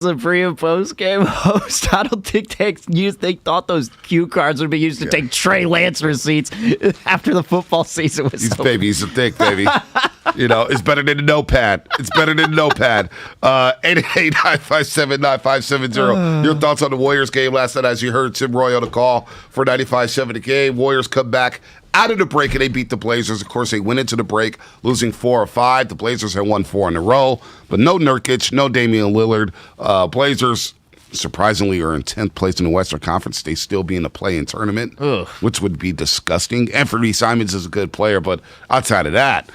the pre and post game host. I don't think they thought those cue cards would be used to take Trey Lance receipts after the football season was over. Baby, he's a thick baby. It's better than a notepad. It's better than a notepad. 888-957-9570. Your thoughts on the Warriors game last night as you heard Tim Roy on the call for 95.7 The Game. Warriors come back out of the break and they beat the Blazers. Of course, they went into the break losing 4 of 5. The Blazers had won 4 in a row, but no Nurkic, no Damian Lillard. Blazers surprisingly are in 10th place in the Western Conference. They still be in the play-in tournament, which would be disgusting. Anthony Simons is a good player, but outside of that,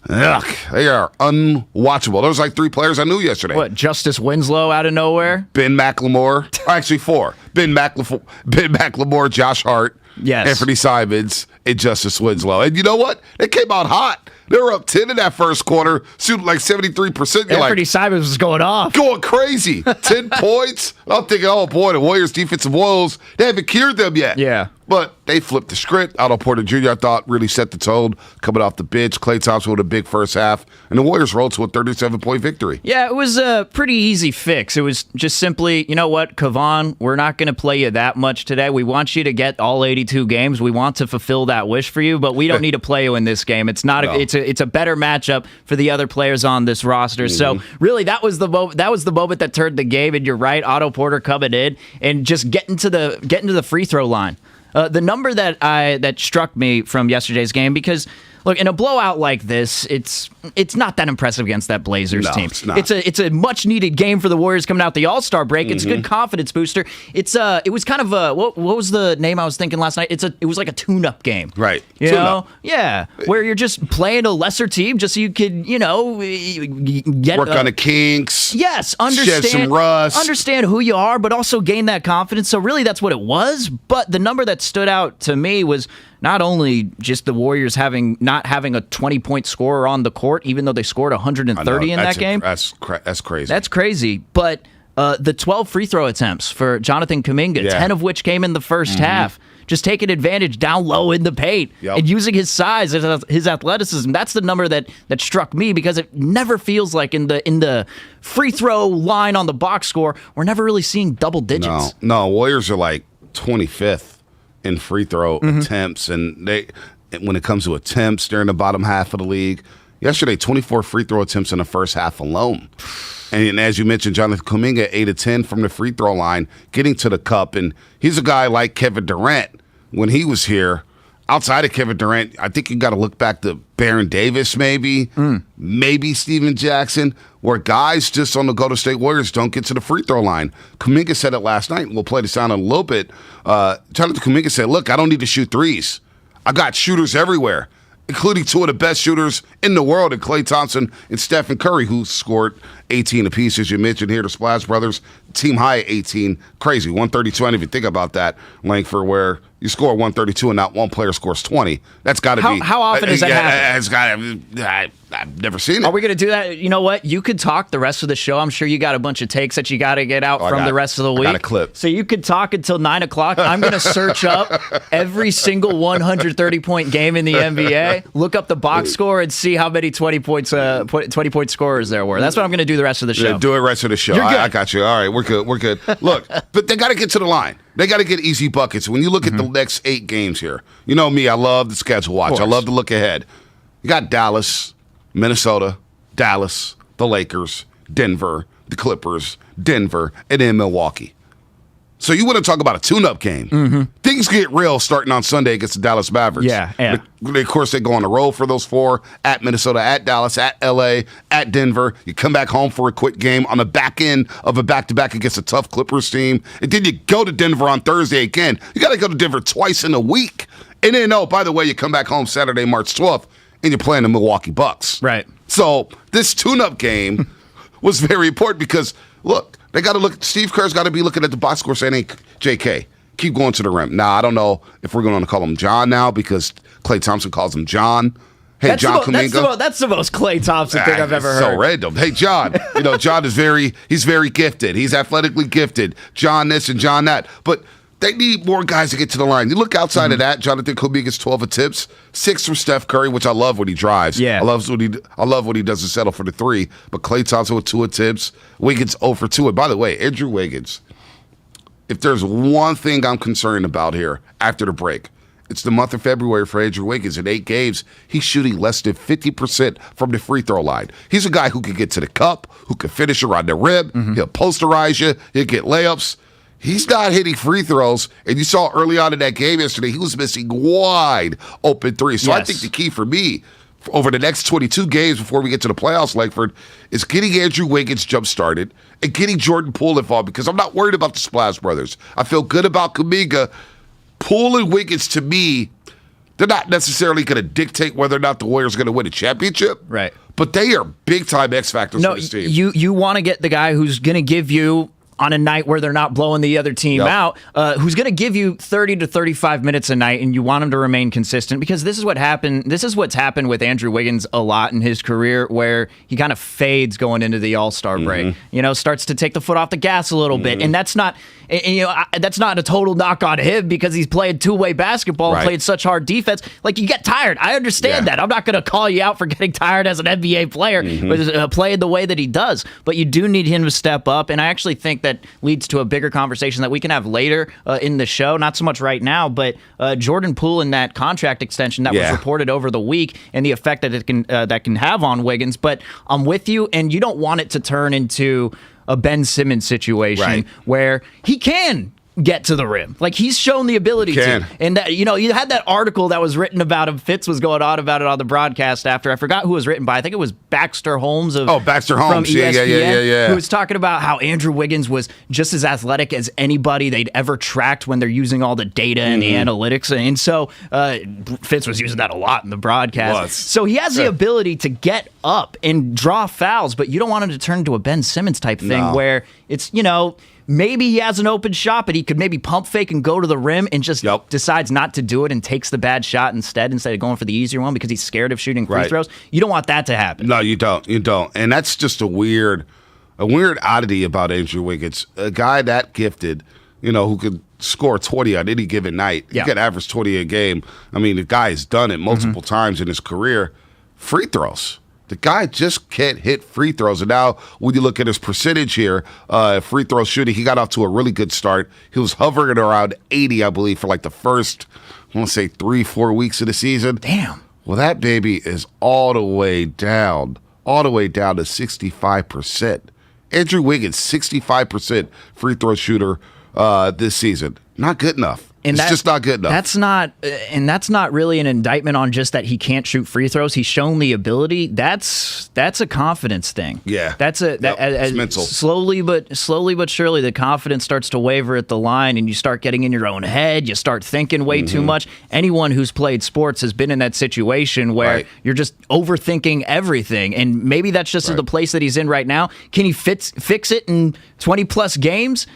they are unwatchable. There was like 3 players I knew yesterday. What, Justice Winslow out of nowhere? Ben McLemore. Actually 4. Ben McLemore, Josh Hart, yes, Anthony Simons, and Justice Winslow. And you know what? They came out hot. They were up 10 in that first quarter, shooting like 73%. Anthony Simons was going off. Going crazy. 10 points. I'm thinking, oh boy, the Warriors' defensive woes, they haven't cured them yet. Yeah. But they flipped the script. Otto Porter Jr., I thought, really set the tone coming off the bench. Klay Thompson with a big first half. And the Warriors rolled to a 37-point victory. Yeah, it was a pretty easy fix. It was just simply, you know what, Kevon, we're not going to play you that much today. We want you to get all 82 games. We want to fulfill that wish for you, but we don't need to play you in this game. It's not. It's a better matchup for the other players on this roster. So really, that was the moment that turned the game. And you're right, Otto Porter coming in and just getting to the free throw line. The number that struck me from yesterday's game, because look, in a blowout like this, it's not that impressive against that Blazers team. It's not. It's a much needed game for the Warriors coming out the All-Star break. It's a good confidence booster. It was kind of a what was the name I was thinking last night? It was like a tune-up game, right? You know, yeah, where you're just playing a lesser team just so you could get work on the kinks. Yes, shed some rust, understand who you are, but also gain that confidence. So really, that's what it was. But the number that stood out to me was not only just the Warriors not having a 20-point scorer on the court, even though they scored 130 in that game. That's crazy. That's crazy. But the 12 free throw attempts for Jonathan Kuminga, 10 of which came in the first half, just taking advantage down low in the paint and using his size, his athleticism. That's the number that struck me, because it never feels like in the free throw line on the box score, we're never really seeing double digits. No, Warriors are like 25th in free throw attempts, and when it comes to attempts, they're in the bottom half of the league. Yesterday, 24 free throw attempts in the first half alone. And as you mentioned, Jonathan Kuminga, 8 of 10 from the free throw line, getting to the cup. And he's a guy like Kevin Durant when he was here. Outside of Kevin Durant, I think you got to look back to Baron Davis, maybe Steven Jackson, where guys just on the Golden State Warriors don't get to the free throw line. Kuminga said it last night. We'll play the sound in a little bit. Jonathan Kuminga said, look, I don't need to shoot threes. I got shooters everywhere, including 2 of the best shooters in the world, in Klay Thompson and Steph Curry, who scored 18 apiece, as you mentioned here. The Splash Brothers, team high 18. Crazy, 132. I didn't even think about that, Langford, where you score 132 and not one player scores 20. That's got to be. How often does that happen? It's got to. I've never seen it. Are we going to do that? You know what? You could talk the rest of the show. I'm sure you got a bunch of takes that you got to get out from the rest of the week. I got a clip. So you could talk until 9 o'clock. I'm going to search up every single 130-point game in the NBA, look up the box score, and see how many 20-point scorers there were. That's what I'm going to do the rest of the show. Yeah, do it the rest of the show. I got you. All right, we're good. Look, but they got to get to the line. They got to get easy buckets. When you look at the next 8 games here, you know me, I love the schedule watch. I love to look ahead. You got Dallas, Minnesota, Dallas, the Lakers, Denver, the Clippers, Denver, and then Milwaukee. So you want to talk about a tune-up game. Things get real starting on Sunday against the Dallas Mavericks. Yeah. Of course, they go on the road for those 4, at Minnesota, at Dallas, at L.A., at Denver. You come back home for a quick game on the back end of a back-to-back against a tough Clippers team. And then you go to Denver on Thursday again. You got to go to Denver twice in a week. And then, by the way, you come back home Saturday, March 12th, and you're playing the Milwaukee Bucks. Right. So this tune-up game was very important because, look, they got to look. Steve Kerr's got to be looking at the box score saying, "Hey, JK, keep going to the rim." Now, I don't know if we're going to call him John now because Klay Thompson calls him John. Hey, John Kuminga. That's the most Klay Thompson thing I've ever heard. So random. Hey, John. John is he's very gifted. He's athletically gifted. John this and John that. But They need more guys to get to the line. You look outside of that, Jonathan Kuminga gets 12 attempts, 6 from Steph Curry, which I love when he drives. Yeah. I love when he doesn't settle for the 3. But Klay Thompson with 2 attempts, Wiggins 0 for 2. And by the way, Andrew Wiggins, if there's one thing I'm concerned about here after the break, it's the month of February for Andrew Wiggins. In 8 games, he's shooting less than 50% from the free throw line. He's a guy who can get to the cup, who can finish around the rim. He'll posterize you. He'll get layups. He's not hitting free throws, and you saw early on in that game yesterday, he was missing wide open threes. So I think the key for me over the next 22 games before we get to the playoffs, Langford, is getting Andrew Wiggins jump-started and getting Jordan Poole involved, because I'm not worried about the Splash Brothers. I feel good about Kuminga. Poole and Wiggins, to me, they're not necessarily going to dictate whether or not the Warriors are going to win a championship. Right. But they are big-time X factors for this team. You want to get the guy who's going to give you, on a night where they're not blowing the other team out, who's going to give you 30 to 35 minutes a night, and you want him to remain consistent, because this is what happened. This is what's happened with Andrew Wiggins a lot in his career, where he kind of fades going into the All-Star break. Starts to take the foot off the gas a little bit, and that's not. That's not a total knock on him, because he's played two-way basketball and played such hard defense. Like, you get tired. I understand that. I'm not going to call you out for getting tired as an NBA player, but playing the way that he does. But you do need him to step up, and I actually think that leads to a bigger conversation that we can have later in the show. Not so much right now, but Jordan Poole and that contract extension that was reported over the week, and the effect that it can have on Wiggins. But I'm with you, and you don't want it to turn into a Ben Simmons situation where he can get to the rim. Like, he's shown the ability to. And you had that article that was written about him. Fitz was going on about it on the broadcast after. I forgot who it was written by. I think it was Baxter Holmes from ESPN, who was talking about how Andrew Wiggins was just as athletic as anybody they'd ever tracked when they're using all the data and the analytics. And so Fitz was using that a lot in the broadcast. So he has the ability to get up and draw fouls, but you don't want him to turn into a Ben Simmons type thing where it's, maybe he has an open shot, but he could maybe pump fake and go to the rim and just decides not to do it and takes the bad shot instead of going for the easier one because he's scared of shooting free throws. You don't want that to happen. No, you don't. You don't. And that's just a weird oddity about Andrew Wiggins. A guy that gifted, who could score 20 on any given night. He could average 20 a game. I mean, the guy has done it multiple times in his career. Free throws. The guy just can't hit free throws. And now when you look at his percentage here, free throw shooting, he got off to a really good start. He was hovering around 80, I believe, for like the first, 3-4 weeks of the season. Damn. Well, that baby is all the way down to 65%. Andrew Wiggins, 65% free throw shooter this season. Not good enough. And it's just not good enough. That's not really an indictment on just that he can't shoot free throws. He's shown the ability. That's a confidence thing. Yeah, it's mental. Slowly but surely, the confidence starts to waver at the line, and you start getting in your own head. You start thinking way too much. Anyone who's played sports has been in that situation where you're just overthinking everything, and maybe that's just the place that he's in right now. Can he fix it in 20 plus games?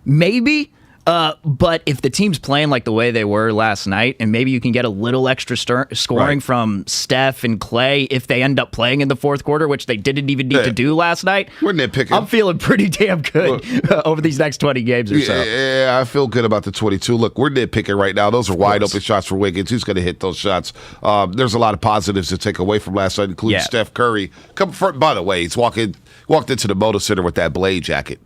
Maybe. But if the team's playing like the way they were last night, and maybe you can get a little extra scoring from Steph and Klay if they end up playing in the fourth quarter, which they didn't even need to do last night, we're nitpicking. I'm feeling pretty damn good over these next 20 games or so. Yeah, I feel good about the 22. Look, we're nitpicking right now. Those are wide open shots for Wiggins. Who's going to hit those shots? There's a lot of positives to take away from last night, including Steph Curry. By the way, he's walked into the Moda Center with that Blade jacket.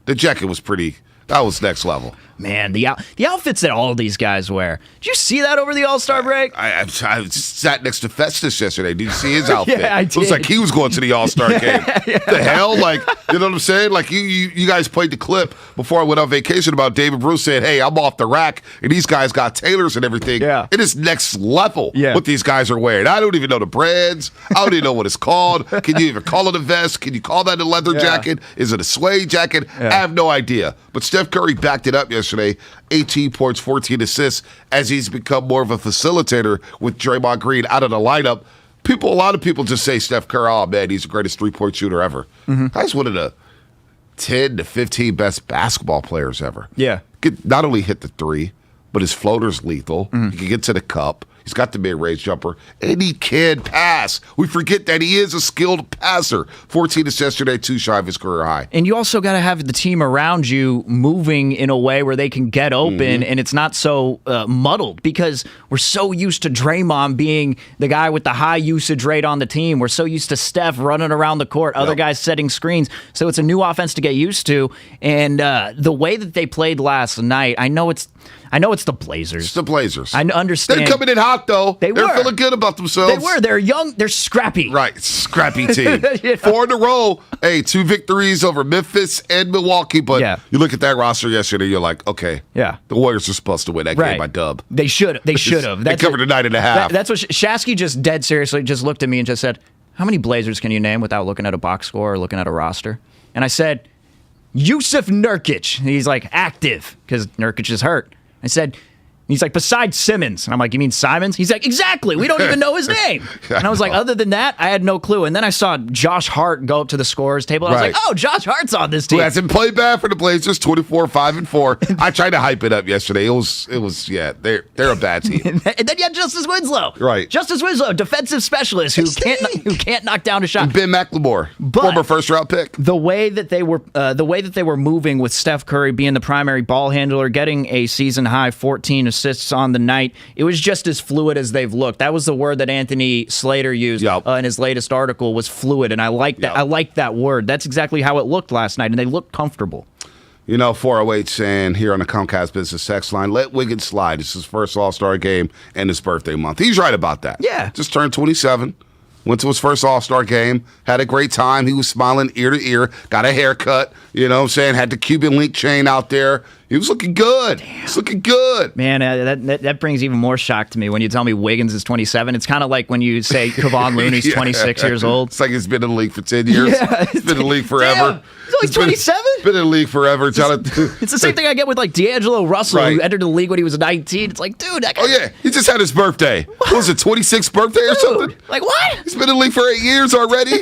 The jacket was pretty. That was next level. Man, the outfits that all of these guys wear. Did you see that over the All-Star break? I sat next to Festus yesterday. Did you see his outfit? Yeah, I did. It was like he was going to the All-Star game. The hell? Like, you know what I'm saying? Like, you guys played the clip before I went on vacation about David Bruce saying, hey, I'm off the rack, and these guys got tailors and everything. Yeah. It is next level what these guys are wearing. I don't even know the brands. I don't even know what it's called. Can you even call it a vest? Can you call that a leather jacket? Is it a suede jacket? I have no idea. But Steph Curry backed it up yesterday. 18 points, 14 assists, as he's become more of a facilitator with Draymond Green out of the lineup. A lot of people just say Steph Curry, oh man, he's the greatest three-point shooter ever. Guy's one of the 10 to 15 best basketball players ever. Yeah. Not only hit the three, but his floater's lethal. He can get to the cup. He's got the mid-range jumper, and he can pass. We forget that he is a skilled passer. 14 assists yesterday, 2 shy of his career high. And you also got to have the team around you moving in a way where they can get open and it's not so muddled, because we're so used to Draymond being the guy with the high usage rate on the team. We're so used to Steph running around the court, other guys setting screens. So it's a new offense to get used to. And the way that they played last night, I know it's the Blazers. It's the Blazers. I understand. They're coming in hot, though. They're feeling good about themselves. They were. They're young. They're scrappy. Right. Scrappy team. 4 in a row. Hey, 2 victories over Memphis and Milwaukee. But you look at that roster yesterday, you're like, okay, the Warriors are supposed to win that game by dub. They should. They should have. They covered a 9.5. That's what Shasky just dead seriously just looked at me and just said, how many Blazers can you name without looking at a box score or looking at a roster? And I said, Yusuf Nurkic. He's like, active, because Nurkic is hurt. I said, he's like, besides Simmons. And I'm like, you mean Simons? He's like, exactly. We don't even know his name. And I was like, other than that, I had no clue. And then I saw Josh Hart go up to the scorers table. And I was like, oh, Josh Hart's on this team. Who hasn't played bad for the Blazers, 24-5-4. I tried to hype it up yesterday. It was they're a bad team. And then you had Justice Winslow. Right. Justice Winslow, defensive specialist who can't knock down a shot. And Ben McLemore, former first-round pick. The way that they were moving with Steph Curry being the primary ball handler, getting a season-high 14 assists on the night, it was just as fluid as they've looked. That was the word that Anthony Slater used in his latest article, was fluid, and I like that. I like that word. That's exactly how it looked last night, and they looked comfortable. 408 saying here on the Comcast Business Text line, let Wiggins slide. It's his first All-Star game and his birthday month. He's right about that. Yeah. Just turned 27. Went to his first All-Star game, had a great time. He was smiling ear to ear, got a haircut, had the Cuban link chain out there. He was looking good. He's looking good. Man, that brings even more shock to me when you tell me Wiggins is 27. It's kind of like when you say Kevon Looney's 26 years old. It's like he's been in the league for 10 years. Yeah, he's been in the league forever. Damn, he's only 27? Been in the league forever. It's the same thing I get with like D'Angelo Russell, who entered the league when he was 19. It's like, dude, that guy. Oh, yeah. He just had his birthday. What was it, 26th birthday or something? Like, what? He's been in the league for 8 years already.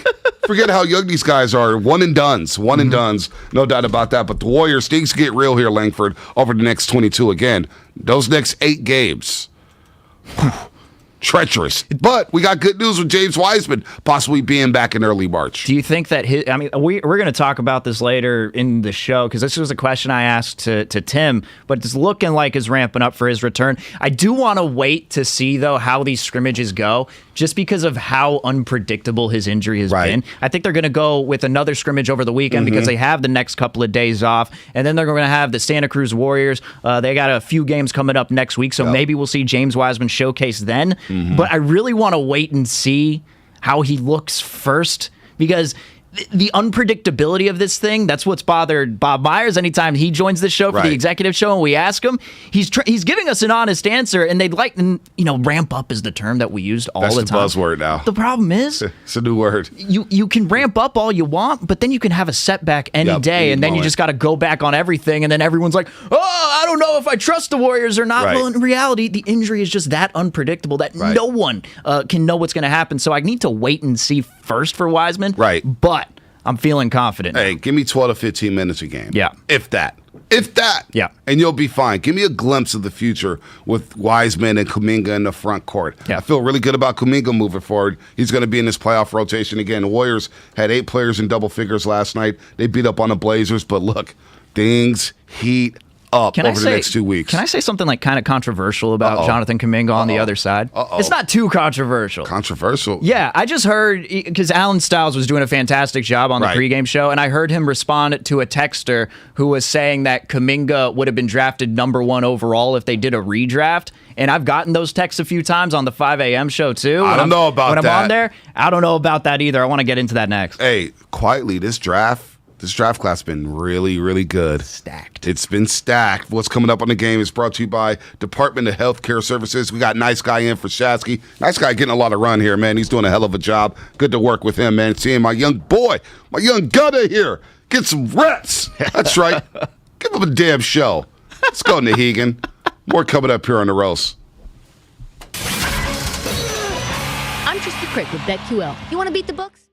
Forget how young these guys are. One and dones. No doubt about that. But the Warriors, things get real here, Langford, over the next 22 again. Those next 8 games. Treacherous. But we got good news with James Wiseman possibly being back in early March. Do you think that we're going to talk about this later in the show, because this was a question I asked to Tim, but it's looking like it's ramping up for his return. I do want to wait to see, though, how these scrimmages go, just because of how unpredictable his injury has been. I think they're going to go with another scrimmage over the weekend because they have the next couple of days off, and then they're going to have the Santa Cruz Warriors. They got a few games coming up next week, so maybe we'll see James Wiseman showcase then. But I really want to wait and see how he looks first, because the unpredictability of this thing, that's what's bothered Bob Myers anytime he joins the show for the executive show and we ask him. He's giving us an honest answer, and they'd like, ramp up is the term that we used all the time. That's the buzzword now. The problem is, it's a new word. You can ramp up all you want, but then you can have a setback any day, and then you just got to go back on everything, and then everyone's like, oh, I don't know if I trust the Warriors or not. Well, in reality, the injury is just that unpredictable that no one can know what's going to happen. So I need to wait and see first for Wiseman. But I'm feeling confident. Hey, give me 12 to 15 minutes a game. Yeah. If that. Yeah. And you'll be fine. Give me a glimpse of the future with Wiseman and Kuminga in the front court. Yeah. I feel really good about Kuminga moving forward. He's going to be in this playoff rotation again. The Warriors had 8 players in double figures last night. They beat up on the Blazers, but look, things heat up the next 2 weeks. Can I say something like kind of controversial about Jonathan Kuminga on the other side? It's not too controversial. Controversial? Yeah, I just heard, because Alan Stiles was doing a fantastic job on the pregame show, and I heard him respond to a texter who was saying that Kuminga would have been drafted number 1 overall if they did a redraft. And I've gotten those texts a few times on the 5 a.m. show, too. I don't know about that. When I'm on there, I don't know about that either. I want to get into that next. Hey, quietly, this draft class has been really, really good. Stacked. It's been stacked. What's coming up on the game is brought to you by Department of Healthcare Services. We got Nice Guy in for Shasky. Nice Guy getting a lot of run here, man. He's doing a hell of a job. Good to work with him, man. Seeing my young boy, my young gunner here, get some reps. That's right. Give him a damn show. Let's go, Nahegan. More coming up here on the roast. I'm Trista Crick with BetQL. You want to beat the books?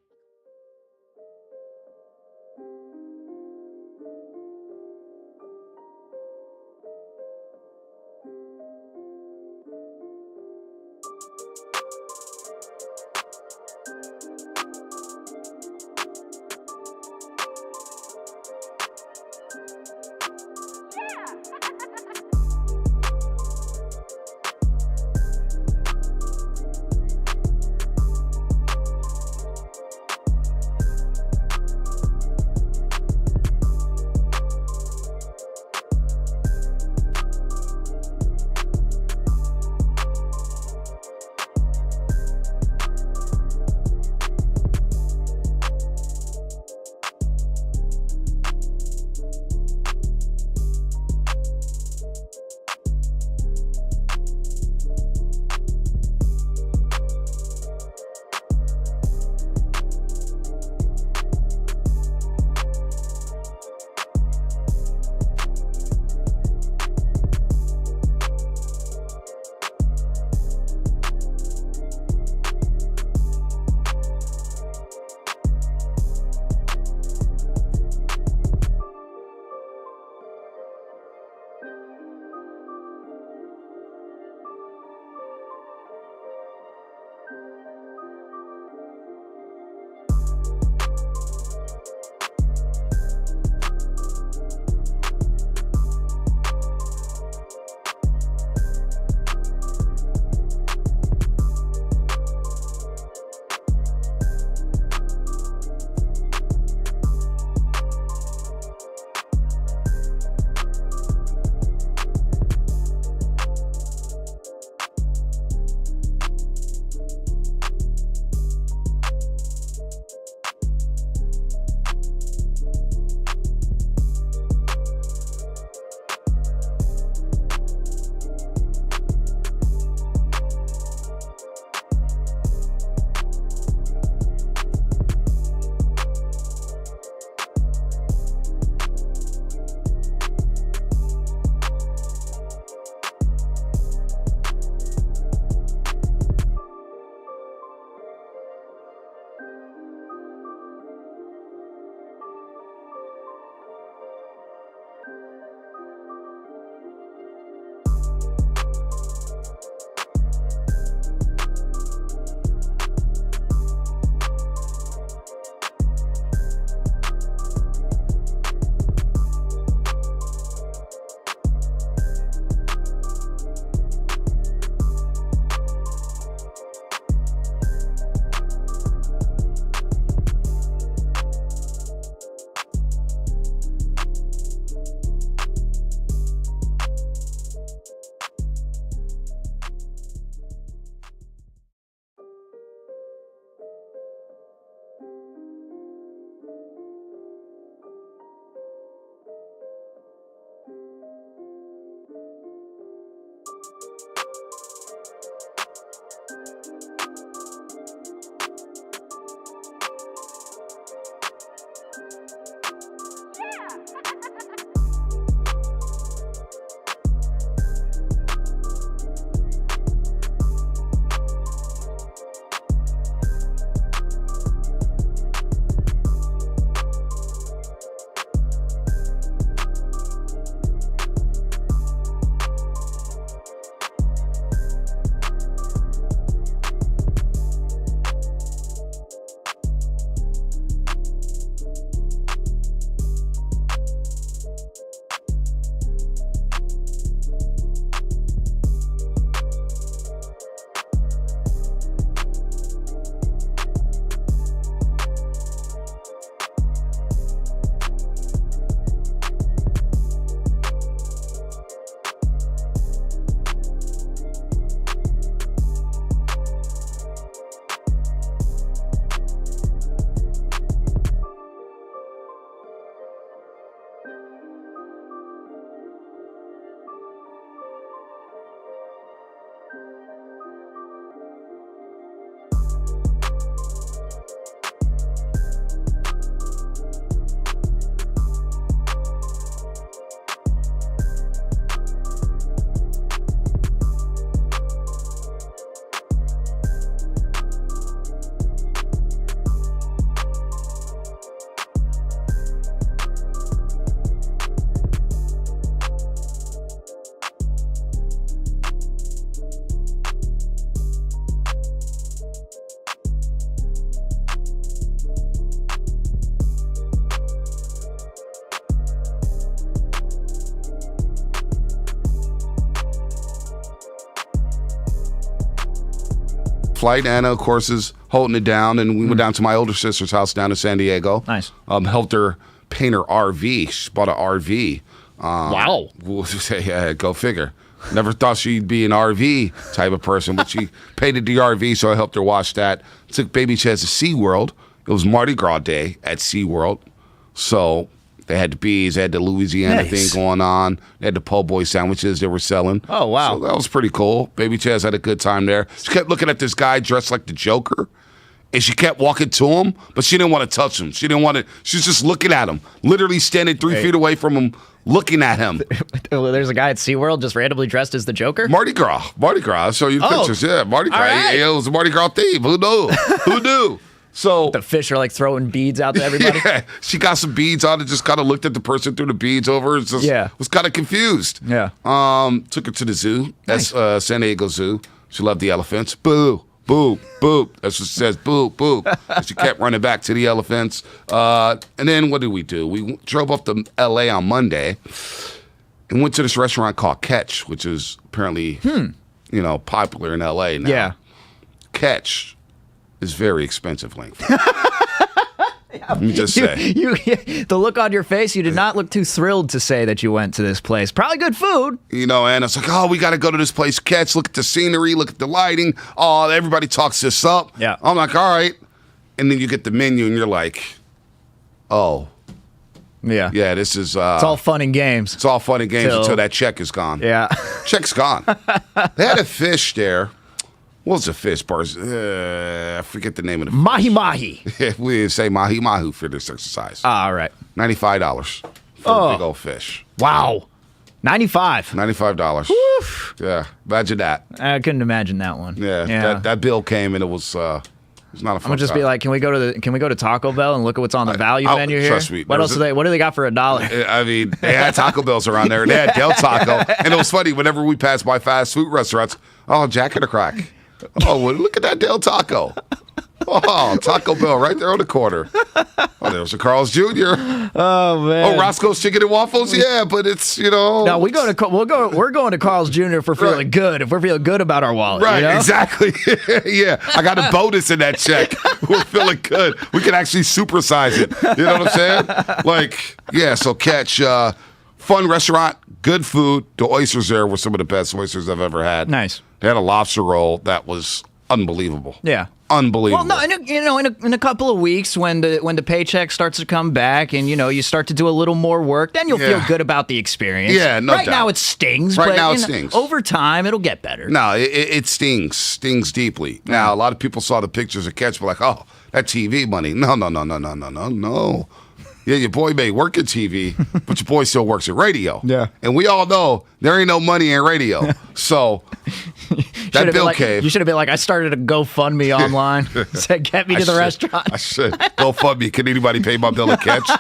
flight. Anna, of course, is holding it down, and we went down to my older sister's house down in San Diego. Nice. Helped her paint her RV. She bought an RV. Wow. Yeah, go figure. Never thought she'd be an RV type of person, but she painted the RV, so I helped her wash that. Took baby Chaz to SeaWorld. It was Mardi Gras Day at SeaWorld, so they had the bees, they had the Louisiana thing going on. They had the po' boy sandwiches they were selling. Oh, wow. So that was pretty cool. Baby Chaz had a good time there. She kept looking at this guy dressed like the Joker, and she kept walking to him, but she didn't want to touch him. She didn't want to. She was just looking at him, literally standing 3 feet away from him, looking at him. There's a guy at SeaWorld just randomly dressed as the Joker? Mardi Gras. I'll show you the pictures. Yeah, Mardi Gras. Right. It was a Mardi Gras theme. Who knew? Who knew? So the fish are like throwing beads out to everybody. Yeah, she got some beads on and just kind of looked at the person through the beads over. Just, was kind of confused. Yeah. Took her to the zoo. That's San Diego Zoo. She loved the elephants. Boo, boo, boo. That's what she says. Boo, boo. She kept running back to the elephants. And then what did we do? We drove up to L.A. on Monday and went to this restaurant called Catch, which is apparently popular in L.A. now. Yeah. Catch is very expensive, Link. Let me just say. The look on your face, you did not look too thrilled to say that you went to this place. Probably good food. And it's like, oh, we got to go to this place, Catch. Look at the scenery, look at the lighting. Oh, everybody talks this up. Yeah. I'm like, all right. And then you get the menu, and you're like, oh. Yeah. Yeah, this is... it's all fun and games. It's all fun and games until that check is gone. Yeah. Check's gone. They had a fish there. What was the fish, Bars? I forget the name of the fish. Mahi-mahi. We say mahi-mahu for this exercise. All right. $95 for a big old fish. Wow. $95. Woof. Yeah, imagine that. I couldn't imagine that one. Yeah. That bill came and it was It's not a fun I'm gonna just time. be like, can we go to Taco Bell and look at what's on the value menu here? Trust me. What else what do they got for $1? I mean, they had Taco Bells around there. They had Del Taco. And it was funny, whenever we passed by fast food restaurants, Jack in the Crack. Oh, well, look at that Del Taco. Oh, Taco Bell right there on the corner. Oh, there's a Carl's Jr. Oh man. Oh, Roscoe's Chicken and Waffles. Yeah, but it's No, we're going to Carl's Jr. if we're feeling good. If we're feeling good about our wallet. Right, you know? exactly. Yeah, I got a bonus in that check. We're feeling good. We can actually supersize it. You know what I'm saying? Like, yeah. So catch fun restaurant, good food. The oysters there were some of the best oysters I've ever had. Nice. They had a lobster roll that was unbelievable. Yeah. Unbelievable. Well, no, in a couple of weeks when the paycheck starts to come back and you start to do a little more work, then you'll feel good about the experience. Yeah, no Right doubt. now it stings. Right but, now it stings. Over time it'll get better. No, it stings deeply. Now a lot of people saw the pictures of Catch, were like, "Oh, that TV money." No. Yeah, your boy may work at TV, but your boy still works at radio. Yeah. And we all know there ain't no money in radio. So that bill cave. You should have been like, I started a GoFundMe online. Said, get me to the restaurant. I should. GoFundMe. Can anybody pay my bill at Catch?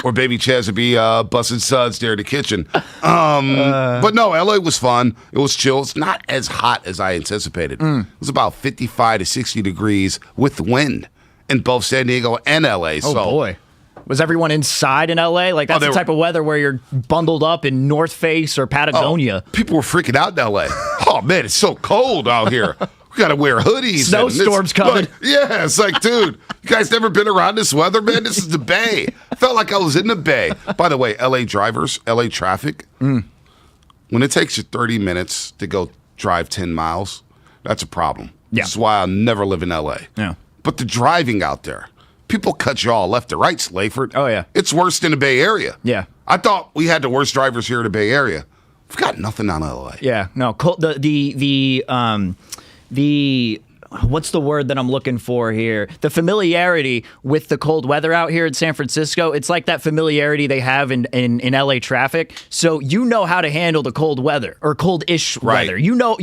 Or Baby Chaz would be busting suds there in the kitchen. But no, LA was fun. It was chill. It's not as hot as I anticipated. It was about 55 to 60 degrees with wind in both San Diego and LA. Oh, boy. Was everyone inside in LA? Like, that's the type of weather where you're bundled up in North Face or Patagonia. People were freaking out in LA. Oh, man, it's so cold out here. We got to wear hoodies. Snowstorms coming. Yeah, it's like, dude, you guys never been around this weather, man? This is the Bay. I felt like I was in the Bay. By the way, LA drivers, LA traffic, when it takes you 30 minutes to go drive 10 miles, that's a problem. Yeah. That's why I'll never live in LA. Yeah. But the driving out there, people cut you all left to right, Slayford. Oh, yeah. It's worse than the Bay Area. Yeah. I thought we had the worst drivers here in the Bay Area. We've got nothing on LA. Yeah, no, the what's the word that I'm looking for here? The familiarity with the cold weather out here in San Francisco. It's like that familiarity they have in LA traffic. So you know how to handle the cold weather or cold-ish weather. You know,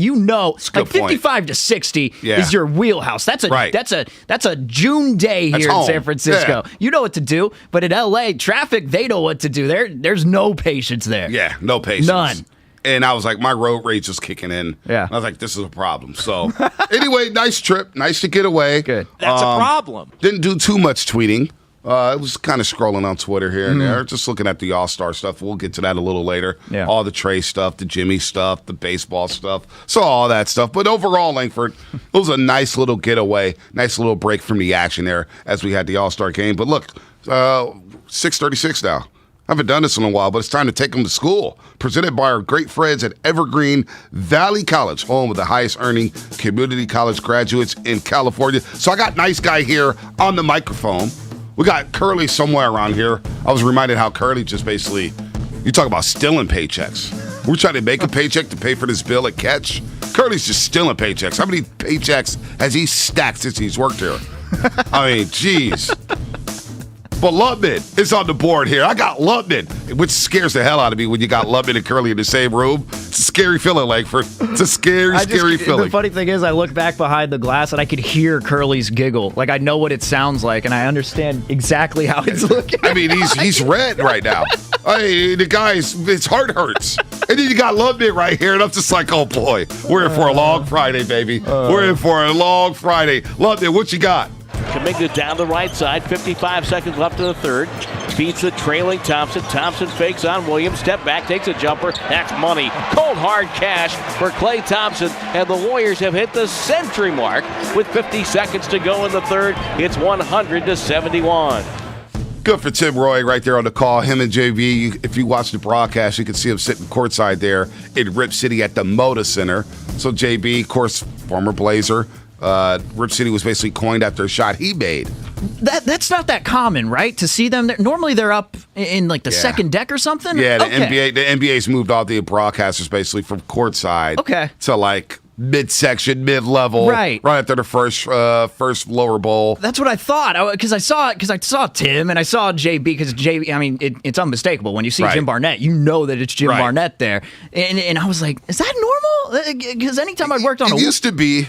like 55 to 60 is your wheelhouse. That's a June day here in San Francisco. Yeah. You know what to do, but in LA traffic, they know what to do. There's no patience there. Yeah, no patience. None. And I was like, my road rage was kicking in. Yeah. And I was like, this is a problem. So, anyway, nice trip. Nice to get away. Good. That's a problem. Didn't do too much tweeting. It was kind of scrolling on Twitter here and there, just looking at the All-Star stuff. We'll get to that a little later. Yeah. All the Trey stuff, the Jimmy stuff, the baseball stuff. So all that stuff. But overall, Langford, it was a nice little getaway, nice little break from the action there as we had the All-Star game. But look, 6:36 now. I haven't done this in a while, but it's time to take them to school. Presented by our great friends at Evergreen Valley College, home of the highest earning community college graduates in California. So I got nice guy here on the microphone. We got Curly somewhere around here. I was reminded how Curly just basically, you talk about stealing paychecks. We're trying to make a paycheck to pay for this bill at Catch. Curly's just stealing paychecks. How many paychecks has he stacked since he's worked here? I mean, geez. But Lubman is on the board here. I got Lubman, which scares the hell out of me when you got Lubman and Curly in the same room. It's a scary feeling, Langford. It's a scary feeling. The funny thing is, I look back behind the glass and I could hear Curly's giggle. Like, I know what it sounds like, and I understand exactly how it's looking. I mean, he's red right now. The guy's, his heart hurts. And then you got Lubman right here, and I'm just like, oh boy, we're in for a long Friday, baby. We're in for a long Friday. Lubman, what you got? Kuminga down the right side, 55 seconds left in the third. Feeds the trailing Thompson. Thompson fakes on Williams. Step back, takes a jumper. That's money. Cold hard cash for Klay Thompson. And the Warriors have hit the century mark with 50 seconds to go in the third. It's 100-71. Good for Tim Roy right there on the call. Him and JV, if you watch the broadcast, you can see him sitting courtside there in Rip City at the Moda Center. So JB, of course, former Blazer. Rip City was basically coined after a shot he made. That's not that common, right? To see them there. Normally they're up in like the second deck or something. Yeah, the NBA's moved all the broadcasters basically from courtside to like midsection, mid-level, right after the first lower bowl. That's what I thought, because I saw Tim and I saw JB, because JB, I mean, it's unmistakable when you see Jim Barnett, you know that it's Jim Barnett there, and I was like, is that normal? Because anytime I worked on used to be,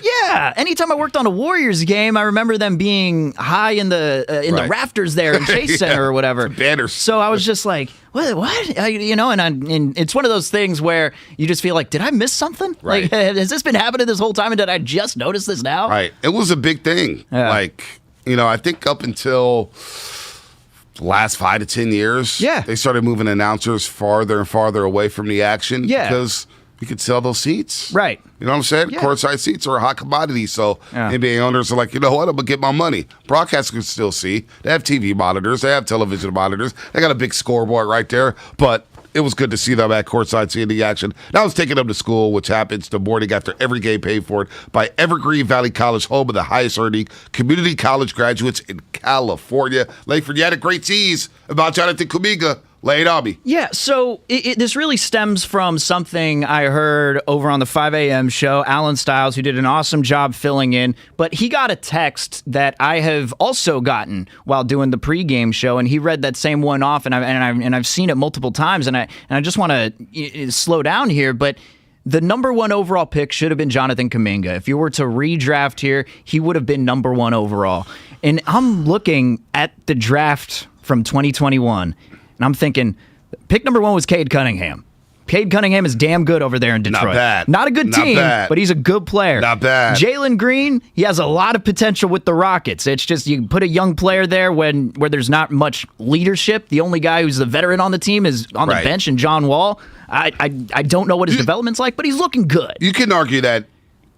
anytime I worked on a Warriors game, I remember them being high in the rafters there in Chase Center or whatever. Banners. So I was just like, what? And it's one of those things where you just feel like, did I miss something? Right. Like, has this been happening this whole time, and did I just notice this now? Right. It was a big thing. Yeah. Like, I think up until the last 5 to 10 years, they started moving announcers farther and farther away from the action because you could sell those seats. Right. You know what I'm saying? Yeah. Courtside seats are a hot commodity, so NBA owners are like, you know what? I'm going to get my money. Broadcasters can still see. They have TV monitors. They have television monitors. They got a big scoreboard right there, but it was good to see them at courtside seeing the action. Now it's taking them to school, which happens the morning after every game paid for it by Evergreen Valley College, home of the highest earning community college graduates in California. Layford, you had a great tease about Jonathan Kuminga. Lay it on me. Yeah, so this really stems from something I heard over on the 5 a.m. show. Alan Stiles, who did an awesome job filling in, but he got a text that I have also gotten while doing the pregame show, and he read that same one off, and I've seen it multiple times, and I just want to slow down here, but the number 1 overall pick should have been Jonathan Kuminga. If you were to redraft here, he would have been number 1 overall. And I'm looking at the draft from 2021. And I'm thinking, pick number 1 was Cade Cunningham. Cade Cunningham is damn good over there in Detroit. Not bad. Not a good team, but he's a good player. Not bad. Jalen Green, he has a lot of potential with the Rockets. It's just you put a young player there where there's not much leadership. The only guy who's the veteran on the team is on the bench, and John Wall. I don't know what his development's like, but he's looking good. You can argue that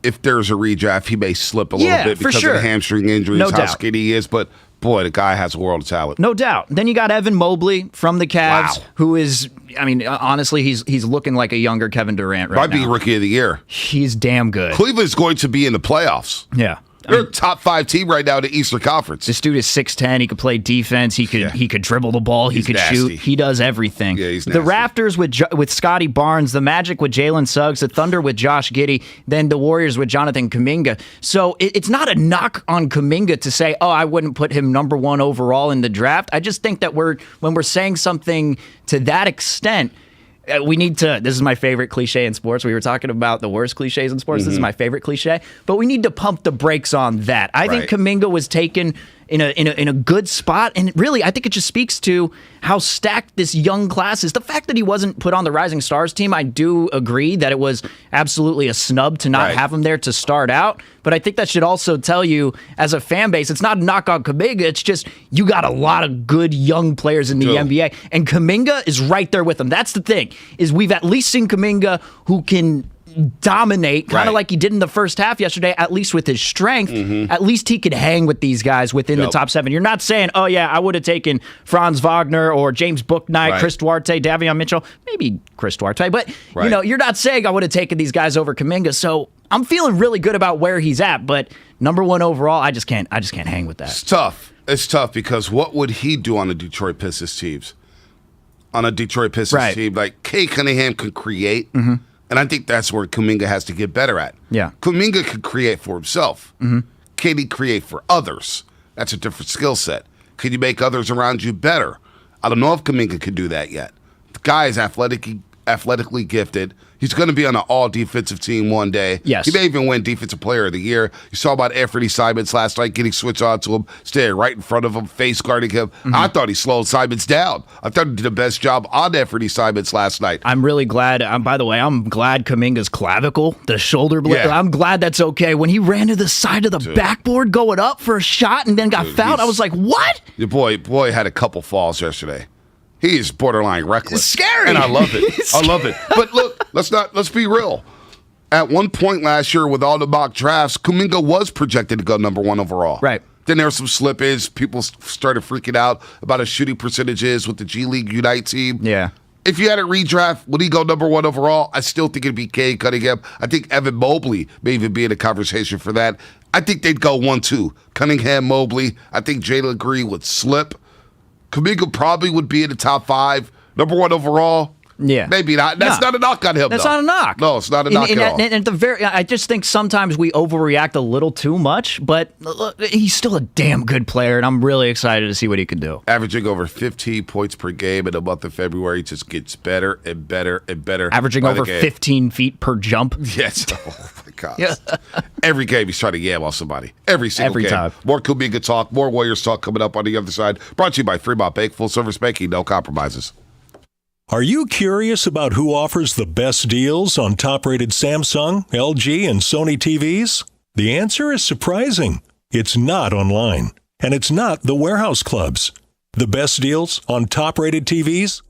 if there's a redraft, he may slip a little bit because of the hamstring injuries, how skinny he is, but boy, the guy has a world of talent. No doubt. Then you got Evan Mobley from the Cavs, who is, I mean, honestly, he's looking like a younger Kevin Durant right now. Might be Rookie of the Year. He's damn good. Cleveland's going to be in the playoffs. Yeah. They're a top 5 team right now in the Eastern Conference. This dude is 6'10". He could play defense. He could dribble the ball. He could shoot. He does everything. Yeah, he's the nasty. Raptors with Scotty Barnes, the Magic with Jalen Suggs, the Thunder with Josh Giddey, then the Warriors with Jonathan Kuminga. So it's not a knock on Kuminga to say, oh, I wouldn't put him number 1 overall in the draft. I just think that when we're saying something to that extent, we need to, this is my favorite cliche in sports. We were talking about the worst cliches in sports. This is my favorite cliche. But we need to pump the brakes on that. I think Kuminga was taken in a good spot. And really, I think it just speaks to how stacked this young class is. The fact that he wasn't put on the Rising Stars team, I do agree that it was absolutely a snub to not have him there to start out. But I think that should also tell you, as a fan base, it's not a knock on Kuminga. It's just you got a lot of good young players in the NBA. And Kuminga is right there with them. That's the thing, is we've at least seen Kuminga who can dominate, kind of like he did in the first half yesterday, at least with his strength. At least he could hang with these guys within the top 7. You're not saying, oh yeah, I would have taken Franz Wagner or James Bouknight, Chris Duarte, Davion Mitchell, maybe Chris Duarte, but you're not saying I would have taken these guys over Kuminga. So I'm feeling really good about where he's at, but number 1 overall, I just can't hang with that. It's tough. It's tough because what would he do on the Detroit Pistons teams? On a Detroit Pistons team, like Cade Cunningham could create. And I think that's where Kuminga has to get better at. Yeah. Kuminga could create for himself. Can he create for others? That's a different skill set. Can you make others around you better? I don't know if Kuminga can do that yet. The guy is athletically gifted. He's going to be on an all-defensive team one day. Yes. He may even win Defensive Player of the Year. You saw about Anthony Simons last night getting switched on to him, staying right in front of him, face guarding him. I thought he slowed Simons down. I thought he did the best job on Anthony Simons last night. I'm really glad. By the way, I'm glad Kuminga's clavicle, the shoulder blade, I'm glad that's okay. When he ran to the side of the backboard going up for a shot and then got fouled, I was like, what? Your boy had a couple falls yesterday. He is borderline reckless. It's scary. And I love it. I love it. But look, let's be real. At one point last year with all the mock drafts, Kuminga was projected to go number 1 overall. Right. Then there were some slippage. People started freaking out about his shooting percentages with the G League Unite team. Yeah. If you had a redraft, would he go number 1 overall? I still think it'd be Cade Cunningham. I think Evan Mobley may even be in the conversation for that. I think they'd go 1-2. Cunningham, Mobley. I think Jalen Green would slip. Kuminga probably would be in the top 5. Number 1 overall, Yeah. Maybe not. That's not a knock on him, That's though. not a knock. No, it's not a knock at all. And at the I just think sometimes we overreact a little too much, but look, he's still a damn good player, and I'm really excited to see what he can do. Averaging over 15 points per game in the month of February, just gets better and better and better. Averaging over 15 feet per jump. Yes. Oh, my God. Yeah. Every game he's trying to yam off somebody. Every single game. time. More Kuminga talk, more Warriors talk coming up on the other side. Brought to you by Fremont Bank, full service banking, no compromises. Are you curious about who offers the best deals on top-rated Samsung, LG, and Sony TVs? The answer is surprising. It's not online, and it's not the warehouse clubs. The best deals on top-rated TVs?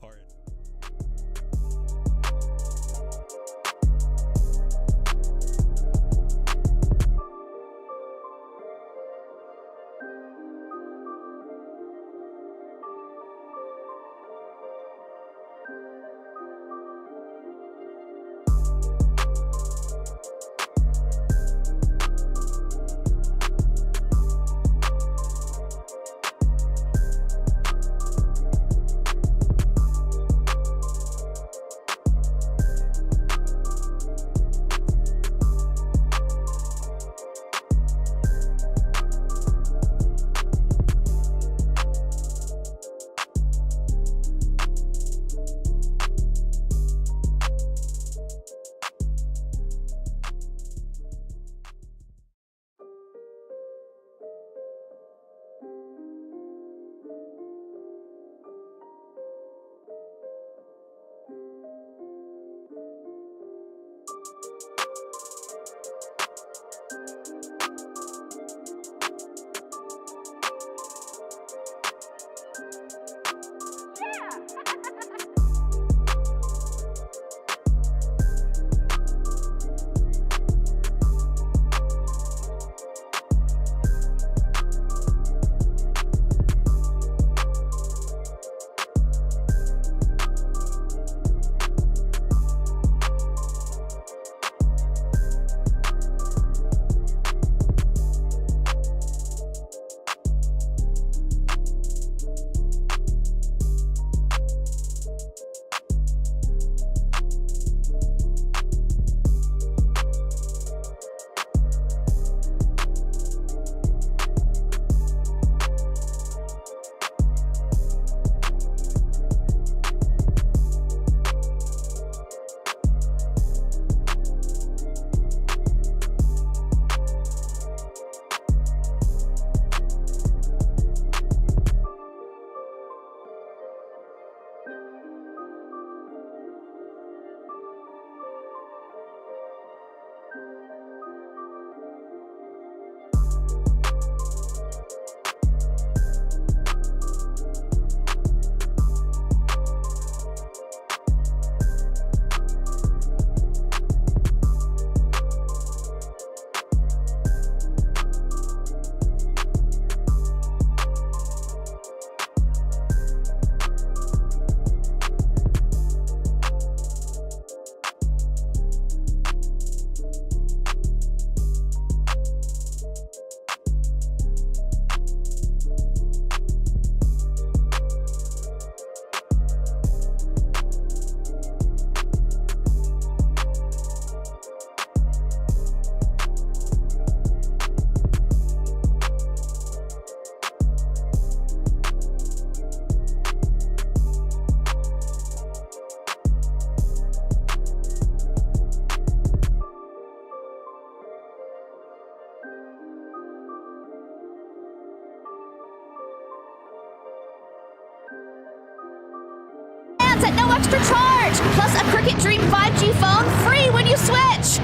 At no extra charge, plus a Cricket Dream 5G phone free when you switch.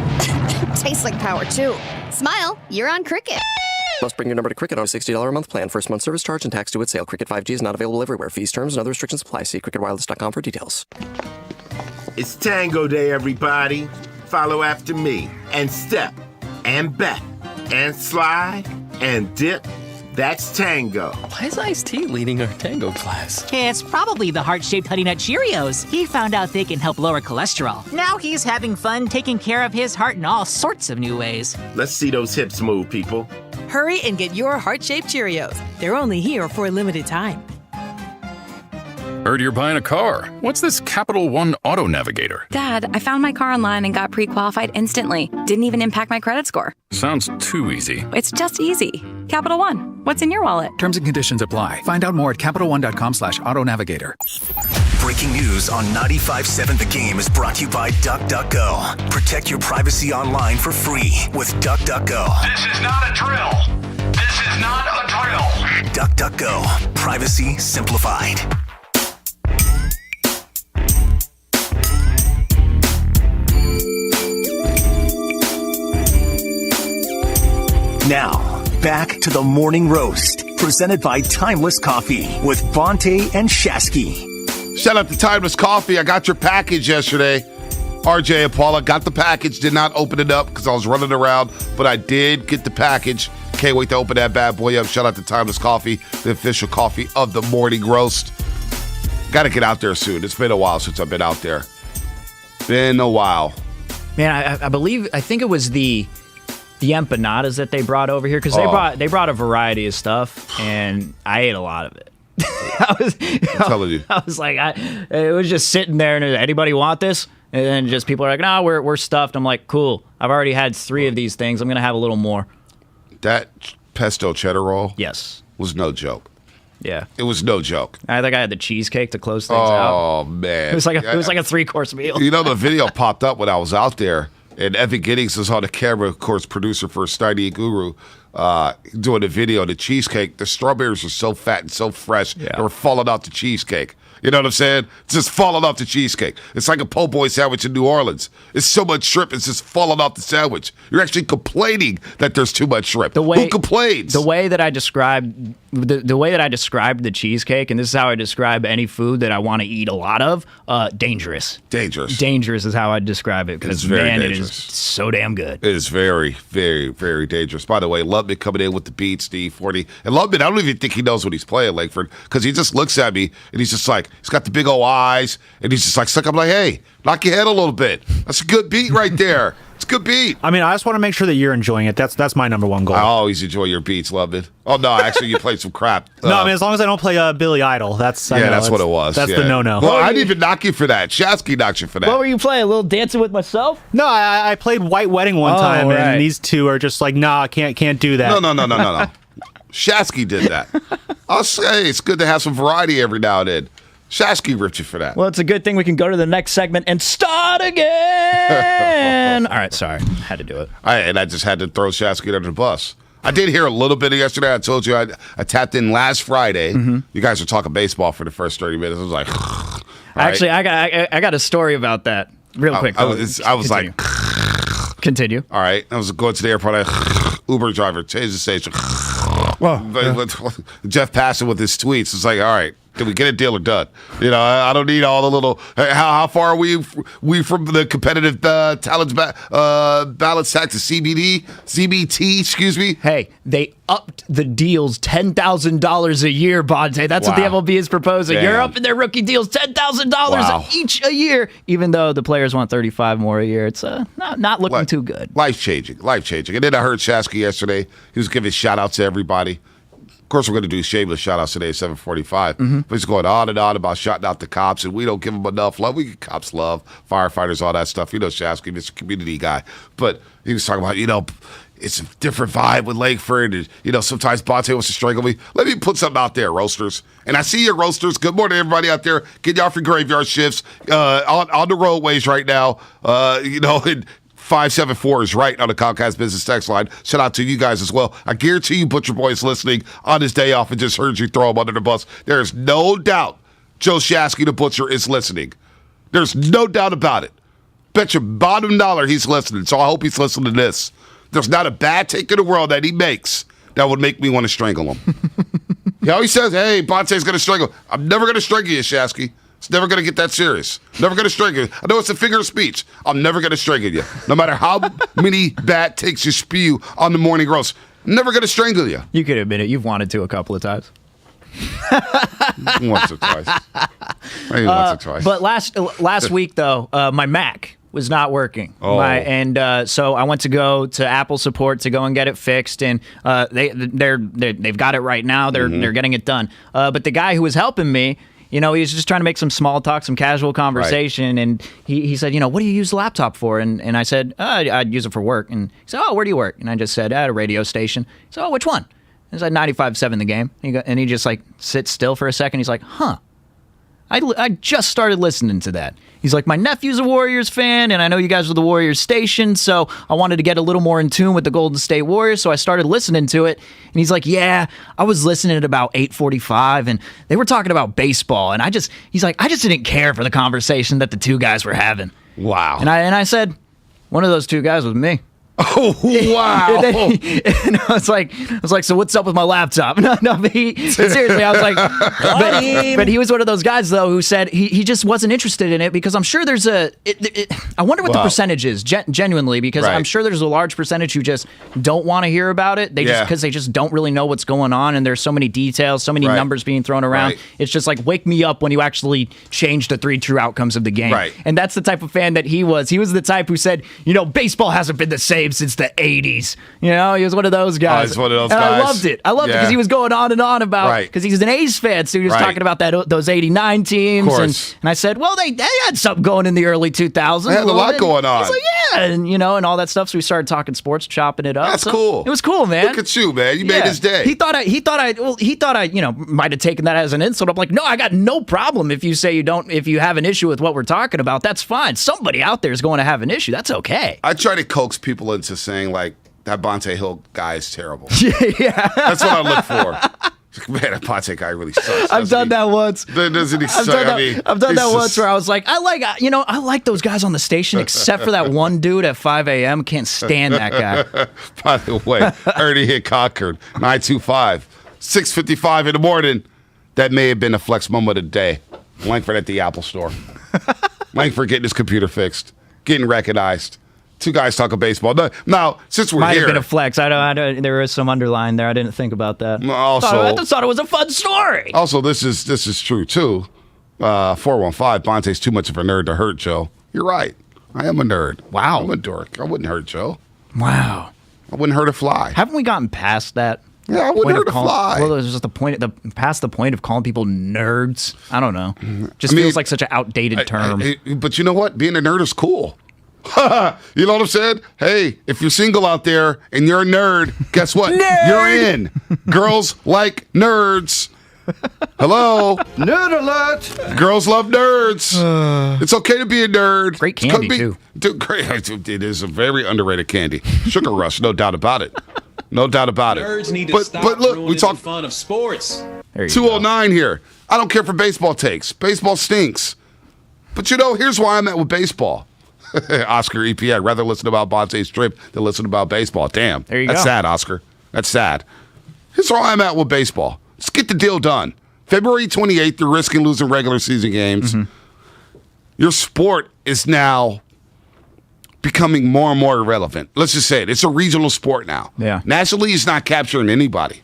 Tastes like power too. Smile, you're on Cricket. Must bring your number to Cricket on a $60 a month plan. First month service charge and tax due at sale. Cricket 5G is not available everywhere. Fees, terms, and other restrictions apply. See cricketwireless.com for details. It's Tango Day, everybody. Follow after me. And step, and bet, and slide, and dip. That's Tango. Why is Ice-T leading our tango class? It's probably the heart-shaped Honey Nut Cheerios. He found out they can help lower cholesterol. Now he's having fun taking care of his heart in all sorts of new ways. Let's see those hips move, people. Hurry and get your heart-shaped Cheerios. They're only here for a limited time. Heard you're buying a car. What's this Capital One Auto Navigator? Dad, I found my car online and got pre-qualified instantly. Didn't even impact my credit score. Sounds too easy. It's just easy. Capital One. What's in your wallet? Terms and conditions apply. Find out more at CapitalOne.com/auto navigator. Breaking news on 95.7 The Game is brought to you by DuckDuckGo. Protect your privacy online for free with DuckDuckGo. This is not a drill. This is not a drill. DuckDuckGo. Privacy simplified. Now, back to the Morning Roast, presented by Timeless Coffee with Bonte and Shasky. Shout out to Timeless Coffee. I got your package yesterday. RJ and Paula got the package. Did not open it up because I was running around, but I did get the package. Can't wait to open that bad boy up. Shout out to Timeless Coffee, the official coffee of the Morning Roast. Got to get out there soon. It's been a while since I've been out there. Been a while. Man, I think it was the empanadas that they brought over here because they brought a variety of stuff, and I ate a lot of it. I'm telling you. I was like, it was just sitting there, and anybody want this? And then just people are like, no, we're stuffed. I'm like, cool. I've already had 3 of these things. I'm gonna have a little more. That pesto cheddar roll, yes, was no joke. Yeah, it was no joke. I think I had the cheesecake to close things out. Oh man, it was like a 3-course meal. You know, the video popped up when I was out there, and Evan Giddings was on the camera, of course, producer for Steiny Guru, doing the video. The cheesecake, the strawberries are so fat and so fresh, they were falling off the cheesecake. You know what I'm saying? It's just falling off the cheesecake. It's like a po' boy sandwich in New Orleans. It's so much shrimp, it's just falling off the sandwich. You're actually complaining that there's too much shrimp. Who complains? The way that I described the cheesecake, and this is how I describe any food that I want to eat a lot of, dangerous. Dangerous is how I describe it, because, man, dangerous. It is so damn good. It is very, very, very dangerous. By the way, Lubman coming in with the beats, D40. And Lubman, I don't even think he knows what he's playing, Langford, because he just looks at me, and he's just like, he's got the big old eyes, and he's just like, I'm like, hey, knock your head a little bit. That's a good beat right there. It's a good beat. I mean, I just want to make sure that you're enjoying it. That's my number one goal. I always enjoy your beats, Lubman. Oh, no, actually, you played some crap. No, I mean, as long as I don't play Billy Idol, that's what it was. That's the no-no. Well, I didn't even knock you for that. Shasky knocked you for that. What were you playing? A little Dancing with Myself? No, I played White Wedding one time, and these two are just like, nah, can't do that. No. Shasky did that. I'll say it's good to have some variety every now and then. Shasky ripped you for that. Well, it's a good thing we can go to the next segment and start again. All right, sorry. Had to do it. I just had to throw Shasky under the bus. I did hear a little bit of yesterday. I told you I tapped in last Friday. Mm-hmm. You guys were talking baseball for the first 30 minutes. I was like, actually, right. I got a story about that real quick. I was like, continue. All right. I was going to the airport. Uber driver changed the station. Jeff Passan with his tweets. It's like, all right. Can we get a deal or done? You know, I don't need all the little. How far are we from the competitive talents balance tax to CBT? Excuse me. Hey, they upped the deals $10,000 a year, Bonte. That's what the MLB is proposing. Damn. You're upping their rookie deals $10,000 each a year, even though the players want $35,000 more a year. It's not looking too good. Life changing. And then I heard Shasky yesterday. He was giving shout outs to everybody. Of course, we're going to do shameless shout-outs today at 7:45. Mm-hmm. But he's going on and on about shouting out the cops, and we don't give them enough love. We give cops love, firefighters, all that stuff. You know, Shasky, Mr. Community guy. But he was talking about, it's a different vibe with Lakeford. And, sometimes Bonte wants to strangle me. Let me put something out there, roasters. And I see your roasters. Good morning, everybody out there. Getting off your graveyard shifts on the roadways right now. And 574 is right on the Comcast Business text line. Shout out to you guys as well. I guarantee you Butcher Boy is listening on his day off and just heard you throw him under the bus. There is no doubt Joe Shasky the Butcher is listening. There's no doubt about it. Bet your bottom dollar he's listening, so I hope he's listening to this. There's not a bad take in the world that he makes that would make me want to strangle him. He always says, hey, Bonte's going to strangle. I'm never going to strangle you, Shasky. It's never going to get that serious. Never going to strangle you. I know it's a figure of speech. I'm never going to strangle you. No matter how many bad takes you spew on the morning roast. Never going to strangle you. You could admit it. You've wanted to a couple of times. Once or twice. Maybe once or twice. But last week, though, my Mac was not working. Oh. So I went to go to Apple support to go and get it fixed, and they've got it right now. They're getting it done. But the guy who was helping me, he was just trying to make some small talk, some casual conversation. Right. And he said, what do you use the laptop for? And I said, I'd use it for work. And he said, where do you work? And I just said, at a radio station. He said, which one? And I said, 95.7 The Game. And he just sits still for a second. He's like, I just started listening to that. He's like, my nephew's a Warriors fan, and I know you guys are the Warriors station, so I wanted to get a little more in tune with the Golden State Warriors, so I started listening to it. And he's like, yeah, I was listening at about 8:45, and they were talking about baseball, and I just didn't care for the conversation that the two guys were having. Wow. And I said, one of those two guys was me. Oh, wow. And I was like, so what's up with my laptop? No, but seriously, I was like, but he was one of those guys, though, who said he just wasn't interested in it because I'm sure there's I wonder what the percentage is, genuinely, because I'm sure there's a large percentage who just don't want to hear about it. Because they just don't really know what's going on, and there's so many details, so many numbers being thrown around. It's just like, wake me up when you actually change the 3 true outcomes of the game. Right. And that's the type of fan that he was. He was the type who said, baseball hasn't been the same since the 80s. He was one of those guys. He's one of those and guys. I loved it. I loved it because he was going on and on about, because he's an A's fan, so he was talking about those 89 teams. And I said, well, they had something going in the early 2000s. They had a lot going on. He's like, yeah, and all that stuff. So we started talking sports, chopping it up. That's cool. It was cool, man. Look at you, man. You made his day. He thought I might have taken that as an insult. I'm like, no, I got no problem if you say if you have an issue with what we're talking about. That's fine. Somebody out there is going to have an issue. That's okay. I try to coax people into saying, like, that Bonte Hill guy is terrible. Yeah. That's what I look for. Man, that Bonte guy really sucks. I've done that once. Doesn't he suck? I've done that once where I was like, I like those guys on the station, except for that one dude at 5 a.m. Can't stand that guy. By the way, Ernie hit Concord, 925, 6:55 in the morning. That may have been a flex moment of the day. Langford at the Apple store. Langford getting his computer fixed, getting recognized. Two guys talking baseball. Now, since we're Might here, have been a flex. There was some underline there. I didn't think about that. I just thought it was a fun story. Also, this is true too. 415. Bonte's too much of a nerd to hurt Joe. You're right. I am a nerd. Wow. I'm a dork. I wouldn't hurt Joe. Wow. I wouldn't hurt a fly. Haven't we gotten past that? Yeah, I wouldn't hurt a fly. Well, it was just past the point of calling people nerds. I don't know. Just feels like such an outdated term. But you know what? Being a nerd is cool. You know what I'm saying? Hey, if you're single out there and you're a nerd, guess what? Nerd! You're in. Girls like nerds. Hello? Nerd alert! Girls love nerds. It's okay to be a nerd. Great candy, too. Great. It is a very underrated candy. Sugar Rush, no doubt about it. No doubt about it. Nerds need to stop ruining the fun of sports. 209 here. I don't care for baseball takes. Baseball stinks. But here's why I'm at with baseball. Oscar EP, I'd rather listen about Bonte's trip than listen about baseball. Damn. There you That's go. sad, Oscar. That's sad. Here's where I'm at with baseball. Let's get the deal done. February 28th, you're risking losing regular season games. Mm-hmm. Your sport is now becoming more and more irrelevant. Let's just say it. It's a regional sport now. Yeah. Nationally, it's not capturing anybody.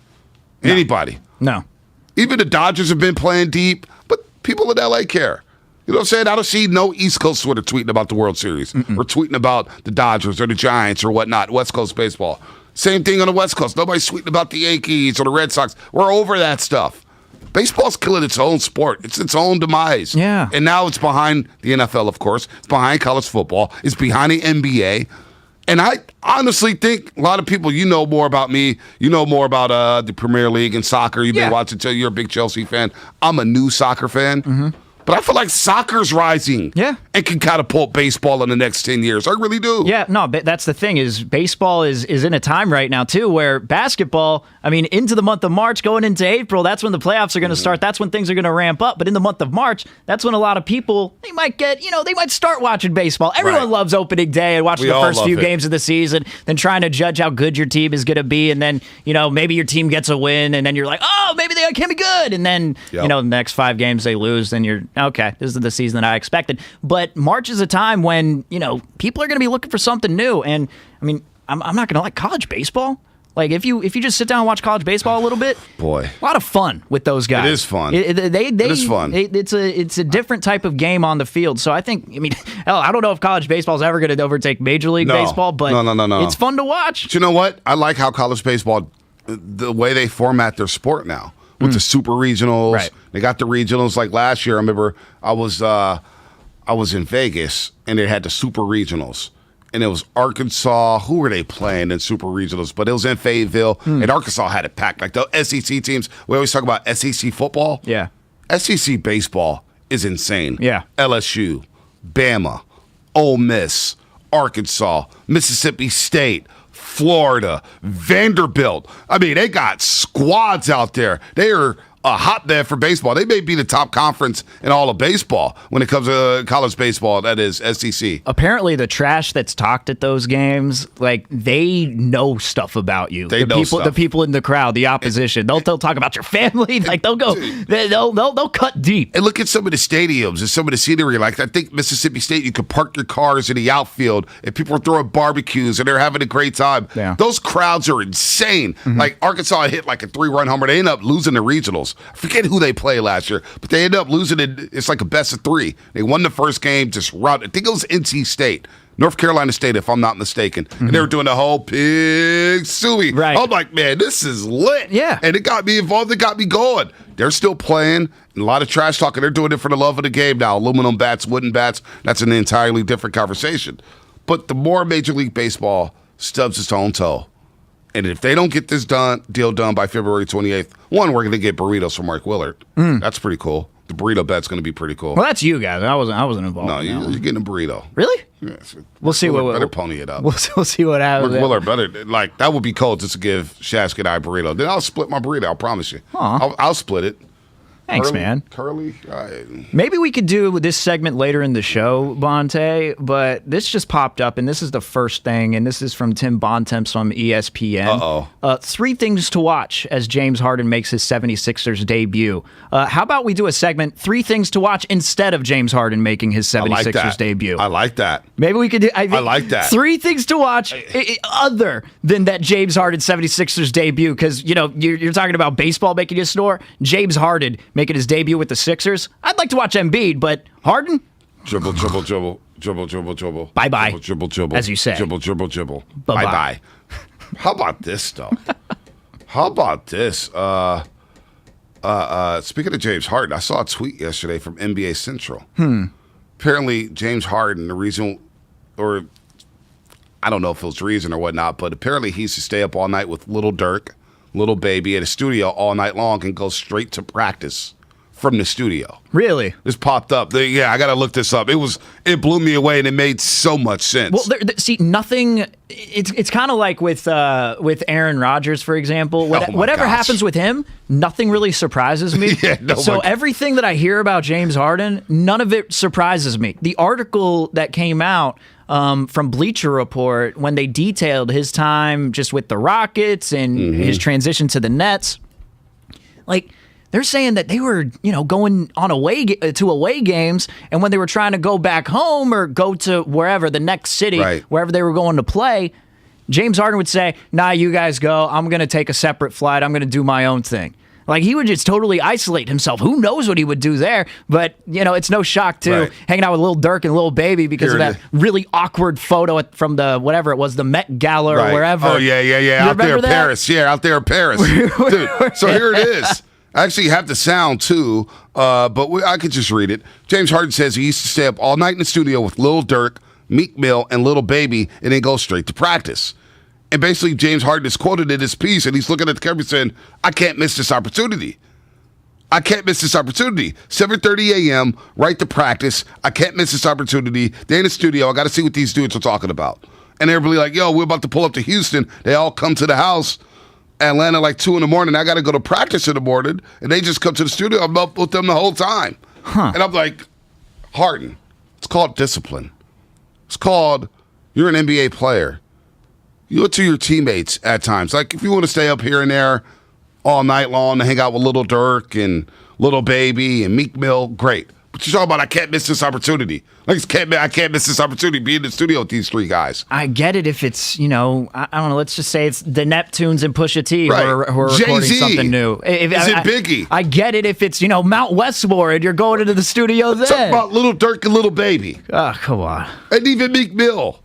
No. Anybody. No. Even the Dodgers have been playing deep, but people in L.A. care. You know what I'm saying? I don't see no East Coast Twitter tweeting about the World Series or tweeting about the Dodgers or the Giants or whatnot, West Coast baseball. Same thing on the West Coast. Nobody's tweeting about the Yankees or the Red Sox. We're over that stuff. Baseball's killing its own sport. It's its own demise. Yeah. And now it's behind the NFL, of course. It's behind college football. It's behind the NBA. And I honestly think a lot of people, more about me. You know more about the Premier League and soccer. You've been watching till you're a big Chelsea fan. I'm a new soccer fan. Mm-hmm. But I feel like soccer's rising and can catapult baseball in the next 10 years. I really do. Yeah, no, that's the thing is baseball is in a time right now, too, where basketball, into the month of March, going into April, that's when the playoffs are going to start. That's when things are going to ramp up. But in the month of March, that's when a lot of people, they might start watching baseball. Everyone loves opening day and watching the first few games of the season, then trying to judge how good your team is going to be. And then, maybe your team gets a win, and then you're like, oh, maybe they can be good. And then, the next 5 games they lose, then you're, okay, this is the season that I expected. But March is a time when, people are going to be looking for something new. And, I'm not going to like college baseball. Like, if you just sit down and watch college baseball a little bit, boy, a lot of fun with those guys. It is fun. It is fun. It's a different type of game on the field. So I think, I don't know if college baseball is ever going to overtake Major League Baseball, but no. It's fun to watch. But you know what? I like how college baseball, the way they format their sport now, with the super regionals. Right. They got the regionals like last year. I remember I was in Vegas and they had the super regionals. And it was Arkansas. Who were they playing in super regionals? But it was in Fayetteville. And Arkansas had it packed. Like the SEC teams, we always talk about SEC football. Yeah. SEC baseball is insane. Yeah. LSU, Bama, Ole Miss, Arkansas, Mississippi State, Florida, Vanderbilt. I mean, they got squads out there. They are a hotbed for baseball. They may be the top conference in all of baseball when it comes to college baseball. That is SEC. Apparently, the trash that's talked at those games, like they know stuff about you. The people in the crowd, the opposition. They'll talk about your family. Like they'll go. They'll cut deep. And look at some of the stadiums and some of the scenery. Like I think Mississippi State, you could park your cars in the outfield and people are throwing barbecues and they're having a great time. Yeah. Those crowds are insane. Like Arkansas hit like a 3-run homer. They end up losing the regionals. I forget who they played last year, but they ended up losing it. It's like a best of 3. They won the first game, just routed. I think it was NC State, North Carolina State, if I'm not mistaken. And they were doing the whole pig suey. Right. I'm like, man, this is lit. Yeah. And it got me involved. It got me going. They're still playing. A lot of trash talking. They're doing it for the love of the game now. Aluminum bats, wooden bats. That's an entirely different conversation. But the more Major League Baseball stubs its own toe, and if they don't get this deal done by February 28th, one, we're going to get burritos from Mark Willard. That's pretty cool. The burrito bet's going to be pretty cool. Well, that's you guys. I wasn't involved. No, in that you're getting a burrito. Really? Yes. We'll see what better pony it up. We'll see what happens. Mark Willard better. Like that would be cold just to give Shask and I a burrito. Then I'll split my burrito. I promise you. I'll split it. Thanks, man. Curly. Maybe we could do this segment later in the show, Bonte, but this just popped up, and this is the first thing, and this is from Tim Bontemps from ESPN. 3 things to watch as James Harden makes his 76ers debut. How about we do a segment, 3 things to watch instead of James Harden making his 76ers debut? I like that. Maybe we could do, I like that. 3 things to watch other than that James Harden 76ers debut, because, you're talking about baseball making you snore. James Harden making his debut with the Sixers. I'd like to watch Embiid, but Harden? Dribble, dribble, dribble, dribble, dribble, dribble. Bye-bye. Dribble, dribble, dribble. As you say. Dribble, dribble, dribble. Bye-bye. Bye-bye. How about this, though? How about this? Speaking of James Harden, I saw a tweet yesterday from NBA Central. Apparently, James Harden, the reason, or I don't know if it was reason or whatnot, but apparently he used to stay up all night with Little Dirk, Little Baby at a studio all night long and go straight to practice from the studio. Really? This popped up. I got to look this up. It blew me away, and it made so much sense. Well, see, nothing. It's kind of like with Aaron Rodgers, for example. Whatever happens with him, nothing really surprises me. So everything that I hear about James Harden, none of it surprises me. The article that came out from Bleacher Report when they detailed his time just with the Rockets and his transition to the Nets, like. They're saying that they were, going on away games, and when they were trying to go back home or go to wherever, the next city, wherever they were going to play, James Harden would say, nah, you guys go. I'm going to take a separate flight. I'm going to do my own thing. Like, he would just totally isolate himself. Who knows what he would do there? But, it's no shock, too, hanging out with Lil Durk and Lil Baby because of that really awkward photo from the, whatever it was, the Met Gala or wherever. Oh, yeah. Out there in Paris. Yeah, out there in Paris. Dude, so here it is. I actually have the sound, too, but I could just read it. James Harden says he used to stay up all night in the studio with Lil Durk, Meek Mill, and Lil Baby, and then go straight to practice. And basically, James Harden is quoted in his piece, and he's looking at the camera saying, I can't miss this opportunity. I can't miss this opportunity. 7:30 a.m., right to practice. I can't miss this opportunity. They're in the studio. I got to see what these dudes are talking about. And everybody like, yo, we're about to pull up to Houston. They all come to the house. Atlanta like 2 a.m. I got to go to practice in the morning, and they just come to the studio. I'm up with them the whole time. And I'm like, Harden, it's called discipline. It's called you're an NBA player. You look to your teammates at times. Like if you want to stay up here and there all night long and hang out with Little Durk and Little Baby and Meek Mill, great. But you're talking about I can't miss this opportunity. Like I can't miss this opportunity being in the studio with these 3 guys. I get it if it's, I don't know, let's just say it's the Neptunes and Pusha T who are recording Jay-Z. something new. Is it Biggie? I get it if it's, Mount Westmore and you're going into the studio then. Talk about Little Durk and Little Baby. Oh, come on. And even Meek Mill.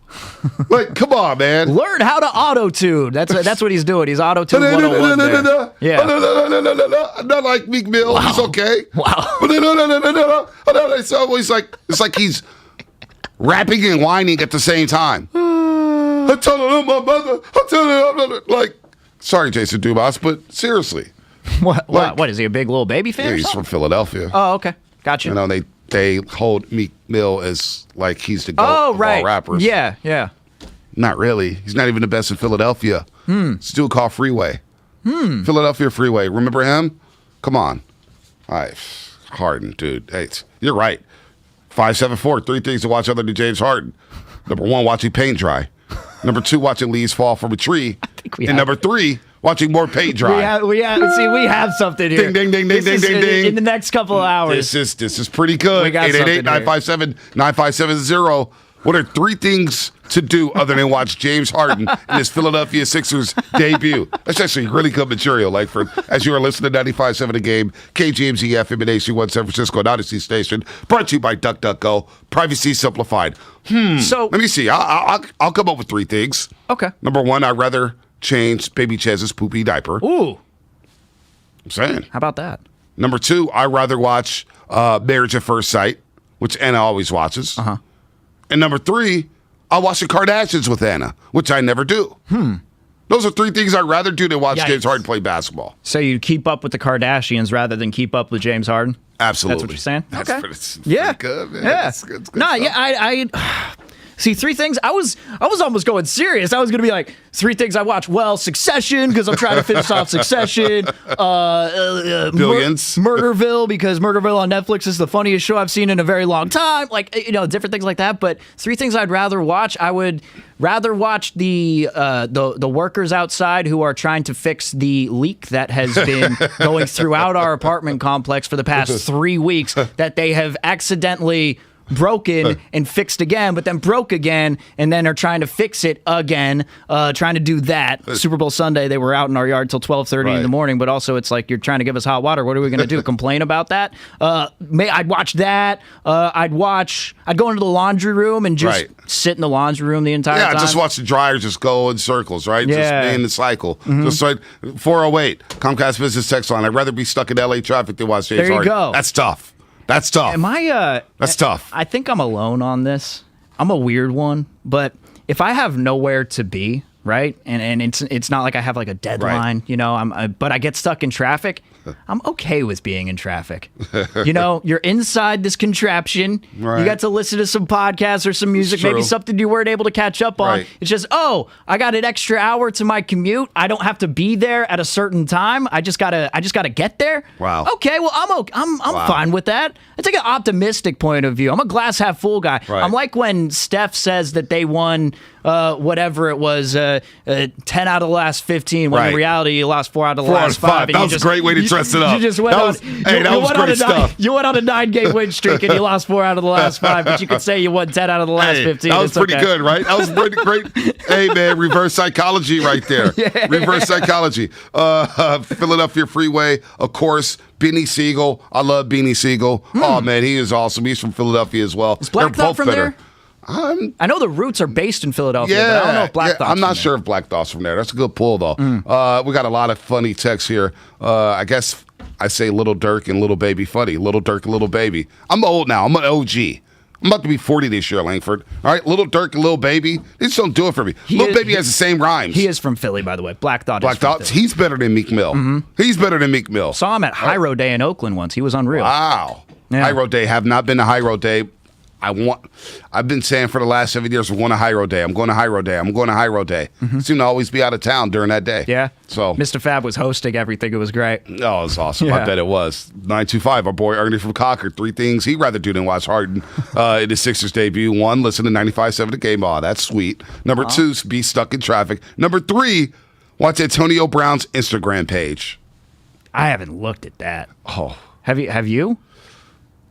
Like, come on, man. Learn how to auto-tune. That's what he's doing. He's auto-tune 101 there. Yeah. Not like Meek Mill. He's okay. Wow. It's always like he's rapping and whining at the same time. I'm telling my mother. I'm telling her. Like, sorry, Jason Dubas, but seriously. What is he, a big little baby fan? Yeah, he's from Philadelphia. Oh, okay. Gotcha. You know, they hold Meek Mill as like he's the GOAT of all rappers. Yeah. Not really. He's not even the best in Philadelphia. It's a dude called Freeway. Philadelphia Freeway. Remember him? Come on. All right. Harden, dude. Hey, you're right. 574, 3 things to watch other than James Harden. Number 1, watching paint dry. Number 2, watching leaves fall from a tree. And number 3, watching more paint dry. We have something here. Ding, ding, ding, ding, ding, ding. In the next couple of hours. This is pretty good. 888-957-9570. What are 3 things to do other than watch James Harden in his Philadelphia Sixers debut? That's actually really good material, Langford. As you are listening to 95.7 The Game, KGMZ FM and AC1 San Francisco, an Odyssey station, brought to you by DuckDuckGo, privacy simplified. So let me see. I'll come up with 3 things. Okay. Number 1, I'd rather change Baby Chez's poopy diaper. Ooh. I'm saying. How about that? Number 2, I'd rather watch Marriage at First Sight, which Anna always watches. Uh-huh. And number 3, I'll watch the Kardashians with Anna, which I never do. Those are 3 things I'd rather do than watch James Harden play basketball. So you keep up with the Kardashians rather than keep up with James Harden? Absolutely. That's what you're saying? That's okay. pretty good, man. Yeah. It's good no, stuff. yeah, I see 3 things. I was almost going serious. I was going to be like 3 things I watch. Well, Succession because I'm trying to finish off Succession. Billions. Murderville because Murderville on Netflix is the funniest show I've seen in a very long time. Like different things like that. But 3 things I'd rather watch. I would rather watch the workers outside who are trying to fix the leak that has been going throughout our apartment complex for the past 3 weeks that they have accidentally broken and fixed again, but then broke again, and then are trying to fix it again, trying to do that. Super Bowl Sunday, they were out in our yard till 12:30 in the morning, but also it's like, you're trying to give us hot water. What are we going to do? Complain about that? I'd watch that. I'd go into the laundry room and just sit in the laundry room the entire time. Yeah, just watch the dryer just go in circles, right? Yeah. Just be in the cycle. Just like 408, Comcast Business Text Line. I'd rather be stuck in LA traffic than watch James Harden. Go. That's tough. That's tough. That's tough. I think I'm alone on this. I'm a weird one, but if I have nowhere to be, right, and it's not like I have like a deadline, but I get stuck in traffic, I'm okay with being in traffic. You're inside this contraption. Right. You got to listen to some podcasts or some music, maybe something you weren't able to catch up on. Right. It's just, I got an extra hour to my commute. I don't have to be there at a certain time. I just gotta get there. Wow. Okay, well, I'm fine with that. I take an optimistic point of view. I'm a glass half full guy. Right. I'm like when Steph says that they won whatever it was, 10 out of the last 15, when in reality you lost 4 out of the last 5. That was a great way to dress it up. You just went that was great stuff. You went on a 9-game win streak and you lost 4 out of the last 5, but you could say you won 10 out of the last 15. That was pretty good, right? That was pretty great. Hey, man, reverse psychology right there. Yeah. Reverse psychology. Philadelphia Freeway, of course. Beanie Siegel. I love Beanie Siegel. Oh, man, he is awesome. He's from Philadelphia as well. Is Black Thought from there? I know the Roots are based in Philadelphia, but I don't know if Black Thought's I'm not sure if Black Thought's from there. That's a good pull, though. We got a lot of funny texts here. I guess I say Little Dirk and Little Baby funny. Little Dirk and Little Baby. I'm old now. I'm an OG. I'm about to be 40 this year, Langford. All right, Little Dirk and Little Baby, they just don't do it for me. Little Baby has the same rhymes. He is from Philly, by the way. Black Thought is from Philly. He's better than Meek Mill. He's better than Meek Mill. Saw him at High Road Day in Oakland once. He was unreal. Wow. Yeah. High Road Day. Have not been to High Road Day. I've been saying for the last 7 years, we're going to High Road Day. I'm going to High Road Day. I'm going to High Road Day. Seem to always be out of town during that day. Yeah. So Mr. Fab was hosting everything. It was great. Oh, it was awesome. I bet it was. 925, our boy Ernie from Concord. 3 things he'd rather do than watch Harden in his Sixers debut. 1, listen to 95.7 The Game. Oh, that's sweet. Number 2, be stuck in traffic. Number 3, watch Antonio Brown's Instagram page. I haven't looked at that. Oh. Have you?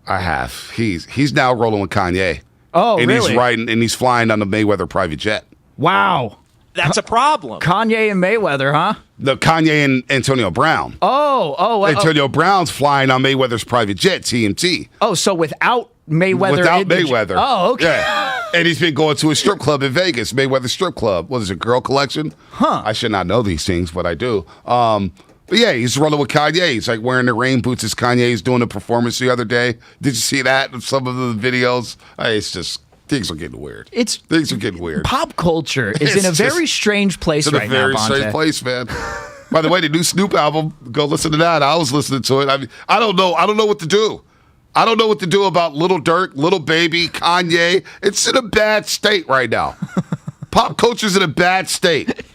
I have. He's now rolling with Kanye. Oh, and really? He's riding and he's flying on the Mayweather private jet. Wow. That's a problem. Kanye and Mayweather, huh? The Kanye and Antonio Brown. Oh. Antonio Brown's flying on Mayweather's private jet, TMT. Oh, so without Mayweather. Without Mayweather. Oh, okay. Yeah. And he's been going to a strip club in Vegas, Mayweather Strip Club. What is it, Girl Collection? Huh. I should not know these things, but I do. But yeah, he's rolling with Kanye. He's like wearing the rain boots as Kanye's doing a performance the other day. Did you see that? Some of the videos. It's just, things are getting weird. Things are getting weird. Pop culture is in a very strange place right now, It's in a very strange place, man. By the way, the new Snoop album, go listen to that. I was listening to it. I mean, I don't know what to do. I don't know what to do about Lil Durk, Lil Baby, Kanye. It's in a bad state right now. Pop culture's in a bad state.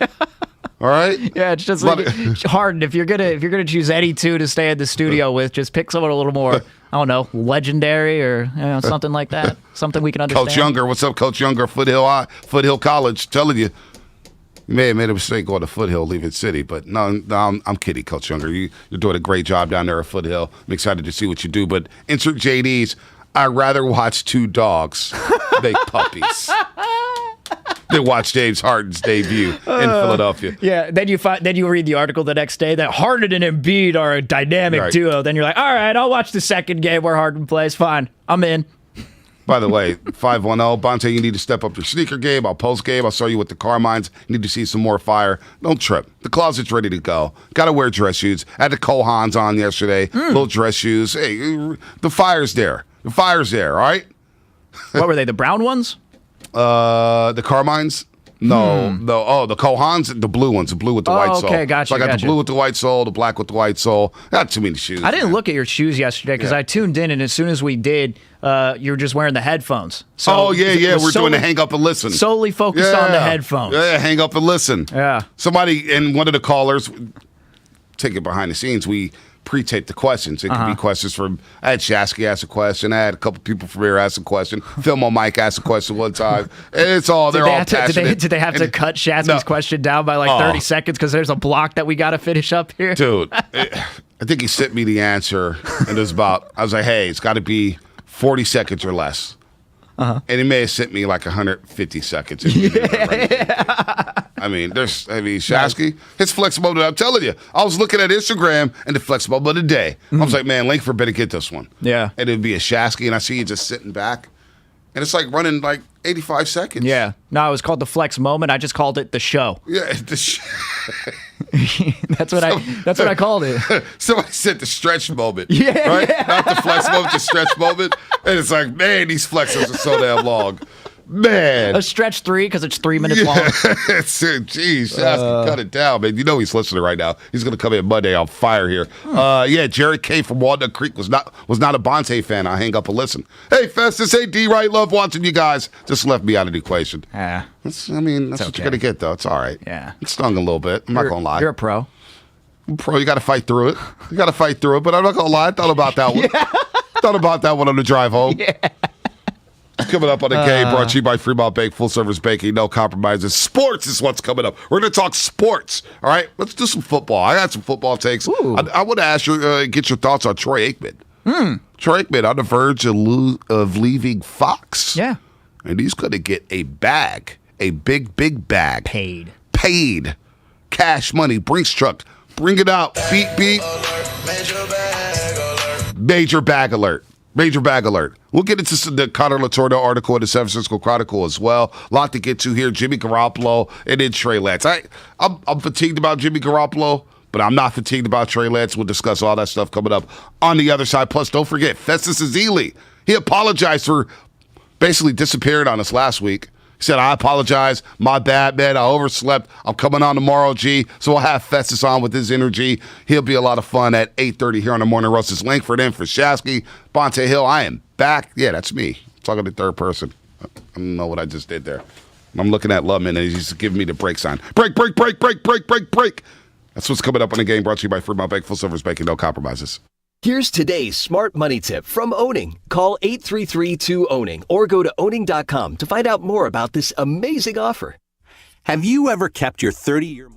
All right? Yeah, it's just like Harden. If you're gonna choose any two to stay in the studio with, just pick someone a little more, I don't know, legendary or something like that. Something we can understand. Coach Younger, what's up, Coach Younger? Foothill College, telling you. You may have made a mistake going to Foothill, leaving City, but no, I'm kidding, Coach Younger. You're doing a great job down there at Foothill. I'm excited to see what you do, but insert JD's. I'd rather watch two dogs make puppies than watch James Harden's debut in Philadelphia. Yeah, then you read the article the next day that Harden and Embiid are a dynamic duo. Then you're like, all right, I'll watch the second game where Harden plays. Fine, I'm in. By the way, 510, Bonte, you need to step up your sneaker game. I'll post game. I'll show you with the Carmines. You need to see some more fire. Don't trip. The closet's ready to go. Got to wear dress shoes. I had the Kohans on yesterday. Little dress shoes. Hey, the fire's there. The fire's there, all right? What were they, the brown ones? The Carmines? No. Oh, the Kohans, the blue ones, the blue with the white sole. Okay, gotcha. So I got the blue with the white sole, the black with the white sole. Not too many shoes. I didn't look at your shoes yesterday because I tuned in, and as soon as we did, you were just wearing the headphones. So we're doing the hang up and listen. Solely focused on the headphones. Yeah, hang up and listen. Yeah. Somebody, and one of the callers, take it behind the scenes, we pre-tape the questions. It could be questions from, I had Shasky ask a question. I had a couple people from here ask a question. Film on Mike asked a question one time. It's all, they're all passionate. Did they have to cut Shasky's question down by like 30 seconds because there's a block that we got to finish up here? Dude, I think he sent me the answer, and it was about, I was like, hey, it's got to be 40 seconds or less. And he may have sent me like 150 seconds. I mean, Shasky, his flex moment, I'm telling you, I was looking at Instagram and the flex moment of the day. I was like, man, Langford better get this one. Yeah. And it'd be a Shasky, and I see you just sitting back. And it's like running like 85 seconds. Yeah. No, it was called the flex moment. I just called it the show. Yeah, that's what I called it. Somebody said the stretch moment. Yeah. Right? Yeah. Not the flex moment, the stretch moment. And it's like, man, these flexes are so damn long. Man. A stretch 3 because it's 3 minutes long. Jeez, cut it down, man. You know he's listening right now. He's going to come in Monday on fire here. Jared K. from Walnut Creek was not a Bonte fan. I'll hang up and listen. Hey, Festus. Hey, D-Right. Love watching you guys. Just left me out of the equation. That's what you're going to get, though. It's all right. Yeah. It stung a little bit. I'm not going to lie. You're a pro. You got to fight through it. But I'm not going to lie. I thought about that one. Thought about that one on the drive home. Yeah. Coming up on the game, brought to you by Fremont Bank, full service banking, no compromises. Sports is what's coming up. We're going to talk sports. All right, let's do some football. I got some football takes. I want to ask you, get your thoughts on Troy Aikman. Troy Aikman on the verge of leaving Fox. Yeah, and he's going to get a bag, a big bag, paid, cash money. Brinks truck, bring it out. Beep beep. Major bag alert. Major bag alert. We'll get into the Connor Latorno article in the San Francisco Chronicle as well. A lot to get to here. Jimmy Garoppolo and then Trey Lance. I'm fatigued about Jimmy Garoppolo, but I'm not fatigued about Trey Lance. We'll discuss all that stuff coming up on the other side. Plus, don't forget, Festus Ezeli. He apologized for basically disappearing on us last week. He said, I apologize. My bad, man. I overslept. I'm coming on tomorrow, G. So we'll have Festus on with his energy. He'll be a lot of fun at 8:30 here on the Morning Roast. It's Langford in for Shasky. Bonte Hill, I am back. Yeah, that's me. I'm talking to third person. I don't know what I just did there. I'm looking at Lubman, and he's giving me the break sign. Break. That's what's coming up on the game, brought to you by Fremont Bank, full service banking, no compromises. Here's today's smart money tip from Owning. Call 833-2-OWNING or go to owning.com to find out more about this amazing offer. Have you ever kept your 30-year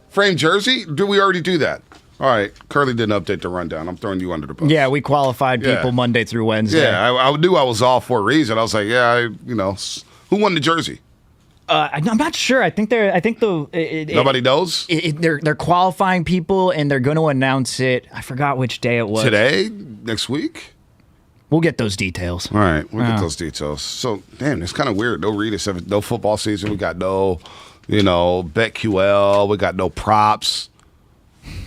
Frame jersey? Do we already do that? All right. Curly didn't update the rundown. I'm throwing you under the bus. Yeah, we qualified people Monday through Wednesday. Yeah, I knew I was off for a reason. I was like, who won the jersey? I'm not sure. I think nobody knows. They're qualifying people, and they're going to announce it. I forgot which day it was. Today? Next week? We'll get those details. All right, we'll get those details. So, damn, it's kind of weird. No no football season. We got no, BetQL. We got no props.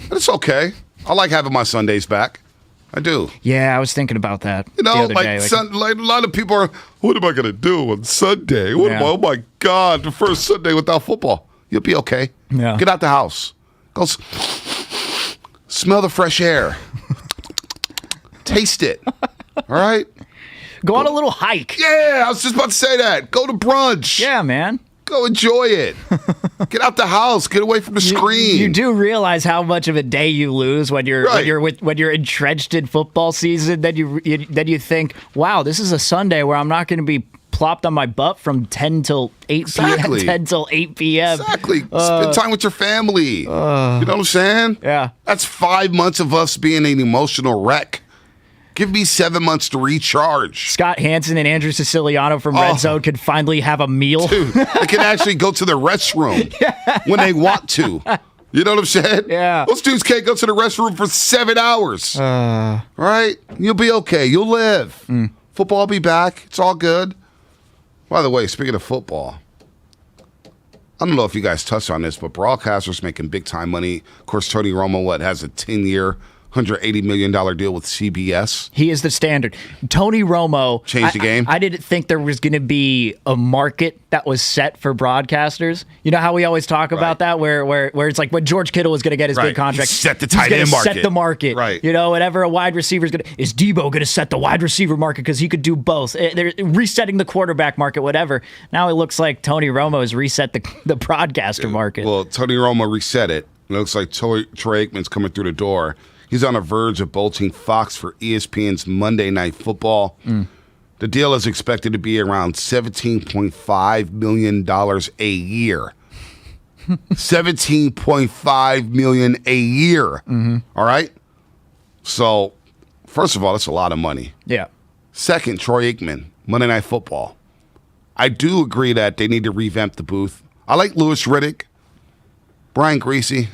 But it's okay. I like having my Sundays back. I do. Yeah, I was thinking about that the other day. Like a lot of people are, what am I going to do on Sunday? Oh, my God, the first Sunday without football. You'll be okay. Yeah. Get out the house. Go smell the fresh air. Taste it. All right? Go on a little hike. Yeah, I was just about to say that. Go to brunch. Yeah, man. Go enjoy it. Get out the house. Get away from the screen. You do realize how much of a day you lose when you're when you're entrenched in football season. Then you think, wow, this is a Sunday where I'm not going to be plopped on my butt from 10 till 8 p.m. 10 till 8 p.m. Exactly. Spend time with your family. You know what I'm saying? Yeah. That's 5 months of us being an emotional wreck. Give me 7 months to recharge. Scott Hansen and Andrew Siciliano from Red Zone could finally have a meal. Dude, they can actually go to the restroom when they want to. You know what I'm saying? Yeah. Those dudes can't go to the restroom for 7 hours. All right? You'll be okay. You'll live. Football will be back. It's all good. By the way, speaking of football, I don't know if you guys touched on this, but broadcasters making big-time money. Of course, Tony Romo, has a 10-year $180 million deal with CBS. He is the standard. Tony Romo changed the game. I didn't think there was going to be a market that was set for broadcasters. You know how we always talk about that, where it's like when George Kittle was going to get his big contract, he set the tight end market. Set the market, right? Whatever a wide receiver is Debo going to set the wide receiver market because he could do both? They're resetting the quarterback market, whatever. Now it looks like Tony Romo has reset the broadcaster market. Well, Tony Romo reset it. It looks like Troy Aikman's coming through the door. He's on the verge of bolting Fox for ESPN's Monday Night Football. The deal is expected to be around $17.5 million a year. $17.5 million a year. All right? So, first of all, that's a lot of money. Yeah. Second, Troy Aikman, Monday Night Football. I do agree that they need to revamp the booth. I like Louis Riddick. Brian Greasy,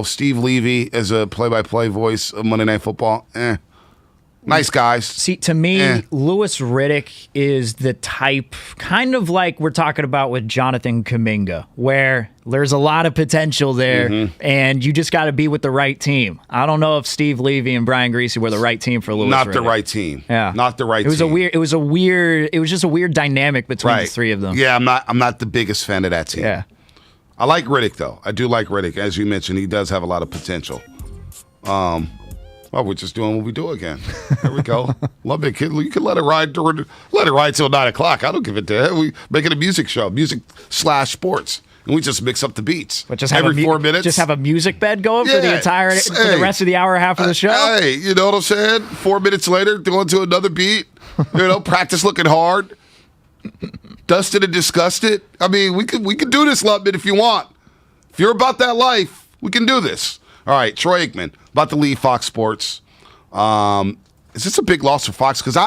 Steve Levy as a play-by-play voice of Monday Night Football. Nice guys. See, to me, Louis Riddick is the type, kind of like we're talking about with Jonathan Kuminga, where there's a lot of potential there, and you just got to be with the right team. I don't know if Steve Levy and Brian Greasy were the right team for Louis Riddick. Not the right team. Yeah. Not the right team. It was just a weird dynamic between the three of them. Yeah, I'm not the biggest fan of that team. Yeah. I like Riddick, though. I do like Riddick. As you mentioned, he does have a lot of potential. Well, we're just doing what we do again. There we go. Love it, kid. You can let it ride till 9 o'clock. I don't give a damn. We make it a music show, music/sports, and we just mix up the beats. But just every 4 minutes. Just have a music bed going for the rest of the hour and a half of the show. Hey, you know what I'm saying? 4 minutes later, going to another beat. Practice looking hard. Dusted and disgusted. I mean, we could do this, Lubman, if you want. If you're about that life, we can do this. All right, Troy Aikman, about to leave Fox Sports. is this a big loss for Fox? Because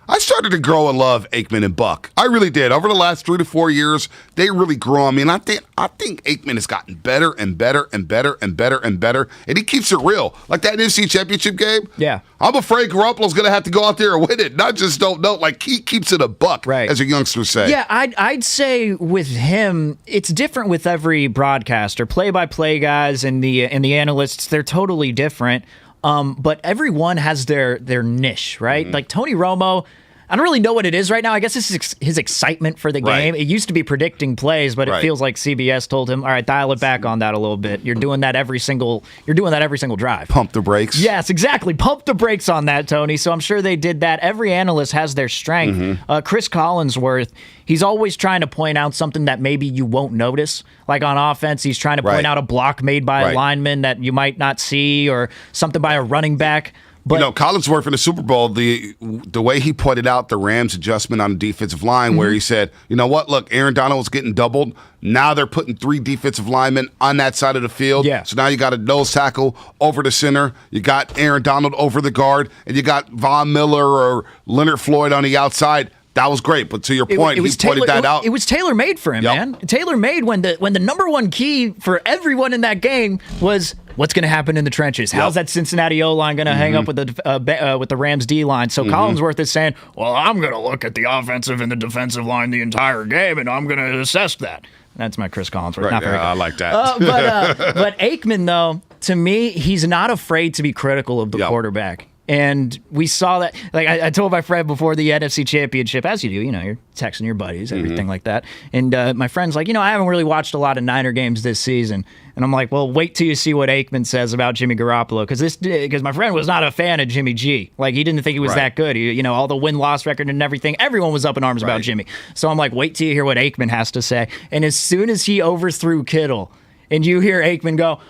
I started to grow and love Aikman and Buck. I really did. Over the last 3 to 4 years, they really grew on me. And I think Aikman has gotten better and better and better and better and better. And he keeps it real. Like that NFC Championship game. Yeah. I'm afraid Garoppolo's going to have to go out there and win it. Not just don't know. Like he keeps it a buck, right, as a youngster say. Yeah, I'd say with him, it's different with every broadcaster. Play-by-play guys and the analysts, they're totally different. But everyone has their niche, right? Like Tony Romo, I don't really know what it is right now. I guess this is his excitement for the game. It used to be predicting plays, but it feels like CBS told him, "All right, dial it back on that a little bit. You're doing that every single drive. Pump the brakes." Yes, exactly. Pump the brakes on that, Tony. So I'm sure they did that. Every analyst has their strength. Chris Collinsworth, he's always trying to point out something that maybe you won't notice. Like on offense, he's trying to point out a block made by a lineman that you might not see, or something by a running back. But Collinsworth in the Super Bowl, the way he pointed out the Rams' adjustment on the defensive line, where he said, you know what, look, Aaron Donald's getting doubled. Now they're putting 3 defensive linemen on that side of the field. Yeah. So now you got a nose tackle over the center. You got Aaron Donald over the guard, and you got Von Miller or Leonard Floyd on the outside. That was great, but to your point, he pointed that out. It was tailor-made for him, man. Tailor-made when the number one key for everyone in that game was what's going to happen in the trenches. How's that Cincinnati O-line going to hang up with the Rams D-line? So Collinsworth is saying, well, I'm going to look at the offensive and the defensive line the entire game, and I'm going to assess that. That's my Chris Collinsworth. Right, not very good. I like that. But Aikman, though, to me, he's not afraid to be critical of the quarterback. And we saw that, like I told my friend before the NFC Championship, as you do, you're texting your buddies, everything like that. And my friend's like, I haven't really watched a lot of Niner games this season. And I'm like, well, wait till you see what Aikman says about Jimmy Garoppolo. Because my friend was not a fan of Jimmy G. Like, he didn't think he was that good. All the win-loss record and everything, everyone was up in arms about Jimmy. So I'm like, wait till you hear what Aikman has to say. And as soon as he overthrew Kittle, and you hear Aikman go,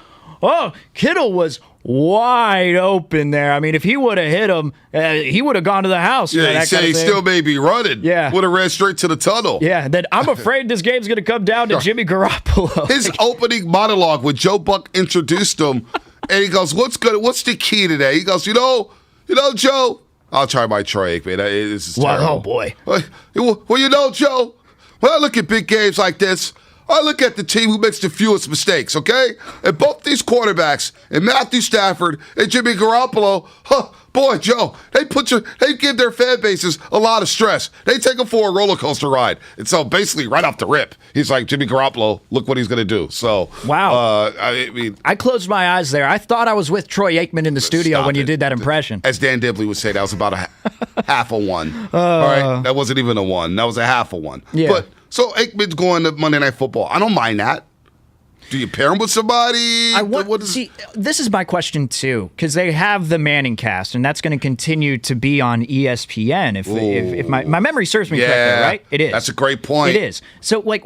oh, Kittle was wide open there. I mean, if he would have hit him, he would have gone to the house. Yeah, he said he still may be running. Yeah. Would have ran straight to the tunnel. Yeah, then I'm afraid this game's going to come down to Jimmy Garoppolo. His opening monologue when Joe Buck introduced him, and he goes, what's the key today? He goes, you know, Joe, I'll try my Troy Aikman. This is terrible. Oh, boy. Well, Joe, when I look at big games like this, I look at the team who makes the fewest mistakes, okay? And both these quarterbacks, and Matthew Stafford and Jimmy Garoppolo, boy, Joe, they give their fan bases a lot of stress. They take them for a roller coaster ride. And so basically, right off the rip, he's like, Jimmy Garoppolo, look what he's going to do. So, wow. I mean, I closed my eyes there. I thought I was with Troy Aikman in the studio when you did that impression. As Dan Dibley would say, that was about a half a one. All right? That wasn't even a one. That was a half a one. Yeah. So Aikman's going to Monday Night Football. I don't mind that. Do you pair him with somebody? See, this is my question too, because they have the Manning cast, and that's going to continue to be on ESPN. If my memory serves me correctly, right? It is. That's a great point. It is. So, like,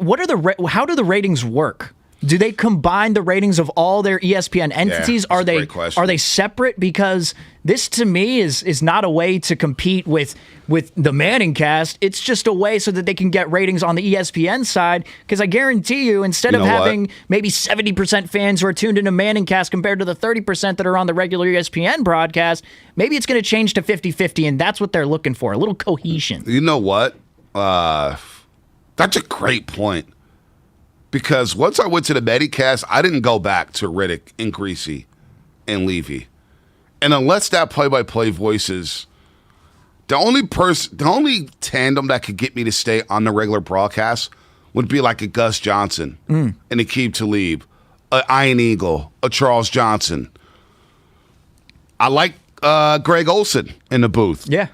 how do the ratings work? Do they combine the ratings of all their ESPN entities? Are they separate? Because this, to me, is not a way to compete with the Manning cast. It's just a way so that they can get ratings on the ESPN side. Because I guarantee you, instead of having maybe 70% fans who are tuned into Manning cast compared to the 30% that are on the regular ESPN broadcast, maybe it's going to change to 50-50, and that's what they're looking for, a little cohesion. You know what? That's a great point. Because once I went to the Medicast, I didn't go back to Riddick and Greasy and Levy. And unless that play-by-play voice is the only tandem that could get me to stay on the regular broadcast would be like a Gus Johnson and Aqib Talib, a Ian Eagle, a Charles Johnson. I like Greg Olsen in the booth. Yeah.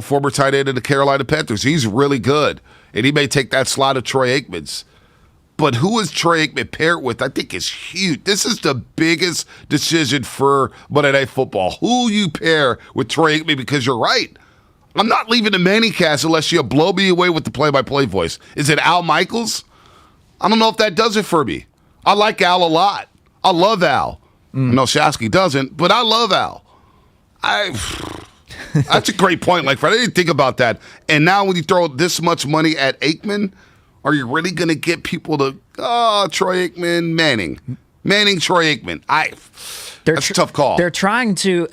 Former tight end of the Carolina Panthers. He's really good. And he may take that slot of Troy Aikman's. But who is Troy Aikman paired with, I think, is huge. This is the biggest decision for Monday Night Football. Who you pair with Troy Aikman, because you're right. I'm not leaving the Manning cast unless you blow me away with the play-by-play voice. Is it Al Michaels? I don't know if that does it for me. I like Al a lot. I love Al. I know Shasky doesn't, but I love Al. That's a great point, like Fred. I didn't think about that. And now when you throw this much money at Aikman, are you really going to get people to, Troy Aikman, Manning? Manning, Troy Aikman. That's a tough call. They're trying to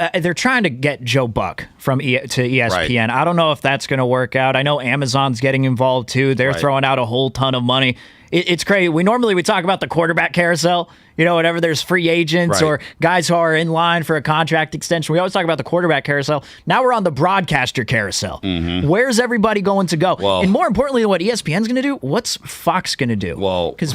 get Joe Buck to ESPN. Right. I don't know if that's going to work out. I know Amazon's getting involved too. They're throwing out a whole ton of money. It's crazy. We talk about the quarterback carousel, whenever there's free agents or guys who are in line for a contract extension. We always talk about the quarterback carousel. Now we're on the broadcaster carousel. Mm-hmm. Where's everybody going to go? Well, and more importantly than what ESPN's going to do, what's Fox going to do? Well, because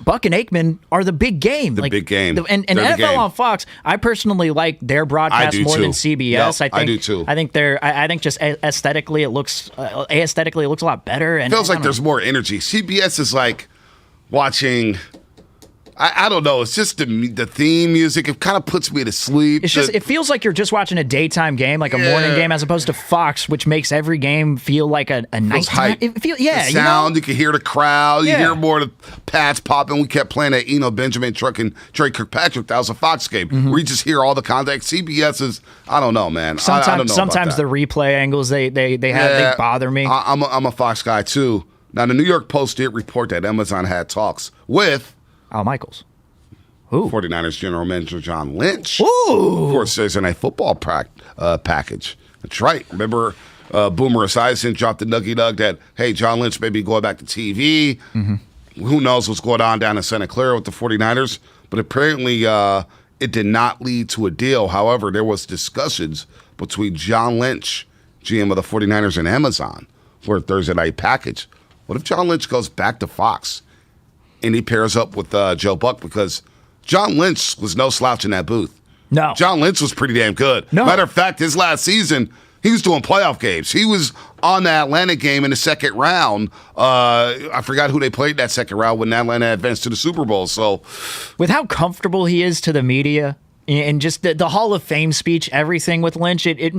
Buck and Aikman are the big game. The big game. And NFL on Fox, I personally like their broadcast more than CBS. Yep, I do too. I think just aesthetically it looks a lot better. And feels like there's more energy. CBS is like watching, I don't know. It's just the theme music. It kind of puts me to sleep. It feels like you're just watching a daytime game, like a morning game, as opposed to Fox, which makes every game feel like a nighttime. The sound, you can hear the crowd. You hear more of the pads popping. We kept playing that Benjamin Truck and Trey Kirkpatrick. That was a Fox game. Mm-hmm. We just hear all the context. CBS is, I don't know, man. I don't know sometimes the replay angles they bother me. I'm a Fox guy too. Now the New York Post did report that Amazon had talks with Al Michaels, 49ers general manager John Lynch. Ooh. Of course, there's a football package. That's right. Remember, Boomer Esiason dropped the nugget that, hey, John Lynch may be going back to TV. Mm-hmm. Who knows what's going on down in Santa Clara with the 49ers? But apparently it did not lead to a deal. However, there was discussions between John Lynch, GM of the 49ers, and Amazon for a Thursday night package. What if John Lynch goes back to Fox and he pairs up with Joe Buck? Because John Lynch was no slouch in that booth. No. John Lynch was pretty damn good. No. Matter of fact, his last season, he was doing playoff games. He was on the Atlanta game in the second round. I forgot who they played that second round when Atlanta advanced to the Super Bowl. So, with how comfortable he is to the media and just the Hall of Fame speech, everything with Lynch, it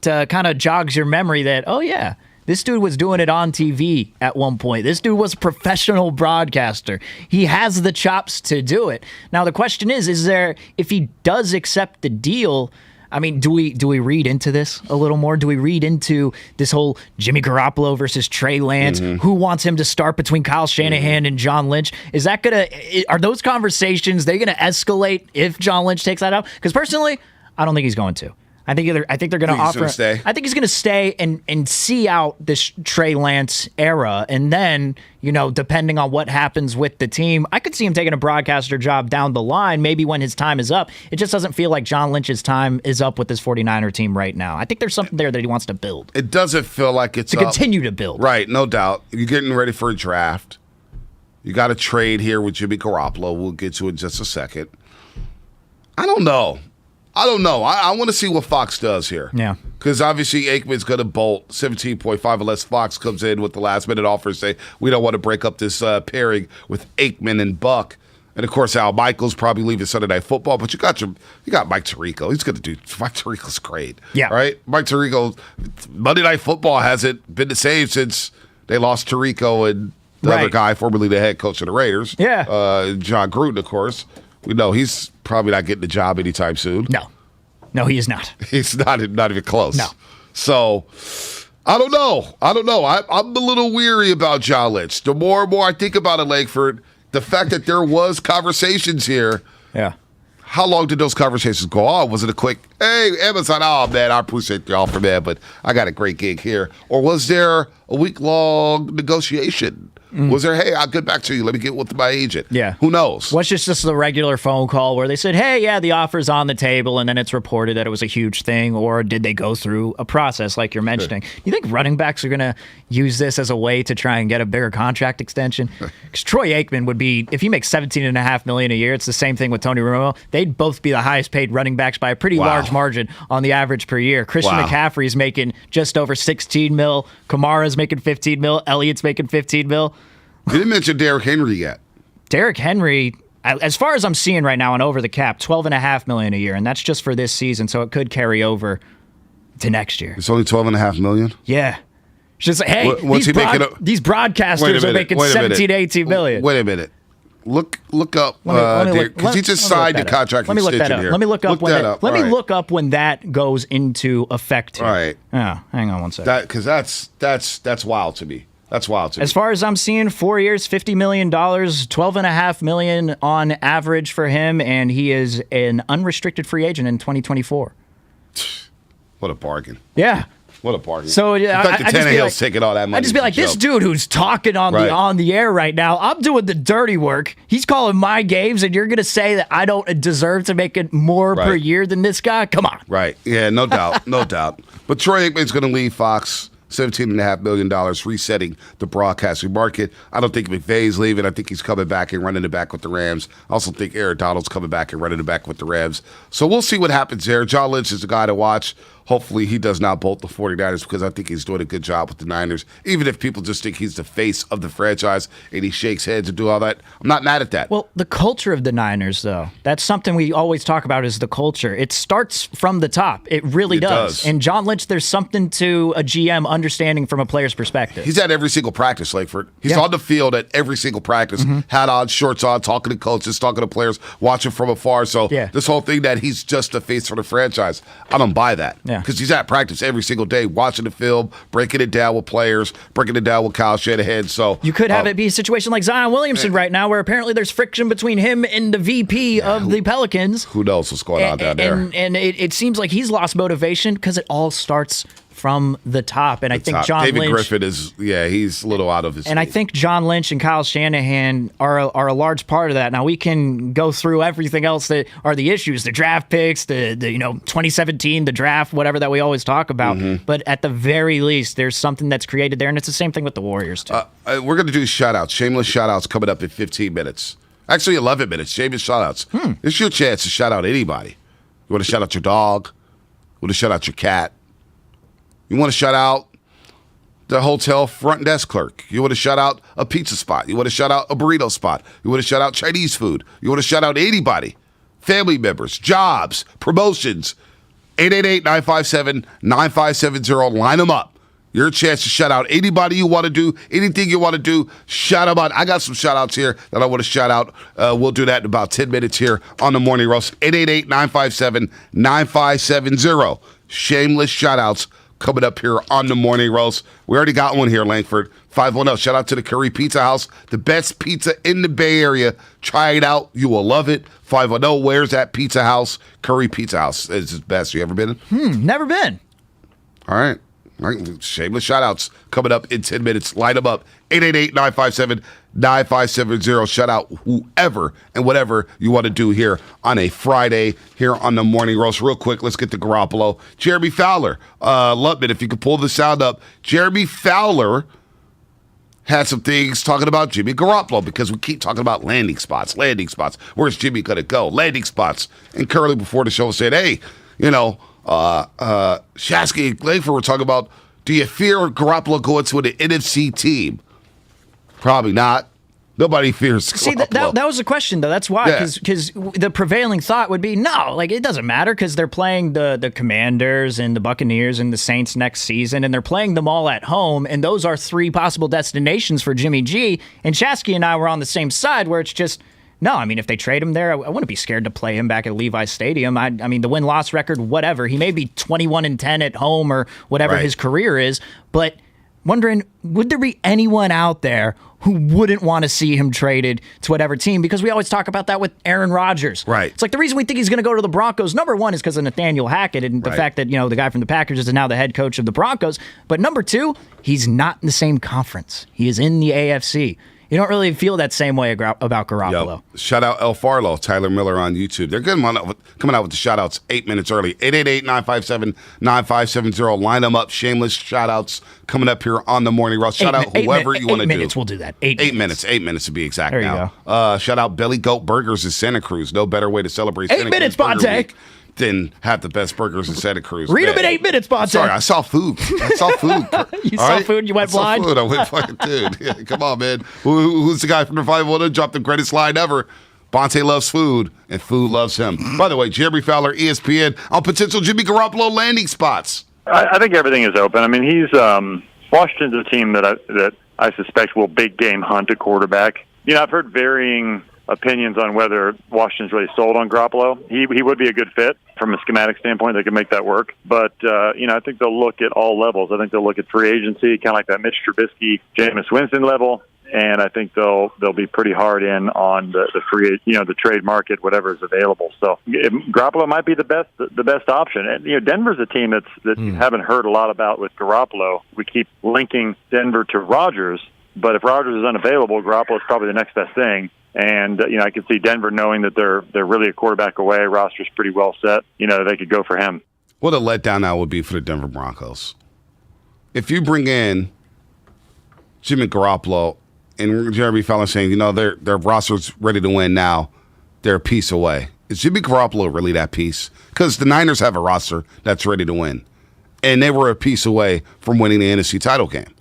kind of jogs your memory that, oh yeah, this dude was doing it on TV at one point. This dude was a professional broadcaster. He has the chops to do it. Now, the question is there, if he does accept the deal, I mean, do we read into this a little more? Do we read into this whole Jimmy Garoppolo versus Trey Lance? Mm-hmm. Who wants him to start between Kyle Shanahan and John Lynch? Are those conversations, they're going to escalate if John Lynch takes that out? Because personally, I don't think he's going to. I think they're going to offer. I think he's going to stay and see out this Trey Lance era, and then depending on what happens with the team, I could see him taking a broadcaster job down the line. Maybe when his time is up. It just doesn't feel like John Lynch's time is up with this 49er team right now. I think there's something there that he wants to build. It doesn't feel like it's to continue to build. Right, no doubt. You're getting ready for a draft. You got a trade here with Jimmy Garoppolo. We'll get to it in just a second. I don't know. I want to see what Fox does here. Yeah. Because obviously Aikman's going to bolt 17.5 unless Fox comes in with the last-minute offer and say, we don't want to break up this pairing with Aikman and Buck. And, of course, Al Michaels probably leaving Sunday Night Football. But you got Mike Tirico. He's going to do – Mike Tirico's great. Yeah. Right? Mike Tirico – Monday Night Football hasn't been the same since they lost Tirico and the other guy, formerly the head coach of the Raiders. Yeah. John Gruden, of course. We know he's probably not getting the job anytime soon. No, he is not. He's not even close. No. So, I don't know. I'm a little weary about John Lynch. The more and more I think about it, Langford, the fact that there was conversations here. Yeah. How long did those conversations go on? Was it a quick, hey, Amazon, oh, man, I appreciate the offer, man, but I got a great gig here? Or was there a week-long negotiation? Was there, hey, I'll get back to you. Let me get with my agent. Yeah. Who knows? Was just the regular phone call where they said, hey, yeah, the offer's on the table, and then it's reported that it was a huge thing, or did they go through a process like you're mentioning? You think running backs are going to use this as a way to try and get a bigger contract extension? Because Troy Aikman would be, if he makes $17.5 million a year, it's the same thing with Tony Romo. They'd both be the highest paid running backs by a pretty large margin on the average per year. Christian McCaffrey's making just over $16 million. Kamara's making $15 million. Elliott's making $15 million. You didn't mention Derrick Henry yet. Derrick Henry, as far as I'm seeing right now on Over the Cap, $12.5 million a year, and that's just for this season, so it could carry over to next year. It's only $12.5 million? Yeah. It's just like, hey, these broadcasters are making $17 to $18 million. Wait a minute. Look up, because he just signed the contract extension here. Let me look up look up when that goes into effect here. All right. Oh, hang on one second. Because that's wild to me. That's wild to me. As far as I'm seeing, 4 years, $50 million, $12.5 million on average for him, and he is an unrestricted free agent in 2024. What a bargain. Yeah. What a bargain. So I thought the Tannehill's taking all that money. I'd just be like, this dude who's talking on the air right now, I'm doing the dirty work. He's calling my games, and you're going to say that I don't deserve to make it more per year than this guy? Come on. Right. Yeah, no doubt. No doubt. But Troy Aikman's going to leave Fox. $17.5 million, resetting the broadcasting market. I don't think McVay's leaving. I think he's coming back and running it back with the Rams. I also think Aaron Donald's coming back and running it back with the Rams. So we'll see what happens there. John Lynch is the guy to watch. Hopefully he does not bolt the 49ers because I think he's doing a good job with the Niners. Even if people just think he's the face of the franchise and he shakes heads and do all that, I'm not mad at that. Well, the culture of the Niners, though, that's something we always talk about is the culture. It starts from the top. It really does. And John Lynch, there's something to a GM understanding from a player's perspective. He's at every single practice, Langford. He's on the field at every single practice, hat on, shorts on, talking to coaches, talking to players, watching from afar. So this whole thing that he's just the face for the franchise, I don't buy that. Because he's at practice every single day, watching the film, breaking it down with players, breaking it down with Kyle Shanahan. So you could have it be a situation like Zion Williamson right now, where apparently there's friction between him and the VP of the Pelicans. Who knows what's going on down there? And it seems like he's lost motivation because it all starts from the top. And I think John David Lynch, Griffin is, he's a little out of his and I think John Lynch and Kyle Shanahan are a large part of that. Now, we can go through everything else that are the issues, the draft picks, the 2017, the draft, whatever that we always talk about. But at the very least, there's something that's created there, and it's the same thing with the Warriors, too. We're going to do shout-outs, shameless shout-outs coming up in 15 minutes. Actually, 11 minutes, shameless shout-outs. This is your chance to shout out anybody. You want to shout out your dog? You want to shout out your cat? You want to shout out the hotel front desk clerk. You want to shout out a pizza spot. You want to shout out a burrito spot. You want to shout out Chinese food. You want to shout out anybody. Family members, jobs, promotions. 888-957-9570. Line them up. Your chance to shout out anybody you want to do, anything you want to do, shout them out. I got some shout outs here that I want to shout out. We'll do that in about 10 minutes here on the Morning Roast. 888-957-9570. Shameless shout outs coming up here on the Morning Roast. We already got one here, Langford. 510. Shout out to the Curry Pizza House, the best pizza in the Bay Area. Try it out. You will love it. 510. Where's that pizza house? Curry Pizza House. It's the best. You ever been? Never been. All right. Shameless shout outs coming up in 10 minutes. Line them up. 888-957-9570. Shout out whoever and whatever you want to do here on a Friday here on the Morning Roast. Real quick, let's get to Garoppolo. Jeremy Fowler. Lutman, if you could pull the sound up. Jeremy Fowler had some things talking about Jimmy Garoppolo because we keep talking about landing spots. Where's Jimmy going to go? Landing spots. And Curly before the show said, hey, Shasky and Langford were talking about, do you fear Garoppolo going to an NFC team? Probably not. Nobody fears Garoppolo. See, that was the question, though. That's why, because the prevailing thought would be, no, it doesn't matter because they're playing the Commanders and the Buccaneers and the Saints next season, and they're playing them all at home, and those are three possible destinations for Jimmy G. And Shasky and I were on the same side where it's just, no, I mean, if they trade him there, I wouldn't be scared to play him back at Levi's Stadium. I mean, the win-loss record, whatever. He may be 21-10 at home or whatever his career is, but wondering, would there be anyone out there who wouldn't want to see him traded to whatever team? Because we always talk about that with Aaron Rodgers. Right. It's like the reason we think he's going to go to the Broncos, number one, is because of Nathaniel Hackett and the fact that, the guy from the Packers is now the head coach of the Broncos. But number two, he's not in the same conference. He is in the AFC. You don't really feel that same way about Garoppolo. Shout out El Farlow, Tyler Miller on YouTube. They're coming out with the shout outs 8 minutes early. 888-957-9570. Line them up. Shameless shout outs coming up here on the Morning Roast. Shout out whoever you want to do. 8 minutes, we'll do that. 8 minutes. 8 minutes to be exact there now. You go. Shout out Belly Goat Burgers in Santa Cruz. No better way to celebrate 8 minutes, Bonte. Than have the best burgers in Santa Cruz. Read them in 8 minutes, Bonte. Sorry, I saw food. You saw food, you went blind? I went fucking, dude. Yeah, come on, man. Who's the guy from the 510 dropped the greatest line ever? Bonte loves food, and food loves him. By the way, Jeremy Fowler, ESPN, on potential Jimmy Garoppolo landing spots. I think everything is open. I mean, he's Washington's a team that I suspect will big game hunt a quarterback. I've heard varying opinions on whether Washington's really sold on Garoppolo. He would be a good fit from a schematic standpoint. They could make that work. But, I think they'll look at all levels. I think they'll look at free agency, kind of like that Mitch Trubisky, Jameis Winston level. And I think they'll be pretty hard in on the free, the trade market, whatever is available. So Garoppolo might be the best option. And Denver's a team that you haven't heard a lot about with Garoppolo. We keep linking Denver to Rodgers, but if Rodgers is unavailable, Garoppolo is probably the next best thing. And I can see Denver knowing that they're really a quarterback away. Roster's pretty well set. They could go for him. What a letdown that would be for the Denver Broncos. If you bring in Jimmy Garoppolo. And Jeremy Fallon saying, their roster's ready to win now. They're a piece away. Is Jimmy Garoppolo really that piece? Because the Niners have a roster that's ready to win. And they were a piece away from winning the NFC title game.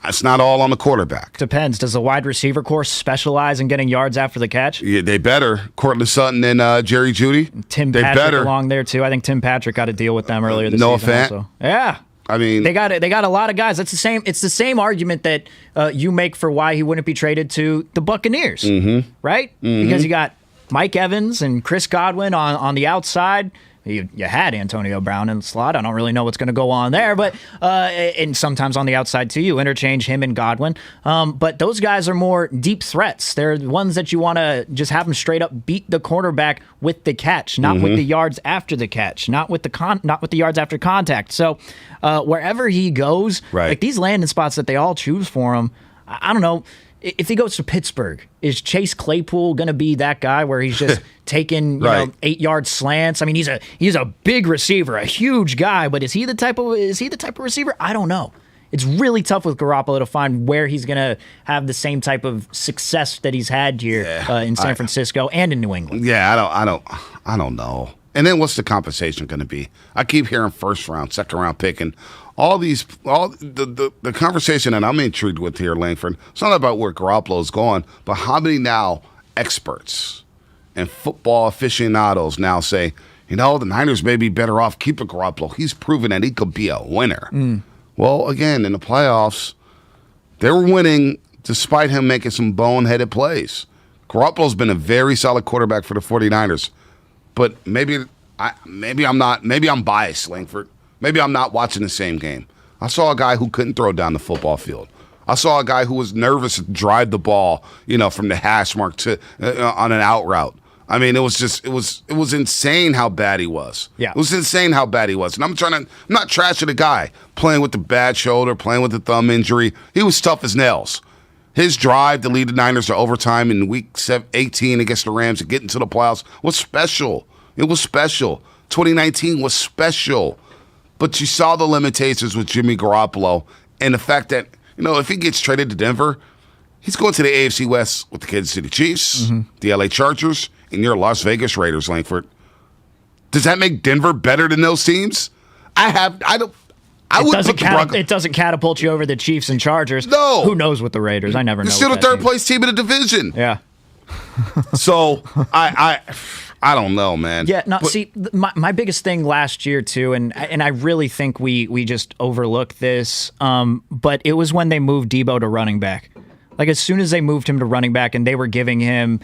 It's not all on the quarterback. Depends. Does the wide receiver corps specialize in getting yards after the catch? Yeah, they better. Courtland Sutton and Jerry Jeudy. Tim Patrick along there, too. I think Tim Patrick got a deal with them earlier this season. Fant. Also. Yeah. I mean, they got a lot of guys. It's the same argument that you make for why he wouldn't be traded to the Buccaneers, right? Mm-hmm. Because you got Mike Evans and Chris Godwin on the outside. You had Antonio Brown in the slot. I don't really know what's going to go on there, but and sometimes on the outside too. You interchange him and Godwin, but those guys are more deep threats. They're the ones that you want to just have them straight up beat the quarterback with the catch, not with the yards after the catch, not with the yards after contact. So wherever he goes, like these landing spots that they all choose for him, I don't know. If he goes to Pittsburgh, is Chase Claypool going to be that guy where he's just taking 8-yard slants? I mean, he's a big receiver, a huge guy, but is he the type of receiver? I don't know. It's really tough with Garoppolo to find where he's going to have the same type of success that he's had here in San Francisco and in New England. Yeah, I don't know. And then what's the compensation going to be? I keep hearing first round, second round pick, and all the conversation that I'm intrigued with here, Langford, it's not about where Garoppolo is going, but how many now experts and football aficionados now say, the Niners may be better off keeping Garoppolo. He's proven that he could be a winner. Well, again, in the playoffs, they were winning despite him making some boneheaded plays. Garoppolo's been a very solid quarterback for the 49ers, but maybe I'm biased, Langford. Maybe I'm not watching the same game. I saw a guy who couldn't throw down the football field. I saw a guy who was nervous to drive the ball, from the hash mark to on an out route. I mean, it was insane how bad he was. Yeah. It was insane how bad he was. And I'm not trashing the guy playing with the bad shoulder, playing with the thumb injury. He was tough as nails. His drive to lead the Niners to overtime in week 18 against the Rams and get into the playoffs was special. It was special. 2019 was special. But you saw the limitations with Jimmy Garoppolo and the fact that, if he gets traded to Denver, he's going to the AFC West with the Kansas City Chiefs, the LA Chargers, and your Las Vegas Raiders, Langford. Does that make Denver better than those teams? It doesn't catapult you over the Chiefs and Chargers. No. Who knows with the Raiders? I never know. They're still the third-place team in the division. Yeah. So, I don't know, man. Yeah, see, my biggest thing last year, too, and I really think we just overlooked this, but it was when they moved Debo to running back. Like, as soon as they moved him to running back and they were giving him,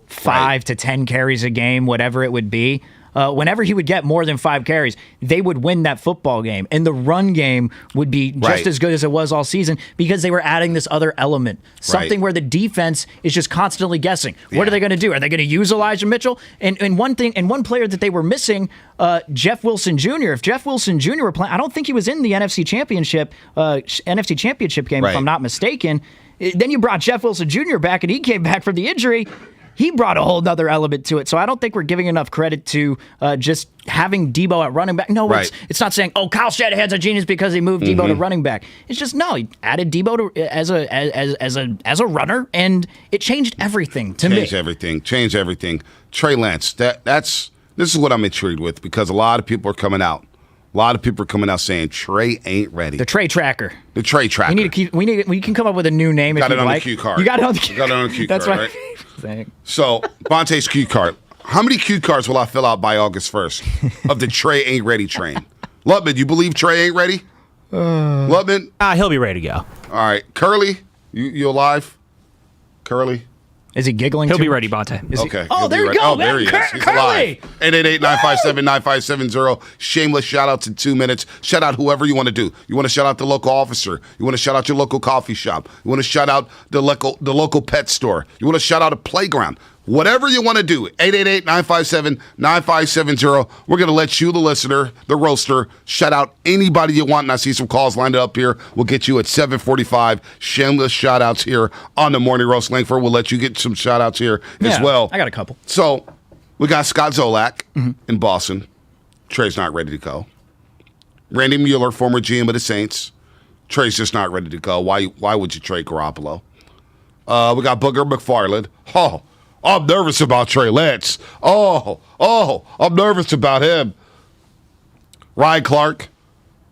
5 to 10 carries a game, whatever it would be, whenever he would get more than 5 carries, they would win that football game. And the run game would be just as good as it was all season because they were adding this other element. Something where the defense is just constantly guessing. What are they going to do? Are they going to use Elijah Mitchell? And one player that they were missing, Jeff Wilson Jr. If Jeff Wilson Jr. were playing, I don't think he was in the NFC Championship game, if I'm not mistaken. Then you brought Jeff Wilson Jr. back, and he came back from the injury. He brought a whole nother element to it. So I don't think we're giving enough credit to just having Debo at running back. No, it's not saying, Kyle Shanahan's a genius because he moved Debo to running back. It's just, no, he added Debo as a runner, and it changed everything to me. Changed everything. Trey Lance, this is what I'm intrigued with because a lot of people are coming out. A lot of people are coming out saying Trey ain't ready. The Trey Tracker. The Trey Tracker. We can come up with a new name if you like. Got it on the cue card. You got it on the cue card. Got it on the cue That's card, right? So, Vontae's cue card. How many cue cards will I fill out by August 1st of the Trey ain't ready train? Lubman, you believe Trey ain't ready? Lubman? He'll be ready to go. All right. Curly, you alive? Curly? Is he giggling? He'll be ready, Bonte. Okay. Oh, there you go. Oh, there he is. He's live. 888-957-9570. Shameless shout-outs in 2 minutes. Shout out whoever you want to do. You want to shout out the local officer. You want to shout out your local coffee shop. You want to shout out the local pet store. You want to shout out a playground. Whatever you want to do, 888-957-9570. We're going to let you, the listener, the roaster, shout out anybody you want. And I see some calls lined up here. We'll get you at 7:45. Shameless shout-outs here on the Morning Roast. Langford, we'll let you get some shout-outs here as well. I got a couple. So we got Scott Zolak in Boston. Trey's not ready to go. Randy Mueller, former GM of the Saints. Trey's just not ready to go. Why would you trade Garoppolo? We got Booger McFarland. I'm nervous about Trey Lance. I'm nervous about him. Ryan Clark.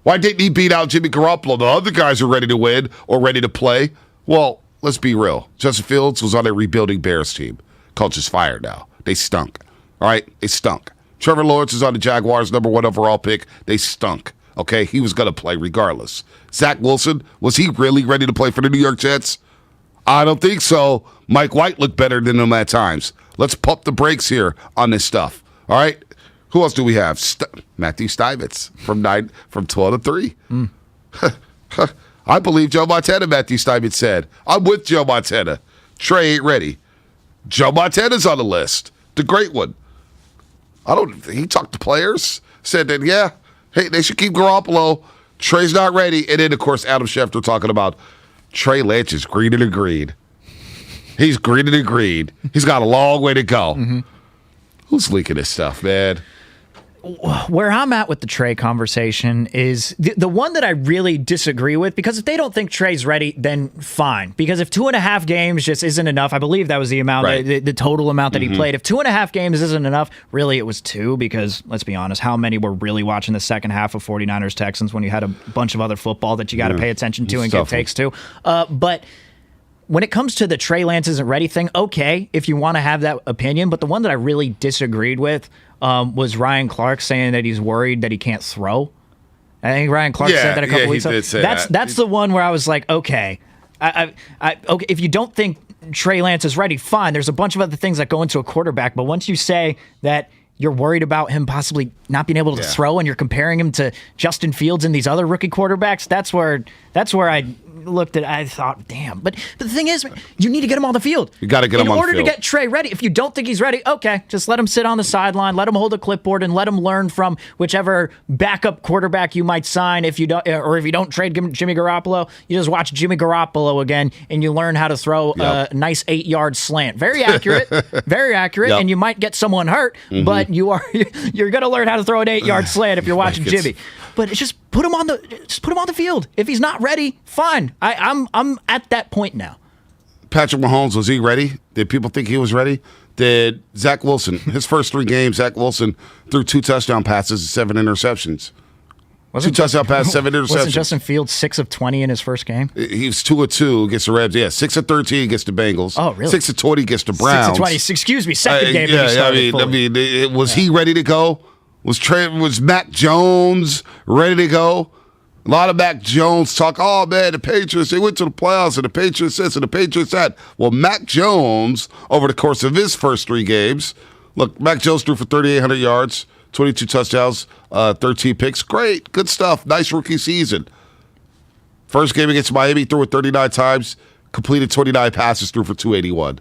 Why didn't he beat out Jimmy Garoppolo? The other guys are ready to win or ready to play. Well, let's be real. Justin Fields was on a rebuilding Bears team. Coach is fired now. They stunk. All right? They stunk. Trevor Lawrence is on the Jaguars' #1 overall pick. They stunk. Okay? He was going to play regardless. Zach Wilson, was he really ready to play for the New York Jets? I don't think so. Mike White looked better than him at times. Let's pump the brakes here on this stuff. All right? Who else do we have? Matthew Steinmetz from 12 to 3. I believe Joe Montana, Matthew Steinmetz said. I'm with Joe Montana. Trey ain't ready. Joe Montana's on the list. The great one. He talked to players, said that, hey, they should keep Garoppolo. Trey's not ready. And then, of course, Adam Schefter talking about Trey Lance is green and agreed. He's green and agreed. He's got a long way to go. Who's leaking this stuff, man? Where I'm at with the Trey conversation is the one that I really disagree with, because if they don't think Trey's ready, then fine. Because if 2.5 games just isn't enough, I believe that was the amount, the total amount that he played. If 2.5 games isn't enough, really it was 2, because let's be honest, how many were really watching the second half of 49ers Texans when you had a bunch of other football that you got to pay attention to and give takes to? But when it comes to the Trey Lance isn't ready thing, okay, if you want to have that opinion, but the one that I really disagreed with was Ryan Clark saying that he's worried that he can't throw. I think Ryan Clark said that a couple weeks ago. That's the one where I was like, okay, okay, if you don't think Trey Lance is ready, fine. There's a bunch of other things that go into a quarterback, but once you say that you're worried about him possibly not being able to throw and you're comparing him to Justin Fields and these other rookie quarterbacks, that's where I looked at, I thought, damn. But the thing is, you need to get him on the field. You got to get him on the field. In order to get Trey ready, if you don't think he's ready, okay, just let him sit on the sideline, let him hold a clipboard, and let him learn from whichever backup quarterback you might sign. If you don't trade Jimmy Garoppolo, you just watch Jimmy Garoppolo again, and you learn how to throw a nice 8-yard slant. Very accurate, very accurate, and you might get someone hurt, but you're going to learn how to throw an 8-yard slant if you're watching Jimmy. But it's just put him on the field. If he's not ready, fine. I'm at that point now. Patrick Mahomes, was he ready? Did people think he was ready? Did Zach Wilson, his first 3 games, Zach Wilson threw 2 touchdown passes and 7 interceptions. 2 touchdown passes, 7 interceptions. Wasn't Justin Fields 6 of 20 in his first game? He was 2 of 2 against the Reds. Yeah, 6 of 13 against the Bengals. Oh, really? 6 of 20 against the Browns. 6 of 20. Excuse me, second game that he started fully. Was he ready to go? Was Mac Jones ready to go? A lot of Mac Jones talk, oh, man, the Patriots, they went to the playoffs, and the Patriots this and the Patriots that. Well, Mac Jones, over the course of his first 3 games, look, Mac Jones threw for 3,800 yards, 22 touchdowns, 13 picks. Great, good stuff. Nice rookie season. First game against Miami, threw it 39 times, completed 29 passes, threw for 281.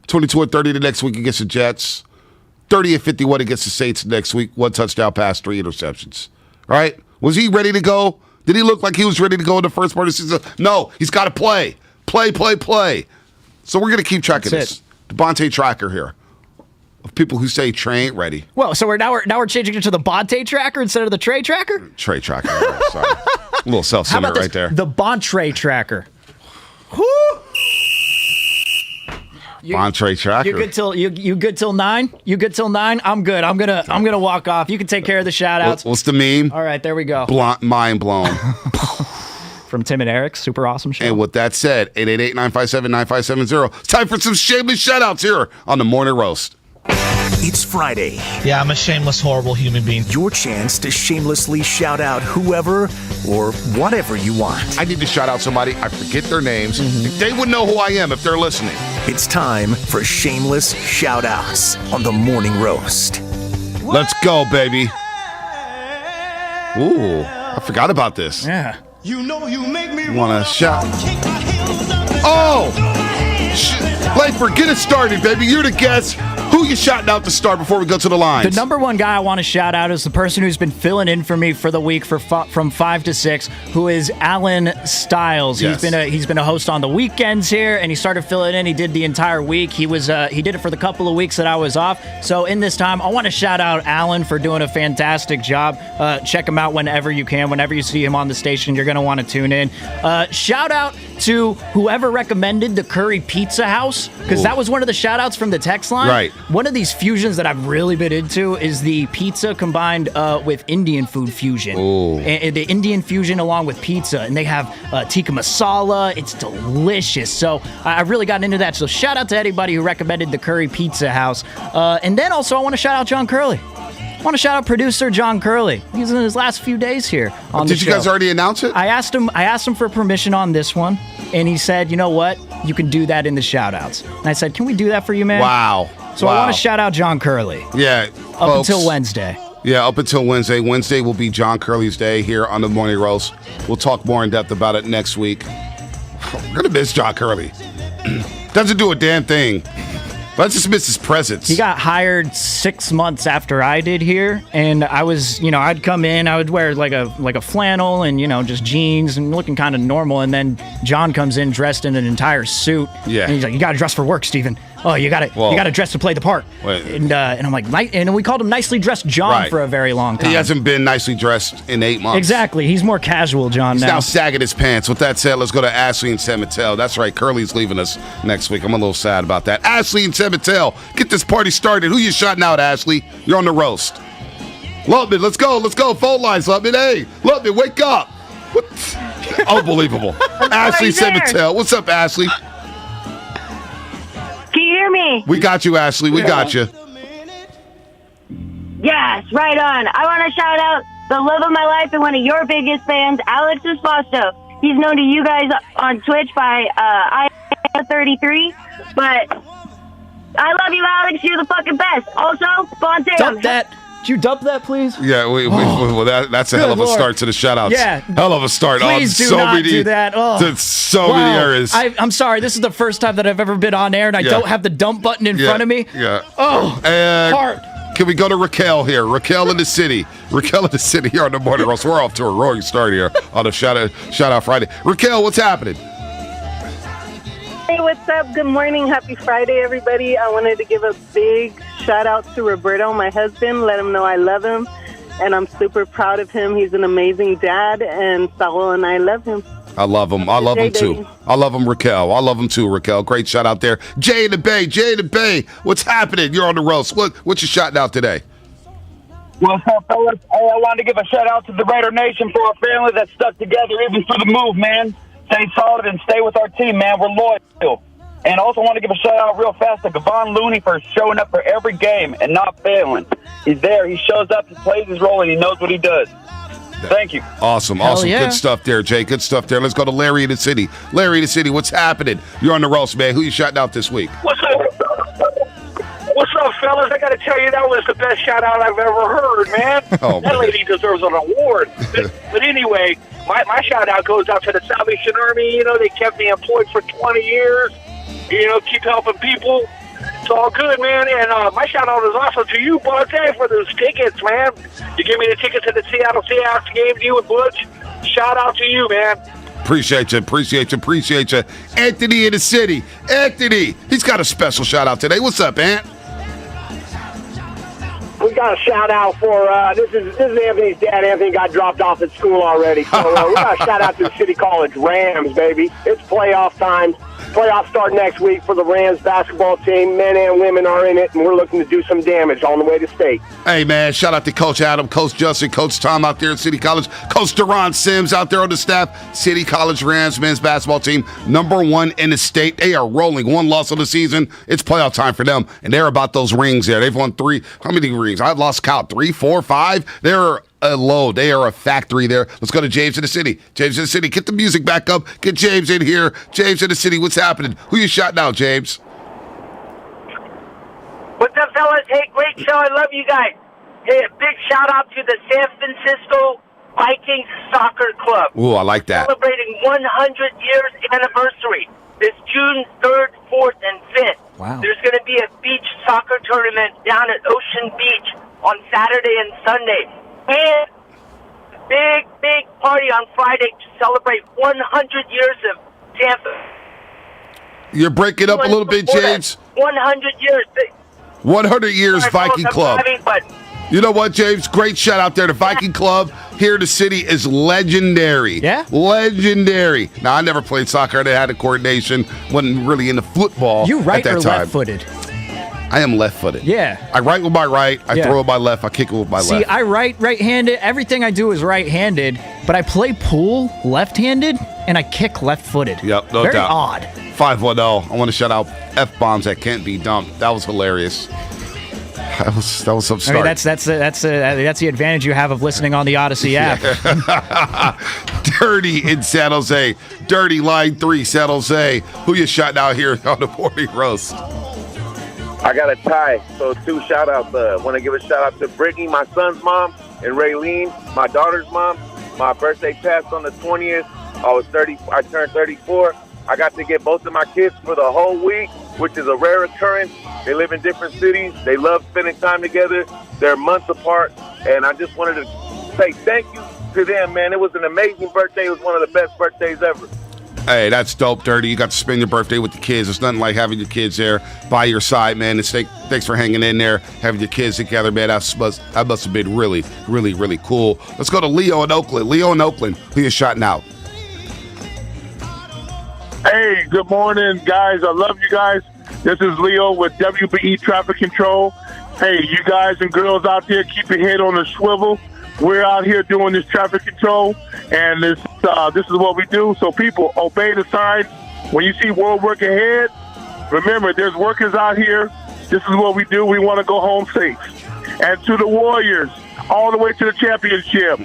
22 and 30 the next week against the Jets. 30 and 51 against the Saints next week. 1 touchdown pass, 3 interceptions. All right? Was he ready to go? Did he look like he was ready to go in the first part of the season? No, he's got to play. Play. So we're going to keep track of this. The Bonte tracker here of people who say Trey ain't ready. Well, so we're changing it to the Bonte tracker instead of the Trey tracker? Trey tracker. Sorry. A little self-centered right there. The Bontre tracker. Whoo! Bontre tracker. You good till 9? You good till 9? I'm good. I'm gonna walk off. You can take care of the shout outs. What's the meme? All right, there we go. Mind blown. From Tim and Eric, super awesome show. And with that said, 888-957-9570. It's time for some shameless shout outs here on the Morning Roast. It's Friday. Yeah, I'm a shameless, horrible human being. Your chance to shamelessly shout out whoever or whatever you want. I need to shout out somebody. I forget their names. They would know who I am if they're listening. It's time for shameless shout-outs on the Morning Roast. Let's go, baby. Ooh, I forgot about this. Yeah. You know you make me want to shout. Oh! Langford, get it started, baby. You're the guest. Who you shouting out to start before we go to the lines? The number one guy I want to shout out is the person who's been filling in for me for the week from 5 to 6, who is Alan Stiles. Yes. He's been a host on the weekends here, and he started filling in. He did the entire week. He did it for the couple of weeks that I was off. So in this time, I want to shout out Alan for doing a fantastic job. Check him out whenever you can. Whenever you see him on the station, you're going to want to tune in. Shout out to whoever recommended the Curry Pizza House, because that was one of the shout outs from the text line. Right. One of these fusions that I've really been into is the pizza combined with Indian food fusion. And the Indian fusion along with pizza. And they have tikka masala. It's delicious. So I really got into that. So shout out to anybody who recommended the Curry Pizza House. And then also I want to shout out John Curley. I want to shout out producer John Curley. He's in his last few days here on the show. Did you guys already announce it? I asked him for permission on this one, and he said, you know what? You can do that in the shout-outs. And I said, can we do that for you, man? Wow. So I want to shout out John Curley. Yeah. Up until Wednesday. Yeah, up until Wednesday. Wednesday will be John Curley's day here on the Morning Roast. We'll talk more in depth about it next week. We're going to miss John Curley. Doesn't do a damn thing. Let's just miss his presence. He got hired 6 months after I did here, and I was, I'd come in, I would wear like a flannel and, just jeans and looking kind of normal, and then John comes in dressed in an entire suit. Yeah. And he's like, you got to dress for work, Steven. Oh, you got to dress to play the part. And I'm like, and we called him Nicely Dressed John for a very long time. He hasn't been nicely dressed in 8 months. Exactly. He's more casual, John, He's now sagging his pants. With that said, let's go to Ashley and San Mateo. That's right, Curly's leaving us next week. I'm a little sad about that. Ashley and San Mateo, get this party started. Who you shouting out, Ashley? You're on the roast. Lubman, let's go. Let's go. Phone lines, Lubman. Hey, Lubman, wake up. What? Unbelievable. Ashley, San Mateo. What's up, Ashley? Can you hear me? We got you, Ashley. We got you. Yes, right on. I want to shout out the love of my life and one of your biggest fans, Alex Esposto. He's known to you guys on Twitch by I33, but I love you, Alex. You're the fucking best. Also, banter. Dump that. Could you dump that, please? Yeah, well, that's a hell of a start to the shout-outs. Yeah. Hell of a start. Please do not do that. Many areas. I'm sorry. This is the first time that I've ever been on air, and I don't have the dump button in front of me. Yeah. Oh, heart. Can we go to Raquel here? Raquel in the city. Raquel in the city here on the Morning Roast. We're off to a roaring start here on the Shout-Out Friday. Raquel, what's happening? Hey, what's up? Good morning. Happy Friday, everybody. I wanted to give a big shout out to Roberto, my husband. Let him know I love him, and I'm super proud of him. He's an amazing dad, and Saul and I love him. I love him. I love him too. I love him, Raquel. I love him too, Raquel. Great shout out there. Jay in the Bay. Jay in the Bay. What's happening? You're on the roast. What you shouting out today? What's up, fellas? Hey, I wanted to give a shout out to the Raider Nation for our family that stuck together even for the move, man. Stay solid and stay with our team, man. We're loyal. And also want to give a shout-out real fast to Gavon Looney for showing up for every game and not failing. He's there. He shows up, he plays his role, and he knows what he does. Thank you. Awesome. Yeah. Good stuff there, Jay. Good stuff there. Let's go to Larry in the city. Larry in the city, what's happening? You're on the roast, man. Who you shouting out this week? What's up, fellas? I got to tell you, that was the best shout-out I've ever heard, man. That lady deserves an award. But anyway, my shout-out goes out to the Salvation Army. They kept me employed for 20 years. Keep helping people. It's all good, man. And my shout-out is also to you, Bonte, for those tickets, man. You gave me the tickets to the Seattle Seahawks game, you and Butch. Shout-out to you, man. Appreciate you. Anthony in the city. Anthony, he's got a special shout-out today. What's up, Ant? We got a shout-out for, this is Anthony's dad. Anthony got dropped off at school already. So we got a shout-out to the City College Rams, baby. It's playoff time. Playoffs start next week for the Rams basketball team. Men and women are in it, and we're looking to do some damage on the way to state. Hey, man, shout out to Coach Adam, Coach Justin, Coach Tom out there at City College, Coach Deron Sims out there on the staff. City College Rams men's basketball team, #1 in the state. They are rolling. 1 loss of the season. It's playoff time for them, and they're about those rings there. They've won 3. How many rings? I've lost count. 3, 4, 5. They're a load. They are a factory there. Let's go to James in the city. James in the city. Get the music back up. Get James in here. James in the city. What's happening? Who you shouting out, James? fellas. Hey, great show. I love you guys. Hey, a big shout out to the San Francisco Vikings Soccer Club. Ooh, I like that. Celebrating 100 years anniversary this June 3rd, 4th, and 5th. Wow. There's going to be a beach soccer tournament down at Ocean Beach on Saturday and Sunday. And big party on Friday to celebrate 100 years of Tampa. You're breaking up a little bit, James. 100 years. 100 years Sorry, Viking fellas, Club. I'm driving, but You know what, James? Great shout out there. The Viking Club here in the city is legendary. Yeah? Legendary. Now, I never played soccer. I had a coordination. Wasn't really into football You right at that or time. left-footed? I am left-footed. Yeah. I write with my right. I Yeah. throw with my left. I kick it with my See, left. I right-handed. Everything I do is right-handed, but I play pool left-handed, and I kick left-footed. Yep, no Very doubt. odd. 510. I want to shout out F-bombs that can't be dumped. That was hilarious. That was some start. I mean, that's the advantage you have of listening on the Odyssey app. Dirty in San Jose. Dirty line 3, San Jose. Who you shouting out here on the morning roast? I got a tie, so 2 shout-outs. I want to give a shout-out to Brittany, my son's mom, and Raylene, my daughter's mom. My birthday passed on the 20th. I turned 34. I got to get both of my kids for the whole week, which is a rare occurrence. They live in different cities. They love spending time together. They're months apart, and I just wanted to say thank you to them, man. It was an amazing birthday. It was one of the best birthdays ever. Hey, that's dope, Dirty. You got to spend your birthday with the kids. It's nothing like having your kids there by your side, man. And thanks for hanging in there, having your kids together, man. That must have been really, really, really cool. Let's go to Leo in Oakland. Leo in Oakland, who you shouting out? Hey, good morning, guys. I love you guys. This is Leo with WBE Traffic Control. Hey, you guys and girls out there, keep your head on the swivel. We're out here doing this traffic control, and this is what we do. So people, obey the signs. When you see road work ahead, remember, there's workers out here. This is what we do. We want to go home safe. And to the Warriors, all the way to the championship.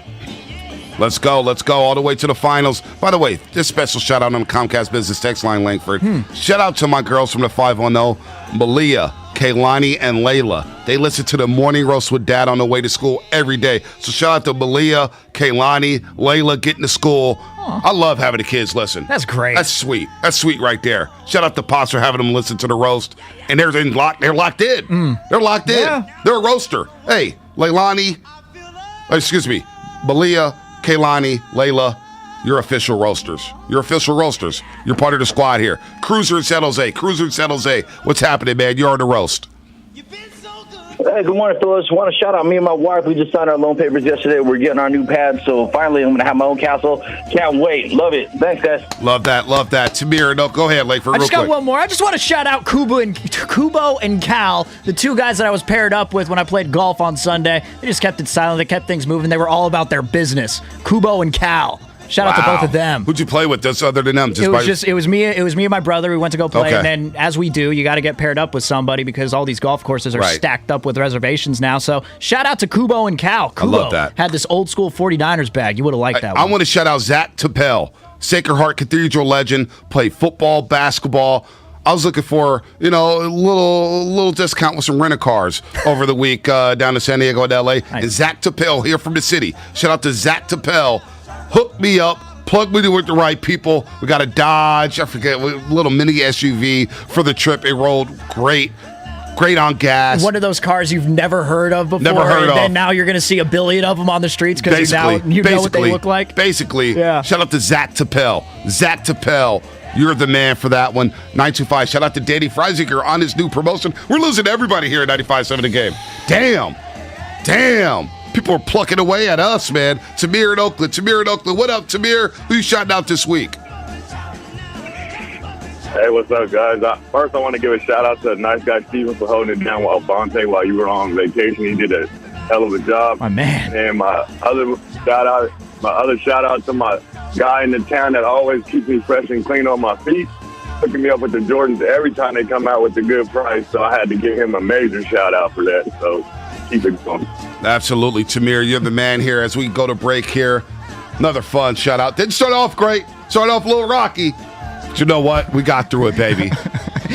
Let's go all the way to the finals. By the way, this special shout out on the Comcast Business Text Line, Langford. Shout out to my girls from the 510, Malia, Kaylani, and Layla. They listen to the morning roast with Dad on the way to school every day. So shout out to Malia, Kaylani, Layla getting to school. I love having the kids listen. That's great. That's sweet. That's sweet right there. Shout out to Pops for having them listen to the roast. And they're locked in. They're locked in. Yeah. They're a roaster. Hey, Malia, Kaylani, Layla, you're official roasters. You're official roasters. You're part of the squad here. Cruiser in San Jose. What's happening, man? You're on the roast. Hey, good morning, fellas. Want to shout out me and my wife. We just signed our loan papers yesterday. We're getting our new pads, so finally I'm going to have my own castle. Can't wait. Love it. Thanks, guys. Love that. Tamir, no, go ahead, Langford, I real just got quick. one more. I just want to shout out Kubo and Cal, the 2 guys that I was paired up with when I played golf on Sunday. They just kept it silent. They kept things moving. They were all about their business. Kubo and Cal. Shout out to both of them. Who'd you play with just other than them? It was me and my brother. We went to go play, Okay. and then as we do, you got to get paired up with somebody because all these golf courses are Right. stacked up with reservations now. So shout out to Kubo and Cal. Kubo love that. had this old school 49ers bag. You would have liked that I one. want to shout out Zach Tappel, Sacred Heart Cathedral legend, played football, basketball. I was looking for, a little discount with some rent-a-cars over the week down to San Diego and L.A. And Zach Tappel here from the city. Shout out to Zach Tappel. Hook me up. Plug me with the right people. We got a Dodge, a little mini SUV for the trip. It rolled great. Great on gas. One of those cars you've never heard of before. Never heard and of. then now you're going to see a billion of them on the streets because you know what they look like. Basically, Yeah. Shout out to Zach Tappel. Zach Tappel, you're the man for that one. 925. Shout out to Danny Freisinger on his new promotion. We're losing to everybody here at 95.7 The Game. Damn. People are plucking away at us, man. Tamir in Oakland. What up, Tamir? Who you shouting out this week? Hey, what's up, guys? First, I want to give a shout-out to nice guy Steven for holding it down while Bonte while you were on vacation. He did a hell of a job. My man. And my other shout-out to my guy in the town that always keeps me fresh and clean on my feet, hooking me up with the Jordans every time they come out with a good price. So I had to give him a major shout-out for that. So keep it going. Absolutely, Tamir. You're the man here as we go to break here. Another fun shout-out. Didn't start off great. Started off a little rocky. But you know what? We got through it, baby.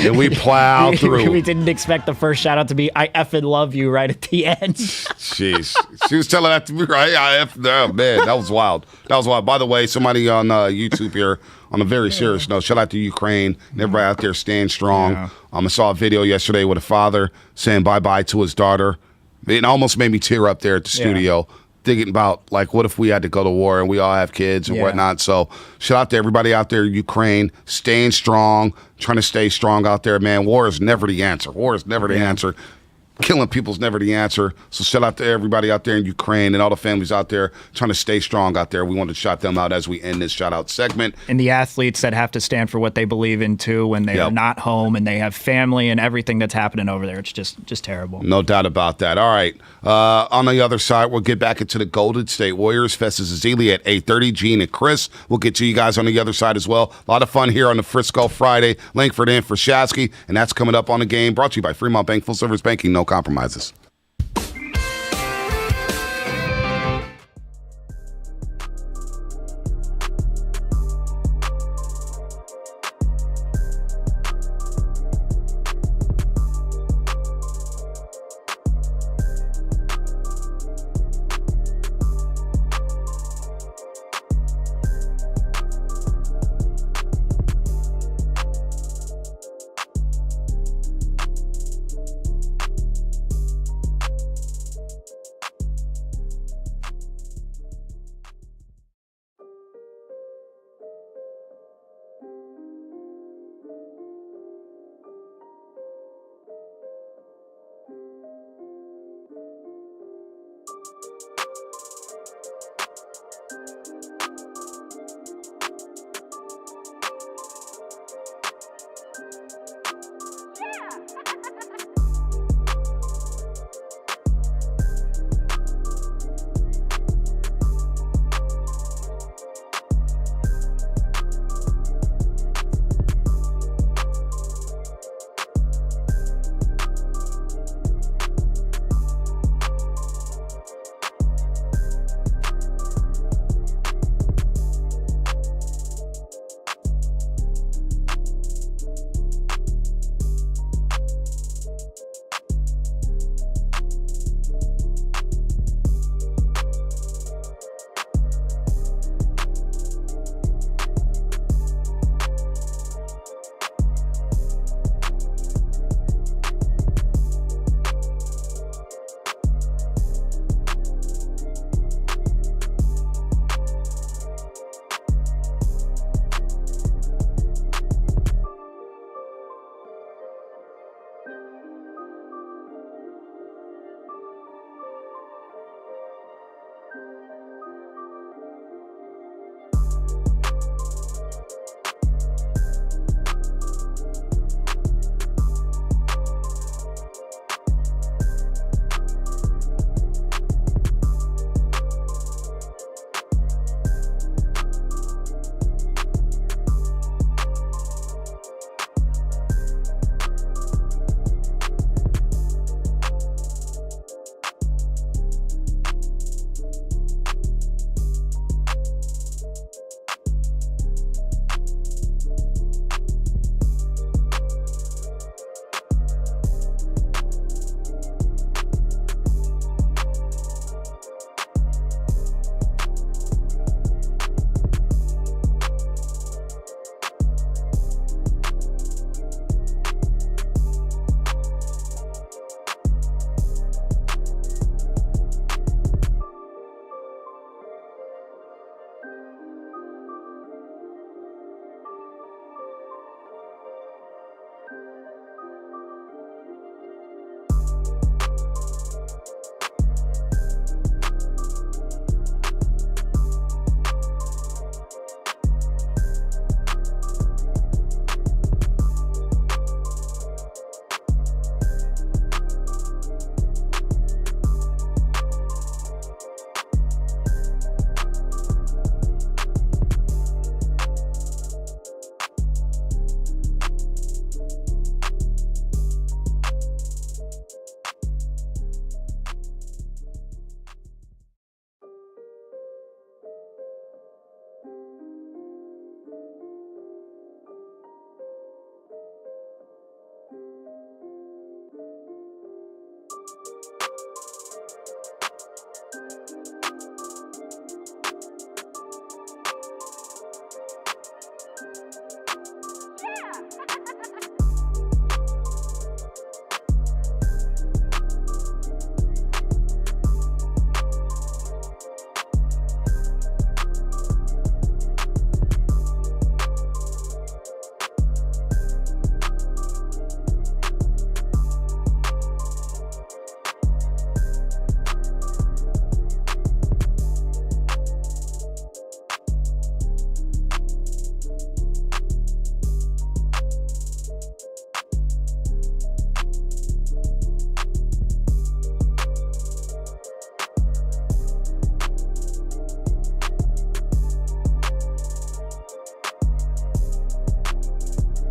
And we plowed through. We didn't expect the first shout out to be "I effing love you" right at the end. Jeez, she was telling that to me right. Oh, man, that was wild. That was wild. By the way, somebody on YouTube here, on a very serious note, shout out to Ukraine and everybody out there staying strong. Yeah. I saw a video yesterday with a father saying bye-bye to his daughter. It almost made me tear up there at the studio, thinking about, like, what if we had to go to war and we all have kids and whatnot. So shout out to everybody out there in Ukraine, staying strong, trying to stay strong out there, man. War is never the answer. War is never the answer. Killing people's never the answer. So shout out to everybody out there in Ukraine and all the families out there trying to stay strong out there. We wanted to shout them out as we end this shout out segment. And the athletes that have to stand for what they believe in too when they are not home and they have family and everything that's happening over there. It's just terrible. No doubt about that. All right. On the other side, we'll get back into the Golden State Warriors. Festus Ezeli at 8:30. Gene and Chris. We'll get to you guys on the other side as well. A lot of fun here on the Frisco Friday. Langford in for Shasky. And that's coming up on the game. Brought to you by Fremont Bank. Full service banking. No compromises.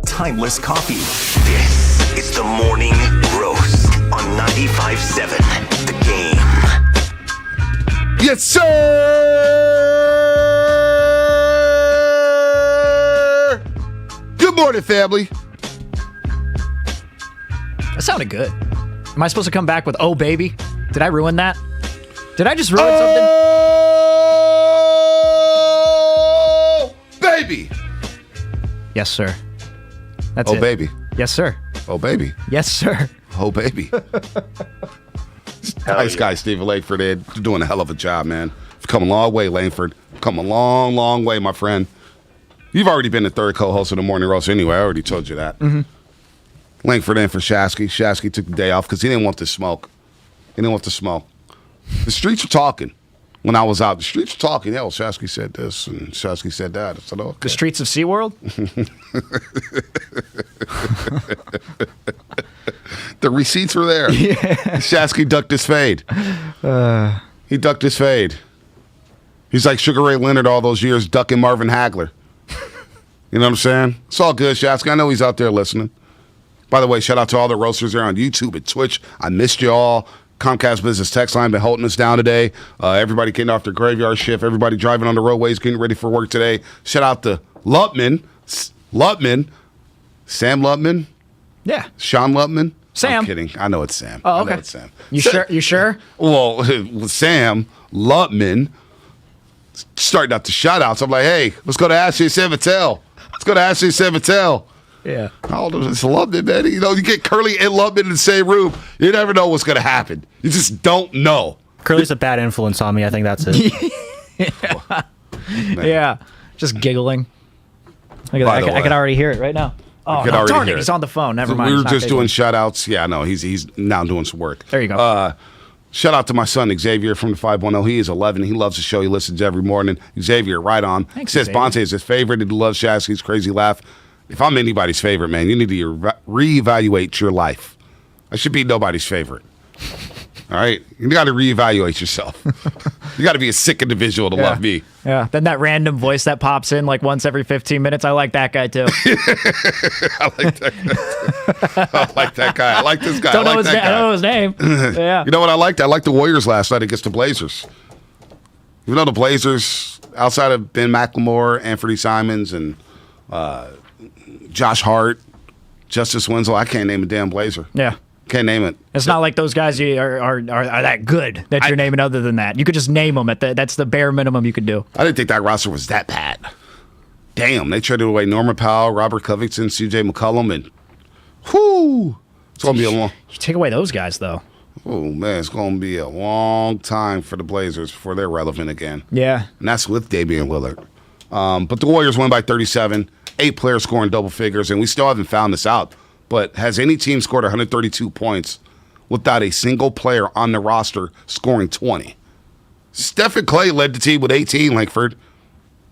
Timeless coffee. This is the Morning Roast on 95.7 The Game. Yes, sir! Good morning, family. That sounded good. Am I supposed to come back with "Oh, baby"? Did I ruin that? Did I just ruin something? Oh, baby. Yes, sir. That's oh, it. baby. Yes, sir. Oh, baby. Yes, sir. Oh, baby. Nice guy, Stephen Langford. Ed. You're doing a hell of a job, man. You've come a long way, Langford. Come a long, long way, my friend. You've already been the third co-host of the Morning Roast anyway. I already told you that. Mm-hmm. Langford in for Shasky. Shasky took the day off because he didn't want to smoke. He didn't want to smoke. The streets were talking. When I was out, the streets were talking. Yeah, well, Shasky said this and Shasky said that. I said, okay. The streets of SeaWorld? The receipts were there. Yeah. Shasky ducked his fade. He ducked his fade. He's like Sugar Ray Leonard all those years ducking Marvin Hagler. You know what I'm saying? It's all good, Shasky. I know he's out there listening. By the way, shout out to all the roasters there on YouTube and Twitch. I missed you all. Comcast Business text line been holding us down today. Everybody getting off their graveyard shift. Everybody driving on the roadways, getting ready for work today. Shout out to Lutman. Sam Lutman. Yeah. Sean Lutman. Sam. I'm kidding. I know it's Sam. Oh, okay. I know it's Sam. You sure? You sure? Well, Sam Lutman starting out the shout-outs. I'm like, hey, let's go to Ashley Sevatel. Yeah. Oh, it's Lubman, man. You know, you get Curly and Lubman in the same room, you never know what's going to happen. You just don't know. Curly's a bad influence on me. I think that's it. Yeah. Just giggling. Look at that. I can already hear it right now. Oh, no, darn it. He's on the phone. Never mind. We were just doing shout-outs. Yeah, no, he's now doing some work. There you go. Shout out to my son, Xavier, from the 510. He is 11. He loves the show. He listens every morning. Xavier, right on. Thanks, says Xavier. Bonte is his favorite. He loves Shasky's crazy laugh. If I'm anybody's favorite, man, you need to reevaluate your life. I should be nobody's favorite. All right? You got to reevaluate yourself. You got to be a sick individual to love me. Yeah. Then that random voice that pops in like once every 15 minutes. I like that guy, too. I like that guy. I like that guy. I like this guy. I don't know his name. Yeah. You know what I liked? I liked the Warriors last night against the Blazers. You know the Blazers, outside of Ben McLemore, Anthony Simons, and Josh Hart, Justice Winslow, I can't name a damn Blazer. Yeah. Can't name it. It's not like those guys are that good that you're naming other than that. You could just name them. That's the bare minimum you could do. I didn't think that roster was that bad. Damn, they traded away Norman Powell, Robert Covington, C.J. McCollum, and whoo, it's going to be a long... You take away those guys, though. Oh, man, it's going to be a long time for the Blazers before they're relevant again. Yeah. And that's with Damian Willard. But the Warriors won by 37, 8 players scoring double figures, and we still haven't found this out. But has any team scored 132 points without a single player on the roster scoring 20? Steph and Clay led the team with 18, Langford.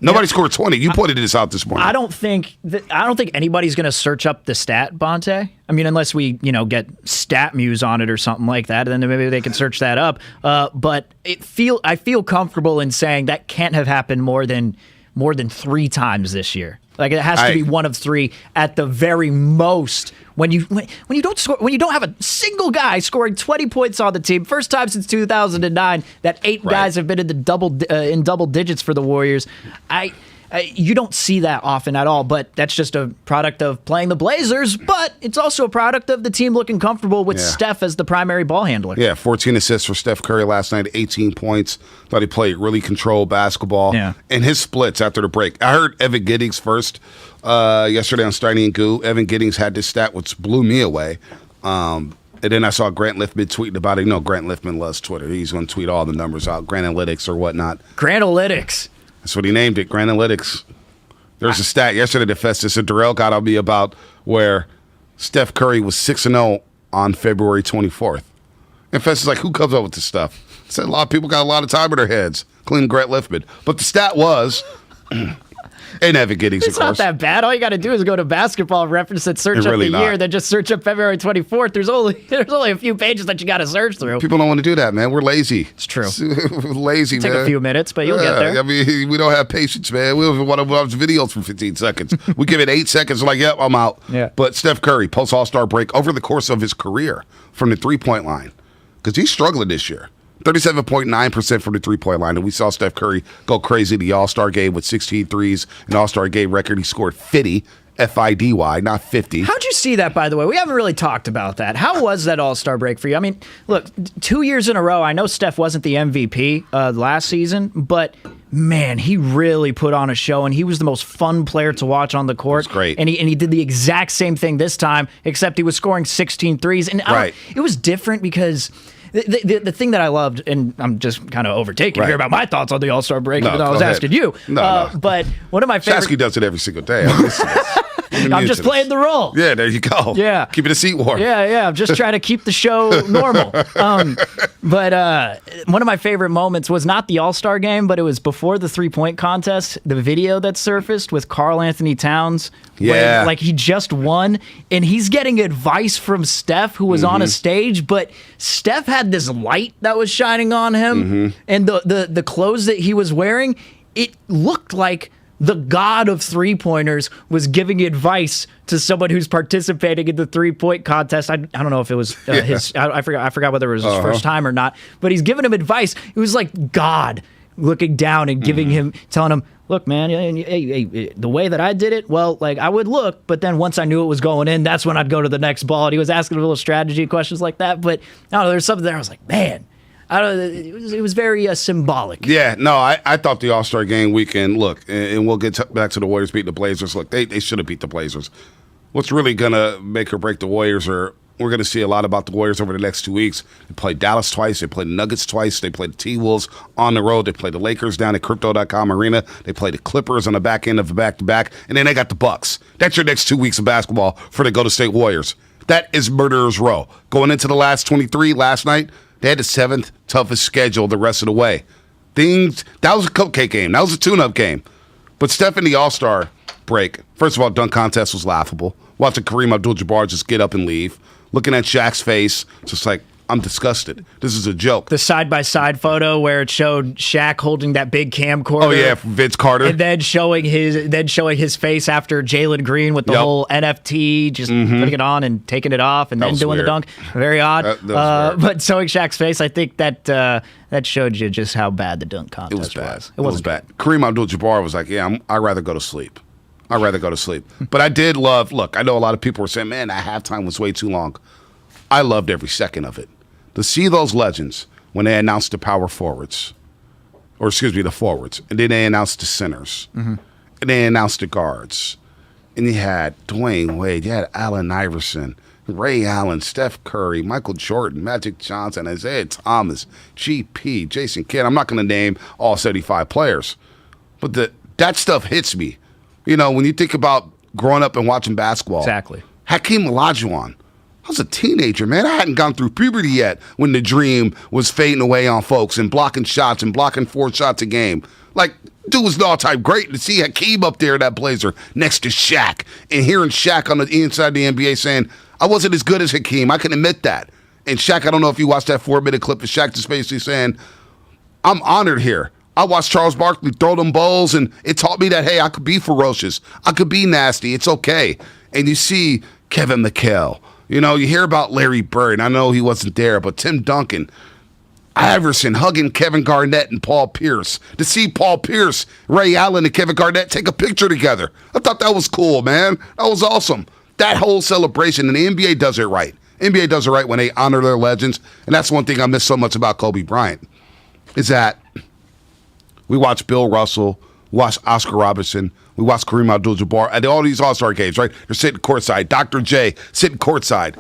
Nobody scored 20. You pointed this out this morning. I don't think anybody's going to search up the stat, Bonte. I mean, unless we, get StatMuse on it or something like that, and then maybe they can search that up. But I feel comfortable in saying that can't have happened more than 3 times this year. Like it has to be one of 3 at the very most. When you don't have a single guy scoring 20 points on the team, first time since 2009 that 8 guys have been in double digits for the Warriors. You don't see that often at all, but that's just a product of playing the Blazers, but it's also a product of the team looking comfortable with Steph as the primary ball handler. Yeah, 14 assists for Steph Curry last night, 18 points. Thought he played really controlled basketball. Yeah. And his splits after the break. I heard Evan Giddings first yesterday on Steiny Guru. Evan Giddings had this stat which blew me away. And then I saw Grant Liffman tweeting about it. You know, Grant Liffman loves Twitter. He's going to tweet all the numbers out, Granalytics or whatnot. Granalytics. That's what he named it, Granalytics. There's a stat yesterday that Festus Ezeli got on me about where Steph Curry was 6-0 on February 24th. And Festus is like, who comes up with this stuff? I said, a lot of people got a lot of time in their heads, including Grant Liffman. But the stat was... And Evan Giddings, it's of course. Not that bad. All you got to do is go to Basketball Reference and search really up the year, then just search up February 24th. There's only a few pages that you got to search through. People don't want to do that, man. We're lazy. It's true. We're lazy, Take man. a few minutes, but you'll get there. I mean, we don't have patience, man. We don't even want to watch videos for 15 seconds. We give it 8 seconds. We're like, yep, I'm out. Yeah. But Steph Curry, post-All-Star break, over the course of his career from the three-point line, because he's struggling this year. 37.9% from the three-point line. And we saw Steph Curry go crazy the All-Star game with 16 threes. An All-Star game record. He scored 50, F-I-D-Y, not 50. How'd you see that, by the way? We haven't really talked about that. How was that All-Star break for you? I mean, look, 2 years in a row, I know Steph wasn't the MVP last season, but... man, he really put on a show, and he was the most fun player to watch on the court. That's great. And he did the exact same thing this time, except he was scoring 16 threes. And it was different because the thing that I loved, and I'm just kind of overtaking here about my thoughts on the All-Star break, even though I was asking you. No. But one of my favorite... Shasky does it every single day. I'm just playing the role. Yeah, there you go. Yeah. Keeping the seat warm. Yeah. I'm just trying to keep the show normal. But one of my favorite moments was not the All-Star game, but it was before the three-point contest, the video that surfaced with Karl Anthony Towns. Yeah. When, like, he just won, and he's getting advice from Steph, who was on a stage, but Steph had this light that was shining on him, and the clothes that he was wearing, it looked like the god of three-pointers was giving advice to someone who's participating in the three-point contest. I don't know if it was his... I forgot whether it was his first time or not, but he's giving him advice. It was like God looking down and giving him, telling him, look, man, hey, the way that I did it, well, like, I would look, but then once I knew it was going in, that's when I'd go to the next ball. And he was asking a little strategy questions like that, but I don't know, there's something there. I was like, man... it was very symbolic. Yeah, no, I thought the All-Star game weekend, look, and we'll get back to the Warriors beating the Blazers. Look, they should have beat the Blazers. What's really going to make or break the Warriors, or we're going to see a lot about the Warriors over the next 2 weeks. They played Dallas twice. They played the Nuggets twice. They played the T-Wolves on the road. They played the Lakers down at Crypto.com Arena. They played the Clippers on the back end of the back-to-back. And then they got the Bucks. That's your next 2 weeks of basketball for the Golden State Warriors. That is murderer's row. Going into the last 23 last night, they had the 7th toughest schedule the rest of the way. That was a cupcake game. That was a tune-up game. But Steph in the All-Star break, first of all, dunk contest was laughable. Watching Kareem Abdul-Jabbar just get up and leave. Looking at Shaq's face, just like, I'm disgusted. This is a joke. The side-by-side photo where it showed Shaq holding that big camcorder. Oh, yeah, Vince Carter. And then showing his face after Jalen Green with the whole NFT, just putting it on and taking it off and then doing the dunk. Very odd. That was weird. But showing Shaq's face, I think that showed you just how bad the dunk contest was. Bad. It was bad. Kareem Abdul-Jabbar was like, yeah, I'd rather go to sleep. But I did love, look, I know a lot of people were saying, man, that halftime was way too long. I loved every second of it. To see those legends when they announced the power forwards, the forwards, and then they announced the centers, and they announced the guards, and you had Dwayne Wade, you had Allen Iverson, Ray Allen, Steph Curry, Michael Jordan, Magic Johnson, Isaiah Thomas, GP, Jason Kidd. I'm not going to name all 75 players, but that stuff hits me. You know, when you think about growing up and watching basketball. Exactly. Hakeem Olajuwon. I was a teenager, man. I hadn't gone through puberty yet when the dream was fading away on folks and blocking shots and blocking 4 shots a game. Like, dude was an all-time great. To see Hakeem up there in that blazer next to Shaq and hearing Shaq on the inside of the NBA saying, I wasn't as good as Hakeem. I can admit that. And Shaq, I don't know if you watched that 4-minute clip of Shaq just basically saying, I'm honored here. I watched Charles Barkley throw them bowls, and it taught me that, hey, I could be ferocious. I could be nasty. It's okay. And you see Kevin McHale. You know, you hear about Larry Bird. I know he wasn't there, but Tim Duncan. Iverson hugging Kevin Garnett and Paul Pierce. To see Paul Pierce, Ray Allen, and Kevin Garnett take a picture together. I thought that was cool, man. That was awesome. That whole celebration, and the NBA does it right. NBA does it right when they honor their legends, and that's one thing I miss so much about Kobe Bryant, is that we watch Bill Russell, watch Oscar Robertson, we watch Kareem Abdul-Jabbar at all these All-Star games, right? They're sitting courtside. Dr. J sitting courtside.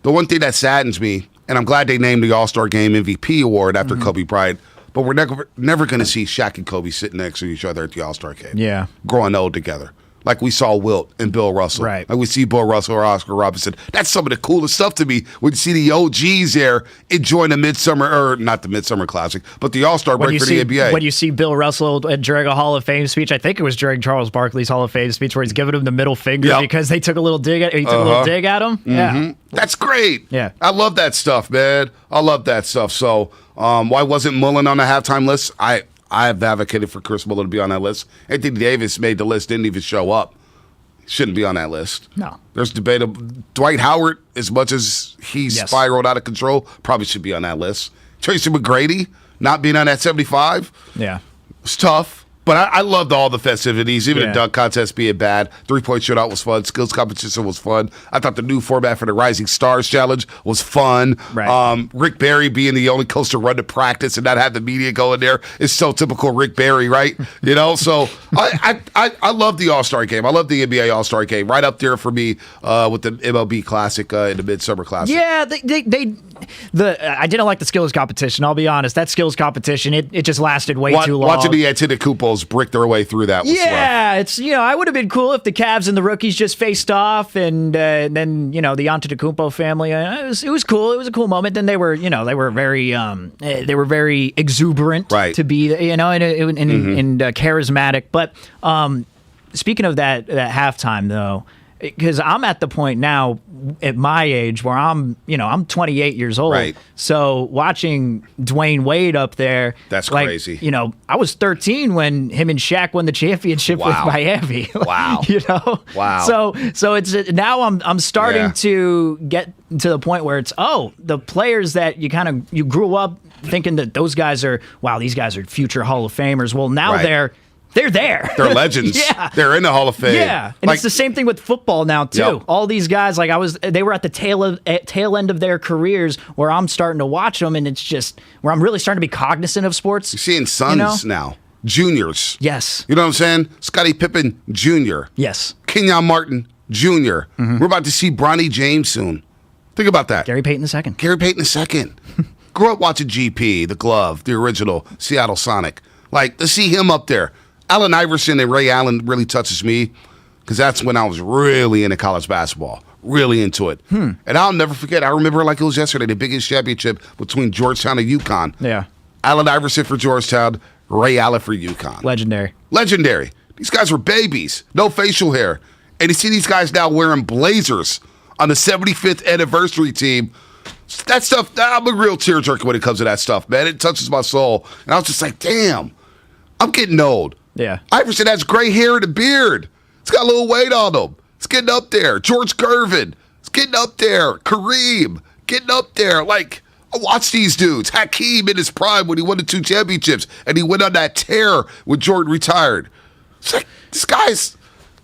The one thing that saddens me, and I'm glad they named the All-Star Game MVP award after Kobe Bryant, but we're never going to see Shaq and Kobe sitting next to each other at the All-Star Game. Yeah. Growing old together. Like we saw Wilt and Bill Russell. Right. Like we see Bill Russell or Oscar Robertson. That's some of the coolest stuff to me when you see the OGs there enjoying the not the Midsummer Classic, but the All-Star break for the NBA. When you see Bill Russell during a Hall of Fame speech, I think it was during Charles Barkley's Hall of Fame speech where he's giving him the middle finger because they took a little dig at him. A little dig at him. Yeah. That's great. Yeah. I love that stuff, man. I love that stuff. So why wasn't Mullen on the halftime list? I have advocated for Chris Mullen to be on that list. Anthony Davis made the list, didn't even show up. Shouldn't be on that list. No. There's debate. Dwight Howard, as much as he spiraled out of control, probably should be on that list. Tracy McGrady not being on that 75. Yeah. It's tough. But I loved all the festivities, even the dunk contest being bad. 3-point shootout was fun. Skills competition was fun. I thought the new format for the Rising Stars Challenge was fun. Right. Rick Barry being the only coach to run to practice and not have the media go in there is so typical Rick Barry, right? You know, so I love the All-Star Game. I love the NBA All-Star Game. Right up there for me with the MLB Classic and the Midsummer Classic. Yeah, I didn't like the skills competition, I'll be honest. That skills competition, it just lasted way too long. Watching the Antetokounmpos brick their way through that was rough. It's, I would have been cool if the Cavs and the rookies just faced off and then, the Antetokounmpo family, it was cool. It was a cool moment. Then they were very exuberant to be, and charismatic. But speaking of that halftime though, because I'm at the point now at my age where I'm 28 years old. Right. So watching Dwayne Wade up there. That's crazy. I was 13 when him and Shaq won the championship with Miami. Wow. Wow. So it's now I'm starting to get to the point where it's, the players that you grew up thinking that those guys are, these guys are future Hall of Famers. Well, now they're there. They're legends. Yeah. They're in the Hall of Fame. Yeah. And it's the same thing with football now, too. Yep. All these guys, they were at the tail end of their careers where I'm starting to watch them, and it's just where I'm really starting to be cognizant of sports. You're seeing sons now. Juniors. Yes. You know what I'm saying? Scottie Pippen Jr. Yes. Kenyon Martin Jr. We're about to see Bronny James soon. Think about that. Gary Payton II. Grew up watching GP, The Glove, the original Seattle Sonic. To see him up there. Allen Iverson and Ray Allen really touches me because that's when I was really into college basketball, really into it. And I'll never forget. I remember like it was yesterday, the biggest championship between Georgetown and UConn. Yeah. Allen Iverson for Georgetown, Ray Allen for UConn. Legendary. These guys were babies, no facial hair. And you see these guys now wearing blazers on the 75th anniversary team. That stuff, I'm a real tearjerker when it comes to that stuff, man. It touches my soul. And I was just like, damn, I'm getting old. Yeah. Iverson has gray hair and a beard. It's got a little weight on him. It's getting up there. George Gervin. It's getting up there. Kareem. Getting up there. I watch these dudes. Hakeem in his prime when he won the 2 championships and he went on that tear when Jordan retired. It's like, this guy's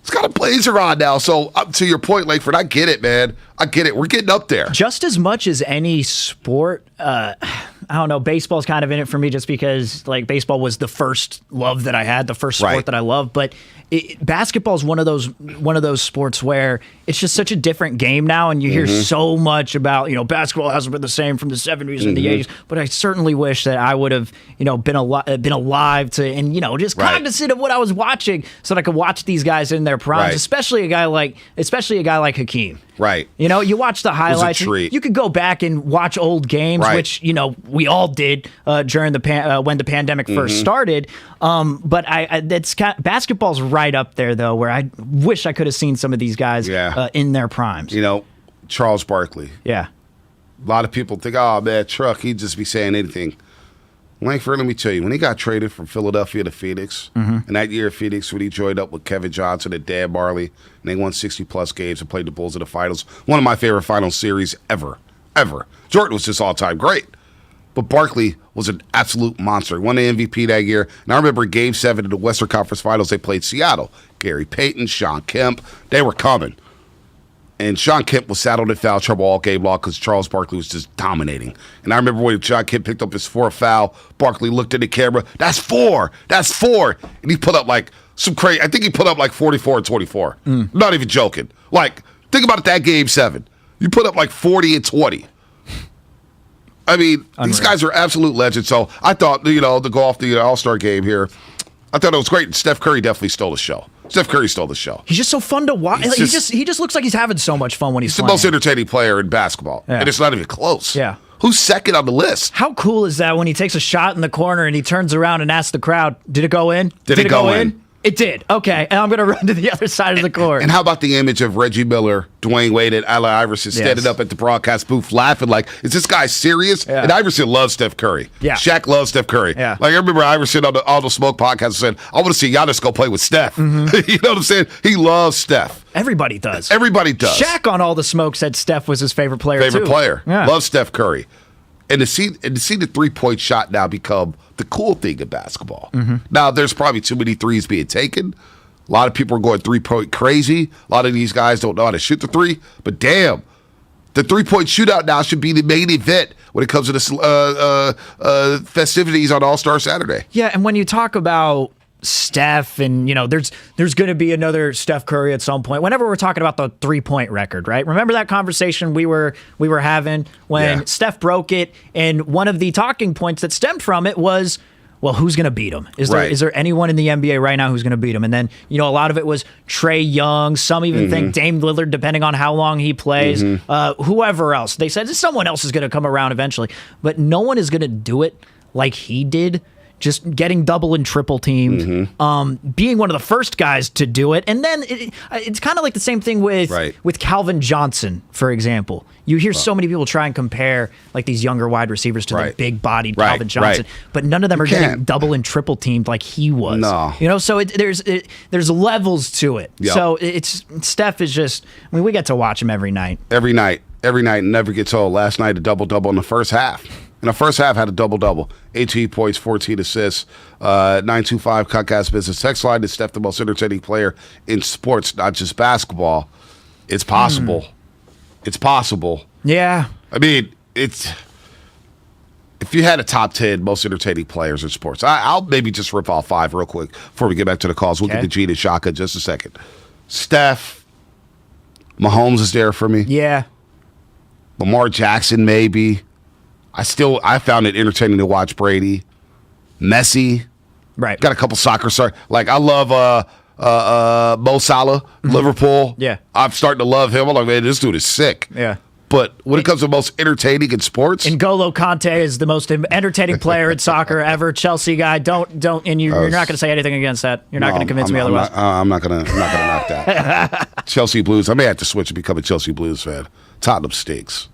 got a blazer on now. So to your point, Langford, I get it, man. I get it. We're getting up there. Just as much as any sport, I don't know, baseball's kind of in it for me just because baseball was the first love that I had, the first sport that I loved. But basketball is one of those sports where it's just such a different game now, and you hear so much about basketball hasn't been the same from the 70s and the 80s. But I certainly wish that I would have been alive to and just cognizant of what I was watching so that I could watch these guys in their primes, especially a guy like Hakeem. Right. You watch the highlights. You could go back and watch old games, which we all did during when the pandemic first started. But basketball's right up there though, where I wish I could have seen some of these guys in their primes. Charles Barkley. Yeah. A lot of people think, oh man, Truck, he'd just be saying anything. Langford, let me tell you, when he got traded from Philadelphia to Phoenix, and that year at Phoenix when he joined up with Kevin Johnson and Dan Barley, and they won 60-plus games and played the Bulls in the finals, one of my favorite finals series ever. Jordan was just all-time great. but Barkley was an absolute monster. He won the MVP that year. And I remember Game 7 in the Western Conference Finals, they played Seattle. Gary Payton, Sean Kemp, they were coming. And Sean Kemp was saddled in foul trouble all game long because Charles Barkley was just dominating. And I remember when Sean Kemp picked up his fourth foul, Barkley looked at the camera, that's 4. And he put up like some crazy, I think he put up like 44 and 24. Not even joking. Like, think about that Game 7. You put up like 40 and 20. I mean, these guys are absolute legends. So I thought, to go off the All-Star game here, I thought it was great. Steph Curry definitely stole the show. He's just so fun to watch. He just looks like he's having so much fun when he's playing. The most entertaining player in basketball. Yeah. And it's not even close. Yeah. Who's second on the list? How cool is that when he takes a shot in the corner and he turns around and asks the crowd, did it go in? Did it go in? It did. Okay. And I'm going to run to the other side of the court. And how about the image of Reggie Miller, Dwayne Wade, and Allen Iverson standing up at the broadcast booth laughing like, is this guy serious? Yeah. And Iverson loves Steph Curry. Yeah. Shaq loves Steph Curry. Yeah. Like, I remember Iverson on the All the Smoke podcast said, I want to see Giannis go play with Steph. Mm-hmm. You know what I'm saying? He loves Steph. Everybody does. Shaq on All the Smoke said Steph was his favorite player, Yeah. Loves Steph Curry. And to see the three-point shot now become the cool thing in basketball. Mm-hmm. Now, there's probably too many threes being taken. A lot of people are going three-point crazy. A lot of these guys don't know how to shoot the three. But damn, the three-point shootout now should be the main event when it comes to the festivities on All-Star Saturday. Yeah, and when you talk about Steph and, there's going to be another Steph Curry at some point. Whenever we're talking about the three-point record, right? Remember that conversation we were having when Steph broke it, and one of the talking points that stemmed from it was, well, who's going to beat him? Is there anyone in the NBA right now who's going to beat him? And then, a lot of it was Trae Young. Some even think Dame Lillard, depending on how long he plays. Whoever else. They said someone else is going to come around eventually. But no one is going to do it like he did. Just getting double and triple teamed, being one of the first guys to do it. And then it's kind of like the same thing with Calvin Johnson, for example. You hear so many people try and compare like these younger wide receivers to the big-bodied Calvin Johnson, but none of them are getting double and triple teamed like he was. No. So there's levels to it. Yep. So Steph is just, we get to watch him every night. Every night, never gets old. Last night, a double-double in the first half. In the first half, had a double-double. 18 points, 14 assists, 925 Comcast Business Text line. Is Steph the most entertaining player in sports, not just basketball? It's possible. It's possible. Yeah. I mean, if you had a top 10 most entertaining players in sports, I'll maybe just rip off 5 real quick before we get back to the calls. We'll get to Gene and Shaka in just a second. Steph, Mahomes is there for me. Yeah. Lamar Jackson, maybe. I found it entertaining to watch Brady. Messi. Right. Got a couple soccer stars. Like, I love Mo Salah, Liverpool. Yeah. I'm starting to love him. I'm like, man, this dude is sick. Yeah. But when it comes to most entertaining in sports, N'Golo Kante is the most entertaining player in soccer ever. Chelsea guy. And you're not going to say anything against that. You're not going to convince me otherwise. I'm not going to knock that. Chelsea Blues. I may have to switch and become a Chelsea Blues fan. Tottenham stinks.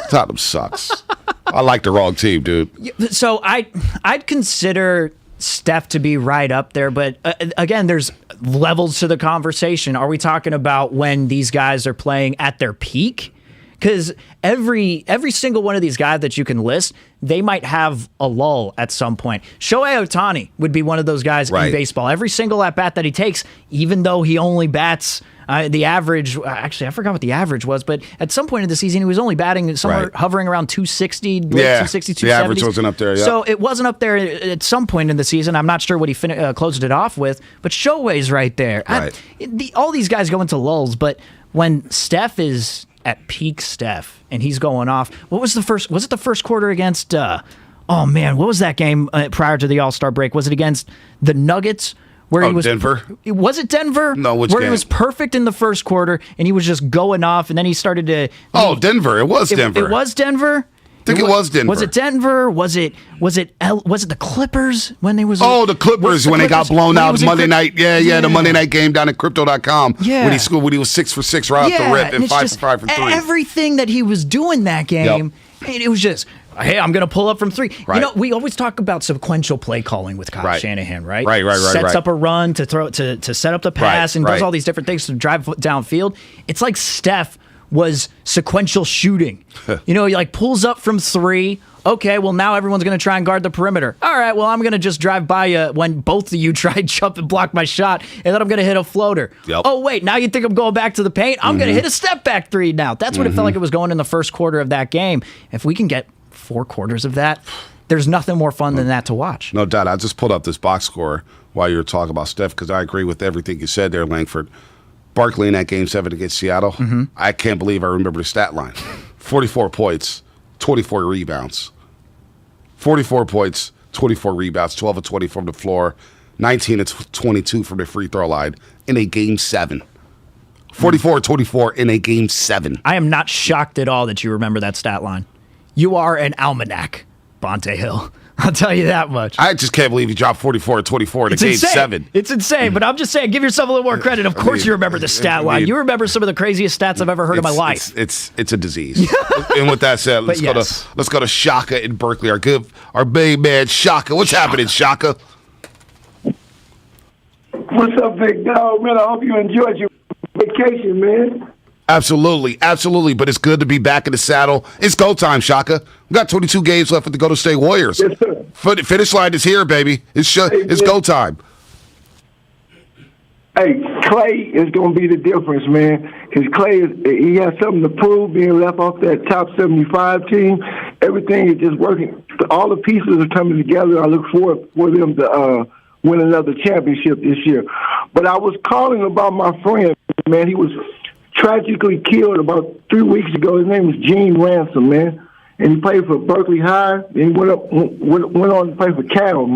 Tottenham sucks. I like the wrong team, dude. So I'd consider Steph to be right up there, but again, there's levels to the conversation. Are we talking about when these guys are playing at their peak? Because every single one of these guys that you can list, they might have a lull at some point. Shohei Ohtani would be one of those guys in baseball. Every single at-bat that he takes, even though he only bats the average, actually, I forgot what the average was, but at some point in the season, he was only batting somewhere hovering around 260, 260, 270. The average wasn't up there, So it wasn't up there at some point in the season. I'm not sure what he closed it off with, but Shohei's right there. All these guys go into lulls, but when Steph is at peak Steph and he's going off, was it the first quarter against, what was that game prior to the All-Star break? Was it against the Nuggets? Where he was Denver? Was it Denver? No, which where game? He was perfect in the first quarter, and he was just going off, and then he started to... Denver. It was Denver. It was Denver? I think it was Denver. Was it Denver? Was it the Clippers when they was... the Clippers when they got blown out Monday night. Yeah, the Monday night game down at Crypto.com. Yeah. When he was 6 for 6 right off the rip and 5 for 5 from 3. Everything that he was doing that game, it was just... Hey, I'm going to pull up from 3. Right. We always talk about sequential play calling with Kyle Shanahan, right? Right. Sets up a run to throw to set up the pass and does all these different things to drive downfield. It's like Steph was sequential shooting. He like pulls up from 3, Okay, well, now everyone's going to try and guard the perimeter. All right, well, I'm going to just drive by you when both of you try and jump and block my shot, and then I'm going to hit a floater. Yep. Oh, wait, now you think I'm going back to the paint? I'm going to hit a step-back three now. That's what it felt like it was going in the first quarter of that game. If we can get 4 quarters of that, there's nothing more fun than that to watch. No doubt. I just pulled up this box score while you were talking about Steph because I agree with everything you said there, Langford. Barkley in that Game 7 against Seattle, I can't believe I remember the stat line. 44 points, 24 rebounds. 44 points, 24 rebounds, 12 of 20 from the floor, 19 of 22 from the free throw line in a Game 7. 44-24 in a Game 7. I am not shocked at all that you remember that stat line. You are an almanac, Bonte Hill. I'll tell you that much. I just can't believe he dropped 44-24 in a Game 7. It's insane, but I'm just saying, give yourself a little more credit. Of course you remember the stat line. You remember some of the craziest stats I've ever heard in my life. It's a disease. And with that said, let's go to Shaka in Berkeley. Our big man Shaka. What's happening, Shaka? What's up, big dog? Man, I hope you enjoyed your vacation, man. Absolutely. But it's good to be back in the saddle. It's go time, Shaka. We got 22 games left with the Golden State Warriors. Yes, sir. Finish line is here, baby. It's go time. Hey, Clay is going to be the difference, man. Because Clay, he has something to prove being left off that top 75 team. Everything is just working. All the pieces are coming together. I look forward for them to win another championship this year. But I was calling about my friend, man. He was tragically killed about 3 weeks ago. His name was Gene Ransom, man. And he played for Berkeley High, and he went on to play for Cal.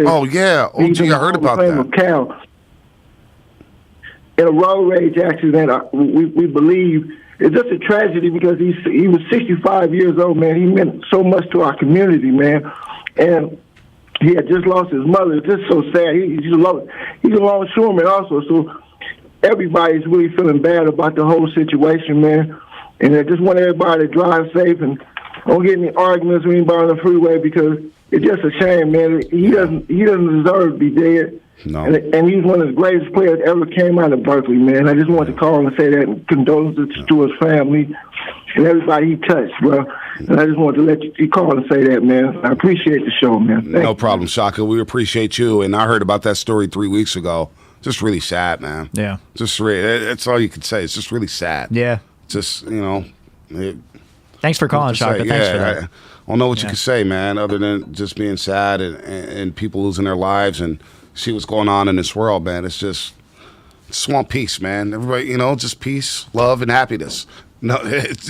Oh, yeah. Oh, gee, I heard about that. Cal. In a road rage accident, we believe. It's just a tragedy because he was 65 years old, man. He meant so much to our community, man. And he had just lost his mother. It's just so sad. He's a longshoreman also, so everybody's really feeling bad about the whole situation, man. And I just want everybody to drive safe and don't get any arguments with anybody on the freeway because it's just a shame, man. He doesn't deserve to be dead. No. And he's one of the greatest players that ever came out of Berkeley, man. I just wanted to call and say that and condolences to his family and everybody he touched, bro. And I just wanted to let you call and say that, man. I appreciate the show, man. No problem, Shaka. We appreciate you. And I heard about that story 3 weeks ago. Just really sad, man. Yeah. Just really, that's all you can say. It's just really sad. Yeah. Just, thanks for calling, Shaka. Thanks for that. I don't know what you can say, man, other than just being sad and people losing their lives and see what's going on in this world, man. It's just want peace, man. Everybody, just peace, love, and happiness. No, it's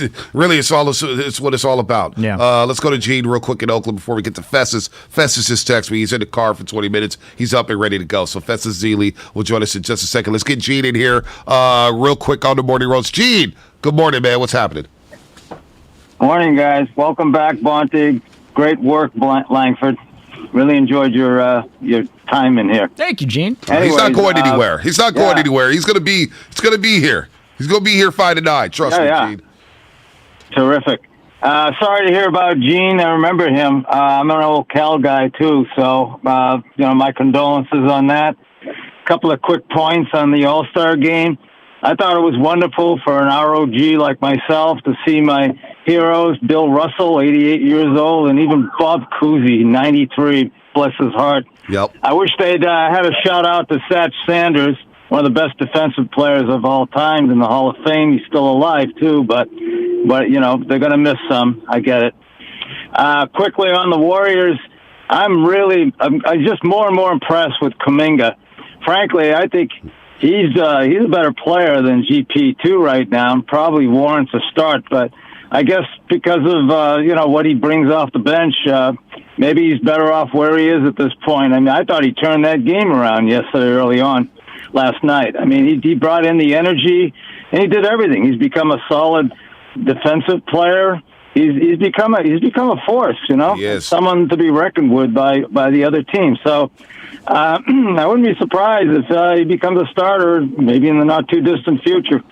what it's all about. Yeah. Let's go to Gene real quick in Oakland before we get to Festus. Festus just texted me. He's in the car for 20 minutes. He's up and ready to go. So Festus Ezeli will join us in just a second. Let's get Gene in here real quick on the Morning Roast. Gene, good morning, man. What's happening? Morning, guys. Welcome back, Bonte. Great work, Langford. Really enjoyed your time in here. Thank you, Gene. Anyways, he's not going anywhere. He's not going anywhere. He's gonna be here. He's going to be here 5 to 9. Trust me, Gene. Terrific. Sorry to hear about Gene. I remember him. I'm an old Cal guy, too, so, my condolences on that. A couple of quick points on the All-Star game. I thought it was wonderful for an ROG like myself to see my heroes, Bill Russell, 88 years old, and even Bob Cousy, 93, bless his heart. Yep. I wish they'd had a shout-out to Satch Sanders, one of the best defensive players of all time in the Hall of Fame. He's still alive, too, but they're going to miss some. I get it. Quickly on the Warriors, I'm just more and more impressed with Kuminga. Frankly, I think he's a better player than GP2 right now and probably warrants a start, but I guess because of, what he brings off the bench, maybe he's better off where he is at this point. I mean, I thought he turned that game around yesterday early on. Last night. I mean, he brought in the energy, and he did everything. He's become a solid defensive player. He's become a force, Yes. Someone to be reckoned with by the other team. So I wouldn't be surprised if he becomes a starter, maybe in the not too distant future.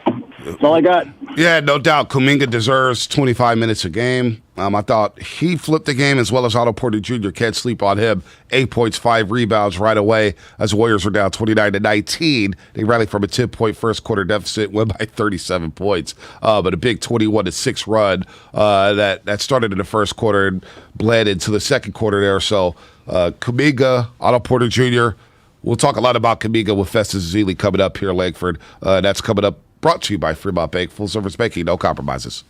That's all I got. Yeah, no doubt. Kuminga deserves 25 minutes a game. I thought he flipped the game as well as Otto Porter Jr. Can't sleep on him. 8 points, 5 rebounds right away as Warriors were down 29-19. They rallied from a 10-point first quarter deficit, went by 37 points. But a big 21-6 run that started in the first quarter and bled into the second quarter there. So Kuminga, Otto Porter Jr., we'll talk a lot about Kuminga with Festus Ezeli coming up here in Langford. That's coming up, brought to you by Fremont Bank. Full service banking, no compromises.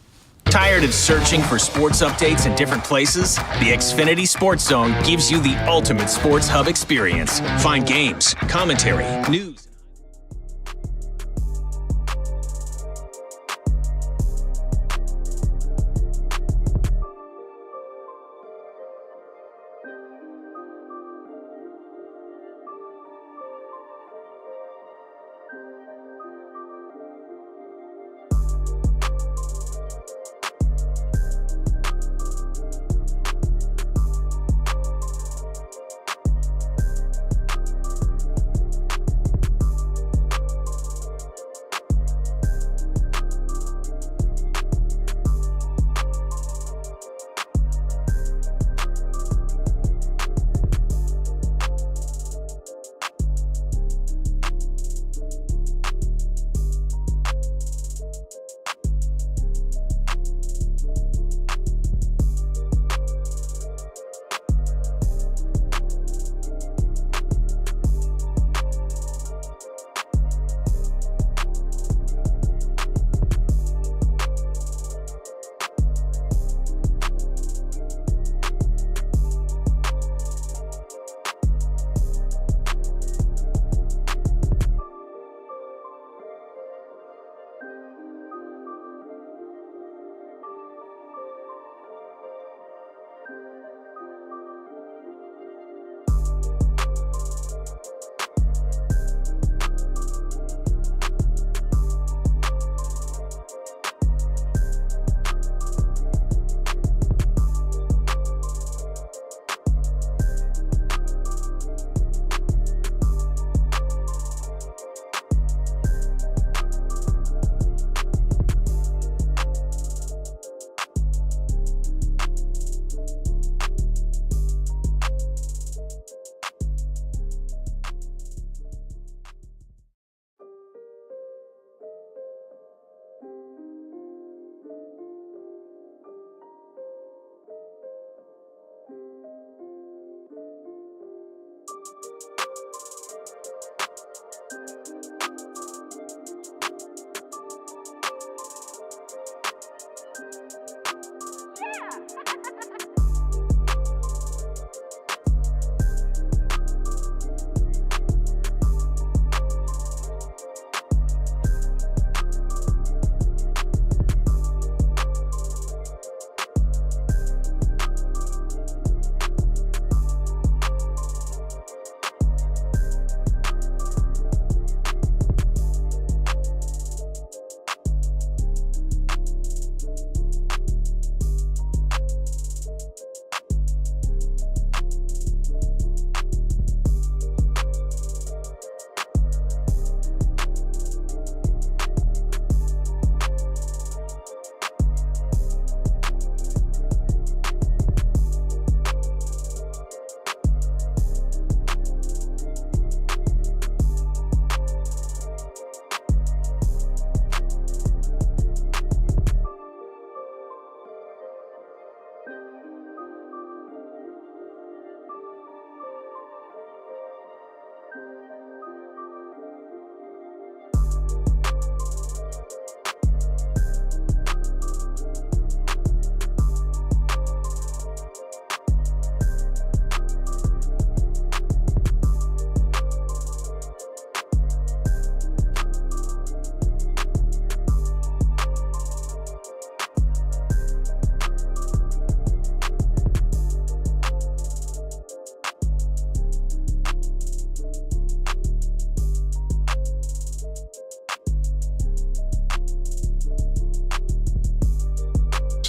Tired of searching for sports updates in different places? The Xfinity Sports Zone gives you the ultimate sports hub experience. Find games, commentary, news.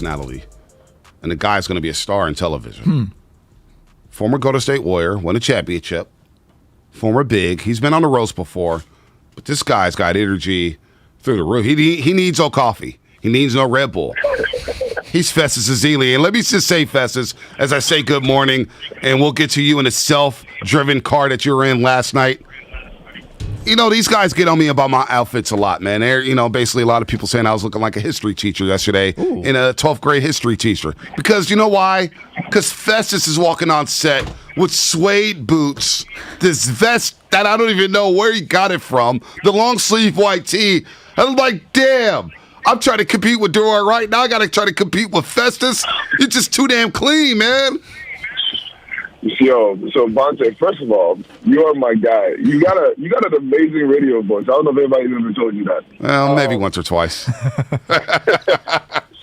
personality, and the guy's going to be a star in television. Former Golden State Warrior, won a championship, former big. He's been on the roast before, but this guy's got energy through the roof. He needs coffee. He needs no Red Bull. He's Festus Ezeli. And let me just say, Festus, as I say good morning, and we'll get to you in the self-driven car that you were in last night. You know, these guys get on me about my outfits a lot, man. They're, basically a lot of people saying I was looking like a history teacher yesterday in a 12th grade history teacher. Because you know why? Because Festus is walking on set with suede boots, this vest that I don't even know where he got it from, the long sleeve white tee. I'm like, damn. I'm trying to compete with Dora right now. I got to try to compete with Festus. You're just too damn clean, man. Yo, so Banter, first of all, you are my guy. You got an amazing radio voice. I don't know if anybody's ever told you that. Well, maybe once or twice.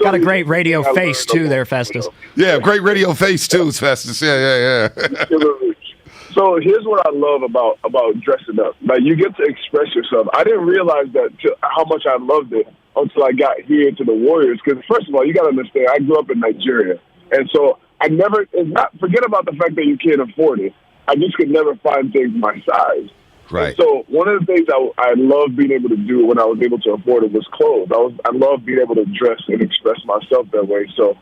Got a great radio face too, there, Festus. Yeah, great radio face too, Festus. Yeah. So here's what I love about dressing up. Like, you get to express yourself. I didn't realize how much I loved it until I got here to the Warriors. Because first of all, you got to understand, I grew up in Nigeria, and so forget about the fact that you can't afford it. I just could never find things my size. Right. And so one of the things I loved being able to do when I was able to afford it was clothes. I love being able to dress and express myself that way. So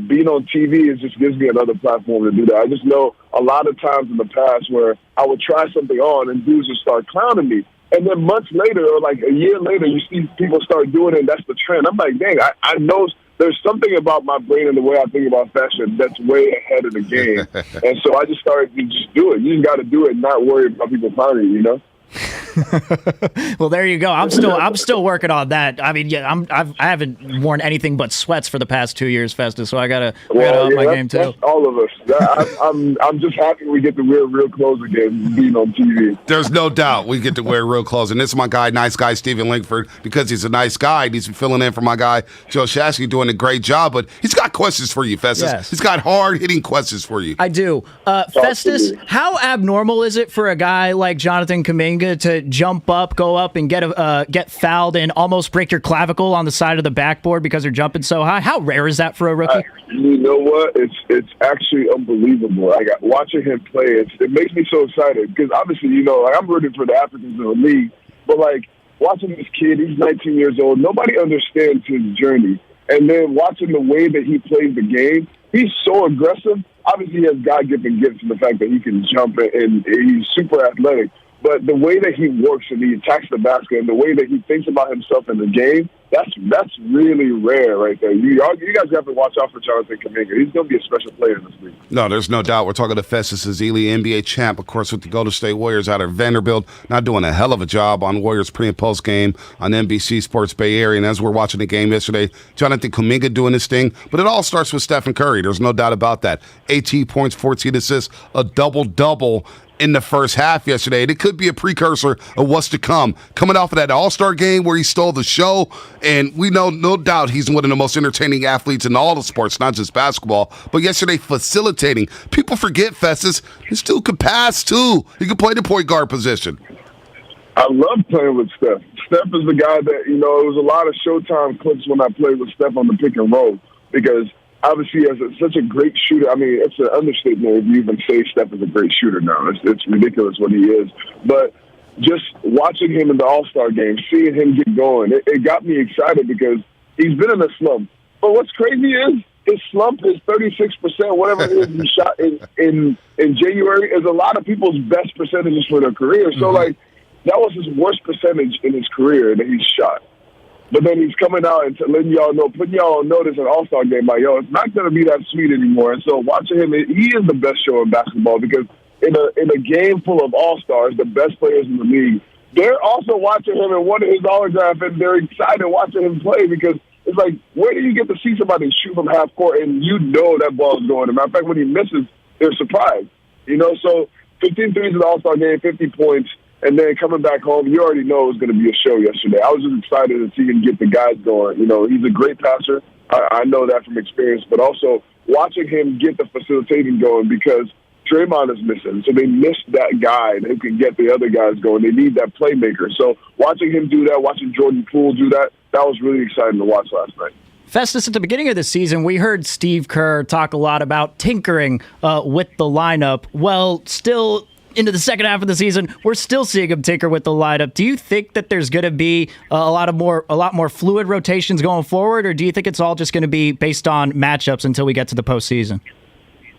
being on TV just gives me another platform to do that. I just know a lot of times in the past where I would try something on and dudes would start clowning me. And then months later, or like a year later, you see people start doing it, and that's the trend. I'm like, dang, I know there's something about my brain and the way I think about fashion that's way ahead of the game. And so I just started to just do it. You just got to do it and not worry about people clowning you, Well, there you go. I'm still working on that. I mean, yeah, I haven't worn anything but sweats for the past 2 years, Festus. So I gotta up my game too. That's all of us. I'm just happy we get to wear real clothes again, being on TV. There's no doubt we get to wear real clothes, and this is my guy, nice guy Stephen Linkford, because he's a nice guy. He's filling in for my guy Joe Shasky, doing a great job. But he's got questions for you, Festus. Yes. He's got hard hitting questions for you. I do, Festus. How abnormal is it for a guy like Jonathan Kuminga to jump up, go up, and get fouled and almost break your clavicle on the side of the backboard because you're jumping so high? How rare is that for a rookie? You know what? It's actually unbelievable. Watching him play, it makes me so excited because obviously, I'm rooting for the Africans in the league, but watching this kid, he's 19 years old. Nobody understands his journey, and then watching the way that he plays the game, he's so aggressive. Obviously, he has God-given gifts in the fact that he can jump and he's super athletic. But the way that he works and he attacks the basket and the way that he thinks about himself in the game, that's really rare right there. You guys have to watch out for Jonathan Kuminga. He's going to be a special player in this league. No, there's no doubt. We're talking to Festus Ezeli, NBA champ, of course, with the Golden State Warriors out of Vanderbilt. Not doing a hell of a job on Warriors pre- and post game on NBC Sports Bay Area. And as we're watching the game yesterday, Jonathan Kuminga doing his thing. But it all starts with Stephen Curry. There's no doubt about that. 18 points, 14 assists, a double-double in the first half yesterday. And it could be a precursor of what's to come. Coming off of that All-Star game where he stole the show, and we know, no doubt, he's one of the most entertaining athletes in all the sports, not just basketball. But yesterday, facilitating. People forget, Festus, this dude could pass, too. He could play the point guard position. I love playing with Steph. Steph is the guy that, it was a lot of Showtime clips when I played with Steph on the pick and roll because obviously, as such a great shooter, I mean, it's an understatement if you even say Steph is a great shooter now. It's ridiculous what he is. But just watching him in the All-Star game, seeing him get going, it got me excited because he's been in a slump. But what's crazy is his slump is 36%, whatever it is he shot in January, is a lot of people's best percentages for their career. So, that was his worst percentage in his career that he's shot. But then he's coming out and letting y'all know, putting y'all on notice in All-Star game, it's not going to be that sweet anymore. And so watching him, he is the best show in basketball because in a game full of All-Stars, the best players in the league, they're also watching him and wanting his autograph, and they're excited watching him play because it's like, where do you get to see somebody shoot from half court and that ball's going? As a matter of fact, when he misses, they're surprised. So 15 threes in the All-Star game, 50 points. And then coming back home, you already know it was going to be a show yesterday. I was just excited to see him get the guys going. He's a great passer. I know that from experience. But also watching him get the facilitating going because Draymond is missing. So they missed that guy who can get the other guys going. They need that playmaker. So watching him do that, watching Jordan Poole do that, that was really exciting to watch last night. Festus, at the beginning of the season, we heard Steve Kerr talk a lot about tinkering with the lineup. Well, still into the second half of the season, we're still seeing him tinker with the lineup. Do you think that there's going to be a lot more fluid rotations going forward, or do you think it's all just going to be based on matchups until we get to the postseason?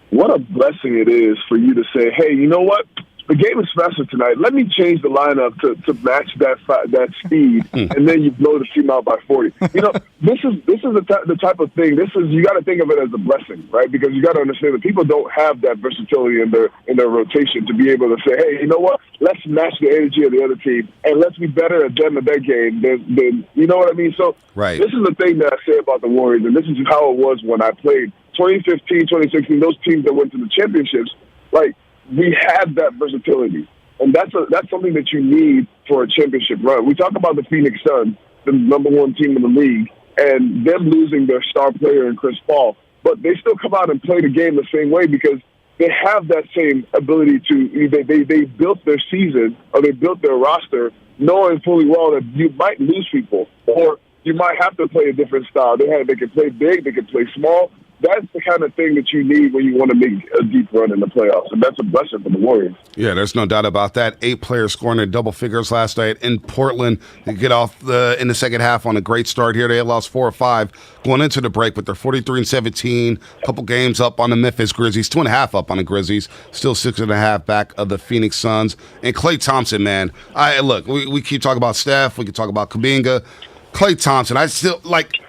What a blessing it is for you to say, hey, you know what? The game is faster tonight. Let me change the lineup to match that speed, and then you blow the team out by 40. You know, this is the type of thing. You got to think of it as a blessing, right? Because you got to understand that people don't have that versatility in their rotation to be able to say, hey, you know what? Let's match the energy of the other team, and let's be better at them at their game than you know what I mean. So right. This is the thing that I say about the Warriors, and this is how it was when I played 2015, 2016. Those teams that went to the championships, like. We had that versatility, and that's something that you need for a championship run. We talk about the Phoenix Suns, the number one team in the league, and them losing their star player in Chris Paul, but they still come out and play the game the same way because they have that same ability to. They built their season or they built their roster knowing fully well that you might lose people or you might have to play a different style. They can play big, they can play small. That's the kind of thing that you need when you want to make a deep run in the playoffs, and that's a blessing for the Warriors. Yeah, there's no doubt about that. 8 players scoring in double figures last night in Portland. They get off in the second half on a great start here. They had lost 4 or 5 going into the break, but they're 43-17. A couple games up on the Memphis Grizzlies, 2.5 up on the Grizzlies, still 6.5 back of the Phoenix Suns. And Klay Thompson, man, look, we keep talking about Steph, we can talk about Kuminga. Klay Thompson, I still,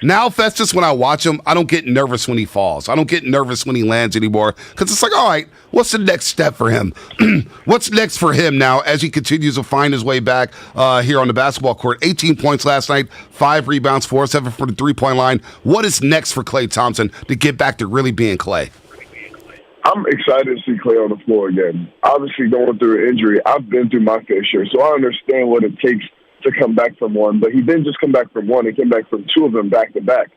now Festus, when I watch him, I don't get nervous when he falls. I don't get nervous when he lands anymore because it's like, all right, what's the next step for him? What's next for him now as he continues to find his way back here on the basketball court? 18 points last night, 5 rebounds, 4-7 from the three-point line. What is next for Klay Thompson to get back to really being Klay? I'm excited to see Klay on the floor again. Obviously, going through an injury, I've been through my fair share, so I understand what it takes to come back from one, but he didn't just come back from one, he came back from 2 of them back to back.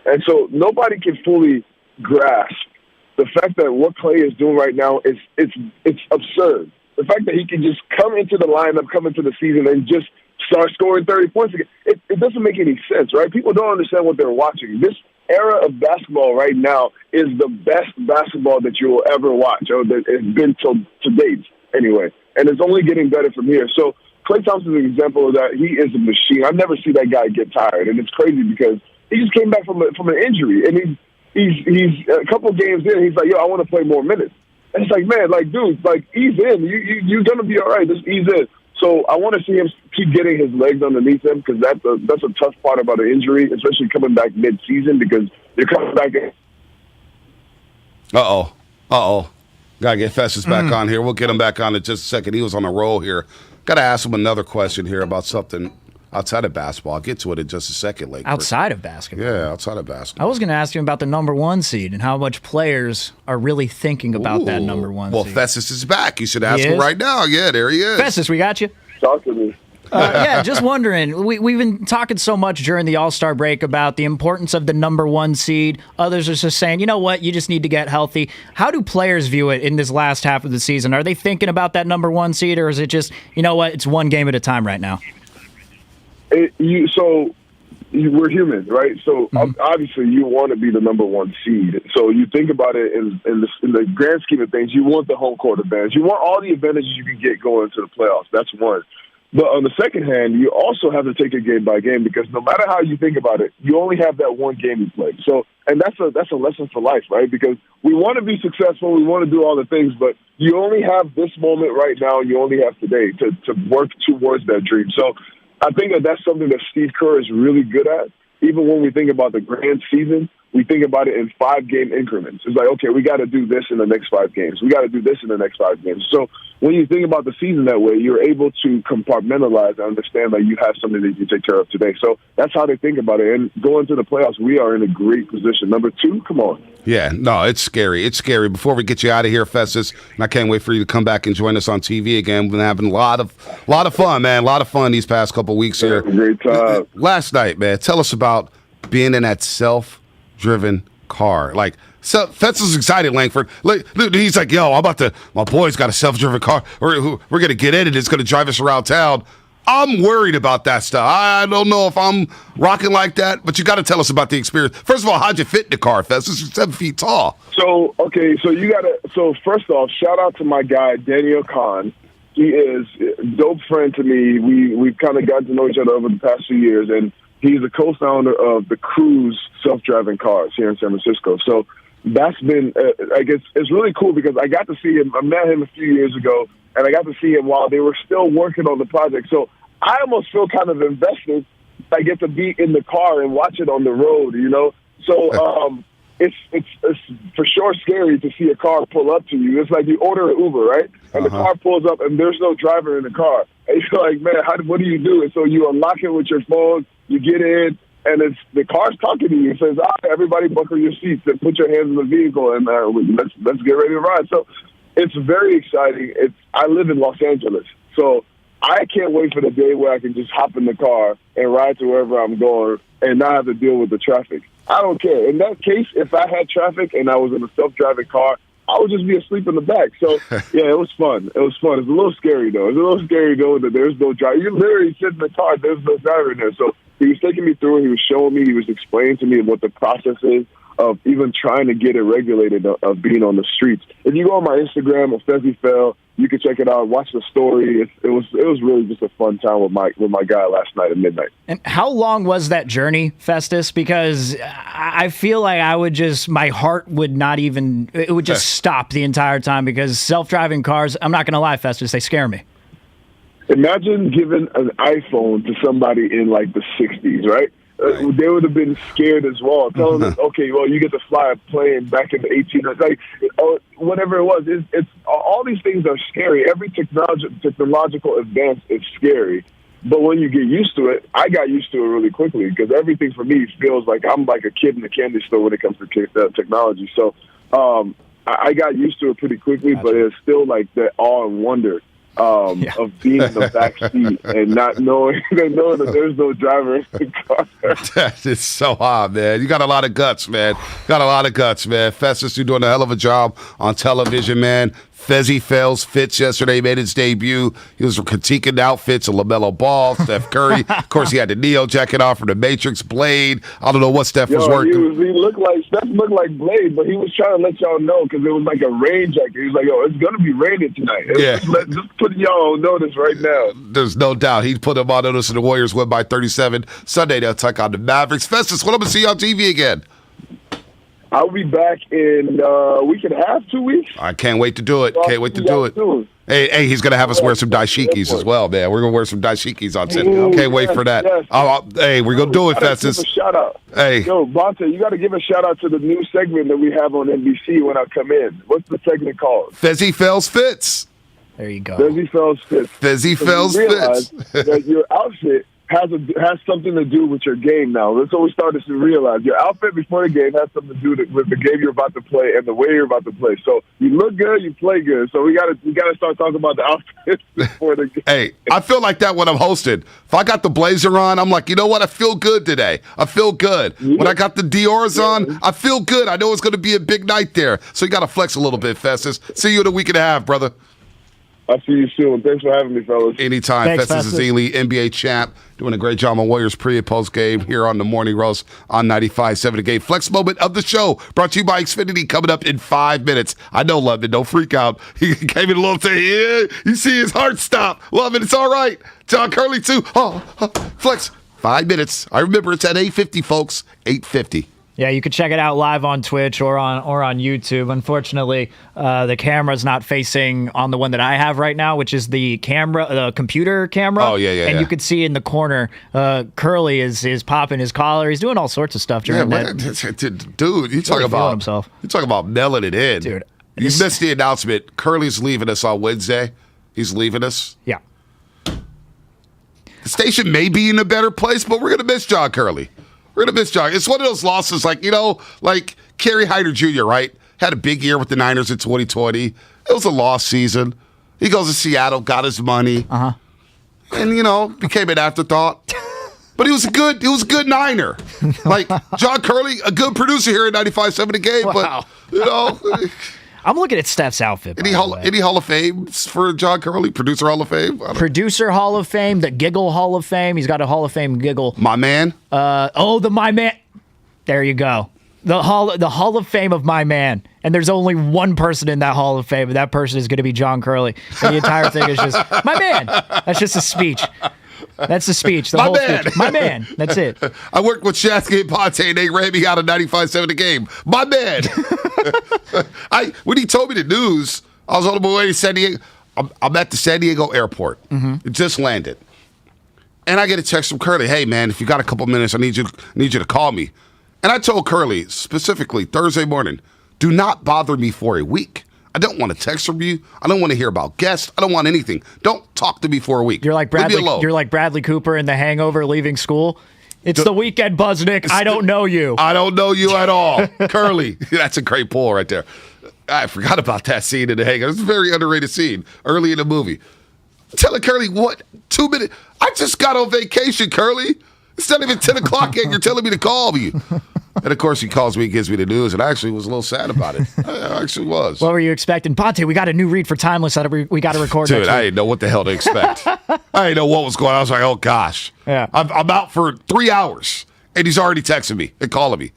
And so nobody can fully grasp the fact that what Klay is doing right now is it's absurd. The fact that he can just come into the lineup, come into the season and just start scoring 30 points again, it doesn't make any sense, right? People don't understand what they're watching. This era of basketball right now is the best basketball that you will ever watch, or that it's been to date anyway. And it's only getting better from here. So Klay Thompson is an example of that. He is a machine. I never see that guy get tired, and it's crazy because he just came back from an injury, and he's a couple games in. He's like, yo, I want to play more minutes, and it's like, man, dude, ease in. You're gonna be all right. Just ease in. So I want to see him keep getting his legs underneath him because that's a tough part about an injury, especially coming back mid-season because you're coming back in. Gotta get Festus back on here. We'll get him back on in just a second. He was on a roll here. Got to ask him another question here about something outside of basketball. I'll get to it in just a second, Lake. Outside of basketball? Yeah, outside of basketball. I was going to ask him about the number 1 seed and how much players are really thinking about that number 1 seed. Well, Festus is back. You should ask him right now. Yeah, there he is. Festus, we got you. Talk to me. Yeah, just wondering. We've been talking so much during the All-Star break about the importance of the number 1 seed. Others are just saying, you know what, you just need to get healthy. How do players view it in this last half of the season? Are they thinking about that number 1 seed, or is it just, you know what, it's one game at a time right now? We're human, right? So obviously you want to be the number 1 seed. So you think about it in the grand scheme of things, you want the home court advantage. You want all the advantages you can get going into the playoffs. That's one. But on the second hand, you also have to take it game by game because no matter how you think about it, you only have that one game you play. So, and that's a lesson for life, right? Because we want to be successful, we want to do all the things, but you only have this moment right now, and you only have today to work towards that dream. So I think that's something that Steve Kerr is really good at. Even when we think about the grand season, we think about it in 5-game increments. It's like, okay, we got to do this in the next 5 games. We got to do this in the next 5 games. So when you think about the season that way, you're able to compartmentalize and understand that you have something that you can take care of today. So that's how they think about it. And going to the playoffs, we are in a great position. Number 2, come on. Yeah, no, it's scary. It's scary. Before we get you out of here, Festus, and I can't wait for you to come back and join us on TV again. We've been having a lot of fun, man. A lot of fun these past couple weeks here. Great time. Last night, man, tell us about being in that self-driven car. Festus is excited, Langford. He's like, yo, my boy's got a self-driven car. We're going to get in it. It's going to drive us around town. I'm worried about that stuff. I don't know if I'm rocking like that, but you got to tell us about the experience. First of all, how'd you fit in the car, Festus? You're 7 feet tall. So first off, shout out to my guy, Daniel Kahn. He is a dope friend to me. We've kind of gotten to know each other over the past few years, and he's a co-founder of the Cruise self-driving cars here in San Francisco. So that's been, I guess, it's really cool because I got to see him. I met him a few years ago, and I got to see him while they were still working on the project. So I almost feel kind of invested. I get to be in the car and watch it on the road, you know? So it's for sure scary to see a car pull up to you. It's like you order an Uber, right? And the car pulls up, and there's no driver in the car. And you're like, man, what do you do? And so you unlock it with your phone, you get in, and the car's talking to you. It says, everybody buckle your seats and put your hands in the vehicle, and let's get ready to ride. So it's very exciting. I live in Los Angeles, so I can't wait for the day where I can just hop in the car and ride to wherever I'm going and not have to deal with the traffic. I don't care. In that case, if I had traffic and I was in a self-driving car, I would just be asleep in the back. So, yeah, it was fun. It was fun. It's a little scary, though. It's a little scary knowing that there's no driver. You literally sit in the car, there's no driver in there. So he was taking me through it. He was showing me. He was explaining to me what the process is of even trying to get it regulated of being on the streets. If you go on my Instagram, Fell, you can check it out, watch the story. It was really just a fun time with my guy last night at midnight. And how long was that journey, Festus? Because I feel like my heart would not even, it would just stop the entire time because self-driving cars, I'm not going to lie, Festus, they scare me. Imagine giving an iPhone to somebody in like the 60s, right? They would have been scared as well. Telling them, okay, well, you get to fly a plane back in the 1800s, like whatever it was. It's all these things are scary. Every technological advance is scary. But when you get used to it, I got used to it really quickly because everything for me feels like I'm like a kid in a candy store when it comes to technology. So I got used to it pretty quickly, but it's still like the awe and wonder of being in the back seat and not knowing that there's no driver in the car. That is so hard, man. You got a lot of guts, man. Festus, you're doing a hell of a job on television, man. Fezzy Fells Fitz yesterday made his debut. He was critiquing outfits of LaMelo Ball, Steph Curry. Of course, he had the Neo jacket on from the Matrix Blade. I don't know what Steph was working. Steph looked like Blade, but he was trying to let y'all know because it was like a rain jacket. He was like, it's going to be raining tonight. Just putting y'all on notice right now. There's no doubt. He put them on notice, and the Warriors win by 37. Sunday, they'll take on the Mavericks. Festus, when I'm going to see you on TV again? I'll be back in a week and a half, 2 weeks. I can't wait to do it. Hey, he's going to have us wear some dashikis as well, man. We're going to wear some dashikis on set. Can't wait for that. Yes. Hey, we're going to do it, Festus. Shout out. Hey. Yo, Banter, you got to give a shout out to the new segment that we have on NBC when I come in. What's the segment called? Fezzy Fells Fits. There you go. Fezzy Fells Fits. Fezzy Fells Fits. That your outfit has something to do with your game now. That's what we started to realize. Your outfit before the game has something to do with the game you're about to play and the way you're about to play. So you look good, you play good. So we gotta start talking about the outfits before the game. Hey, I feel like that when I'm hosting. If I got the blazer on, I'm like, you know what? I feel good today. I feel good. Yeah. When I got the Dior's on, I feel good. I know it's going to be a big night there. So you got to flex a little bit, Festus. See you in a week and a half, brother. I'll see you soon. Thanks for having me, fellas. Anytime. Thanks, Festus Ezeli, NBA champ, doing a great job on Warriors pre- and post-game here on the Morning Roast on 95.7 The Game. Flex moment of the show brought to you by Xfinity coming up in 5 minutes. I know, London, don't freak out. He gave it a little thing. Yeah, you see his heart stop. Love it. It's all right. John Curley, too. Flex. 5 minutes. I remember it's at 8:50, folks. 8:50. Yeah, you can check it out live on Twitch or on YouTube. Unfortunately, the camera's not facing on the one that I have right now, which is the computer camera. Oh, yeah. And you can see in the corner, Curly is popping his collar. He's doing all sorts of stuff during that. Dude, you talk about himself. You talk about mailing it in. Dude. You missed the announcement. Curly's leaving us on Wednesday. He's leaving us. Yeah. The station may be in a better place, but we're going to miss John Curley. We're going to miss John. It's one of those losses like Kerry Hyder Jr., right? Had a big year with the Niners in 2020. It was a lost season. He goes to Seattle, got his money. And, became an afterthought. But he was a good Niner. Like, John Curley, a good producer here at 95.7 The Game. Wow. But, I'm looking at Steph's outfit. Any Hall of Fame for John Curley? Producer Hall of Fame? Producer Hall of Fame, the Giggle Hall of Fame. He's got a Hall of Fame giggle. My man? The My Man. There you go. The Hall of Fame of my man. And there's only one person in that Hall of Fame, and that person is going to be John Curley. And the entire thing is just, my man. That's just a speech. That's the speech. The whole speech. My man. That's it. I worked with Shasky and Ponte, and they ran me out of 95-7 a game. My man. When he told me the news, I was on the way to San Diego. I'm at the San Diego airport. It just landed. And I get a text from Curly. Hey, man, if you got a couple minutes, I need you to call me. And I told Curly, specifically, Thursday morning, do not bother me for a week. I don't want a text from you. I don't want to hear about guests. I don't want anything. Don't talk to me for a week. You're like Bradley Cooper in The Hangover leaving school. It's the weekend, Buznick. I don't know you. I don't know you at all. Curly. That's a great pull right there. I forgot about that scene in The Hangover. It's a very underrated scene early in the movie. Telling Curly, what? 2 minutes? I just got on vacation, Curly. It's not even 10 o'clock yet. You're telling me to call you. And, of course, he calls me and gives me the news, and I actually was a little sad about it. I actually was. What were you expecting? Ponte, we got a new read for Timeless that we got to record. Dude, I didn't know what the hell to expect. I didn't know what was going on. I was like, oh, gosh. Yeah. I'm out for 3 hours, and he's already texting me and calling me.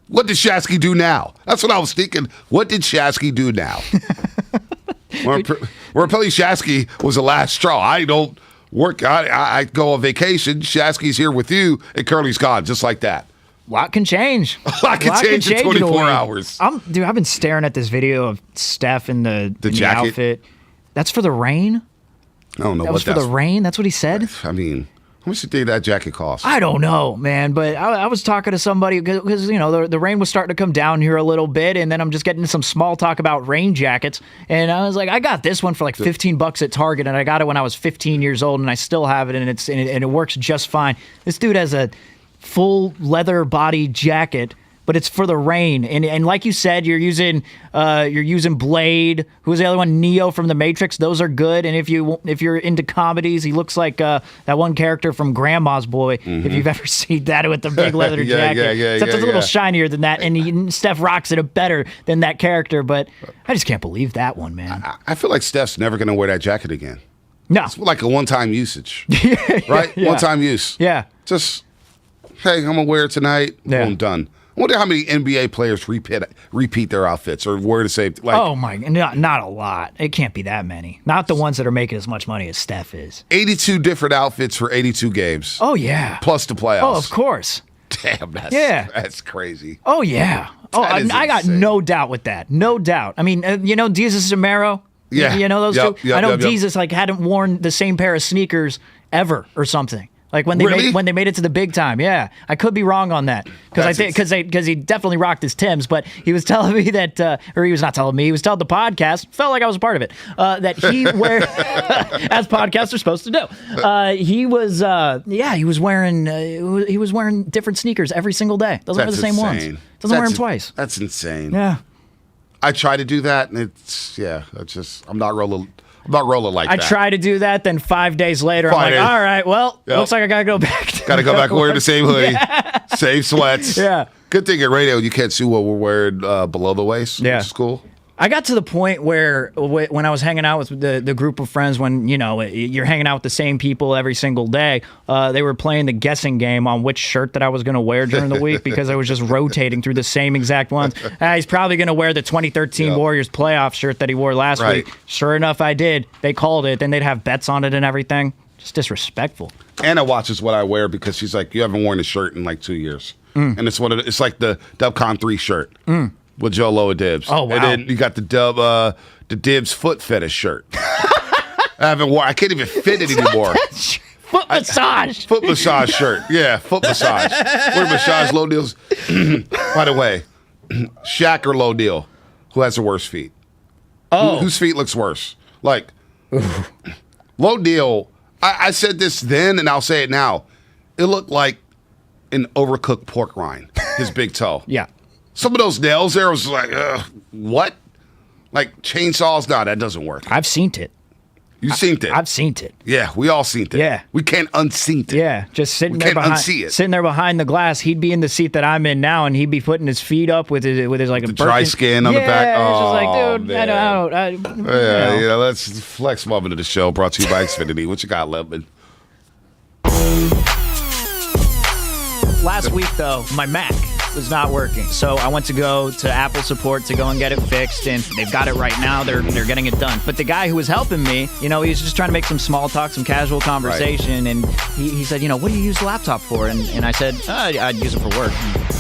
What did Shasky do now? That's what I was thinking. What did Shasky do now? Where apparently Shasky was the last straw. I don't work. I go on vacation. Shasky's here with you, and Curly's gone, just like that. A lot can change. A lot can change in 24 hours. I've been staring at this video of Steph in the jacket. outfit. That's for the rain? I don't know that was for the rain? That's what he said? I mean, how much do you think that jacket cost? I don't know, man. But I was talking to somebody because, the rain was starting to come down here a little bit. And then I'm just getting some small talk about rain jackets. And I was like, I got this one for like $15 at Target. And I got it when I was 15 years old. And I still have it. And it works just fine. This dude has a full leather body jacket, but it's for the rain. And like you said, you're using Blade. Who's the other one? Neo from The Matrix. Those are good. And if you're into comedies, he looks like that one character from Grandma's Boy. If you've ever seen that with the big leather jacket, except it's a little shinier than that. And Steph rocks it better than that character. But I just can't believe that one, man. I feel like Steph's never going to wear that jacket again. No, it's like a one-time usage, right? Yeah. One-time use. Yeah, just. Hey, I'm going to wear it tonight. Yeah. I'm done. I wonder how many NBA players repeat their outfits or wear the same. Not a lot. It can't be that many. Not the ones that are making as much money as Steph is. 82 different outfits for 82 games. Oh, yeah. Plus the playoffs. Oh, of course. Damn, that's crazy. Oh, yeah. I got no doubt with that. No doubt. I mean, Jesus and Mero? Yeah. You know those two? I know Jesus hadn't worn the same pair of sneakers ever or something. Like when they made it to the big time, yeah. I could be wrong on that because he definitely rocked his Timbs, but he was telling me that, or he was not telling me, he was telling the podcast, felt like I was a part of it, that he wear as podcasts are supposed to do. He was wearing different sneakers every single day. Doesn't wear the same ones. Doesn't wear them twice. That's insane. Yeah. I try to do that, and I'm not rolling like that. I try to do that, then 5 days later, I'm like, all right, well, looks like I got to go back. Got to go back wearing the same hoodie, same sweats. Yeah. Good thing at radio you can't see what we're wearing below the waist, which is cool. I got to the point where when I was hanging out with the group of friends, when you're hanging out with the same people every single day, they were playing the guessing game on which shirt that I was going to wear during the week because I was just rotating through the same exact ones. He's probably going to wear the 2013 Warriors playoff shirt that he wore last week. Sure enough, I did. They called it. Then they'd have bets on it and everything. Just disrespectful. Anna watches what I wear because she's like, you haven't worn a shirt in like 2 years. And it's like the DubCon 3 shirt. With Joe Willard Dibs. Oh, wow. And then you got the Dibs foot fetish shirt. I can't even fit it anymore. Foot massage. Foot massage shirt. Yeah, foot massage. We're massage low deals. By the way, Shaq or Low Deal, who has the worst feet? Oh. Whose feet looks worse? Like, Low Deal, I said this then and I'll say it now. It looked like an overcooked pork rind, his big toe. Yeah. Some of those nails there was like, what? Like chainsaws? No, that doesn't work. I've seen it. You've seen it? I've seen it. Yeah, we all seen it. Yeah. We can't unseen it. Yeah, just sitting there sitting there behind the glass. He'd be in the seat that I'm in now, and he'd be putting his feet up with his like a dry skin on the back. Yeah, it's just like, dude, man. I don't. Let's flex moment of the show brought to you by Xfinity. What you got, Lemon? Last week, though, my Mac was not working. So I went to go to Apple support to go and get it fixed, and they've got it right now. They're getting it done. But the guy who was helping me, he was just trying to make some small talk, some casual conversation, and he said, what do you use the laptop for? And I said, I'd use it for work.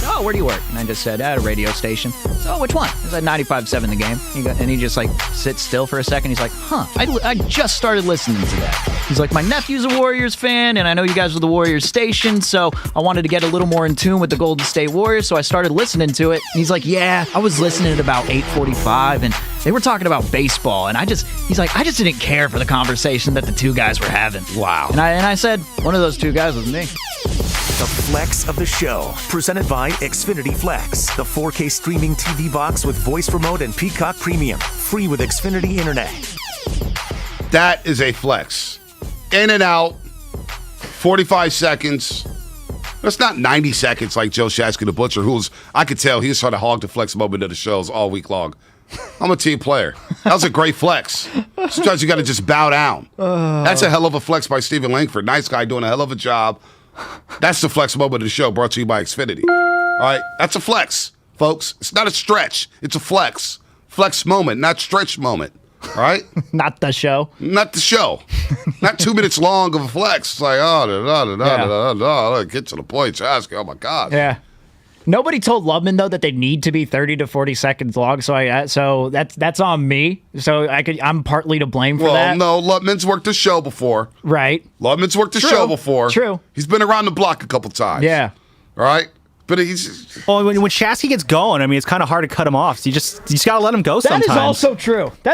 Oh, where do you work? And I just said, at a radio station. So, which one? I said 95.7 The Game. And he just sits still for a second. He's like, I just started listening to that. He's like, my nephew's a Warriors fan, and I know you guys are the Warriors station, so I wanted to get a little more in tune with the Golden State Warriors, so I started listening to it. And he's like, yeah, I was listening at about 8:45, and they were talking about baseball, and he's like, I just didn't care for the conversation that the two guys were having. Wow. And I said, one of those two guys was me. The Flex of the Show, presented by Xfinity Flex, the 4K streaming TV box with voice remote and Peacock Premium, free with Xfinity Internet. That is a flex. In and out, 45 seconds. That's not 90 seconds like Joe Shasky the Butcher, I could tell he was trying to hog the flex moment of the shows all week long. I'm a team player. That was a great flex. Sometimes you got to just bow down. That's a hell of a flex by Stephen Langford. Nice guy doing a hell of a job. That's the flex moment of the show, brought to you by Xfinity. All right, that's a flex, folks. It's not a stretch. It's a flex. Flex moment, not stretch moment. All right? Not the show. Not the show. Not 2 minutes long of a flex. It's like, get to the point, Chasky. Oh, my God. Yeah. Nobody told Lubman, though, that they need to be 30 to 40 seconds long, so that's on me. So I'm partly to blame for that. Well, no, Lubman's worked the show before. Right. Lubman's worked the show before. True. He's been around the block a couple times. Yeah. All right? But he's... Well, when Shasky gets going, it's kind of hard to cut him off. So you just got to let him go sometimes. That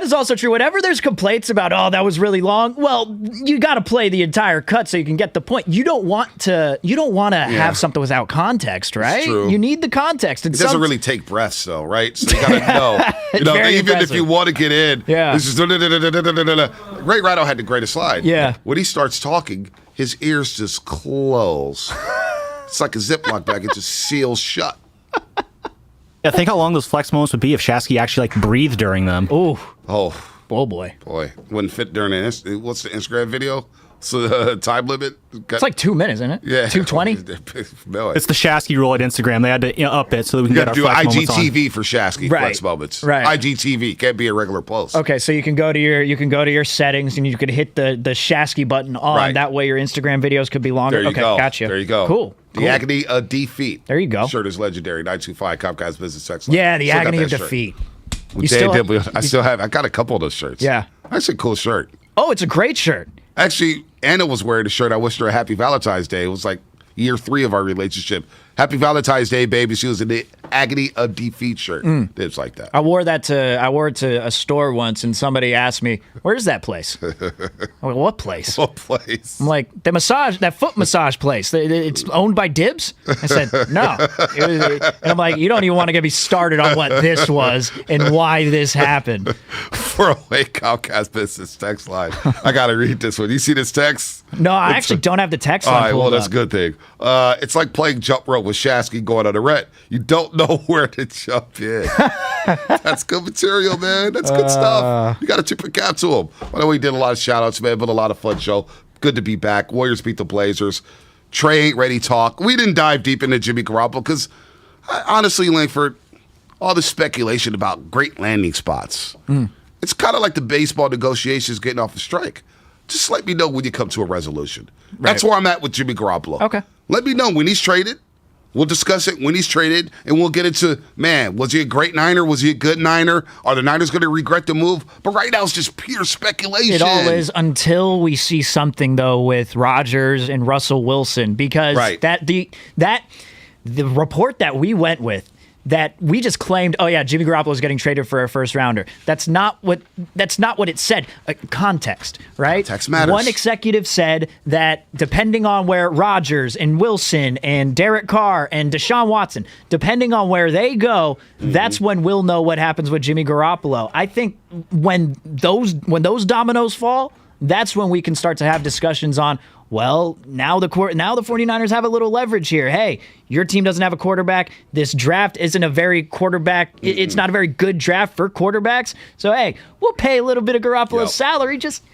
is also true. Whenever there's complaints about, that was really long, well, you got to play the entire cut so you can get the point. You don't want to have something without context, right? It's true. You need the context. It doesn't really take breaths, though, right? So you got to know. Even impressive. If you want to get in, this is... Ray Ratto had the greatest slide. Yeah. When he starts talking, his ears just close. It's like a Ziploc bag. It just seals shut. Yeah, think how long those flex moments would be if Shasky actually breathed during them. Oh, boy. Wouldn't fit during what's the Instagram video? So the time limit? It's like 2 minutes, isn't it? Yeah. 2:20? It's the Shasky rule at Instagram. They had to up it so that we can get our flex moments on. IGTV for Shasky flex moments. Right. IGTV can't be a regular post. Okay, so you can go to your settings and you can hit the Shasky button on. Right. That way your Instagram videos could be longer. There you go. Gotcha. There you go. Cool. The agony of defeat. There you go. Shirt is legendary. 925 Cop Guys Business Sex Line. Yeah, the agony of defeat. I got a couple of those shirts. Yeah. That's a cool shirt. Oh, it's a great shirt. Actually, Anna was wearing a shirt. I wished her a happy Valentine's Day. It was like year 3 of our relationship. Happy Valentine's Day, baby. She was in the agony of defeat shirt. Dibs like that. I wore it to a store once, and somebody asked me, "Where's that place?" I'm like, "What place?" What place? I'm like, that foot massage place. It's owned by Dibs. I said, no. And I'm like, you don't even want to get me started on what this was and why this happened. For a Wake Comcast Business text line, I gotta read this one. You see this text? No, I actually don't have the text line. All right, well, that's a good thing. It's like playing jump rope with Shasky going on a ret. You don't know where to jump in. That's good material, man. That's good stuff. You got to tip your cap to him. I know we did a lot of shout-outs, man, but a lot of fun show. Good to be back. Warriors beat the Blazers. Trey ain't ready talk. We didn't dive deep into Jimmy Garoppolo because, honestly, Langford, all the speculation about great landing spots, it's kind of like the baseball negotiations getting off a strike. Just let me know when you come to a resolution. Right. That's where I'm at with Jimmy Garoppolo. Okay. Let me know when he's traded. We'll discuss it when he's traded, and we'll get into, man, was he a great Niner? Was he a good Niner? Are the Niners going to regret the move? But right now, it's just pure speculation. It all is until we see something, though, with Rodgers and Russell Wilson, because the report that we went with, that we just claimed, oh yeah, Jimmy Garoppolo is getting traded for a first rounder. That's not what it said. Context, right? Context matters. One executive said that depending on where Rodgers and Wilson and Derek Carr and Deshaun Watson, depending on where they go, that's when we'll know what happens with Jimmy Garoppolo. I think when those dominoes fall, that's when we can start to have discussions on, well, now the 49ers have a little leverage here. Hey, your team doesn't have a quarterback. This draft isn't a very quarterback. It's not a very good draft for quarterbacks. So, hey, we'll pay a little bit of Garoppolo's salary. Just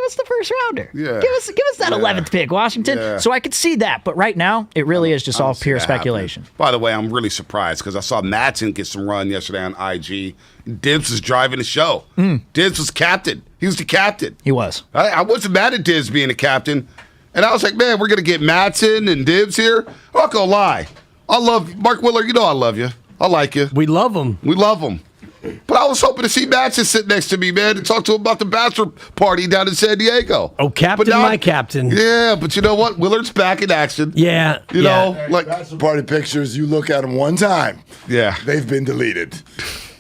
us the first rounder. Yeah. Give us that 11th pick, Washington. Yeah. So I could see that. But right now, it really is just all pure speculation. By the way, I'm really surprised because I saw Madsen get some run yesterday on IG. Dibs was driving the show. Dibs was captain. He was the captain. He was. I wasn't mad at Dibs being the captain. And I was like, man, we're going to get Madsen and Dibs here. I'm not going to lie. I love Mark Willard. You know I love you. I like you. We love him. We love him. But I was hoping to see Madsen sit next to me, man, and talk to him about the bachelor party down in San Diego. Oh, captain, my captain. Yeah, but you know what? Willard's back in action. Yeah. You know, like bachelor party pictures, you look at them one time. Yeah. They've been deleted.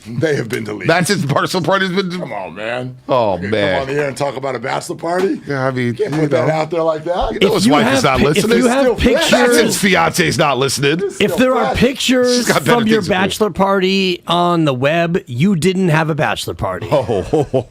They have been deleted. That's his bachelor party's been. Come on, man. Oh, Come man. on the air and talk about a bachelor party. Yeah, I mean, Can't put that out there like that. You know his wife is not listening. If you have pictures, Madsen's fiance's not listening. If there are pictures from your bachelor party on the web, you didn't have a bachelor party.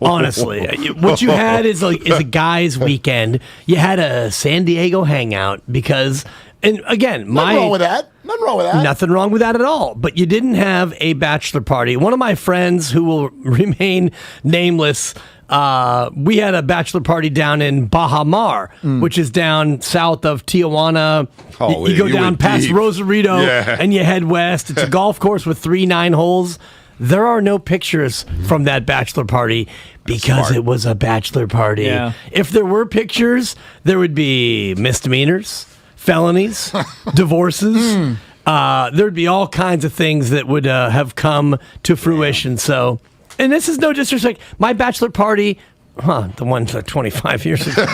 Honestly, what you had is a guy's weekend. You had a San Diego hangout because, and again, Nothing wrong with that. Nothing wrong with that. Nothing wrong with that at all. But you didn't have a bachelor party. One of my friends who will remain nameless, we had a bachelor party down in Baja Mar, which is down south of Tijuana. Oh, you go you down went past deep. Rosarito Yeah. and you head west. It's a golf course with 3 9-holes. There are no pictures from that bachelor party because it was a bachelor party. Yeah. If there were pictures, there would be misdemeanors, felonies, divorces. There'd be all kinds of things that would have come to fruition. So, and this is no disrespect. My bachelor party, the one 25 years ago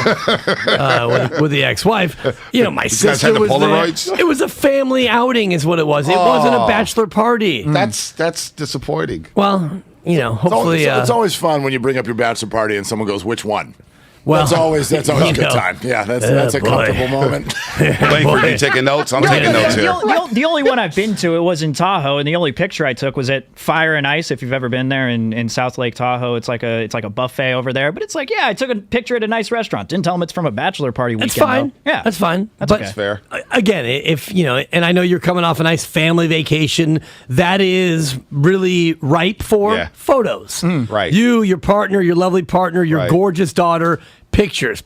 with the ex-wife, you know, my guys sister had the was Polaroids? there. It was a family outing is what it was. It wasn't a bachelor party. That's disappointing. Well, you know, hopefully. It's always fun when you bring up your bachelor party and someone goes, "Which one?" Well, that's always a good time. Yeah, that's a comfortable moment. Wait for you taking notes. I'm taking notes here. The only one I've been to, it was in Tahoe, and the only picture I took was at Fire and Ice. If you've ever been there in South Lake Tahoe, it's like a buffet over there. But it's like, yeah, I took a picture at a nice restaurant. Didn't tell them it's from a bachelor party weekend. That's fine. Though. Yeah, that's fine. That's But okay. Fair. Again, if you know, and I know you're coming off a nice family vacation, that is really ripe for photos. Right. You, your partner, your lovely partner, your Right. gorgeous daughter. Pictures.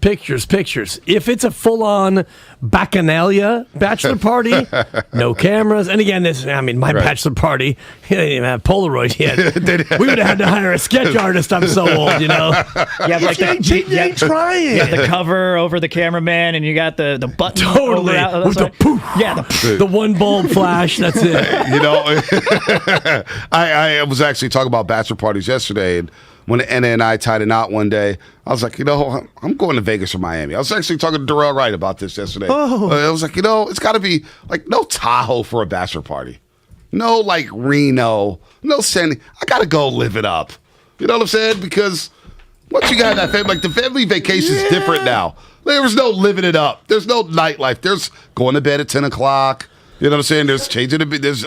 If it's a full-on bacchanalia bachelor party, no cameras. And again, my bachelor party, he didn't even have Polaroid yet. We would have had to hire a sketch artist. I'm so old, you know. Yeah, like you ain't trying. You got the cover over the cameraman, and you got the button. Totally. Over With the poof. Yeah, the one bulb flash. That's it. You know, I was actually talking about bachelor parties yesterday, and when Anna and I tied a knot one day, I was like, you know, I'm going to Vegas or Miami. I was actually talking to Darrell Wright about this yesterday. I was like, you know, it's got to be like no Tahoe for a bachelor party. No, like Reno. No Sandy. I got to go live it up. You know what I'm saying? Because once you got that family, like the family vacation is different now. There's no living it up. There's no nightlife. There's going to bed at 10 o'clock. You know what I'm saying? There's changing the. There's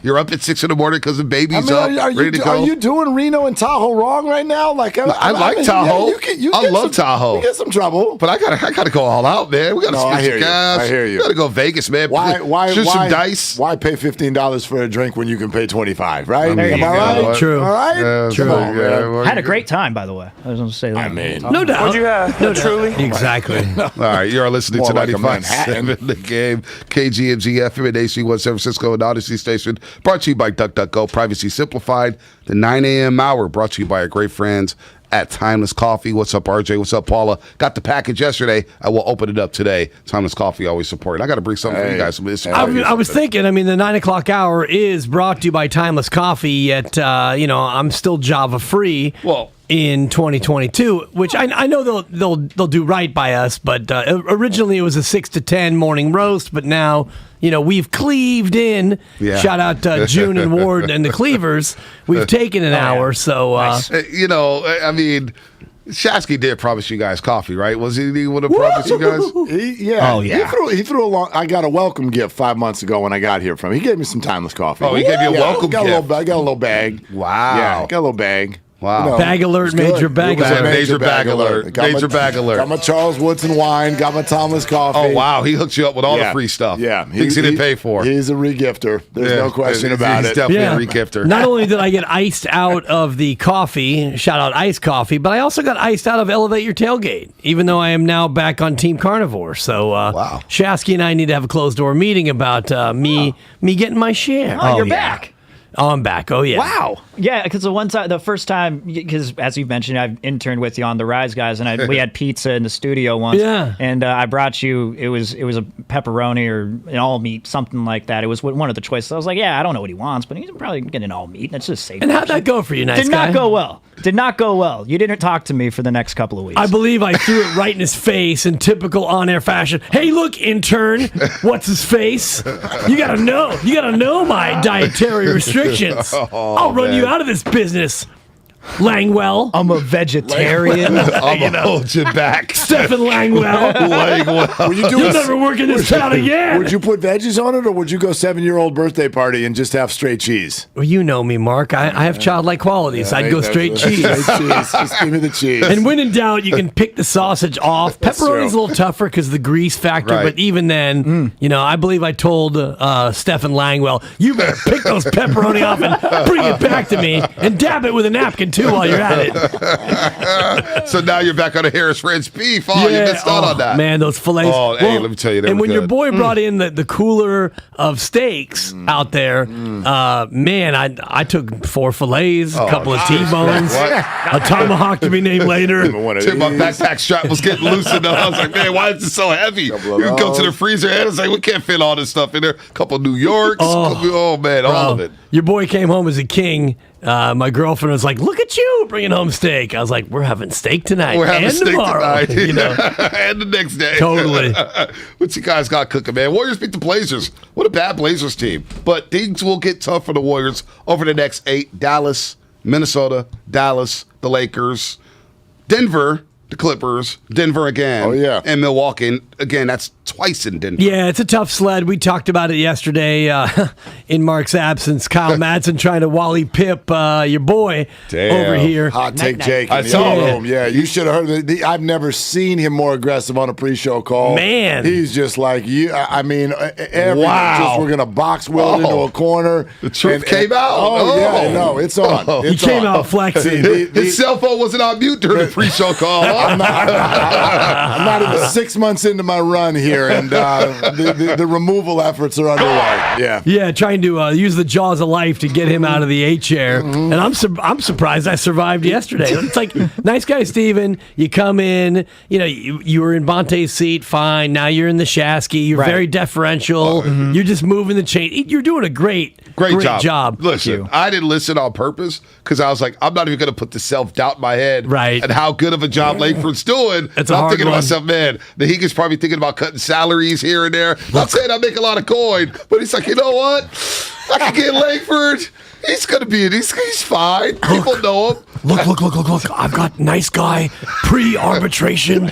you're up at 6 in the morning because the baby's up, ready to go. Are you doing Reno and Tahoe wrong right now? Like I like Tahoe. I love Tahoe. You get some trouble, but I gotta go all out, man. We gotta spend some gas. I hear you. We gotta go Vegas, man. Why shoot some dice? Why pay $15 for a drink when you can pay $25? Right? Am I right? True. All right. Yeah, True. Come on, man. Had a great time, by the way. I was going to say that. I mean, no doubt. What'd you have? No Truly? doubt. Exactly. All right, you are listening More to like a 95.7 The Game, KGMG FM and AC1 San Francisco and Odyssey Station. Brought to you by DuckDuckGo, Privacy Simplified. The 9 a.m. hour brought to you by our great friends at Timeless Coffee. What's up, RJ? What's up, Paula? Got the package yesterday. I will open it up today. Timeless Coffee always supported. I got to bring something for you guys. I was thinking, the 9 o'clock hour is brought to you by Timeless Coffee, yet, I'm still Java free. Well, in 2022, which I know they'll do right by us, but originally it was a 6 to 10 morning roast, but now we've cleaved in. Yeah. Shout out to June and Ward and the Cleavers. We've taken an hour, so nice. Shasky did promise you guys coffee, right? Was he one of the promise you guys? He threw along. I got a welcome gift 5 months ago when I got here from him. He gave me some Timeless Coffee. Oh, he gave you a welcome gift. I got a little bag. Wow. Yeah, I got a little bag. Wow. Bag alert, major bag alert. Major bag alert. Major bag alert. Got my Charles Woodson wine, got my Thomas coffee. Oh, wow. He hooked you up with all the free stuff. Yeah. Things he didn't pay for. He's a regifter. There's no question about he's it. definitely a regifter. Not only did I get iced out of the coffee, shout out iced coffee, but I also got iced out of Elevate Your Tailgate, even though I am now back on Team Carnivore. So Shasky and I need to have a closed-door meeting about me getting my share. Oh, you're back. Oh, I'm back. Oh, yeah. Wow. Yeah, because the first time, because as you mentioned, I've interned with you on The Rise, guys, and we had pizza in the studio once. Yeah. And I brought you, it was a pepperoni or an all meat, something like that. It was one of the choices. I was like, yeah, I don't know what he wants, but he's probably getting an all meat. That's just safe. And how'd that go for you, nice guy? Did not go well. You didn't talk to me for the next couple of weeks. I believe I threw it right in his face in typical on-air fashion. Hey, look, intern, what's his face? You gotta know my dietary restrictions. I'll run you out of this business, Langwell. I'm a vegetarian. I'm gonna hold you back. Stephen Langwell. You'll never work in this town again. Would you put veggies on it, or would you go 7-year-old birthday party and just have straight cheese? Well, you know me, Mark. I have childlike qualities. I'd go straight cheese. Just give me the cheese. And when in doubt, you can pick the sausage off. Pepperoni's a little tougher because of the grease factor, but even then, I believe I told Stephen Langwell, you better pick those pepperoni off and bring it back to me and dab it with a napkin, too, while you're at it. So now you're back on a Harris Ranch beef. Oh, you missed out on that. Man, those fillets. Oh, hey, let me tell you, and when your boy brought in the cooler of steaks out there, man, I took 4 fillets, a couple of T-bones, a tomahawk to be named later. My backpack strap was getting loosened up. I was like, man, why is it so heavy? You go to the freezer and it's like, we can't fit all this stuff in there. A couple of New Yorks. Oh man, all of it. Your boy came home as a king. My girlfriend was like, look at you bringing home steak. I was like, we're having steak tonight. We're having steak tomorrow. tonight. And the next day. Totally. What you guys got cooking, man? Warriors beat the Blazers. What a bad Blazers team. But things will get tough for the Warriors over the next 8. Dallas, Minnesota, Dallas, the Lakers, Denver, the Clippers, Denver again. And Milwaukee. And again, that's twice in Denver. Yeah, it's a tough sled. We talked about it yesterday in Mark's absence. Kyle Madsen trying to Wally Pip your boy over here. Hot take Jake in the other room. Yeah, you should have heard it. I've never seen him more aggressive on a pre-show call. Man. He's just like, everything. Just we're going to box Will into a corner. The truth came out. Yeah, no, it's on. He came out flexing. His cell phone wasn't on mute during the pre-show call. I'm not even 6 months into my run here, and the removal efforts are underway. Yeah, trying to use the jaws of life to get him out of the A chair, and I'm surprised I survived yesterday. It's like, nice guy, Steven. You come in, you were in Bonte's seat, fine. Now you're in the Shasky. You're very deferential. You're just moving the chain. You're doing a great job. Listen, I didn't listen on purpose because I was like, I'm not even going to put the self-doubt in my head and how good of a job Langford's doing. It's I'm thinking to myself, man, the Heat probably thinking about cutting salaries here and there. Not saying I make a lot of coin, but he's like, you know what? I can get Langford. He's going to be in. He's fine. People know him. Look. I've got nice guy pre-arbitration.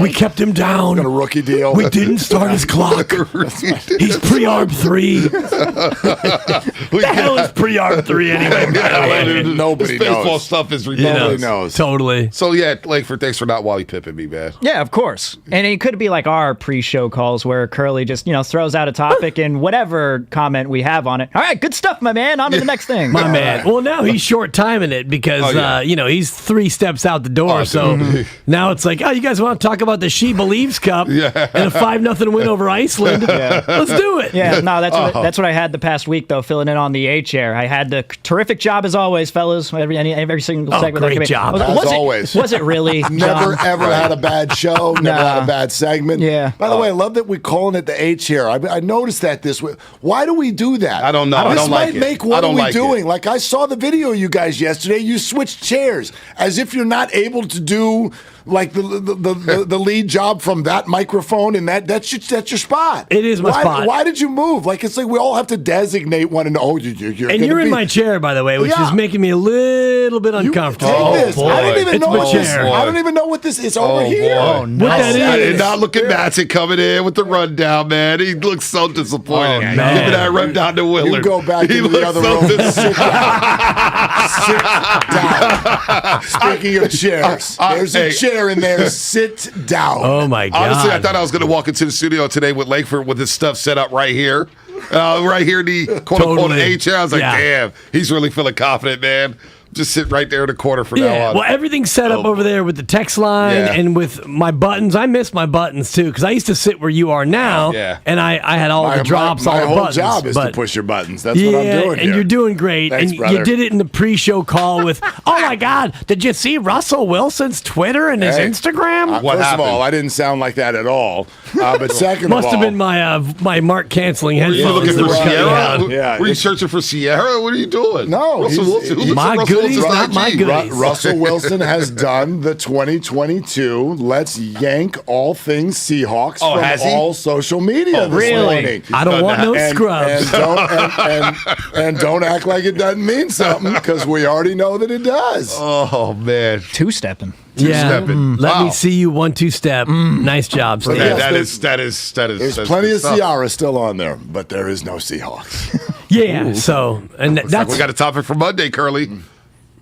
We kept him down. Got a rookie deal. We didn't start his clock. He's pre-arb 3. The hell is pre-arb 3 anyway? Nobody knows. Baseball stuff is ridiculous. Nobody knows. Totally. So, yeah, Langford, thanks for not Wally Pipping me, man. Yeah, of course. And it could be like our pre-show calls where Curly just, throws out a topic and whatever comment we have on it. All right, good stuff, my man. On to the next thing. My man. Well, now he's short timing it because, he's 3 steps out the door. So now it's like, you guys want to talk about the She Believes Cup and a 5-0 win over Iceland? Let's do it. Yeah, no, that's what I had the past week, though, filling in on the A chair. I had the terrific job as always, fellas. Every single segment. Great job. As always. Was it really? Never, ever had a bad show. Never had a bad segment. Yeah. By the way, I love that we're calling it the A chair. I noticed that this way. Why do we do that? I don't know. This might make what are we like doing? Like, I saw the video you guys yesterday. You switched chairs as if you're not able to do like the lead job from that microphone, and that's your spot. It is my spot. Why did you move? Like it's like we all have to designate one and you're in my chair, by the way, which is making me a little bit uncomfortable. Take this. Boy. I don't even It's know my what this. chair. I don't even know what this is over here. Boy. What that I is? did not look at Matson coming in with the rundown, man. He looks so disappointed. man. Give me that rundown to Willard. You go back He into the looks other so room. dis- Sit down. Speaking of chairs, there's a chair in there. Sit down. Oh my God! Honestly, I thought I was going to walk into the studio today with Langford with his stuff set up right here. Right here in the quote-unquote A chair. I was like, damn, he's really feeling confident, man. Just sit right there in the corner from now on. Well, everything's set up over there with the text line and with my buttons. I miss my buttons, too, because I used to sit where you are now, and I had all the drops, all the buttons. My whole job is to push your buttons. That's what I'm doing and here. you're doing great. Thanks, and brother. you did it in the pre-show call with, oh, my God, did you see Russell Wilson's Twitter and his Instagram? First of all, I didn't sound like that at all. But second Must of all, have been my Mark canceling Were you headphones. looking for Sierra? Yeah. Were you searching for Sierra? What are you doing? No, Russell Wilson. Who looks my at Russell goodies, Wilson's not IG? my goodies. Russell Wilson has done the 2022 Let's Yank All Things Seahawks from has he? all social media this really? morning. I don't want no scrubs. And don't act like it doesn't mean something, because we already know that it does. Oh, man. Two-stepping. Two-stepping. Let Wow. me see you 1-2-step. Nice job, Steve. Man, Yes, that is. There's plenty of Ciara still on there, but there is no Seahawks. Yeah, so, and that's... We got a topic for Monday, Curly.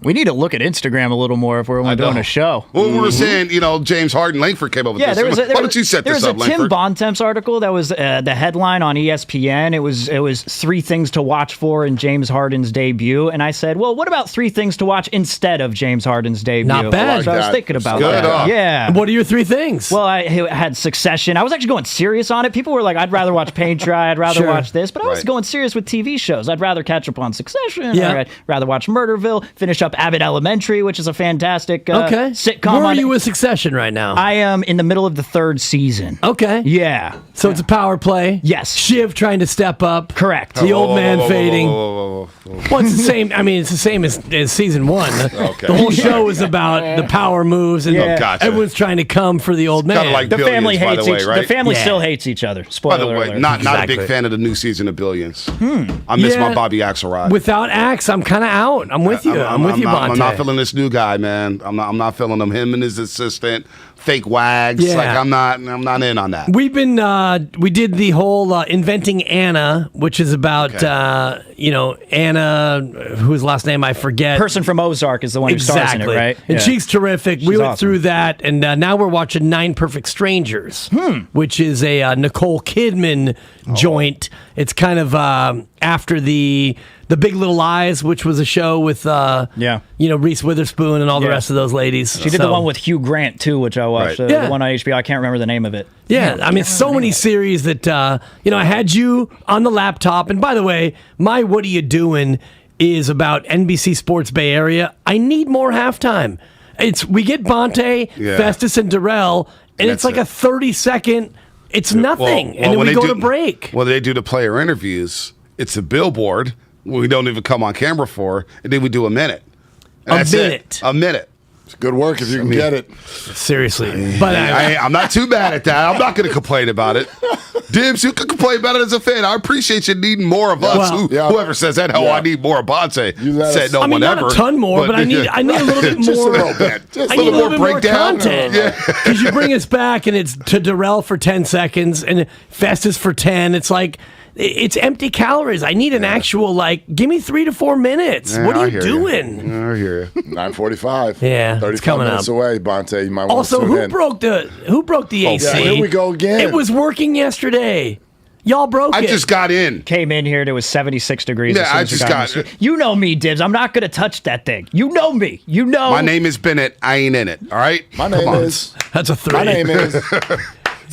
We need to look at Instagram a little more if we're only doing a show. Well, we were saying, James Harden, Langford came up with this. Why don't you set this up, There was a Tim Langford? Bontemps article that was the headline on ESPN. It was 3 things to watch for in James Harden's debut. And I said, well, what about 3 things to watch instead of James Harden's debut? Not bad. So I was thinking about Good. that. Yeah. What are your 3 things? Well, I had Succession. I was actually going serious on it. People were like, I'd rather watch Paint Dry. I'd rather watch this. But I was going serious with TV shows. I'd rather catch up on Succession. Yeah. Or I'd rather watch Murderville, finish up Abbott Elementary, which is a fantastic sitcom. Where are you with Succession right now? I am in the middle of the 3rd season. Okay. Yeah. So it's a power play? Yes. Shiv trying to step up. Correct. The old man fading. Whoa. Well, it's the same. I mean, it's the same as season 1. Okay. The whole show is about the power moves, and gotcha. everyone's trying to come for the old man. Kinda like The family Billions, by hates the way, each. right? The family still hates each other. By Spoiler the way, alert. not a Exactly. big fan of the new season of Billions. I miss my Bobby Axelrod. Without Axe, I'm kind of out. I'm with you. I'm with you, Bonte. I'm not feeling this new guy, man. I'm not feeling him. Him and his assistant, fake wags. Yeah. Like I'm not in on that. We've been we did the whole Inventing Anna, which is about Anna, whose last name I forget. Person from Ozark is the one who stars in it, right? And Yeah. she's terrific. We She's went awesome. through that, and now we're watching 9 Perfect Strangers, which is a Nicole Kidman joint. It's kind of after the Big Little Lies, which was a show with Reese Witherspoon and all the rest of those ladies. She did the one with Hugh Grant too, which I watched. Right. The one on HBO. I can't remember the name of it. Yeah, I mean, so many series that, I had you on the laptop. And by the way, my What Are You Doing is about NBC Sports Bay Area. I need more halftime. We get Bonte, Festus, and Darrell, and it's like a 30-second, it's nothing. And then we go to break. Well, they do the player interviews. It's a billboard we don't even come on camera for, and then we do a minute. And that's it. A minute. It's good work if you can get it. Seriously. But I'm not too mad at that. I'm not going to complain about it. Dibs, you can complain about it as a fan. I appreciate you needing more of us. Whoever says that, I need more of Bonte. Said no one not ever. a ton more, but I need a little bit more. Just a little bit. I need a little bit more breakdown. content. Because you bring us back, and it's to Darrell for 10 seconds, and Festus for 10. It's like... It's empty calories. I need an actual, give me 3 to 4 minutes. What are you doing? I hear you. 9:45. Yeah, 35 it's coming minutes up. away, Bonte. You might want Also, to tune in. who broke the AC? Yeah, here we go again. It was working yesterday. Y'all broke it. I just got in. Came in here and it was 76 degrees. Yeah, as soon as we got in. You know me, Dibs. I'm not going to touch that thing. You know me. You know. My name is Bennett. I ain't in it. All right? My name is. That's a 3. My name is.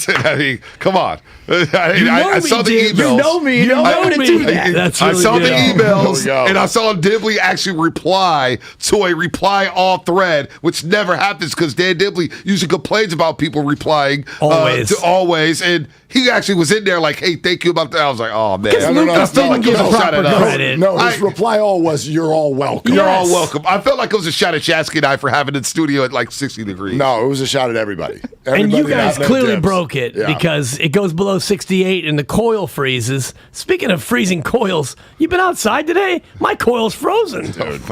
I mean, come on. I saw the Dibs. emails. You know me. You know to do that. That's really I saw good. the emails, and I saw Dibley actually reply to a reply all thread, which never happens because Dan Dibley usually complains about people replying always, and he actually was in there like, "Hey, thank you about that." I was like, "Oh man, Lucas didn't give proper credit. No, his reply all was, "You're all welcome." You're all welcome. I felt like it was a shot at Shasky and I for having it in studio at like 60 degrees. No, it was a shot at everybody. And you guys clearly Dibs. broke it because it goes below 68 and the coil freezes. Speaking of freezing coils, you been outside today? My coil's frozen. Dude,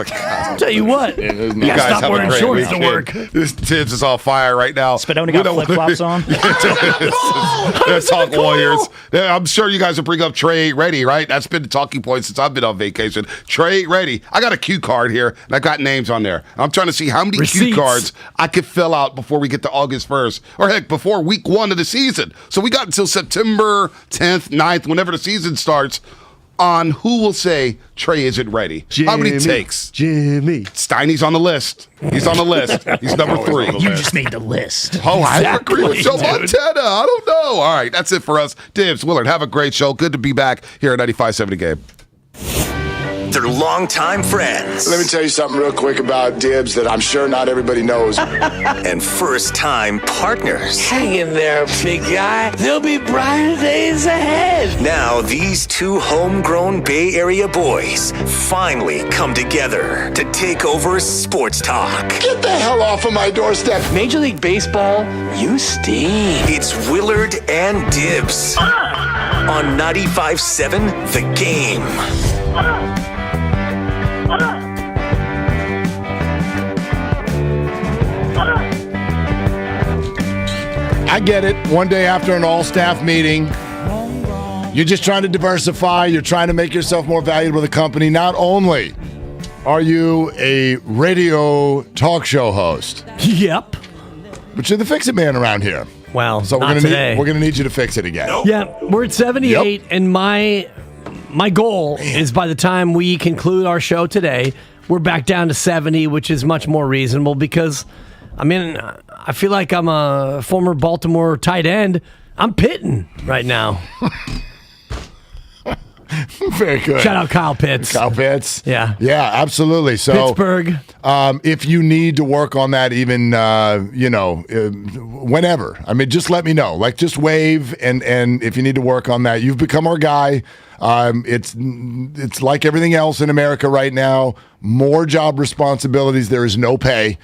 tell you what, you gotta stop wearing shorts to work. This Tibbs is on fire right now. Spadoni got flip-flops on. Let's talk Warriors. I'm sure you guys will bring up Trey Ready, right? That's been the talking point since I've been on vacation. Trey Ready. I got a cue card here, and I got names on there. I'm trying to see how many cue cards I could fill out before we get to August 1st. Or heck, before week 1 of the season. So we got until September 10th, 9th, whenever the season starts, on who will say Trey isn't ready. How many takes? Jimmy. Steiny's on the list. He's on the list. He's number 3. You just made the list. Oh, I agree with Joe Montana. I don't know. All right, that's it for us. Dibs, Willard, have a great show. Good to be back here at 95.7 The Game. They're longtime friends. Let me tell you something real quick about Dibs that I'm sure not everybody knows. And first-time partners. Hang in there, big guy. There'll be brighter days ahead. Now, these two homegrown Bay Area boys finally come together to take over sports talk. Get the hell off of my doorstep. Major League Baseball, you stink. It's Willard and Dibs on 95.7 The Game. I get it. One day after an all-staff meeting, you're just trying to diversify. You're trying to make yourself more valuable to the company. Not only are you a radio talk show host. Yep. But you're the fix-it man around here. Well, so not today. We're gonna need you to fix it again. Yeah, we're at 78, and my goal is by the time we conclude our show today, we're back down to 70, which is much more reasonable because, I mean, I feel like I'm a former Baltimore tight end. I'm pitting right now. Very good. Shout out Kyle Pitts. Kyle Pitts. Yeah. Yeah, absolutely. So Pittsburgh. If you need to work on that even, whenever, I mean, just let me know. Like, just wave, and if you need to work on that, you've become our guy. It's like everything else in America right now. More job responsibilities. There is no pay.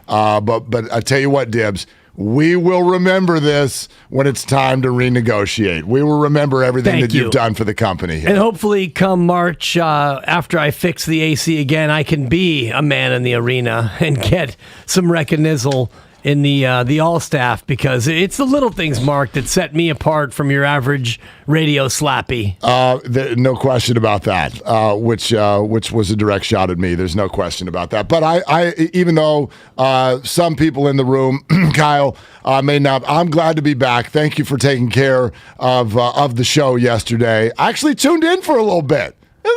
But I tell you what, Dibs, we will remember this when it's time to renegotiate. We will remember everything that you've done for the company here. And hopefully come March, after I fix the AC again, I can be a man in the arena and get some recognition in the all-staff, because it's the little things, Mark, that set me apart from your average radio slappy. No question about that, which was a direct shot at me. There's no question about that. But I even though some people in the room, Kyle, may not, I'm glad to be back. Thank you for taking care of the show yesterday. I actually tuned in for a little bit.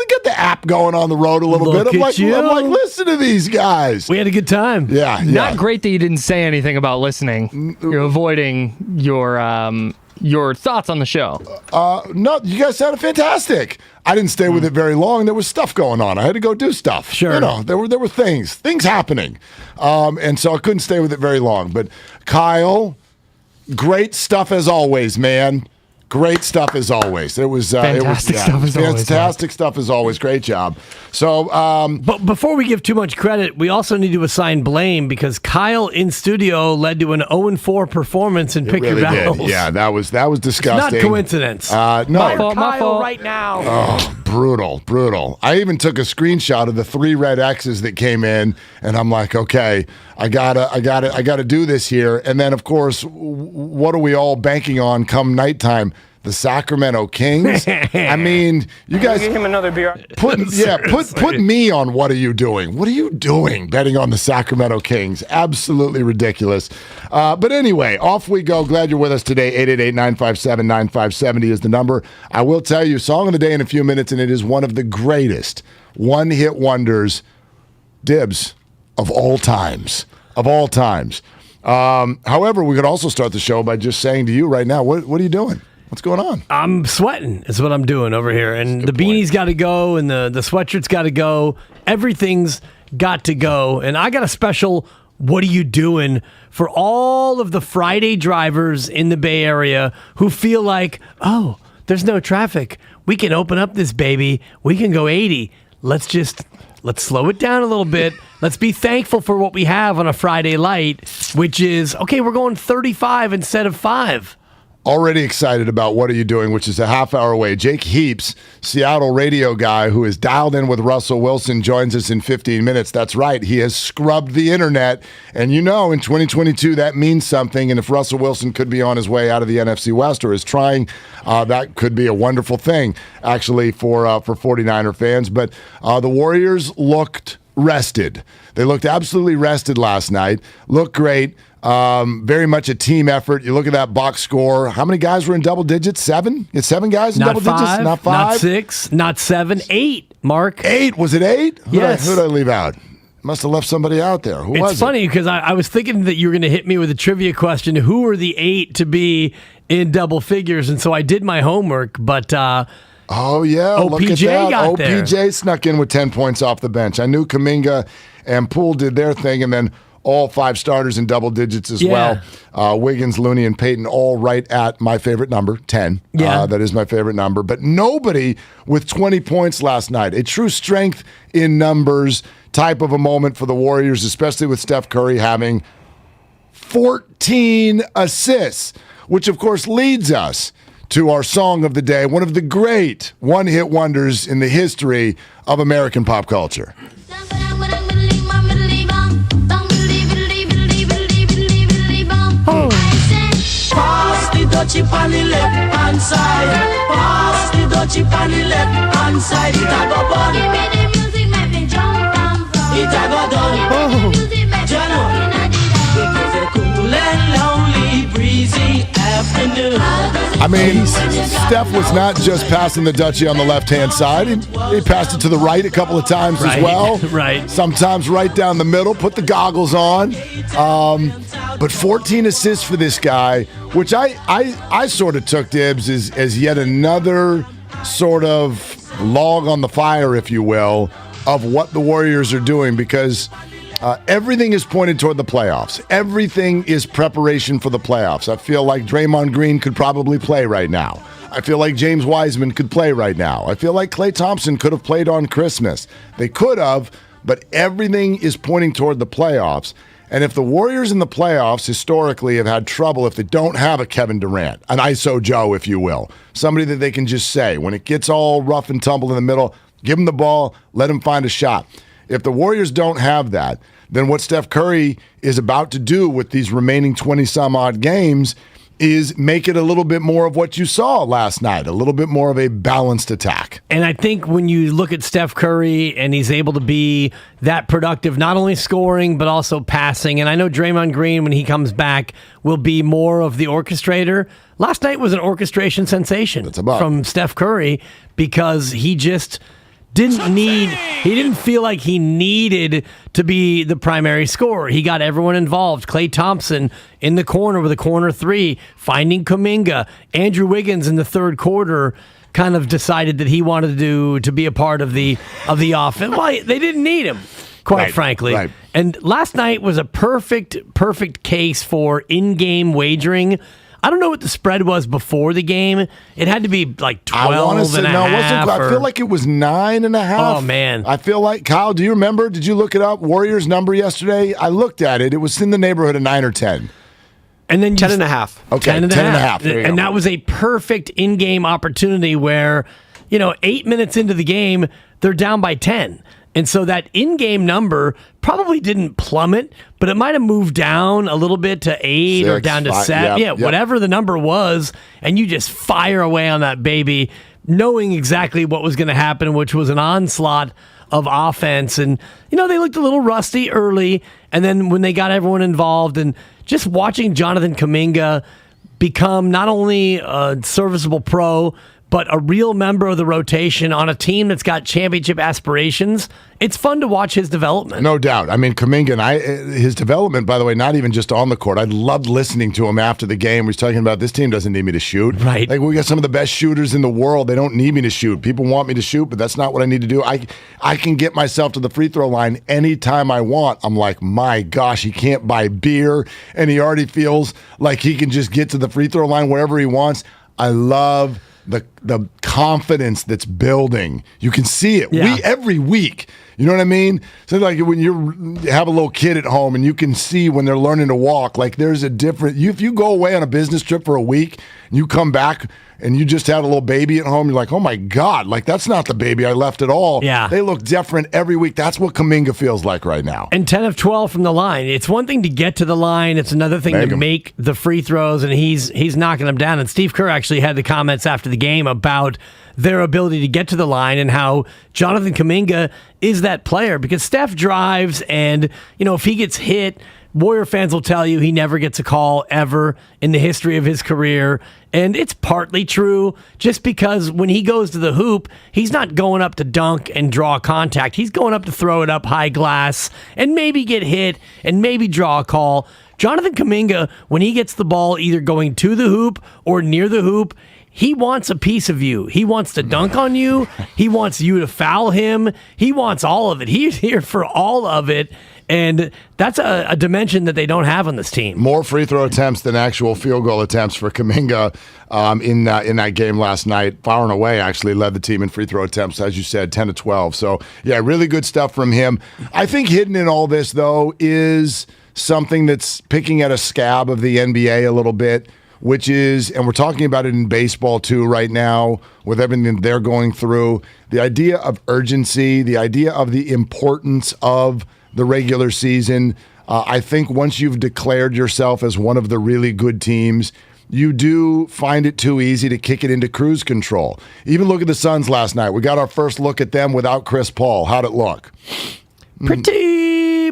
Get the app going on the road a little bit. I'm like, listen to these guys. We had a good time. Yeah. Not great that you didn't say anything about listening. You're avoiding your thoughts on the show. No, you guys sounded fantastic. I didn't stay with it very long. There was stuff going on. I had to go do stuff. Sure. You know, there were things happening. And so I couldn't stay with it very long. But Kyle, great stuff as always, man. Great stuff as always. It was fantastic stuff as always. Great job. So, but before we give too much credit, we also need to assign blame because Kyle in studio led to an 0-4 performance in Pick Your Battles. Did. Yeah, that was disgusting. It's not coincidence. No, my fault. Right now. Oh, brutal. I even took a screenshot of the 3 red X's that came in, and I'm like, okay, I gotta do this here. And then, of course, what are we all banking on come nighttime? The Sacramento Kings. I mean, you guys give him another beer. Put me on. What are you doing? What are you doing betting on the Sacramento Kings? Absolutely ridiculous. But anyway, off we go. Glad you're with us today. 888-957-9570 is the number. I will tell you, song of the day in a few minutes, and it is one of the greatest one-hit wonders, Dibs, of all times. However, we could also start the show by just saying to you right now, what are you doing? What's going on? I'm sweating is what I'm doing over here. And the beanie's got to go, and the sweatshirt's got to go. Everything's got to go. And I got a special what are you doing for all of the Friday drivers in the Bay Area who feel like, oh, there's no traffic. We can open up this baby. We can go 80. Let's slow it down a little bit. Let's be thankful for what we have on a Friday light, which is, okay, we're going 35 instead of 5. Already excited about What Are You Doing, which is a half hour away. Jake Heaps, Seattle radio guy who is dialed in with Russell Wilson, joins us in 15 minutes. That's right. He has scrubbed the internet. And in 2022, that means something. And if Russell Wilson could be on his way out of the NFC West or is trying, that could be a wonderful thing, actually, for 49er fans. But the Warriors looked rested. They looked absolutely rested last night. Looked great. Very much a team effort. You look at that box score. How many guys were in double digits? 7? It's 7 guys in double digits? Not 5? Not 6? Not 7? 8, Mark. 8? Was it 8? Yes. Who did I leave out? Must have left somebody out there. Who was it? It's funny because I was thinking that you were going to hit me with a trivia question. Who were the 8 to be in double figures? And so I did my homework, but oh, yeah. Look at that. got there. OPJ snuck in with 10 points off the bench. I knew Kuminga and Poole did their thing, and then all 5 starters in double digits as well. Wiggins, Looney, and Payton all right at my favorite number, 10. Yeah. That is my favorite number. But nobody with 20 points last night. A true strength in numbers type of a moment for the Warriors, especially with Steph Curry having 14 assists, which, of course, leads us to our song of the day, one of the great one-hit wonders in the history of American pop culture. Pass the dutchie on the left hand side. Pass the dutchie on the left hand side. It a go bun. Give me the music, make me jump and fun. It a go done. Jano. It is a cool and lonely, breezy afternoon. I mean, Steph was not just passing the dutchie on the left-hand side. He passed it to the right a couple of times as well. Right. Sometimes right down the middle. Put the goggles on. But 14 assists for this guy, which I sort of took, Dibs, as yet another sort of log on the fire, if you will, of what the Warriors are doing, because everything is pointed toward the playoffs. Everything is preparation for the playoffs. I feel like Draymond Green could probably play right now. I feel like James Wiseman could play right now. I feel like Klay Thompson could have played on Christmas. They could have, but everything is pointing toward the playoffs. And if the Warriors in the playoffs historically have had trouble if they don't have a Kevin Durant, an ISO Joe, if you will, somebody that they can just say, when it gets all rough and tumble in the middle, give him the ball, let him find a shot. If the Warriors don't have that, then what Steph Curry is about to do with these remaining 20-some-odd games is make it a little bit more of what you saw last night, a little bit more of a balanced attack. And I think when you look at Steph Curry and he's able to be that productive, not only scoring, but also passing, and I know Draymond Green, when he comes back, will be more of the orchestrator. Last night was an orchestration sensation from Steph Curry because he just didn't feel like he needed to be the primary scorer. He got everyone involved. Klay Thompson in the corner with a corner 3, finding Kuminga. Andrew Wiggins in the third quarter kind of decided that he wanted to be a part of the offense. Well, they didn't need him, quite frankly. Right. And last night was a perfect case for in-game wagering. I don't know what the spread was before the game. It had to be like 12 and a half. I feel like it was 9.5. Oh, man. I feel like, Kyle, do you remember? Did you look it up? Warriors number yesterday? I looked at it. It was in the neighborhood of 9 or 10. And then 10.5. Okay, 10.5. And that was a perfect in-game opportunity where, 8 minutes into the game, they're down by 10. And so that in-game number probably didn't plummet, but it might have moved down a little bit to 8 or down to 7. Whatever the number was, and you just fire away on that baby, knowing exactly what was going to happen, which was an onslaught of offense. And, they looked a little rusty early, and then when they got everyone involved, and just watching Jonathan Kuminga become not only a serviceable pro, but a real member of the rotation on a team that's got championship aspirations, it's fun to watch his development. No doubt. I mean, Kuminga, his development, by the way, not even just on the court. I loved listening to him after the game. He was talking about this team doesn't need me to shoot. Right. Like, we got some of the best shooters in the world. They don't need me to shoot. People want me to shoot, but that's not what I need to do. I can get myself to the free throw line anytime I want. I'm like, my gosh, he can't buy beer, and he already feels like he can just get to the free throw line wherever he wants. I love the confidence that's building. You can see it every week. You know what I mean? So like when you have a little kid at home and you can see when they're learning to walk, like there's a different, if you go away on a business trip for a week and you come back and you just had a little baby at home, you're like, oh my God, like that's not the baby I left at all. Yeah. They look different every week. That's what Kuminga feels like right now. And 10 of 12 from the line. It's one thing to get to the line. It's another thing to make the free throws, and he's knocking them down. And Steve Kerr actually had the comments after the game about their ability to get to the line and how Jonathan Kuminga is that player, because Steph drives, and if he gets hit, Warrior fans will tell you he never gets a call ever in the history of his career. And it's partly true, just because when he goes to the hoop, he's not going up to dunk and draw contact. He's going up to throw it up high glass and maybe get hit and maybe draw a call. Jonathan Kuminga, when he gets the ball either going to the hoop or near the hoop, he wants a piece of you. He wants to dunk on you. He wants you to foul him. He wants all of it. He's here for all of it. And that's a dimension that they don't have on this team. More free throw attempts than actual field goal attempts for Kuminga in that game last night. Far and away, actually, led the team in free throw attempts, as you said, 10 to 12. So, yeah, really good stuff from him. I think hidden in all this, though, is something that's picking at a scab of the NBA a little bit, which is, and we're talking about it in baseball too right now with everything they're going through, the idea of urgency, the idea of the importance of the regular season. I think once you've declared yourself as one of the really good teams, you do find it too easy to kick it into cruise control. Even look at the Suns last night. We got our first look at them without Chris Paul. How'd it look? Pretty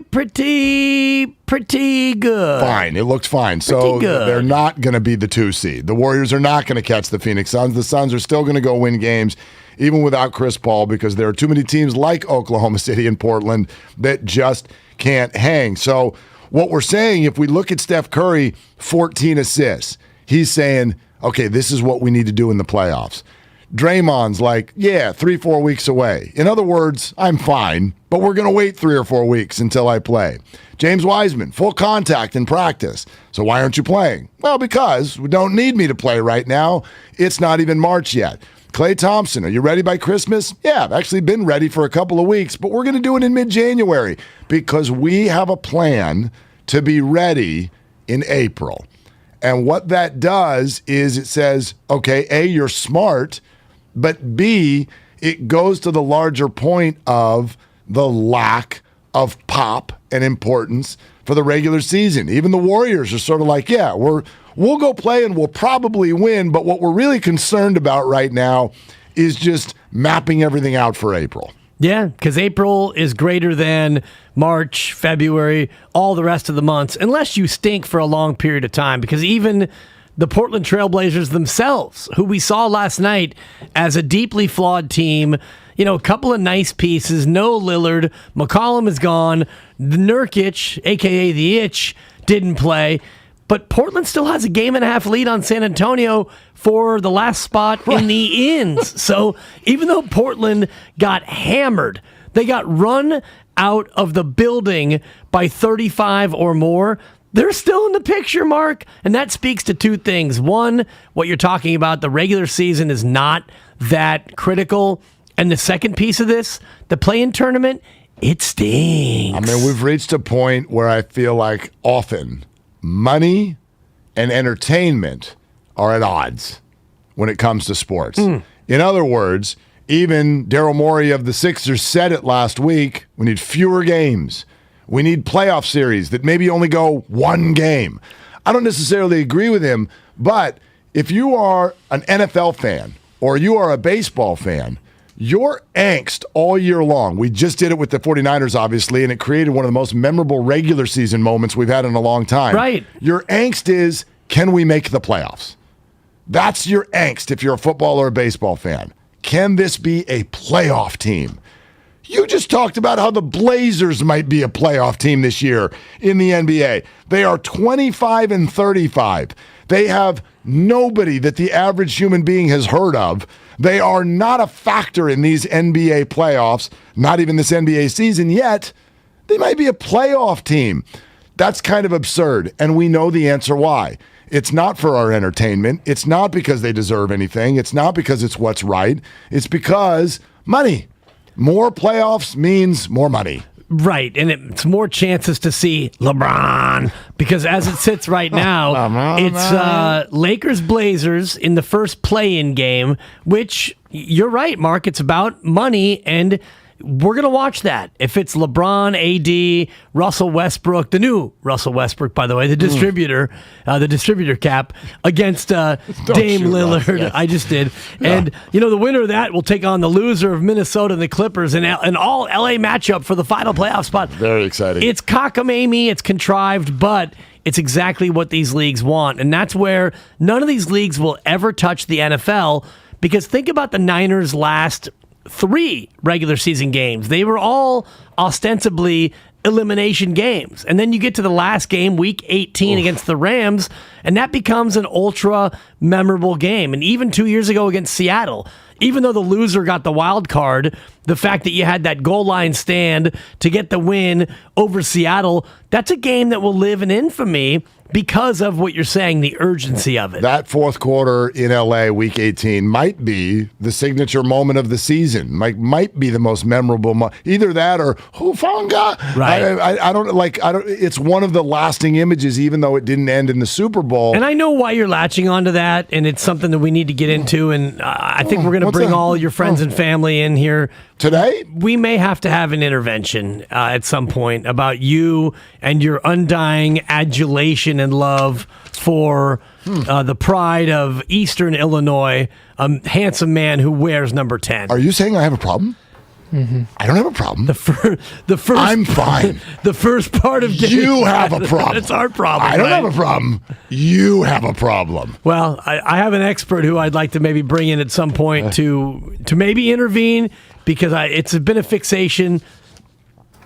good. Fine. It looked fine. So they're not going to be the 2 seed. The Warriors are not going to catch the Phoenix Suns. The Suns are still going to go win games, even without Chris Paul, because there are too many teams like Oklahoma City and Portland that just can't hang. So what we're saying, if we look at Steph Curry, 14 assists, he's saying, okay, this is what we need to do in the playoffs. Draymond's like, 3-4 weeks away. In other words, I'm fine, but we're going to wait 3 or 4 weeks until I play. James Wiseman, full contact in practice. So why aren't you playing? Well, because we don't need me to play right now. It's not even March yet. Klay Thompson, are you ready by Christmas? Yeah, I've actually been ready for a couple of weeks, but we're going to do it in mid-January because we have a plan to be ready in April. And what that does is it says, okay, A, you're smart, but B, it goes to the larger point of the lack of pop and importance for the regular season. Even the Warriors are sort of like, we'll go play and we'll probably win, but what we're really concerned about right now is just mapping everything out for April. Yeah, because April is greater than March, February, all the rest of the months, unless you stink for a long period of time, because even the Portland Trailblazers themselves, who we saw last night as a deeply flawed team, a couple of nice pieces, no Lillard, McCollum is gone, Nurkic, a.k.a. the Itch, didn't play, but Portland still has a 1.5 game lead on San Antonio for the last spot in the ends. So even though Portland got hammered, they got run out of the building by 35 or more, they're still in the picture, Mark. And that speaks to two things. One, what you're talking about, the regular season is not that critical. And the second piece of this, the play-in tournament, it stinks. I mean, we've reached a point where I feel like often money and entertainment are at odds when it comes to sports. In other words, even Daryl Morey of the Sixers said it last week, we need fewer games. We need playoff series that maybe only go one game. I don't necessarily agree with him, but if you are an NFL fan or you are a baseball fan, your angst all year long, we just did it with the 49ers, obviously, and it created one of the most memorable regular season moments we've had in a long time. Right. Your angst is, can we make the playoffs? That's your angst if you're a football or a baseball fan. Can this be a playoff team? You just talked about how the Blazers might be a playoff team this year in the NBA. They are 25-35. They have nobody that the average human being has heard of. They are not a factor in these NBA playoffs, not even this NBA season yet. They might be a playoff team. That's kind of absurd, and we know the answer why. It's not for our entertainment. It's not because they deserve anything. It's not because it's what's right. It's because money. More playoffs means more money. Right, and it's more chances to see LeBron, because as it sits right now, it's Lakers-Blazers in the first play-in game, which, you're right, Mark, it's about money, and we're going to watch that. If it's LeBron, AD, Russell Westbrook, the new Russell Westbrook, by the way, the distributor cap against Dame Lillard. Yes. I just did. And, the winner of that will take on the loser of Minnesota and the Clippers in an all LA matchup for the final playoff spot. Very exciting. It's cockamamie, it's contrived, but it's exactly what these leagues want. And that's where none of these leagues will ever touch the NFL, because think about the Niners' last 3 regular season games. They were all ostensibly elimination games. And then you get to the last game, week 18 against the Rams, and that becomes an ultra memorable game. And even 2 years ago against Seattle, even though the loser got the wild card, the fact that you had that goal line stand to get the win over Seattle, that's a game that will live in infamy because of what you're saying, the urgency of it. That fourth quarter in LA, week 18, might be the signature moment of the season. Might be the most memorable moment. Either that or Hufanga. Right. I don't. It's one of the lasting images, even though it didn't end in the Super Bowl. And I know why you're latching onto that, and it's something that we need to get into. And I think we're going to bring all your friends and family in here today. We may have to have an intervention at some point about you and your undying adulation and love for the pride of Eastern Illinois, a handsome man who wears number 10. Are you saying I have a problem? Mm-hmm. I don't have a problem. The first. I'm fine. The first part of you have a problem. It's our problem. I don't have a problem. You have a problem. Well, I have an expert who I'd like to maybe bring in at some point to maybe intervene, because it's been a fixation.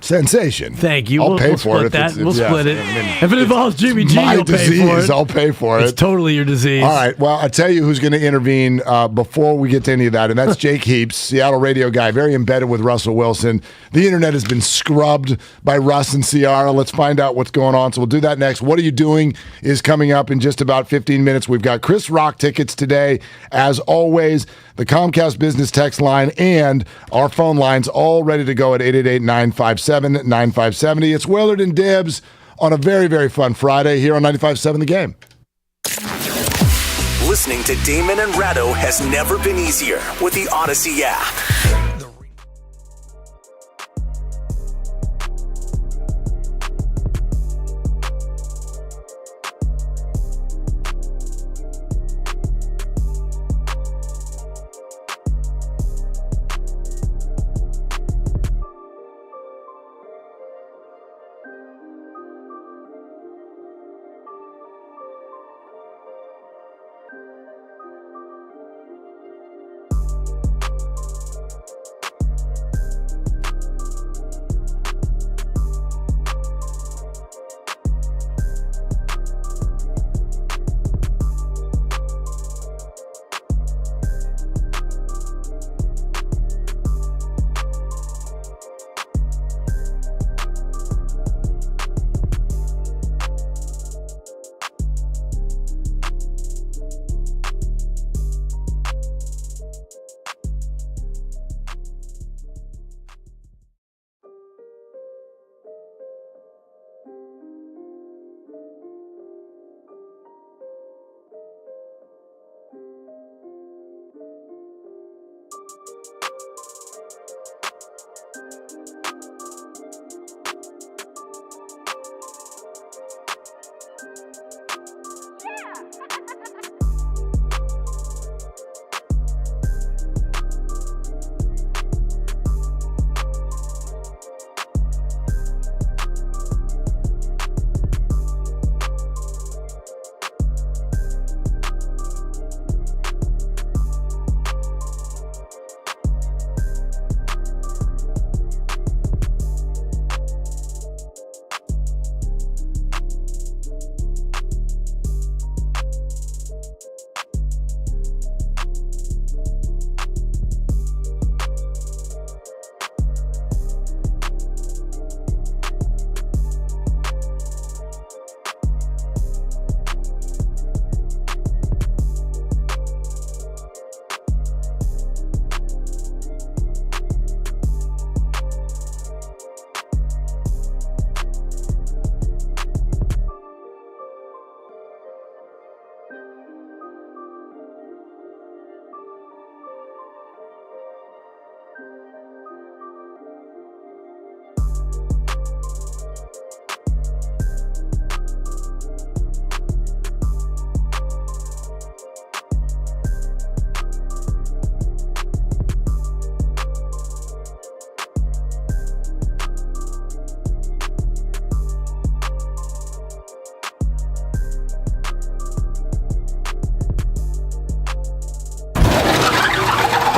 Sensation. Thank you. I'll pay we'll for it. We'll split it. If it involves Jimmy G, my you'll disease, pay for it. I'll pay for it. It's totally your disease. All right. Well, I'll tell you who's going to intervene before we get to any of that, and that's Jake Heaps, Seattle radio guy, very embedded with Russell Wilson. The internet has been scrubbed by Russ and Ciara. Let's find out what's going on. So we'll do that next. What Are You Doing is coming up in just about 15 minutes. We've got Chris Rock tickets today, as always. The Comcast business text line and our phone lines all ready to go at 888-957-9570. It's Willard and Dibs on a very, very fun Friday here on 95.7 The Game. Listening to Damon and Ratto has never been easier with the Odyssey app.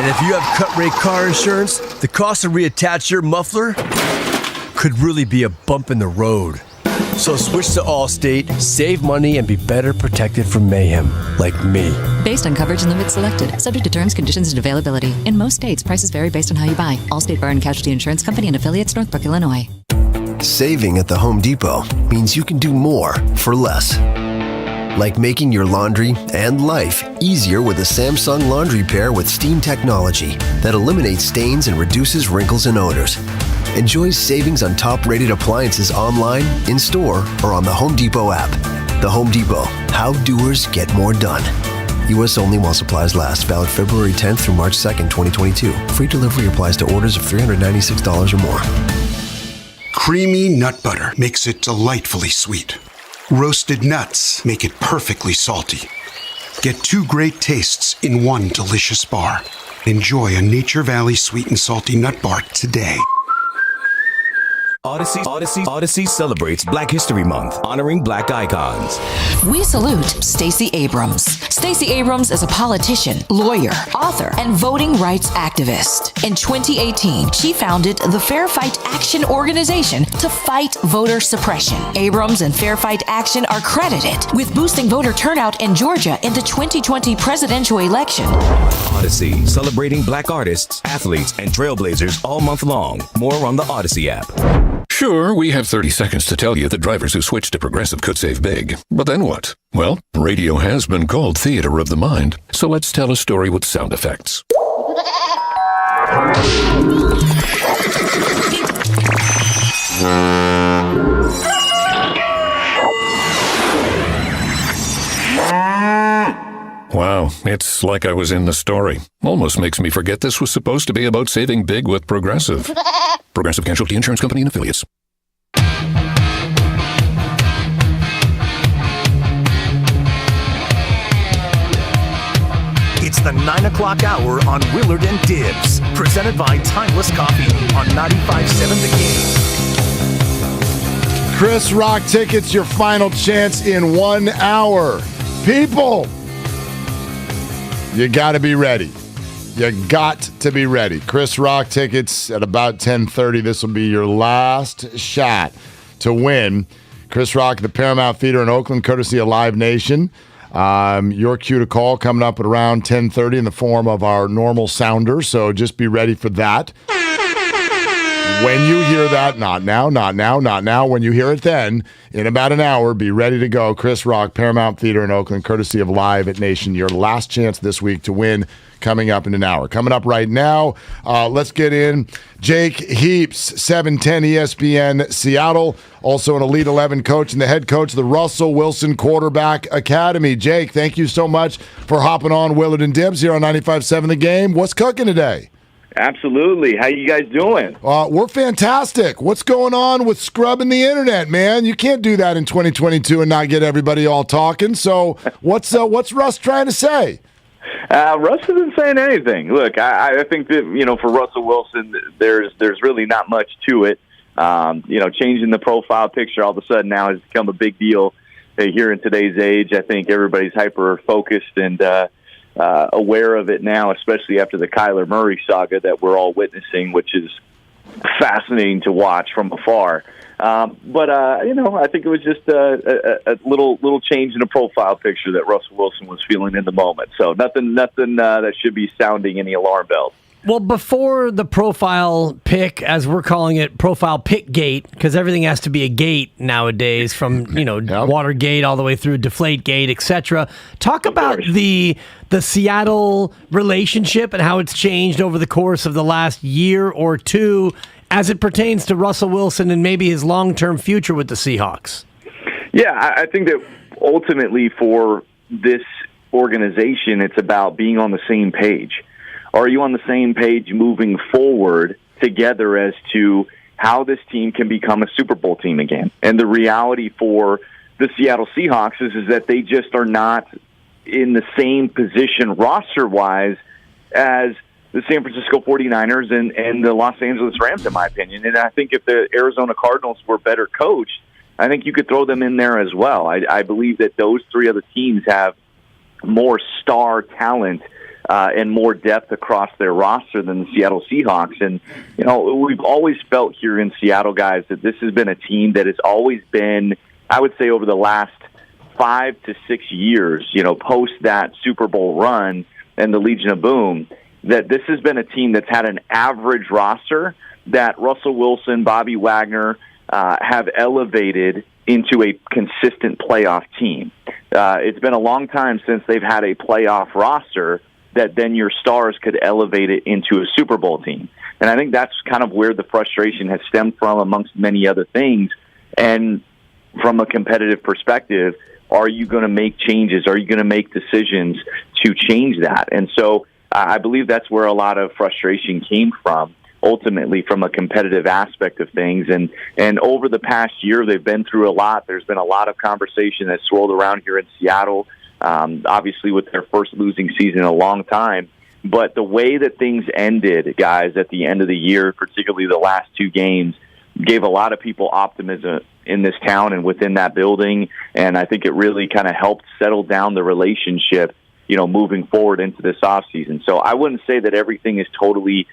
And if you have cut rate car insurance, the cost to reattach your muffler could really be a bump in the road. So switch to Allstate, save money, and be better protected from mayhem, like me. Based on coverage and limits selected, subject to terms, conditions, and availability. In most states, prices vary based on how you buy. Allstate Bar and Casualty Insurance Company and affiliates, Northbrook, Illinois. Saving at the Home Depot means you can do more for less. Like making your laundry and life easier with a Samsung laundry pair with steam technology that eliminates stains and reduces wrinkles and odors. Enjoy savings on top-rated appliances online, in-store, or on the Home Depot app. The Home Depot. How doers get more done. U.S. only while supplies last. Valid February 10th through March 2nd, 2022. Free delivery applies to orders of $396 or more. Creamy nut butter makes it delightfully sweet. Roasted nuts make it perfectly salty. Get two great tastes in one delicious bar. Enjoy a Nature Valley sweet and salty nut bar today. Odyssey celebrates Black History Month, honoring Black icons. We salute Stacey Abrams. Stacey Abrams is a politician, lawyer, author, and voting rights activist. In 2018, she founded the Fair Fight Action organization to fight voter suppression. Abrams and Fair Fight Action are credited with boosting voter turnout in Georgia in the 2020 presidential election. Odyssey, celebrating Black artists, athletes, and trailblazers all month long. More on the Odyssey app. Sure, we have 30 seconds to tell you that drivers who switch to Progressive could save big. But then what? Well, radio has been called theater of the mind, so let's tell a story with sound effects. Wow, it's like I was in the story. Almost makes me forget this was supposed to be about saving big with Progressive. Progressive Casualty Insurance Company and affiliates. It's the 9 o'clock hour on Willard and Dibs, presented by Timeless Coffee on 95.7 The Game. Chris Rock tickets, your final chance in 1 hour. People, you got to be ready. You got to be ready. Chris Rock tickets at about 10:30. This will be your last shot to win. Chris Rock at the Paramount Theater in Oakland, courtesy of Live Nation. Your cue to call coming up at around 10:30 in the form of our normal sounder. So just be ready for that. When you hear that, not now. When you hear it then, in about an hour, be ready to go. Chris Rock, Paramount Theater in Oakland, courtesy of Live at Nation. Your last chance this week to win coming up in an hour. Coming up right now, let's get in. Jake Heaps, 710 ESPN Seattle, also an Elite 11 coach and the head coach of the Russell Wilson Quarterback Academy. Jake, thank you so much for hopping on Willard and Dibs here on 95.7 The Game. What's cooking today? Absolutely. How you guys doing? We're fantastic. What's going on with scrubbing the internet, man? You can't do that in 2022 and not get everybody all talking. So what's Russ trying to say? Russ isn't saying anything. Look, I think that, for Russell Wilson, there's really not much to it. Changing the profile picture all of a sudden now has become a big deal here in today's age. I think everybody's hyper-focused and aware of it now, especially after the Kyler Murray saga that we're all witnessing, which is fascinating to watch from afar. But I think it was just a little change in the profile picture that Russell Wilson was feeling in the moment. So nothing that should be sounding any alarm bells. Well, before the profile pick, as we're calling it, profile pick gate, because everything has to be a gate nowadays, from Watergate all the way through Deflategate, etc. Talk about the Seattle relationship and how it's changed over the course of the last year or two as it pertains to Russell Wilson and maybe his long-term future with the Seahawks. Yeah, I think that ultimately for this organization, it's about being on the same page. Are you on the same page moving forward together as to how this team can become a Super Bowl team again? And the reality for the Seattle Seahawks is that they just are not in the same position roster-wise as the San Francisco 49ers and the Los Angeles Rams, in my opinion. And I think if the Arizona Cardinals were better coached, I think you could throw them in there as well. I believe that those three other teams have more star talent and more depth across their roster than the Seattle Seahawks. And, we've always felt here in Seattle, guys, that this has been a team that has always been, I would say, over the last 5 to 6 years, post that Super Bowl run and the Legion of Boom, that this has been a team that's had an average roster that Russell Wilson, Bobby Wagner have elevated into a consistent playoff team. It's been a long time since they've had a playoff roster that then your stars could elevate it into a Super Bowl team. And I think that's kind of where the frustration has stemmed from, amongst many other things. And from a competitive perspective, are you going to make changes? Are you going to make decisions to change that? And so I believe that's where a lot of frustration came from, ultimately from a competitive aspect of things. And over the past year, they've been through a lot. There's been a lot of conversation that swirled around here in Seattle, obviously with their first losing season in a long time. But the way that things ended, guys, at the end of the year, particularly the last 2 games, gave a lot of people optimism in this town and within that building. And I think it really kind of helped settle down the relationship, moving forward into this offseason. So I wouldn't say that everything is totally,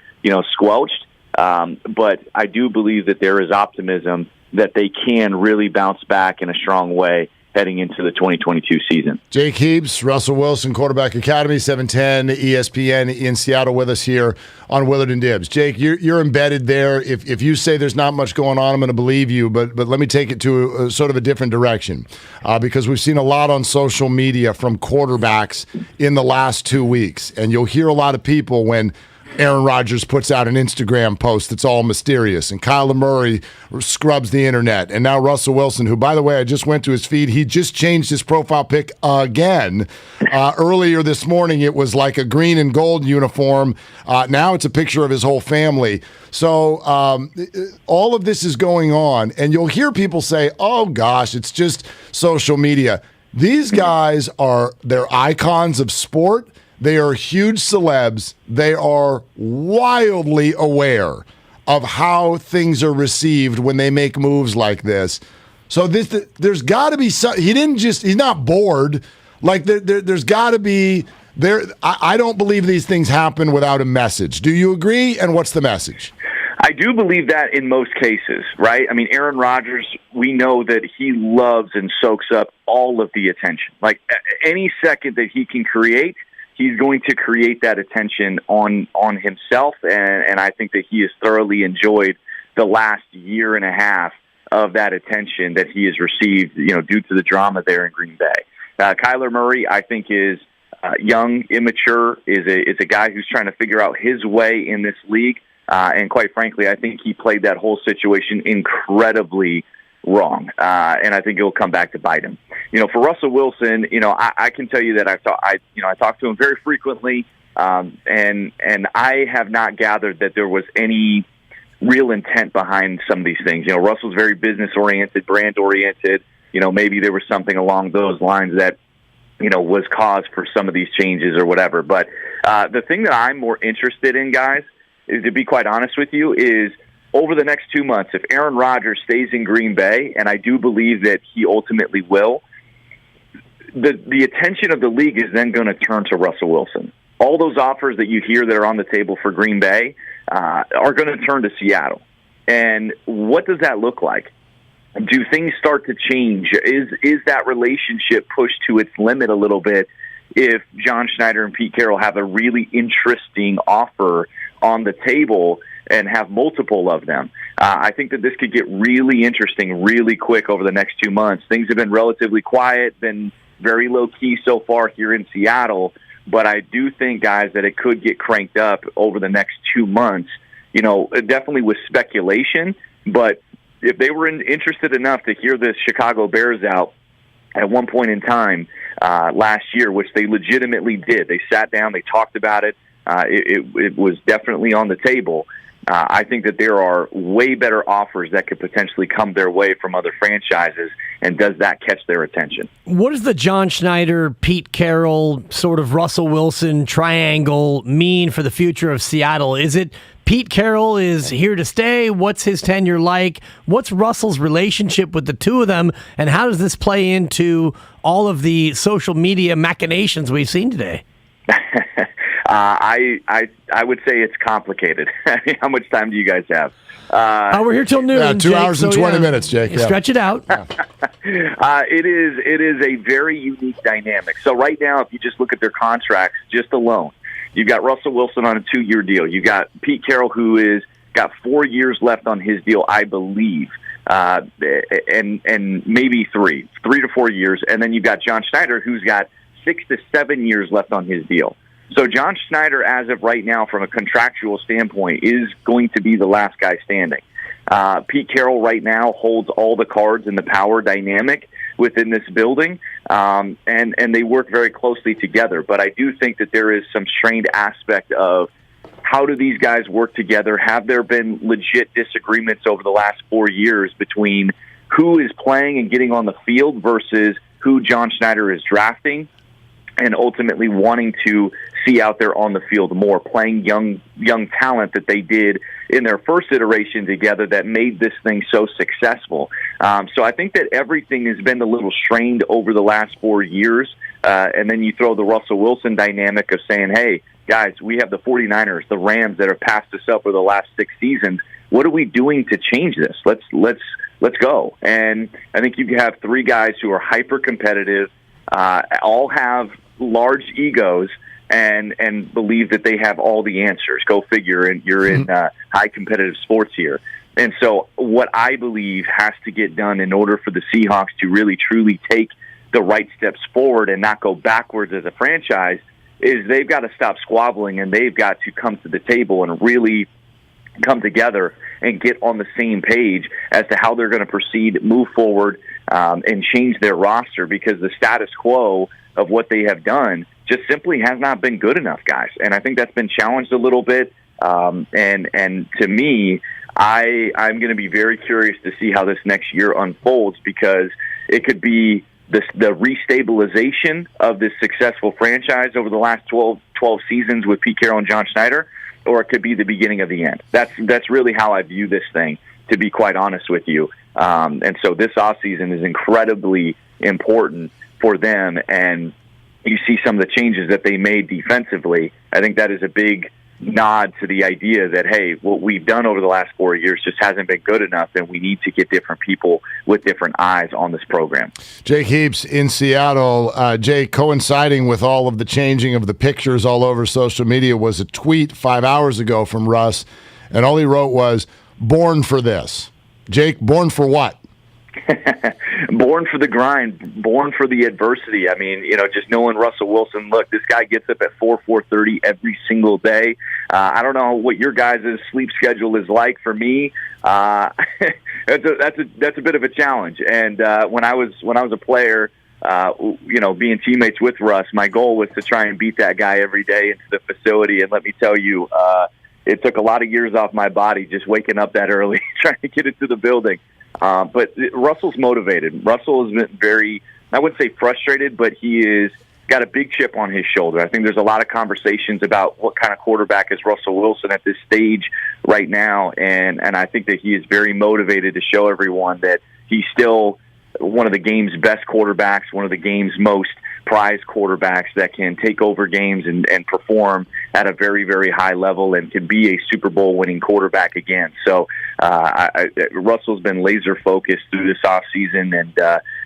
squelched, but I do believe that there is optimism that they can really bounce back in a strong way heading into the 2022 season. Jake Heaps, Russell Wilson, Quarterback Academy, 710 ESPN in Seattle with us here on Willard and Dibs. Jake, you're embedded there. If you say there's not much going on, I'm going to believe you, but let me take it to sort of a different direction because we've seen a lot on social media from quarterbacks in the last 2 weeks, and you'll hear a lot of people when Aaron Rodgers puts out an Instagram post that's all mysterious, and Kyler Murray scrubs the internet, and now Russell Wilson, who, by the way, I just went to his feed. He just changed his profile pic again. Earlier this morning, it was like a green and gold uniform. Now it's a picture of his whole family. So all of this is going on, and you'll hear people say, oh, gosh, it's just social media. These guys they're icons of sport. They are huge celebs. They are wildly aware of how things are received when they make moves like this. So there's got to be some. He's not bored. Like there's got to be there. I don't believe these things happen without a message. Do you agree? And what's the message? I do believe that in most cases, right? I mean, Aaron Rodgers, we know that he loves and soaks up all of the attention. Like any second that he can create, he's going to create that attention on himself, and I think that he has thoroughly enjoyed the last year and a half of that attention that he has received, due to the drama there in Green Bay. Kyler Murray, I think, is young, immature, is a guy who's trying to figure out his way in this league, and quite frankly, I think he played that whole situation incredibly wrong, and I think it'll come back to bite him. For Russell Wilson, I can tell you that I talk to him very frequently, and I have not gathered that there was any real intent behind some of these things. Russell's very business oriented, brand oriented. Maybe there was something along those lines that was cause for some of these changes or whatever. But the thing that I'm more interested in, guys, is, to be quite honest with you, is over the next 2 months, if Aaron Rodgers stays in Green Bay, and I do believe that he ultimately will, the attention of the league is then going to turn to Russell Wilson. All those offers that you hear that are on the table for Green Bay are going to turn to Seattle. And what does that look like? Do things start to change? Is that relationship pushed to its limit a little bit if John Schneider and Pete Carroll have a really interesting offer on the table and have multiple of them? I think that this could get really interesting really quick over the next 2 months. Things have been relatively quiet, been very low-key so far here in Seattle, but I do think, guys, that it could get cranked up over the next 2 months, definitely with speculation. But if they were interested enough to hear the Chicago Bears out at one point in time last year, which they legitimately did, they sat down, they talked about it, it was definitely on the table. I think that there are way better offers that could potentially come their way from other franchises, and does that catch their attention? What does the John Schneider, Pete Carroll, sort of Russell Wilson triangle mean for the future of Seattle? Is it Pete Carroll is here to stay? What's his tenure like? What's Russell's relationship with the two of them, and how does this play into all of the social media machinations we've seen today? I would say it's complicated. How much time do you guys have? We're here till noon. Yeah, 2 hours and 20 minutes, Jake. Yeah. Stretch it out. It is a very unique dynamic. So right now, if you just look at their contracts just alone, you've got Russell Wilson on a 2-year deal. You've got Pete Carroll, who is got 4 years left on his deal, I believe, and maybe 3 to 4 years. And then you've got John Schneider, who's got 6 to 7 years left on his deal. So John Schneider, as of right now, from a contractual standpoint, is going to be the last guy standing. Pete Carroll right now holds all the cards in the power dynamic within this building, and they work very closely together. But I do think that there is some strained aspect of how do these guys work together? Have there been legit disagreements over the last 4 years between who is playing and getting on the field versus who John Schneider is drafting and ultimately wanting to see out there on the field more, playing young talent that they did in their first iteration together that made this thing so successful. So I think that everything has been a little strained over the last 4 years, and then you throw the Russell Wilson dynamic of saying, hey, guys, we have the 49ers, the Rams that have passed us up for the last 6 seasons. What are we doing to change this? Let's go. And I think you have 3 guys who are hyper-competitive, all have large egos, and believe that they have all the answers. Go figure, and you're in high competitive sports here. And so what I believe has to get done in order for the Seahawks to really, truly take the right steps forward and not go backwards as a franchise is they've got to stop squabbling, and they've got to come to the table and really come together and get on the same page as to how they're going to proceed, move forward, and change their roster, because the status quo of what they have done just simply has not been good enough, guys. And I think that's been challenged a little bit. And to me, I'm going to be very curious to see how this next year unfolds, because it could be the restabilization of this successful franchise over the last 12 seasons with Pete Carroll and John Schneider, or it could be the beginning of the end. That's really how I view this thing, to be quite honest with you. And so this offseason is incredibly important for them, and you see some of the changes that they made defensively. I think that is a big nod to the idea that, hey, what we've done over the last 4 years just hasn't been good enough, and we need to get different people with different eyes on this program. Jake Heaps in Seattle. Jake, coinciding with all of the changing of the pictures all over social media was a tweet 5 hours ago from Russ, and all he wrote was, "Born for this." Jake, born for what? Born for the grind, born for the adversity. I mean, just knowing Russell Wilson, look, this guy gets up at 4:30 every single day. I don't know what your guys' sleep schedule is like. For me, that's a bit of a challenge. And when I was a player, being teammates with Russ, my goal was to try and beat that guy every day into the facility. And let me tell you, it took a lot of years off my body just waking up that early, trying to get into the building. But Russell's motivated. Russell has been very, I wouldn't say frustrated, but he is got a big chip on his shoulder. I think there's a lot of conversations about what kind of quarterback is Russell Wilson at this stage right now, and I think that he is very motivated to show everyone that he's still one of the game's best quarterbacks, one of the game's most prized quarterbacks that can take over games and perform at a very, very high level and can be a Super Bowl winning quarterback again. So Russell's been laser focused through this offseason, and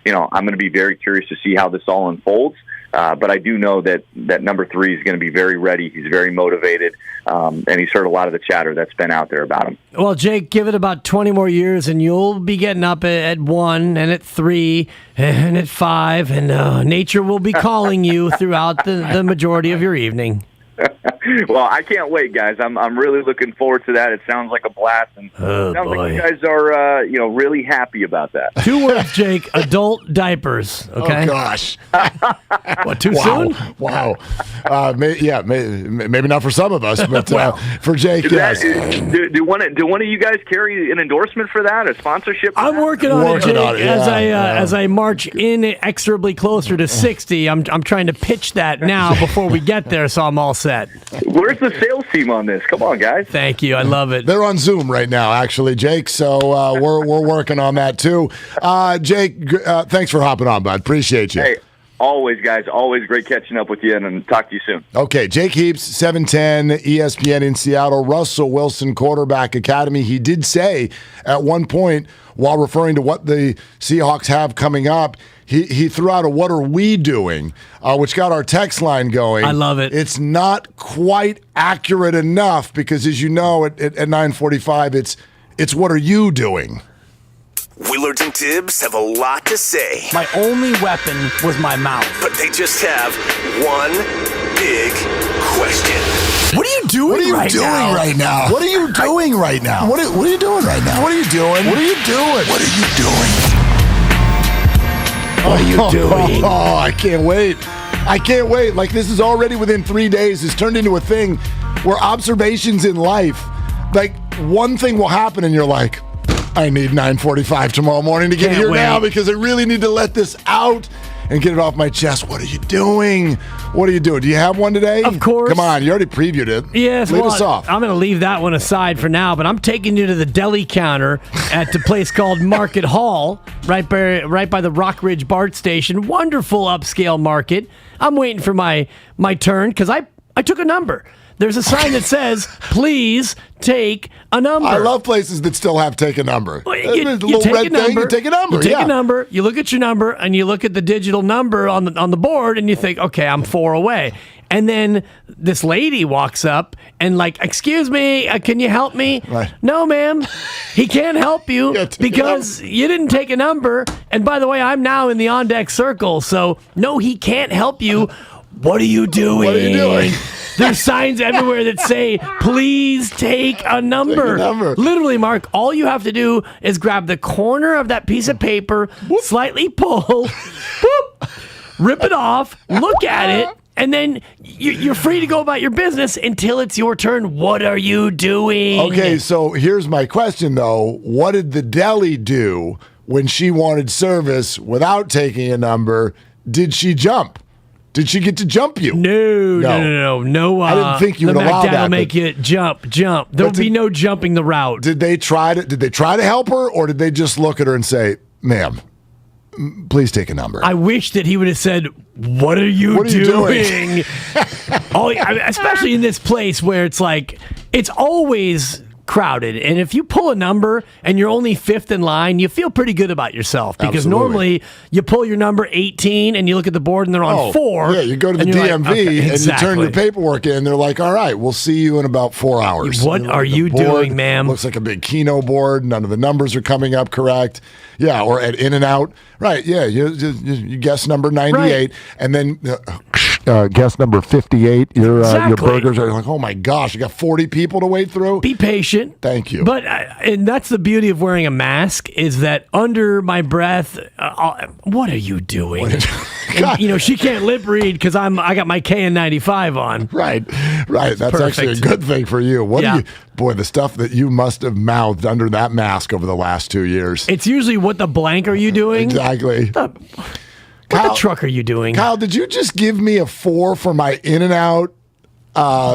I'm going to be very curious to see how this all unfolds. But I do know that number 3 is going to be very ready. He's very motivated, and he's heard a lot of the chatter that's been out there about him. Well, Jake, give it about 20 more years, and you'll be getting up at 1 and at 3 and at 5, and nature will be calling you throughout the majority of your evening. Well, I can't wait, guys. I'm really looking forward to that. It sounds like a blast, and it sounds like you guys are really happy about that. 2 words, Jake: adult diapers. Okay. Oh gosh. What, too soon? Wow. Maybe not for some of us, but for Jake, yes. Do one of you guys carry an endorsement for that, a sponsorship? I'm working on it, Jake. As I march inexorably closer to 60, I'm trying to pitch that now before we get there, so I'm all set. Where's the sales team on this? Come on, guys. Thank you. I love it. They're on Zoom right now, actually, Jake. So we're working on that too. Jake, thanks for hopping on, bud. Appreciate you. Hey, Always, guys. Always great catching up with you, and talk to you soon. Okay, Jake Heaps, 710 ESPN in Seattle. Russell Wilson, Quarterback Academy. He did say at one point, while referring to what the Seahawks have coming up, he threw out a "What are we doing?" Which got our text line going. I love it. It's not quite accurate enough because, as you know, at 9:45, it's "What are you doing?" Willard and Dibs have a lot to say. My only weapon was my mouth. But they just have one big question. What are you doing right now? What are you doing right now? What are you doing right now? What are you doing? What are you doing? What are you doing? What are you doing? Oh, I can't wait. I can't wait. Like, this is already within 3 days. It's turned into a thing where observations in life, like, one thing will happen and you're like, I need 9:45 tomorrow morning to get here now because I really need to let this out and get it off my chest. What are you doing? What are you doing? Do you have one today? Of course. Come on, you already previewed it. Yes, Lead us off. I'm going to leave that one aside for now, but I'm taking you to the deli counter at the place called Market Hall, right by the Rock Ridge BART station. Wonderful upscale market. I'm waiting for my turn because I took a number. There's a sign that says, please take a number. I love places that still have take a number. You take a number. You take a number. You take a number. You look at your number, and you look at the digital number on the board, and you think, okay, I'm 4 away. And then this lady walks up and like, excuse me, can you help me? Right. No, ma'am. He can't help you because you didn't take a number. And by the way, I'm now in the on-deck circle, so no, he can't help you. What are you doing? What are you doing? There's signs everywhere that say, please take a number. Take a number. Literally, Mark, all you have to do is grab the corner of that piece of paper, slightly pull, whoop, rip it off, look at it, and then you're free to go about your business until it's your turn. What are you doing? Okay, so here's my question, though. What did the deli do when she wanted service without taking a number? Did she jump? Did she get to jump you? No. I didn't think you would allow that. That'll make you jump. There'll be no jumping the route. Did they try to help her, or did they just look at her and say, "Ma'am, please take a number"? I wish that he would have said, "What are you doing?" Especially in this place where it's like it's always crowded, and if you pull a number and you're only 5th in line, you feel pretty good about yourself because normally you pull your number 18 and you look at the board and they're on 4. Yeah, you go to the DMV and you turn your paperwork in. They're like, "All right, we'll see you in about 4 hours." What are you doing, ma'am? Looks like a big Keno board. None of the numbers are coming up correct. Yeah, or at In-N-Out. Right, yeah, you guess number 98, and then guess number 58. Your burgers are like, oh my gosh, you got 40 people to wait through. Be patient. Thank you. But and that's the beauty of wearing a mask is that under my breath, what are you doing? And, she can't lip read because I got my KN95 on. Right. That's actually a good thing for you. Boy, the stuff that you must have mouthed under that mask over the last 2 years. It's usually what the blank are you doing? Exactly. What the truck are you doing? Kyle, did you just give me a 4 for my In-N-Out?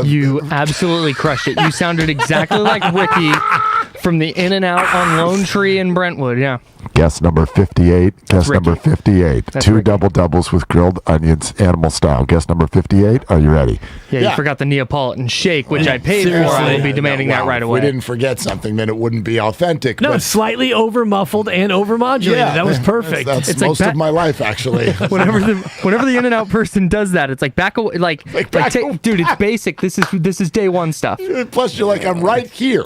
You absolutely crushed it. You sounded exactly like Ricky from the In-N-Out on Lone Tree in Brentwood. Yeah. Guess number 58. Guess number 58. That's 2 Ricky. double doubles with grilled onions, animal style. Guess number 58. Are you ready? Yeah, you forgot the Neapolitan shake, which I paid for. I will be demanding that right away. If we didn't forget something, then it wouldn't be authentic. No, it's slightly over-muffled and over-modulated. Yeah, that was perfect. That's It's most like of my life, actually. whenever the In-N-Out person does that, it's like back away. Dude, it's basic. This is day one stuff. Plus, you're like, I'm right here.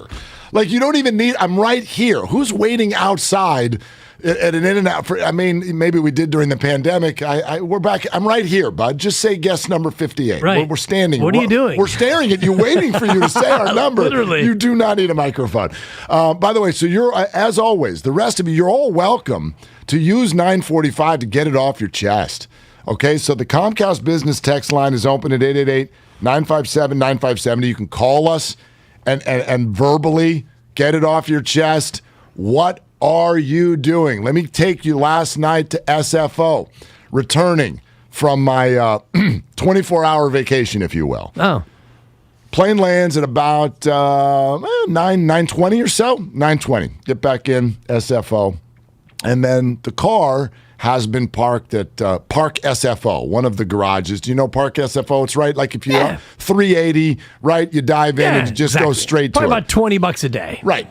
Like, you don't even need, I'm right here. Who's waiting outside at an In-N-Out? Maybe we did during the pandemic. We're back. I'm right here, bud. Just say guess number 58. Right. We're standing. What are you doing? We're staring at you, waiting for you to say our number. Literally. You do not need a microphone. By the way, so you're, as always, the rest of you, you're all welcome to use 945 to get it off your chest. Okay, so the Comcast Business text line is open at 888-957-9570. You can call us and verbally get it off your chest. What are you doing? Let me take you last night to SFO, returning from my 24-hour vacation, if you will. Oh. Plane lands at about 9:20 or so. 9:20. Get back in SFO. And then the car has been parked at Park SFO, one of the garages. Do you know Park SFO? It's right, like if you're 380, right, you dive in and you just go straight to it. Probably about $20 a day. Right.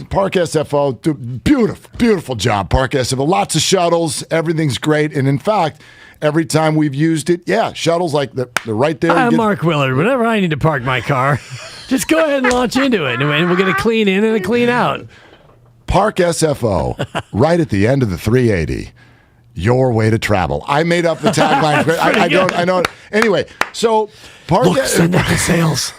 Park SFO, beautiful, beautiful job, Park SFO. Lots of shuttles, everything's great. And in fact, every time we've used it, shuttles like they're right there. I'm Mark Willard. Whenever I need to park my car, just go ahead and launch into it, and we'll get a clean in and a clean out. Park SFO, right at the end of the 380. Your way to travel. I made up the tagline. I know. Anyway, so Park. Look, send that to sales.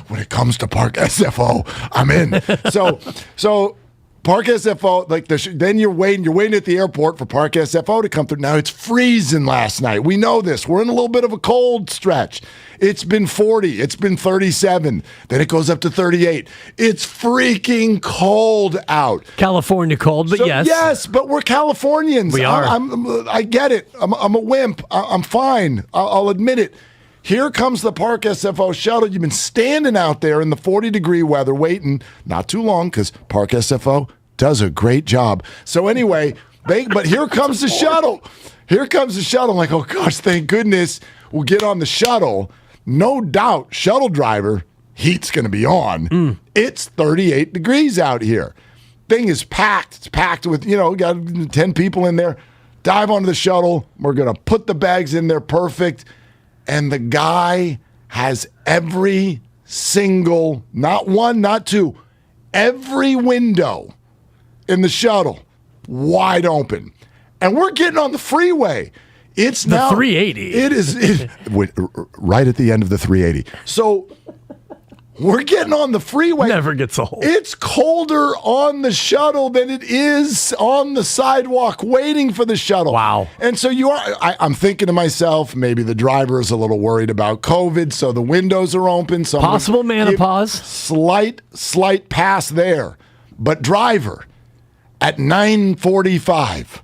When it comes to Park SFO, I'm in. So Park SFO, then you're waiting at the airport for Park SFO to come through. Now it's freezing last night. We know this. We're in a little bit of a cold stretch. It's been 40. It's been 37. Then it goes up to 38. It's freaking cold out. California cold, but yes. Yes, but we're Californians. We are. I get it. I'm a wimp. I'm fine. I'll admit it. Here comes the Park SFO shuttle. You've been standing out there in the 40-degree weather waiting not too long because Park SFO does a great job. So anyway, but here comes the shuttle. Here comes the shuttle. I'm like, oh, gosh, thank goodness we'll get on the shuttle. No doubt, shuttle driver, heat's going to be on. It's 38 degrees out here. Thing is packed. It's packed with, got 10 people in there. Dive onto the shuttle. We're going to put the bags in there perfect. And the guy has every single, not one, not two, every window in the shuttle wide open. And we're getting on the freeway. It's the now 380. It is right at the end of the 380. So we're getting on the freeway. Never gets old. It's colder on the shuttle than it is on the sidewalk waiting for the shuttle. Wow. And so I'm thinking to myself, maybe the driver is a little worried about COVID, so the windows are open. So possible menopause. Slight pass there. But driver, at 9:45,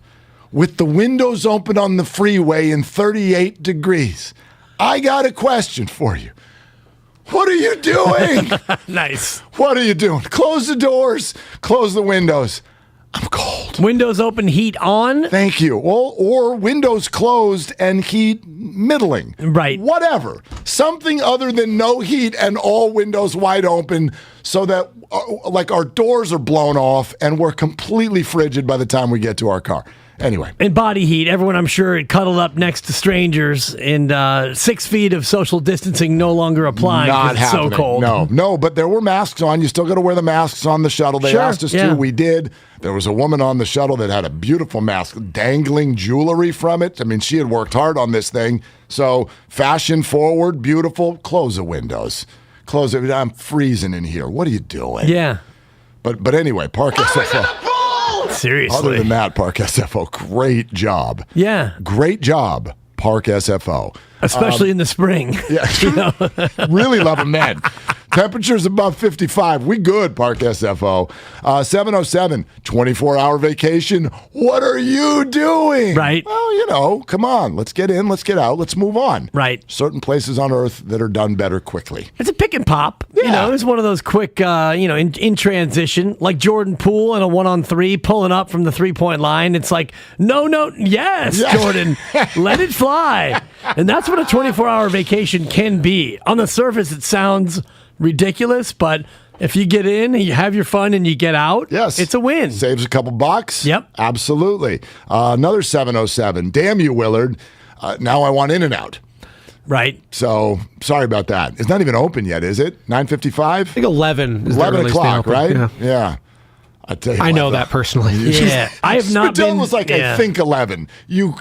with the windows open on the freeway in 38 degrees, I got a question for you. What are you doing? Nice. What are you doing? Close the doors. Close the windows. I'm cold. Windows open, heat on. Thank you. Well, or windows closed and heat middling. Right. Whatever. Something other than no heat and all windows wide open so that our doors are blown off and we're completely frigid by the time we get to our car. Anyway. And body heat. Everyone, I'm sure, cuddled up next to strangers, and 6 feet of social distancing no longer applying. Not happening. It's so cold. No, but there were masks on. You still got to wear the masks on the shuttle. They asked us to. We did. There was a woman on the shuttle that had a beautiful mask, dangling jewelry from it. I mean, she had worked hard on this thing. So fashion forward, beautiful. Close the windows. Close it. I'm freezing in here. What are you doing? Yeah. But anyway, Park SFO. Seriously. Other than that, Park SFO, great job. Yeah. Great job, Park SFO. Especially in the spring. Yeah. Really love them then. Temperatures above 55. We good, Park SFO. 707, 24-hour vacation. What are you doing? Right. Well, come on. Let's get in. Let's get out. Let's move on. Right. Certain places on Earth that are done better quickly. It's a pick and pop. Yeah. It's one of those quick, in transition, like Jordan Poole in a 1-on-3, pulling up from the 3-point line. It's like, yes, Jordan, let it fly. And that's what a 24-hour vacation can be. On the surface, it sounds ridiculous, but if you get in, you have your fun, and you get out, it's a win. Saves a couple bucks. Yep. Absolutely. Another 707. Damn you, Willard. Now I want In-N-Out. Right. So, sorry about that. It's not even open yet, is it? 9:55? I think 11 is 11 the earliest o'clock, they open. right? Yeah. I tell you I know that personally. Yeah, I have not been. was like, I think 11. You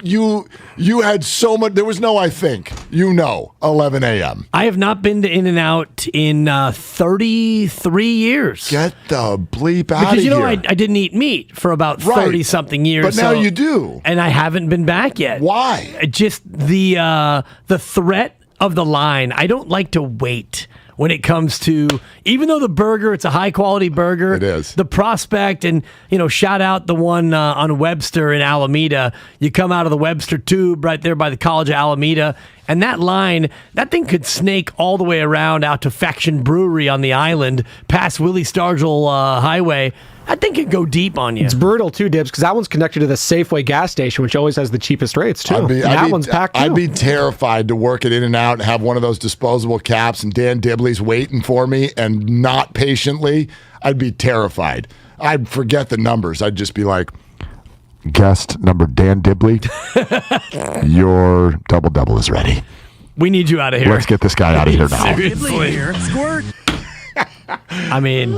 had so much. There was no I think. 11 a.m. I have not been to In-N-Out in 33 years. Get the bleep out because of here. I didn't eat meat for about 30 something years. But now you do, and I haven't been back yet. Why? Just the threat of the line. I don't like to wait. When it comes to, even though the burger, it's a high quality burger. It is. The prospect, and shout out the one on Webster in Alameda. You come out of the Webster Tube right there by the College of Alameda, And that line, that thing could snake all the way around out to Faction Brewery on the island, past Willie Stargell Highway. That thing could go deep on you. It's brutal too, Dibs, because that one's connected to the Safeway gas station, which always has the cheapest rates too. One's packed too. I'd be terrified to work at In-N-Out and have one of those disposable caps and Dan Dibley's waiting for me and not patiently. I'd be terrified. I'd forget the numbers. I'd just be like, guest number Dan Dibley, your double is ready. We need you out of here. Let's get this guy out of here now. Seriously. Squirt. I mean,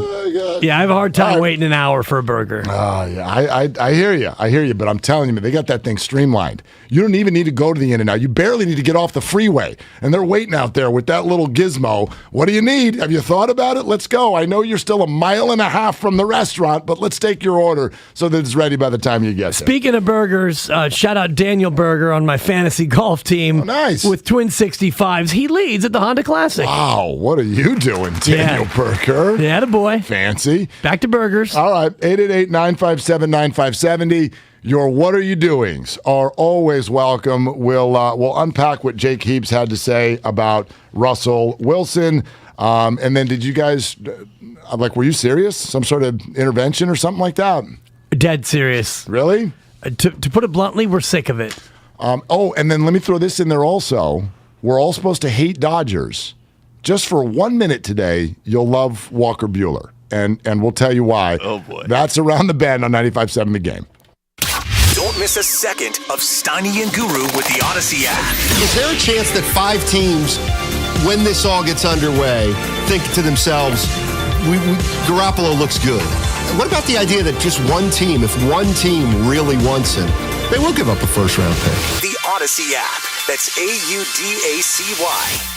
yeah, I have a hard time waiting an hour for a burger. Yeah, I hear you. I hear you, but I'm telling you, man, they got that thing streamlined. You don't even need to go to the In-N-Out. You barely need to get off the freeway, and they're waiting out there with that little gizmo. What do you need? Have you thought about it? Let's go. I know you're still 1.5 miles from the restaurant, but let's take your order so that it's ready by the time you get there. Speaking of burgers, shout out Daniel Berger on my fantasy golf team. Oh, nice. With twin 65s. He leads at the Honda Classic. Wow, what are you doing, Daniel Berger? Yeah, the boy. Fancy. Back to burgers. All right, 888-957-9570. Your what are you doings are always welcome. We'll unpack what Jake Heaps had to say about Russell Wilson. And then did you guys, were you serious? Some sort of intervention or something like that? Dead serious. Really? To put it bluntly, we're sick of it. And then let me throw this in there also. We're all supposed to hate Dodgers. Just for 1 minute today, you'll love Walker Buehler. And we'll tell you why. Oh, boy. That's Around the Bend on 95.7 The Game. Don't miss a second of Steiny and Guru with the Odyssey app. Is there a chance that 5 teams, when this all gets underway, think to themselves, Garoppolo looks good? What about the idea that just one team, if one team really wants him, they will give up a first-round pick? The Odyssey app. That's AUDACY.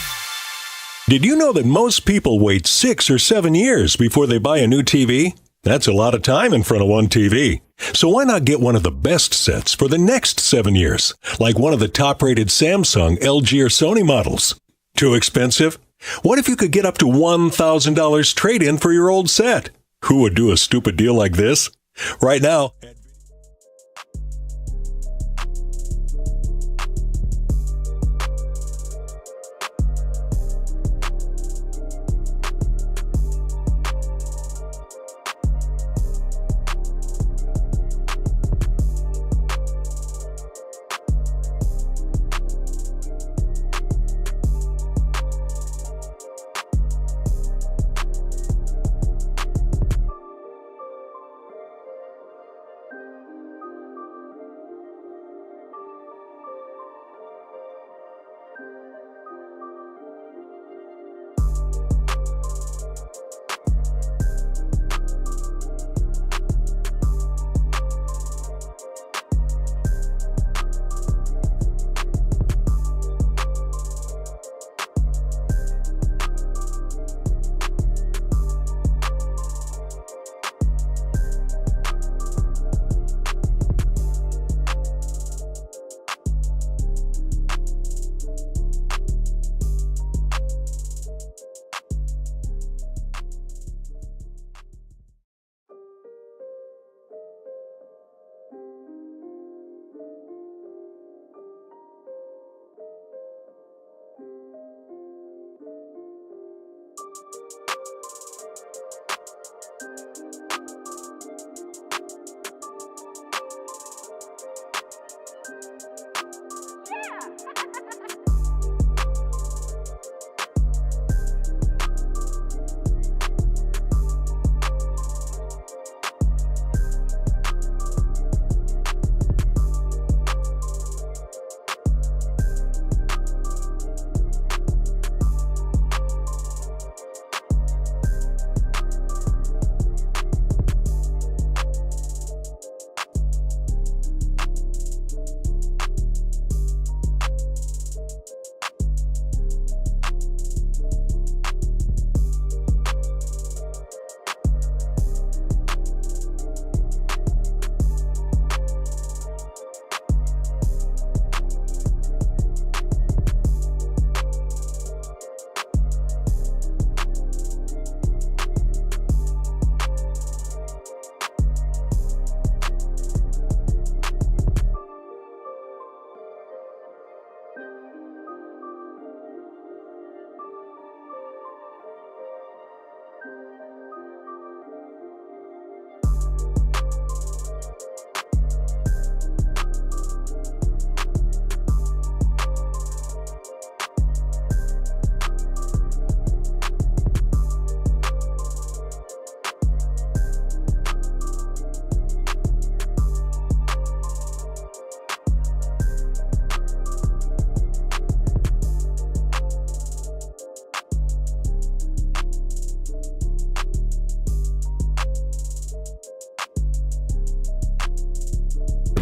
Did you know that most people wait 6 or 7 years before they buy a new TV? That's a lot of time in front of one TV. So why not get one of the best sets for the next 7 years, like one of the top-rated Samsung, LG, or Sony models? Too expensive? What if you could get up to $1,000 trade-in for your old set? Who would do a stupid deal like this? Right now...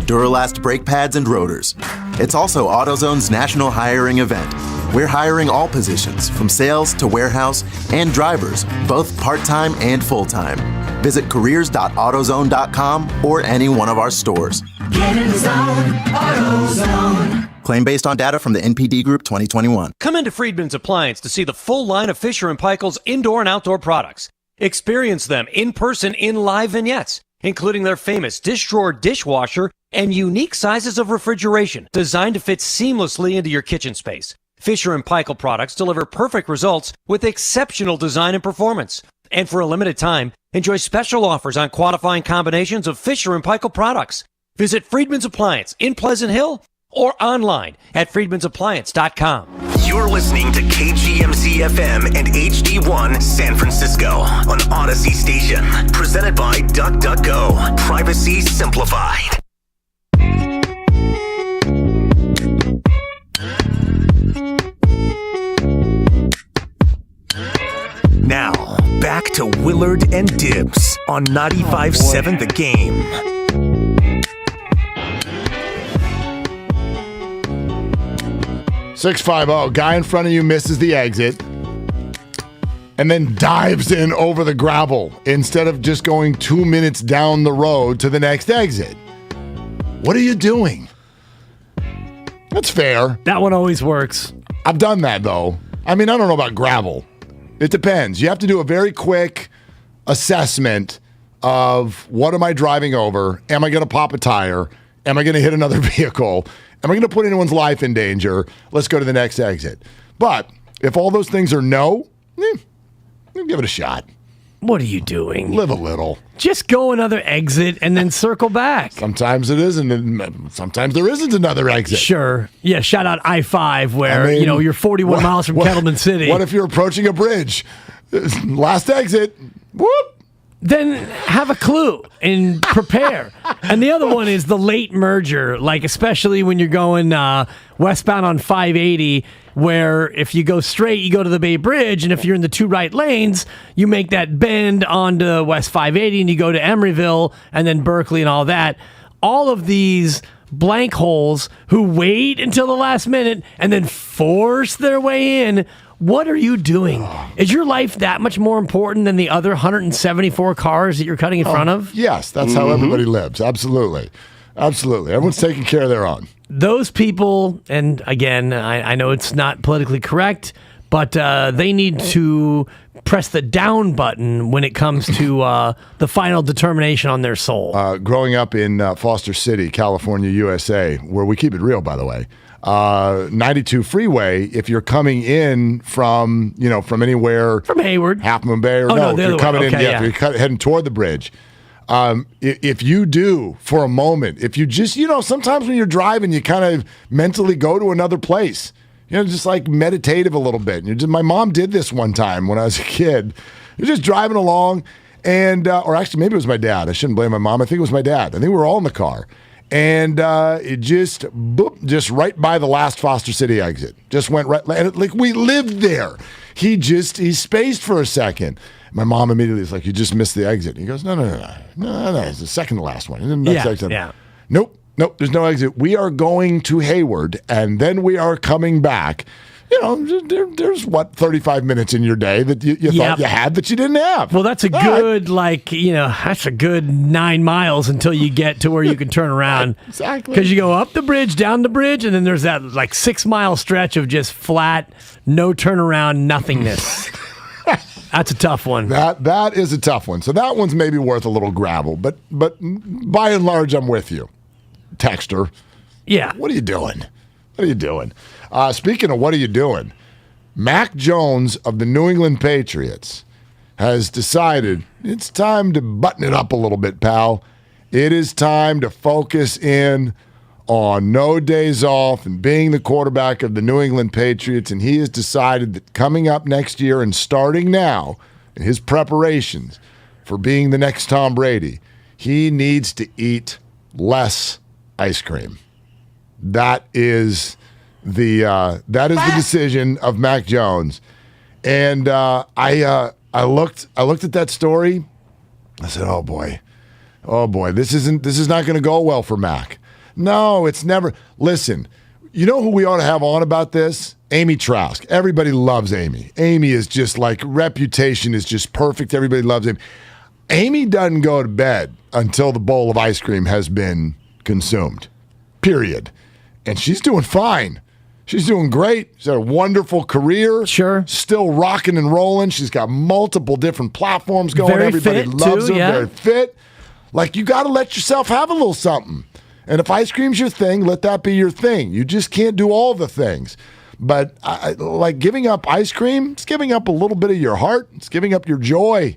Duralast brake pads and rotors. It's also AutoZone's national hiring event. We're hiring all positions, from sales to warehouse and drivers, both part-time and full-time. Visit careers.autozone.com or any one of our stores. Get in the zone, AutoZone. Claim based on data from the NPD Group 2021. Come into Friedman's Appliance to see the full line of Fisher & Paykel's indoor and outdoor products. Experience them in person in live vignettes, including their famous dish drawer dishwasher and unique sizes of refrigeration designed to fit seamlessly into your kitchen space. Fisher & Paykel products deliver perfect results with exceptional design and performance. And for a limited time, enjoy special offers on qualifying combinations of Fisher & Paykel products. Visit Friedman's Appliance in Pleasant Hill or online at friedmansappliance.com. You're listening to KGMZ FM and HD1 San Francisco on Odyssey Station. Presented by DuckDuckGo. Privacy simplified. Now, back to Willard and Dibs on 95.7 The Game. .650, guy in front of you misses the exit and then dives in over the gravel instead of just going 2 minutes down the road to the next exit. What are you doing? That's fair. That one always works. I've done that, though. I mean, I don't know about gravel. It depends. You have to do a very quick assessment of what am I driving over? Am I going to pop a tire? Am I going to hit another vehicle? Am I going to put anyone's life in danger? Let's go to the next exit. But if all those things are no, give it a shot. What are you doing? Live a little. Just go another exit and then circle back. Sometimes it isn't, and sometimes there isn't another exit. Sure. Yeah, shout out I-5 where, you're 41 miles from Kettleman City. What if you're approaching a bridge? Last exit. Whoop. Then have a clue and prepare. And the other one is the late merger, like especially when you're going westbound on 580, where if you go straight, you go to the Bay Bridge, and if you're in the two right lanes, you make that bend onto West 580 and you go to Emeryville and then Berkeley and all that. All of these blank holes who wait until the last minute and then force their way in. What are you doing? Is your life that much more important than the other 174 cars that you're cutting in front of? Yes, that's how everybody lives. Absolutely. Absolutely. Everyone's taking care of their own. Those people, and again, I know it's not politically correct, but they need to press the down button when it comes to the final determination on their soul. Growing up in Foster City, California, USA, where we keep it real, by the way, 92 freeway, if you're coming in from anywhere, from Hayward, Half Moon Bay, or if you're coming in, if you're heading toward the bridge, if you do for a moment, if you just, sometimes when you're driving, you kind of mentally go to another place, just like meditative a little bit. My mom did this one time when I was a kid. You're just driving along, and or actually maybe it was my dad. I shouldn't blame my mom. I think it was my dad. I think we were all in the car. And it just right by the last Foster City exit. Just went right, and like we lived there. He spaced for a second. My mom immediately was like, "You just missed the exit." And he goes, No, it's the second to last one. The next exit. Yeah. Nope, there's no exit. We are going to Hayward, and then we are coming back. There's 35 minutes in your day that you thought you had that you didn't have. Well, that's a good, that's a good 9 miles until you get to where you can turn around. Exactly. Because you go up the bridge, down the bridge, and then there's that 6 mile stretch of just flat, no turnaround, nothingness. That's a tough one. That is a tough one. So that one's maybe worth a little gravel, but by and large, I'm with you. Texter. Yeah. What are you doing? Speaking of what are you doing, Mac Jones of the New England Patriots has decided it's time to button it up a little bit, pal. It is time to focus in on no days off and being the quarterback of the New England Patriots, and he has decided that coming up next year and starting now in his preparations for being the next Tom Brady, he needs to eat less ice cream. That is the decision of Mac Jones, and I looked at that story. I said, "Oh boy, this is not going to go well for Mac." No, it's never. Listen, you know who we ought to have on about this? Amy Trask. Everybody loves Amy. Amy is just like, reputation is just perfect. Everybody loves Amy. Amy doesn't go to bed until the bowl of ice cream has been consumed, period. And she's doing fine. She's doing great. She's had a wonderful career. Sure. Still rocking and rolling. She's got multiple different platforms going. Very Everybody fit, loves too, her. yeah. Very fit. Like, you got to let yourself have a little something. And if ice cream's your thing, let that be your thing. You just can't do all the things. But like giving up ice cream, it's giving up a little bit of your heart. It's giving up your joy.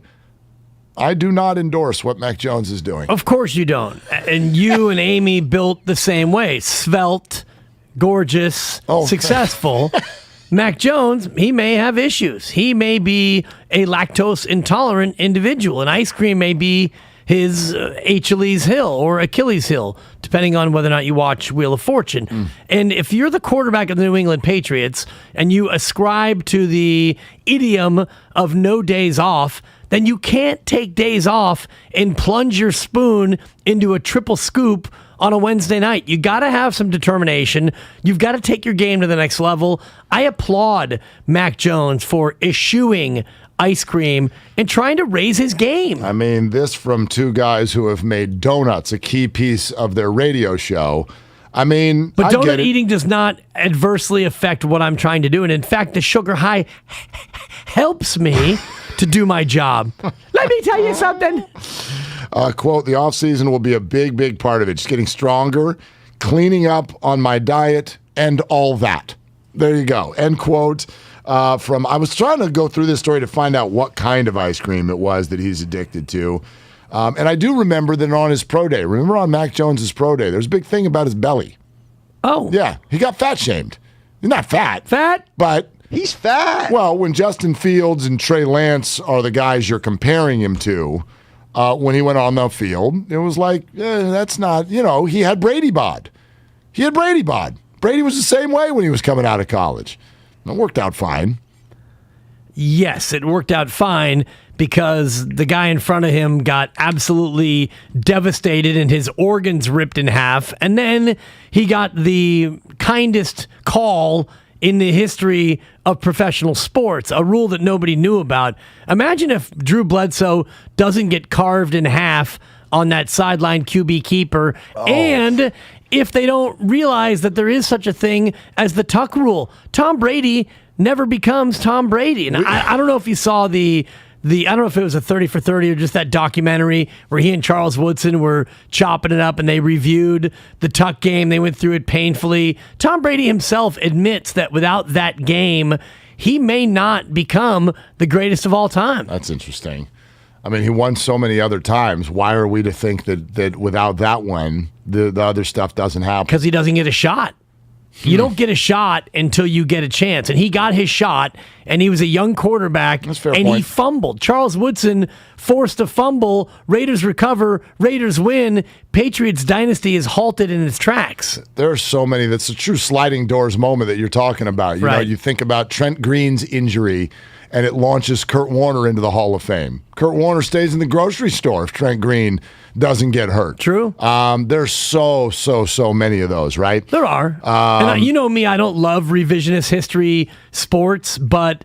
I do not endorse what Mac Jones is doing. Of course you don't. And you and Amy built the same way. Svelte, gorgeous, successful. Mac Jones, he may have issues. He may be a lactose intolerant individual, and ice cream may be his Achilles heel or Achilles heel, depending on whether or not you watch Wheel of Fortune. And if you're the quarterback of the New England Patriots and you ascribe to the idiom of no days off, then you can't take days off and plunge your spoon into a triple scoop on a Wednesday night. You got to have some determination. You've got to take your game to the next level. I applaud Mac Jones for eschewing ice cream and trying to raise his game. I mean, this from two guys who have made donuts a key piece of their radio show. I mean, but I donut get it. eating does not adversely affect what I'm trying to do. And in fact, the sugar high helps me to do my job. Let me tell you something. Quote, the offseason will be a big, big part of it. Just getting stronger, cleaning up on my diet, and all that. There you go. End quote. I was trying to go through this story to find out what kind of ice cream it was that he's addicted to. And I do remember that on his pro day, remember on Mac Jones's pro day, there's a big thing about his belly. Oh. Yeah, he got fat shamed. He's not fat. Fat? But he's fat. Well, when Justin Fields and Trey Lance are the guys you're comparing him to, when he went on the field, it was like, that's not, he had Brady bod. Brady was the same way when he was coming out of college. It worked out fine. Yes, it worked out fine because the guy in front of him got absolutely devastated and his organs ripped in half. And then he got the kindest call in the history of professional sports, a rule that nobody knew about. Imagine if Drew Bledsoe doesn't get carved in half on that sideline QB keeper, and if they don't realize that there is such a thing as the tuck rule. Tom Brady never becomes Tom Brady. And I don't know if you saw the I don't know if it was a 30 for 30 or just that documentary where he and Charles Woodson were chopping it up and they reviewed the tuck game. They went through it painfully. Tom Brady himself admits that without that game, he may not become the greatest of all time. That's interesting. I mean, he won so many other times. Why are we to think that without that one, the other stuff doesn't happen? Because he doesn't get a shot. You don't get a shot until you get a chance. And he got his shot, and he was a young quarterback, and he fumbled. Charles Woodson forced a fumble. Raiders recover. Raiders win. Patriots dynasty is halted in its tracks. There are so many. That's a true sliding doors moment that you're talking about. You know, you think about Trent Green's injury, and it launches Kurt Warner into the Hall of Fame. Kurt Warner stays in the grocery store if Trent Green doesn't get hurt. True. There's so many of those, right? There are. And you know me, I don't love revisionist history sports, but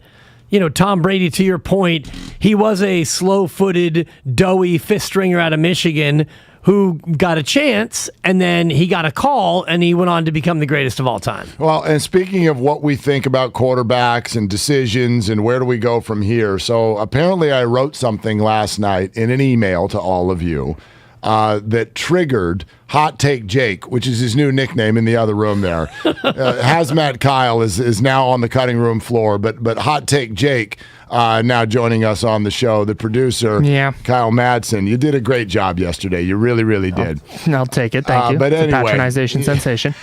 Tom Brady, to your point, he was a slow-footed, doughy fifth stringer out of Michigan who got a chance, and then he got a call, and he went on to become the greatest of all time. Well, and speaking of what we think about quarterbacks and decisions and where do we go from here, so apparently I wrote something last night in an email to all of you that triggered Hot Take Jake, which is his new nickname in the other room there. Hazmat Kyle is now on the cutting room floor, but Hot Take Jake now joining us on the show, the producer, Kyle Madsen. You did a great job yesterday. You really, really did. I'll take it. Thank you. But it's anyway. a patronization sensation.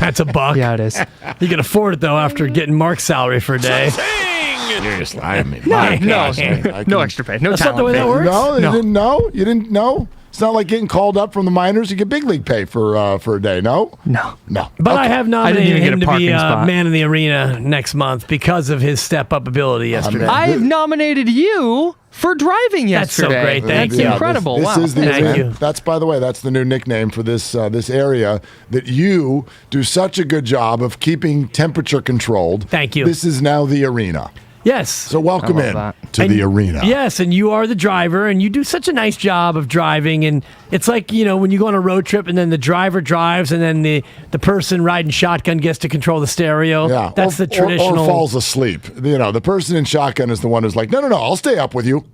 That's a buck. Yeah, it is. You can afford it, though, after getting Mark's salary for a day. Seriously, I mean, no extra pay. No That's talent not the way that pay. works. No, you didn't know? You didn't know? It's not like getting called up from the minors. You get big league pay for a day, no? No. But I have nominated him to be spot. man in the arena next month because of his step-up ability yesterday. I have nominated you for driving yesterday. That's so great. Thank That's you. incredible. This wow. is the Thank arena. you. That's, by the way, that's the new nickname for this area that you do such a good job of keeping temperature controlled. Thank you. This is now the arena. Yes. So welcome in to And the arena. Yes, and you are the driver, and you do such a nice job of driving. And it's like, when you go on a road trip and then the driver drives and then the person riding shotgun gets to control the stereo. Yeah, That's the traditional. Or falls asleep. The person in shotgun is the one who's like, no, I'll stay up with you.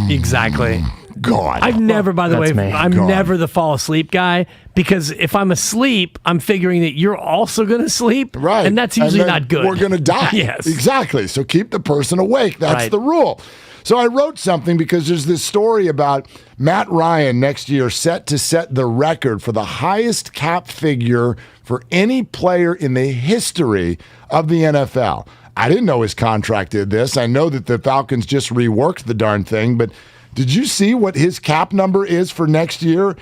Exactly. God. I've never, by the way, That's me. I'm God. never the fall asleep guy, because if I'm asleep, I'm figuring that you're also going to sleep. Right. And that's usually then not good. We're going to die. Yes. Exactly. So keep the person awake. That's Right. the rule. So I wrote something because there's this story about Matt Ryan next year set to set the record for the highest cap figure for any player in the history of the NFL. I didn't know his contract did this. I know that the Falcons just reworked the darn thing, but did you see what his cap number is for next year?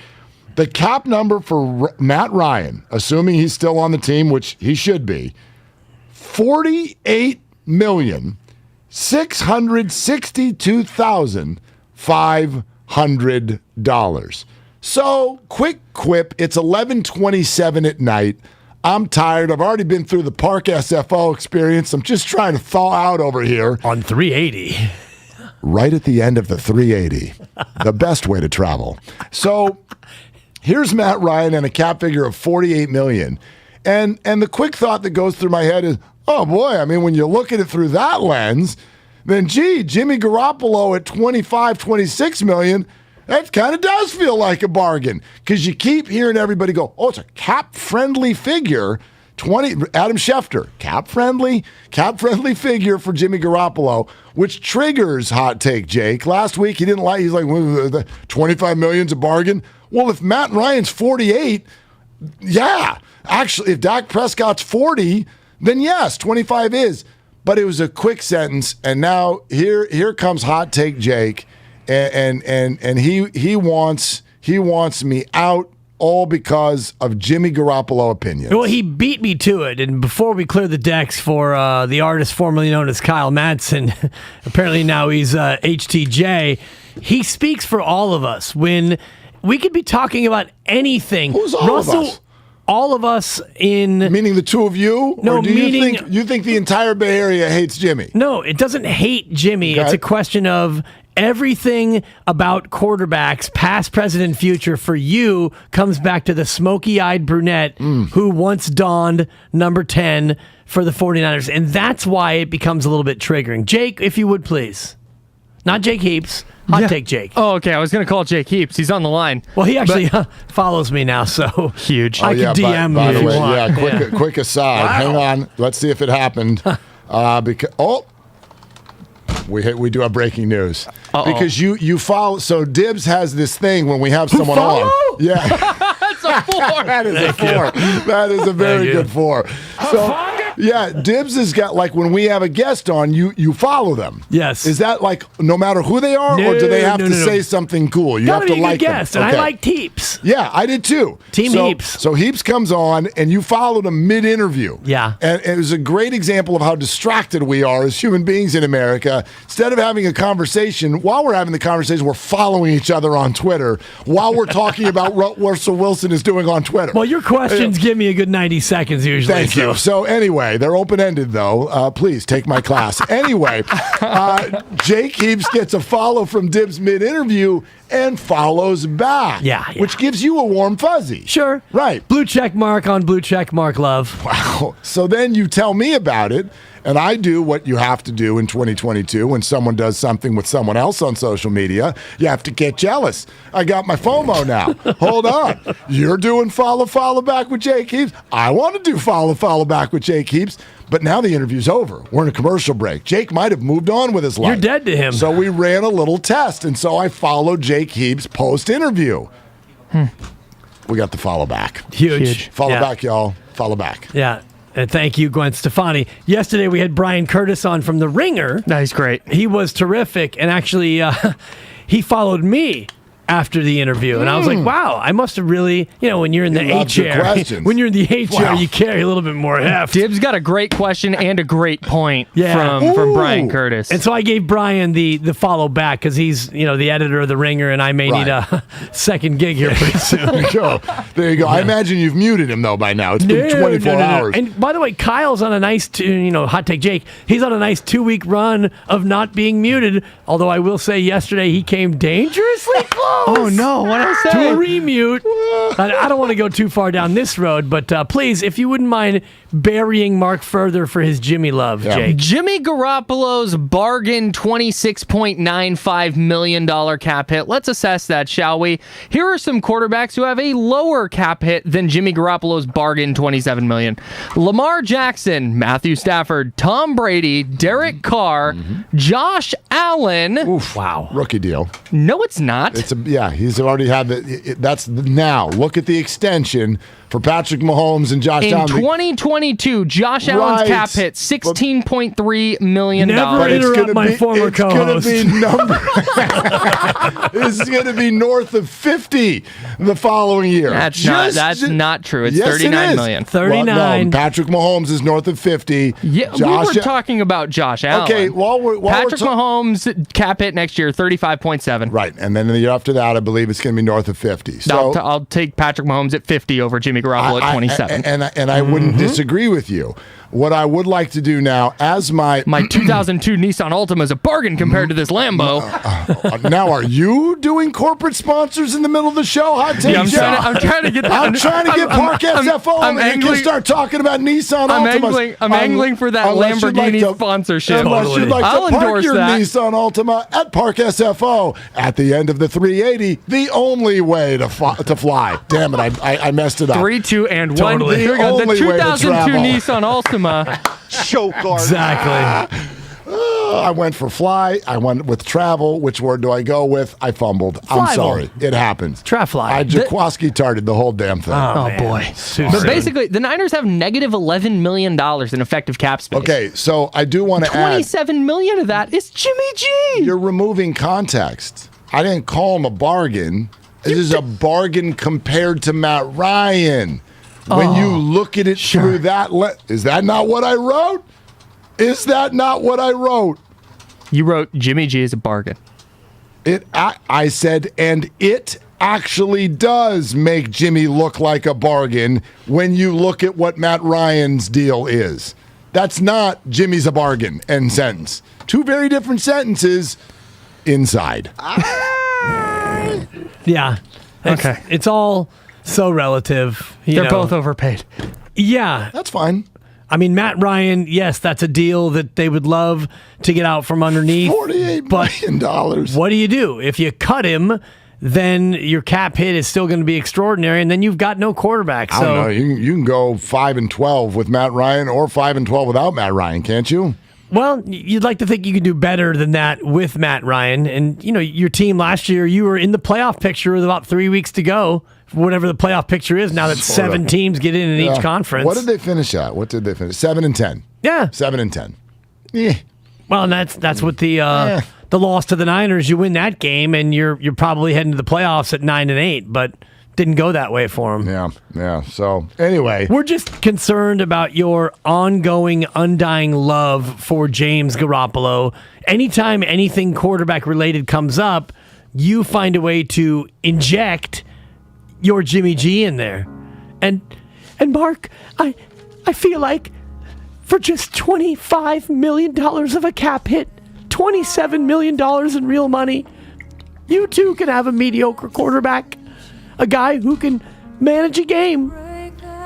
The cap number for Matt Ryan, assuming he's still on the team, which he should be, $48,662,500. So, quick quip, it's 11:27 at night. I'm tired. I've already been through the Park SFO experience. I'm just trying to thaw out over here. On 380. Right at the end of the 380. The best way to travel. So here's Matt Ryan and a cap figure of $48 million. And the quick thought that goes through my head is, oh boy, I mean, when you look at it through that lens, then Jimmy Garoppolo at $25-26 million, that kind of does feel like a bargain, because you keep hearing everybody go, oh, it's a cap-friendly figure. Adam Schefter, cap-friendly figure for Jimmy Garoppolo, which triggers hot take Jake. Last week he's like, well, $25 million's a bargain. Well, if Matt Ryan's 48, yeah. Actually, if Dak Prescott's 40, then yes, 25 is. But it was a quick sentence, and now here comes hot take Jake, and he wants me out, all because of Jimmy Garoppolo opinions. Well, he beat me to it. And before we clear the decks for the artist formerly known as Kyle Madsen, apparently now he's HTJ, he speaks for all of us. When we could be talking about anything. Who's all of us? All of us in... Meaning the two of you? No, or do you think the entire Bay Area hates Jimmy? No, it doesn't hate Jimmy. Okay. It's a question of everything about quarterbacks, past, present, and future, for you comes back to the smoky-eyed brunette who once donned number 10 for the 49ers. And that's why it becomes a little bit triggering. Jake, if you would, please. Not Jake Heaps. Hot take Jake. Oh, okay. I was going to call Jake Heaps. He's on the line. Well, he actually follows me now, so huge. I can DM him by the if way, you want. Quick aside. Wow. Hang on. Let's see if it happened. We do have breaking news. Because you follow. So Dibs has this thing when we have someone on. Yeah. That's a 4. That is a 4. That is a very good 4. So yeah, Dibs has got, like, when we have a guest on, you follow them. Yes. Is that like no matter who they are, or do they have to say something cool? You have to like them. Guest, and I like Heaps. Yeah, I did too. Heaps. So Heaps comes on, and you followed him mid-interview. Yeah. And it was a great example of how distracted we are as human beings in America. Instead of having a conversation, while we're having the conversation, we're following each other on Twitter while we're talking about what Russell Wilson is doing on Twitter. Well, your questions give me a good 90 seconds usually. Thank you. So anyway, they're open-ended, though. Please take my class. Anyway, Jake Heaps gets a follow from Dibs mid-interview and follows back. Yeah. Which gives you a warm fuzzy. Sure. Right. Blue check mark on blue check mark, love. Wow. So then you tell me about it, and I do what you have to do in 2022 when someone does something with someone else on social media. You have to get jealous. I got my FOMO now. Hold on. You're doing follow back with Jake Heaps. I want to do follow back with Jake Heaps. But now the interview's over. We're in a commercial break. Jake might have moved on with his life. You're dead to him. So we ran a little test, and so I followed Jake Heaps post-interview. We got the follow back. Huge. Follow back, y'all. Follow back. Yeah. And thank you, Gwen Stefani. Yesterday we had Brian Curtis on from The Ringer. Nice, great. He was terrific, and actually he followed me after the interview, and I was like, "Wow, I must have really, when you're in the A chair, when you're in the A chair, you carry a little bit more heft." Dibs got a great question and a great point from Brian Curtis, and so I gave Brian the follow back because he's the editor of the Ringer, and I may need a second gig here pretty soon. There you go. Yeah. I imagine you've muted him though by now. It's been 24 hours. And by the way, Kyle's on a nice, hot take Jake. He's on a nice 2-week run of not being muted. Although I will say, yesterday he came dangerously close. Oh no! What I say? To a remute. I don't want to go too far down this road, but please, if you wouldn't mind burying Mark further for his Jimmy love, Jake. Jimmy Garoppolo's bargain $26.95 million cap hit. Let's assess that, shall we? Here are some quarterbacks who have a lower cap hit than Jimmy Garoppolo's bargain $27 million. Lamar Jackson, Matthew Stafford, Tom Brady, Derek Carr, Josh Allen. Oof, wow. Rookie deal. No, it's not. He's already had that's now. Look at the extension for Patrick Mahomes and Josh Allen. In 2022, Josh Allen's cap hit $16.3 million. Never interrupt my former co-host. This is going to be north of 50 the following year. That's not true. It's yes, $39 million. 39. Well, no, Patrick Mahomes is north of 50. Yeah, we were talking about Josh Allen. Okay, Patrick Mahomes cap hit next year, 35.7. Right, and then the year after that, I believe it's going to be north of 50. So I'll take Patrick Mahomes at 50 over Jimmy Garoppolo at 27. And I wouldn't disagree with you. What I would like to do now, as my 2002 Nissan Altima is a bargain compared to this Lambo. Now, are you doing corporate sponsors in the middle of the show? Hot take. Yeah, I'm trying to get. I'm trying to get Park SFO. You can start talking about Nissan Altimas. I'm angling for that Lamborghini sponsorship. Unless you'd like I'll to park endorse your that. Nissan Altima at Park SFO at the end of the 380, the only way to fly. Damn it, I messed it up. 3, 2, and 1. Totally. Here we go. The 2002 Nissan Altima. Choke guard. Exactly. I went for fly. I went with travel. Which word do I go with? I fumbled. I'm sorry. It happens. Trafly. I Jaquaski-tarded the whole damn thing. Oh boy. But basically, the Niners have negative $11 million in effective cap space. Okay, so I do want to add. $27 million of that is Jimmy G. You're removing context. I didn't call him a bargain. This is a bargain compared to Matt Ryan. When you look at it through that is that not what I wrote? Is that not what I wrote? You wrote Jimmy G is a bargain. I said, and it actually does make Jimmy look like a bargain when you look at what Matt Ryan's deal is. That's not Jimmy's a bargain, end sentence. Two very different sentences inside. Yeah. Okay. It's all so relative. They're both overpaid. Yeah. That's fine. I mean, Matt Ryan, yes, that's a deal that they would love to get out from underneath. $48 million. What do you do? If you cut him, then your cap hit is still going to be extraordinary, and then you've got no quarterback. I don't know. You can go 5-12 with Matt Ryan or 5-12 without Matt Ryan, can't you? Well, you'd like to think you could do better than that with Matt Ryan. And, your team last year, you were in the playoff picture with about 3 weeks to go, whatever the playoff picture is now that 7 teams get in each conference. What did they finish at? 7-10. Yeah. 7-10. Yeah. Well, and that's what the loss to the Niners, you win that game, and you're probably heading to the playoffs at 9-8, but didn't go that way for them. Yeah. So, anyway. We're just concerned about your ongoing, undying love for James Garoppolo. Anytime anything quarterback-related comes up, you find a way to inject your Jimmy G in there. And Mark, I feel like for just $25 million of a cap hit, $27 million in real money, you too can have a mediocre quarterback. A guy who can manage a game,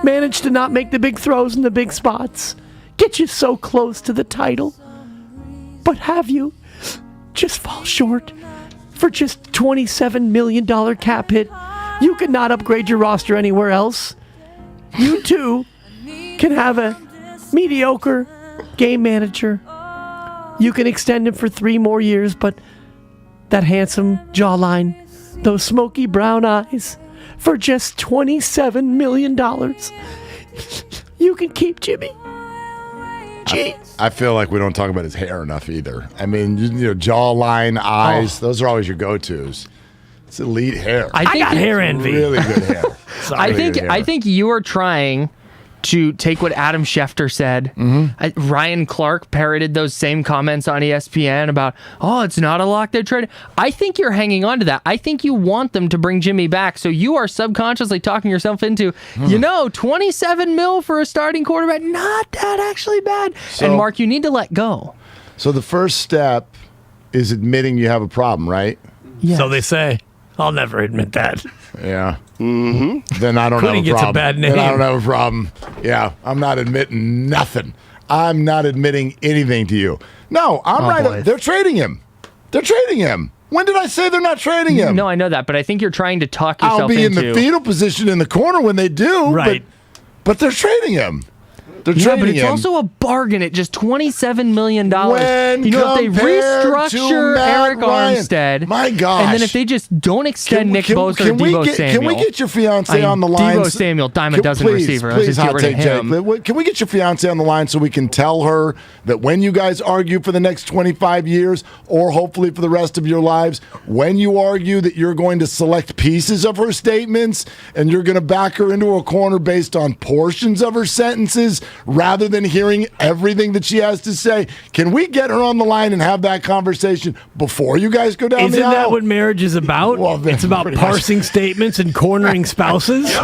manage to not make the big throws in the big spots, get you so close to the title, but have you just fall short for just $27 million cap hit. You could not upgrade your roster anywhere else. You too can have a mediocre game manager. You can extend him for 3 more years, but that handsome jawline, those smoky brown eyes, for just $27 million, you can keep Jimmy G. I feel like we don't talk about his hair enough either. I mean, jawline, eyes, those are always your go-tos. It's elite hair. I got hair envy. Really good hair. I think you are trying to take what Adam Schefter said. Ryan Clark parroted those same comments on ESPN about, it's not a lock, they're trading. I think you're hanging on to that. I think you want them to bring Jimmy back, so you are subconsciously talking yourself into, $27 million for a starting quarterback, not that actually bad. So, and Mark, you need to let go. So the first step is admitting you have a problem, right? Yes. So they say. I'll never admit that. Yeah. Mm-hmm. Then I don't have a problem. Gets a bad name. Then I don't have a problem. Yeah. I'm not admitting nothing. I'm not admitting anything to you. No, I'm right. They're trading him. They're trading him. When did I say they're not trading him? No, I know that, but I think you're trying to talk yourself into... I'll be in the fetal position in the corner when they do. Right. But they're trading him. They're trading but it's him. Also a bargain at just $27 million. When if they restructure Eric Ryan, Armstead, my gosh, and then if they just don't extend Nick Bosa or Deebo Samuel, can we get your fiance on the line? Deebo Samuel, dime a dozen receiver. Please, hot take Jake. Can we get your fiance on the line so we can tell her that when you guys argue for the next 25 years, or hopefully for the rest of your lives, when you argue that you're going to select pieces of her statements and you're going to back her into a corner based on portions of her sentences, rather than hearing everything that she has to say? Can we get her on the line and have that conversation before you guys go down the aisle? Isn't that what marriage is about? Well, it's about parsing statements and cornering spouses.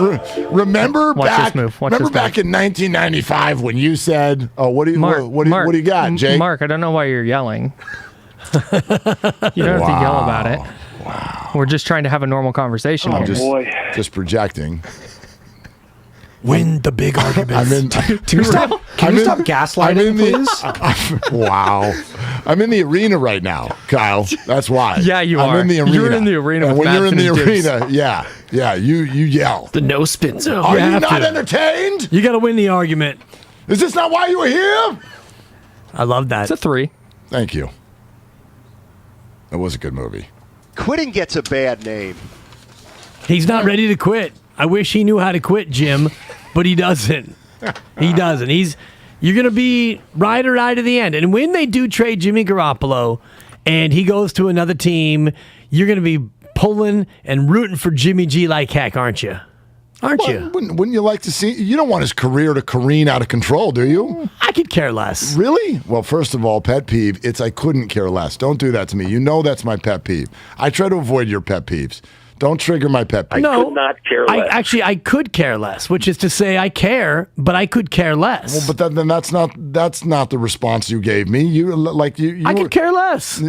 Remember back in 1995 when you said, what do you got, Jake? Mark, I don't know why you're yelling. You don't have to yell about it. Wow. We're just trying to have a normal conversation. I'm just projecting. Win the big arguments. Can you stop gaslighting, please? Wow. I'm in the arena right now, Kyle. That's why. Yeah, you are. are. I'm in the arena. You're in the arena. And when you're in the arena, you yell. The no spin zone. Are you not entertained? You got to win the argument. Is this not why you were here? I love that. It's a 3. Thank you. That was a good movie. Quitting gets a bad name. He's not ready to quit. I wish he knew how to quit, Jim, but he doesn't. He doesn't. You're going to be ride or die to the end. And when they do trade Jimmy Garoppolo and he goes to another team, you're going to be pulling and rooting for Jimmy G like heck, aren't you? You? Wouldn't you like to see? You don't want his career to careen out of control, do you? I could care less. Really? Well, first of all, pet peeve, I couldn't care less. Don't do that to me. You know that's my pet peeve. I try to avoid your pet peeves. Don't trigger my pet peeve. I could not care less. I could care less, which is to say I care, but I could care less. Well, but then that's not the response you gave me. I could care less.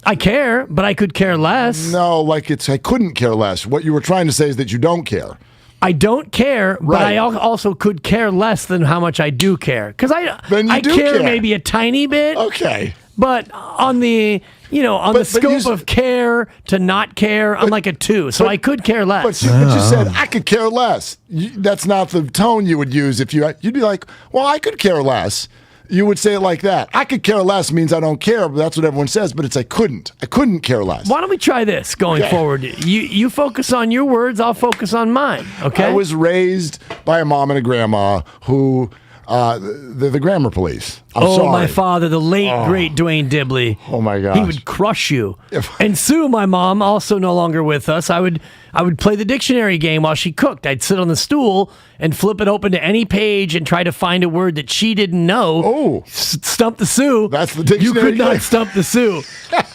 I care, but I could care less. No, I couldn't care less. What you were trying to say is that you don't care. I don't care, but I also could care less than how much I do care. Because I care maybe a tiny bit. Okay. But on the the scope of care to not care, I'm like a 2. So I could care less. But you said I could care less. That's not the tone you would use if you'd be like, well, I could care less. You would say it like that. I could care less means I don't care, but that's what everyone says. But it's I couldn't care less. Why don't we try this going forward? You focus on your words, I'll focus on mine. Okay. I was raised by a mom and a grandma who they're the grammar police. I'm sorry. My father, the late great Dwayne Dibley. Oh my gosh. He would crush you. And Sue, my mom, also no longer with us. I would play the dictionary game while she cooked. I'd sit on the stool and flip it open to any page and try to find a word that she didn't know. Oh. Stump the Sioux. That's the dictionary. You could not stump the Sioux.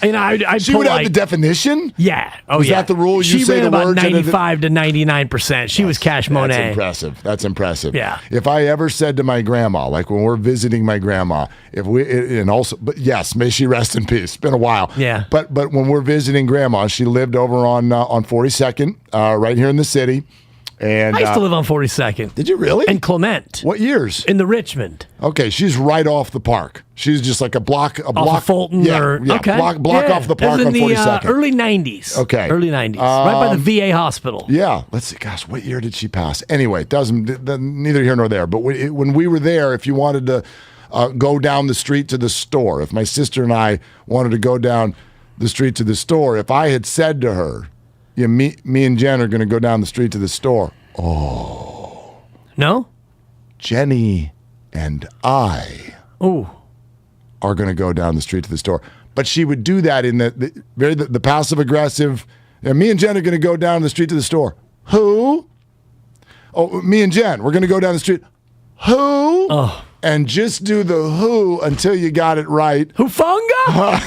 And I'd she would have the definition? Yeah. Was that the rule? She say ran the about word 95 to 99%. She was Cash Monet. That's impressive. Yeah. If I ever said to my grandma, like when we're visiting my grandma, but yes, may she rest in peace. It's been a while. Yeah. But when we're visiting grandma, she lived over on 42nd, right here in the city. And I used to live on 42nd. Did you really? And Clement. What years? In the Richmond. Okay, she's right off the park. She's just like a block off of Fulton. Okay. block off the park on 42nd. Early 90s. Okay. Early 90s. Right by the VA hospital. Yeah. Let's see. Gosh, what year did she pass? Anyway, neither here nor there. But when we were there, if you wanted to go down the street to the store, if my sister and I wanted to go down the street to the store, if I had said to her, me and Jen are going to go down the street to the store. Oh. No? Jenny and I are going to go down the street to the store. But she would do that in the passive-aggressive, Yeah, me and Jen are going to go down the street to the store. Who? Oh, me and Jen, we're going to go down the street. Who? Oh. And just do the who until you got it right. Hufunga?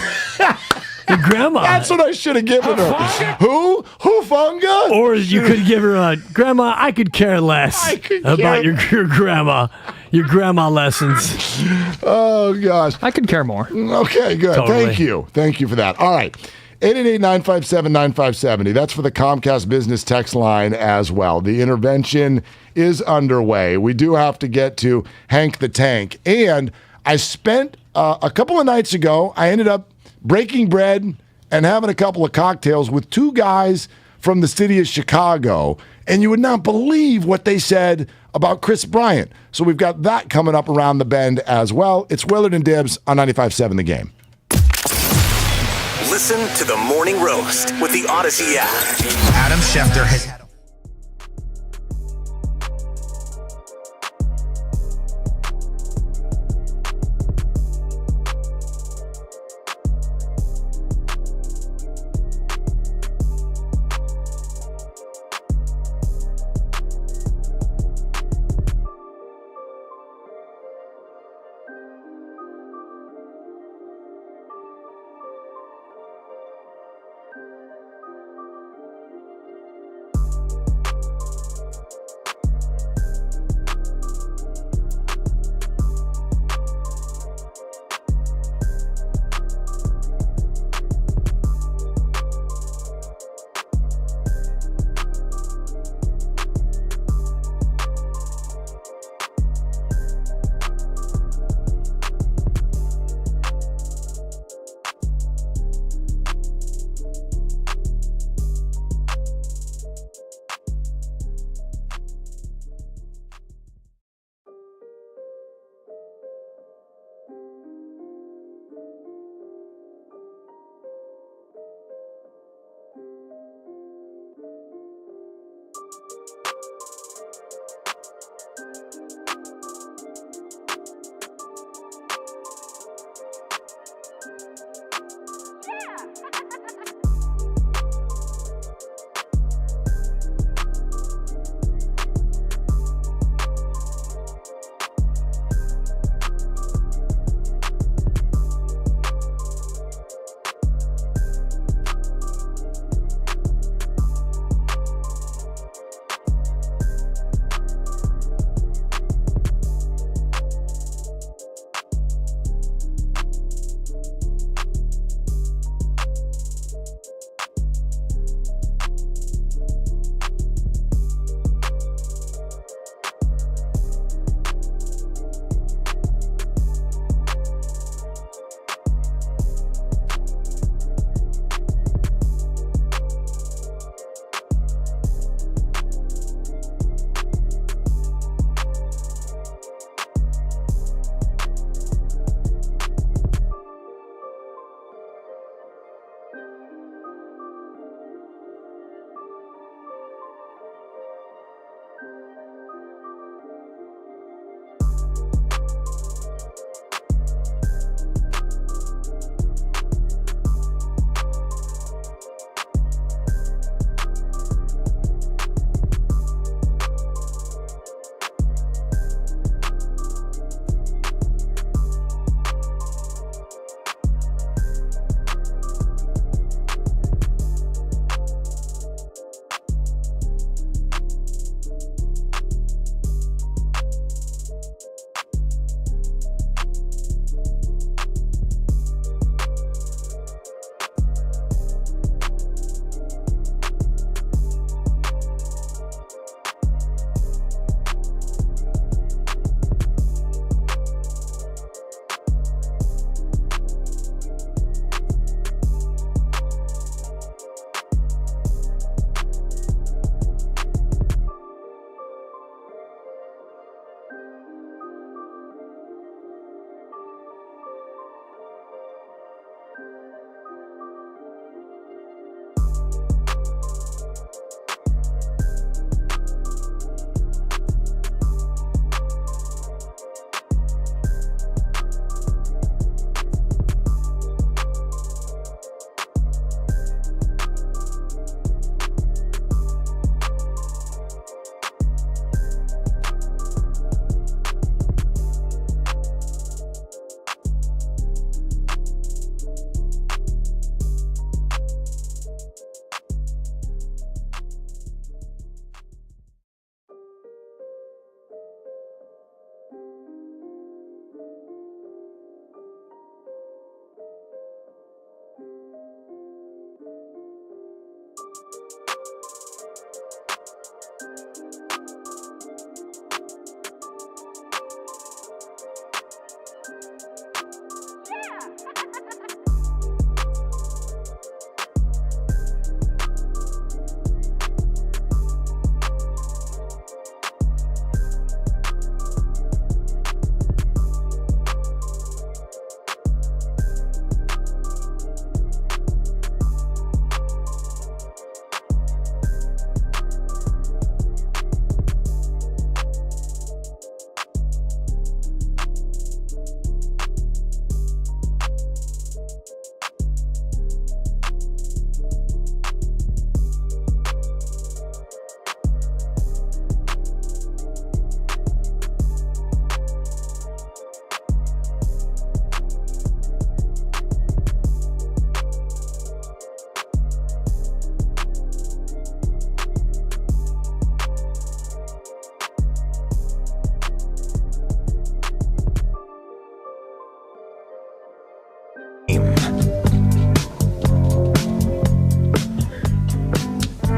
Your grandma. That's what I should have given her. Who? Hufunga? Or you could give her a, Grandma, I could care less about your grandma. Your grandma lessons. Oh, gosh. I could care more. Okay, good. Totally. Thank you. Thank you for that. All right. 888-957-9570. That's for the Comcast business text line as well. The intervention is underway. We do have to get to Hank the Tank. And I spent a couple of nights ago, I ended up breaking bread and having a couple of cocktails with two guys from the city of Chicago. And you would not believe what they said about Chris Bryant. So we've got that coming up around the bend as well. It's Willard and Dibs on 95.7 The Game. Listen to the Morning Roast with the Odyssey app. Adam Schefter has...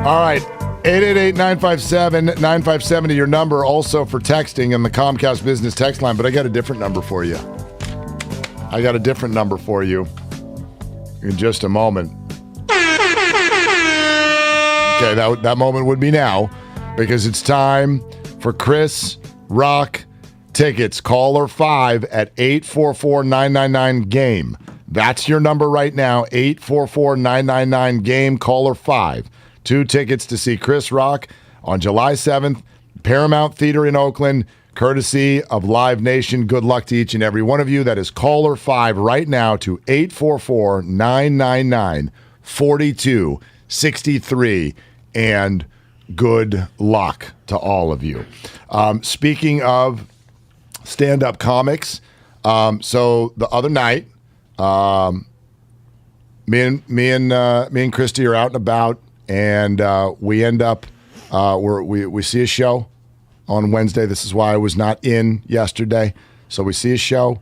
All right. 888-957-9570, your number also for texting and the Comcast Business text line, but I got a different number for you. In just a moment. Okay, that moment would be now because it's time for Chris Rock tickets. Caller 5 at 844-999-GAME. That's your number right now, 844-999-GAME, caller 5. 2 tickets to see Chris Rock on July 7th, Paramount Theater in Oakland, courtesy of Live Nation. Good luck to each and every one of you. That is caller 5 right now to 844-999-4263. And good luck to all of you. Speaking of stand-up comics, so the other night, me and Christy are out and about, and we end up we see a show on Wednesday. This is why I was not in yesterday. So we see a show,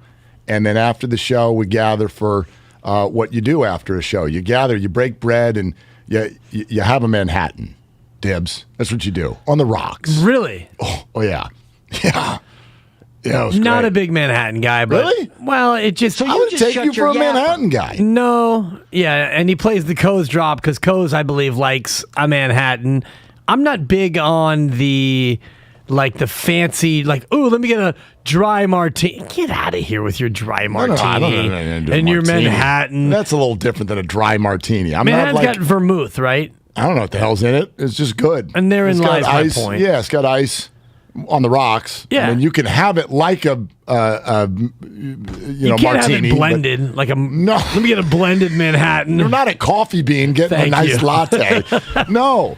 and then after the show, we gather for what you do after a show. You gather, you break bread, and you have a Manhattan. Dibs. That's what you do on the rocks. Really? Oh yeah. Yeah. Yeah, it was not great. a big Manhattan guy, but Really? well, it just I would take you for a Manhattan guy. No, yeah, and he plays the Coase drop because Coase, I believe, likes a Manhattan. I'm not big on the fancy, ooh, let me get a dry martini. Get out of here with your dry martini and your Manhattan. That's a little different than a dry martini. Manhattan's got vermouth, right? I don't know what the hell's in it. It's just good. And therein lies my point. Yeah, it's got ice on the rocks. Yeah. I mean, you can have it like a you can't martini. Have it blended no. Let me get a blended Manhattan. You're not at Coffee Bean getting a nice latte. No,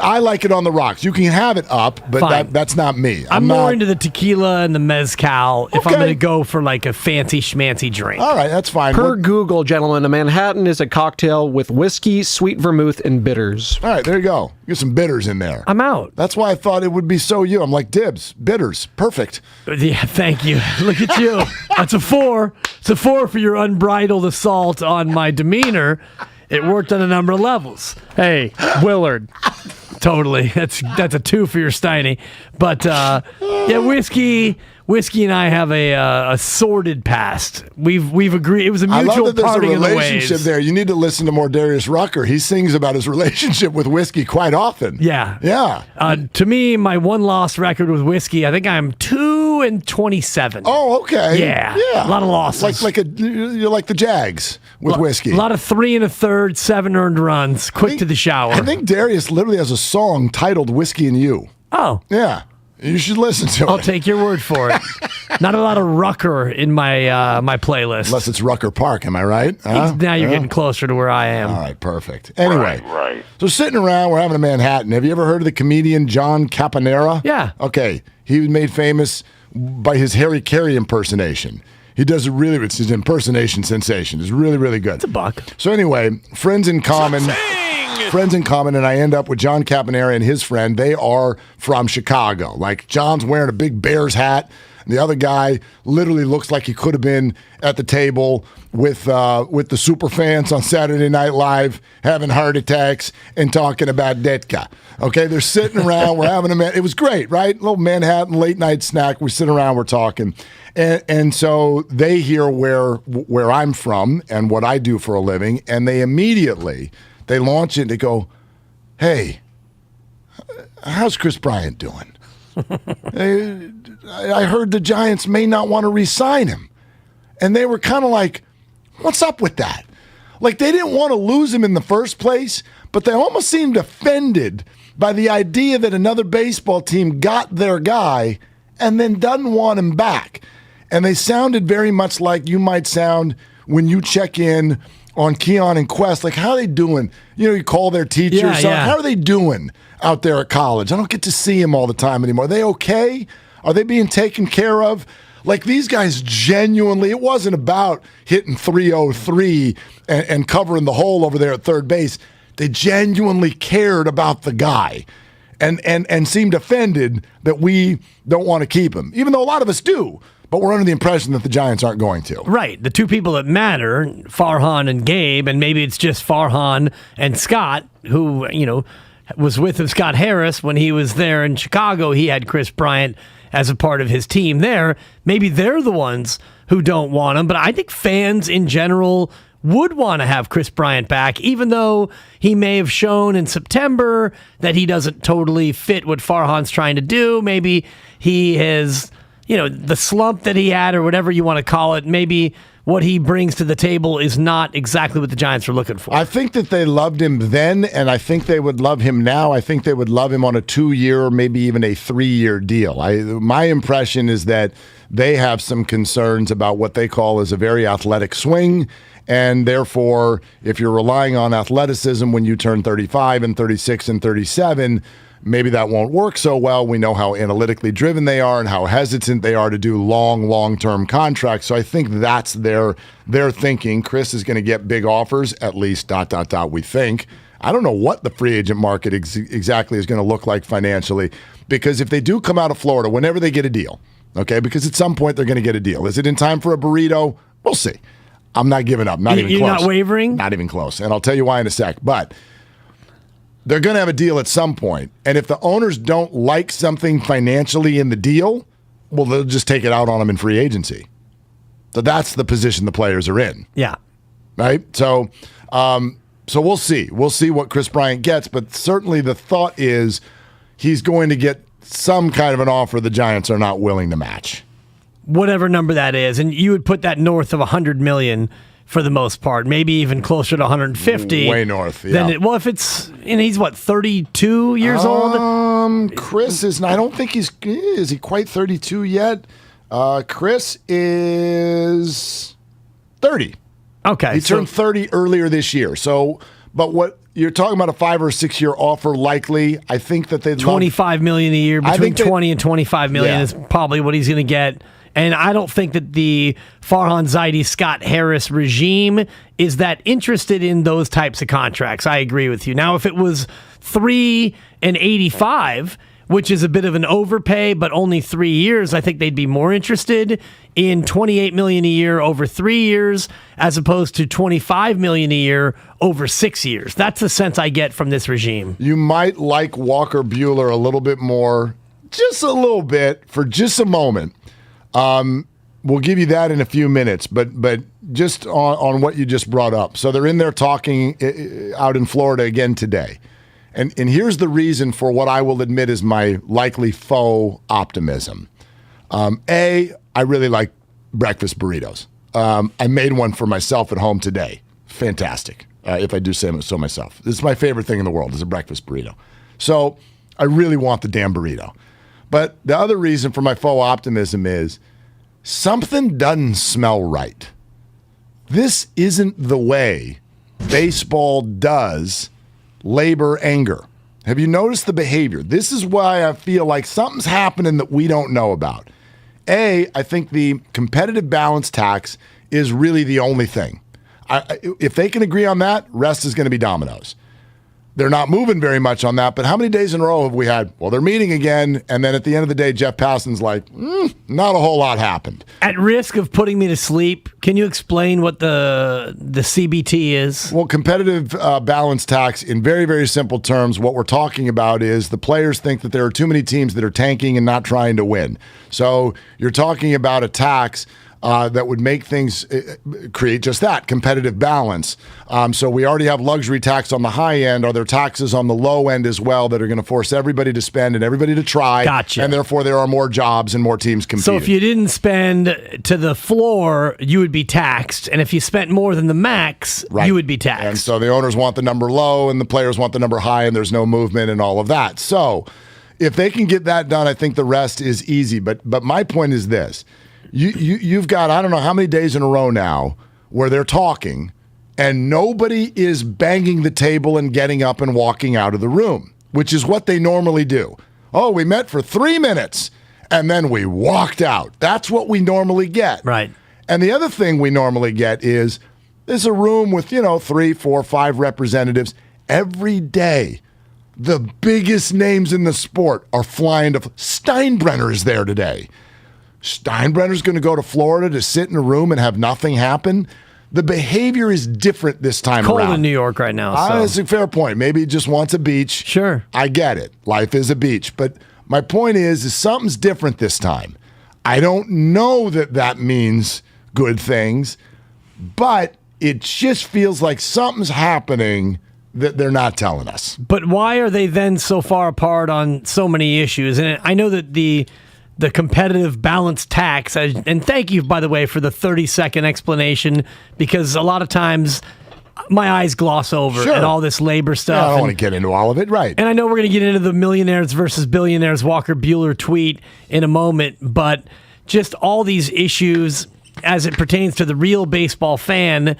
I like it on the rocks. You can have it up, but that's not me. I'm more into the tequila and the mezcal if I'm going to go for a fancy schmancy drink. All right, that's fine. Per Google, gentlemen, a Manhattan is a cocktail with whiskey, sweet vermouth, and bitters. All right, there you go. Get some bitters in there. I'm out. That's why I thought it would be so you. I'm like, Dibs, bitters, perfect. Yeah, thank you. Look at you. That's a 4. It's a 4 for your unbridled assault on my demeanor. It worked on a number of levels. Hey, Willard. Totally. That's a 2 for your Steiny. But yeah, whiskey and I have a sordid past. We've agreed. It was a mutual I love that parting there's a in the relationship ways. there. You need to listen to more Darius Rucker. He sings about his relationship with whiskey quite often. Yeah. Yeah. To me, my one loss record with whiskey, I think I'm 2-27. Oh, okay. Yeah. A lot of losses. You're like the Jags with whiskey. A lot of 3 1/3, 7 earned runs, quick to the shower. I think Darius literally has a song titled Whiskey and You. Oh. Yeah. You should listen to it. I'll take your word for it. Not a lot of Rucker in my my playlist. Unless it's Rucker Park, am I right? Now you're getting closer to where I am. All right, perfect. Anyway, Right. So sitting around, we're having a Manhattan. Have you ever heard of the comedian John Caponera? Yeah. Okay. He was made famous by his Harry Carey impersonation. He does it really, it's his impersonation sensation. It's really, really good. It's a buck. So anyway, friends in common, and I end up with John Caponera and his friend. They are from Chicago. Like, John's wearing a big Bears hat, and the other guy literally looks like he could have been at the table with the super fans on Saturday Night Live having heart attacks and talking about Detka. Okay, they're sitting around. We're having it was great, right? A little Manhattan late night snack. We sit around, we're talking. And so they hear where I'm from and what I do for a living, and they immediately launch it and they go, "Hey, how's Chris Bryant doing? I heard the Giants may not want to re-sign him." And they were kind of like, "What's up with that?" Like, they didn't want to lose him in the first place, but they almost seemed offended by the idea that another baseball team got their guy and then doesn't want him back. And they sounded very much like you might sound when you check in on Keon and Quest, like, how are they doing? You know, you call their teacher. How are they doing out there at college? I don't get to see them all the time anymore. Are they okay? Are they being taken care of? Like, these guys genuinely, it wasn't about hitting 303 and covering the hole over there at third base. They genuinely cared about the guy and seemed offended that we don't want to keep him, even though a lot of us do. But we're under the impression that the Giants aren't going to. Right. The two people that matter, Farhan and Gabe, and maybe it's just Farhan and Scott, who, was with Scott Harris when he was there in Chicago. He had Chris Bryant as a part of his team there. Maybe they're the ones who don't want him, but I think fans in general would want to have Chris Bryant back, even though he may have shown in September that he doesn't totally fit what Farhan's trying to do. Maybe he has, the slump that he had or whatever you want to call it, maybe what he brings to the table is not exactly what the Giants are looking for. I think that they loved him then, and I think they would love him now. I think they would love him on a 2-year, maybe even a 3-year deal. My impression is that they have some concerns about what they call as a very athletic swing, and therefore, if you're relying on athleticism when you turn 35 and 36 and 37, maybe that won't work so well. We know how analytically driven they are and how hesitant they are to do long-term contracts. So I think that's their thinking. Chris is going to get big offers, at least ... we think. I don't know what the free agent market exactly is going to look like financially, because if they do come out of Florida, whenever they get a deal, okay, because at some point they're going to get a deal. Is it in time for a burrito? We'll see. I'm not giving up. Not even close. You're not wavering? Not even close. And I'll tell you why in a sec. But they're going to have a deal at some point. And if the owners don't like something financially in the deal, well, they'll just take it out on them in free agency. So that's the position the players are in. Yeah. Right? So we'll see. We'll see what Chris Bryant gets. But certainly the thought is he's going to get some kind of an offer the Giants are not willing to match. Whatever number that is, and you would put that north of $100 million for the most part, maybe even closer to 150. Way north, yeah. If it's, he's what, 32 years old? Chris is, I don't think is he quite 32 yet? Chris is 30. Okay. He turned 30 earlier this year. So, but what you're talking about, a 5 or 6 year offer likely. I think that they'd $25 million a year, between 20 and 25 million is probably what he's going to get. And I don't think that the Farhan Zaidi, Scott Harris regime is that interested in those types of contracts. I agree with you. Now, if it was 3 and 85, which is a bit of an overpay, but only 3 years, I think they'd be more interested in $28 million a year over 3 years, as opposed to $25 million a year over 6 years. That's the sense I get from this regime. You might like Walker Buehler a little bit more, just a little bit, for just a moment. We'll give you that in a few minutes, but just on what you just brought up. So they're in there talking out in Florida again today. And here's the reason for what I will admit is my likely faux optimism. I really like breakfast burritos. I made one for myself at home today. Fantastic, if I do say so myself. This is my favorite thing in the world, is a breakfast burrito. So I really want the damn burrito. But the other reason for my faux optimism is something doesn't smell right. This isn't the way baseball does labor anger. Have you noticed the behavior? This is why I feel like something's happening that we don't know about. I think the competitive balance tax is really the only thing. If they can agree on that, rest is going to be dominoes. They're not moving very much on that, but how many days in a row have we had? Well, they're meeting again, and then at the end of the day, Jeff Passan's like, not a whole lot happened. At risk of putting me to sleep, can you explain what the CBT is? Well, competitive balance tax, in very, very simple terms, what we're talking about is the players think that there are too many teams that are tanking and not trying to win. So you're talking about a tax that would make things create just that, competitive balance. So we already have luxury tax on the high end. Are there taxes on the low end as well that are going to force everybody to spend and everybody to try? Gotcha. And therefore there are more jobs and more teams competing. So if you didn't spend to the floor, you would be taxed. And if you spent more than the max, you would be taxed. And so the owners want the number low and the players want the number high, and there's no movement and all of that. So if they can get that done, I think the rest is easy. But my point is this. You've got, I don't know how many days in a row now where they're talking and nobody is banging the table and getting up and walking out of the room, which is what they normally do. Oh, we met for 3 minutes and then we walked out. That's what we normally get. Right. And the other thing we normally get is there's a room with, 3, 4, 5 representatives every day. The biggest names in the sport are flying to. Steinbrenner is there today. Steinbrenner's going to go to Florida to sit in a room and have nothing happen. The behavior is different this time Cold around. in New York right now. So. That's a fair point. Maybe he just wants a beach. Sure. I get it. Life is a beach. But my point is something's different this time. I don't know that means good things, but it just feels like something's happening that they're not telling us. But why are they then so far apart on so many issues? And I know that the competitive balance tax, and thank you, by the way, for the 30-second explanation, because a lot of times my eyes gloss over at all this labor stuff. Yeah, I don't want to get into all of it, right. And I know we're going to get into the millionaires versus billionaires Walker Buehler tweet in a moment, but just all these issues as it pertains to the real baseball fan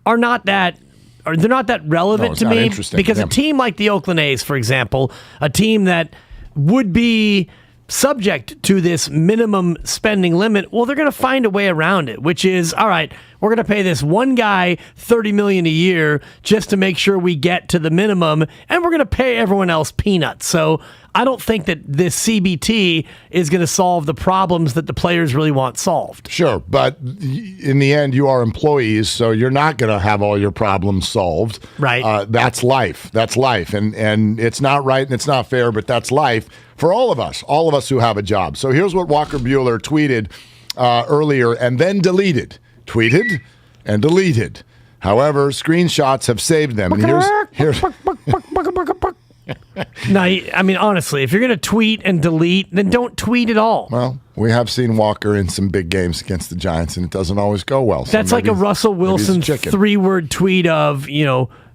are not that... They're not that relevant to me because a team like the Oakland A's, for example, a team that would be subject to this minimum spending limit, well, they're going to find a way around it, which is, all right, we're going to pay this one guy $30 million a year just to make sure we get to the minimum, and we're going to pay everyone else peanuts. So I don't think that this CBT is going to solve the problems that the players really want solved. Sure, but in the end, you are employees, so you're not going to have all your problems solved. Right. That's life. That's life. And it's not right and it's not fair, but that's life for all of us who have a job. So here's what Walker Buehler tweeted earlier and then deleted. Tweeted and deleted. However, screenshots have saved them. And here's No, I mean, honestly, if you're going to tweet and delete, then don't tweet at all. Well, we have seen Walker in some big games against the Giants, and it doesn't always go well. So that's like a Russell Wilson 3-word tweet of,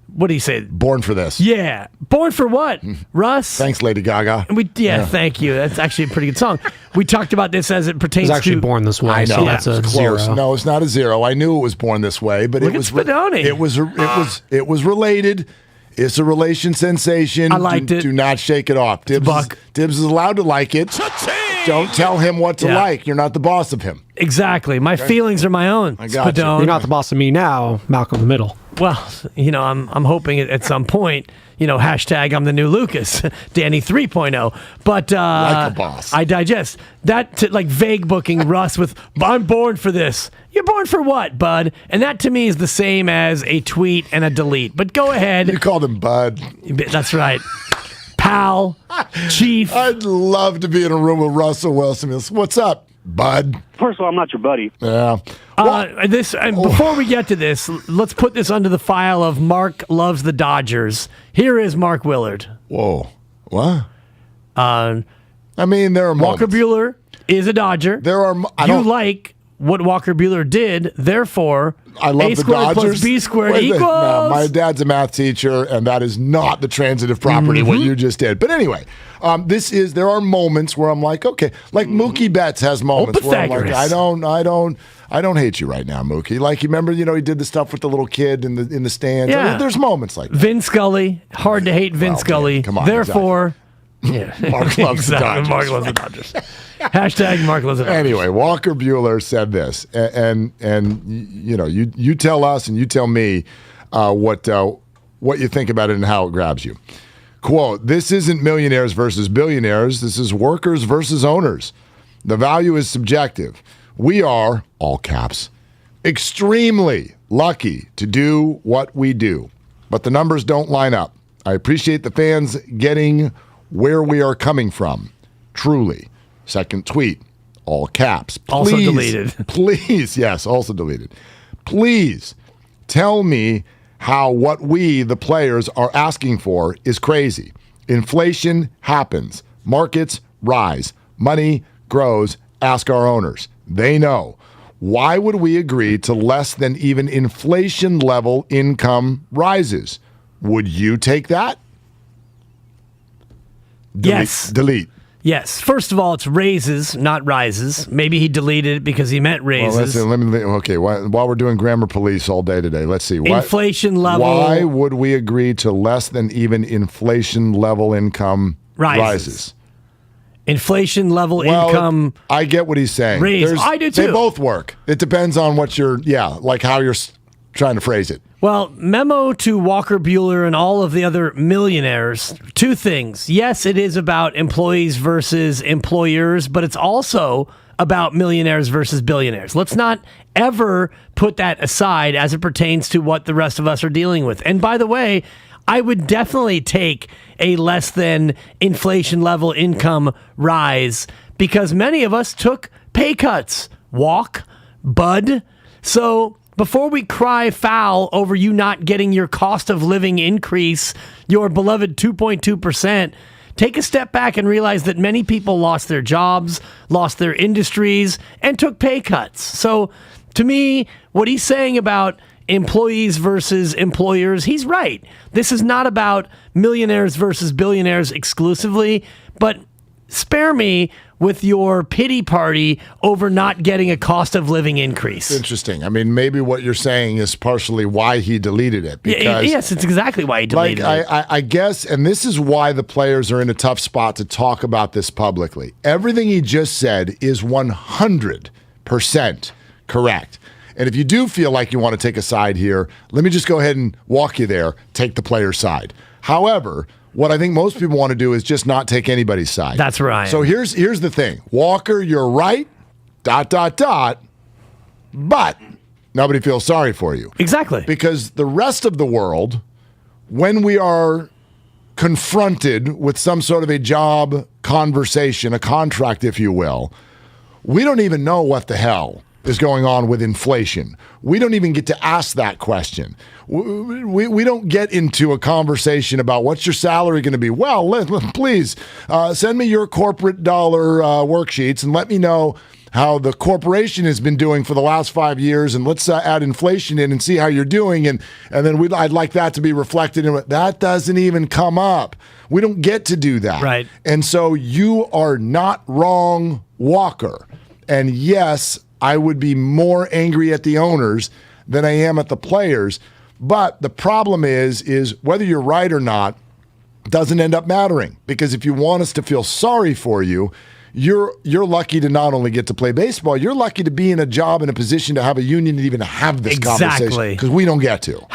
what do you say? Born for this. Yeah. Born for what? Russ? Thanks, Lady Gaga. Thank you. That's actually a pretty good song. We talked about this as it pertains to... It's actually Born This Way. I know. So that's a close. 0. No, it's not a 0. I knew it was Born This Way, but Look at Spadoni. It was related. It's a relation sensation. I liked it. Do not shake it off. Dibs is allowed to like it. Don't tell him what to like. You're not the boss of him. Exactly. My feelings are my own. I got you. You're not the boss of me now, Malcolm in the Middle. Well, I'm hoping at some point, hashtag I'm the new Lucas, Danny 3.0. But like a boss. I digest that vague booking Russ with I'm born for this. You're born for what, bud? And that to me is the same as a tweet and a delete. But go ahead. You called him bud. That's right. Pal, chief. I'd love to be in a room with Russell Wilson. What's up, bud? First of all, I'm not your buddy. Yeah. Before we get to this, let's put this under the file of Mark loves the Dodgers. Here is Mark Willard. Whoa. What? I mean, there are Walker Buehler is a Dodger. There are. You like what Walker Buehler did, therefore, I love A the squared Dodgers. plus B squared equals. No, my dad's a math teacher, and that is not the transitive property what you just did. But anyway, there are moments where I'm like, okay, like Mookie Betts has moments where I'm like, I don't hate you right now, Mookie. Like, you remember, he did the stuff with the little kid in the stands. Yeah. I mean, there's moments like that. Vin Scully, hard to hate Vin Scully. Come on, therefore, Mark loves the Dodgers. Mark loves the Dodgers. Hashtag Mark loves the Dodgers. Anyway, Walker Buehler said this, and you tell us and you tell me what you think about it and how it grabs you. Quote, "This isn't millionaires versus billionaires. This is workers versus owners. The value is subjective. We are, all caps, extremely lucky to do what we do, but the numbers don't line up. I appreciate the fans getting where we are coming from. Truly." Second tweet, all caps. Please, also deleted. Please, yes, also deleted. Please tell me how what we, the players, are asking for is crazy. Inflation happens. Markets rise. Money grows. Ask our owners. They know. Why would we agree to less than even inflation level income rises? Would you take that? Yes. Delete. Yes. First of all, it's raises, not rises. Maybe he deleted it because he meant raises. Well, while we're doing grammar police all day today, let's see. Inflation level. Why would we agree to less than even inflation level income rises? Inflation level income. I get what he's saying. I do too. They both work. It depends on what how you're trying to phrase it. Well, memo to Walker Buehler and all of the other millionaires. Two things. Yes, it is about employees versus employers, but it's also about millionaires versus billionaires. Let's not ever put that aside as it pertains to what the rest of us are dealing with. And by the way, I would definitely take a less than inflation level income rise because many of us took pay cuts. Walk, Bud. So before we cry foul over you not getting your cost of living increase, your beloved 2.2%, take a step back and realize that many people lost their jobs, lost their industries, and took pay cuts. So to me, what he's saying about employees versus employers, he's right. This is not about millionaires versus billionaires exclusively, but spare me with your pity party over not getting a cost of living increase. Interesting. I mean, maybe what you're saying is partially why he deleted it. Because, yes, it's exactly why he deleted it. I guess, and this is why the players are in a tough spot to talk about this publicly. Everything he just said is 100% correct. And if you do feel like you want to take a side here, let me just go ahead and walk you there, take the player's side. However, what I think most people want to do is just not take anybody's side. That's right. So here's the thing. Walker, you're right, ... but nobody feels sorry for you. Exactly. Because the rest of the world, when we are confronted with some sort of a job conversation, a contract, if you will, we don't even know what the hell is going on with inflation. We don't even get to ask that question. We don't get into a conversation about what's your salary going to be. Well, please send me your corporate dollar worksheets and let me know how the corporation has been doing for the last 5 years, and let's add inflation in and see how you're doing, and then I'd like that to be reflected in it. That doesn't even come up. We don't get to do that. Right. And so you are not wrong, Walker. And yes, I would be more angry at the owners than I am at the players. But the problem is whether you're right or not doesn't end up mattering. Because if you want us to feel sorry for you, you're lucky to not only get to play baseball, you're lucky to be in a job, in a position to have a union and even have this conversation. Because we don't get to.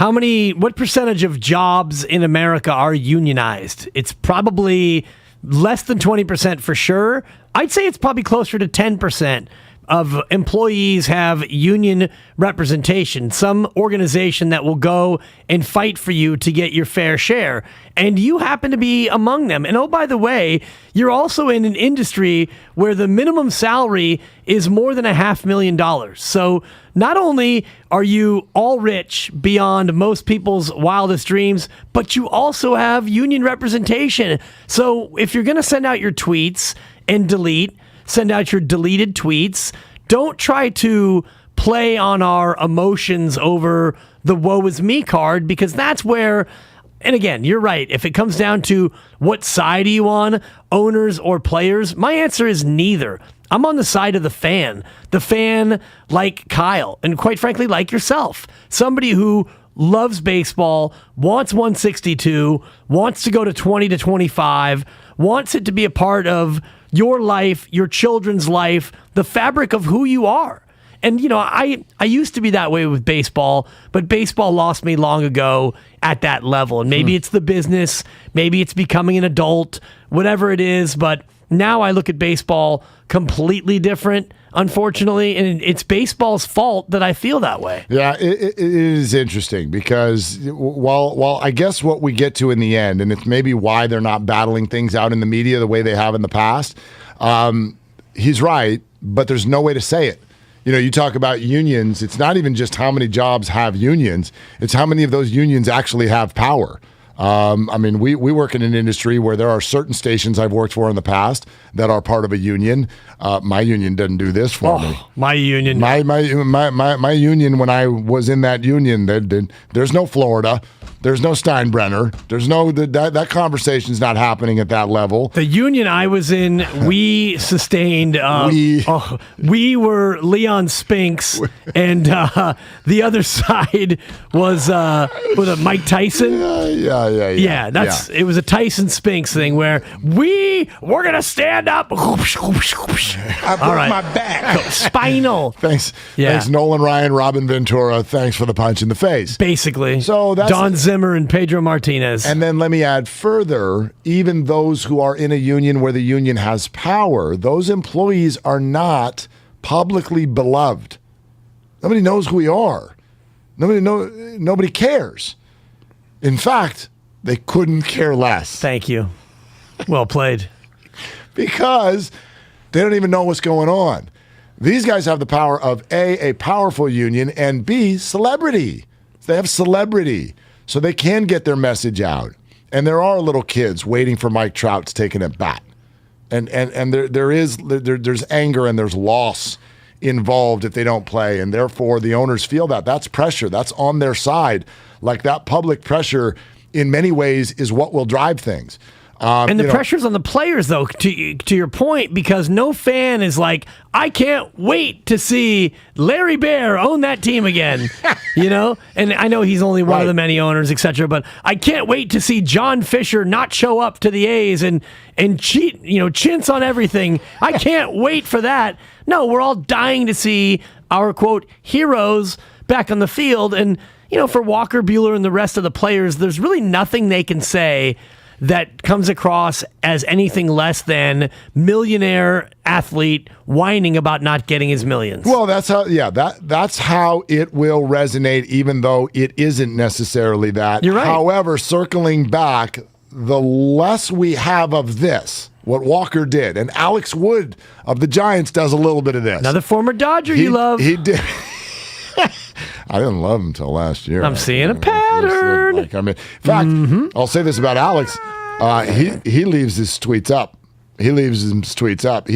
What percentage of jobs in America are unionized? It's probably less than 20% for sure. I'd say it's probably closer to 10%. Of employees have union representation, some organization that will go and fight for you to get your fair share. And you happen to be among them. And oh, by the way, you're also in an industry where the minimum salary is more than $500,000. So not only are you all rich beyond most people's wildest dreams, but you also have union representation. So if you're going to send out your tweets and send out your deleted tweets. Don't try to play on our emotions over the woe is me card, because that's where, and again, you're right. If it comes down to what side are you on, owners or players, my answer is neither. I'm on the side of the fan like Kyle, and quite frankly, like yourself. Somebody who loves baseball, wants 162, wants to go to 20 to 25, wants it to be a part of your life, your children's life, the fabric of who you are. And, I used to be that way with baseball, but baseball lost me long ago at that level. And maybe it's the business, maybe it's becoming an adult, whatever it is. But now I look at baseball completely different, unfortunately. And it's baseball's fault that I feel that way. Yeah, it is interesting because while I guess what we get to in the end, and it's maybe why they're not battling things out in the media the way they have in the past, he's right, but there's no way to say it. You talk about unions, it's not even just how many jobs have unions, it's how many of those unions actually have power. We work in an industry where there are certain stations I've worked for in the past that are part of a union. My union doesn't do this for me. My union. My union, when I was in that union, there's no Florida. There's no Steinbrenner. There's no that conversation's not happening at that level. The union I was in, we sustained. We were Leon Spinks, and the other side was Mike Tyson. Yeah. Yeah, it was a Tyson Spinks thing where we're gonna stand up. I broke my back. Spinal. Thanks. Yeah. Thanks, Nolan Ryan, Robin Ventura. Thanks for the punch in the face. Basically. So that's Don Zimmer and Pedro Martinez. And then let me add further, even those who are in a union where the union has power, those employees are not publicly beloved. Nobody knows who we are. Nobody cares. In fact, they couldn't care less. Thank you. Well played. Because they don't even know what's going on. These guys have the power of A, powerful union, and B, celebrity. They have celebrity, so they can get their message out. And there are little kids waiting for Mike Trout to take an at bat. And there's anger and there's loss involved if they don't play, and therefore the owners feel that. That's pressure. That's on their side. Like that public pressure in many ways is what will drive things. And the pressure's on the players, though, to your point, because no fan is like, I can't wait to see Larry Bear own that team again, And I know he's only one of the many owners, etc. But I can't wait to see John Fisher not show up to the A's and cheat, chintz on everything. I can't wait for that. No, we're all dying to see our, quote, heroes back on the field. And, for Walker Buehler and the rest of the players, there's really nothing they can say that comes across as anything less than millionaire athlete whining about not getting his millions. Well, that's how it will resonate, even though it isn't necessarily that. You're right. However, circling back, the less we have of this, what Walker did, and Alex Wood of the Giants does a little bit of this. Another former Dodger you love. He did. I didn't love him until last year. I'm seeing a pattern. In fact, I'll say this about Alex. He leaves his tweets up. He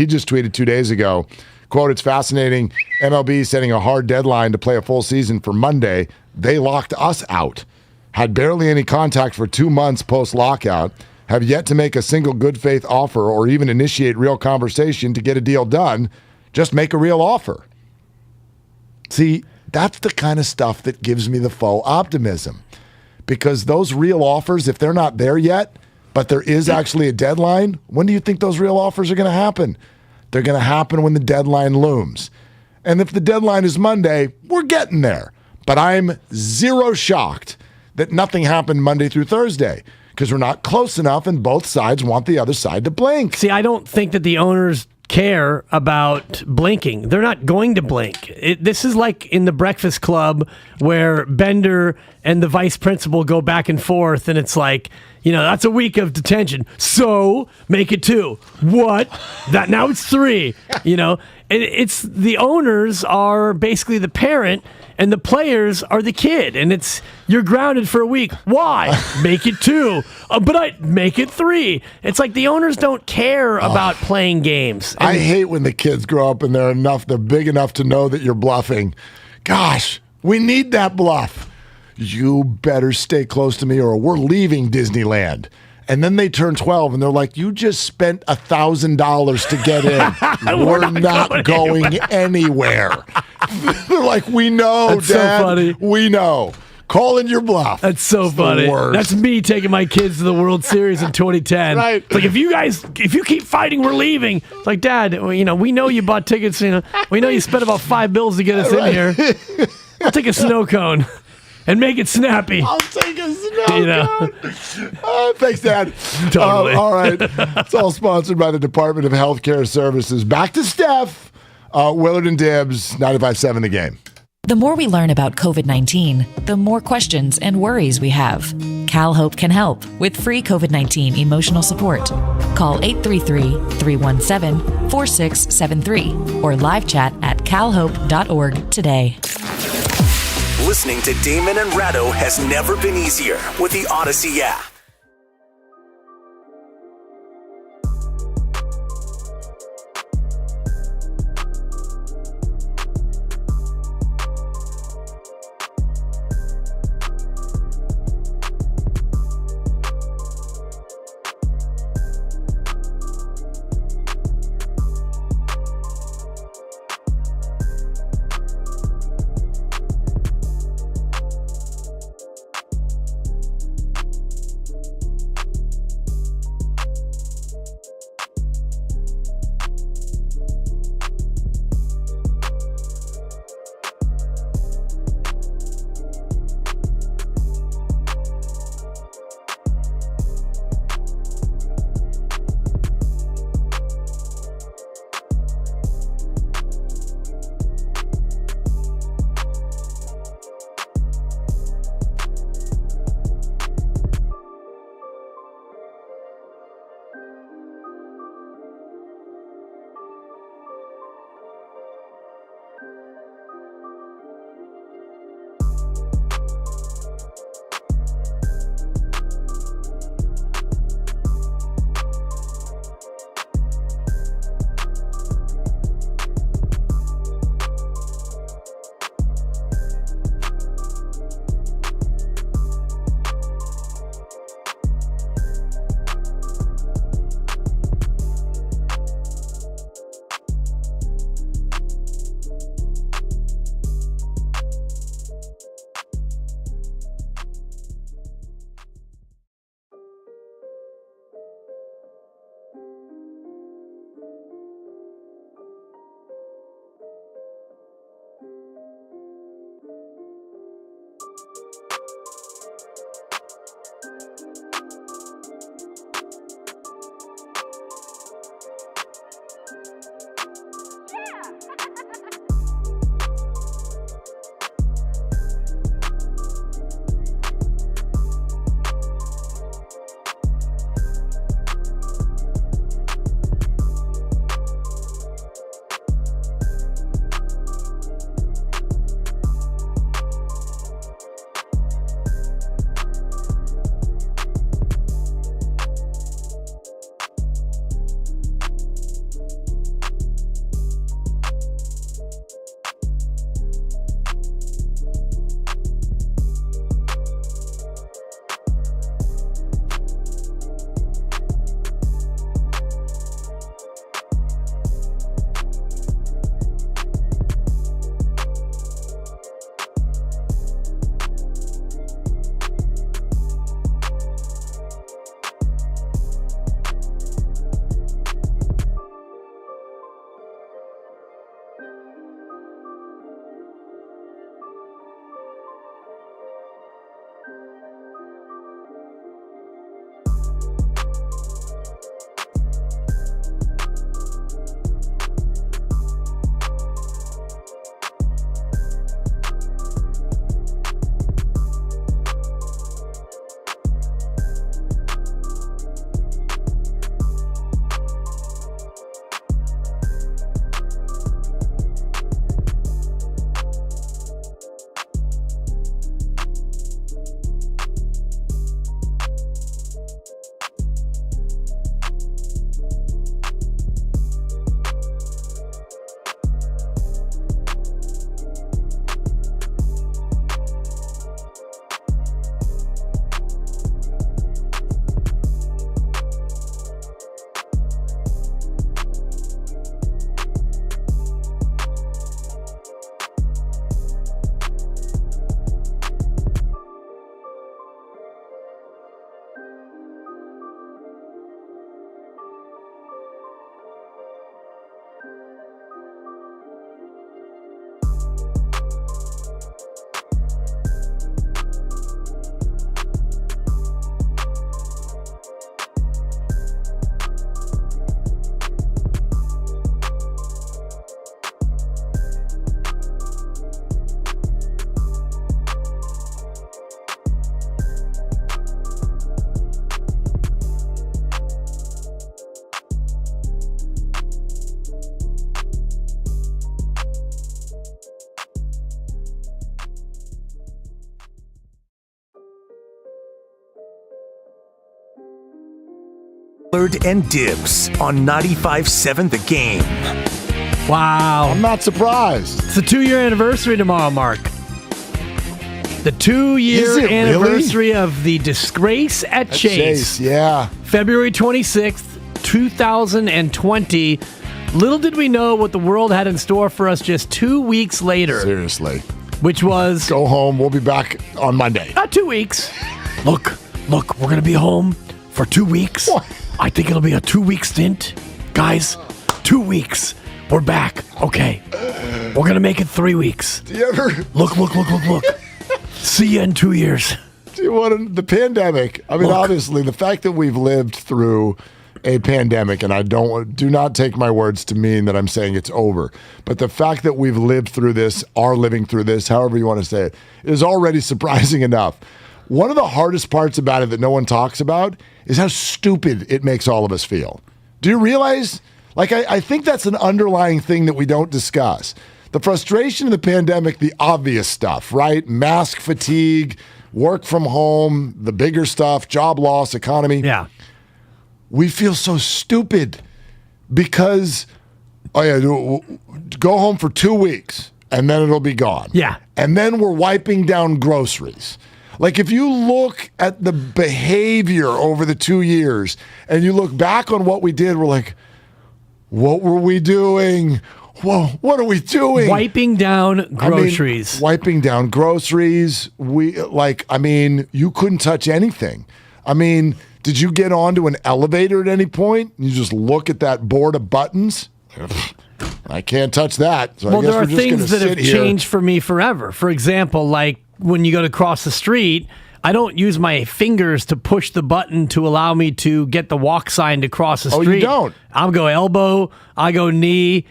just tweeted 2 days ago, quote, "It's fascinating. MLB setting a hard deadline to play a full season for Monday. They locked us out. Had barely any contact for 2 months post-lockout. Have yet to make a single good faith offer or even initiate real conversation to get a deal done. Just make a real offer." See, that's the kind of stuff that gives me the faux optimism. Because those real offers, if they're not there yet, but there is actually a deadline, when do you think those real offers are going to happen? They're going to happen when the deadline looms. And if the deadline is Monday, we're getting there. But I'm zero shocked that nothing happened Monday through Thursday because we're not close enough and both sides want the other side to blink. See, I don't think that the owners care about blinking. They're not going to blink. This is like in the Breakfast Club where Bender and the vice principal go back and forth, and it's like, that's a week of detention. So make it 2. What? That now it's 3. It's the owners are basically the parent, and the players are the kid, and it's you're grounded for a week. Why? Make it 2. But I make it 3. It's like the owners don't care about playing games. I hate when the kids grow up and they're big enough to know that you're bluffing. Gosh, we need that bluff. You better stay close to me or we're leaving Disneyland. And then they turn 12 and they're like, you just spent $1,000 to get in. We're not going anywhere. They're like, we know, That's Dad. So funny. We know. Call in your bluff. That's so funny. That's me taking my kids to the World Series in 2010. Right. It's like, if you keep fighting, we're leaving. It's like, Dad, we know you bought tickets. We know you spent about $5 to get us in here. I'll take a snow cone. And make it snappy. I'll take a snow cone. Thanks, Dad. Totally. All right. It's all sponsored by the Department of Healthcare Services. Back to Steph. Willard and Dibs, 95.7 The Game. The more we learn about COVID-19, the more questions and worries we have. CalHope can help with free COVID-19 emotional support. Call 833-317-4673 or live chat at calhope.org today. Listening to Damon and Ratto has never been easier with the Odyssey app. Willard and Dibs on 95.7 The Game. Wow. I'm not surprised. It's the 2-year anniversary tomorrow, Mark. The 2-year anniversary of the disgrace at Chase. Yeah. February 26th, 2020. Little did we know what the world had in store for us just 2 weeks later. Seriously. Which was... Go home. We'll be back on Monday. 2 weeks. Look, we're going to be home for 2 weeks. What? I think it'll be a 2-week stint. Guys, 2 weeks. We're back. Okay. We're going to make it 3 weeks. Do you ever... Look. See you in 2 years. Do you want the pandemic? I mean, obviously, the fact that we've lived through a pandemic, and I do not take my words to mean that I'm saying it's over, but the fact that we've lived through this, are living through this, however you want to say it, is already surprising enough. One of the hardest parts about it that no one talks about is how stupid it makes all of us feel. Do you realize? Like, I think that's an underlying thing that we don't discuss. The frustration of the pandemic, the obvious stuff, right? Mask fatigue, work from home, the bigger stuff, job loss, economy. Yeah. We feel so stupid because, go home for 2 weeks and then it'll be gone. Yeah. And then we're wiping down groceries. Like, if you look at the behavior over the 2 years and you look back on what we did, we're like, what were we doing? Whoa, what are we doing? Wiping down groceries. Wiping down groceries. You couldn't touch anything. I mean, did you get onto an elevator at any point? You just look at that board of buttons. I can't touch that. So there are things that have changed for me forever. For example, like when you go to cross the street, I don't use my fingers to push the button to allow me to get the walk sign to cross the street. Oh, you don't? I'll go elbow, I go knee,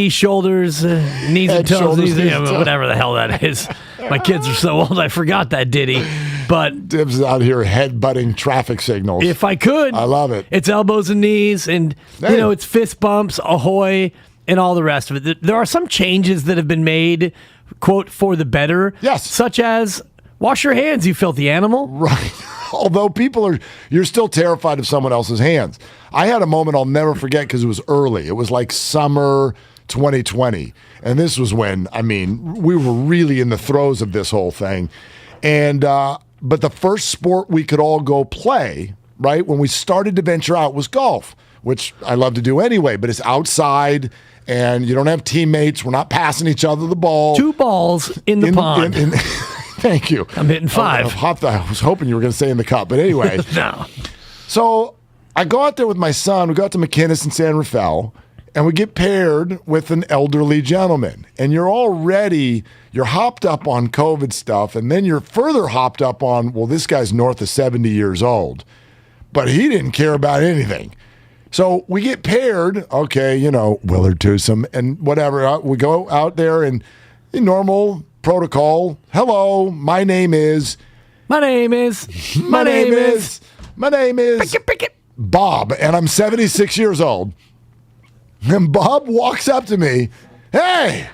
shoulders, knees and toes, whatever the hell that is. My kids are so old, I forgot that ditty. But Dibs is out here head-butting traffic signals. If I could. I love it. It's elbows and knees, and it's fist bumps, ahoy, and all the rest of it. There are some changes that have been made, quote, for the better. Yes. Such as, wash your hands, you filthy animal. Right. Although you're still terrified of someone else's hands. I had a moment I'll never forget because it was early. It was like summer 2020. And this was when, we were really in the throes of this whole thing. And, but the first sport we could all go play, right, when we started to venture out was golf, which I love to do anyway, but it's outside and you don't have teammates. We're not passing each other the ball. 2 balls in the pond. Thank you. I'm hitting 5. I was hoping you were going to say in the cup, but anyway. No. So I go out there with my son. We go out to McKinnis and San Rafael, and we get paired with an elderly gentleman. And you're hopped up on COVID stuff, and then you're further hopped up on, well, this guy's north of 70 years old. But he didn't care about anything. So we get paired, Willard Dibs and whatever. We go out there and the normal protocol. Hello, my name is Bob, and I'm 76 years old. And Bob walks up to me, hey,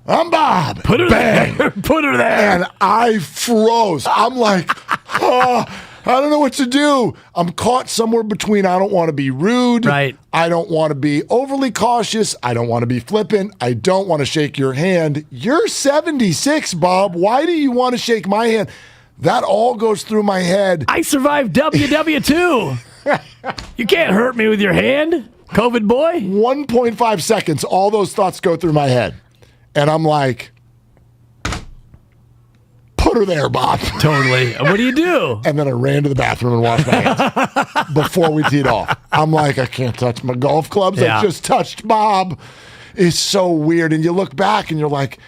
I'm Bob. Put her there. Put her there. And I froze. I'm like, I don't know what to do. I'm caught somewhere between I don't want to be rude. Right. I don't want to be overly cautious. I don't want to be flippant. I don't want to shake your hand. You're 76, Bob. Why do you want to shake my hand? That all goes through my head. I survived WW2. You can't hurt me with your hand, COVID boy. 1.5 seconds, all those thoughts go through my head. And I'm like, put her there, Bob. Totally. What do you do? And then I ran to the bathroom and washed my hands before we teed off. I'm like, I can't touch my golf clubs. Yeah. I just touched Bob. It's so weird. And you look back and you're like,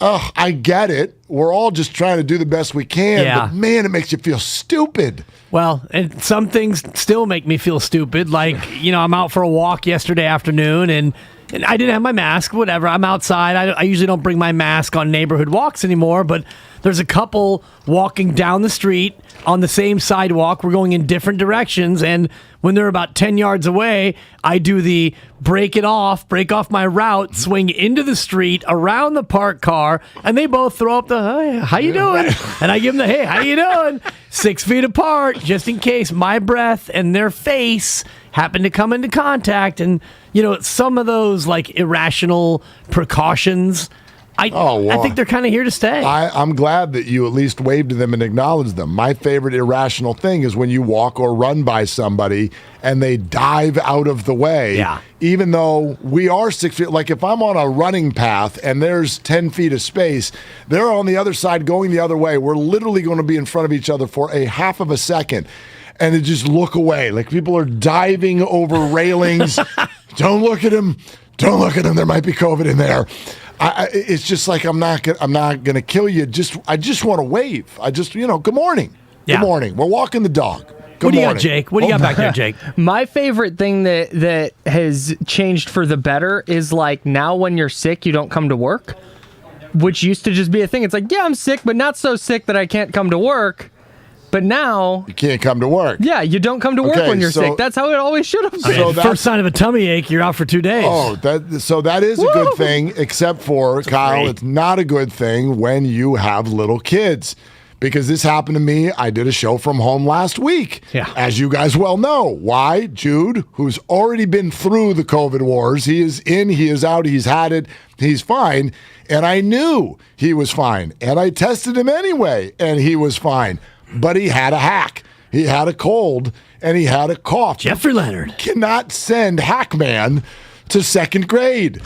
oh, I get it. We're all just trying to do the best we can. Yeah. But man, it makes you feel stupid. Well, and some things still make me feel stupid. Like, I'm out for a walk yesterday afternoon and I didn't have my mask, whatever. I'm outside. I usually don't bring my mask on neighborhood walks anymore, but there's a couple walking down the street on the same sidewalk. We're going in different directions, and when they're about 10 yards away, I do the break off my route, swing into the street, around the parked car, and they both throw up the, hey, how you doing? And I give them the, hey, how you doing? 6 feet apart, just in case my breath and their face happen to come into contact. And, some of those, like, irrational precautions, I think they're kind of here to stay. I'm glad that you at least waved to them and acknowledged them. My favorite irrational thing is when you walk or run by somebody and they dive out of the way. Yeah. Even though we are 6 feet, like if I'm on a running path and there's 10 feet of space, they're on the other side going the other way. We're literally going to be in front of each other for a half of a second. And they just look away. Like people are diving over railings. Don't look at him. Don't look at him. There might be COVID in there. It's just like I'm not gonna kill you. I just want to wave. Good morning. Yeah. Good morning. We're walking the dog. Good what do you morning. got, Jake? What do you got back there, Jake? My favorite thing that has changed for the better is like now when you're sick, you don't come to work, which used to just be a thing. It's like, yeah, I'm sick, but not so sick that I can't come to work. But now you can't come to work. Yeah, you don't come to work when you're sick. That's how it always should have been. So first sign of a tummy ache, you're out for 2 days. Oh, that is a good thing, except for Kyle. It's not a good thing when you have little kids, because this happened to me. I did a show from home last week. Yeah. As you guys well know. Why? Jude, who's already been through the COVID wars, he is in, he is out, he's had it, he's fine, and I knew he was fine, and I tested him anyway, and he was fine. But he had a hack. He had a cold, and he had a cough. Jeffrey Leonard. You cannot send Hackman to second grade.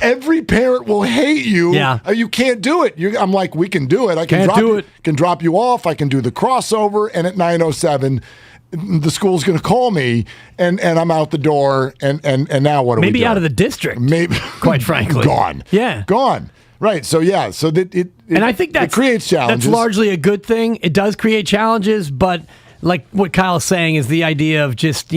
Every parent will hate you. Yeah. You can't do it. I'm like, we can do it. I can drop you off. I can do the crossover, and at 9:07, the school's going to call me, and I'm out the door, and now what do we do? Maybe out of the district. Maybe. Quite frankly. Gone. Yeah. Gone. Right. So yeah. So that it and I think it creates challenges. That's largely a good thing. It does create challenges, but like what Kyle's saying is the idea of just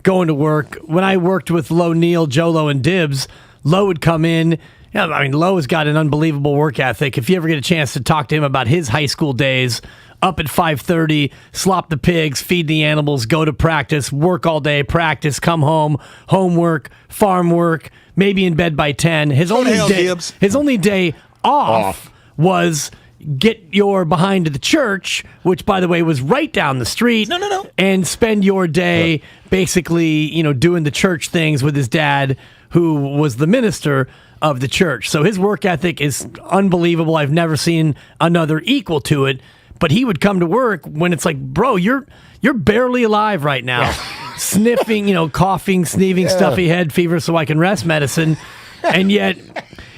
going to work. When I worked with Low Neal, Jolo, and Dibs, Low would come in. I mean, Low has got an unbelievable work ethic. If you ever get a chance to talk to him about his high school days, up at 5:30, slop the pigs, feed the animals, go to practice, work all day, practice, come home, homework, farm work, maybe in bed by 10. His only day off was get your behind to the church, which, by the way, was right down the street. No. And spend your day basically, doing the church things with his dad, who was the minister of the church. So his work ethic is unbelievable. I've never seen another equal to it. But he would come to work when it's like, bro, you're barely alive right now. Sniffing, coughing, sneezing, stuffy head, fever, so I can rest medicine. And yet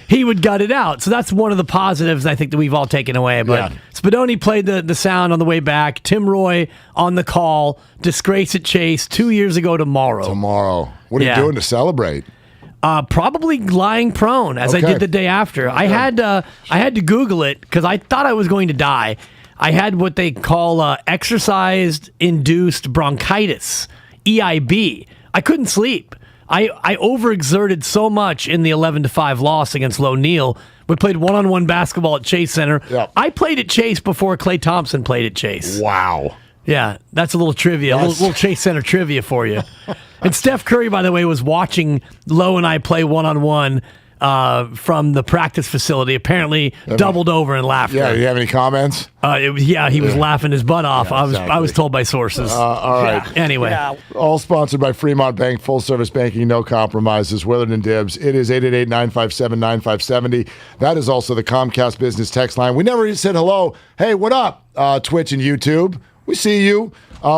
he would gut it out. So that's one of the positives I think that we've all taken away. But Spadoni played the sound on the way back. Tim Roy on the call. Disgrace at Chase 2 years ago tomorrow. What are you doing to celebrate? Probably lying prone, as I did the day after. I had to Google it because I thought I was going to die. I had what they call exercise-induced bronchitis, EIB. I couldn't sleep. I overexerted so much in the 11-5 loss against Low Neal. We played one-on-one basketball at Chase Center. Yep. I played at Chase before Klay Thompson played at Chase. Wow. Yeah, that's a little trivia, a little Chase Center trivia for you. And Steph Curry, by the way, was watching Low and I play one-on-one from the practice facility. Apparently doubled over in laughter. Yeah, do you have any comments? He was laughing his butt off. Yeah, I was told by sources. All right. Yeah. Anyway. All sponsored by Fremont Bank, full service banking, no compromises. Willard and Dibs. It is 888-957-9570. That is also the Comcast business text line. We never said hello. Hey, what up? Twitch and YouTube. We see you.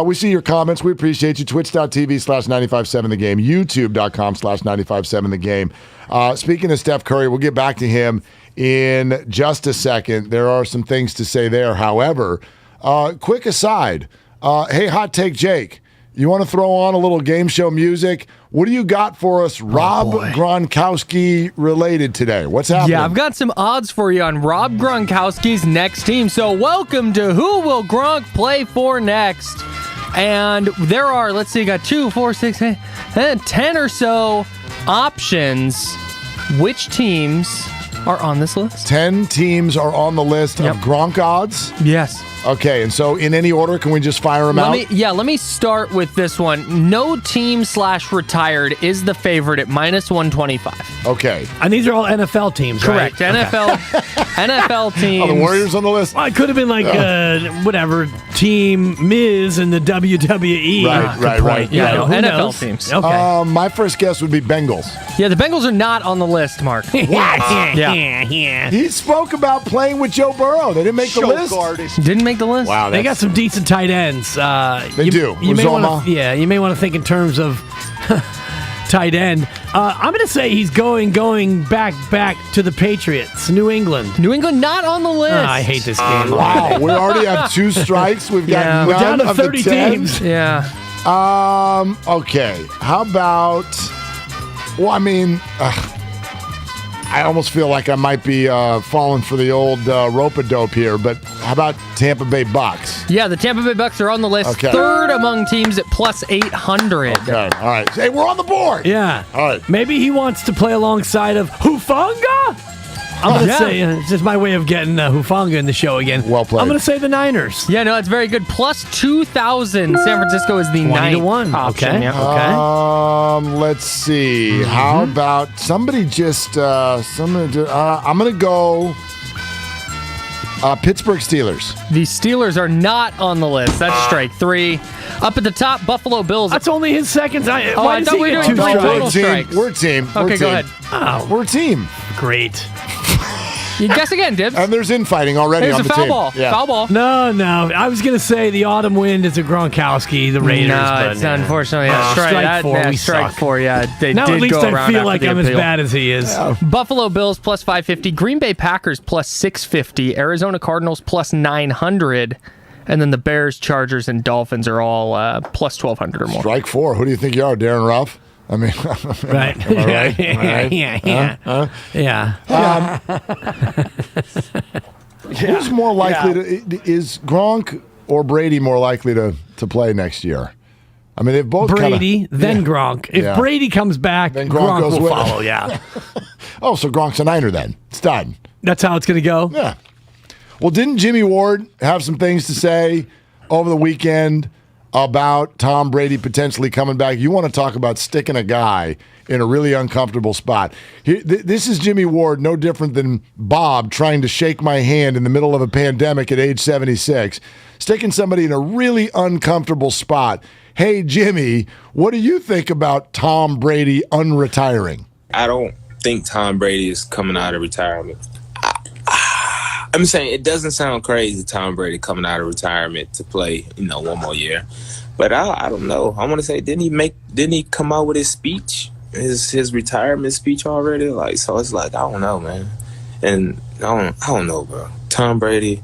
We see your comments. We appreciate you. Twitch.tv/957 The Game. YouTube.com/957 The Game. Speaking of Steph Curry, we'll get back to him in just a second. There are some things to say there. However, quick aside. Hey, Hot Take Jake, you want to throw on a little game show music? What do you got for us, Rob Gronkowski related today? What's happening? Yeah, I've got some odds for you on Rob Gronkowski's next team. So welcome to Who Will Gronk Play For Next? And there are, let's see, got 2, 4, 6, 10 or so options. Which teams are on this list? 10 teams are on the list of Gronk odds? Yes. Okay, and so in any order, can we just fire them out? Let me start with this one. No team /retired is the favorite at -125. Okay. And these are all NFL teams, correct? Right? NFL teams. Are the Warriors on the list? Well, it could have been like, whatever, Team Miz in the WWE. Right. Yeah, no, NFL knows? teams. Okay. My first guess would be Bengals. Yeah, the Bengals are not on the list, Mark. What? Yeah. He spoke about playing with Joe Burrow. They didn't make the list? Didn't make the list? Wow. They got some decent tight ends. They do. You may want to think in terms of tight end. I'm going to say he's going back to the Patriots, New England. New England not on the list. I hate this game. Wow, we already have 2 strikes. We've got none we're down to of 30 the 10. teams. Yeah. Okay. How about? Well, I mean, I almost feel like I might be falling for the old rope-a-dope here, but how about Tampa Bay Bucks? Yeah, the Tampa Bay Bucks are on the list. Okay. Third among teams at +800. Okay, all right. Hey, we're on the board. Yeah. All right. Maybe he wants to play alongside of Hufanga? I'm going to say, it's just my way of getting Hufanga in the show again. Well played. I'm going to say the Niners. Yeah, no, it's very good. +2,000. San Francisco is the 20-1. option. Okay. Yeah. Okay. Let's see. How about somebody just? I'm going to go. Pittsburgh Steelers. The Steelers are not on the list. That's strike 3. Up at the top, Buffalo Bills. That's only his second time. I thought we were doing 3 total strikes. We're a team. Okay, go ahead. Oh, we're a team. Great. You guess again, Dibs. And there's infighting already There's on the a foul team. ball. Yeah. Foul ball. No. I was going to say the autumn wind is a Gronkowski, the Raiders. No, it's unfortunately strike 4. We strike 4. Yeah, they now did at least go I around feel like after I'm the as appeal. bad as he is. Yeah. Buffalo Bills +550. Green Bay Packers +650. Arizona Cardinals +900. And then the Bears, Chargers, and Dolphins are all +1,200 or more. Strike 4. Who do you think you are, Darren Ruff? I mean, right? Yeah. Who's more likely to? Is Gronk or Brady more likely to play next year? I mean, they've both Brady, then Gronk. If Brady comes back, then Gronk will follow. Yeah. Oh, so Gronk's a Niner then. It's done. That's how it's going to go? Yeah. Well, didn't Jimmy Ward have some things to say over the weekend about Tom Brady potentially coming back? You want to talk about sticking a guy in a really uncomfortable spot. This is Jimmy Ward, no different than Bob trying to shake my hand in the middle of a pandemic at age 76, sticking somebody in a really uncomfortable spot. Hey, Jimmy, what do you think about Tom Brady unretiring? I don't think Tom Brady is coming out of retirement. I'm saying it doesn't sound crazy, Tom Brady coming out of retirement to play, one more year. But I don't know. I want to say, didn't he come out with his speech, his retirement speech already? So it's I don't know, man. And I don't know, bro. Tom Brady,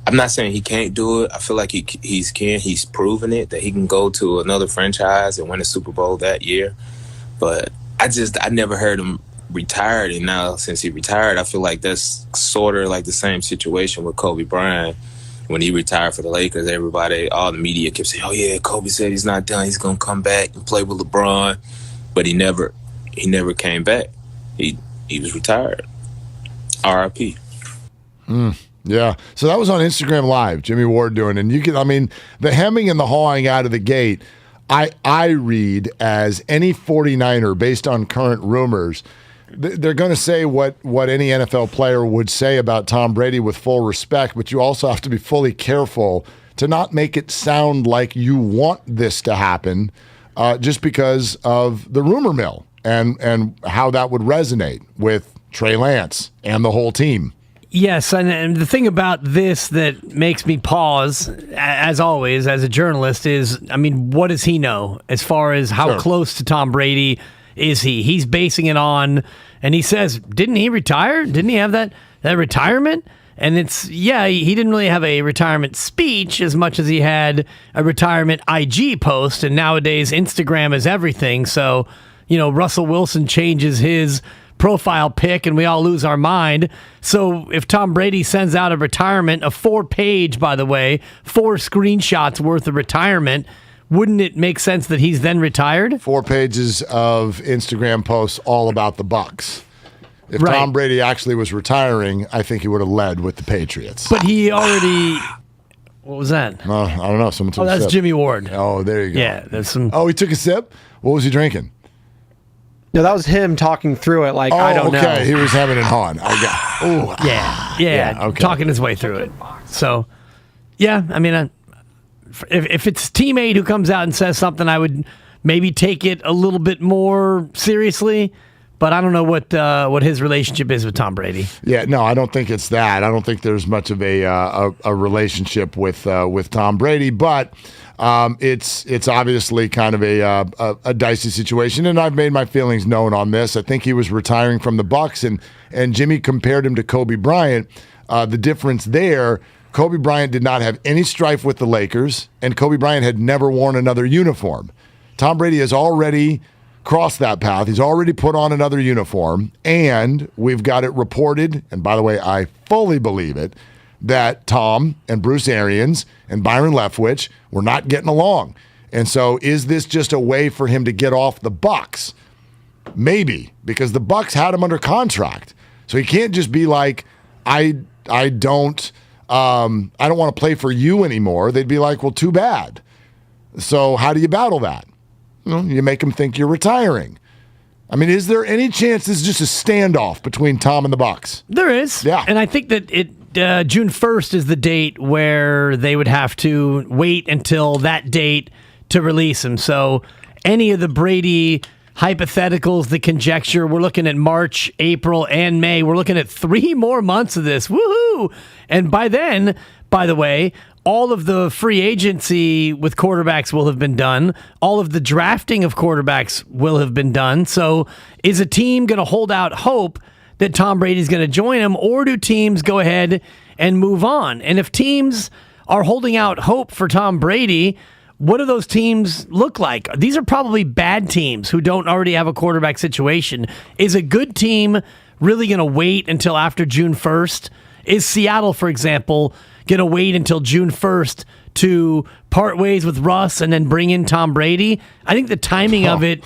I'm not saying he can't do it. I feel like he can. He's proven it, that he can go to another franchise and win a Super Bowl that year. But I never heard him retired, and now since he retired, I feel like that's sort of like the same situation with Kobe Bryant. When he retired for the Lakers, all the media kept saying, oh yeah, Kobe said he's not done, he's gonna come back and play with LeBron, but he never came back. He was retired. RIP. Yeah, so that was on Instagram Live, Jimmy Ward doing, and the hemming and the hawing out of the gate, I read as any 49er based on current rumors. They're going to say what any NFL player would say about Tom Brady with full respect, but you also have to be fully careful to not make it sound like you want this to happen just because of the rumor mill and how that would resonate with Trey Lance and the whole team. Yes, and the thing about this that makes me pause, as always, as a journalist, is, what does he know as far as how close to Tom Brady is he? He's basing it on, and he says, didn't he retire? Didn't he have that retirement? And he didn't really have a retirement speech as much as he had a retirement IG post, and nowadays Instagram is everything. So, Russell Wilson changes his profile pic and we all lose our mind. So if Tom Brady sends out a retirement, a 4-page, by the way, 4 screenshots worth of retirement, wouldn't it make sense that he's then retired? 4 pages of Instagram posts all about the Bucs. If Tom Brady actually was retiring, I think he would have led with the Patriots. But he already... What was that? I don't know. Someone took a sip. That's Jimmy Ward. Oh, there you go. Yeah, there's some... Oh, he took a sip? What was he drinking? No, that was him talking through it. I don't know. Okay, he was having it on. Yeah. Okay. Talking his way through it. So, yeah, if it's a teammate who comes out and says something, I would maybe take it a little bit more seriously. But I don't know what his relationship is with Tom Brady. Yeah, no, I don't think it's that. I don't think there's much of a relationship with Tom Brady, but it's obviously kind of a dicey situation, and I've made my feelings known on this. I think he was retiring from the Bucs, and Jimmy compared him to Kobe Bryant. The difference there, Kobe Bryant did not have any strife with the Lakers, and Kobe Bryant had never worn another uniform. Tom Brady has already crossed that path. He's already put on another uniform, and we've got it reported, and by the way, I fully believe it, that Tom and Bruce Arians and Byron Leftwich were not getting along. And so is this just a way for him to get off the Bucs? Maybe, because the Bucs had him under contract. So he can't just be like, I don't want to play for you anymore. They'd be like, well, too bad. So how do you battle that? You make them think you're retiring. Is there any chance this is just a standoff between Tom and the Bucs? There is. Yeah. And I think that June 1st is the date where they would have to wait until that date to release him. So any of the Brady hypotheticals, the conjecture, we're looking at March, April, and May. We're looking at 3 more months of this. Woohoo! And by then, by the way, all of the free agency with quarterbacks will have been done. All of the drafting of quarterbacks will have been done. So is a team going to hold out hope that Tom Brady's going to join him, or do teams go ahead and move on? And if teams are holding out hope for Tom Brady, what do those teams look like? These are probably bad teams who don't already have a quarterback situation. Is a good team really going to wait until after June 1st? Is Seattle, for example, going to wait until June 1st to part ways with Russ and then bring in Tom Brady? I think the timing of it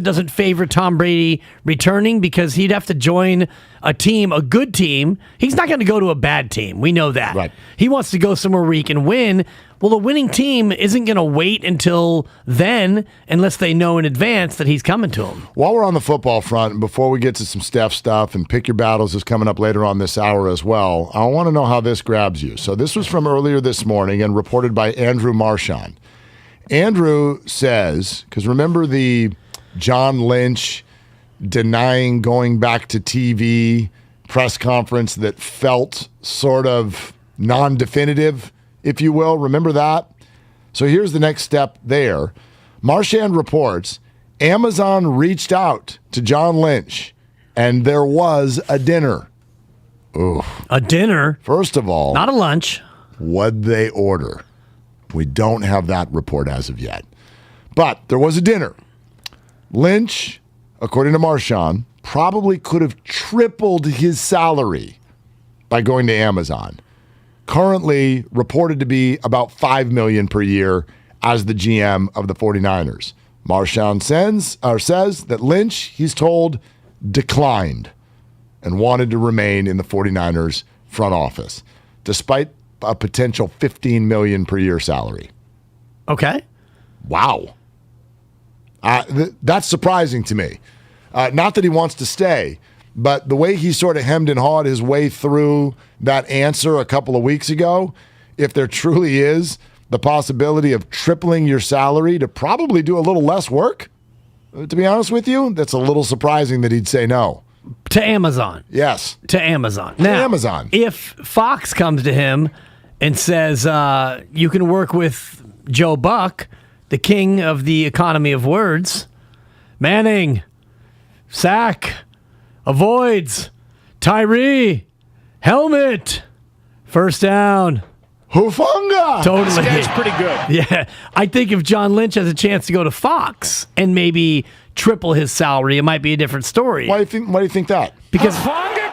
doesn't favor Tom Brady returning because he'd have to join a good team. He's not going to go to a bad team. We know that. Right. He wants to go somewhere where he can win. Well, the winning team isn't going to wait until then unless they know in advance that he's coming to them. While we're on the football front, and before we get to some Steph stuff, and Pick Your Battles is coming up later on this hour as well, I want to know how this grabs you. So this was from earlier this morning and reported by Andrew Marchand. Andrew says, because remember the John Lynch denying going back to TV press conference that felt sort of non-definitive, if you will. Remember that? So here's the next step there. Marchand reports Amazon reached out to John Lynch, and there was a dinner. Ooh. A dinner? First of all, not a lunch. What'd they order? We don't have that report as of yet. But there was a dinner. Lynch, according to Marchand, probably could have tripled his salary by going to Amazon. Currently reported to be about $5 million per year as the GM of the 49ers. Marchand says that Lynch, he's told, declined and wanted to remain in the 49ers front office, despite a potential $15 million per year salary. Okay. Wow. That's surprising to me. Not that he wants to stay, but the way he sort of hemmed and hawed his way through that answer a couple of weeks ago, if there truly is the possibility of tripling your salary to probably do a little less work, to be honest with you, that's a little surprising that he'd say no. To Amazon. Yes. To Amazon. Now, to Amazon. If Fox comes to him and says, you can work with Joe Buck, the king of the economy of words, Manning, sack, avoids, Tyree, helmet, first down. Hoofunga! Totally. This guy's pretty good. Yeah. I think if John Lynch has a chance to go to Fox and maybe triple his salary, it might be a different story. Why do you think that? Because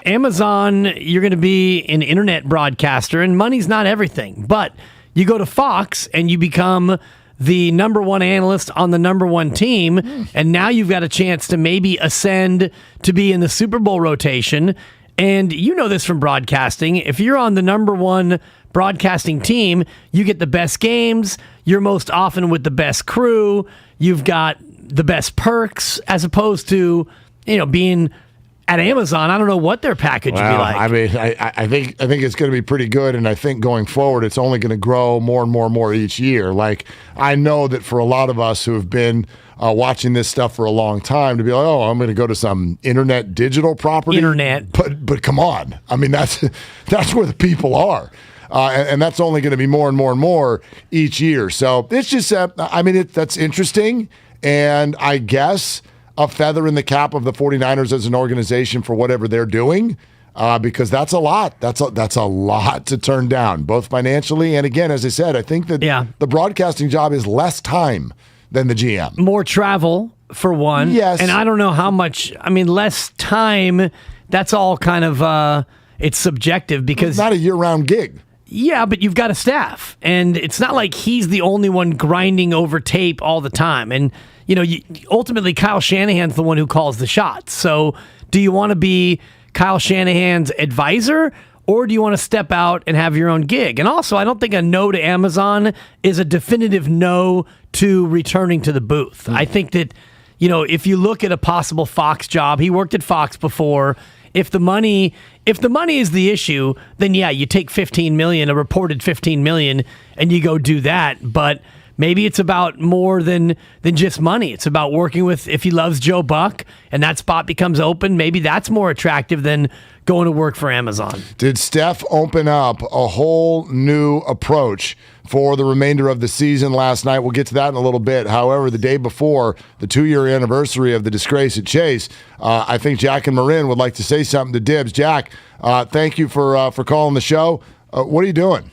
Amazon, you're going to be an internet broadcaster, and money's not everything. But you go to Fox and you become the number one analyst on the number one team, and now you've got a chance to maybe ascend to be in the Super Bowl rotation. And you know this from broadcasting. If you're on the number one broadcasting team, you get the best games. You're most often with the best crew. You've got the best perks as opposed to, being at Amazon. I don't know what their package would be like. I mean, I think it's going to be pretty good, and I think going forward, it's only going to grow more and more and more each year. Like, I know that for a lot of us who have been watching this stuff for a long time, to be like, oh, I'm going to go to some internet digital property. But come on, I mean that's where the people are. And that's only going to be more and more and more each year. So it's just, that's interesting. And I guess a feather in the cap of the 49ers as an organization for whatever they're doing, because that's a lot. That's a lot to turn down, both financially. And again, as I said, I think that the broadcasting job is less time than the GM. More travel, for one. Yes. And I don't know how much, less time, that's all kind of, it's subjective because... It's not a year-round gig. Yeah, but you've got a staff, and it's not like he's the only one grinding over tape all the time. And, ultimately Kyle Shanahan's the one who calls the shots. So do you want to be Kyle Shanahan's advisor, or do you want to step out and have your own gig? And also, I don't think a no to Amazon is a definitive no to returning to the booth. I think that, if you look at a possible Fox job, he worked at Fox before. If the money is the issue, then yeah, you take $15 million, a reported $15 million, and you go do that. But maybe it's about more than just money. It's about working with, if he loves Joe Buck and that spot becomes open, maybe that's more attractive than going to work for Amazon. Did Steph open up a whole new approach for the remainder of the season last night? We'll get to that in a little bit. However, the day before the 2-year anniversary of the disgrace at Chase, I think Jack and Marin would like to say something to Dibs. Jack, thank you for calling the show. What are you doing?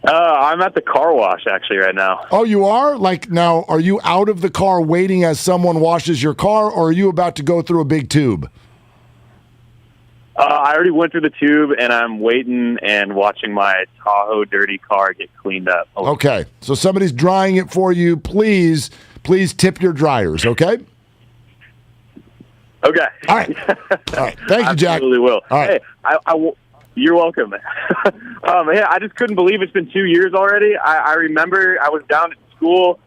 I'm at the car wash actually right now. Oh, you are? Like now, are you out of the car waiting as someone washes your car, or are you about to go through a big tube? I already went through the tube, and I'm waiting and watching my Tahoe dirty car get cleaned up. Okay, so somebody's drying it for you. Please tip your dryers, okay? Okay. All right. Thank you, Jack. Absolutely will. All right. Hey, you're welcome. Hey, I just couldn't believe it's been 2 years already. I remember I was down at school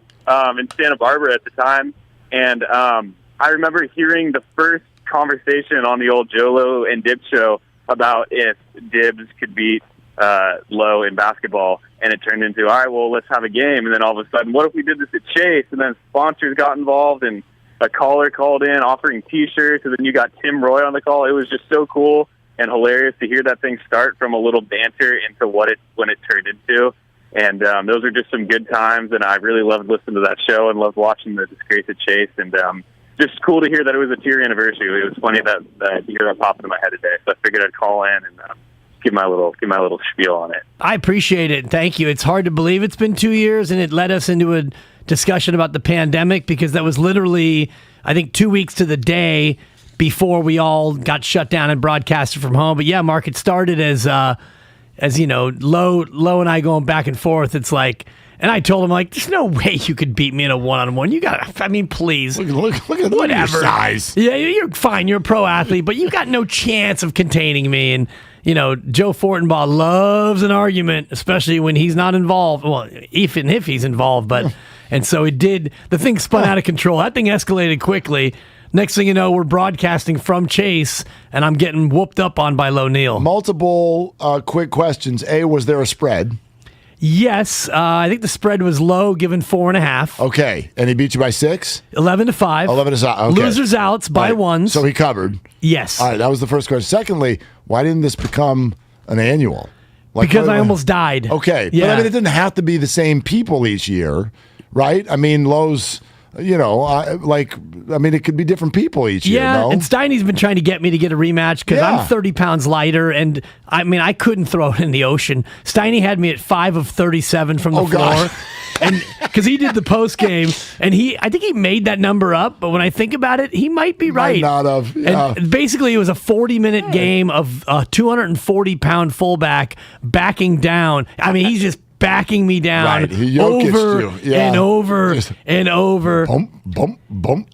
in Santa Barbara at the time, and I remember hearing the first conversation on the old Jolo and Dibs show about if Dibs could beat Lowe in basketball, and it turned into, all right, well, let's have a game. And then all of a sudden, what if we did this at Chase? And then sponsors got involved, and a caller called in offering T-shirts, and then you got Tim Roy on the call. It was just so cool and hilarious to hear that thing start from a little banter into when it turned into. And those are just some good times, and I really loved listening to that show and loved watching the disgrace at Chase. And just cool to hear that it was a tier anniversary. It was funny that to hear that pop into my head today, so I figured I'd call in and give my little spiel on it. I appreciate it. Thank you. It's hard to believe it's been 2 years, and it led us into a discussion about the pandemic, because that was literally, I think, 2 weeks to the day before we all got shut down and broadcasted from home. But yeah, Mark, it started as you know, Lowe and I going back and forth. It's like, and I told him, like, there's no way you could beat me in a one-on-one. You got, I mean, please. Look at your size. Yeah, you're fine. You're a pro athlete, but you got no chance of containing me. And, you know, Joe Fortenbaugh loves an argument, especially when he's not involved. Well, if he's involved, but, and so the thing spun out of control. That thing escalated quickly. Next thing you know, we're broadcasting from Chase, and I'm getting whooped up on by Low Neal. Multiple quick questions. A, was there a spread? Yes. I think the spread was Low, given 4.5. Okay. And he beat you by 6? 11-5. 11-5. Okay. Losers outs by ones. So he covered. Yes. All right. That was the first question. Secondly, why didn't this become an annual? Because I almost died. Okay. Yeah. But I mean, it didn't have to be the same people each year, right? I mean, Low's... You know, it could be different people each year. Yeah, no? and Steiny's been trying to get me to get a rematch because I'm 30 pounds lighter, and I mean, I couldn't throw it in the ocean. Steiny had me at 5 of 37 from the floor. And because he did the post game, and I think he made that number up, but when I think about it, he might be right. Might not have. Yeah. And basically, it was a 40-minute game of a 240-pound fullback backing down. I mean, he's just backing me down over and over and over.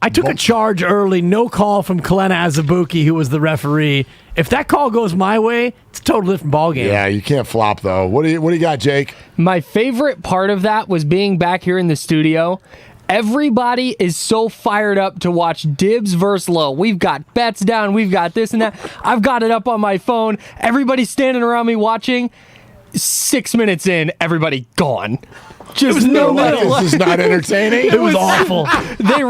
I took a charge early, no call from Kalena Azubuike, who was the referee. If that call goes my way, it's a totally different ballgame. Yeah, you can't flop, though. What do you got, Jake? My favorite part of that was being back here in the studio. Everybody is so fired up to watch Dibs versus Lowe. We've got bets down. We've got this and that. I've got it up on my phone. Everybody's standing around me watching. 6 minutes in, everybody gone. Just no middle. This is not entertaining. It was awful. They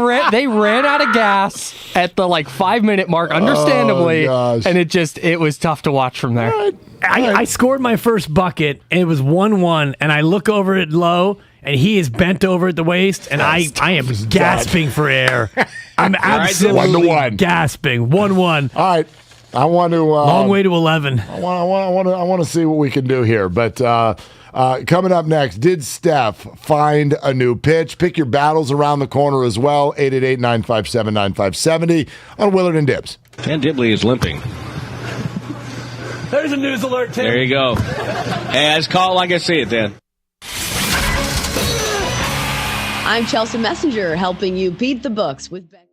ran out of gas at the 5-minute mark, understandably, and it was tough to watch from there. I scored my first bucket, and it was 1-1, and I look over at Lowe, and he is bent over at the waist, and I am gasping for air. I'm absolutely gasping. 1-1. All right. I want to long way to 11. I want to see what we can do here. But coming up next, did Steph find a new pitch? Pick your battles around the corner as well. 888-957-9570 on Willard and Dibs. Dan Dibley is limping. There's a news alert, Tim. There you go. Hey, I just call it like I see it, Dan. I'm Chelsea Messenger, helping you beat the books with Ben.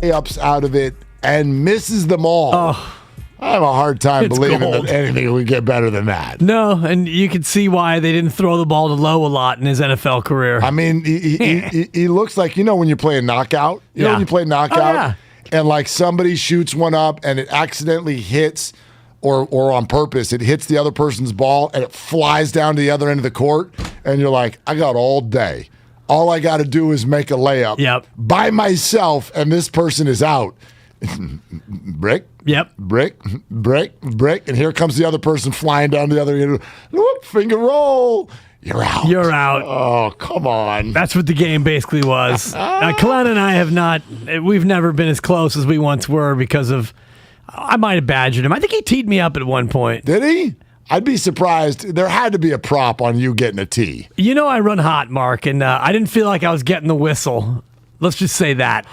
layups out of it and misses them all. Oh, I have a hard time believing gold. that anything would get better than that. No, and you can see why they didn't throw the ball to Lowe a lot in his NFL career. I mean, he looks like, when you play a knockout? When you play knockout and like somebody shoots one up and it accidentally hits or on purpose, it hits the other person's ball and it flies down to the other end of the court and you're like, I got all day. All I got to do is make a layup by myself and this person is out. Brick. Yep. Brick. And here comes the other person flying down the other end. Whoop, finger roll. You're out. You're out. Oh, come on. That's what the game basically was. Kalana and I we've never been as close as we once were because of, I might have badgered him. I think he teed me up at one point. Did he? I'd be surprised. There had to be a prop on you getting a tee. I run hot, Mark, and I didn't feel like I was getting the whistle. Let's just say that.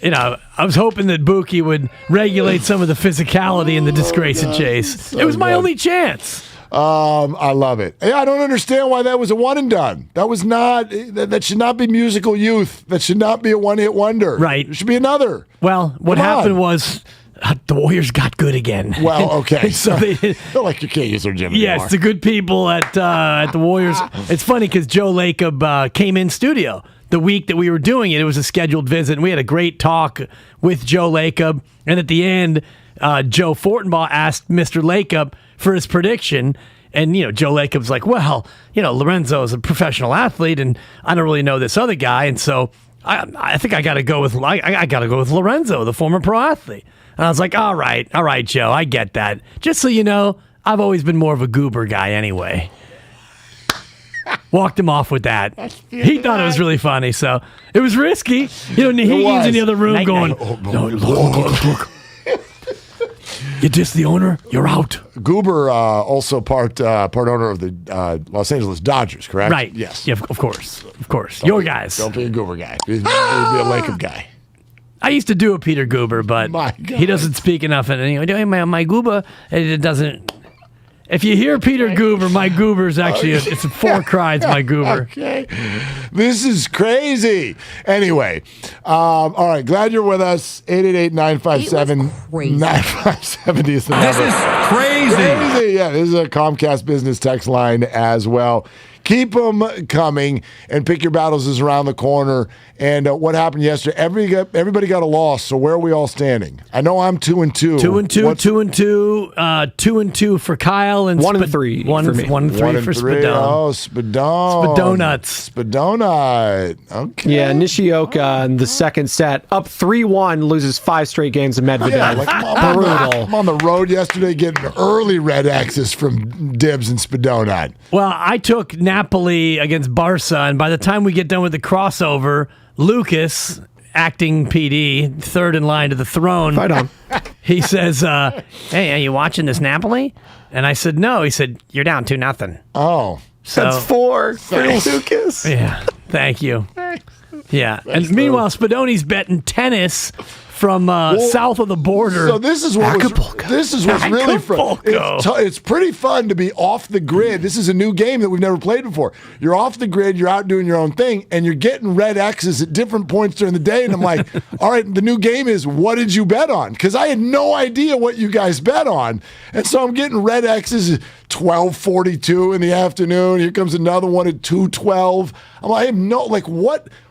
I was hoping that Buki would regulate some of the physicality in the disgrace and chase. So it was my only chance. I love it. I don't understand why that was a one and done. That was not. That should not be musical youth. That should not be a one-hit wonder. Right. It should be another. Well, what happened was the Warriors got good again. Well, okay. So they like you can't use their gym anymore. Yes, the good people at the Warriors. It's funny because Joe Lacob came in studio the week that we were doing it. It was a scheduled visit, and we had a great talk with Joe Lacob. And at the end, Joe Fortenbaugh asked Mr. Lacob for his prediction. And, Joe Lacob's like, well, Lorenzo is a professional athlete, and I don't really know this other guy. And so I think I got to go with Lorenzo, the former pro athlete. And I was like, all right, Joe, I get that. Just so you know, I've always been more of a goober guy anyway. Walked him off with that. He thought it was really funny, so it was risky. He's in the other room going, no, look. You diss the owner, you're out. Goober also part owner of the Los Angeles Dodgers, correct? Right. Yes. Yeah, of course. Your guys. Don't be a Goober guy. Be a Lacob guy. I used to do a Peter Goober, but he doesn't speak enough. And anyway, my Goober, it doesn't. If you hear Peter Goober, my Goober is actually it's a four crimes. My Goober. Okay, this is crazy. Anyway, all right. Glad you're with us. 888-957-9570 is the number. This is crazy. Yeah, this is a Comcast business text line as well. Keep them coming and pick your battles is around the corner. And what happened yesterday? Everybody got a loss. So where are we all standing? I know I'm 2-2. 2-2 2-2 for Kyle and 1-3 for me. 1-3 for Spadone. Oh, Spadonuts. Spadonut. Okay. Yeah, Nishioka in the second set, up 3-1, loses 5 straight games to Medvedev. Yeah, brutal. I'm on the road yesterday getting early red X's from Dibs and Spadonut. Well, I took Napoli against Barca, and by the time we get done with the crossover, Lucas, acting PD, third in line to the throne, right on. He says, hey, are you watching this Napoli? And I said, no. He said, you're down 2-0. Oh. So, that's 4 for Lucas. Yeah, thank you. Yeah, and meanwhile, Spadoni's betting tennis from south of the border. So this is what's really fun. It's pretty fun to be off the grid. This is a new game that we've never played before. You're off the grid, you're out doing your own thing, and you're getting red X's at different points during the day. And I'm like, all right, the new game is, what did you bet on? Because I had no idea what you guys bet on. And so I'm getting red X's at 12:42 in the afternoon. Here comes another one at 2:12. I'm like, I have no,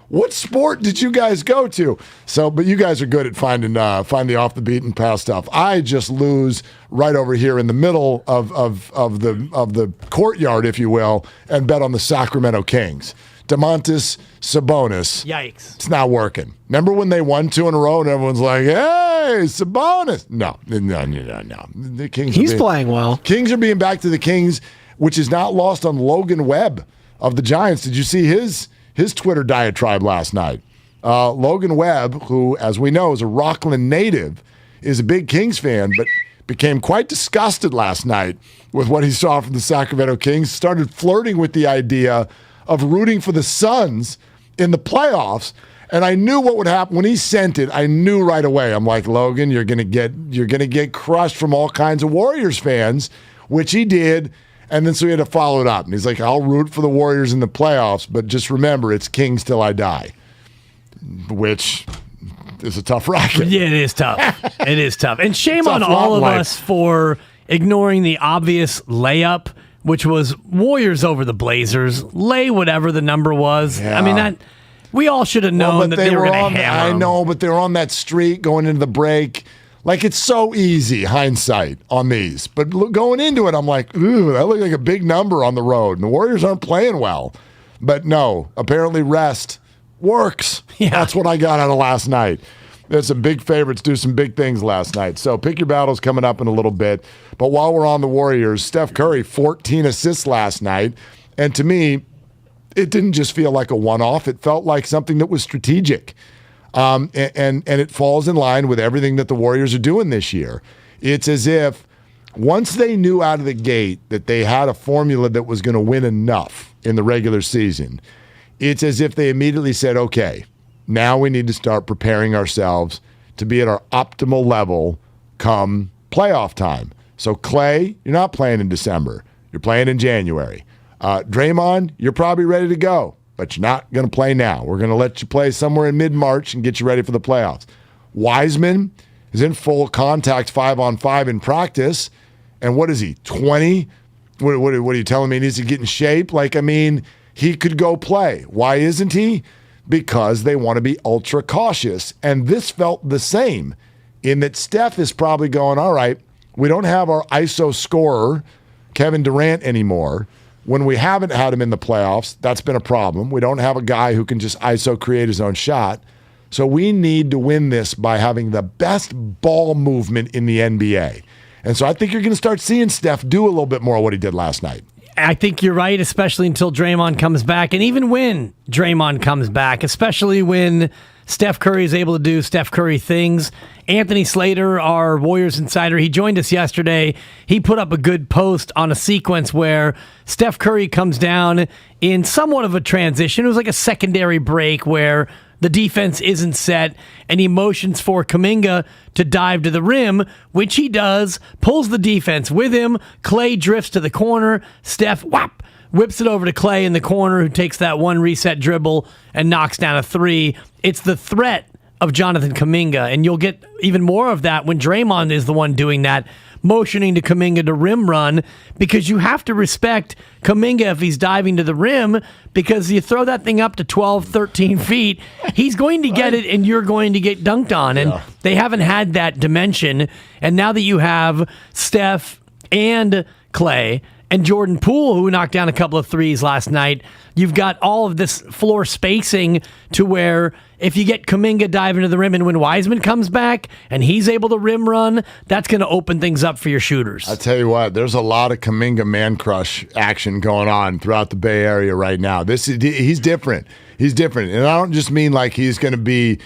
what sport did you guys go to? So, but you guys are good at finding the off the beaten path stuff. I just lose right over here in the middle of the courtyard, if you will, and bet on the Sacramento Kings. Domantas Sabonis. Yikes! It's not working. Remember when they won 2 in a row and everyone's like, "Hey, Sabonis!" No. The Kings. He's playing well. Kings are being back to the Kings, which is not lost on Logan Webb of the Giants. Did you see his Twitter diatribe last night? Logan Webb, who, as we know, is a Rockland native, is a big Kings fan, but became quite disgusted last night with what he saw from the Sacramento Kings, started flirting with the idea of rooting for the Suns in the playoffs. And I knew what would happen when he sent it. I knew right away. I'm like, Logan, you're gonna get crushed from all kinds of Warriors fans, which he did. And then so he had to follow it up. And he's like, I'll root for the Warriors in the playoffs, but just remember, it's Kings till I die. Which is a tough racket. Yeah, it is tough. It is tough. And shame on all of us for ignoring the obvious layup, which was Warriors over the Blazers. Lay whatever the number was. Yeah. I mean, that we all should have known that they were going to hammer. I know, but they were on that streak going into the break. Like, it's so easy, hindsight, on these. But going into it, I'm like, ooh, that looked like a big number on the road. And the Warriors aren't playing well. But no, apparently rest works. Yeah. That's what I got out of last night. There's some big favorites do some big things last night. So pick your battles coming up in a little bit. But while we're on the Warriors, Steph Curry, 14 assists last night. And to me, it didn't just feel like a one-off. It felt like something that was strategic. And it falls in line with everything that the Warriors are doing this year. It's as if once they knew out of the gate that they had a formula that was going to win enough in the regular season, it's as if they immediately said, okay, now we need to start preparing ourselves to be at our optimal level come playoff time. So Clay, you're not playing in December. You're playing in January. Draymond, you're probably ready to go. But you're not going to play now. We're going to let you play somewhere in mid-March and get you ready for the playoffs. Wiseman is in full contact 5-on-5 in practice. And what is he, 20? What are you telling me? He needs to get in shape? Like, I mean, he could go play. Why isn't he? Because they want to be ultra cautious. And this felt the same in that Steph is probably going, all right, we don't have our ISO scorer, Kevin Durant, anymore. When we haven't had him in the playoffs, that's been a problem. We don't have a guy who can just ISO create his own shot. So we need to win this by having the best ball movement in the NBA. And so I think you're going to start seeing Steph do a little bit more of what he did last night. I think you're right, especially until Draymond comes back. And even when Draymond comes back, especially when Steph Curry is able to do Steph Curry things. Anthony Slater, our Warriors insider, he joined us yesterday. He put up a good post on a sequence where Steph Curry comes down in somewhat of a transition. It was like a secondary break where the defense isn't set, and he motions for Kuminga to dive to the rim, which he does, pulls the defense with him. Clay drifts to the corner. Steph, whap, whips it over to Clay in the corner, who takes that one reset dribble and knocks down a three. It's the threat of Jonathan Kuminga, and you'll get even more of that when Draymond is the one doing that, motioning to Kuminga to rim run, because you have to respect Kuminga if he's diving to the rim, because you throw that thing up to 12, 13 feet, he's going to get it and you're going to get dunked on. And they haven't had that dimension. And now that you have Steph and Clay and Jordan Poole, who knocked down a couple of threes last night, you've got all of this floor spacing to where if you get Kuminga diving to the rim and when Wiseman comes back and he's able to rim run, that's going to open things up for your shooters. I tell you what, there's a lot of Kuminga man crush action going on throughout the Bay Area right now. He's different. He's different. And I don't just mean like he's going to be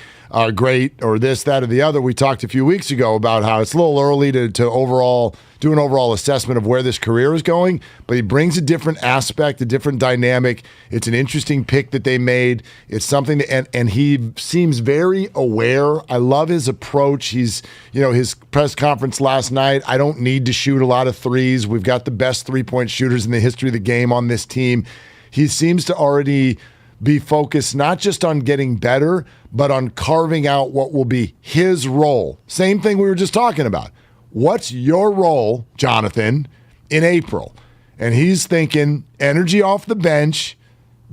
great or this, that, or the other. We talked a few weeks ago about how it's a little early to do an overall assessment of where this career is going, but he brings a different aspect, a different dynamic. It's an interesting pick that they made. It's something that, and he seems very aware. I love his approach. He's, his press conference last night, I don't need to shoot a lot of threes. We've got the best three-point shooters in the history of the game on this team. He seems to already be focused not just on getting better, but on carving out what will be his role. Same thing we were just talking about. What's your role, Jonathan, in April? And he's thinking energy off the bench,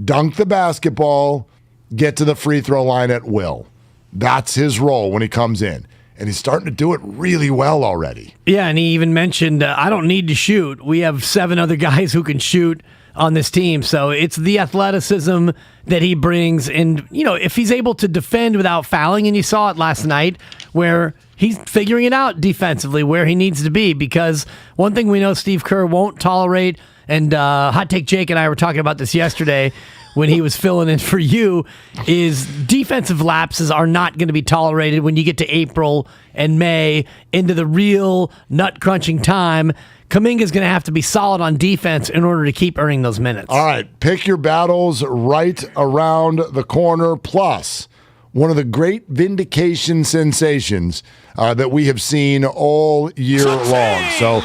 dunk the basketball, get to the free throw line at will. That's his role when he comes in. And he's starting to do it really well already. Yeah, and he even mentioned, I don't need to shoot. We have 7 other guys who can shoot on this team. So it's the athleticism that he brings. And, if he's able to defend without fouling, and you saw it last night where he's figuring it out defensively where he needs to be, because one thing we know Steve Kerr won't tolerate, and Hot Take Jake and I were talking about this yesterday when he was filling in for you, is defensive lapses are not going to be tolerated when you get to April and May into the real nut-crunching time. Kuminga's going to have to be solid on defense in order to keep earning those minutes. All right, pick your battles right around the corner. Plus, one of the great vindication sensations that we have seen all year long. So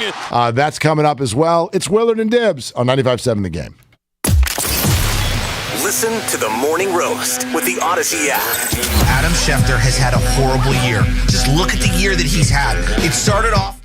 that's coming up as well. It's Willard and Dibs on 95.7 The Game. Listen to the Morning Roast with the Odyssey app. Adam Schefter has had a horrible year. Just look at the year that he's had. It started off.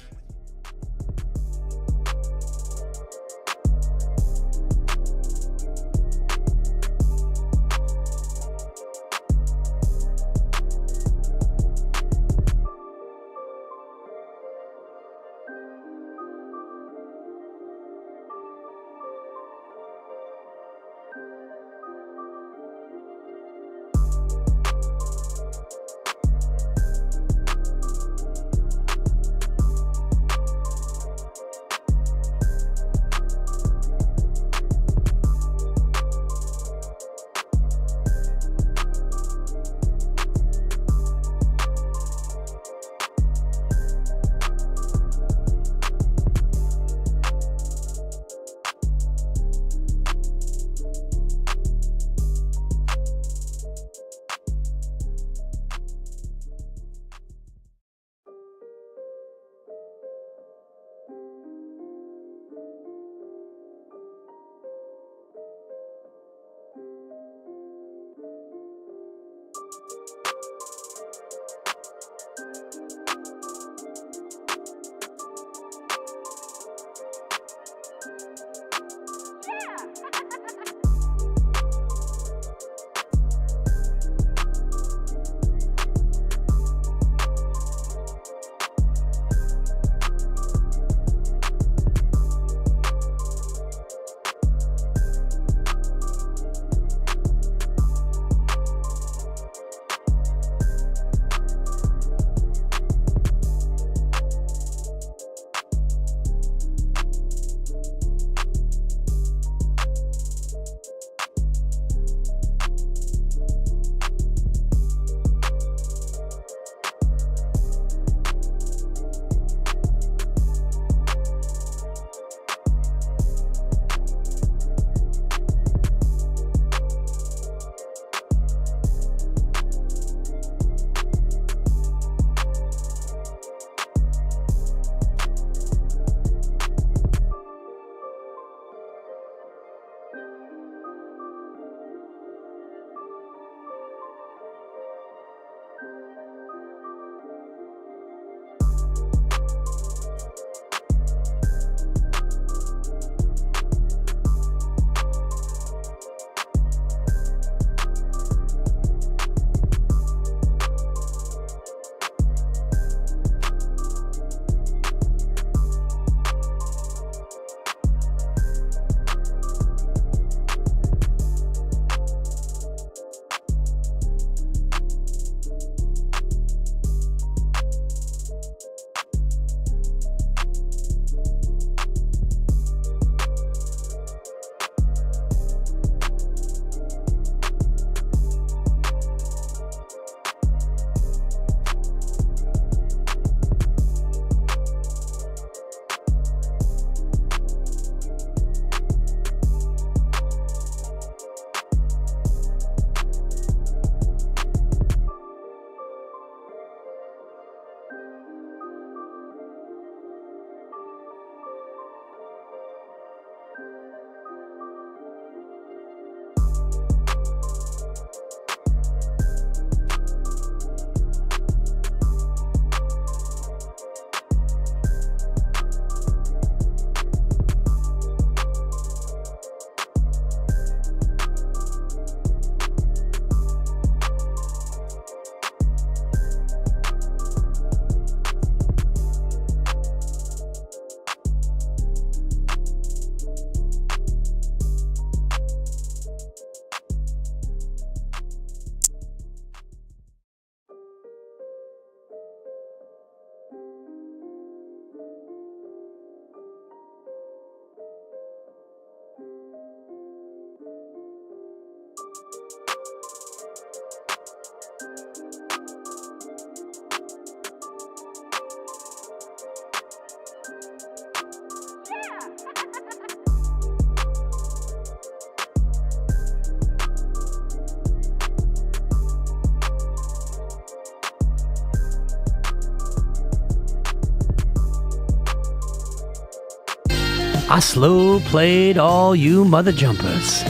I slow played all you mother jumpers.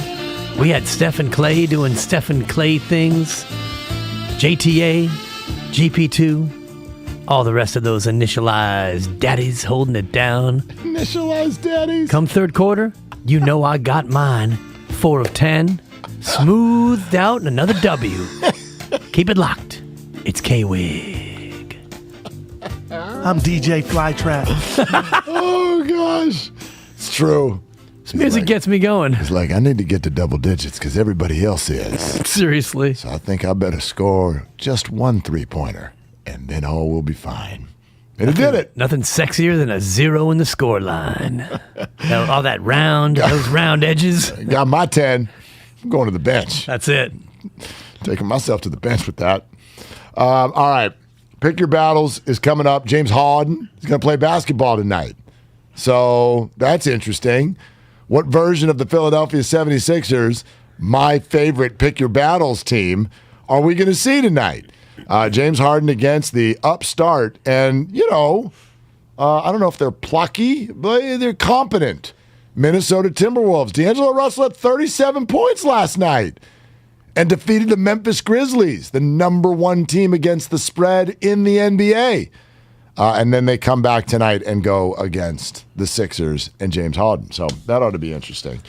We had Steph and Clay doing Steph and Clay things. JTA, GP2, all the rest of those initialized daddies holding it down. Initialized daddies. Come third quarter, you know I got mine. 4 of 10, smoothed out, and another W. Keep it locked. It's K-Wig. I'm DJ Flytrap. Oh, gosh. It's true. This music gets me going. It's like, I need to get to double digits because everybody else is. Seriously. So I think I better score just 1 3-pointer, and then all will be fine. And it did it. Nothing sexier than a 0 in the score line. All that round, those round edges. Got my 10. I'm going to the bench. That's it. Taking myself to the bench with that. All right. Pick Your Battles is coming up. James Harden is going to play basketball tonight. So that's interesting. What version of the Philadelphia 76ers, my favorite Pick Your Battles team, are we going to see tonight? James Harden against the upstart. And, I don't know if they're plucky, but they're competent. Minnesota Timberwolves. D'Angelo Russell had 37 points last night and defeated the Memphis Grizzlies, the number 1 team against the spread in the NBA. And then they come back tonight and go against the Sixers and James Harden. So that ought to be interesting.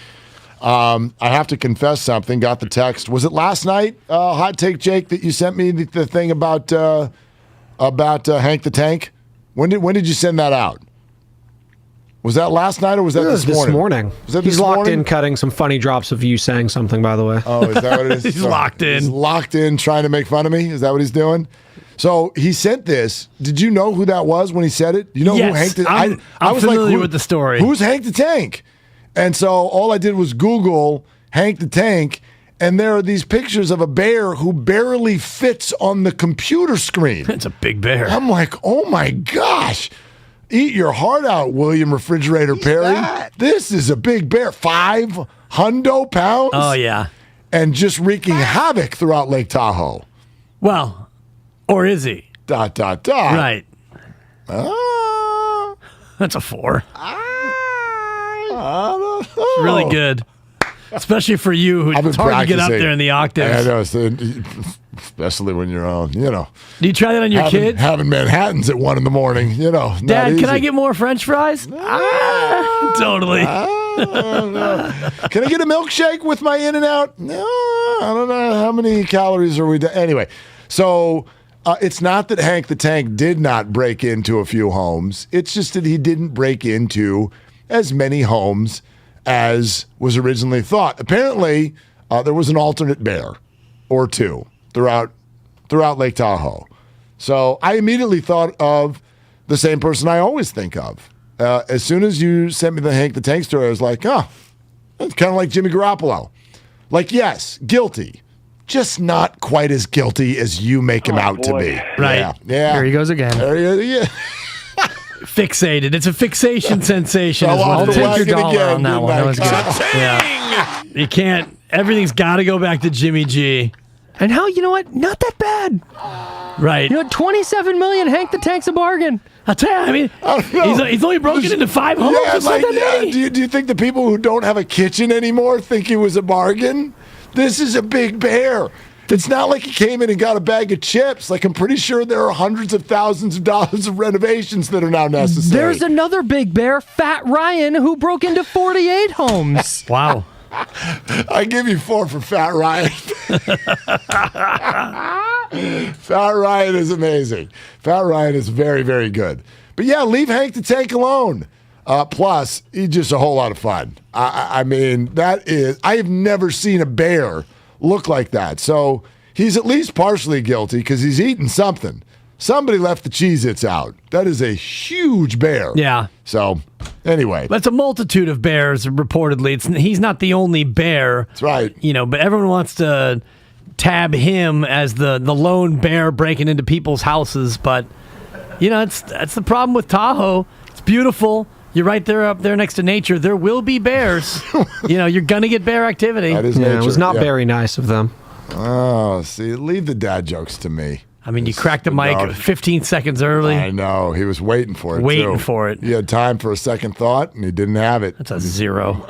I have to confess something. Got the text. Was it last night, Hot Take Jake, that you sent me the thing about Hank the Tank? When did you send that out? Was that last night or was that this morning? This morning. Was that He's this locked morning? in cutting some funny drops of you saying something, by the way. Oh, is that what it is? He's locked in. He's locked in trying to make fun of me? Is that what he's doing? So he sent this. Did you know who that was when he said it? You know yes, who Hank the Tank? I was familiar with the story. Who's Hank the Tank? And so all I did was Google Hank the Tank, and there are these pictures of a bear who barely fits on the computer screen. It's a big bear. I'm like, oh my gosh. Eat your heart out, William Refrigerator Perry. This is a big bear. 5 hundo pounds? Oh, yeah. And just wreaking havoc throughout Lake Tahoe. Well, or is he? ... Right. That's a 4. It's really good. Especially for you, who it's hard to get up there in the octaves. I know, especially when you're on, Do you try that on your kids? Having Manhattans at 1 in the morning, Dad, can I get more French fries? Totally. Can I get a milkshake with my In-N-Out? No, I don't know how many calories are we doing. Anyway, so it's not that Hank the Tank did not break into a few homes. It's just that he didn't break into as many homes as was originally thought. Apparently, there was an alternate bear or 2 throughout Lake Tahoe. So I immediately thought of the same person I always think of. As soon as you sent me the Hank the Tank story, I was like, oh, it's kind of like Jimmy Garoppolo. Like, yes, guilty. Just not quite as guilty as you make him out to be. Right. Yeah. Here he goes again. Fixated. It's a fixation sensation. I'll take your dollar again, on that one. That was good. Yeah. You can't. Everything's got to go back to Jimmy G. And how, you know what? Not that bad. Right. You know, $27 million, Hank the Tank's a bargain. I'll tell you, he's only broken into 5 homes. Do you think the people who don't have a kitchen anymore think he was a bargain? This is a big bear. It's not like he came in and got a bag of chips. Like, I'm pretty sure there are hundreds of thousands of dollars of renovations that are now necessary. There's another big bear, Fat Ryan, who broke into 48 homes. Wow. I give you 4 for Fat Ryan. Fat Ryan is amazing. Fat Ryan is very, very good. But yeah, leave Hank the Tank alone. Plus, he's just a whole lot of fun. I mean, I have never seen a bear look like that. So he's at least partially guilty because he's eating something. Somebody left the Cheez-Its out. That is a huge bear. Yeah. So, anyway. That's a multitude of bears, reportedly. He's not the only bear. That's right. But everyone wants to tab him as the lone bear breaking into people's houses. But, that's the problem with Tahoe. It's beautiful. You're right there up there next to nature. There will be bears. You're going to get bear activity. That is nature. It was not very nice of them. Oh, see, leave the dad jokes to me. I mean, you cracked the mic 15 seconds early. I know. He was waiting for it, for it. He had time for a second thought, and he didn't have it. That's a 0.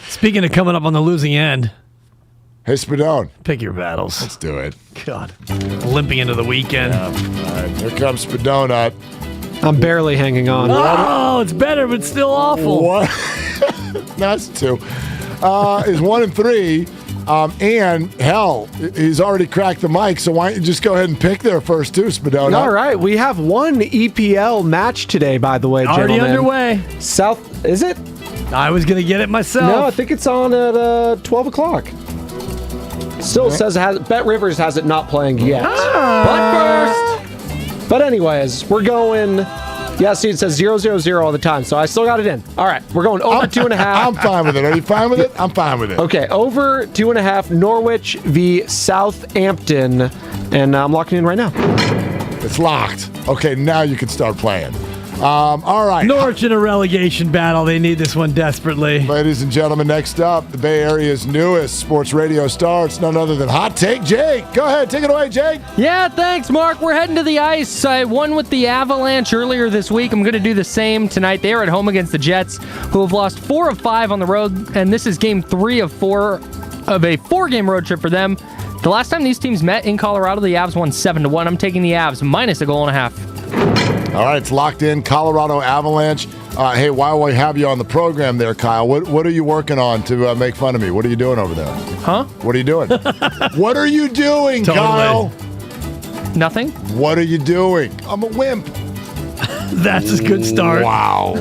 Speaking of coming up on the losing end. Hey, Spadone. Pick your battles. Let's do it. God. Limping into the weekend. Yeah. All right, here comes Spadone. I'm barely hanging on. Oh, it's better, but still awful. What? That's 2. Is 1 and 3. And hell, he's already cracked the mic, so why don't you just go ahead and pick there first, too, Spadone? All right, we have one EPL match today, by the way, Already gentlemen. underway. South, is it? I was going to get it myself. No, I think it's on at 12 o'clock. Still says Bet Rivers has it not playing yet. But first. But anyways, we're going. Yeah, see, it says 0-0-0 all the time, so I still got it in. All right, we're going over 2.5. I'm fine with it. Are you fine with it? I'm fine with it. Okay, over 2.5. Norwich v. Southampton, and I'm locking in right now. It's locked. Okay, now you can start playing. All right. Norwich in a relegation battle. They need this one desperately. Ladies and gentlemen, next up, the Bay Area's newest sports radio star. It's none other than Hot Take Jake. Go ahead, take it away, Jake. Yeah, thanks, Mark. We're heading to the ice. I won with the Avalanche earlier this week. I'm going to do the same tonight. They are at home against the Jets, who have lost 4 of 5 on the road, and this is game 3 of 4 of a 4-game road trip for them. The last time these teams met in Colorado, the Avs won 7-1. I'm taking the Avs minus a 1.5 goals. All right, it's locked in. Colorado Avalanche. Hey, while we have you on the program there, Kyle, what are you working on to make fun of me? What are you doing over there? Huh? What are you doing? What are you doing, Kyle? Nothing. What are you doing? I'm a wimp. That's a good start. Wow.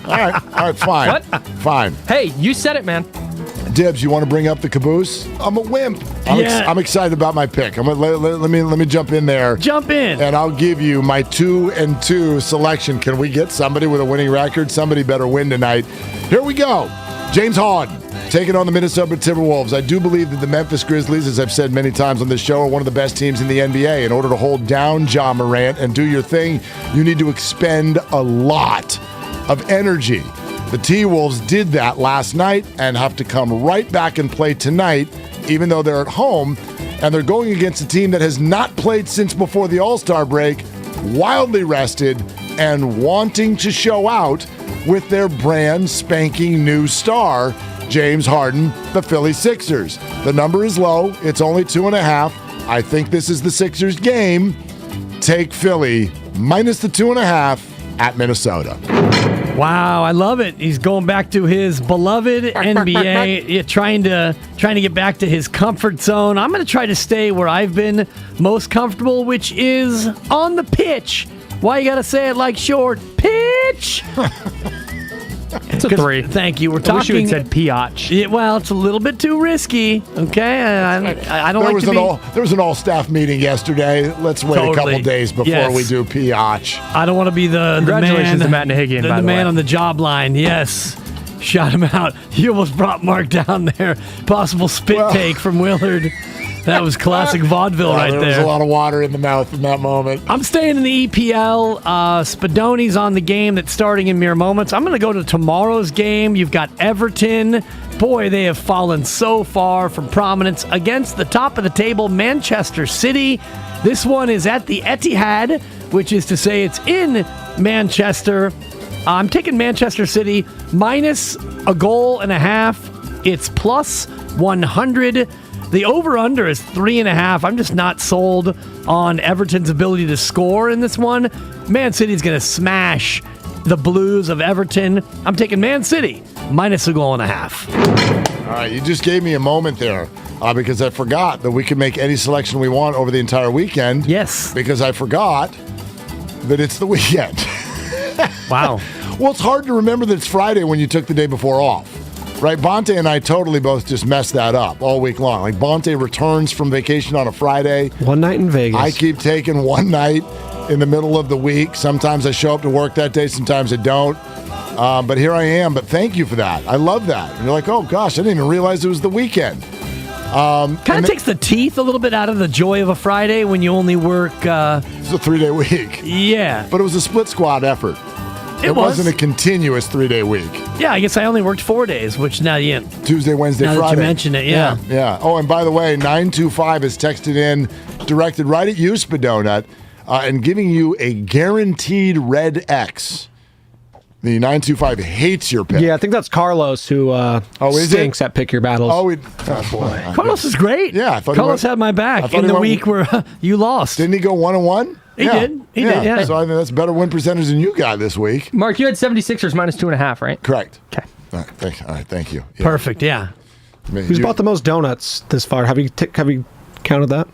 All right, fine. What? Fine. Hey, you said it, man. Dibs, you want to bring up the caboose? I'm a wimp. I'm excited about my pick. Let me jump in there. Jump in. And I'll give you my 2-2 selection. Can we get somebody with a winning record? Somebody better win tonight. Here we go. James Harden taking on the Minnesota Timberwolves. I do believe that the Memphis Grizzlies, as I've said many times on this show, are one of the best teams in the NBA. In order to hold down Ja Morant and do your thing, you need to expend a lot of energy. The T-Wolves did that last night and have to come right back and play tonight, even though they're at home, and they're going against a team that has not played since before the All-Star break, wildly rested, and wanting to show out with their brand spanking new star, James Harden, the Philly Sixers. The number is low. It's only 2.5. I think this is the Sixers game. Take Philly minus the 2.5 at Minnesota. Wow, I love it. He's going back to his beloved NBA, trying to get back to his comfort zone. I'm going to try to stay where I've been most comfortable, which is on the pitch. Why you got to say it like short? Pitch! It's a 3. Thank you. We're I wish you talking. had said Piotch. Yeah, well, it's a little bit too risky. Okay, I don't like to be. There was an all-staff meeting yesterday. Let's wait a couple days before we do Piotch. I don't want to be the Congratulations man, to Matt Nahigian, the by the man way. on the job line. Yes, shot him out. You almost brought Mark down there. Possible spit take from Willard. That was classic vaudeville right there. There was a lot of water in the mouth in that moment. I'm staying in the EPL. Spadoni's on the game that's starting in mere moments. I'm going to go to tomorrow's game. You've got Everton. Boy, they have fallen so far from prominence against the top of the table, Manchester City. This one is at the Etihad, which is to say it's in Manchester. I'm taking Manchester City minus a 1.5 goals. It's plus 100. The over-under is 3.5. I'm just not sold on Everton's ability to score in this one. Man City's going to smash the Blues of Everton. I'm taking Man City minus a 1.5 goals. All right, you just gave me a moment there because I forgot that we can make any selection we want over the entire weekend. Yes. Because I forgot that it's the weekend. Wow. Well, it's hard to remember that it's Friday when you took the day before off. Right, Bonte and I totally both just messed that up all week long. Like, Bonte returns from vacation on a Friday. One night in Vegas. I keep taking one night in the middle of the week. Sometimes I show up to work that day, sometimes I don't. But here I am. But thank you for that. I love that. And you're like, oh, gosh, I didn't even realize it was the weekend. Kind of takes the teeth a little bit out of the joy of a Friday when you only work. It's a 3-day week. Yeah. But it was a split squad effort. It wasn't a continuous 3-day week. Yeah, I guess I only worked 4 days, which now, Tuesday, Wednesday, now Friday. That you mention it, yeah. Yeah. Oh, and by the way, 925 is texted in, directed right at you, Spadonut, and giving you a guaranteed red X. The 925 hates your pick. Yeah, I think that's Carlos who stinks at Pick Your Battles. Oh, boy. Carlos is great. Yeah, I thought Carlos had my back in the week where you lost. Didn't he go 1-1? He did. He did, yeah. So I think that's better win percentage than you got this week. Mark, you had 76ers minus 2.5, right? Correct. Okay. All right, thank you. Yeah. Perfect, yeah. Who's bought the most donuts this far? Have you counted that?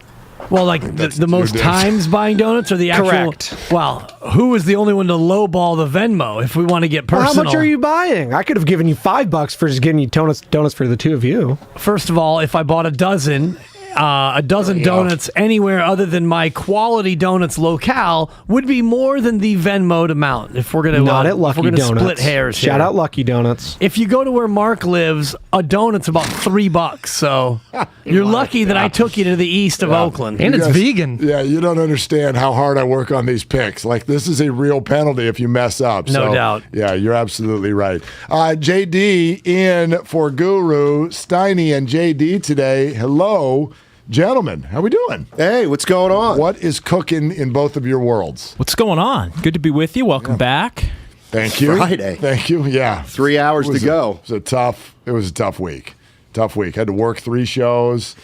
Well, like the most times buying donuts or the actual? Correct. Well, who was the only one to lowball the Venmo if we want to get personal? How much are you buying? I could have given you $5 for just giving you donuts for the two of you. First of all, if I bought a dozen donuts anywhere other than my Quality Donuts locale would be more than the Venmoed amount. If we're gonna Not at Lucky we're gonna Donuts. split hairs. Shout here. out Lucky Donuts. If you go to where Mark lives, a donut's about $3. So you're lucky that I took you to the east of Oakland, and it's vegan. Yeah, you don't understand how hard I work on these picks. Like, this is a real penalty if you mess up. No doubt. Yeah, you're absolutely right. JD in for Guru, Steiny and JD today. Hello, gentlemen. How we doing? Hey, what's going on? What is cooking in both of your worlds? What's going on? Good to be with you. Welcome back. Thank you. Friday. Thank you. Yeah. 3 hours to go. It was a tough week. Had to work 3 shows.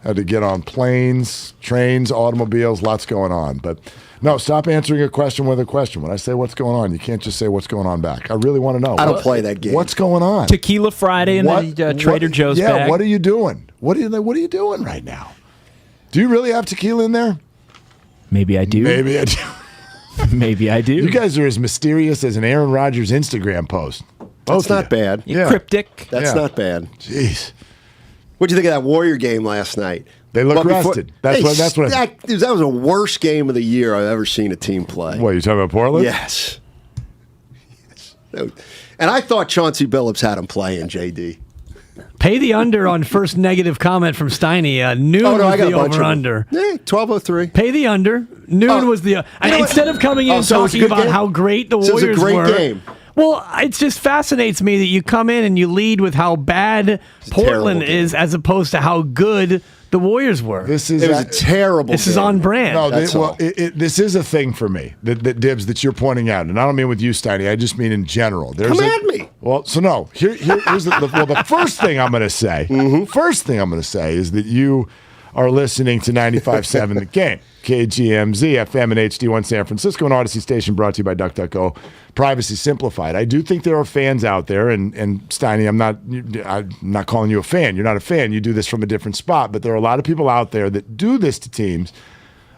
Had to get on planes, trains, automobiles, lots going on. But no, stop answering a question with a question. When I say what's going on, you can't just say what's going on back. I really want to know. I don't play that game. What's going on? Tequila Friday and then Trader Joe's bag. Yeah, what are you doing? What are you doing right now? Do you really have tequila in there? Maybe I do. Maybe I do. Maybe I do. You guys are as mysterious as an Aaron Rodgers Instagram post. That's not bad. Yeah. Cryptic. That's not bad. Jeez. What'd you think of that Warrior game last night? They look rested. That's what. That was the worst game of the year I've ever seen a team play. What, you talking about Portland? Yes. And I thought Chauncey Billups had him playing, JD. Pay the under on first negative comment from Steiny. Noon was the over-under. Yeah, 12:03. Pay the under. Noon was the... instead of coming in and so it's a talking good about game? how great the So it was a Warriors great were... game. Well, it just fascinates me that you come in and you lead with how bad Portland is as opposed to how good the Warriors were. It was a terrible This game. is on brand. No, this is a thing for me, that Dibs, that you're pointing out. And I don't mean with you, Steiny. I just mean in general. Come at me. Well, so no. Here's the first thing I'm going to say. First thing I'm going to say is that you are listening to 95.7 The Game. KGMZ, FM and HD1 San Francisco, and Odyssey Station, brought to you by DuckDuckGo. Privacy Simplified. I do think there are fans out there, and Steiny, I'm not calling you a fan. You're not a fan. You do this from a different spot. But there are a lot of people out there that do this to teams.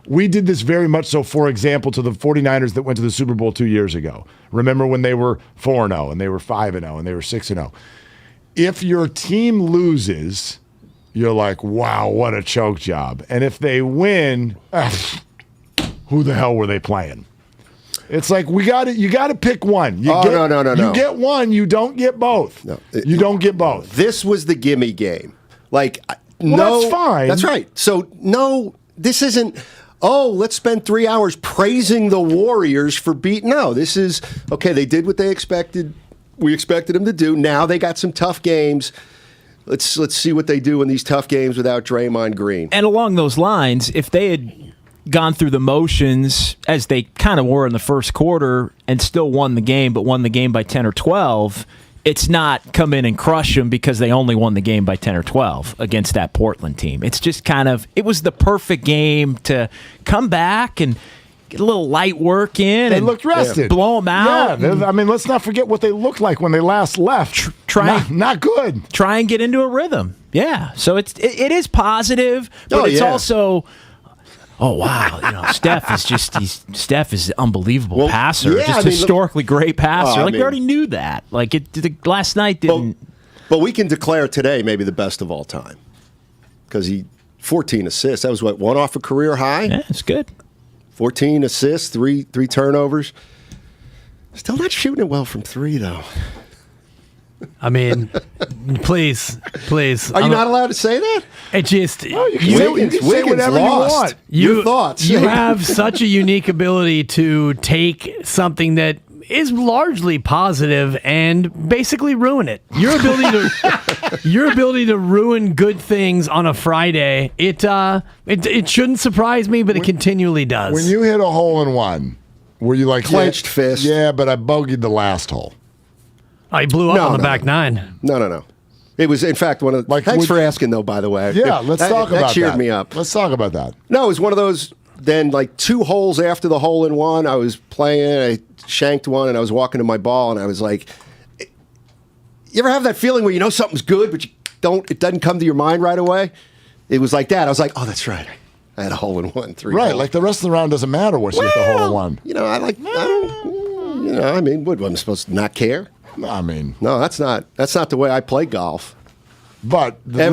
We did this very much so, for example, to the 49ers that went to the Super Bowl 2 years ago. Remember when they were 4-0, and they were 5-0, and they were 6-0. If your team loses, you're like, wow, what a choke job. And if they win, who the hell were they playing? It's like you got to pick one. No. You get one, you don't get both. No, you don't get both. This was the gimme game. That's fine. That's right. So, no, this isn't, let's spend 3 hours praising the Warriors for beating. No, this is, okay, they did what they expected. We expected them to do. Now they got some tough games. Let's see what they do in these tough games without Draymond Green. And along those lines, if they had gone through the motions as they kind of were in the first quarter and still won the game, but won the game by 10 or 12, it's not come in and crush them because they only won the game by 10 or 12 against that Portland team. It's just it was the perfect game to come back and get a little light work in. They and looked rested. Blow them out. Yeah, I mean, let's not forget what they looked like when they last left. Not good. Try and get into a rhythm. Yeah. So it is positive, but it's also... Oh wow! Steph is an unbelievable passer. Historically great passer. We already knew that. Last night didn't. But we can declare today maybe the best of all time because 14 assists. That was one off a career high. Yeah, it's good. 14 assists, three turnovers. Still not shooting it well from 3 though. I mean, please. Are you not allowed to say that? It just you can say whatever you want. Your thoughts. You have such a unique ability to take something that is largely positive and basically ruin it. Your ability to ruin good things on a Friday. It shouldn't surprise me, but it continually does. When you hit a hole in one, Were you like clenched fist? Yeah, but I bogeyed the last hole. Oh, he blew up on the back nine. No. It was, in fact, one of the. Thanks for asking, though. By the way, Yeah, let's talk about that. That cheered me up. Let's talk about that. No, it was one of those. Then, like 2 holes after the hole in one, I was playing. I shanked one, and I was walking to my ball, and I was like, "You ever have that feeling where you know something's good, but you don't? It doesn't come to your mind right away." It was like that. I was like, "Oh, that's right. I had a hole in one, 3 Right, holes. like the rest of the round doesn't matter once you hit the hole in one. You know, I don't. You know, I mean, what am I supposed to not care? I mean, no, that's not the way I play golf. But the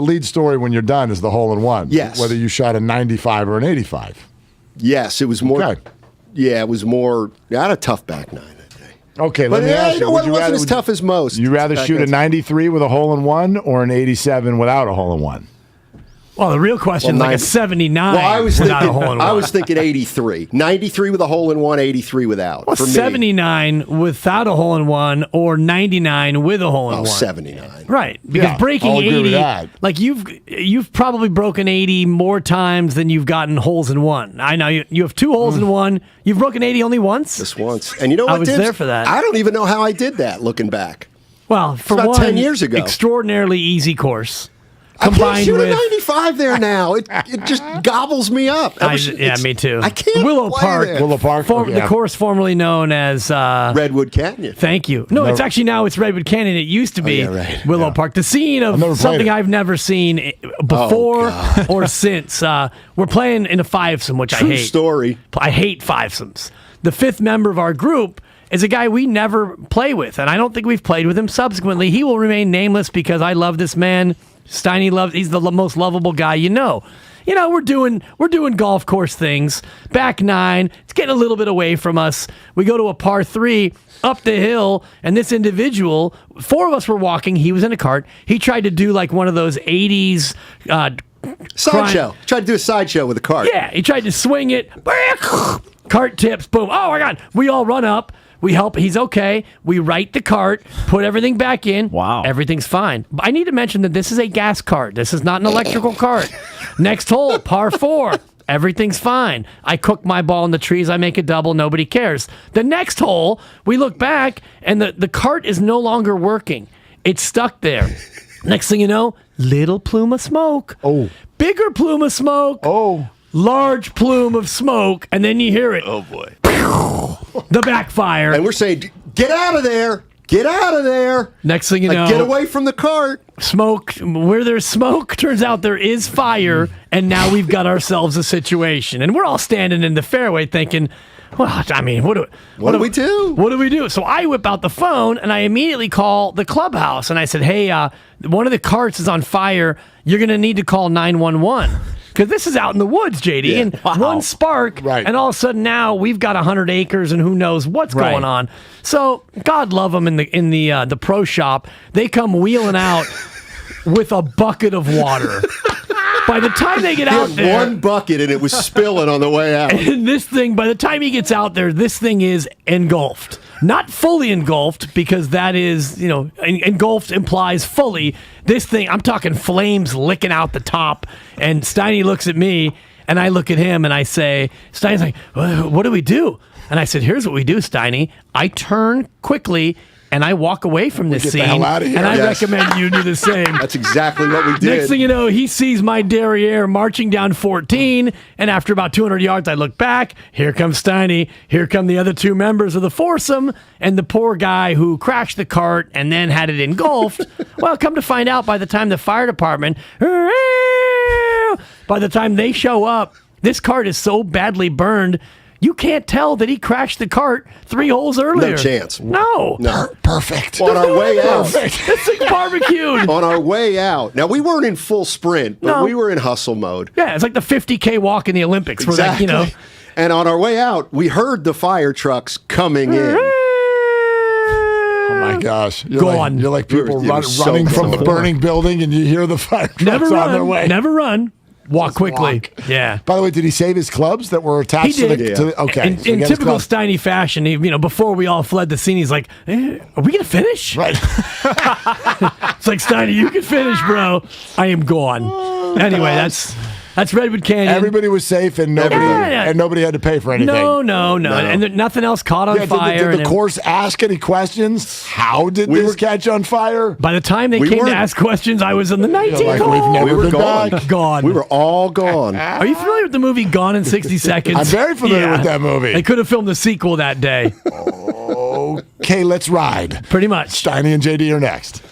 lead story when you're done is the hole in one. Yes. Whether you shot a 95 or an 85. Yes, it was more. Okay. Yeah, it was more. I had a tough back nine that day. Okay, But let me ask you know you. what? It wasn't as tough as most. You rather Back shoot a then. 93 with a hole in one or an 87 without a hole in one? Well, the real question is like a 79 Well, I was without thinking. a hole in one. I was thinking 83, 93 with a hole in one, 83 without. Well, for me. 79 without a hole in one or 99 with a hole in one. 79. Right, because Yeah, breaking I'll agree with 80, that. like you've probably broken 80 more times than you've gotten holes in one. I know you have 2 holes in one. You've broken 80 only once. Just once, and you know what? I was Dibs? there for that. I don't even know how I did that. Looking back, Well, for about one, 10 years ago. extraordinarily easy course. I can't Combined shoot a with 95 there now. It just gobbles me up. yeah, me too. I can't Willow play Park. there. Willow Park? The course formerly known as Redwood Canyon. Thank you. No, it's actually now it's Redwood Canyon. It used to be Willow Park, the scene I've of never played something it. I've never seen before or since. We're playing in a fivesome, which I True hate. story. I hate fivesomes. The 5th member of our group is a guy we never play with, and I don't think we've played with him subsequently. He will remain nameless because I love this man. Steiny loves. He's the most lovable guy you know. You know, we're doing golf course things. Back nine, it's getting a little bit away from us. We go to a par 3 up the hill, and this individual, 4 of us were walking. He was in a cart. He tried to do like one of those 80s Sideshow. Tried to do a sideshow with a cart. Yeah, he tried to swing it. Cart tips. Boom. Oh my God. We all run up. We help. He's okay. We right the cart, put everything back in. Wow. Everything's fine. I need to mention that this is a gas cart. This is not an electrical cart. Next hole, par 4. Everything's fine. I cook my ball in the trees. I make a double. Nobody cares. The next hole, we look back, and the cart is no longer working. It's stuck there. Next thing you know, little plume of smoke. Oh. Bigger plume of smoke. Oh. Large plume of smoke. And then you hear it. Oh, boy. The backfire. And we're saying, get out of there. Get out of there. Next thing you know, get away from the cart. Smoke. Where there's smoke, turns out there is fire. And now we've got ourselves a situation. And we're all standing in the fairway thinking, well, I mean, what do we do? What do we do? So I whip out the phone and I immediately call the clubhouse. And I said, hey, one of the carts is on fire. You're going to need to call 911. Because this is out in the woods, JD, and one spark, and all of a sudden now we've got 100 acres and who knows what's going on. So God love them in the pro shop. They come wheeling out with a bucket of water. By the time they get out there, one bucket and it was spilling on the way out. And this thing, by the time he gets out there, this thing is engulfed. Not fully engulfed, because that is, engulfed implies fully. This thing, I'm talking flames licking out the top. And Steiny looks at me, and I look at him, and I say, Steiny's like, what do we do? And I said, here's what we do, Steiny. I turn quickly, and I walk away from this scene. The hell out of here. And I recommend you do the same. That's exactly what we did. Next thing you know, he sees my derriere marching down 14, and after about 200 yards, I look back. Here comes Steiny. Here come the other 2 members of the foursome, and the poor guy who crashed the cart and then had it engulfed. Well, come to find out, by the time the fire department, by the time they show up, this cart is so badly burned, you can't tell that he crashed the cart 3 holes earlier. No chance. No. Perfect. On our way out. This thing's barbecued. On our way out. Now, we weren't in full sprint, but we were in hustle mode. Yeah, it's like the 50K walk in the Olympics. Exactly. Where And on our way out, we heard the fire trucks coming in. Oh my gosh. Gone. You're like people running from the burning building, and you hear the fire trucks on their way. Never run. Walk quickly. Yeah. By the way, did he save his clubs that were attached He to did. the okay. In typical Steiny fashion, before we all fled the scene, he's like, are we going to finish? Right. It's like, Steiny, you can finish, bro. I am gone. Anyway, That's Redwood Canyon. Everybody was safe, and nobody had to pay for anything. No. And nothing else caught on fire. Did the course ask any questions? How did this catch on fire? By the time they came to ask questions, I was in the 19th hole. We've never been back. Gone. We were all gone. Are you familiar with the movie Gone in 60 Seconds? I'm very familiar with that movie. They could have filmed the sequel that day. Okay, let's ride. Pretty much. Steiny and JD are next.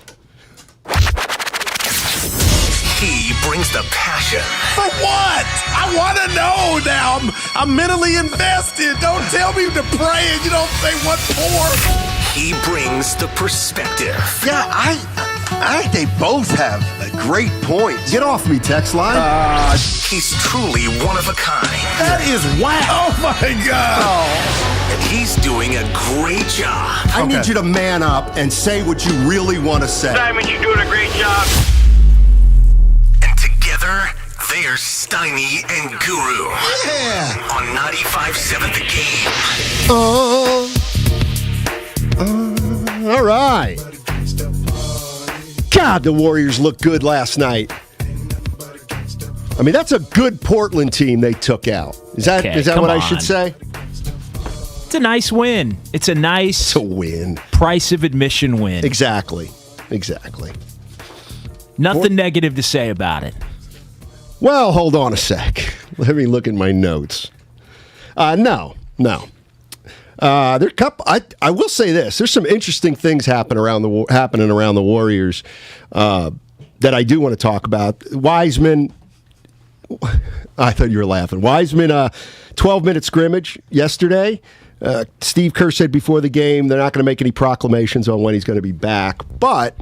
He brings the passion. For what? I want to know now. I'm mentally invested. Don't tell me to pray and you don't say what for. He brings the perspective. Yeah, I think they both have great points. Get off me, text line. He's truly one of a kind. That is wow. Oh, my God. And he's doing a great job. I need you to man up and say what you really want to say. Simon, you're doing a great job. And together, they're Steiny and Guru. Yeah. On 95.7 The Game. All right. God, the Warriors looked good last night. I mean, that's a good Portland team they took out. Is that what I should say? It's a nice win. It's a nice win. Price of admission win. Exactly. Nothing negative to say about it. Well, hold on a sec. Let me look at my notes. No. I will say this: there's some interesting things happening around the Warriors that I do want to talk about. Wiseman, I thought you were laughing. Wiseman, 12-minute scrimmage yesterday. Steve Kerr said before the game they're not going to make any proclamations on when he's going to be back, but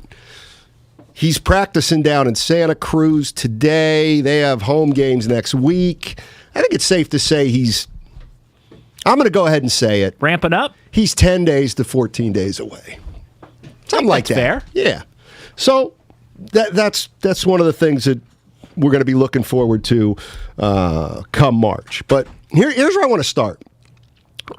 he's practicing down in Santa Cruz today. They have home games next week. I think it's safe to say I'm going to go ahead and say it. Ramping up? He's 10 days to 14 days away. Something like that. Fair. Yeah. So that's one of the things that we're going to be looking forward to come March. But here's where I want to start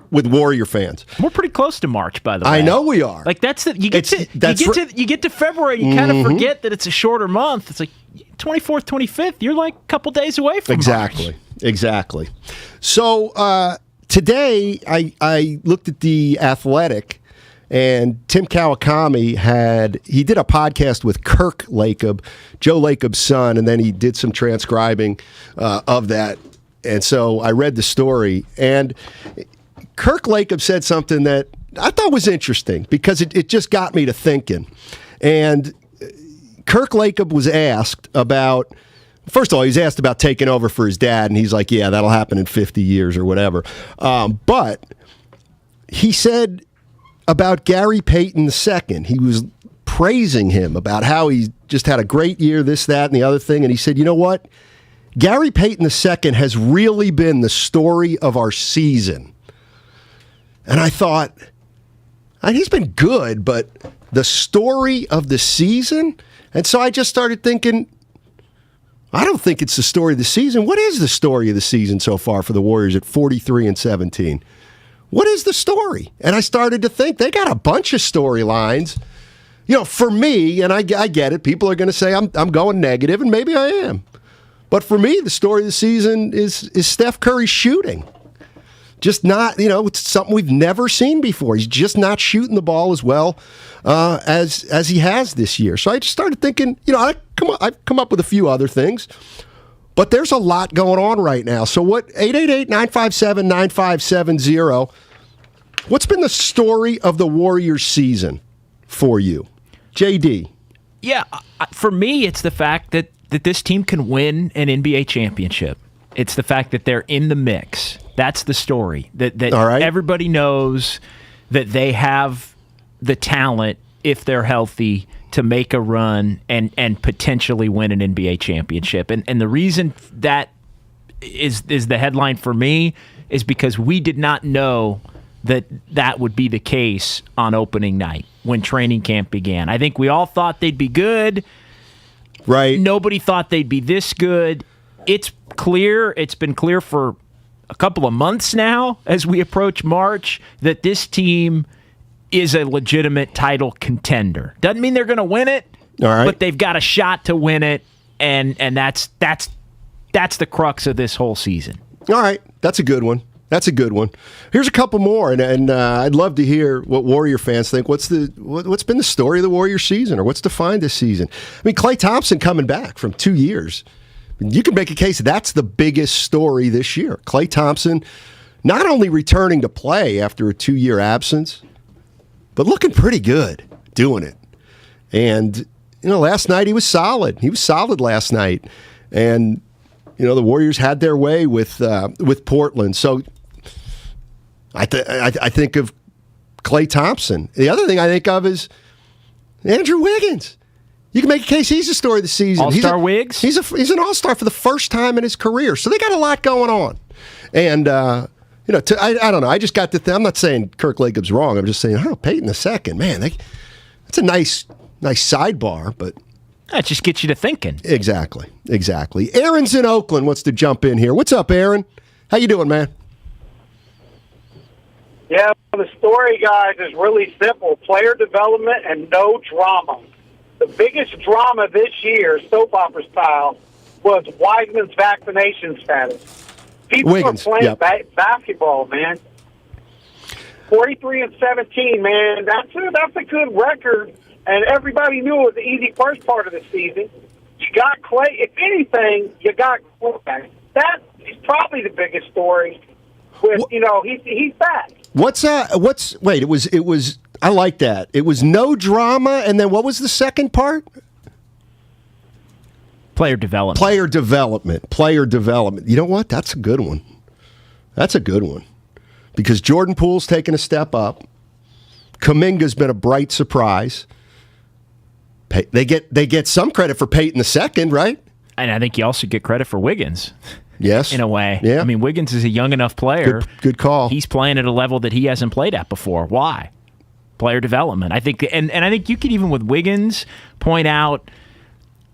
with Warrior fans. We're pretty close to March, by the way. I know we are. Like you get to February, you kind of forget that it's a shorter month. It's like 24th, 25th. You're like a couple days away from March. Exactly. So today I looked at The Athletic, and Tim Kawakami he did a podcast with Kirk Lacob, Joe Lacob's son, and then he did some transcribing of that. And so I read the story, and Kirk Lacob said something that I thought was interesting because it just got me to thinking. And Kirk Lacob was asked about, first of all, he was asked about taking over for his dad, and he's like, yeah, that'll happen in 50 years or whatever. But he said about Gary Payton II, he was praising him about how he just had a great year, this, that, and the other thing. And he said, you know what? Gary Payton II has really been the story of our season. And I thought, he's been good, but the story of the season? And so I just started thinking, I don't think it's the story of the season. What is the story of the season so far for the Warriors at 43-17? What is the story? And I started to think they got a bunch of storylines. You know, for me, and I get it, people are going to say I'm going negative, and maybe I am. But for me, the story of the season is Steph Curry shooting. Just not, it's something we've never seen before. He's just not shooting the ball as well as he has this year. So I just started thinking, I've come up with a few other things, but there's a lot going on right now. So what? 888-957-9570. What's been the story of the Warriors season for you, JD? Yeah, for me, it's the fact that this team can win an NBA championship. It's the fact that they're in the mix. That's the story. That everybody knows that they have the talent, if they're healthy, to make a run and potentially win an NBA championship. And the reason that is the headline for me is because we did not know that would be the case on opening night when training camp began. I think we all thought they'd be good. Right. Nobody thought they'd be this good. It's clear. It's been clear for a couple of months now as we approach March that this team is a legitimate title contender. Doesn't mean they're going to win it, all right, but they've got a shot to win it, and that's that's the crux of this whole season. All right, that's a good one. Here's a couple more, and I'd love to hear what Warrior fans think. What's been the story of the Warrior season, or what's defined this season? I mean, Klay Thompson coming back from 2 years. You can make a case that's the biggest story this year. Klay Thompson not only returning to play after a 2-year absence, but looking pretty good doing it. And, last night he was solid. He was solid last night. And, the Warriors had their way with Portland. So I think of Klay Thompson. The other thing I think of is Andrew Wiggins. You can make a case he's the story of the season. All-Star Wiggs? He's an all-star for the first time in his career. So they got a lot going on. And, I don't know. I just got to I'm not saying Kirk Lacob's wrong. I'm just saying, Peyton II, man, that's a nice sidebar, but that just gets you to thinking. Exactly. Aaron's in Oakland wants to jump in here. What's up, Aaron? How you doing, man? Yeah, the story, guys, is really simple. Player development and no drama. The biggest drama this year, soap opera style, was Wiseman's vaccination status. People Wiggins, are playing basketball, man. 43-17, man. That's a good record, and everybody knew it was the easy first part of the season. You got Klay. If anything, you got Klay. That is probably the biggest story. With he's back. Wait, it was I like that. It was no drama, and then what was the second part? Player development. Player development. You know what? That's a good one. Because Jordan Poole's taken a step up. Kuminga's been a bright surprise. They get some credit for Peyton II, right? And I think you also get credit for Wiggins. Yes. In a way. Yeah. I mean, Wiggins is a young enough player. Good call. He's playing at a level that he hasn't played at before. Why? Player development. I think, and I think you could even with Wiggins point out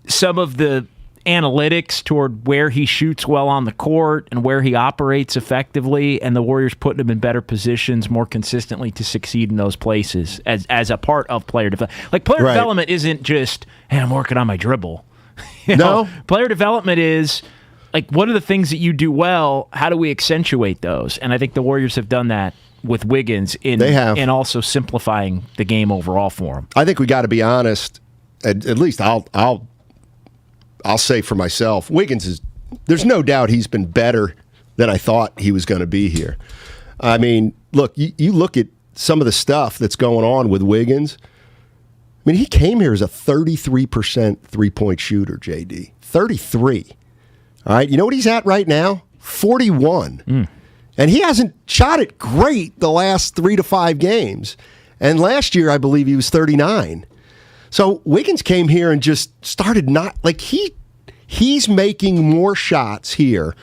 some of the analytics toward where he shoots well on the court and where he operates effectively, and the Warriors putting him in better positions more consistently to succeed in those places as a part of player development. Like player development isn't just, hey, I'm working on my dribble. No. Player development is like, what are the things that you do well? How do we accentuate those? And I think the Warriors have done that with Wiggins in also simplifying the game overall for him. I think we got to be honest. At least I'll say for myself, Wiggins is. There's no doubt he's been better than I thought he was going to be here. I mean, look, you look at some of the stuff that's going on with Wiggins. I mean, he came here as a 33% three-point shooter, JD. 33. All right, you know what he's at right now? 41. And he hasn't shot it great the last 3 to 5 games. And last year, I believe he was 39. So Wiggins came here and just started he's making more shots here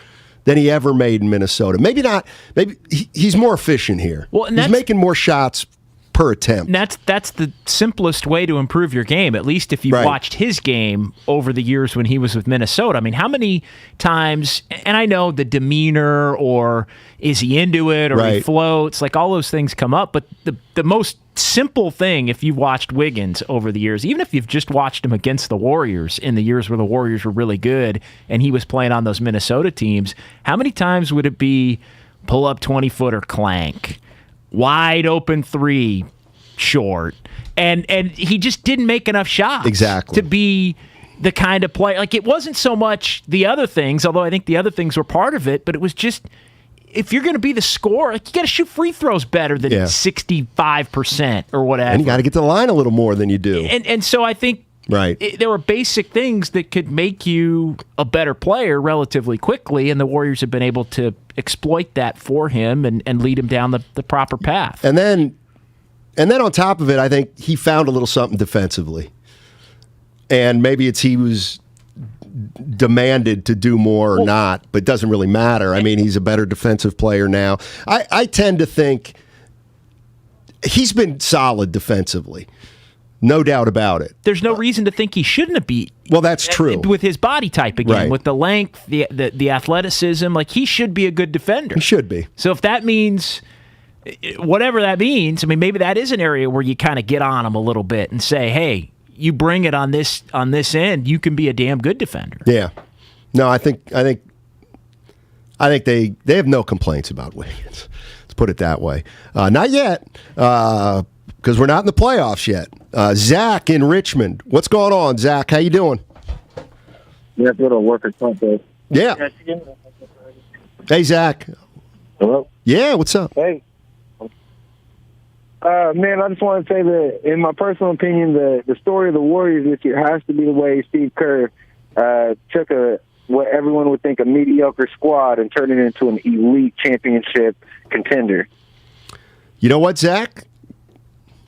than he ever made in Minnesota. Maybe not. Maybe he's more efficient here. Well, and he's making more shots per attempt. And that's the simplest way to improve your game, at least if you watched his game over the years when he was with Minnesota. I mean, how many times, and I know the demeanor or is he into it or he floats, like all those things come up, but the most simple thing, if you've watched Wiggins over the years, even if you've just watched him against the Warriors in the years where the Warriors were really good and he was playing on those Minnesota teams, how many times would it be pull up 20-footer clank, wide open three, short, and he just didn't make enough shots to be the kind of player. Like, it wasn't so much the other things, although I think the other things were part of it, but it was just, if you're going to be the scorer, like, you got to shoot free throws better than 65% or whatever. And you got to get to the line a little more than you do. And so I think there were basic things that could make you a better player relatively quickly, and the Warriors have been able to exploit that for him and lead him down the proper path. And then on top of it, I think he found a little something defensively. And maybe he was demanded to do more or not, but it doesn't really matter. I mean, he's a better defensive player now. I tend to think he's been solid defensively. No doubt about it. There's no reason to think he shouldn't have beat. Well, that's true. With his body type again, with the length, the athleticism, like, he should be a good defender. He should be. So if that means, whatever that means, I mean, maybe that is an area where you kind of get on him a little bit and say, hey, you bring it on this end, you can be a damn good defender. Yeah. No, I think they have no complaints about Wiggins. Let's put it that way. Not yet, because we're not in the playoffs yet. Zach in Richmond. What's going on, Zach? How you doing? Yeah, good on workers' comp. Yeah. Hey, Zach. Hello? Yeah, what's up? Hey. Man, I just want to say that, in my personal opinion, the story of the Warriors this year has to be the way Steve Kerr took what everyone would think a mediocre squad and turned it into an elite championship contender. You know what, Zach?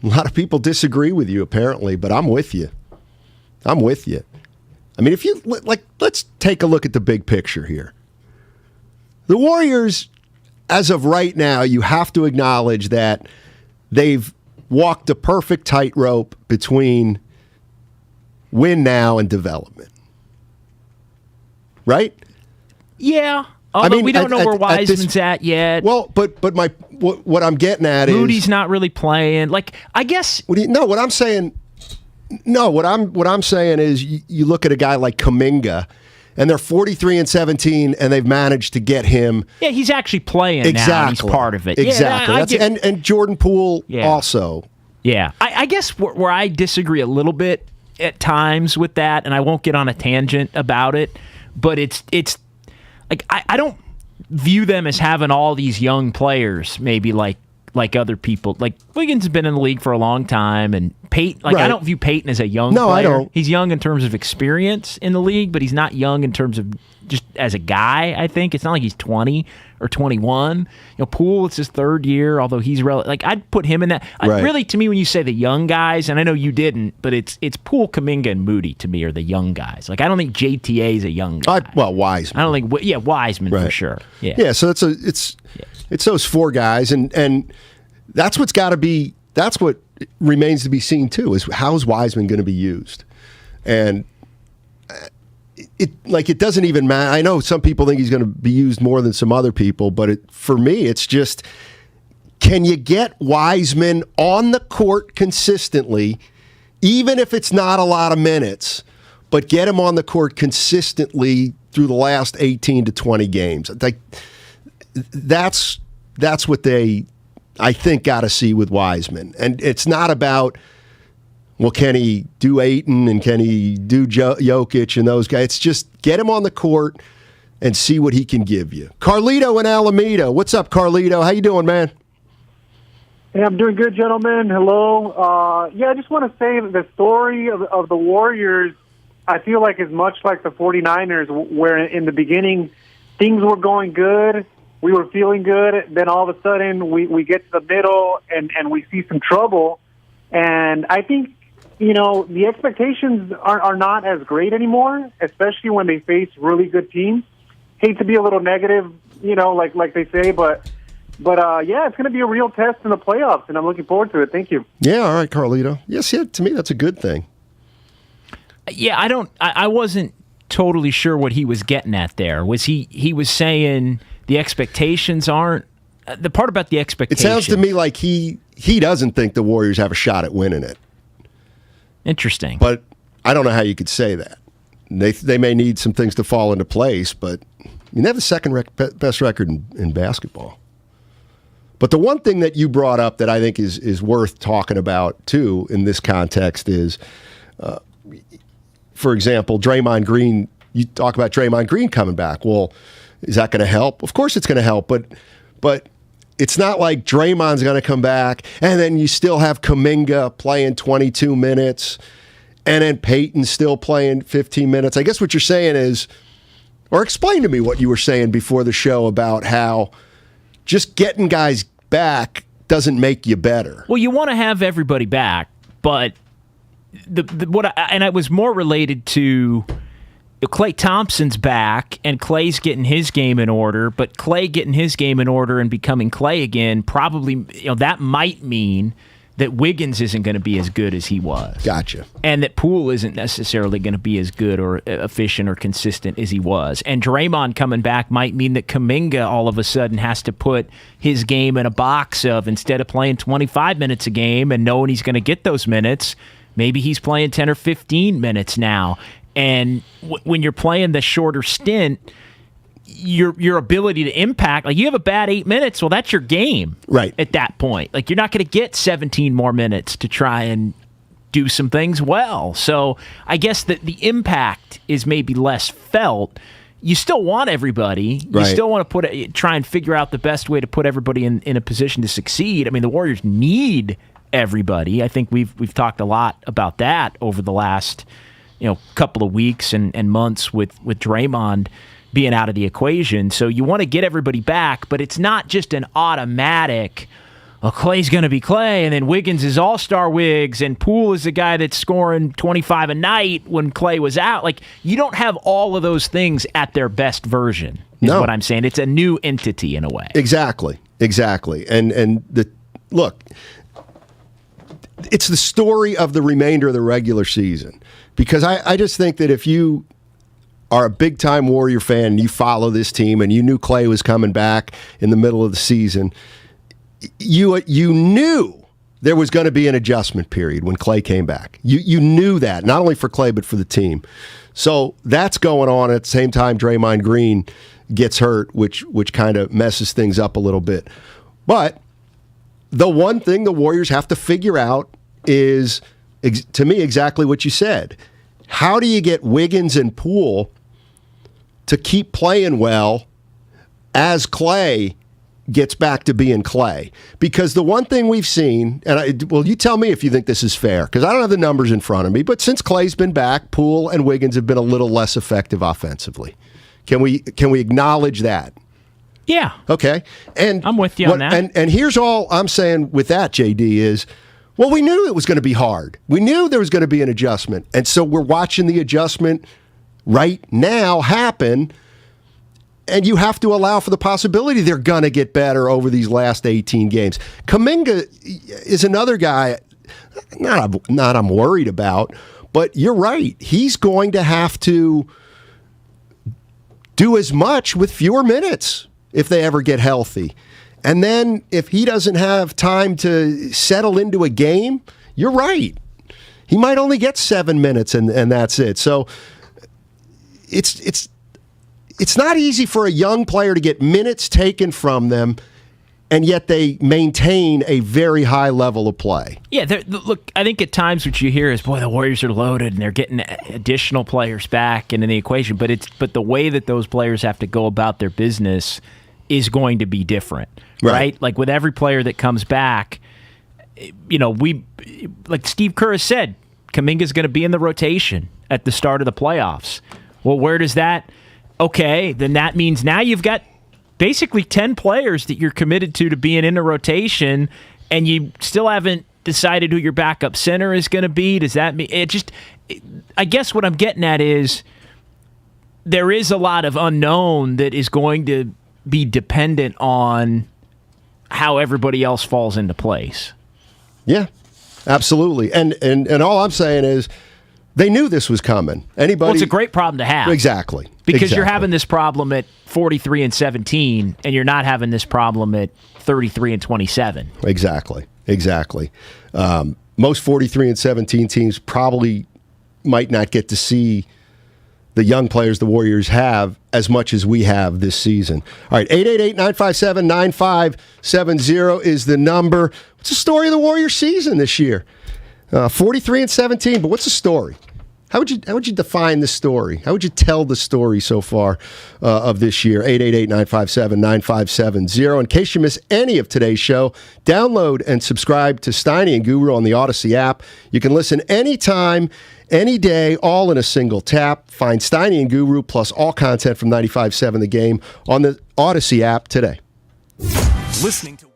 A lot of people disagree with you, apparently, but I'm with you. I'm with you. I mean, if you let's take a look at the big picture here. The Warriors, as of right now, you have to acknowledge that they've walked a perfect tightrope between win now and development. Right? Yeah. Although we don't know where Wiseman's at yet. Well, but what I'm getting at Moody's not really playing. Like, I guess. What I'm saying. No, what I'm saying is you look at a guy like Kuminga, and they're 43-17, and they've managed to get him. Yeah, he's actually playing now. And he's part of it. Exactly. Yeah, and Jordan Poole also. Yeah. I guess where I disagree a little bit at times with that, and I won't get on a tangent about it, but it's like I don't view them as having all these young players, maybe like other people. Like Wiggins has been in the league for a long time, and Peyton. Like, I don't view Peyton as a young player. I don't. He's young in terms of experience in the league, but he's not young in terms of just as a guy. I think it's not like he's 20 or 21. You know, Poole, it's his third year, although he's like I'd put him in that. Really, to me, when you say the young guys, and I know you didn't, but it's Poole, Kuminga, and Moody to me are the young guys. Like, I don't think JTA is a young guy. Wiseman. I don't think. Yeah, Wiseman for sure. Yeah. Yeah. So it's those four guys, and that's what's got to be. That's what remains to be seen too. Is how's Wiseman going to be used, and it doesn't even matter. I know some people think he's going to be used more than some other people, but for me, it's just, can you get Wiseman on the court consistently, even if it's not a lot of minutes, but get him on the court consistently through the last 18 to 20 games? Like, that's what they, I think, got to see with Wiseman. And it's not about, well, can he do Ayton and can he do Jokic and those guys? It's just get him on the court and see what he can give you. Carlito in Alameda. What's up, Carlito? How you doing, man? Hey, I'm doing good, gentlemen. Hello. I just want to say that the story of the Warriors, I feel like, is much like the 49ers, where in the beginning things were going good. We were feeling good. Then all of a sudden we get to the middle and we see some trouble. And I think, the expectations are not as great anymore, especially when they face really good teams. Hate to be a little negative, like they say, but yeah, it's going to be a real test in the playoffs, and I'm looking forward to it. Thank you. Yeah, all right, Carlito. Yes, to me, that's a good thing. Yeah, I wasn't totally sure what he was getting at there. Was he was saying the expectations aren't the part about the expectations? It sounds to me like he doesn't think the Warriors have a shot at winning it. Interesting. But I don't know how you could say that. They may need some things to fall into place, but they have the second best record in basketball. But the one thing that you brought up that I think is worth talking about, too, in this context is, for example, Draymond Green. You talk about Draymond Green coming back. Well, is that going to help? Of course it's going to help, but it's not like Draymond's going to come back and then you still have Kuminga playing 22 minutes and then Peyton still playing 15 minutes. I guess what you're saying is, or explain to me what you were saying before the show about how just getting guys back doesn't make you better. Well, you want to have everybody back, but it was more related to Klay Thompson's back and Klay's getting his game in order, but Klay getting his game in order and becoming Klay again probably, that might mean that Wiggins isn't going to be as good as he was. Gotcha. And that Poole isn't necessarily going to be as good or efficient or consistent as he was. And Draymond coming back might mean that Kuminga all of a sudden has to put his game in a box of, instead of playing 25 minutes a game and knowing he's going to get those minutes, maybe he's playing 10 or 15 minutes now. And when you're playing the shorter stint, your ability to impact, like you have a bad 8 minutes, well, that's your game right at that point. Like you're not going to get 17 more minutes to try and do some things well. So I guess that the impact is maybe less felt. You still want everybody. You Right. still want to try and figure out the best way to put everybody in a position to succeed. I mean, the Warriors need everybody. I think we've talked a lot about that over the last couple of weeks and months with Draymond being out of the equation. So you want to get everybody back, but it's not just an automatic, Clay's going to be Clay, and then Wiggins is all-star Wiggs, and Poole is the guy that's scoring 25 a night when Clay was out. Like, you don't have all of those things at their best version, is what I'm saying. It's a new entity in a way. Exactly. And look, it's the story of the remainder of the regular season. Because I just think that if you are a big-time Warrior fan and you follow this team and you knew Clay was coming back in the middle of the season, you knew there was going to be an adjustment period when Clay came back. You knew that, not only for Clay but for the team. So that's going on at the same time Draymond Green gets hurt, which kind of messes things up a little bit. But the one thing the Warriors have to figure out is, to me, exactly what you said. How do you get Wiggins and Poole to keep playing well as Clay gets back to being Clay? Because the one thing we've seen, and you tell me if you think this is fair, because I don't have the numbers in front of me, but since Clay's been back, Poole and Wiggins have been a little less effective offensively. Can we acknowledge that? Yeah. Okay. And I'm with you on that. And here's all I'm saying with that, JD, is, well, we knew it was going to be hard. We knew there was going to be an adjustment. And so we're watching the adjustment right now happen. And you have to allow for the possibility they're going to get better over these last 18 games. Kuminga is another guy, not I'm worried about, but you're right. He's going to have to do as much with fewer minutes if they ever get healthy. And then if he doesn't have time to settle into a game, you're right. He might only get 7 minutes and that's it. So it's not easy for a young player to get minutes taken from them, and yet they maintain a very high level of play. Yeah, look, I think at times what you hear is, boy, the Warriors are loaded and they're getting additional players back and in the equation. But the way that those players have to go about their business is going to be different, right? Like with every player that comes back, like Steve Kerr has said, Kuminga's going to be in the rotation at the start of the playoffs. Well, where does that? Okay, then that means now you've got basically 10 players that you're committed to being in the rotation, and you still haven't decided who your backup center is going to be. Does that mean I guess what I'm getting at is there is a lot of unknown that is going to be dependent on how everybody else falls into place. Yeah, absolutely. And all I'm saying is they knew this was coming. Well, it's a great problem to have. Exactly. Because you're having this problem at 43-17, and you're not having this problem at 33-27. Exactly. Most 43-17 teams probably might not get to see the young players the Warriors have as much as we have this season. All right, 888-957-9570 is the number. What's the story of the Warriors season this year? 43-17, but what's the story? How would you define the story? How would you tell the story so far of this year? 888-957-9570. In case you miss any of today's show, download and subscribe to Steiny and Guru on the Odyssey app. You can listen anytime, any day, all in a single tap. Find Steiny and Guru plus all content from 95.7 The Game on the Odyssey app today. Listening to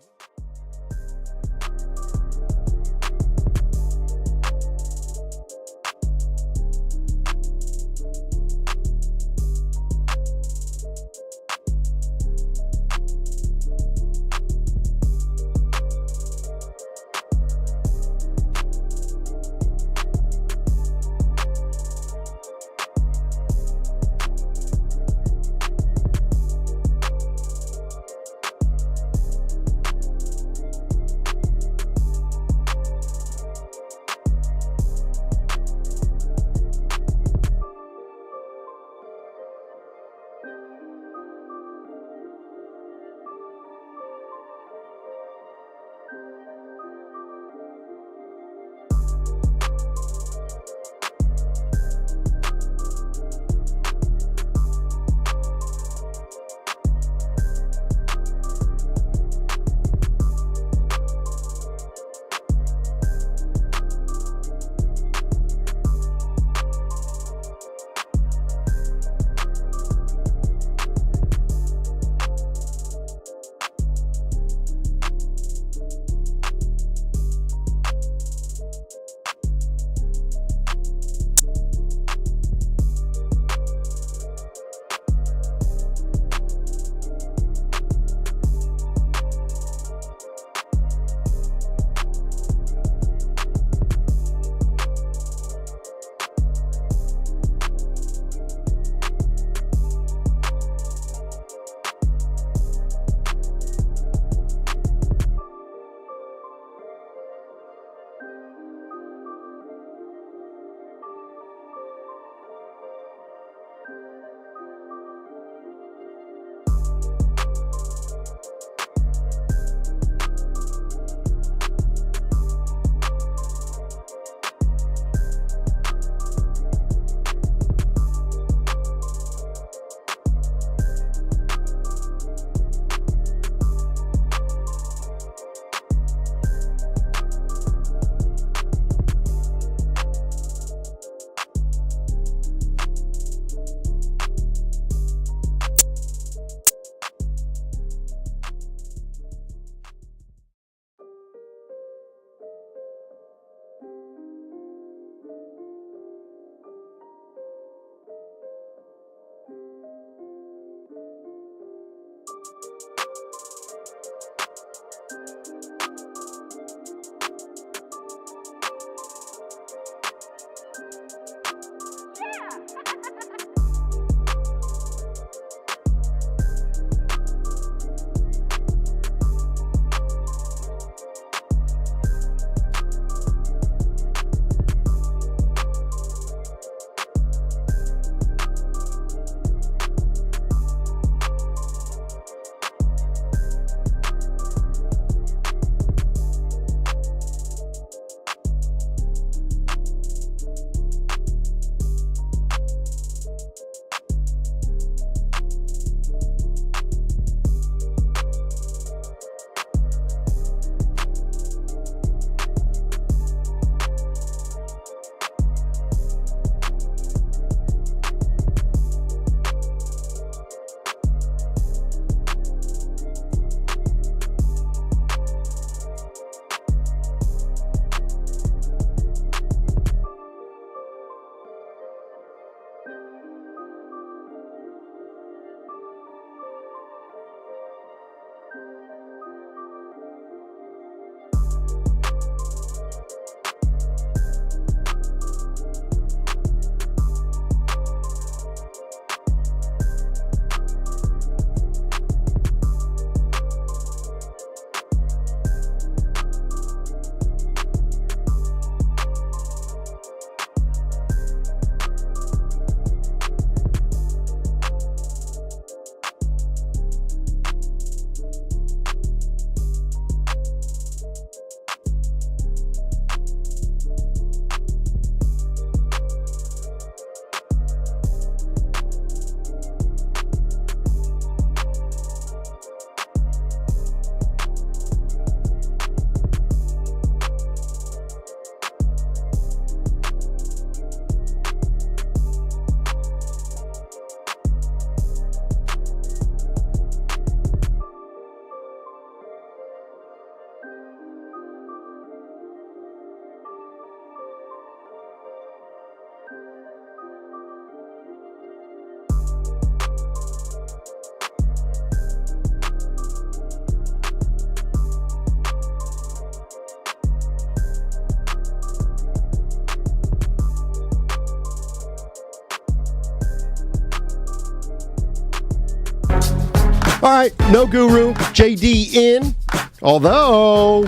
All right, no Guru. JD in. Although,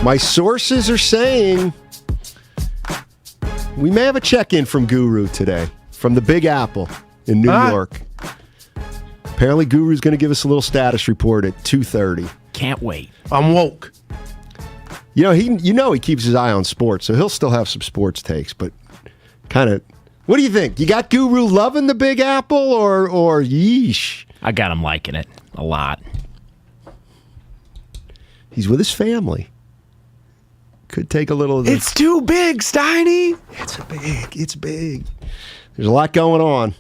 my sources are saying we may have a check-in from Guru today, from the Big Apple in New York. Apparently, Guru's going to give us a little status report at 2:30. Can't wait. I'm woke. You know, he keeps his eye on sports, so he'll still have some sports takes, but kind of. What do you think? You got Guru loving the Big Apple, or yeesh? I got him liking it a lot. He's with his family. Could take a little of the... It's too big, Steiny. It's big. There's a lot going on.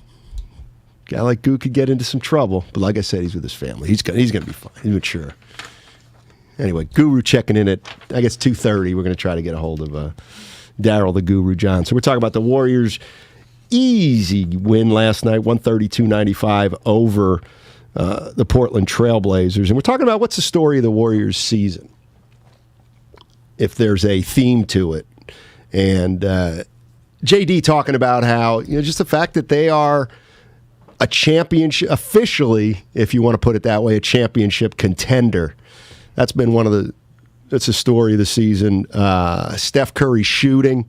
Guy like Goo could get into some trouble, but like I said, he's with his family. He's going to be fine. He's mature. Anyway, Guru checking in at, I guess, 2:30. We're going to try to get a hold of Daryl the Guru Johnson. We're talking about the Warriors' easy win last night, 132-95 over the Portland Trailblazers. And we're talking about what's the story of the Warriors' season, if there's a theme to it. And JD talking about how, just the fact that they are a championship, officially, if you want to put it that way, a championship contender. That's been that's the story of the season. Steph Curry shooting,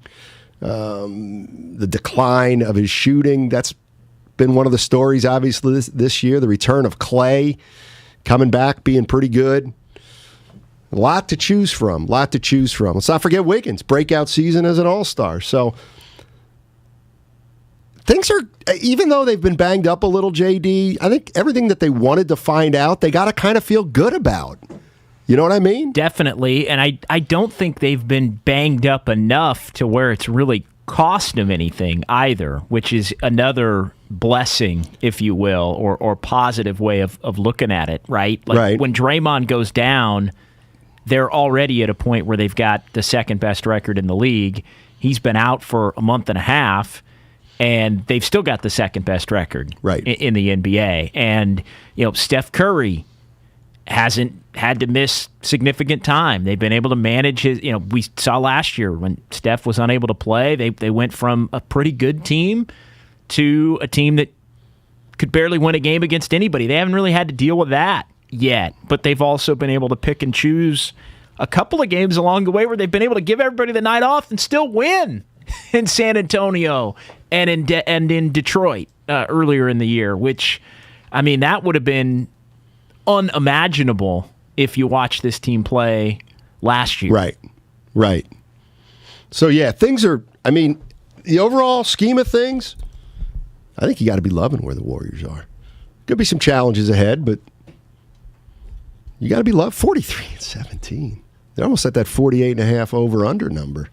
the decline of his shooting. That's been one of the stories, obviously, this year. The return of Clay, coming back, being pretty good. A lot to choose from. Let's not forget Wiggins, breakout season as an all-star. So things are, even though they've been banged up a little, JD, I think everything that they wanted to find out, they got to kind of feel good about. You know what I mean? Definitely, and I don't think they've been banged up enough to where it's really cost them anything either, which is another blessing, if you will, or positive way of looking at it, right? Like when Draymond goes down, they're already at a point where they've got the second best record in the league. He's been out for a month and a half, and they've still got the second best record in the NBA. And Steph Curry hasn't had to miss significant time. They've been able to manage his, we saw last year when Steph was unable to play, they went from a pretty good team to a team that could barely win a game against anybody. They haven't really had to deal with that yet, but they've also been able to pick and choose a couple of games along the way where they've been able to give everybody the night off and still win in San Antonio and in Detroit earlier in the year, which, I mean, that would have been unimaginable if you watched this team play last year. Right. So, yeah, things are, I mean, the overall scheme of things, I think you got to be loving where the Warriors are. Could be some challenges ahead, but you got to be loved. 43-17. They're almost at that 48.5 over-under number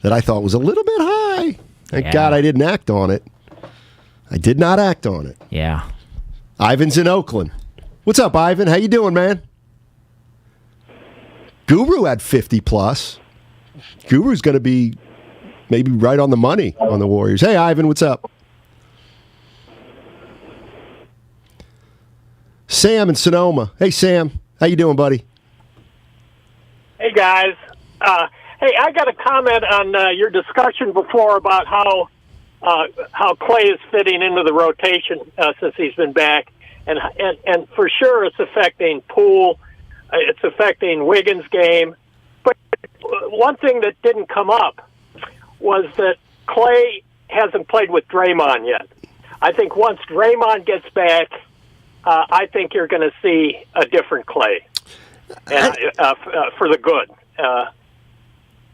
that I thought was a little bit high. Thank God I didn't act on it. I did not act on it. Yeah. Ivan's in Oakland. What's up, Ivan? How you doing, man? Guru had 50+. Guru's going to be maybe right on the money on the Warriors. Hey, Ivan, what's up? Sam in Sonoma. Hey, Sam. How you doing, buddy? Hey, guys. Hey, I got a comment on your discussion before about how Clay is fitting into the rotation since he's been back. And for sure it's affecting Poole. It's affecting Wiggins' game. But one thing that didn't come up was that Clay hasn't played with Draymond yet. I think once Draymond gets back, I think you're going to see a different Clay for the good.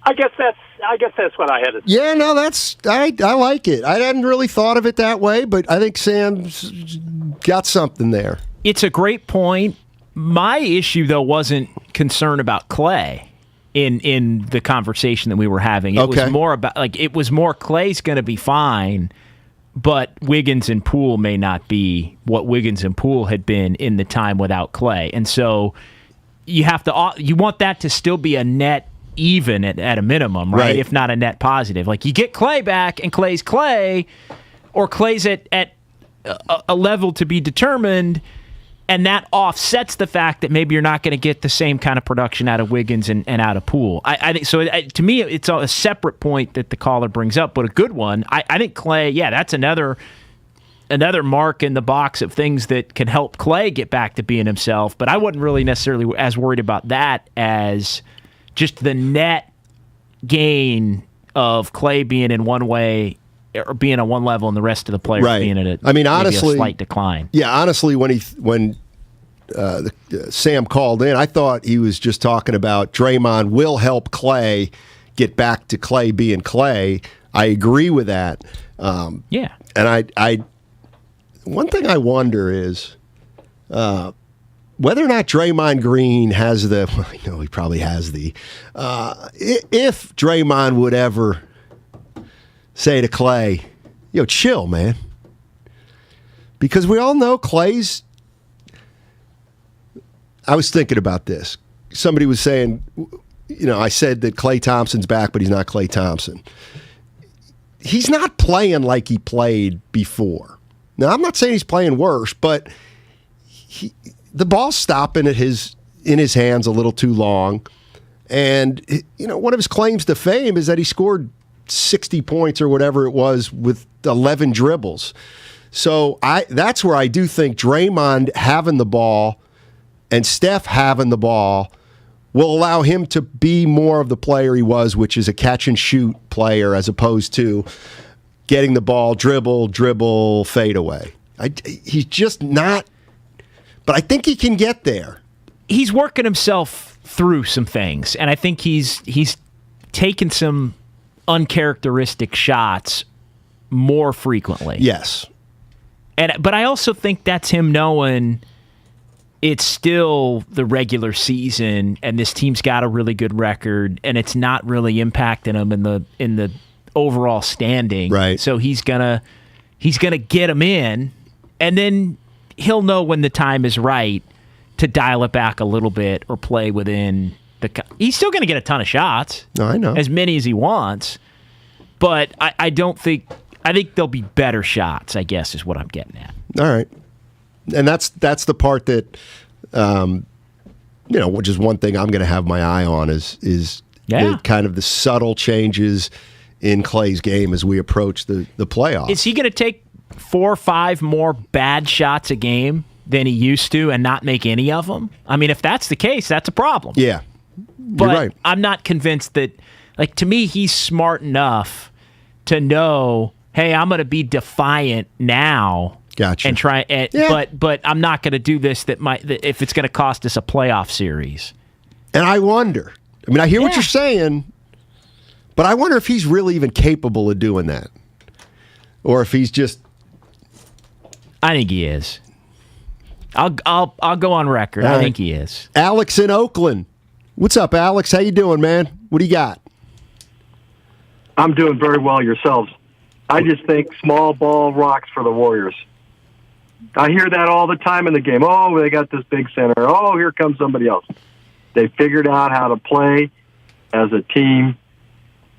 I guess that's what I had to say. Yeah, no, I like it. I hadn't really thought of it that way, but I think Sam's got something there. It's a great point. My issue, though, wasn't concern about Clay in the conversation that we were having. It was more about, it was more Clay's going to be fine, but Wiggins and Poole may not be what Wiggins and Poole had been in the time without Clay. And so you want that to still be a net even at a minimum, right? If not a net positive. Like, you get Clay back and Clay's Clay, or Clay's at a level to be determined, and that offsets the fact that maybe you're not going to get the same kind of production out of Wiggins and out of Poole. I think so. To me, it's a separate point that the caller brings up, but a good one. I think Clay, that's another another mark in the box of things that can help Clay get back to being himself. But I wasn't really necessarily as worried about that as just the net gain of Clay being in one way or being on one level and the rest of the players being at honestly, a slight decline. Yeah, honestly, when Sam called in, I thought he was just talking about Draymond will help Clay get back to Clay being Clay. I agree with that. Yeah. And I one thing I wonder is whether or not Draymond Green has the, well, I know he probably has the, if Draymond would ever say to Clay, yo, chill, man. Because we all know Clay's, I was thinking about this. Somebody was saying, I said that Klay Thompson's back, but he's not Klay Thompson. He's not playing like he played before. Now, I'm not saying he's playing worse, but the ball's stopping in his hands a little too long. And, one of his claims to fame is that he scored 60 points or whatever it was with 11 dribbles. So that's where I do think Draymond having the ball and Steph having the ball will allow him to be more of the player he was, which is a catch-and-shoot player as opposed to getting the ball, dribble, fade away. He's just not, but I think he can get there. He's working himself through some things, and I think he's taken some uncharacteristic shots more frequently. Yes. But I also think that's him knowing it's still the regular season and this team's got a really good record and it's not really impacting him in the overall standing. Right. So he's gonna get him in, and then he'll know when the time is right to dial it back a little bit or play within the. He's still gonna get a ton of shots. No, I know. As many as he wants, but I don't think. I think there'll be better shots, I guess, is what I'm getting at. All right. And that's the part that, which is one thing I'm going to have my eye on is kind of the subtle changes in Clay's game as we approach the playoffs. Is he going to take 4 or 5 more bad shots a game than he used to and not make any of them? I mean, if that's the case, that's a problem. Yeah, but you're right. I'm not convinced that, to me, he's smart enough to know, hey, I'm going to be defiant now. Gotcha. And try, but I'm not going to do this if it's going to cost us a playoff series. And I wonder. I mean, I hear what you're saying, but I wonder if he's really even capable of doing that, or if he's just. I think he is. I'll go on record. I think he is. Alex in Oakland. What's up, Alex? How you doing, man? What do you got? I'm doing very well. Yourselves. I just think small ball rocks for the Warriors. I hear that all the time in the game. Oh, they got this big center. Oh, here comes somebody else. They figured out how to play as a team,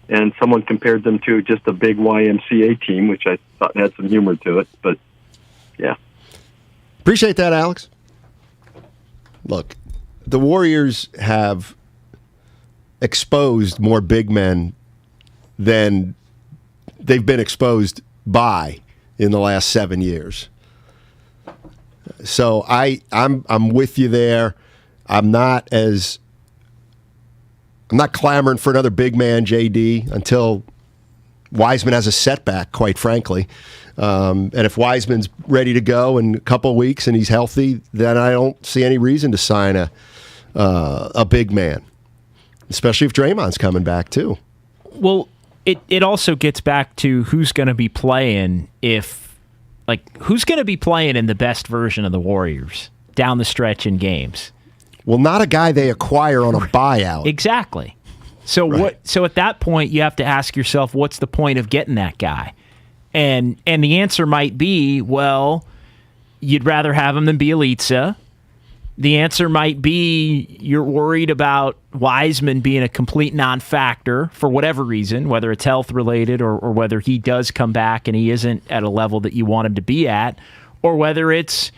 and someone compared them to just a big YMCA team, which I thought had some humor to it. But, yeah. Appreciate that, Alex. Look, the Warriors have exposed more big men than they've been exposed by in the last 7 years. So I'm with you there. I'm not clamoring for another big man, JD, until Wiseman has a setback, quite frankly. And if Wiseman's ready to go in a couple of weeks and he's healthy, then I don't see any reason to sign a big man, especially if Draymond's coming back too. Well, it also gets back to who's going to be playing who's going to be playing in the best version of the Warriors down the stretch in games. Well, not a guy they acquire on a buyout. Exactly. So So at that point, you have to ask yourself, what's the point of getting that guy? And the answer might be, well, you'd rather have him than Bielitsa. The answer might be you're worried about Wiseman being a complete non-factor for whatever reason, whether it's health-related or whether he does come back and he isn't at a level that you want him to be at, or whether it's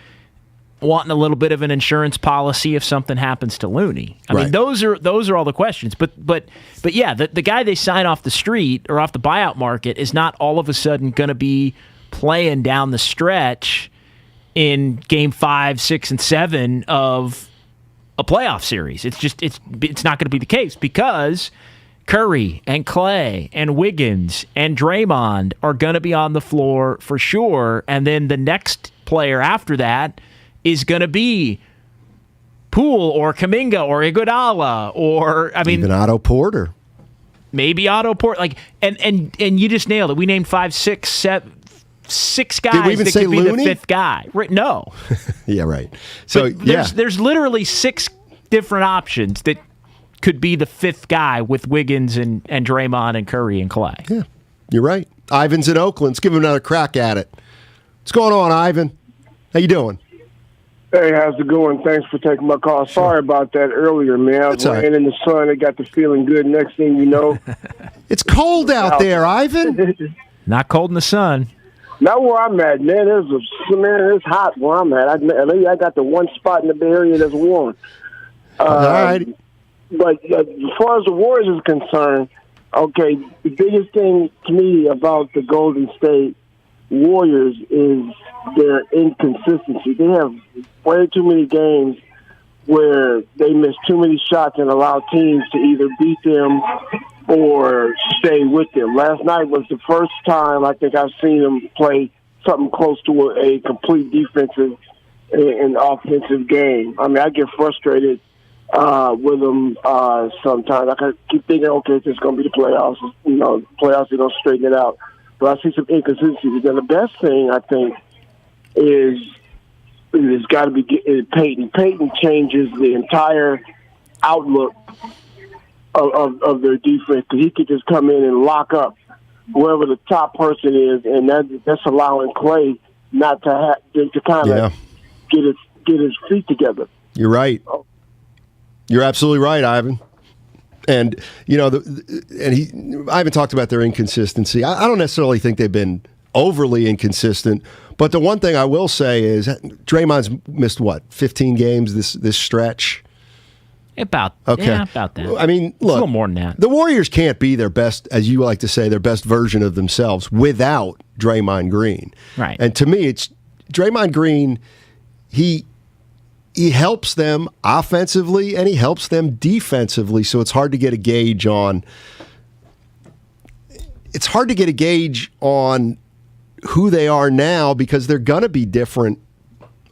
wanting a little bit of an insurance policy if something happens to Looney. I mean, those are all the questions. But yeah, the guy they sign off the street or off the buyout market is not all of a sudden going to be playing down the stretch in game 5, 6, and 7 of a playoff series. It's not going to be the case because Curry and Clay and Wiggins and Draymond are going to be on the floor for sure. And then the next player after that is going to be Poole or Kuminga or Iguodala or, even Otto Porter. Maybe Otto Porter. And you just nailed it. We named 5, 6, 7. 6 guys Did we even that say could be Looney? the 5th guy. Right? No. Yeah, right. So there's literally 6 different options that could be the 5th guy with Wiggins and Draymond and Curry and Clay. Yeah, you're right. Ivan's in Oakland. Let's give him another crack at it. What's going on, Ivan? How you doing? Hey, how's it going? Thanks for taking my call. Sorry about that earlier, man. I was laying in the sun. I got the feeling good. Next thing you know. It's cold out there, Ivan. Not cold in the sun. Not where I'm at, man. It's hot where I'm at. I got the one spot in the Bay Area that's warm. All right. But as far as the Warriors is concerned, okay, the biggest thing to me about the Golden State Warriors is their inconsistency. They have way too many games where they miss too many shots and allow teams to either beat them or stay with them. Last night was the first time I think I've seen them play something close to a complete defensive and offensive game. I mean, I get frustrated with them sometimes. I keep thinking, okay, it's just going to be the playoffs. Playoffs are going to straighten it out. But I see some inconsistencies. And the best thing, I think, is it's got to be Peyton. Peyton changes the entire outlook of their defense, because he could just come in and lock up whoever the top person is, and that's allowing Clay not to kind of get his feet together. You're right. You're absolutely right, Ivan. And Ivan talked about their inconsistency. I don't necessarily think they've been overly inconsistent, but the one thing I will say is Draymond's missed 15 games this stretch. About that. I mean, look, it's a little more than that. The Warriors can't be their best, as you like to say, their best version of themselves without Draymond Green. Right. And to me, it's Draymond Green. He helps them offensively and he helps them defensively. So it's hard to get a gauge on. It's hard to get a gauge on who they are now, because they're going to be different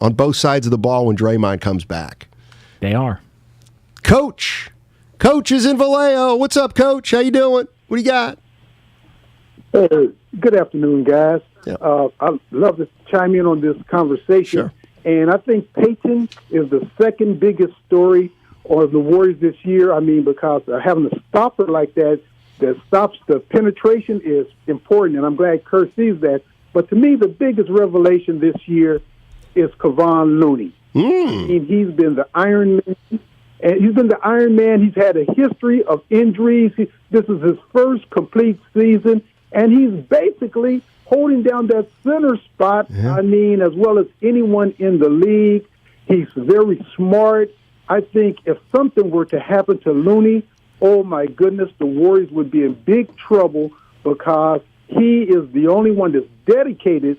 on both sides of the ball when Draymond comes back. They are. Coach is in Vallejo. What's up, Coach? How you doing? What do you got? Hey, good afternoon, guys. Yeah. I'd love to chime in on this conversation. Sure. And I think Peyton is the second biggest story of the Warriors this year. I mean, because having a stopper like that stops the penetration is important, and I'm glad Kerr sees that. But to me, the biggest revelation this year is Kevon Looney. I mean, he's been the Iron Man. And he's been the Iron Man. He's had a history of injuries. This is his first complete season, and he's basically holding down that center spot, I mean, as well as anyone in the league. He's very smart. I think if something were to happen to Looney, oh, my goodness, the Warriors would be in big trouble, because he is the only one that's dedicated,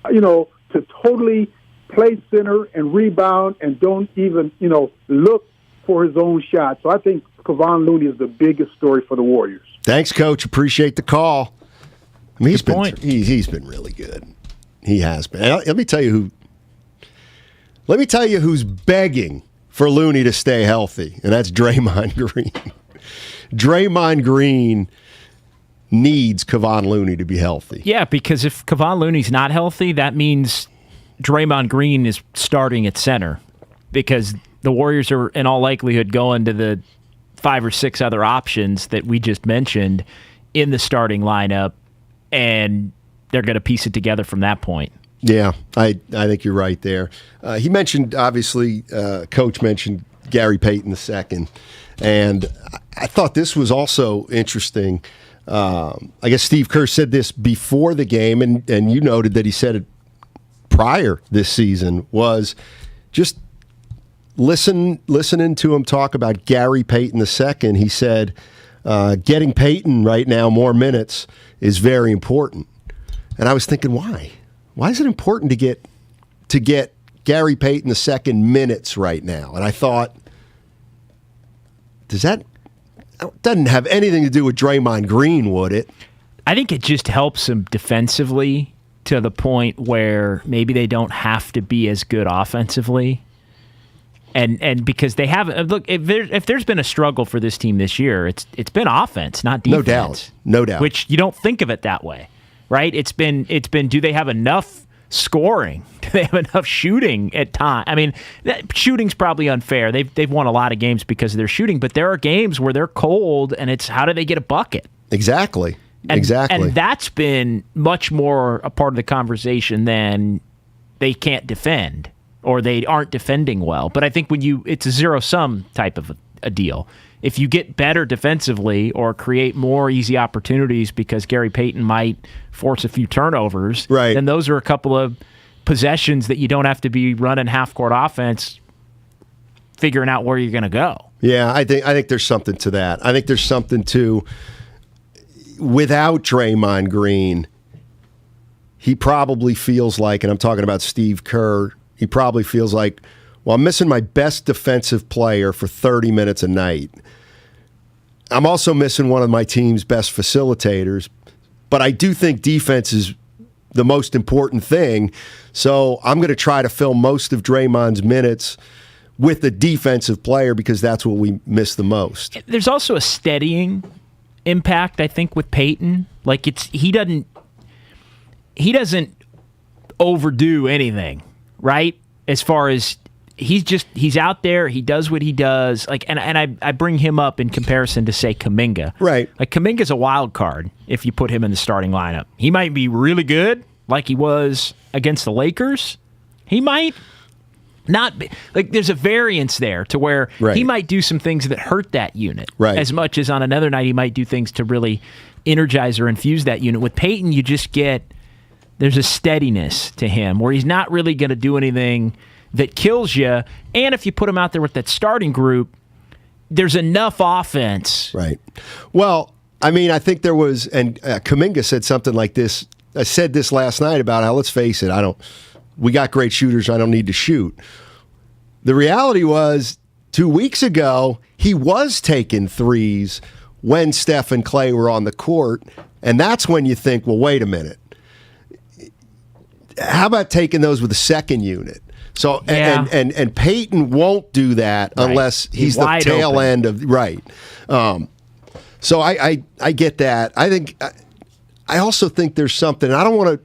to totally play center and rebound and don't even, look for his own shot. So I think Kevon Looney is the biggest story for the Warriors. Thanks, Coach. Appreciate the call. I mean, he's been really good. He has been. And let me tell you who's begging for Looney to stay healthy, and that's Draymond Green. Draymond Green needs Kevon Looney to be healthy. Yeah, because if Kevon Looney's not healthy, that means Draymond Green is starting at center, because the Warriors are in all likelihood going to the 5 or 6 other options that we just mentioned in the starting lineup, and they're going to piece it together from that point. Yeah, I think you're right there. He mentioned, obviously, Coach mentioned Gary Payton II, and I thought this was also interesting. I guess Steve Kerr said this before the game, and you noted that he said it prior this season, was just listening to him talk about Gary Payton II. He said, getting Payton right now more minutes is very important. And I was thinking, why? Why is it important to get Gary Payton II minutes right now? And I thought, doesn't have anything to do with Draymond Green, would it? I think it just helps them defensively to the point where maybe they don't have to be as good offensively. And because they haven't, look, if there's been a struggle for this team this year, it's been offense, not defense. No doubt. Which you don't think of it that way, right? It's been. Do they have enough scoring? Do they have enough shooting at time? I mean, shooting's probably unfair. They've won a lot of games because of their shooting, but there are games where they're cold, and it's how do they get a bucket? Exactly. And that's been much more a part of the conversation than they can't defend or they aren't defending well. But I think it's a zero-sum type of a deal. If you get better defensively or create more easy opportunities because Gary Payton might force a few turnovers, right, then those are a couple of possessions that you don't have to be running half-court offense figuring out where you're going to go. Yeah, I think there's something to that. I think there's something to, without Draymond Green, he probably feels like, and I'm talking about Steve Kerr, he probably feels like, well, I'm missing my best defensive player for 30 minutes a night. I'm also missing one of my team's best facilitators, but I do think defense is the most important thing, so I'm going to try to fill most of Draymond's minutes with the defensive player because that's what we miss the most. There's also a steadying impact, I think, with Payton. Like he doesn't overdo anything, right? As far as he's out there, he does what he does. Like, and I bring him up in comparison to, say, Kuminga. Right. Like, Kuminga's a wild card if you put him in the starting lineup. He might be really good, like he was against the Lakers. He might not be. Like, there's a variance there to where he might do some things that hurt that unit. Right. As much as on another night he might do things to really energize or infuse that unit. With Payton, you just get, there's a steadiness to him where he's not really going to do anything that kills you. And if you put him out there with that starting group, there's enough offense. Right. Well, I mean, I think there was, and Kuminga said something like this. I said this last night about how, let's face it, we got great shooters. I don't need to shoot. The reality was 2 weeks ago, he was taking threes when Steph and Clay were on the court. And that's when you think, well, wait a minute. How about taking those with the second unit? So and Payton won't do that unless he's the tail end of So I get that. I also think there's something. I don't want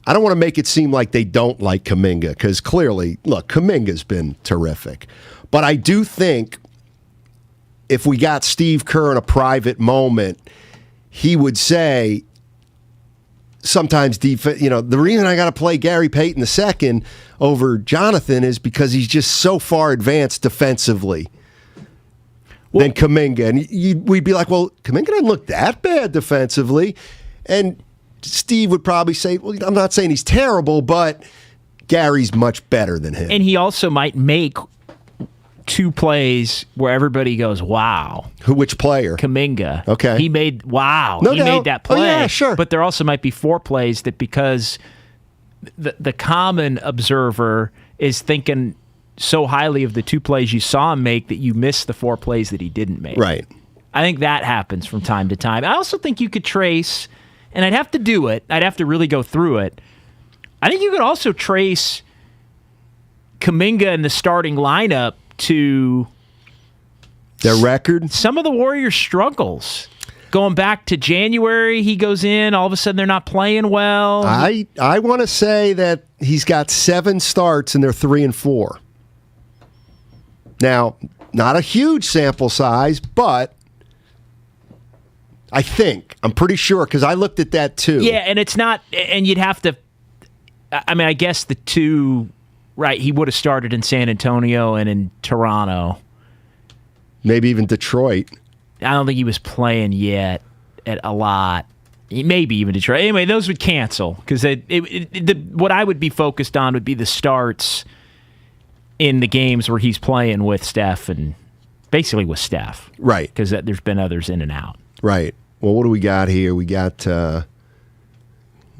to make it seem like they don't like Kuminga because clearly, look, Kuminga's been terrific. But I do think if we got Steve Kerr in a private moment, he would say, sometimes the reason I got to play Gary Payton II over Jonathan is because he's just so far advanced defensively than Kuminga. And we'd be like, well, Kuminga didn't look that bad defensively. And Steve would probably say, well, I'm not saying he's terrible, but Gary's much better than him. And he also might make two plays where everybody goes, wow. Which player? Kuminga. Okay. He made that play. Oh, yeah, sure. But there also might be four plays that because the common observer is thinking so highly of the two plays you saw him make that you miss the four plays that he didn't make. Right. I think that happens from time to time. I also think you could trace, and I'd have to do it, I'd have to really go through it. I think you could also trace Kuminga in the starting lineup to their record. Some of the Warriors' struggles. Going back to January, he goes in, all of a sudden they're not playing well. I want to say that he's got 7 starts and they're 3-4. Now, not a huge sample size, but I'm pretty sure because I looked at that too. Yeah, and it's not, and you'd have to, I mean, I guess the two, right, he would have started in San Antonio and in Toronto. Maybe even Detroit. I don't think he was playing yet at a lot. Maybe even Detroit. Anyway, those would cancel because what I would be focused on would be the starts in the games where he's playing with Steph and basically with Steph. Right. Because there's been others in and out. Right. Well, what do we got here? We got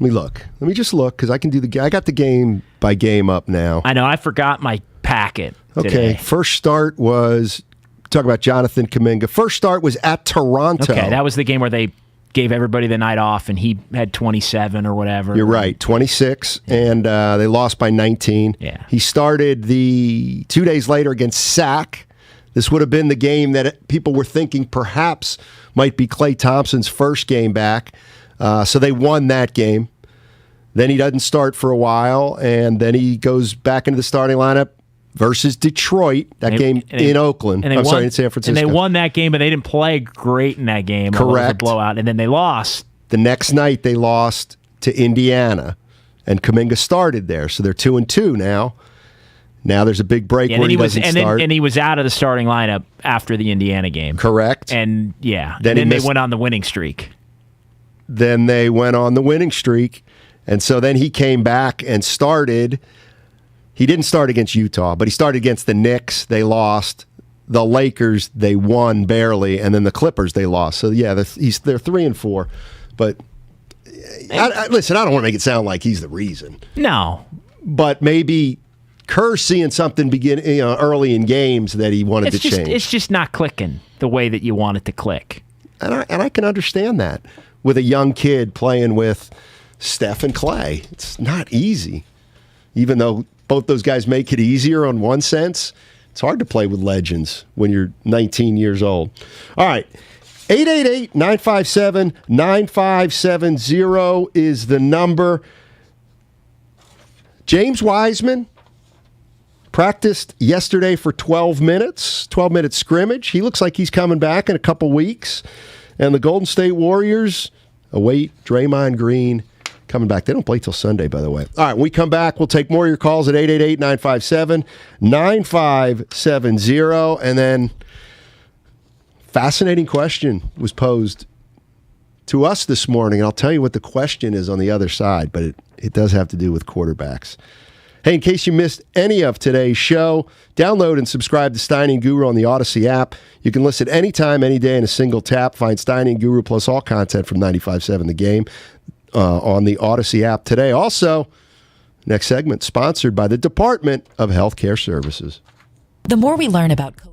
Let me look. Let me just look because I can do I got the game by game up now. I know. I forgot my packet Okay. today. First start was, talk about Jonathan Kuminga. First start was at Toronto. Okay, that was the game where they gave everybody the night off, and he had 27 or whatever. You're right, 26, and they lost by 19. Yeah. He started the 2 days later against Sac. This would have been the game that people were thinking perhaps might be Klay Thompson's first game back. So they won that game. Then he doesn't start for a while, and then he goes back into the starting lineup versus Detroit, in Oakland. And sorry, in San Francisco. And they won that game, but they didn't play great in that game. Correct. It was a blowout, and then they lost. The next night they lost to Indiana, and Kuminga started there. So they're 2-2 now. Now there's a big break where he doesn't start. And he was out of the starting lineup after the Indiana game. Correct. And yeah, Then they went on the winning streak. Then they went on the winning streak, and so then he came back and started. He didn't start against Utah, but he started against the Knicks. They lost. The Lakers, they won barely, and then the Clippers, they lost. So yeah, they're 3-4. But listen, I don't want to make it sound like he's the reason. No, but maybe Kerr seeing something early in games that he wanted to change. It's just not clicking the way that you want it to click. And I can understand that with a young kid playing with Steph and Klay. It's not easy. Even though both those guys make it easier on one sense, it's hard to play with legends when you're 19 years old. All right. 888-957-9570 is the number. James Wiseman practiced yesterday for 12 minutes, 12-minute scrimmage. He looks like he's coming back in a couple weeks. And the Golden State Warriors await Draymond Green coming back. They don't play till Sunday, by the way. All right, when we come back, we'll take more of your calls at 888-957-9570. And then fascinating question was posed to us this morning. And I'll tell you what the question is on the other side, but it does have to do with quarterbacks. Hey, in case you missed any of today's show, download and subscribe to Steiny Guru on the Odyssey app. You can listen anytime, any day in a single tap. Find Steiny Guru plus all content from 95.7 The Game on the Odyssey app today. Also, next segment sponsored by the Department of Healthcare Services. The more we learn about COVID.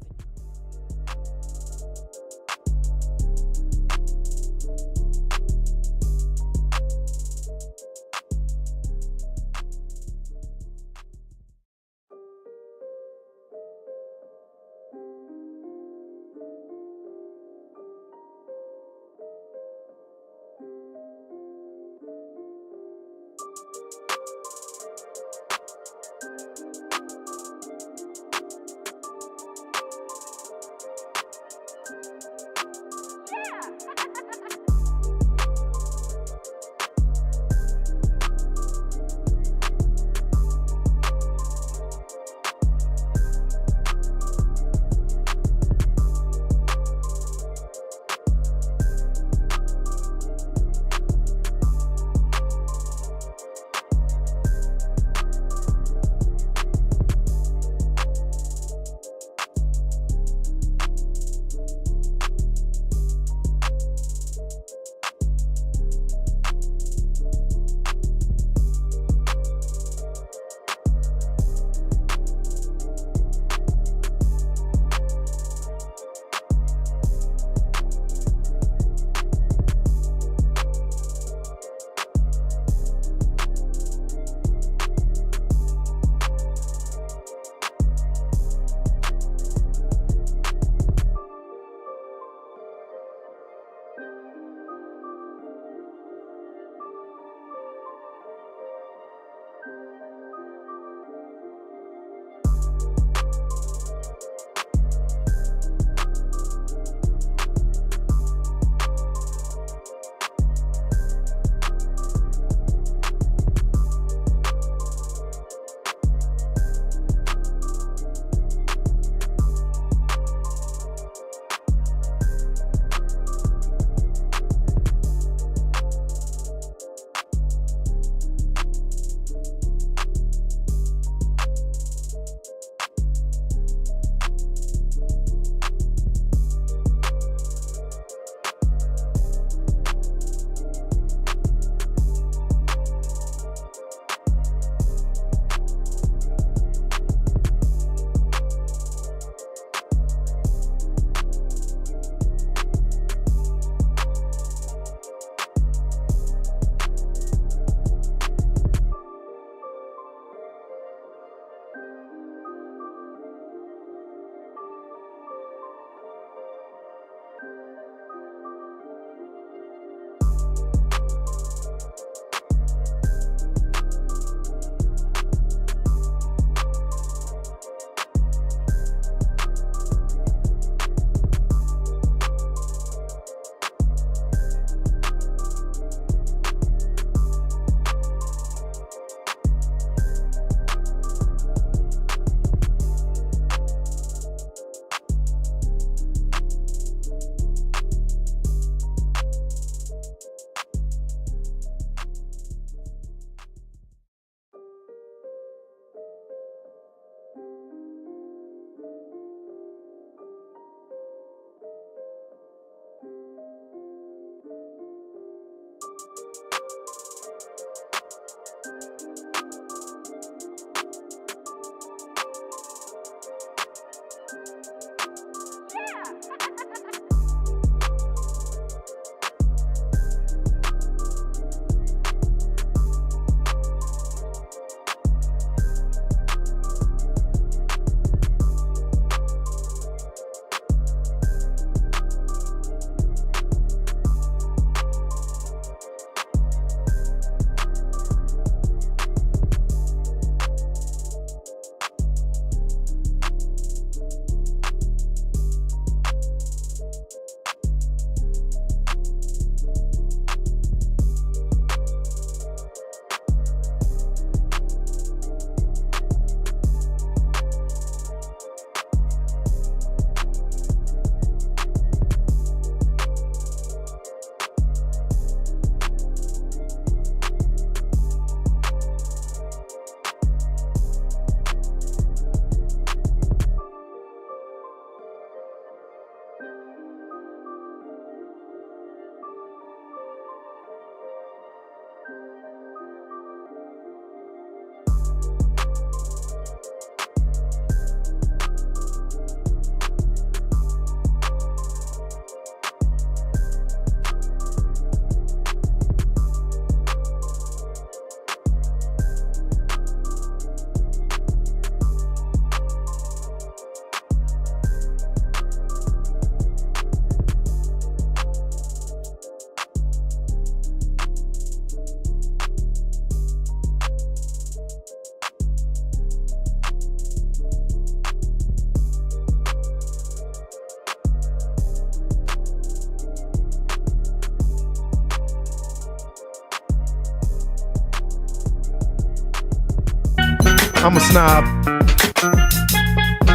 I'm a snob.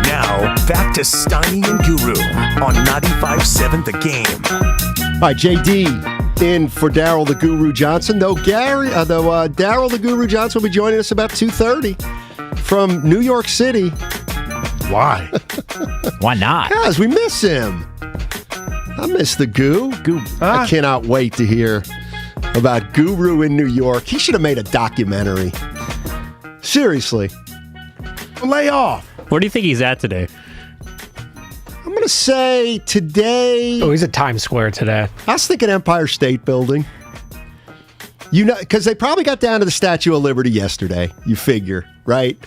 Now, back to Steiny and Guru on 95.7 The Game. All right, JD in for Daryl the Guru Johnson. Though Daryl the Guru Johnson will be joining us about 2:30 from New York City. Why? Why not? Because we miss him. I miss the Goo. I cannot wait to hear about Guru in New York. He should have made a documentary. Seriously. Lay off. Where do you think he's at today? I'm going to say today. Oh, he's at Times Square today. I was thinking Empire State Building. You know, because they probably got down to the Statue of Liberty yesterday, you figure, right?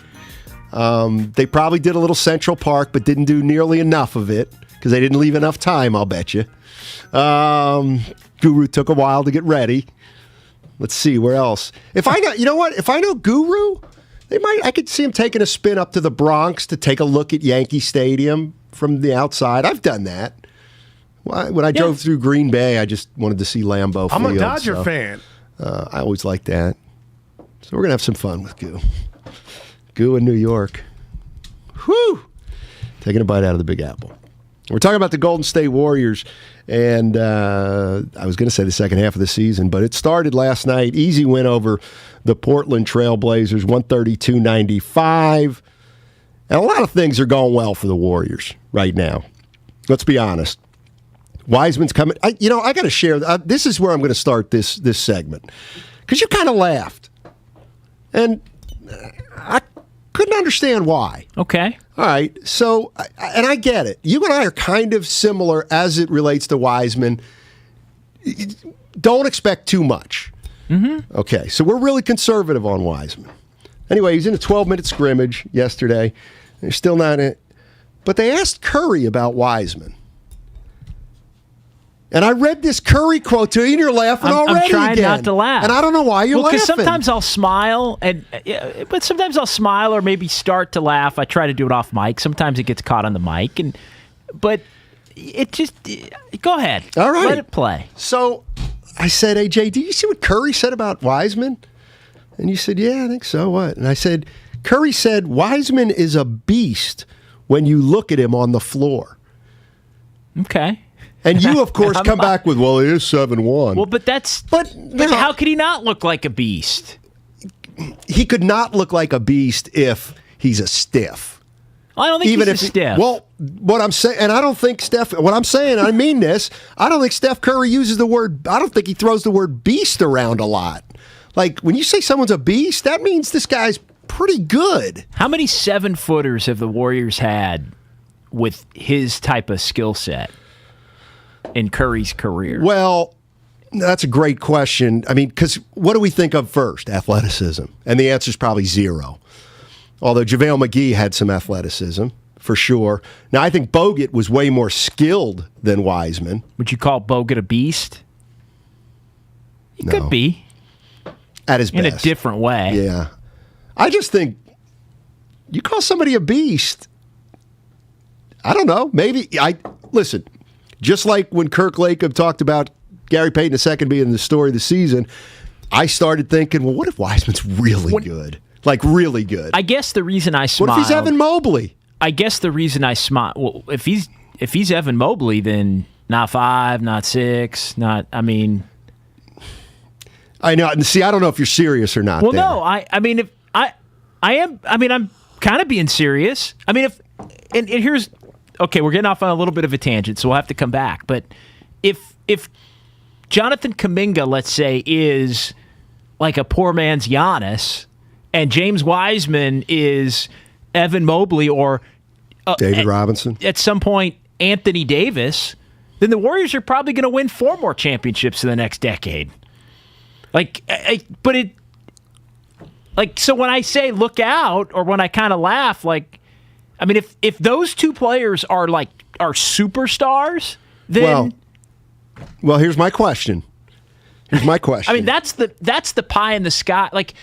They probably did a little Central Park, but didn't do nearly enough of it because they didn't leave enough time, I'll bet you. Guru took a while to get ready. Let's see, where else? If I know, you know what? If I know Guru, I could see him taking a spin up to the Bronx to take a look at Yankee Stadium from the outside. I've done that. When I drove through Green Bay, I just wanted to see Lambeau Field. I'm a Dodger fan. I always like that. So we're going to have some fun with Goo. Goo in New York. Whew! Taking a bite out of the Big Apple. We're talking about the Golden State Warriors, and I was going to say the second half of the season, but it started last night. Easy win over the Portland Trail Blazers, 132-95. And a lot of things are going well for the Warriors right now. Let's be honest. Wiseman's coming. I got to share. This is where I'm going to start this segment, because you kind of laughed, and I couldn't understand why. Okay. All right. So, and I get it. You and I are kind of similar as it relates to Wiseman. Don't expect too much. Mm-hmm. Okay. So we're really conservative on Wiseman. Anyway, he's in a 12-minute scrimmage yesterday. They're still not in it. But they asked Curry about Wiseman. And I read this Curry quote to you, and you're laughing already. I'm trying again. not to laugh. And I don't know why you're laughing. Because sometimes I'll smile, but sometimes I'll smile or maybe start to laugh. I try to do it off mic. Sometimes it gets caught on the mic, but it just go ahead. All right, let it play. So I said, "Hey, Jay, do you see what Curry said about Wiseman?" And you said, "Yeah, I think so." What? And I said, "Curry said Wiseman is a beast when you look at him on the floor." Okay. And you, of course, come back with, "Well, he is 7'1". Well, but how could he not look like a beast? He could not look like a beast if he's a stiff. I don't think he's a stiff. Well, what I'm saying, and I don't think what I'm saying, I mean this, I don't think Steph Curry uses the word, I don't think he throws the word beast around a lot. Like, when you say someone's a beast, that means this guy's pretty good. How many 7-footers have the Warriors had with his type of skill set in Curry's career? Well, that's a great question. I mean, because what do we think of first? Athleticism. And the answer is probably 0. Although JaVale McGee had some athleticism, for sure. Now, I think Bogut was way more skilled than Wiseman. Would you call Bogut a beast? He could be. At his best. In a different way. Yeah. I just think you call somebody a beast, I don't know. Maybe, listen, just like when Kirk Lacob talked about Gary Payton II being the story of the season, I started thinking, well, what if Wiseman's really good? Like, really good. I guess the reason I smiled... What if he's Evan Mobley? I guess the reason I smiled... Well, if he's Evan Mobley, then not 5, not 6, not... I mean... I know. See, I don't know if you're serious or not. Well, there. no. I mean, if I am... I mean, I'm kind of being serious. I mean, if... And here's... Okay, we're getting off on a little bit of a tangent, so we'll have to come back. But if Jonathan Kuminga, let's say, is like a poor man's Giannis, and James Wiseman is Evan Mobley or David Robinson, at some point Anthony Davis, then the Warriors are probably going to win 4 more championships in the next decade. So when I say look out, or when I kind of laugh, like, I mean, if those 2 players are superstars, then well, here's my question. I mean, that's the pie in the sky. Like,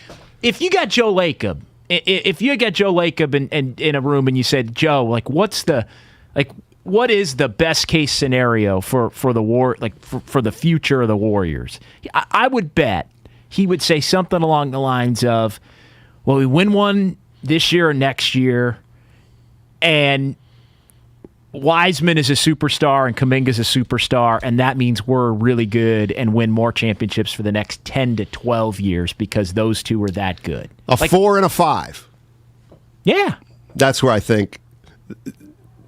if you got Joe Lacob, in a room and you said, Joe, like, what is the best case scenario for the war, like for the future of the Warriors? I would bet he would say something along the lines of, well, we win one this year or next year, and Wiseman is a superstar and Kuminga's a superstar, and that means we're really good and win more championships for the next 10 to 12 years because those 2 are that good. A 4 and a 5. Yeah. That's where I think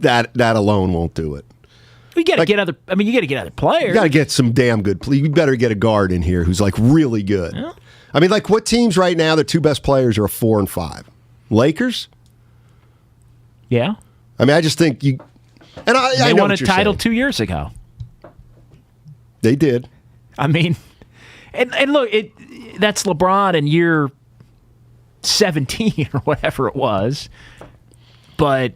that alone won't do it. You got to get other. I mean, you got to get other players. You got to get some damn good. You better get a guard in here who's like really good. Yeah. I mean, like, what teams right now? Their 2 best players are a 4 and 5. Lakers. Yeah. I mean, I just think you. And I won know a title 2 years ago. They did. I mean, and look, that's LeBron in year 17 or whatever it was. But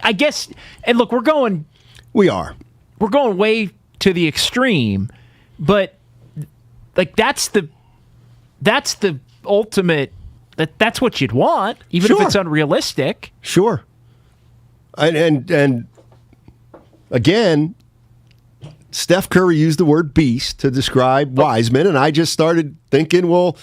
I guess, and look, we're going way to the extreme, but like that's the ultimate. That's what you'd want, even if it's unrealistic. Sure. And again, Steph Curry used the word beast to describe Wiseman, and I just started thinking, well,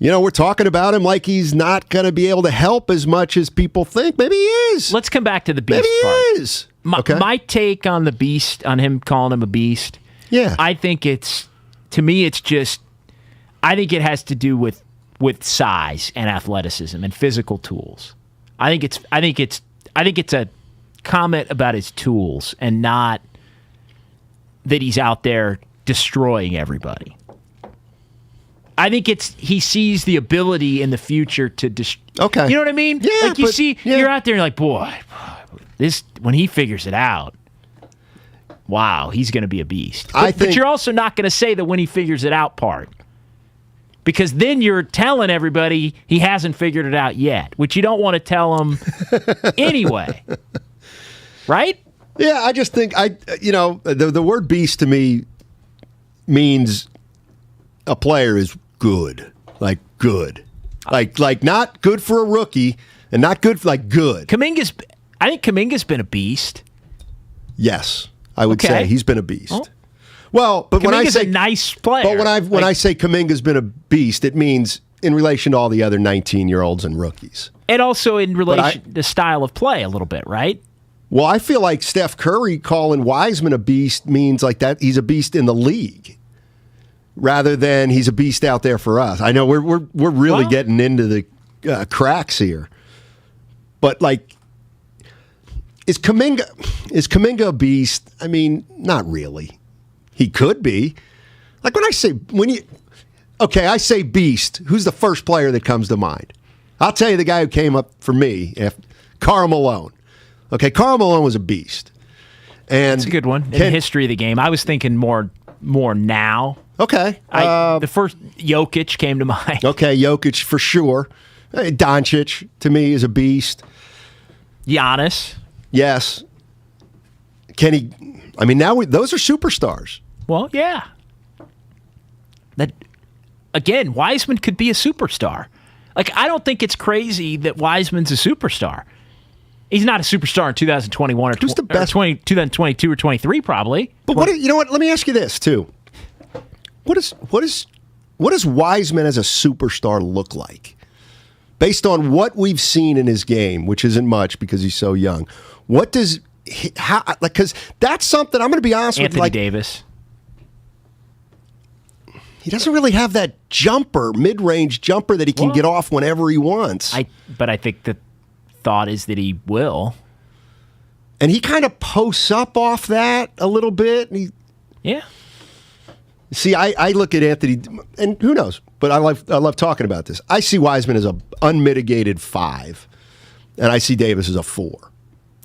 we're talking about him like he's not going to be able to help as much as people think. Maybe he is. Let's come back to the beast part. Maybe he is. My take on the beast, on him calling him a beast, I think I think it has to do with size and athleticism and physical tools. I think it's a comment about his tools and not that he's out there destroying everybody. I think he sees the ability in the future to okay. You know what I mean? Yeah. Like you're out there and you're like, boy, this when he figures it out, wow, he's going to be a beast. But you're also not going to say the when he figures it out part. Because then you're telling everybody he hasn't figured it out yet, which you don't want to tell him anyway. Right? Yeah, I just think the word beast to me means a player is good, like good, like not good for a rookie and not good for good. I think Kuminga's been a beast. Yes, I would say he's been a beast. Oh. Well, but when I say a nice player, but when I say Kuminga's been a beast, it means in relation to all the other 19-year-olds and rookies, and also in relation to the style of play a little bit, right? Well, I feel like Steph Curry calling Wiseman a beast means like that he's a beast in the league, rather than he's a beast out there for us. I know we're really getting into the cracks here, but is Kuminga a beast? I mean, not really. He could be. Like I say beast. Who's the first player that comes to mind? I'll tell you the guy who came up for me, Karl Malone. Okay, Karl Malone was a beast. And it's a good one. In the history of the game. I was thinking more now. Okay. The first Jokic came to mind. Okay, Jokic for sure. Doncic, to me, is a beast. Giannis. Yes. Those are superstars. Well, yeah. Again, Wiseman could be a superstar. I don't think it's crazy that Wiseman's a superstar. He's not a superstar in 2021 Who's the best? 2022 or 23 probably. But what let me ask you this too. What does Wiseman as a superstar look like? Based on what we've seen in his game, which isn't much because he's so young. What does because that's something I'm going to be honest with Anthony Davis. He doesn't really have that mid-range jumper that he can get off whenever he wants. But I think the thought is that he will. And he kind of posts up off that a little bit. Yeah. See, I look at Anthony, and who knows, but I love talking about this. I see Wiseman as an unmitigated 5, and I see Davis as a 4.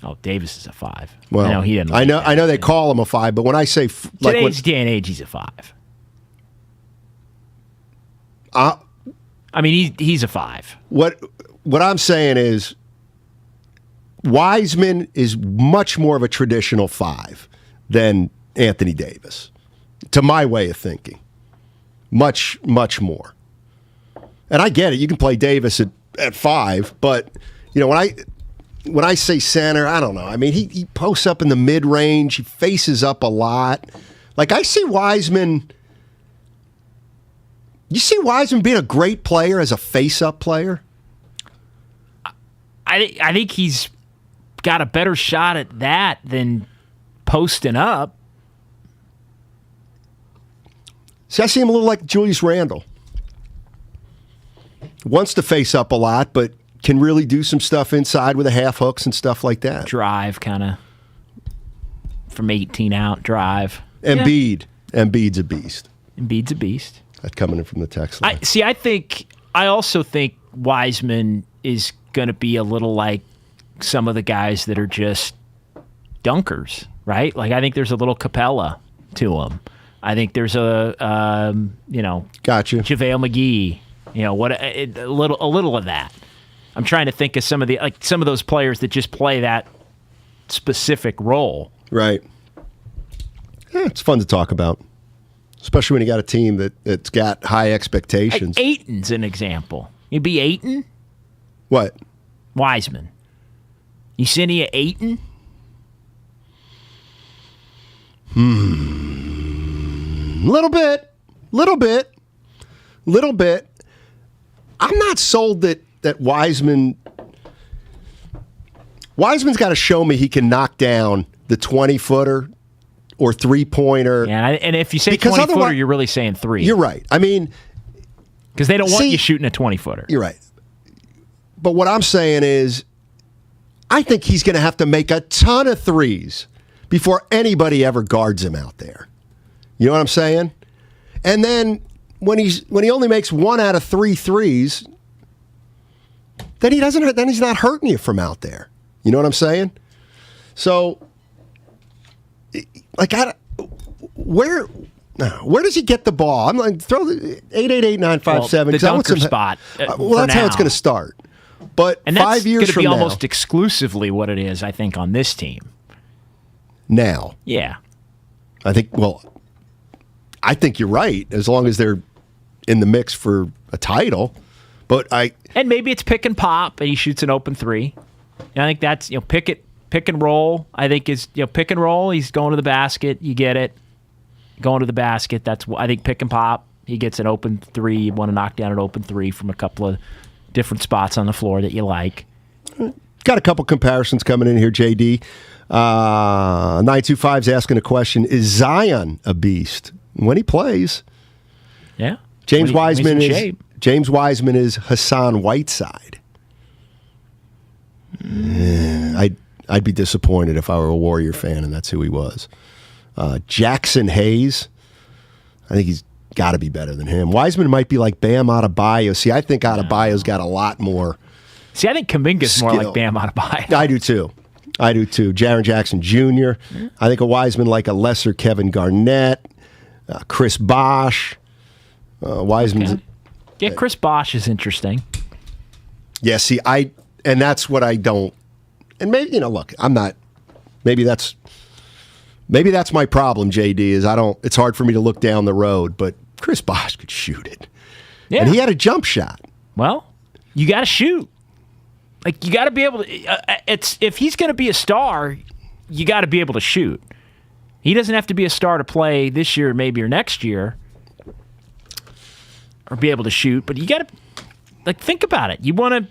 Oh, Davis is a 5. Well, no, he didn't. I know they call him a 5, but when I say today's day and age, he's a 5. He's a 5. What I'm saying is Wiseman is much more of a traditional 5 than Anthony Davis, to my way of thinking. Much, much more. And I get it. You can play Davis at 5, but when I say center, I don't know. I mean, he posts up in the mid-range. He faces up a lot. I see Wiseman. You see Wiseman being a great player as a face-up player? I think he's got a better shot at that than posting up. See, I see him a little like Julius Randle. Wants to face up a lot, but can really do some stuff inside with the half hooks and stuff like that. Drive, kind of from 18 out, drive. Embiid's a beast. Embiid's a beast. That's coming in from the text line. I also think Wiseman is going to be a little like some of the guys that are just dunkers, right? I think there's a little Capella to him. I think there's a gotcha, JaVale McGee. A little of that. I'm trying to think of some of those players that just play that specific role. Right. Yeah, it's fun to talk about, especially when you got a team that's got high expectations. Ayton's an example. You'd be Ayton? What? Wiseman. You see any of Ayton? Little bit. I'm not sold that Wiseman's got to show me he can knock down the 20-footer or three-pointer. Yeah, and if you say 20-footer, you're really saying 3. You're right. I mean, because they don't want you shooting a 20-footer. You're right. But what I'm saying is, I think he's going to have to make a ton of threes before anybody ever guards him out there. You know what I'm saying? And then when he only makes 1 out of 3 threes, then he's not hurting you from out there. You know what I'm saying? So, where does he get the ball? I'm like, throw the 888-957. The dunker spot. That's how it's going to start. But and 5 years from now, going to be almost exclusively what it is, I think, on this team. now. Yeah. I think you're right, as long as they're in the mix for a title. And maybe it's pick and pop, and he shoots an open three. And I think that's, pick and roll. I think is pick and roll. He's going to the basket. You get it. Going to the basket. That's, I think, pick and pop. He gets an open three. You want to knock down an open three from a couple of different spots on the floor that you like. Got a couple comparisons coming in here, JD. 925's asking a question: is Zion a beast when he plays? Yeah. James Wiseman is Hassan Whiteside. I'd be disappointed if I were a Warrior fan and that's who he was. Jackson Hayes, I think he's got to be better than him. Wiseman might be like Bam Adebayo. See, I think Adebayo's got a lot more. See, I think Kuminga's more like Bam Adebayo. I do too. Jaren Jackson Jr. I think a Wiseman like a lesser Kevin Garnett, Chris Bosh. Wiseman's. Okay. Yeah, Chris Bosh is interesting. Yeah, see, and that's what I don't. And maybe look, I'm not. Maybe that's my problem. JD is I don't. It's hard for me to look down the road, but Chris Bosh could shoot it. Yeah, and he had a jump shot. Well, you got to shoot. Like you got to be able to. If he's going to be a star, you got to be able to shoot. He doesn't have to be a star to play this year, maybe or next year, or be able to shoot. But you got to think about it. You want to.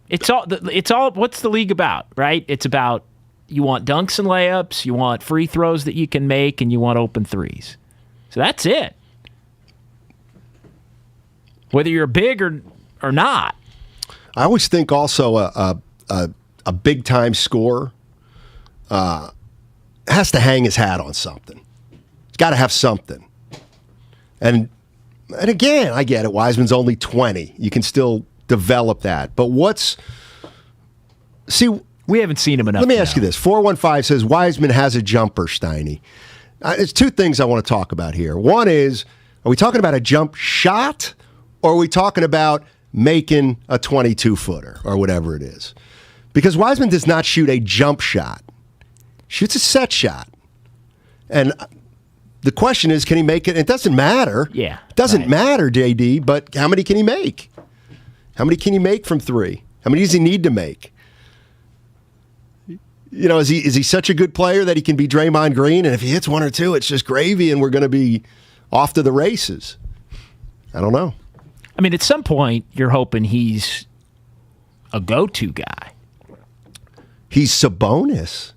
It's all. What's the league about, right? It's about you want dunks and layups, you want free throws that you can make, and you want open threes. So that's it. Whether you're big or not. I always think also a big time scorer has to hang his hat on something. He's got to have something. And again, I get it. Wiseman's only 20. You can still develop that. But we haven't seen him enough. Let me ask you this. 415 says Wiseman has a jumper, Steiny. There's two things I want to talk about here. One is, are we talking about a jump shot, or are we talking about making a 22-footer or whatever it is? Because Wiseman does not shoot a jump shot. Shoots a set shot. And the question is, can he make it? It doesn't matter. Yeah. It doesn't matter, JD, but how many can he make? How many can he make from three? How many does he need to make? Is he such a good player that he can be Draymond Green, and if he hits one or two, it's just gravy and we're going to be off to the races? I don't know. I mean, at some point, you're hoping he's a go-to guy. He's Sabonis,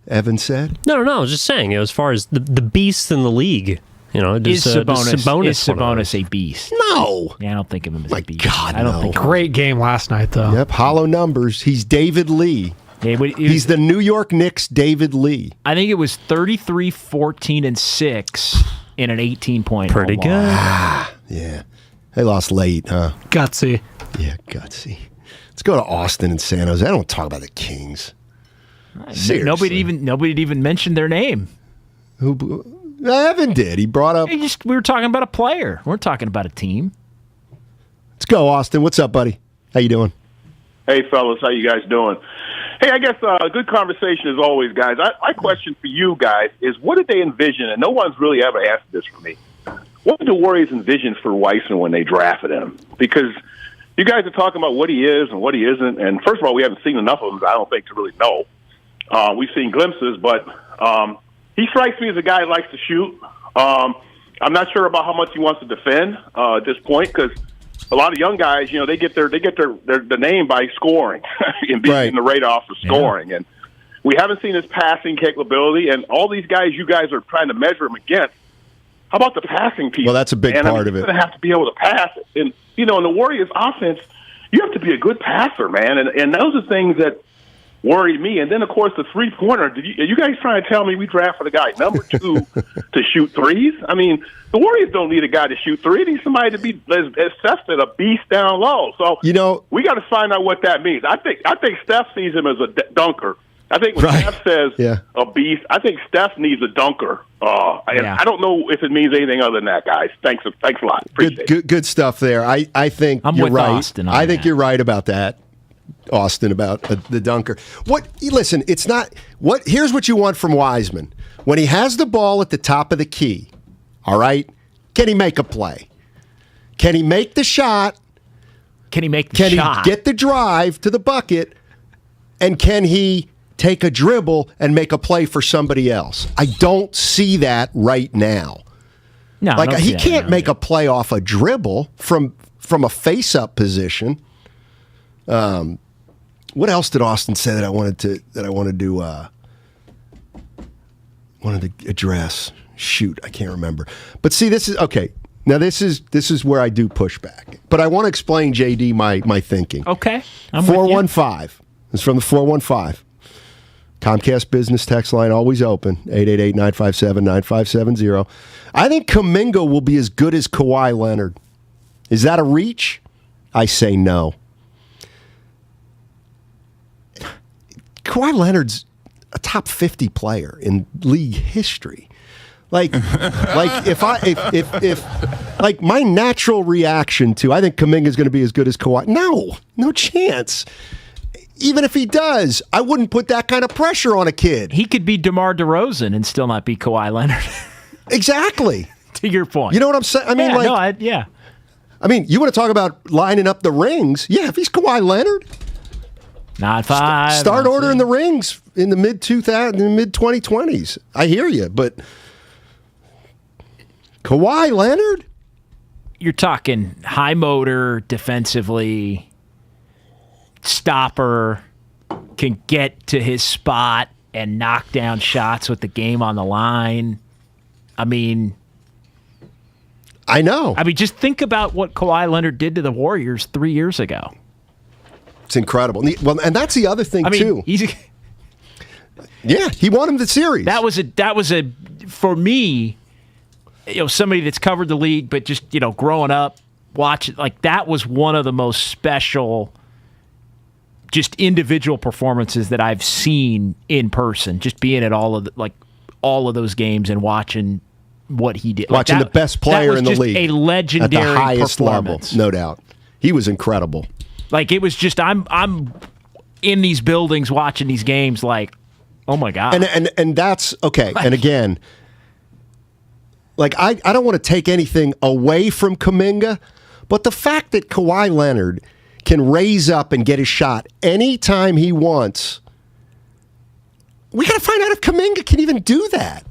Evan said. No. I was just saying, as far as the beast in the league, is Sabonis a beast? No. Yeah, I don't think of him as a beast. God, I don't think. Great game last night, though. Yep, hollow numbers. He's David Lee. Yeah, he's the New York Knicks David Lee. I think it was 33, 14, and 6 in an 18-point. Pretty good. Yeah. They lost late, huh? Gutsy. Yeah, gutsy. Let's go to Austin and San Jose. I don't talk about the Kings. Seriously. Nobody even mentioned their name. Evan did. He brought up. We were talking about a player. We're talking about a team. Let's go, Austin. What's up, buddy? How you doing? Hey, fellas. How you guys doing? Hey, I guess a good conversation as always, guys. My question for you guys is, what did they envision? And no one's really ever asked this for me. What did the Warriors envision for Wiseman when they drafted him? Because you guys are talking about what he is and what he isn't. And first of all, we haven't seen enough of him, I don't think, to really know. We've seen glimpses, but he strikes me as a guy who likes to shoot. I'm not sure about how much he wants to defend at this point, because a lot of young guys, they get their name by scoring and being in the radar for scoring. Yeah. And we haven't seen his passing capability. And all these guys you guys are trying to measure him against, how about the passing piece? Well, that's a big part of it. You're going to have to be able to pass it. And, in the Warriors' offense, you have to be a good passer, man. And those are things that worried me. And then, of course, the three-pointer. Are you guys trying to tell me we drafted a guy, number 2, to shoot threes? I mean, the Warriors don't need a guy to shoot three. They need somebody to be, as Steph said, a beast down low. So, we got to find out what that means. I think Steph sees him as a dunker. I think when Steph says a beast, I think Steph needs a dunker. And I don't know if it means anything other than that, guys. Thanks a lot. Appreciate it. Good stuff there. I think I'm you're with right. Austin on I think you're right about that. Austin, about the dunker. Listen, it's not what. Here's what you want from Wiseman when he has the ball at the top of the key. All right, can he make a play? Can he make the shot? Can he make the shot? shot? Can he get the drive to the bucket? And can he take a dribble and make a play for somebody else? I don't see that right now. No, like he can't make a play off a dribble from a face-up position. What else did Austin say that I wanted to address? Shoot, I can't remember. But see, this is okay. Now this is where I do push back. But I want to explain, JD, my thinking. Okay. 415. It's from the 415. Comcast business text line always open. 888-957-9570. I think Kuminga will be as good as Kawhi Leonard. Is that a reach? I say no. Kawhi Leonard's a top 50 player in league history. Like if my natural reaction to I think Kuminga's going to be as good as Kawhi. No chance. Even if he does, I wouldn't put that kind of pressure on a kid. He could be DeMar DeRozan and still not be Kawhi Leonard. Exactly. To your point. You know what I'm saying? I mean, I mean, you want to talk about lining up the rings? Yeah, if he's Kawhi Leonard, not five. Start ordering the rings in the mid 2020s. I hear you, but Kawhi Leonard, you're talking high motor defensively. Stopper, can get to his spot and knock down shots with the game on the line. I mean, I know. I mean, just think about what Kawhi Leonard did to the Warriors 3 years ago. It's incredible. Well, and that's the other thing too. Yeah, he won him the series. That was a for me, somebody that's covered the league, but just growing up, watching that was one of the most special. Just individual performances that I've seen in person, just being at all of those games and watching what he did. Watching the best player in the league. A legendary at the highest level, performance. no doubt. He was incredible. It was just I'm in these buildings watching these games oh my God. And that's okay. And again, I don't want to take anything away from Kuminga, but the fact that Kawhi Leonard can raise up and get his shot anytime he wants. We got to find out if Kuminga can even do that.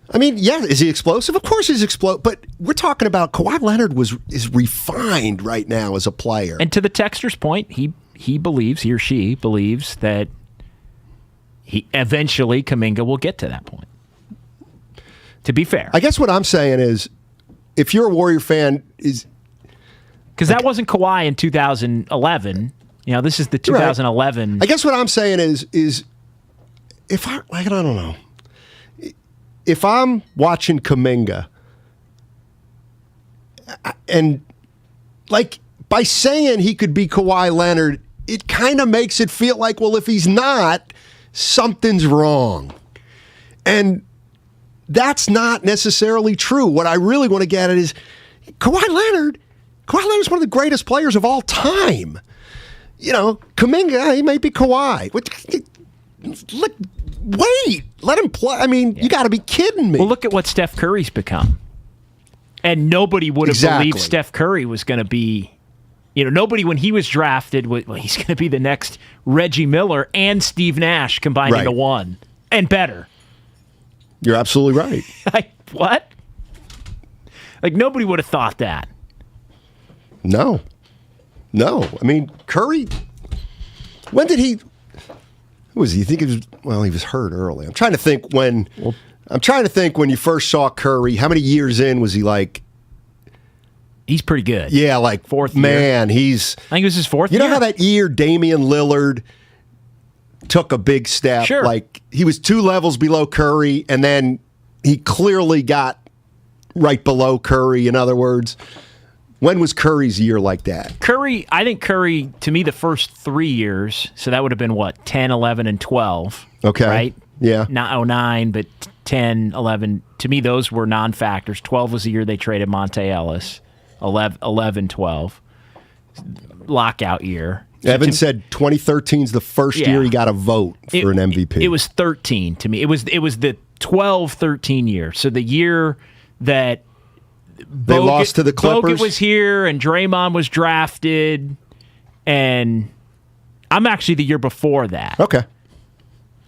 I mean, yeah, is he explosive? Of course he's explosive, but we're talking about Kawhi Leonard is refined right now as a player. And to the texter's point, he or she believes that eventually Kuminga will get to that point. To be fair. I guess what I'm saying is, if you're a Warrior fan, because that wasn't Kawhi in 2011. This is the 2011. Right. I guess what I'm saying is if I don't know. If I'm watching Kuminga and by saying he could be Kawhi Leonard, it kind of makes it feel like, well, if he's not, something's wrong. And that's not necessarily true. What I really want to get at is Kawhi Leonard's one of the greatest players of all time. Kuminga, he may be Kawhi. Wait, let him play. I mean, you got to be kidding me. Well, look at what Steph Curry's become. And nobody would have believed Steph Curry was going to be, nobody when he was drafted, he's going to be the next Reggie Miller and Steve Nash combined into one and better. You're absolutely right. What? Nobody would have thought that. No. I mean, Curry, when did he... Who was he? You think he was hurt early. I'm trying to think when you first saw Curry, how many years in was he He's pretty good. Yeah, fourth man, year. I think it was his fourth year. You know how that year Damian Lillard took a big step? Sure. He was 2 levels below Curry, and then he clearly got right below Curry, in other words. When was Curry's year like that? I think Curry, to me, the first 3 years, so that would have been 10, 11, and 12. Okay. Right? Yeah. Not 09, but 10, 11. To me, those were non-factors. 12 was the year they traded Monte Ellis. 11, 12. Lockout year. Evan said 2013 is the first year he got a vote for an MVP. It was 13 to me. It was the 12-13 year. So the year that they lost to the Clippers. Bogut was here and Draymond was drafted, and I'm actually the year before that. Okay.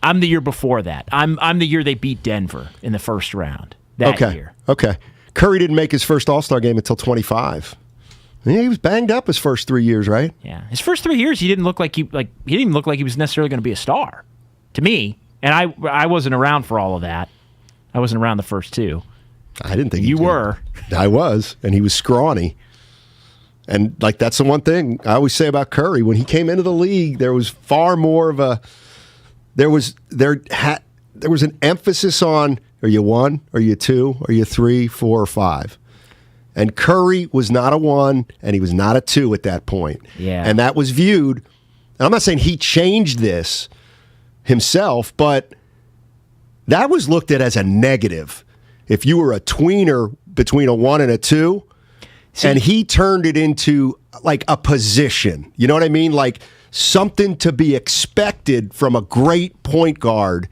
I'm the year before that. I'm the year they beat Denver in the first round that year. Okay. Curry didn't make his first All-Star game until 25. Yeah, he was banged up his first 3 years, right? Yeah. His first 3 years he didn't look like he didn't even look like he was necessarily going to be a star. To me. And I wasn't around for all of that. I wasn't around the first two. I didn't think you were. I was, and he was scrawny. And like that's the one thing I always say about Curry. When he came into the league, there was far more of a there was an emphasis on, are you 1, are you 2, are you 3, 4, or 5? And Curry was not a 1 and he was not a 2 at that point. Yeah. And that was viewed, and I'm not saying he changed this himself, but that was looked at as a negative. If you were a tweener between a 1 and a 2, and he turned it into like a position. You know what I mean? Like something to be expected from a great point guard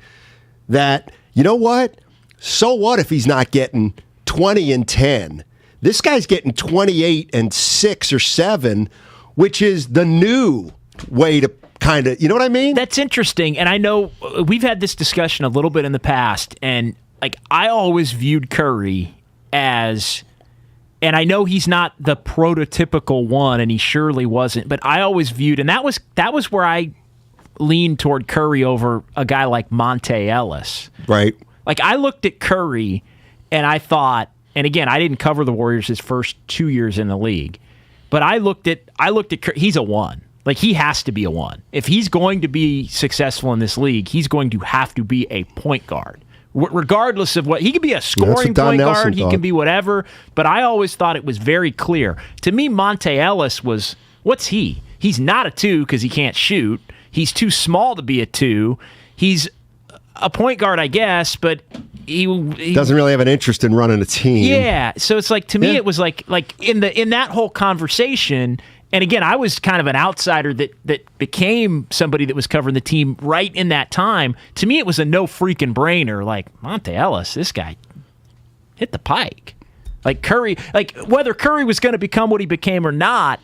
that, you know what? So what if he's not getting 20 and 10? This guy's getting 28 and 6 or 7, which is the new way to kind of, you know what I mean? That's interesting. And I know we've had this discussion a little bit in the past, and like I always viewed Curry as, and I know he's not the prototypical 1, and he surely wasn't, but I always viewed, and that was where I leaned toward Curry over a guy like Monte Ellis. Right. Like I looked at Curry and I thought, and again, I didn't cover the Warriors his first 2 years in the league, but I looked at Curry, he's a 1. Like he has to be a 1. If he's going to be successful in this league, he's going to have to be a point guard. Regardless of what, he could be a scoring point guard, he can be whatever, but I always thought it was very clear. To me, Monte Ellis was, what's he? He's not a 2 because he can't shoot. He's too small to be a 2. He's a point guard, I guess, but he doesn't really have an interest in running a team. Yeah, so it's like, to me, it was like in that whole conversation. And again, I was kind of an outsider that became somebody that was covering the team right in that time. To me, it was a no freaking brainer. Like, Monte Ellis, this guy hit the pike. Like Curry, like whether Curry was going to become what he became or not,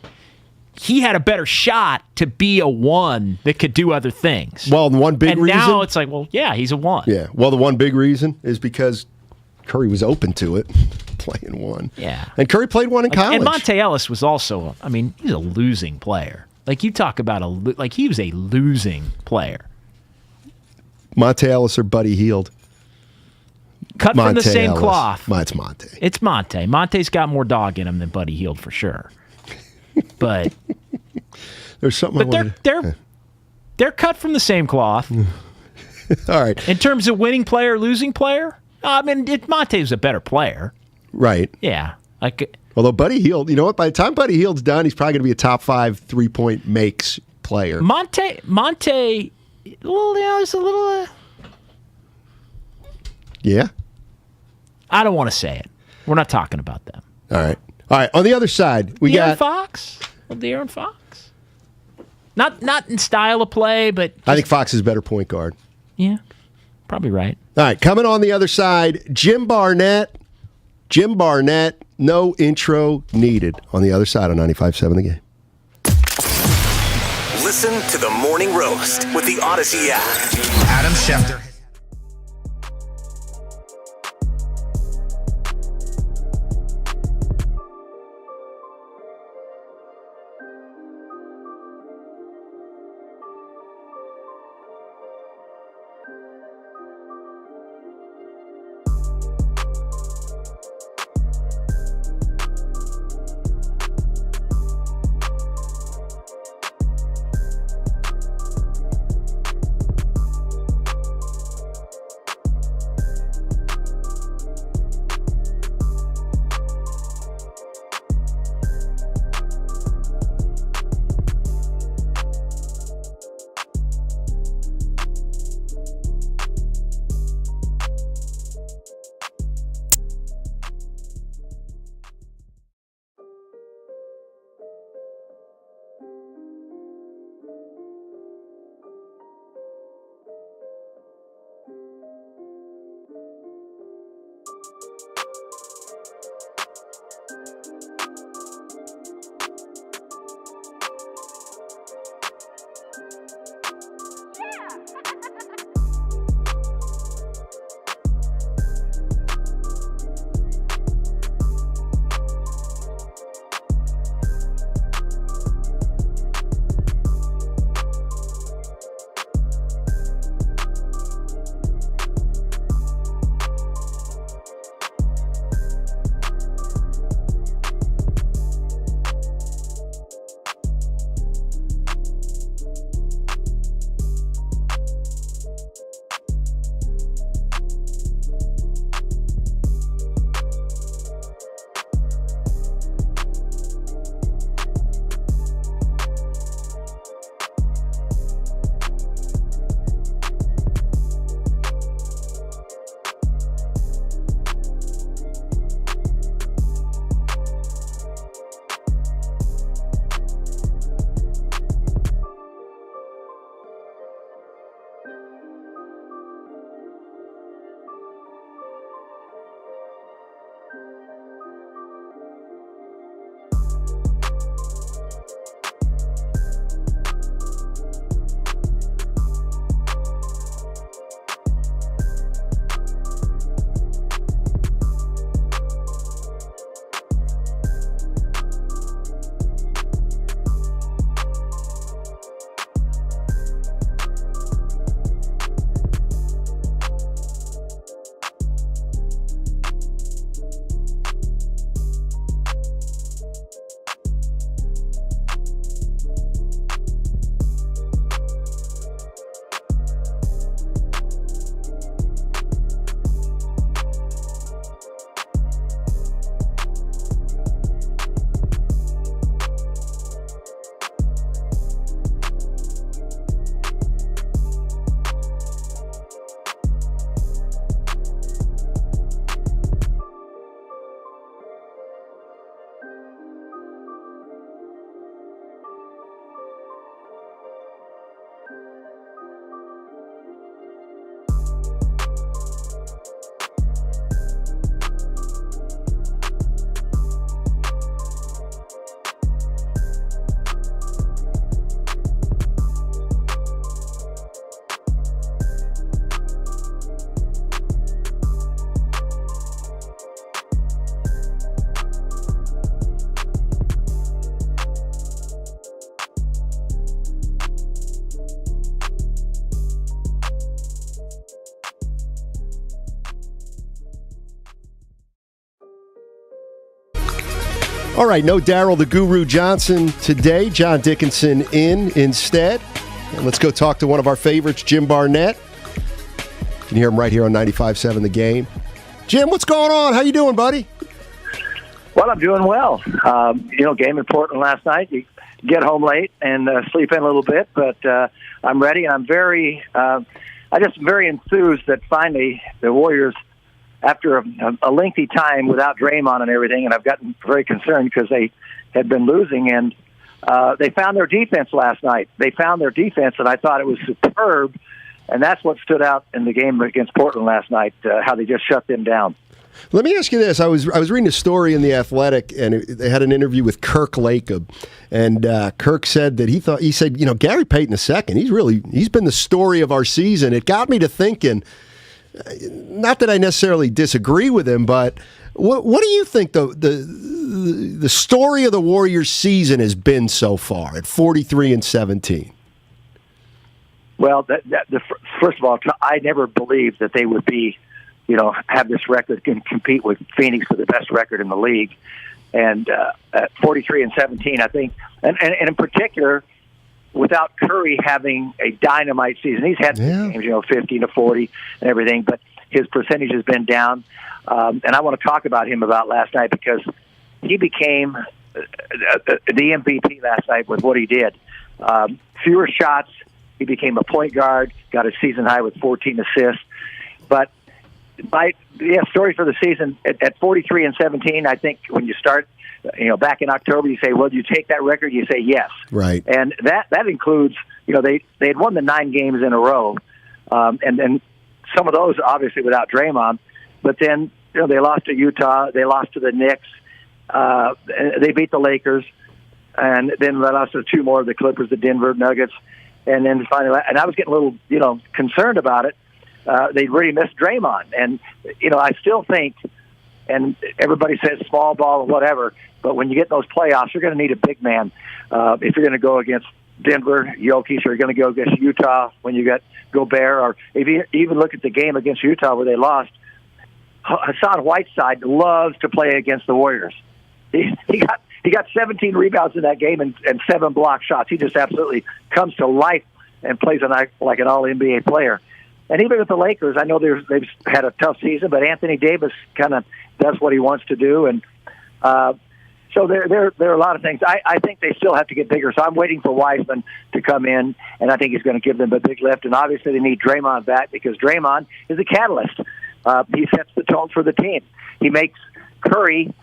he had a better shot to be a 1 that could do other things. Well, one big reason. And now it's like, well, yeah, he's a 1. Yeah. Well, the one big reason is because Curry was open to it, playing 1. Yeah. And Curry played 1 in college. And Monte Ellis was also, I mean, he's a losing player. Like, you talk about he was a losing player. Monte Ellis or Buddy Hield? Cut from the same cloth. It's Monte. It's Monte. Monte's got more dog in him than Buddy Hield for sure. But there's something. But they're cut from the same cloth. All right. In terms of winning player, losing player, I mean, Monte's a better player. Right. Yeah. Although Buddy Hield, you know what? By the time Buddy Hield's done, he's probably going to be a top 5 3-point makes player. Monte, there's a little. Yeah. I don't want to say it. We're not talking about them. All right. On the other side, we got Fox. De'Aaron Fox. Not in style of play, but I think Fox is a better point guard. Yeah, probably right. All right, coming on the other side, Jim Barnett. No intro needed on the other side of 95.7 The Game. Listen to the Morning Roast with the Odyssey app. Adam Schefter. All right, no Daryl the Guru Johnson today. John Dickinson in instead. And let's go talk to one of our favorites, Jim Barnett. You can hear him right here on 95.7 The Game. Jim, what's going on? How you doing, buddy? Well, I'm doing well. Game in Portland last night. You get home late and sleep in a little bit, but I'm ready, and I'm very enthused that finally the Warriors, after a lengthy time without Draymond and everything, and I've gotten very concerned because they had been losing, and they found their defense last night. They found their defense, and I thought it was superb, and that's what stood out in the game against Portland last night, how they just shut them down. Let me ask you this. I was reading a story in The Athletic, and they had an interview with Kirk Lacob, and Kirk said that he said, Gary Payton II, he's been the story of our season. It got me to thinking, not that I necessarily disagree with him, but what do you think the story of the Warriors season has been so far at 43-17? Well, first of all, I never believed that they would be, have this record and compete with Phoenix for the best record in the league. And at 43-17, I think, and in particular, without Curry having a dynamite season, he's had games, 50-40 and everything, but his percentage has been down. And I want to talk about him about last night because he became the MVP last night with what he did. Fewer shots. He became a point guard, got a season high with 14 assists. But story for the season at 43-17. I think when you start, back in October, you say, "Well, do you take that record?" You say, "Yes." Right. And that includes, they had won the 9 games in a row, and then some of those obviously without Draymond. But then they lost to Utah, they lost to the Knicks, they beat the Lakers, and then they lost to 2 more of the Clippers, the Denver Nuggets, and then finally. And I was getting a little, concerned about it. They really missed Draymond. And, I still think, and everybody says small ball or whatever, but when you get in those playoffs, you're going to need a big man. If you're going to go against Denver, Jokic, or you're going to go against Utah when you got Gobert, or if you even look at the game against Utah where they lost, Hassan Whiteside loves to play against the Warriors. He got 17 rebounds in that game and 7 block shots. He just absolutely comes to life and plays like an all-NBA player. And even with the Lakers, I know they've had a tough season, but Anthony Davis kind of does what he wants to do. And so there are a lot of things. I think they still have to get bigger. So I'm waiting for Wiseman to come in, and I think he's going to give them a big lift. And obviously they need Draymond back because Draymond is a catalyst. He sets the tone for the team. He makes Curry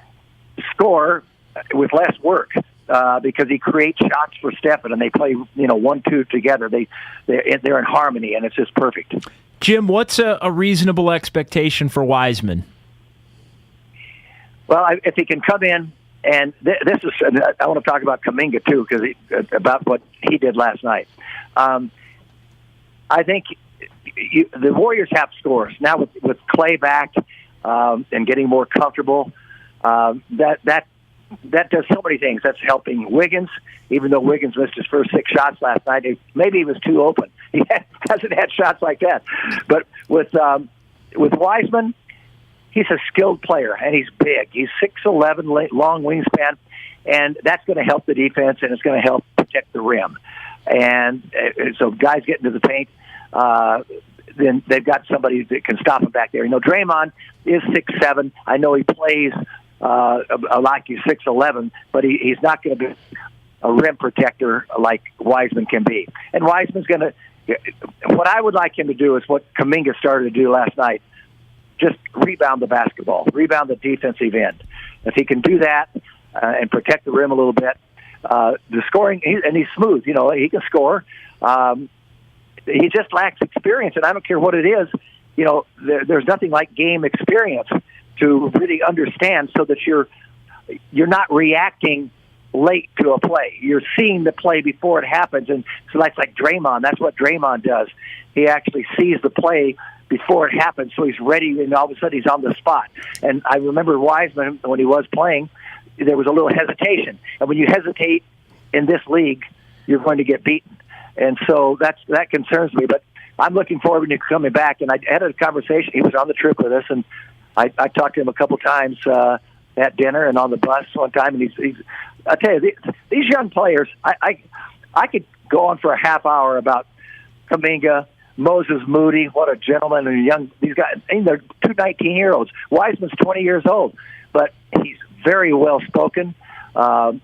score with less work. Because he creates shots for Stephen, and they play, 1-2 together. They're in harmony, and it's just perfect. Jim, what's a reasonable expectation for Wiseman? Well, if he can come in, and this is, I want to talk about Kuminga too, because about what he did last night. I think the Warriors have scores now with Clay back and getting more comfortable. That does so many things. That's helping Wiggins, even though Wiggins missed his first 6 shots last night. Maybe he was too open. He hasn't had shots like that. But with Wiseman, he's a skilled player, and he's big. He's 6'11", long wingspan, and that's going to help the defense, and it's going to help protect the rim. And so guys get into the paint, then they've got somebody that can stop him back there. Draymond is 6'7". I know he plays like he's 6'11", but he's not going to be a rim protector like Wiseman can be. And Wiseman's going to. What I would like him to do is what Kuminga started to do last night: just rebound the basketball, rebound the defensive end. If he can do that and protect the rim a little bit, the scoring, and he's smooth. He can score. He just lacks experience, and I don't care what it is. There's nothing like game experience to really understand, so that you're not reacting late to a play. You're seeing the play before it happens, and so that's like Draymond. That's what Draymond does. He actually sees the play before it happens, so he's ready, and all of a sudden he's on the spot. And I remember Wiseman, when he was playing, there was a little hesitation. And when you hesitate in this league, you're going to get beaten. And so that concerns me. But I'm looking forward to coming back. And I had a conversation. He was on the trip with us, and I talked to him a couple times at dinner and on the bus one time, and he's I tell you, these young players, I could go on for a half hour about Kuminga, Moses Moody, what a gentleman, and young these guys. I mean, they're two 19-year-olds. Wiseman's 20 years old, but he's very well spoken. I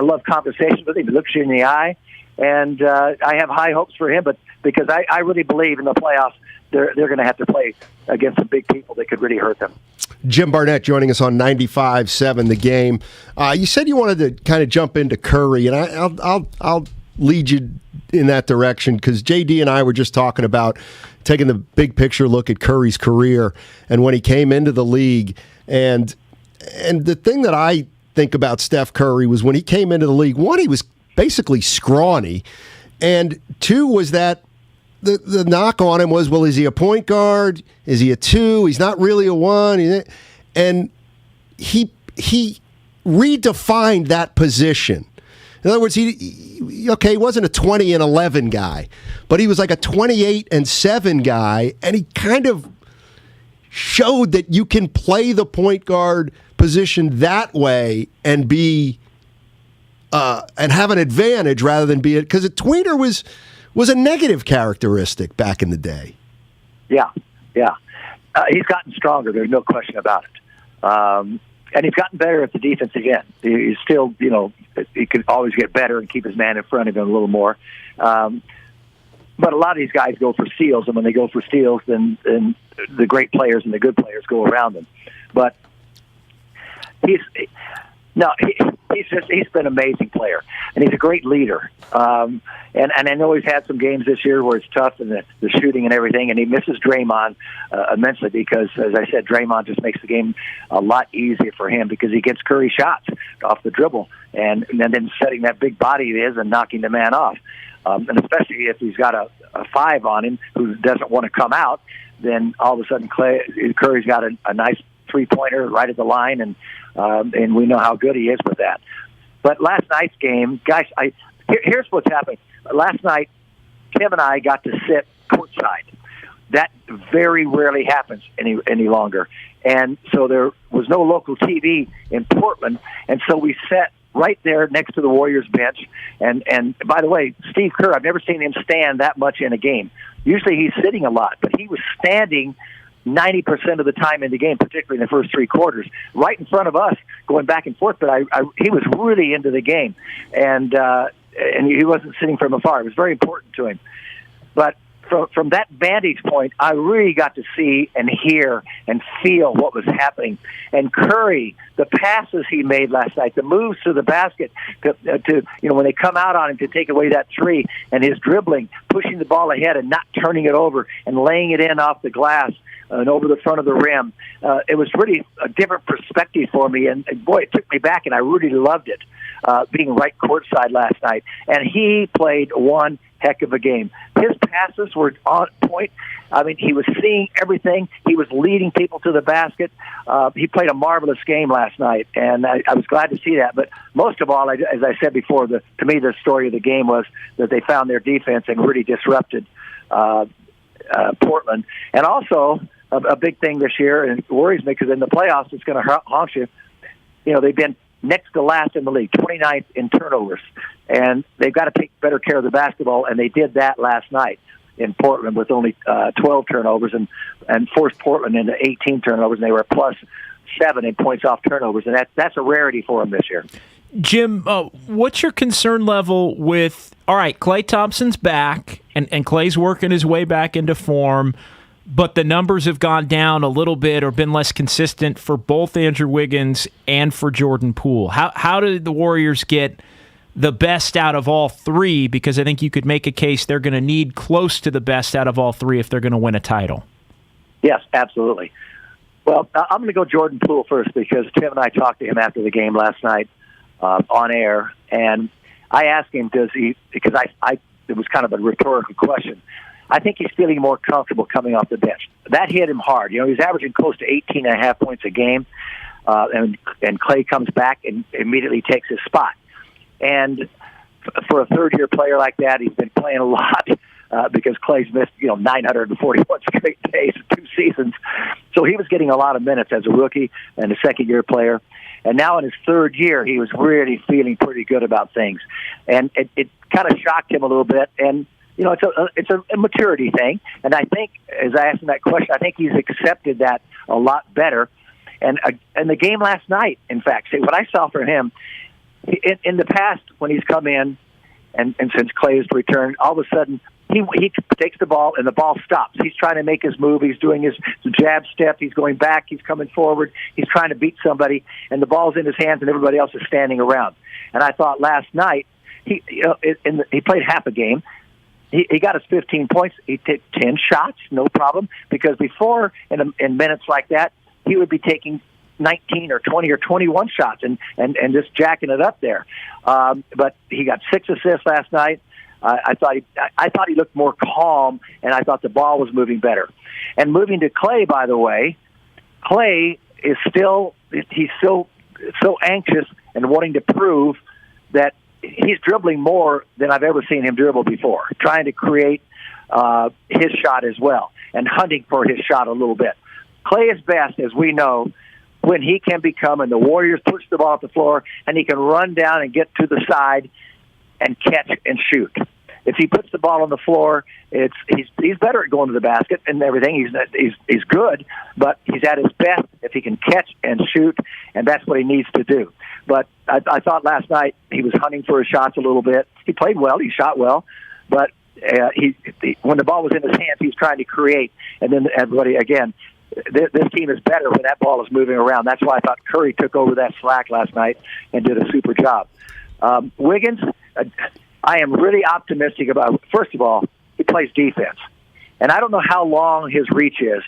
love conversations with him. He looks you in the eye, and I have high hopes for him. But because I really believe in the playoffs, they're going to have to play against some big people that could really hurt them. Jim Barnett joining us on 95.7 The Game. You said you wanted to kind of jump into Curry, and I'll lead you in that direction because JD and I were just talking about taking the big picture look at Curry's career and when he came into the league. And the thing that I think about Steph Curry was when he came into the league, one, he was basically scrawny, and two was that the knock on him was, well, is he a point guard? Is he a two? He's not really a one. And he redefined that position. In other words, he wasn't a 20 and 11 guy, but he was like a 28 and 7 guy, and he kind of showed that you can play the point guard position that way and be and have an advantage rather than be it, because a tweener was a negative characteristic back in the day. Yeah. He's gotten stronger. There's no question about it. And he's gotten better at the defensive end. He's still, he could always get better and keep his man in front of him a little more. But a lot of these guys go for steals, and when they go for steals, then the great players and the good players go around them. But he's been an amazing player, and he's a great leader. And I know he's had some games this year where it's tough and the shooting and everything, and he misses Draymond immensely because, as I said, Draymond just makes the game a lot easier for him because he gets Curry shots off the dribble and then setting that big body he is and knocking the man off. And especially if he's got a 5 on him who doesn't want to come out, then all of a sudden Curry's got a nice three-pointer right at the line, and we know how good he is with that. But last night's game, guys, here's what's happening. Last night, Tim and I got to sit courtside. That very rarely happens any longer. And so there was no local TV in Portland, and so we sat right there next to the Warriors bench. And by the way, Steve Kerr, I've never seen him stand that much in a game. Usually he's sitting a lot, but he was standing 90% of the time in the game, particularly in the first 3 quarters, right in front of us, going back and forth. But he was really into the game, and he wasn't sitting from afar. It was very important to him. But from that vantage point, I really got to see and hear and feel what was happening. And Curry, the passes he made last night, the moves to the basket, to when they come out on him to take away that three, and his dribbling, pushing the ball ahead and not turning it over and laying it in off the glass and over the front of the rim. It was really a different perspective for me, and boy, it took me back, and I really loved it, being right courtside last night. And he played one heck of a game. His passes were on point. I mean, he was seeing everything. He was leading people to the basket. He played a marvelous game last night, and I was glad to see that. But most of all, as I said before, to me the story of the game was that they found their defense and really disrupted Portland. And also, a big thing this year, and it worries me because in the playoffs it's going to haunt you. They've been next to last in the league, 29th in turnovers, and they've got to take better care of the basketball, and they did that last night in Portland with only 12 turnovers and forced Portland into 18 turnovers, and they were +7 in points off turnovers, and that's a rarity for them this year. Jim, what's your concern level with, all right, Klay Thompson's back, and Klay's working his way back into form, but the numbers have gone down a little bit or been less consistent for both Andrew Wiggins and for Jordan Poole. How did the Warriors get the best out of all three? Because I think you could make a case they're going to need close to the best out of all three if they're going to win a title. Yes, absolutely. Well, I'm going to go Jordan Poole first because Tim and I talked to him after the game last night on air, and I asked him, because it was kind of a rhetorical question. I think he's feeling more comfortable coming off the bench. That hit him hard. He's averaging close to 18.5 points a game, and Klay comes back and immediately takes his spot. And for a third-year player like that, he's been playing a lot because Klay's missed 941 straight days in 2 seasons. So he was getting a lot of minutes as a rookie and a second-year player. And now in his third year, he was really feeling pretty good about things. And it kind of shocked him a little bit. And, you know, it's a maturity thing. And I think, as I asked him that question, I think he's accepted that a lot better. And the game last night, in fact, see, what I saw from him, in the past when he's come in, and since Clay has returned, all of a sudden he takes the ball and the ball stops. He's trying to make his move. He's doing his jab step. He's going back. He's coming forward. He's trying to beat somebody, and the ball's in his hands, and everybody else is standing around. And I thought last night he played half a game. He got his 15 points. He took 10 shots, no problem, because before in minutes like that, he would be taking 19 or 20 or 21 shots and just jacking it up there. But he got 6 assists last night. I thought he looked more calm, and I thought the ball was moving better. And moving to Clay, by the way, Clay is he's still so anxious and wanting to prove that he's dribbling more than I've ever seen him dribble before, trying to create his shot as well and hunting for his shot a little bit. Clay is best, as we know, when he can become, and the Warriors push the ball off the floor, and he can run down and get to the side and catch and shoot. If he puts the ball on the floor, he's better at going to the basket and everything. He's good, but he's at his best if he can catch and shoot, and that's what he needs to do. But I thought last night he was hunting for his shots a little bit. He played well. He shot well, but when the ball was in his hands, he was trying to create. And then everybody again. This team is better when that ball is moving around. That's why I thought Curry took over that slack last night and did a super job. Wiggins, I am really optimistic about. First of all, he plays defense, and I don't know how long his reach is,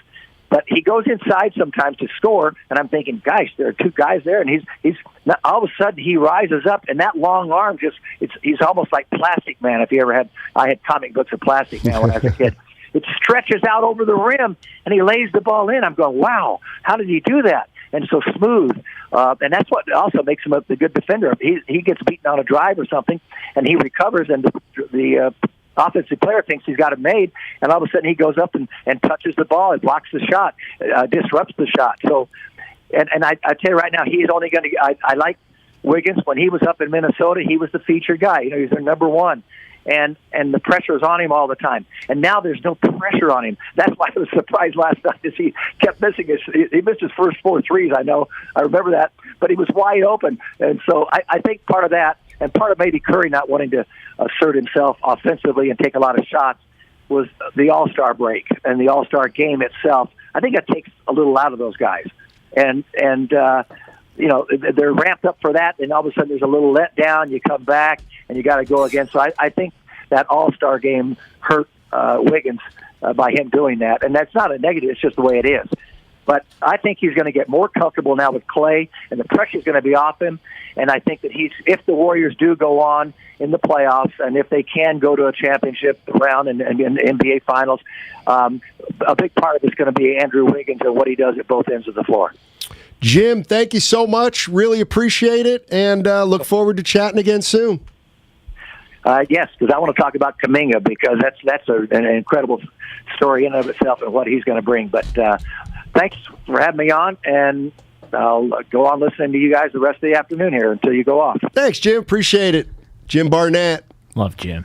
but he goes inside sometimes to score. And I'm thinking, gosh, there are 2 guys there, and he's all of a sudden he rises up, and that long arm he's almost like Plastic Man. If you ever I had comic books of Plastic Man when I was a kid. It stretches out over the rim, and he lays the ball in. I'm going, wow, how did he do that? And so smooth. And that's what also makes him a good defender. He gets beaten on a drive or something, and he recovers, and the offensive player thinks he's got it made, and all of a sudden he goes up and touches the ball and blocks the shot, disrupts the shot. So, and I tell you right now, he's only going to – I like Wiggins. When he was up in Minnesota, he was the featured guy. You know, he's their number one. And the pressure is on him all the time. And now there's no pressure on him. That's why I was surprised last night as he kept missing he missed his first 4 threes, I know. I remember that. But he was wide open. And so I think part of that, and part of maybe Curry not wanting to assert himself offensively and take a lot of shots, was the All-Star break and the All-Star game itself. I think that takes a little out of those guys. And you know, they're ramped up for that, and all of a sudden there's a little letdown. You come back, and you got to go again. So I think that All-Star game hurt Wiggins by him doing that, and that's not a negative. It's just the way it is. But I think he's going to get more comfortable now with Clay, and the pressure's going to be off him. And I think that if the Warriors do go on in the playoffs, and if they can go to a championship round and the NBA Finals, a big part of it's going to be Andrew Wiggins and what he does at both ends of the floor. Jim, thank you so much. Really appreciate it, and look forward to chatting again soon. Yes, because I want to talk about Kuminga, because that's an incredible story in and of itself and what he's going to bring. But thanks for having me on, and I'll go on listening to you guys the rest of the afternoon here until you go off. Thanks, Jim. Appreciate it. Jim Barnett. Love Jim.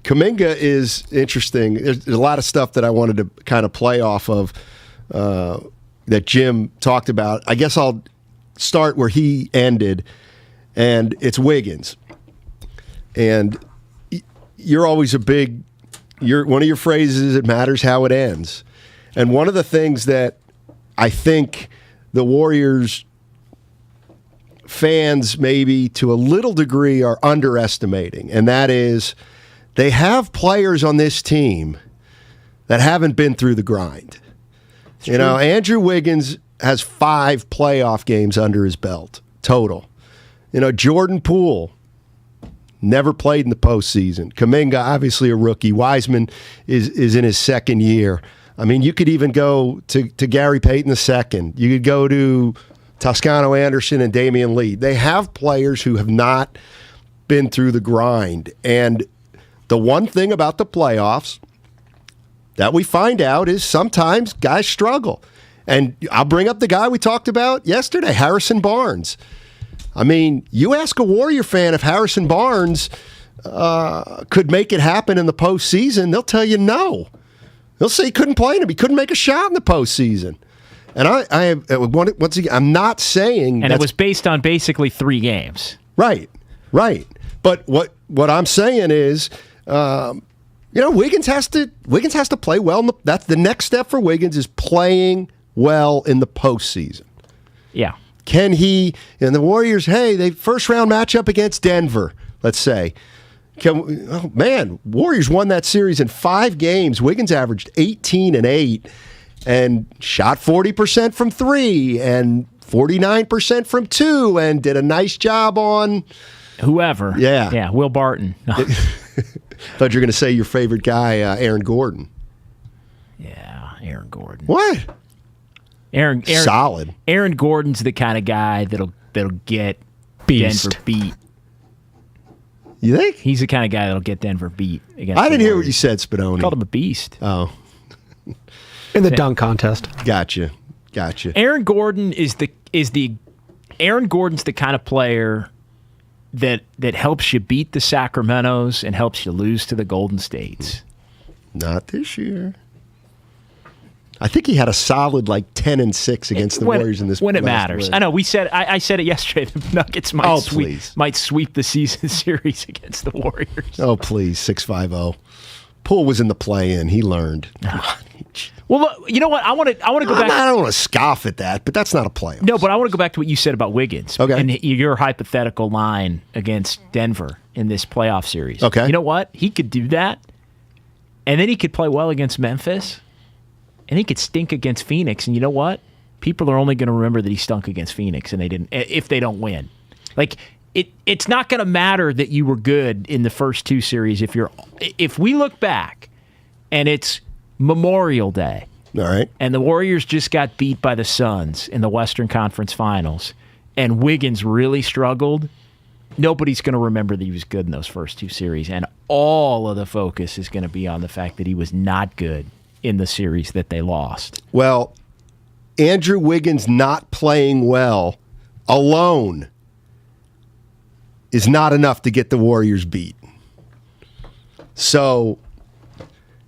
Kuminga is interesting. There's a lot of stuff that I wanted to kind of play off of that Jim talked about. I guess I'll start where he ended, and it's Wiggins. And you're always one of your phrases, it matters how it ends. And one of the things that I think the Warriors fans maybe to a little degree are underestimating, and that is they have players on this team that haven't been through the grind. You know, Andrew Wiggins has 5 playoff games under his belt total. You know, Jordan Poole never played in the postseason. Kuminga, obviously a rookie. Wiseman is in his second year. I mean, you could even go to Gary Payton II. You could go to Toscano Anderson and Damian Lee. They have players who have not been through the grind. And the one thing about the playoffs that we find out is sometimes guys struggle. And I'll bring up the guy we talked about yesterday, Harrison Barnes. I mean, you ask a Warrior fan if Harrison Barnes could make it happen in the postseason, they'll tell you no. They'll say he couldn't play him. He couldn't make a shot in the postseason. And once again, I'm not saying... And it was based on basically 3 games. Right. But what I'm saying is, Wiggins has to play well. That's the next step for Wiggins is playing well in the postseason. Yeah. Can he? And the Warriors, they first round matchup against Denver. Let's say. Warriors won that series in 5 games. Wiggins averaged 18 and 8, and shot 40% from 3 and 49% from 2, and did a nice job on whoever. Yeah, Will Barton. No. Thought you were going to say your favorite guy, Aaron Gordon. Yeah, Aaron Gordon. What? Aaron solid. Aaron Gordon's the kind of guy that'll get Denver beat. You think? He's the kind of guy that'll get Denver beat against I didn't the hear Warriors. what you said, Spadoni. Called him a beast. Oh. In the dunk contest. Gotcha. Aaron Gordon Aaron Gordon's the kind of player that helps you beat the Sacramentos and helps you lose to the Golden States. Not this year. I think he had a solid 10 and 6 against the Warriors in this. When it last matters, win. I know. I said it yesterday. The Nuggets might sweep the season series against the Warriors. Oh please, 6-5-0. Poole was in the play-in. He learned. Well, look, you know what? I want to go back. I don't want to scoff at that, but that's not a playoff. No, but I want to go back to what you said about Wiggins. Okay. And your hypothetical line against Denver in this playoff series. Okay. You know what? He could do that, and then he could play well against Memphis, and he could stink against Phoenix. And you know what? People are only going to remember that he stunk against Phoenix, and if they don't win. It's not going to matter that you were good in the first 2 series if we look back and it's Memorial Day. All right. And the Warriors just got beat by the Suns in the Western Conference Finals, and Wiggins really struggled. Nobody's going to remember that he was good in those first 2 series, and all of the focus is going to be on the fact that he was not good in the series that they lost. Well, Andrew Wiggins not playing well alone is not enough to get the Warriors beat. So,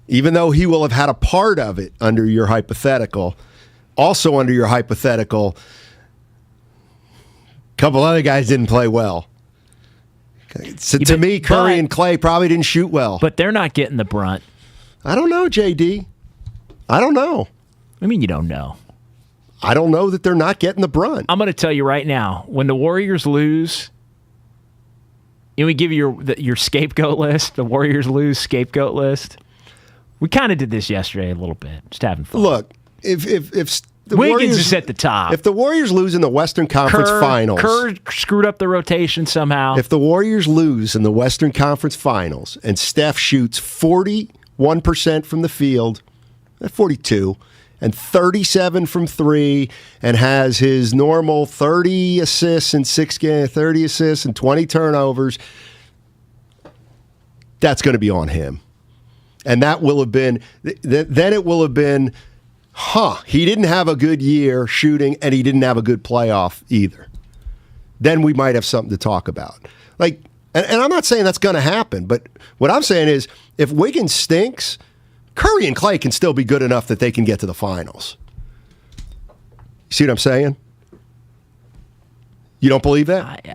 even though he will have had a part of it under your hypothetical, also under your hypothetical, a couple other guys didn't play well. So to me, Curry and Clay probably didn't shoot well. But they're not getting the brunt. I don't know, JD. I don't know. I mean, you don't know. I don't know that they're not getting the brunt. I'm going to tell you right now, when the Warriors lose, we give you your scapegoat list, the Warriors lose scapegoat list. We kind of did this yesterday a little bit, just having fun. Look, if the Wiggins Warriors is at the top. If the Warriors lose in the Western Conference Finals, Kerr screwed up the rotation somehow. If the Warriors lose in the Western Conference Finals and Steph shoots 41% from the field, 42, and 37 from 3, and has his normal 30 assists in 6 games, 30 assists and 20 turnovers, that's going to be on him. And that will have been, then it will have been, he didn't have a good year shooting, and he didn't have a good playoff either. Then we might have something to talk about. And I'm not saying that's going to happen, but what I'm saying is if Wiggins stinks, Curry and Clay can still be good enough that they can get to the finals. You see what I'm saying? You don't believe that?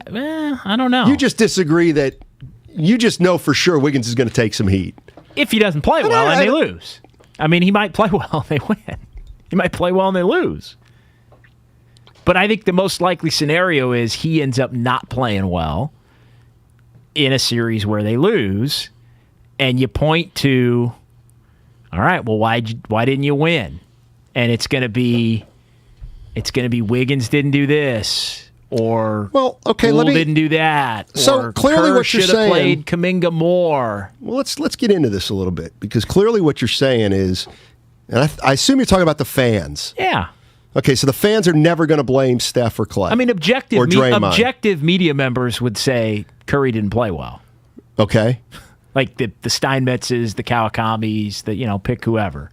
I don't know. You just disagree that you just know for sure Wiggins is going to take some heat. If he doesn't play well and they lose. I mean, he might play well and they win. He might play well and they lose. But I think the most likely scenario is he ends up not playing well in a series where they lose, and you point to, all right, well, why didn't you win? And it's going to be Wiggins didn't do this, or Poole didn't do that. So or clearly, Kerr what you're should have saying, played Kuminga more. Well, let's get into this a little bit, because clearly what you're saying is, and I assume you're talking about the fans. Yeah. Okay, so the fans are never going to blame Steph or Clay. I mean, objective media members would say Curry didn't play well. Okay. Like the Steinmetzes, the Kawakamis, pick whoever.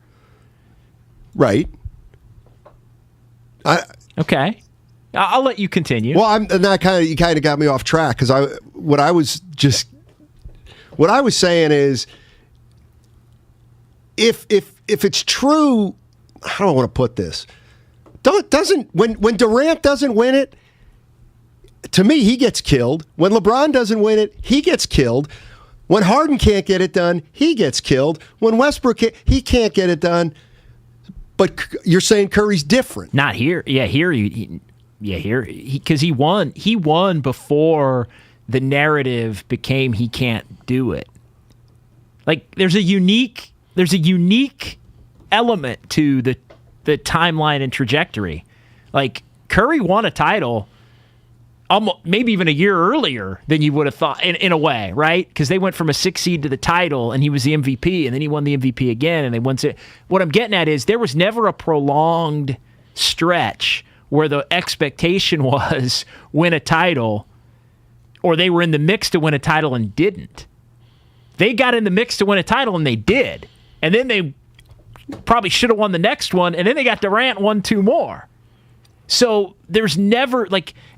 Right. Okay. I'll let you continue. Well, you kind of got me off track because what I was saying is, if it's true, how do I want to put this? When Durant doesn't win it, to me he gets killed. When LeBron doesn't win it, he gets killed. When Harden can't get it done, he gets killed. When Westbrook he can't get it done. But you're saying Curry's different. Not here. Yeah, here because he won. He won before the narrative became he can't do it. Like there's a unique element to the timeline and trajectory. Like Curry won a title maybe even a year earlier than you would have thought in a way, right? Because they went from a 6 seed to the title and he was the MVP and then he won the MVP again and they won. What I'm getting at is there was never a prolonged stretch where the expectation was win a title or they were in the mix to win a title and didn't. They got in the mix to win a title and they did. And then they probably should have won the next one and then they got Durant 1, 2 more. So there's never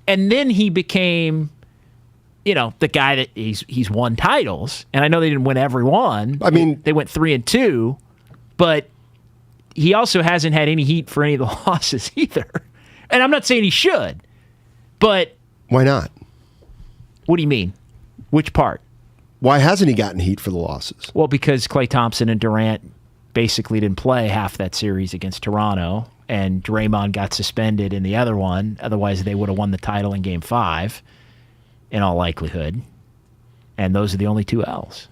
and then he became, the guy that he's won titles. And I know they didn't win every one. I mean, they went 3-2, but he also hasn't had any heat for any of the losses either. And I'm not saying he should, but why not? What do you mean? Which part? Why hasn't he gotten heat for the losses? Well, because Klay Thompson and Durant basically didn't play half that series against Toronto. And Draymond got suspended in the other one. Otherwise, they would have won the title in Game 5, in all likelihood. And those are the only 2 L's.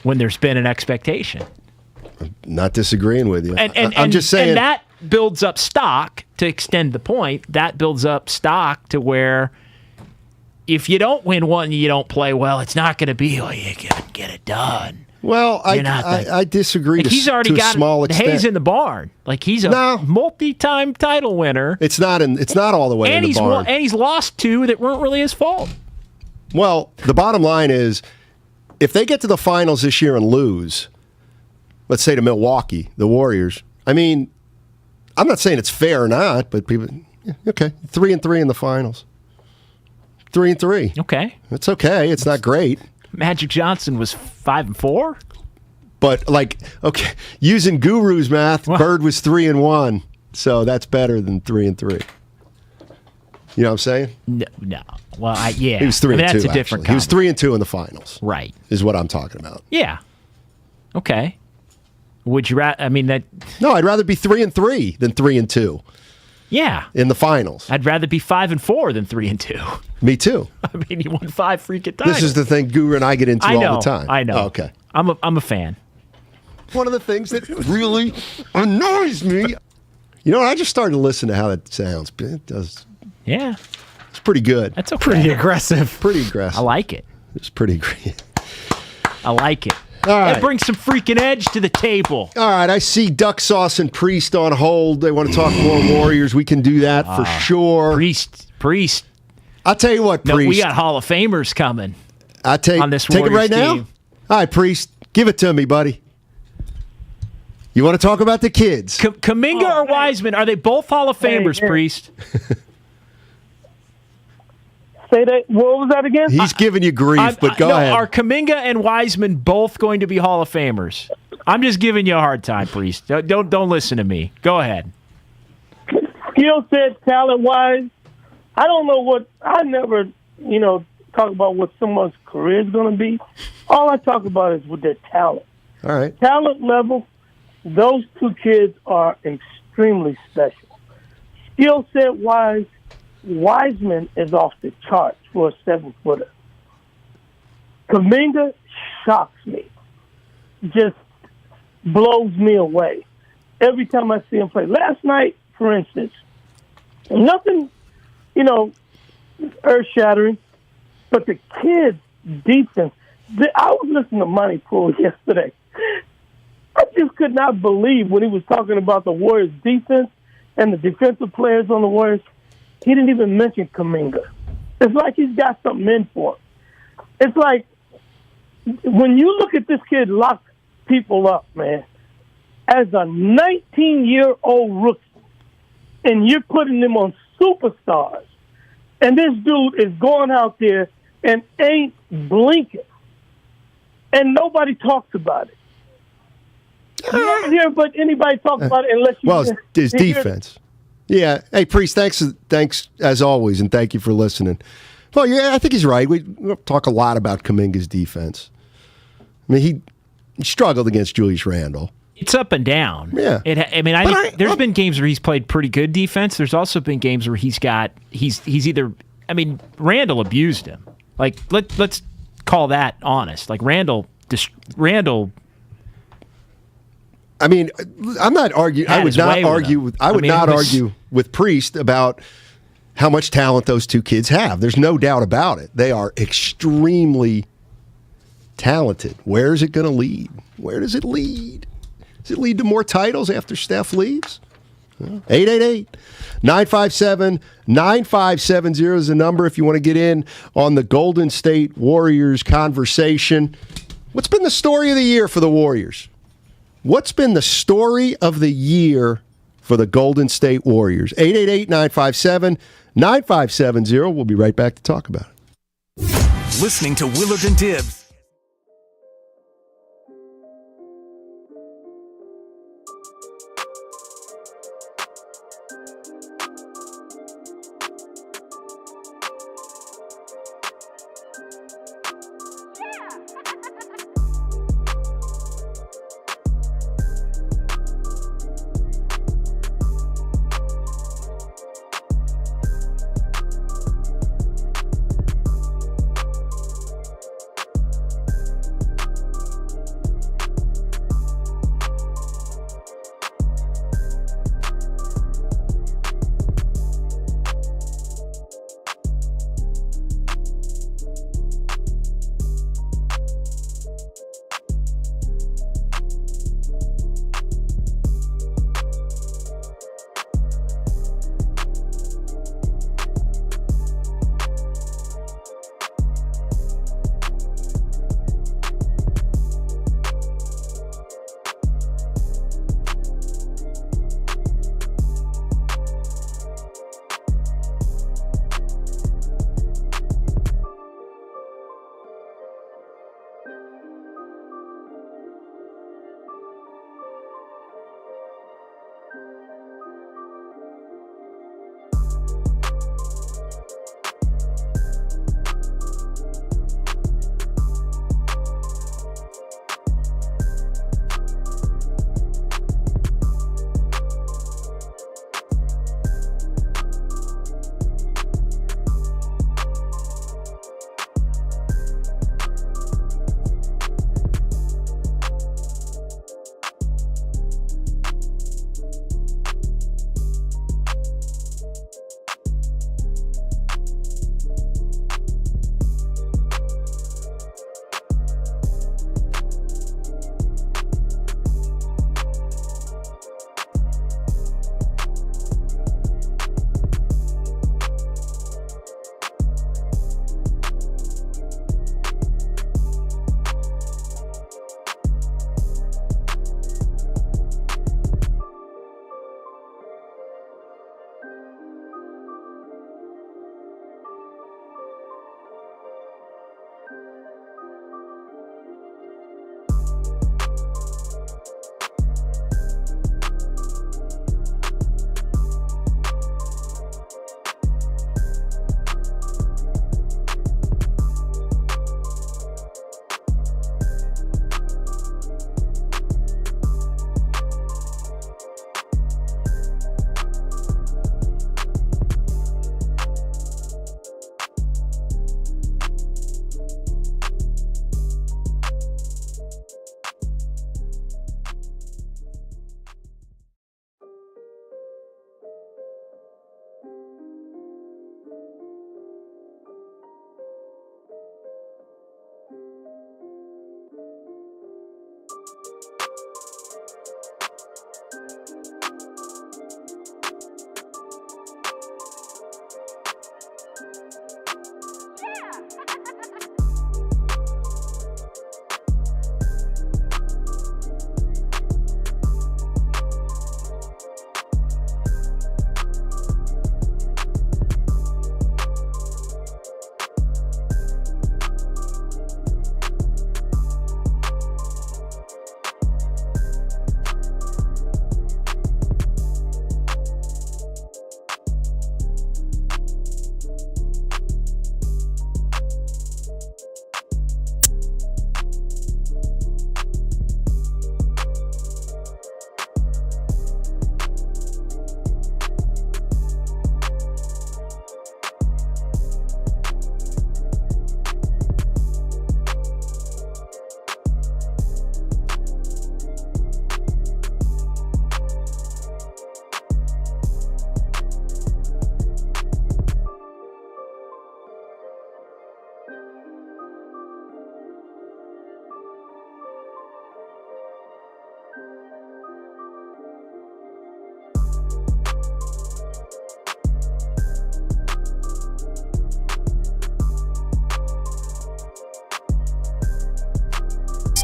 When there's been an expectation. I'm not disagreeing with you. And I'm just saying. And that builds up stock, to extend the point, that builds up stock to where if you don't win one, you don't play well, it's not going to be, you can get it done. Well, I disagree he's already got a small extent. Hayes in the barn. He's a multi-time title winner. It's not all the way in the barn. And he's lost 2 that weren't really his fault. Well, the bottom line is, if they get to the finals this year and lose, let's say to Milwaukee, the Warriors, I mean, I'm not saying it's fair or not, but people, okay, 3-3 in the finals. 3-3. Okay. It's okay. It's not great. Magic Johnson was 5-4. But okay, using Guru's math, Bird was 3-1, so that's better than 3-3. You know what I'm saying? No. Well, yeah. He was 3-2. That's a different. He was 3-2 in the finals. Right. Is what I'm talking about. Yeah. Okay. Would you rather? I mean that. No, I'd rather be 3-3 than 3-2. Yeah. In the finals. I'd rather be 5-4 than 3-2. Me too. I mean, he won 5 freaking titles. This is the thing Guru and I get into all the time. I know. Oh, okay. I'm a fan. One of the things that really annoys me. You know what? I just started to listen to how that sounds. It does. Yeah. It's pretty good. That's okay. Pretty aggressive. Pretty aggressive. I like it. It's pretty great. I like it. All right. It brings some freaking edge to the table. All right, I see Duck Sauce and Priest on hold. They want to talk more Warriors. We can do that for sure. Priest. I'll tell you what, Priest. No, we got Hall of Famers coming. On this take it right team. now? All right, Priest, give it to me, buddy. You want to talk about the kids? Kuminga or Wiseman, are they both Hall of Famers, Priest? Say that. What was that again? He's giving you grief, but go ahead. Are Kuminga and Wiseman both going to be Hall of Famers? I'm just giving you a hard time, Priest. Don't listen to me. Go ahead. Skill set, talent wise, I don't know what. I never, talk about what someone's career is going to be. All I talk about is with their talent. All right. Talent level, those 2 kids are extremely special. Skill set wise, Wiseman is off the charts for a 7-footer. Kuminga shocks me. Just blows me away. Every time I see him play. Last night, for instance, nothing, earth-shattering, but the kids' defense. I was listening to Monty Poole yesterday. I just could not believe when he was talking about the Warriors' defense and the defensive players on the Warriors. He didn't even mention Kuminga. It's like he's got something in for him. It's like when you look at this kid lock people up, man, as a 19-year-old rookie, and you're putting him on superstars, and this dude is going out there and ain't blinking, and nobody talks about it. You never hear but anybody talk about it unless you. Well, his defense. Yeah. Hey, Priest, thanks as always, and thank you for listening. Well, yeah, I think he's right. We talk a lot about Kuminga's defense. I mean, he struggled against Julius Randle. It's up and down. Yeah. I think there's been games where he's played pretty good defense. There's also been games where he's either. I mean, Randle abused him. Like let's call that honest. Like Randle. I mean, I'm not arguing. I would not argue. I would not argue with Priest about how much talent those two kids have. There's no doubt about it. They are extremely talented. Where is it going to lead? Where does it lead? Does it lead to more titles after Steph leaves? 888-957-9570 is the number if you want to get in on the Golden State Warriors conversation. What's been the story of the year for the Warriors? What's been the story of the year for the Golden State Warriors? 888-957-9570. We'll be right back to talk about it. Listening to Willard and Dibs.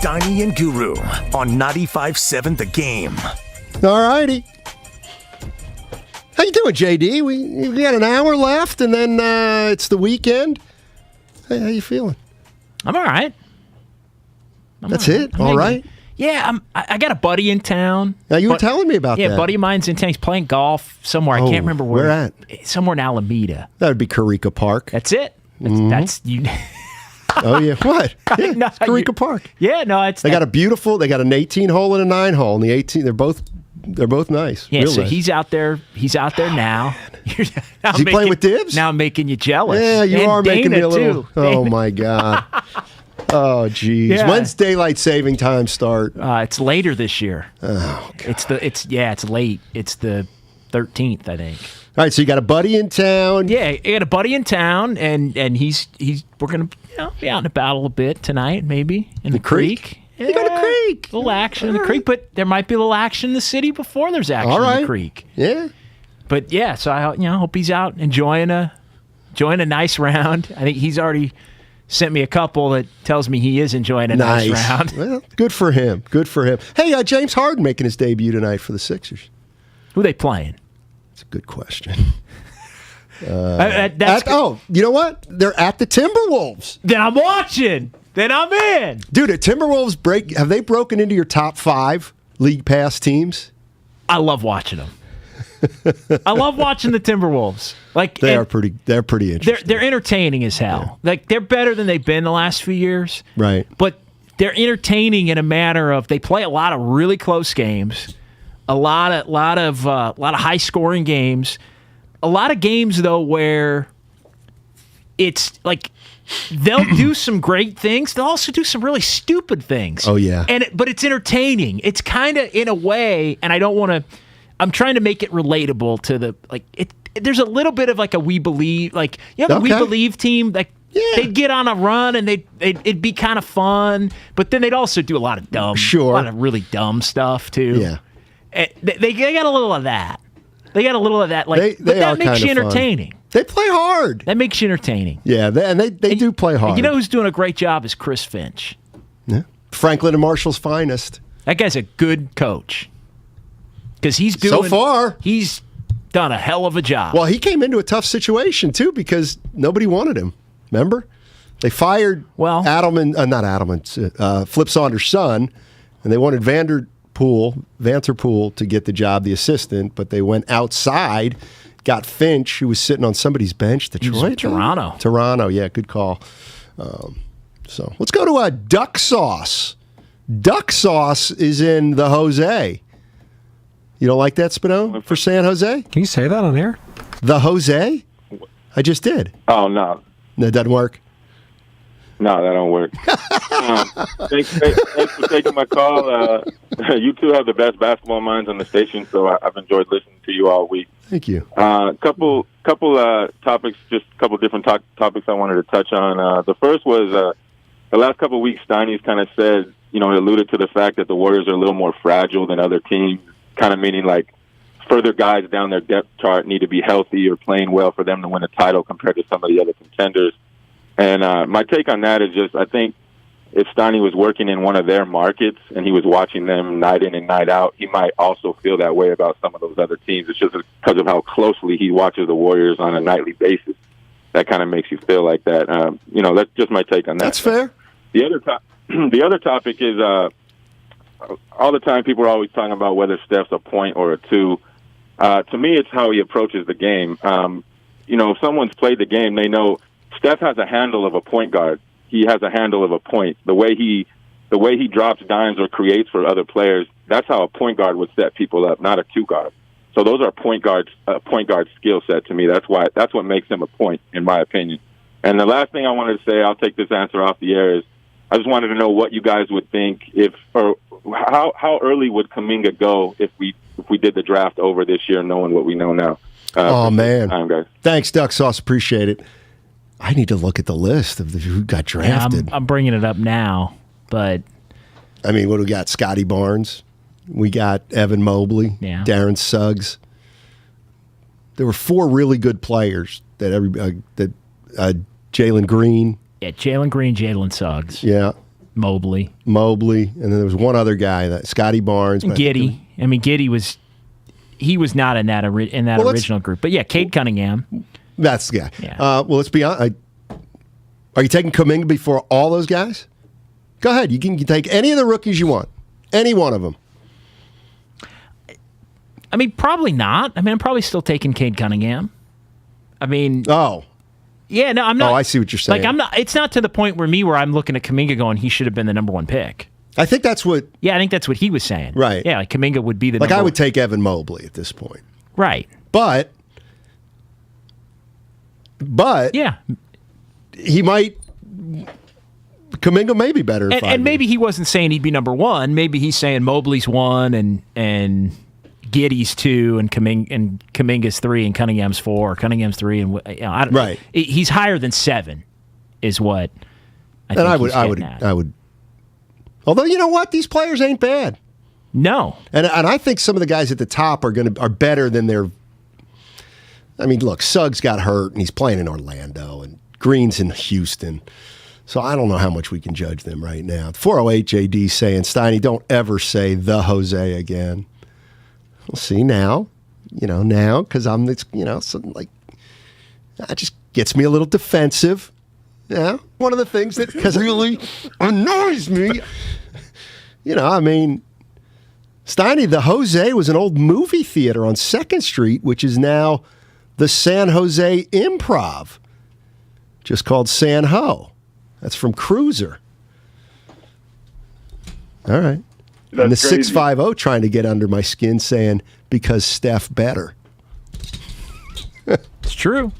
Steiny and Guru on 95.7 The Game. All righty. How you doing, JD? We got an hour left, and then it's the weekend. Hey, how you feeling? I'm all right. That's it? All right? Yeah, I got a buddy in town. Now, you were telling me about that. Yeah, buddy of mine's in town. He's playing golf somewhere. I can't remember where. Where at? Somewhere in Alameda. That would be Carica Park. That's it. That's you. Oh, yeah. What? Yeah, No, it's Carica Park. Yeah, no, it's. They got an 18-hole and a 9-hole, and the 18, they're both nice. Yeah, Real so nice. he's out there now. Is he playing with Dibs? Now I'm making you jealous. Yeah, you And are making Dana, me a little. too. Oh, my God. Oh, geez. Yeah. When's daylight saving time start? It's later this year. Oh, God. It's late. It's the 13th, I think. All right, so you got a buddy in town. Yeah, I got a buddy in town, and we're gonna be out and about a little bit tonight, maybe in the creek. Yeah, you got a creek. A little action in the creek, but there might be a little action in the city before there's action in the creek. Yeah. But yeah, so I hope he's out enjoying a nice round. I think he's already sent me a couple that tells me he is enjoying a nice round. Well, good for him. Good for him. Hey, James Harden making his debut tonight for the Sixers. Who they playing? That's a good question. You know what? They're at the Timberwolves. Then I'm watching. Then I'm in. Dude, the Timberwolves have they broken into your top 5 league pass teams? I love watching them. I love watching the Timberwolves. They're pretty interesting. They're entertaining as hell. Yeah. Like they're better than they've been the last few years. Right. But they're entertaining in a matter of they play a lot of really close games, a lot of high scoring games, a lot of games though where it's like they'll do some great things. They'll also do some really stupid things. Oh yeah. But it's entertaining. It's kind of in a way, and I don't want to. I'm trying to make it relatable to the there's a little bit of like a We Believe, like the We Believe team. Like they'd get on a run and it'd be kind of fun, but then they'd also do a lot of a lot of really dumb stuff too. Yeah, they got a little of that. They got a little of that. Like but that makes you entertaining. Fun. They play hard. That makes you entertaining. Yeah, they do play hard. You know who's doing a great job is Chris Finch. Yeah, Franklin and Marshall's finest. That guy's a good coach. Because he's done a hell of a job. Well, he came into a tough situation too because nobody wanted him. Remember, they fired Flip Saunders' son, and they wanted Vanterpool to get the job, the assistant, but they went outside, got Finch, who was sitting on somebody's bench. Detroit, Toronto. Yeah, good call. So let's go to Duck Sauce. Duck Sauce is in the Jose. You don't like that, Spino, for San Jose? Can you say that on air? The Jose? I just did. Oh, no. That doesn't work? No, that don't work. Thanks for taking my call. You two have the best basketball minds on the station, so I've enjoyed listening to you all week. Thank you. Couple topics, just a couple different topics I wanted to touch on. The first was the last couple of weeks, Steiny's kind of said, alluded to the fact that the Warriors are a little more fragile than other teams. Kind of meaning like further guys down their depth chart need to be healthy or playing well for them to win a title compared to some of the other contenders. And my take on that is just I think if Steiny was working in one of their markets and he was watching them night in and night out, he might also feel that way about some of those other teams. It's just because of how closely he watches the Warriors on a nightly basis. That kind of makes you feel like that. That's just my take on that. That's fair. The other topic is all the time people are always talking about whether Steph's a point or a 2. To me, it's how he approaches the game. If someone's played the game, they know Steph has a handle of a point guard. He has a handle of a point. The way he drops dimes or creates for other players, that's how a point guard would set people up, not a 2 guard. So those are point guard skill set to me. That's what makes him a point, in my opinion. And the last thing I wanted to say, I'll take this answer off the air, is I just wanted to know what you guys would think how early would Kuminga go if we did the draft over this year, knowing what we know now? Man, time, guys. Thanks, Duck Sauce. Appreciate it. I need to look at the list of who got drafted. Yeah, I'm bringing it up now, but I mean, what do we got? Scotty Barnes. We got Evan Mobley. Yeah. Darren Suggs. There were 4 really good players that Jalen Green. Yeah, Jalen Green, Jalen Suggs. Yeah. Mobley, and then there was one other guy, that Scotty Barnes, Giddey. I mean, Giddey was not in that original group, but yeah, Cade Cunningham. That's the guy. Yeah. Well, let's be honest. Are you taking Kuminga before all those guys? Go ahead. You can take any of the rookies you want, any one of them. I mean, probably not. I mean, I'm probably still taking Cade Cunningham. I mean, yeah, no, I'm not. Oh, I see what you're saying. Like, I'm not. It's not to the point where I'm looking at Kuminga going, he should have been the number one pick. I think that's what. Yeah, I think that's what he was saying. Right. Yeah, like Kuminga would be the. Like I would take Evan Mobley at this point. Right. But yeah, he might. Kuminga may be better. And maybe he wasn't saying he'd be number one. Maybe he's saying Mobley's one and Giddey's 2 and Kuminga's 3 and Cunningham's 4 or Cunningham's 3 and I don't, right. He's higher than 7 is what I think. And I would. Although you know what, these players ain't bad. No. And I think some of the guys at the top are better than their. I mean, look, Suggs got hurt and he's playing in Orlando and Green's in Houston. So I don't know how much we can judge them right now. 408 JD saying, Steiny, don't ever say the Jose again. We'll see now, because I'm, something like, that just gets me a little defensive. Yeah, one of the things that really annoys me. I mean, Steiny, the Jose was an old movie theater on 2nd Street, which is now the San Jose Improv, just called San Ho. That's from Cruiser. All right. That's and the crazy. 650 trying to get under my skin saying, because Steph better. It's true.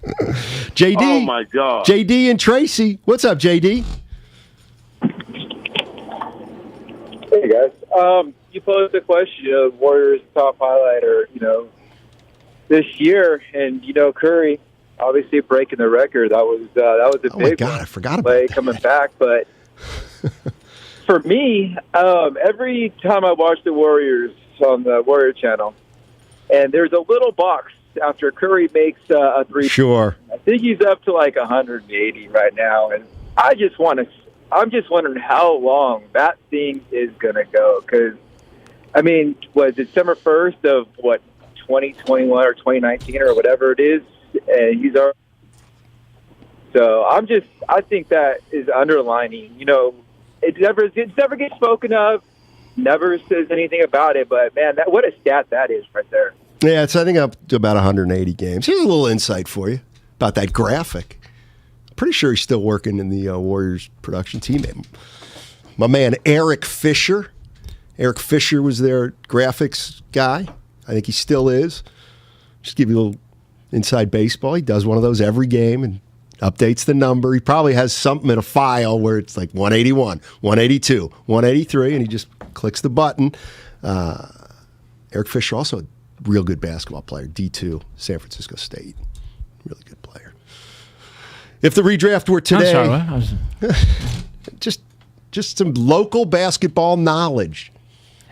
JD. Oh, my God. JD and Tracy. What's up, JD? Hey, guys. You posed the question of Warriors' top highlighter, this year. And, Curry, obviously breaking the record. That was a big my God, one. I forgot about that. Coming back. But for me, every time I watch the Warriors on the Warrior Channel, and there's a little box after Curry makes a three. Sure. I think he's up to like 180 right now, and I'm just wondering how long that thing is going to go. Because, I mean, was December 1st of 2021 or 2019 or whatever it is, and he's already. So I think that is underlining. It never gets spoken of, never says anything about it. But man, what a stat that is right there. Yeah, it's I think up to about 180 games. Here's a little insight for you about that graphic. Pretty sure he's still working in the Warriors production team. My man Eric Fisher. Eric Fisher was their graphics guy. I think he still is. Just give you a little inside baseball. He does one of those every game and updates the number. He probably has something in a file where it's like 181, 182, 183, and he just clicks the button. Eric Fisher, also a real good basketball player, D2, San Francisco State. Really good player. If the redraft were today, just some local basketball knowledge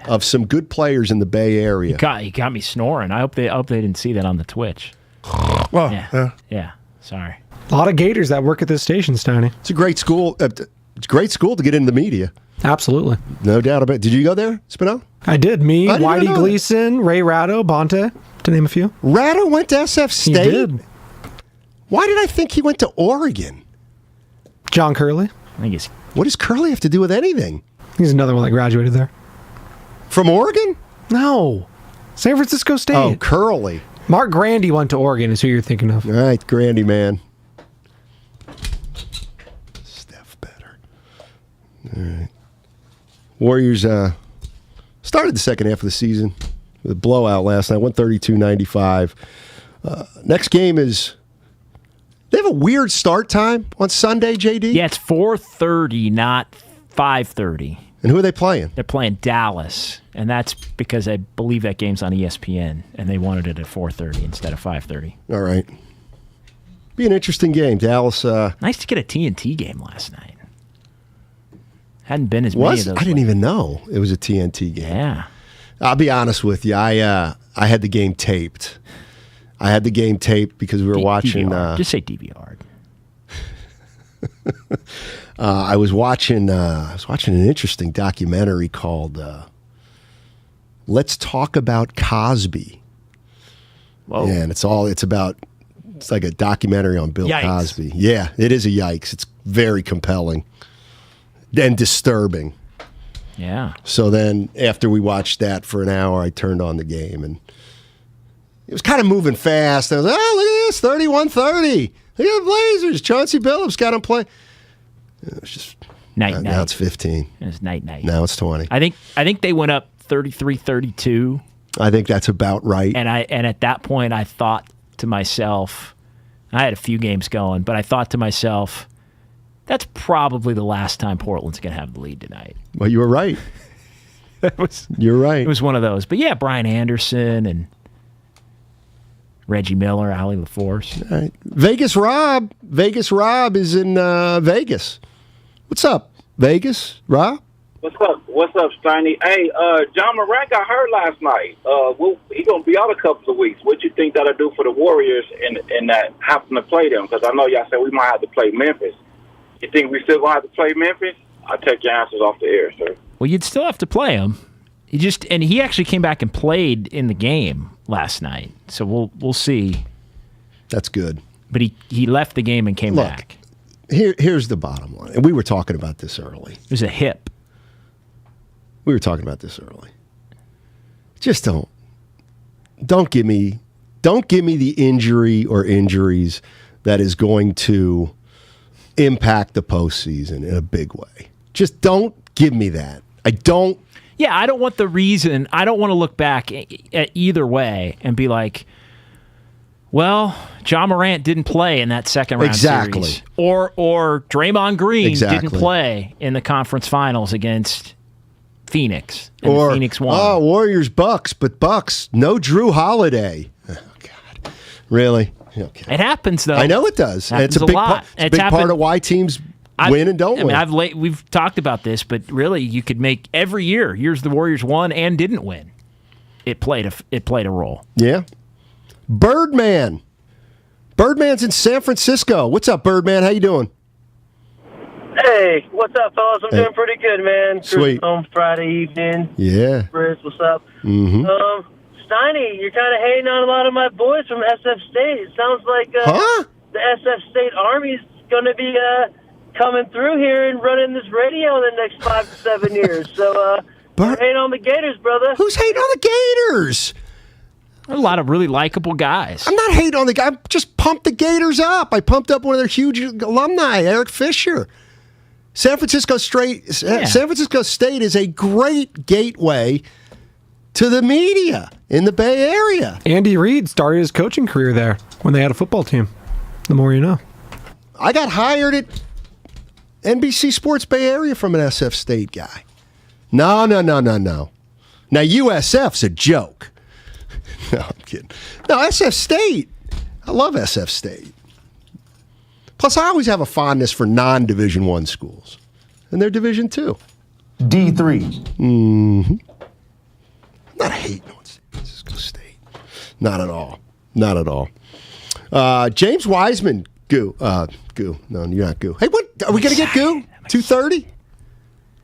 of some good players in the Bay Area. You got me snoring. I hope they didn't see that on the Twitch. Well, yeah. Sorry. A lot of Gators that work at this station, Steiny. It's a great school. It's a great school to get into the media. Absolutely. No doubt about it. Did you go there, Spinell? I did. Me, I didn't Whitey know Gleason, Ray Ratto, Bonte, to name a few. Ratto went to SF State? He did. Why did I think he went to Oregon? John Curley. I think he's. What does Curley have to do with anything? He's another one that graduated there. From Oregon? No. San Francisco State. Oh, Curley. Mark Grandy went to Oregon is who you're thinking of. All right, Grandy, man. Steph better. All right. Warriors started the second half of the season with a blowout last night, 132-95. Next game is... They have a weird start time on Sunday, JD? Yeah, it's 4:30, not 5:30. And who are they playing? They're playing Dallas, and that's because I believe that game's on ESPN, and they wanted it at 4:30 instead of 5:30. All right. Be an interesting game. Dallas... nice to get a TNT game last night. Hadn't been as many of those. I didn't even know it was a TNT game. Yeah. I'll be honest with you. I had the game taped. Because we were watching... DVR. Just say DVR. I was watching an interesting documentary called "Let's Talk About Cosby." Whoa. Yeah, and it's like a documentary on Bill Yikes. Cosby. Yeah, it is a yikes. It's very compelling and disturbing. Yeah. So then after we watched that for an hour, I turned on the game, and it was kind of moving fast. I was like, oh, look at this, 31-30. Look at the Blazers. Chauncey Billups got him playing. It was just night. Now it's 15. It's night. Now it's 20. I think they went up 33-32. I think that's about right. And at that point, I thought to myself, I had a few games going, but I thought to myself, that's probably the last time Portland's going to have the lead tonight. Well, you were right. You're right. It was one of those. But yeah, Brian Anderson and Reggie Miller, Allie LaForce. All right. Vegas Rob is in Vegas. What's up, Vegas? Rob? What's up, Steiny? Hey, John Morant got hurt last night. He's going to be out a couple of weeks. What you think that'll do for the Warriors in that having to play them? Because I know y'all said we might have to play Memphis. You think we still going to have to play Memphis? I'll take your answers off the air, sir. Well, you'd still have to play him. He actually came back and played in the game last night. So we'll see. That's good. But he left the game and came back. Here's the bottom line. And we were talking about this early. It was a hip. We were talking about this early. Just don't give me the injury or injuries that is going to impact the postseason in a big way. Just don't give me that. I don't want the reason. I don't want to look back at either way and be like, well, John Morant didn't play in that second round series. Or Draymond Green didn't play in the conference finals against Phoenix. And Phoenix won. Oh, Warriors Bucks, but Bucks, no Drew Holiday. Oh, God. Really? Okay. It happens, though. I know it does. It's a big part. It's a big part of why teams win and don't win. I mean, we've talked about this, but really, you could make every years the Warriors won and didn't win. It played a role. Yeah. Birdman's in San Francisco. What's up, Birdman? How you doing? Hey, what's up, fellas? I'm doing pretty good, man. Sweet. Home Friday evening. Yeah. Chris, what's up? Mm-hmm. Steiny, you're kind of hating on a lot of my boys from SF State. It sounds like the SF State Army's going to be coming through here and running this radio in the next 5 to 7 years. So, you're hating on the Gators, brother. Who's hating on the Gators? A lot of really likable guys. I'm not hating on the guy. I just pumped the Gators up. I pumped up one of their huge alumni, Eric Fisher. San Francisco State is a great gateway to the media in the Bay Area. Andy Reid started his coaching career there when they had a football team. The more you know. I got hired at NBC Sports Bay Area from an SF State guy. No. Now, USF's a joke. No, I'm kidding. No, SF State. I love SF State. Plus, I always have a fondness for non-Division I schools. And they're Division II. D3. Mm-hmm. I'm not hating on San Francisco State. Not at all. Not at all. James Wiseman, Goo. Goo. No, you're not Goo. Hey, what? Are we going to get Goo? 2:30?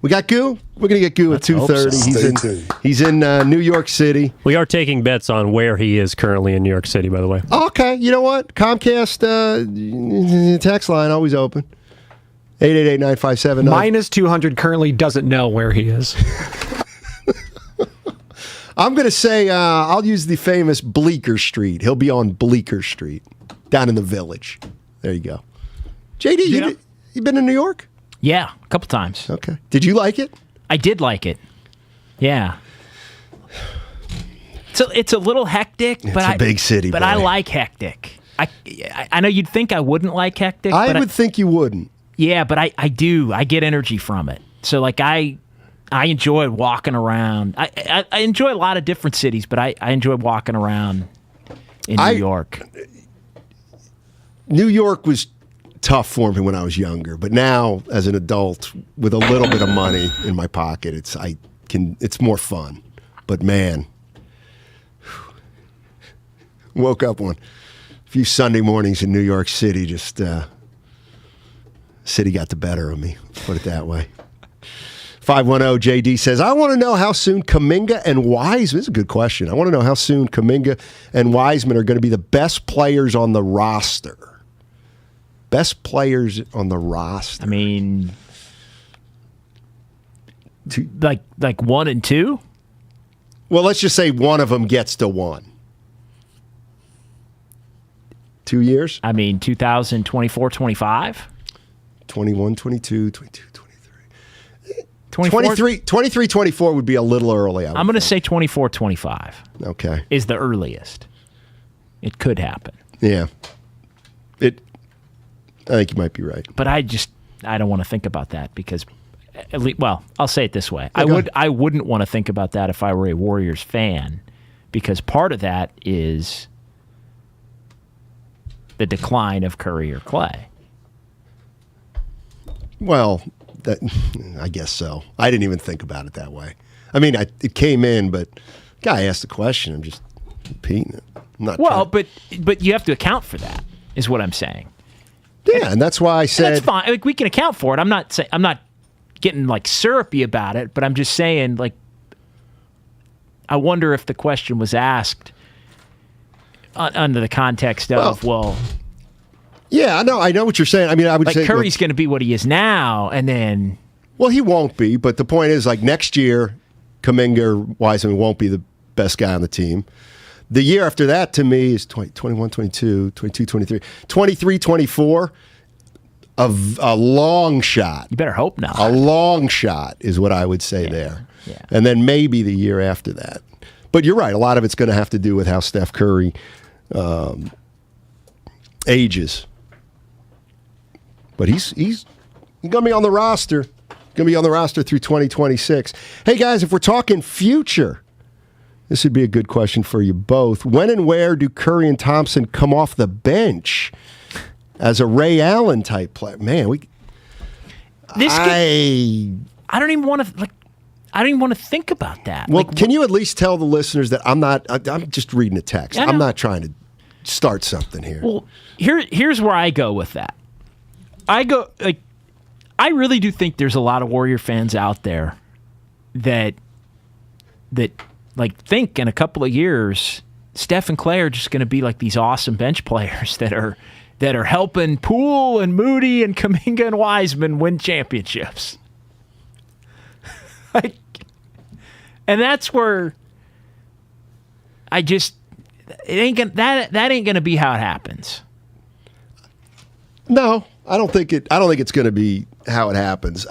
We got Goo? We're going to get Goo at 2:30. He's in New York City. We are taking bets on where he is currently in New York City, by the way. Okay. You know what? Comcast text line always open. 888-957. Minus 200 currently doesn't know where he is. I'm going to say I'll use the famous Bleecker Street. He'll be on Bleecker Street down in the Village. There you go. JD, you been in New York? Yeah, a couple times. Okay. Did you like it? I did like it. Yeah. So it's a little hectic, it's a big city. But boy. I like hectic. I know you'd think I wouldn't like hectic. I would think you wouldn't. Yeah, but I do. I get energy from it. So like I enjoy walking around. I enjoy a lot of different cities, but I enjoy walking around in New York. New York was tough for me when I was younger, but now as an adult with a little bit of money in my pocket, it's more fun. But man, woke up a few Sunday mornings in New York City, just City got the better of me. Put it that way. 510 JD says, I want to know how soon Kuminga and Wiseman, this is a good question. I want to know how soon Kuminga and Wiseman are going to be the best players on the roster. Best players on the roster. I mean, like 1 and 2? Well, let's just say one of them gets to 1. 2 years? I mean, 2024, 25? 21, 22, 22, 23. 23, 24 would be a little early. I'm going to say 24, 25. Okay. Is the earliest. It could happen. Yeah. I think you might be right. But I don't want to think about that because, I'll say it this way. I wouldn't want to think about that if I were a Warriors fan because part of that is the decline of Curry or Clay. Well, I guess so. I didn't even think about it that way. I mean, it came in, but guy asked the question. I'm just repeating it. But you have to account for that, is what I'm saying. Yeah, and that's why I said that's fine. Like, we can account for it. I'm not getting like syrupy about it, but I'm just saying, like, I wonder if the question was asked under the context of yeah, I know what you're saying. I mean, I would say Curry's going to be what he is now, and then. Well, he won't be, but the point is, like, next year, Kuminga or Wiseman won't be the best guy on the team. The year after that, to me, is 21, 22, 22, 23. 23, 24, a long shot. You better hope not. A long shot is what I would say there. Yeah. And then maybe the year after that. But you're right. A lot of it's going to have to do with how Steph Curry ages. But he's going to be on the roster. Going to be on the roster through 2026. Hey, guys, if we're talking future, this would be a good question for you both. When and where do Curry and Thompson come off the bench as a Ray Allen type player? Man, I don't even want to I don't even want to think about that. Well, can you at least tell the listeners that I'm just reading a text. I'm not trying to start something here. Well, here's where I go with that. I really do think there's a lot of Warrior fans out there that like think in a couple of years Steph and Clay are just going to be like these awesome bench players that are helping Poole and Moody and Kuminga and Wiseman win championships. And that's where that ain't going to be how it happens. No, I don't think it's going to be how it happens.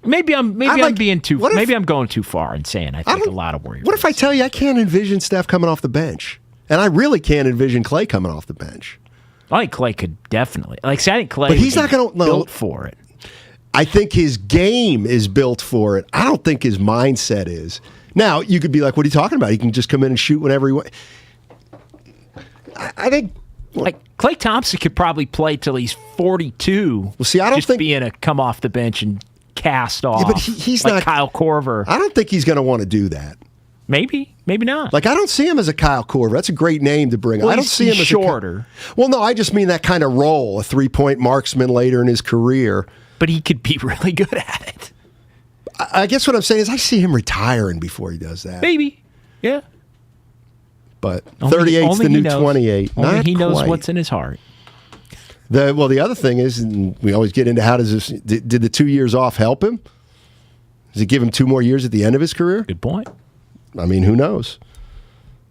Maybe I'm going too far in saying I think a lot of Warriors. What if I tell you I can't envision Steph coming off the bench, and I really can't envision Clay coming off the bench? I think Clay could definitely. I think Clay, but he's not going to built for it. I think his game is built for it. I don't think his mindset is. Now you could be like, "What are you talking about? He can just come in and shoot whenever he wants." I think. Like Klay Thompson could probably play till he's 42. Well, see, I don't think being a come off the bench and cast off. Yeah, but he's like not Kyle Korver. I don't think he's going to want to do that. Maybe not. Like I don't see him as a Kyle Korver. That's a great name to bring. Well, I don't see him as shorter. Well, no, I just mean that kind of role, a 3-point marksman later in his career. But he could be really good at it. I guess what I'm saying is I see him retiring before he does that. Maybe, yeah. But 38's the new 28. Only Not he knows quite. what's in his heart. The other thing is, and we always get into how does this, did the 2 years off help him? Does it give him 2 more years at the end of his career? Good point. I mean, who knows?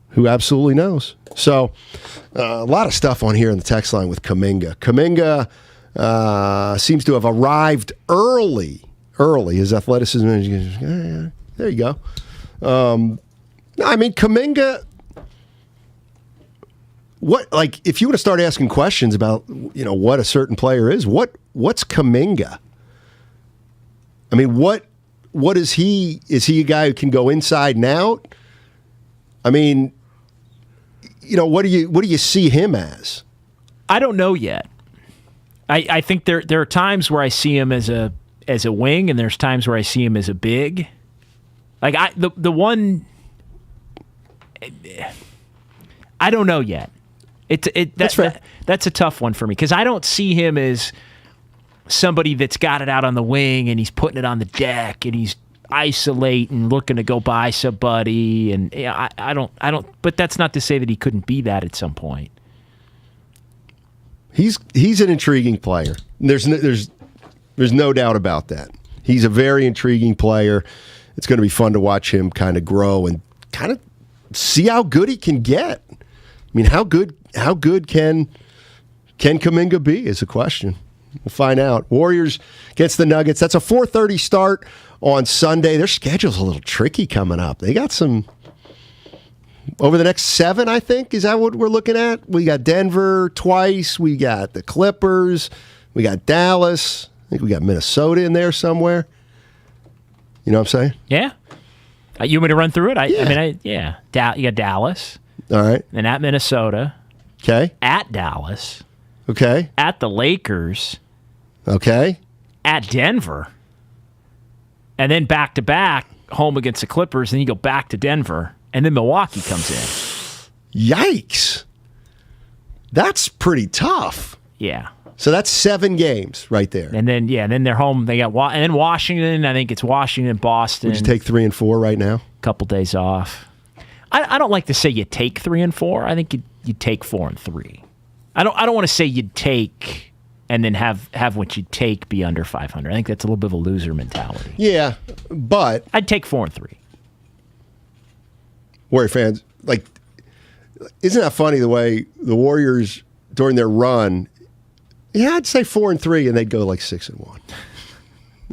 Who absolutely knows? So, a lot of stuff on here in the text line with Kuminga. Kuminga seems to have arrived early. His athleticism, there you go. I mean, Kuminga. If you want to start asking questions about, what a certain player is, what's Kuminga? I mean, what is he? Is he a guy who can go inside and out? I mean, what do you see him as? I don't know yet. I think there are times where I see him as a wing, and there's times where I see him as a big. Like the one, I don't know yet. That's fair. That's a tough one for me because I don't see him as somebody that's got it out on the wing and he's putting it on the deck and he's isolating, looking to go by somebody. And I don't. But that's not to say that he couldn't be that at some point. He's an intriguing player. There's no doubt about that. He's a very intriguing player. It's going to be fun to watch him kind of grow and kind of see how good he can get. I mean, how good can Kuminga be is a question. We'll find out. Warriors against the Nuggets. That's a 4:30 start on Sunday. Their schedule's a little tricky coming up. They got some over the next 7, I think. Is that what we're looking at? We got Denver twice. We got the Clippers. We got Dallas. I think we got Minnesota in there somewhere. You know what I'm saying? Yeah. You want me to run through it? You got Dallas. All right. And at Minnesota. Okay. At Dallas. Okay. At the Lakers. Okay. At Denver. And then back-to-back, home against the Clippers, and you go back to Denver, and then Milwaukee comes in. Yikes. That's pretty tough. Yeah. So that's 7 games right there. And then, then they're home. They got and then Washington. I think it's Washington, Boston. Would you take 3 and 4 right now? Couple days off. I don't like to say you take 3 and 4. I think you take 4 and 3. I don't want to say you'd take and then have what you take be under 500. I think that's a little bit of a loser mentality. Yeah, but I'd take 4 and 3. Warrior fans, isn't that funny the way the Warriors during their run? Yeah, I'd say 4 and 3, and they'd go 6 and 1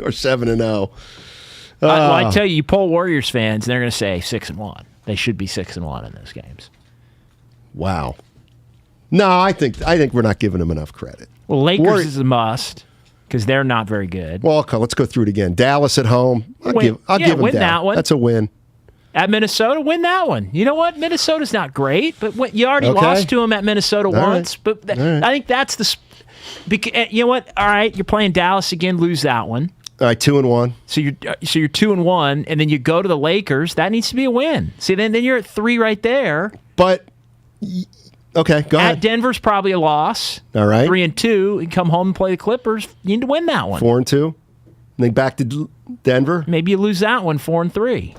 or 7 and 0. I tell you poll Warriors fans, and they're going to say 6 and 1. They should be 6 and 1 in those games. Wow. No, I think we're not giving them enough credit. Well, Lakers is a must because they're not very good. Well, okay, let's go through it again. Dallas at home. I'll give them win that one. That's a win. At Minnesota, win that one. You know what? Minnesota's not great, but you already lost to them at Minnesota once. Right. But I think that's you know what? All right, you're playing Dallas again. Lose that one. All right, 2 and 1. So you're 2 and 1, and then you go to the Lakers. That needs to be a win. See, then you're at 3 right there. But okay, go ahead. At Denver's probably a loss. All right, 3 and 2. You come home and play the Clippers. You need to win that one. 4 and 2. And then back to Denver. Maybe you lose that one. 4 and 3.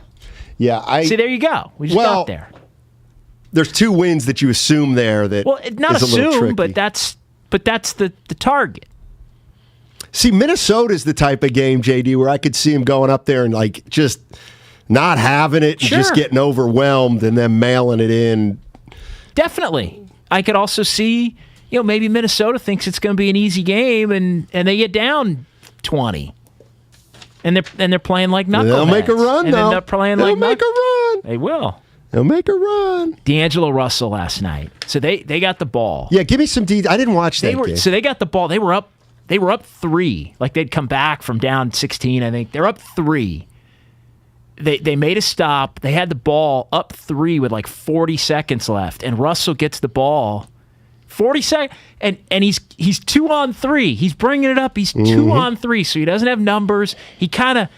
Yeah, see. There you go. We just got there. There's 2 wins that you assume there. That not is a little assume, tricky. but that's the target. See, Minnesota's the type of game, JD, where I could see him going up there and just not having it and just getting overwhelmed and then mailing it in. Definitely. I could also see, maybe Minnesota thinks it's going to be an easy game and they get down 20. And they're playing like knuckleheads. They'll make a run, and though. End up playing They'll make a run. They will. They'll make a run. D'Angelo Russell last night. So they got the ball. Yeah, give me some details. I didn't watch that game. So they got the ball. They were up 3. Like they'd come back from down 16, I think. They're up 3. They made a stop. They had the ball up 3 with 40 seconds left. And Russell gets the ball. 40 seconds. And he's 2 on 3. He's bringing it up. He's 2 on 3. So he doesn't have numbers. He kind of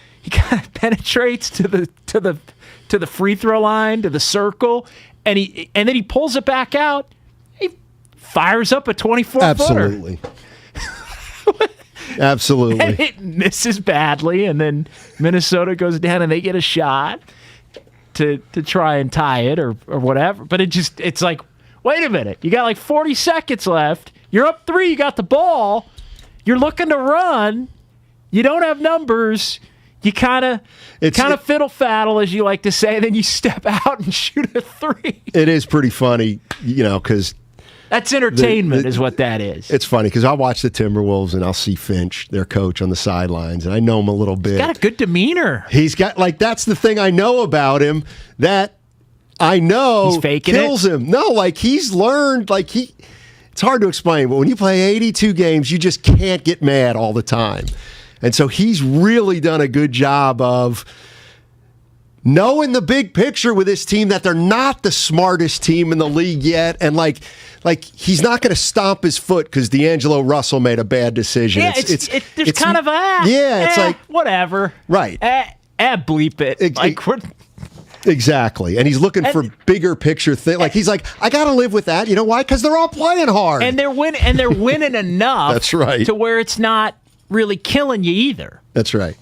penetrates to the free throw line, to the circle, and then he pulls it back out. He fires up a 24-footer. Absolutely. Absolutely. And it misses badly, and then Minnesota goes down and they get a shot to try and tie it or whatever. But it's like, wait a minute. You got 40 seconds left. You're up 3. You got the ball. You're looking to run. You don't have numbers. You kind of fiddle-faddle, as you like to say, then you step out and shoot a 3. It is pretty funny, because that's entertainment is what that is. It's funny because I'll watch the Timberwolves and I'll see Finch, their coach, on the sidelines, and I know him a little bit. He's got a good demeanor. He's got, that's the thing I know about him that I know he's faking kills him. No, he's learned, it's hard to explain, but when you play 82 games, you just can't get mad all the time. And so he's really done a good job of knowing the big picture with this team, that they're not the smartest team in the league yet. And he's not going to stomp his foot because D'Angelo Russell made a bad decision. Yeah, there's kind of it's whatever. Right. Bleep it. Exactly. And he's looking for bigger picture things. He's like, I got to live with that. You know why? Because they're all playing hard. And they're winning enough. That's right. To where it's not. That's right. And they're winning enough to where it's not, 20 to 0. It's 20 to 0. And they're winning enough to where it's not. 20 to 0. And they're winning enough to where it's not. really killing you either. That's right.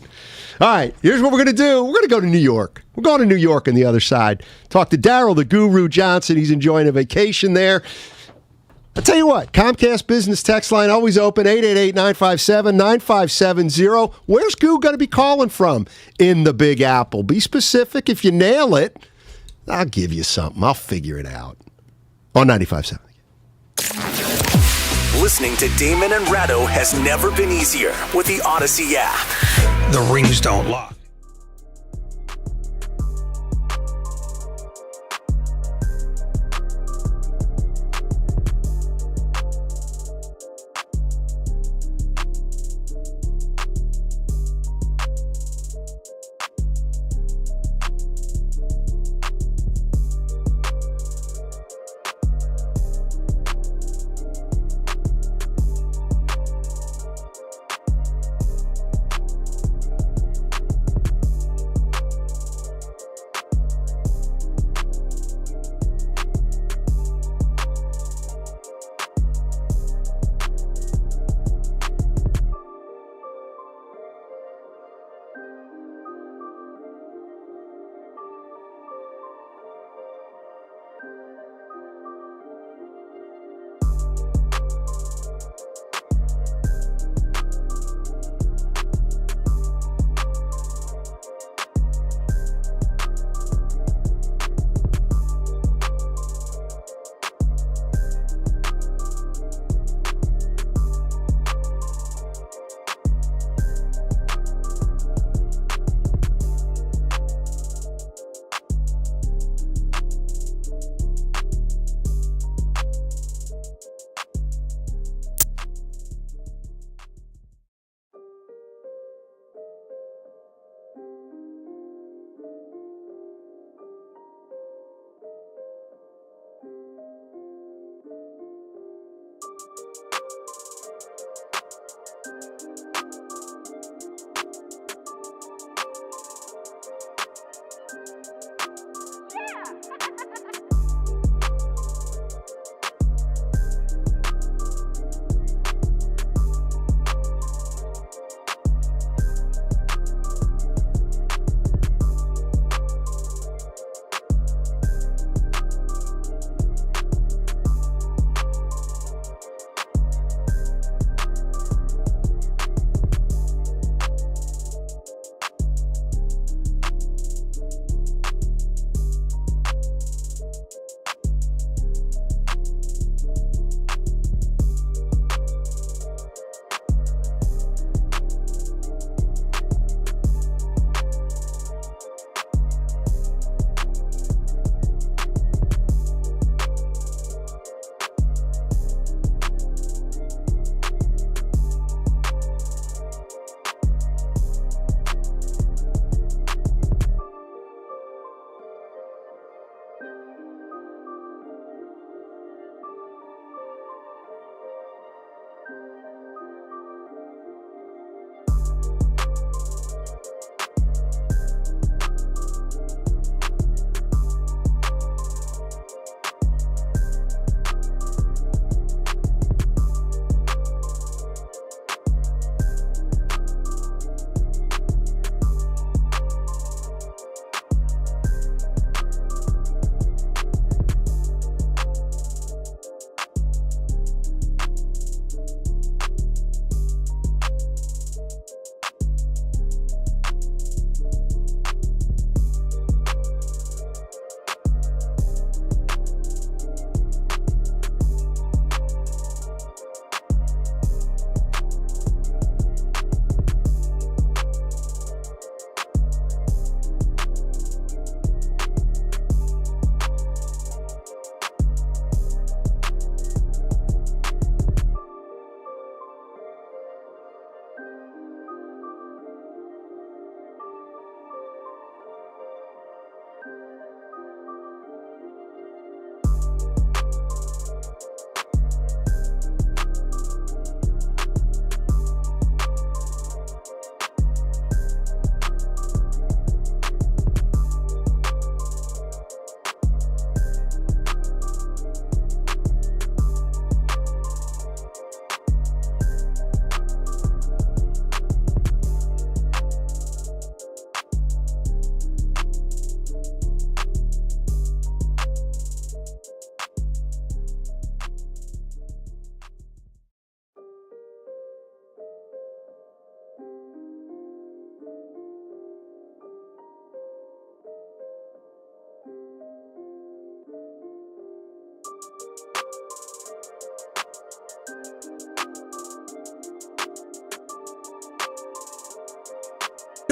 All right, here's what we're going to do. We're going to go to New York. We're going to New York on the other side. Talk to Daryl, the Guru Johnson. He's enjoying a vacation there. I'll tell you what, Comcast Business Text Line always open, 888-957-9570. Where's Goo going to be calling from in the Big Apple? Be specific. If you nail it, I'll give you something. I'll figure it out. On 95.7. Listening to Damon and Ratto has never been easier with the Odyssey app. The rings don't lie.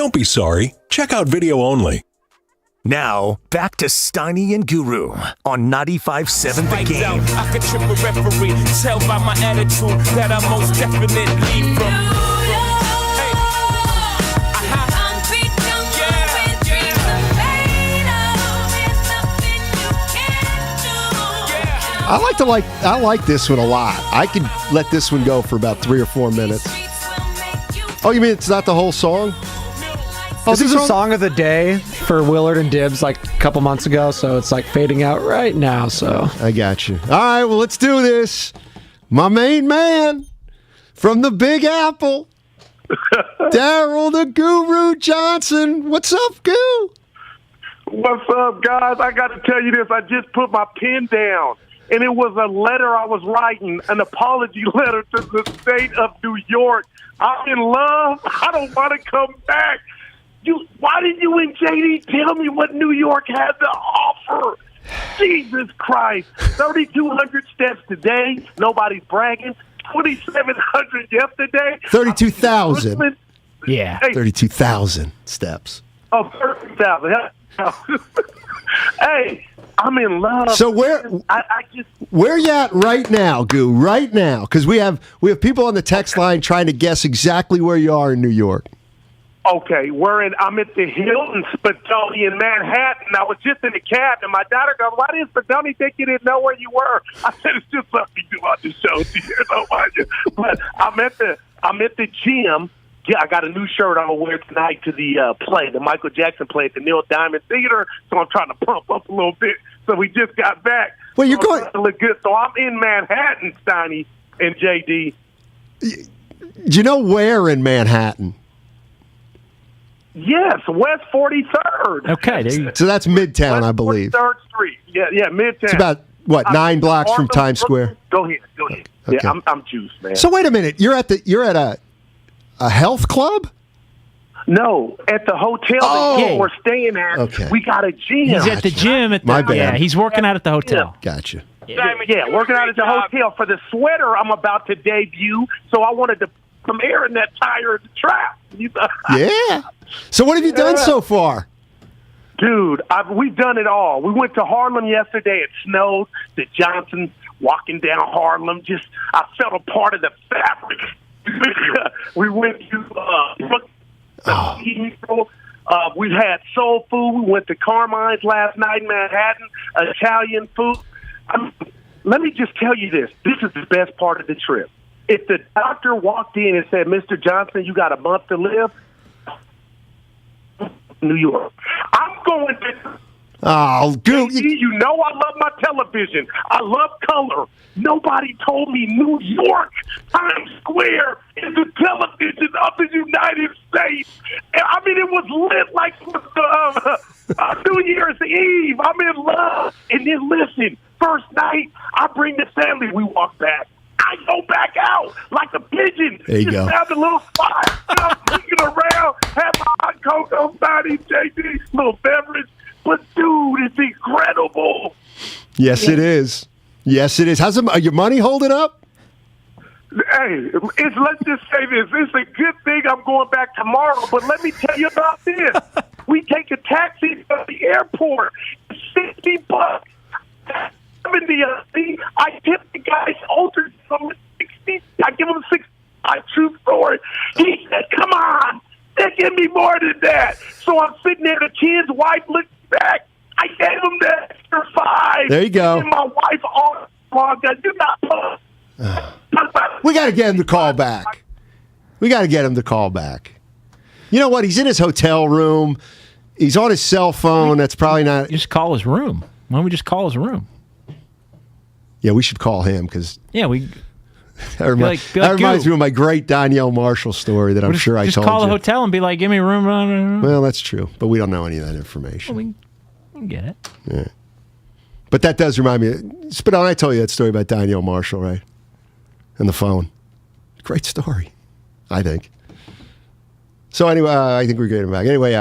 Don't be sorry. Check out video only. Now, back to Steiny and Guru on 95.7 The Game. I could trip a referee, tell by my attitude that I'm most definitely from. I like this one a lot. I could let this one go for about 3 or 4 minutes. Oh, you mean it's not the whole song? Oh, this is a song of the day for Willard and Dibs like a couple months ago, so it's like fading out right now. So I got you. All right, well, let's do this. My main man from the Big Apple, Daryl the Guru Johnson. What's up, Goo? What's up, guys? I got to tell you this. I just put my pen down, and it was a letter I was writing, an apology letter to the state of New York. I'm in love. I don't want to come back. Why didn't you and JD tell me what New York had to offer? Jesus Christ. 3,200 steps today. Nobody's bragging. 2,700 yesterday. 32,000. Yeah. 32,000 steps. Oh, 30,000. Hey, I'm in love. So where you at right now, Goo? Right now, because we have people on the text line trying to guess exactly where you are in New York. Okay, I'm at the Hilton Spadoni in Manhattan. I was just in the cab, and my daughter goes, "Why didn't Spadoni think you didn't know where you were?" I said, "It's just something we do on the show." But I'm at the gym. Yeah, I got a new shirt I'm going to wear tonight to the play, the Michael Jackson play at the Neil Diamond Theater, so I'm trying to pump up a little bit. So we just got back. Well, you're going to look good. So I'm in Manhattan, Steiny and JD. Do you know where in Manhattan? Yes, West 43rd. Okay. So that's Midtown, I believe. 43rd Street. Yeah, Midtown. It's about, 9 blocks from Times Square? Go ahead. Okay. Yeah, I'm juiced, man. So wait a minute. You're at a health club? No, at the hotel we're staying at. Okay. We got a gym. He's at the gym. My bad. Yeah, he's working out at the hotel. Gotcha. Yeah, working out at the hotel for the sweater I'm about to debut. So I wanted to put some air in that tire of the trap. Yeah. So what have you done so far? Dude, we've done it all. We went to Harlem yesterday. It snowed. The Johnsons walking down Harlem. I felt a part of the fabric. We went to we had soul food. We went to Carmine's last night in Manhattan, Italian food. Let me just tell you this. This is the best part of the trip. If the doctor walked in and said, "Mr. Johnson, you got a month to live," New York. I'm going to... Oh, good. You know I love my television. I love color. Nobody told me New York, Times Square, is the television of the United States. And, I mean, it was lit like New Year's Eve. I'm in love. And then listen, first night, I bring the family. We walk back. I go back out like a pigeon. There you go. Have a little spot. I'm looking around, have my hot cocoa, body, JD, little beverage. But, dude, it's incredible. Yes, it is. Yes, it is. How's your money holding up? Hey, let's just say this. It's a good thing I'm going back tomorrow, but let me tell you about this. We take a taxi to the airport. It's $60. 70. I tip the guys older from 60. I give him 60. True story. He said, "Come on, they give me more than that." So I'm sitting there. The kid's wife looked back. I gave him the extra $5. There you go. And my wife logged that. Do not. We got to get him to call back. You know what? He's in his hotel room. He's on his cell phone. That's probably not. Just call his room. Why don't we just call his room? Yeah, we should call him because. Yeah, we. That reminds me of my great Danielle Marshall story that I'm sure I told you. Just call the hotel and be like, "Give me a room." Well, that's true, but we don't know any of that information. Well, we can get it. Yeah. But that does remind me. Spadone, I told you that story about Danielle Marshall, right? And the phone. Great story, I think. So anyway, I think we're getting back. Anyway,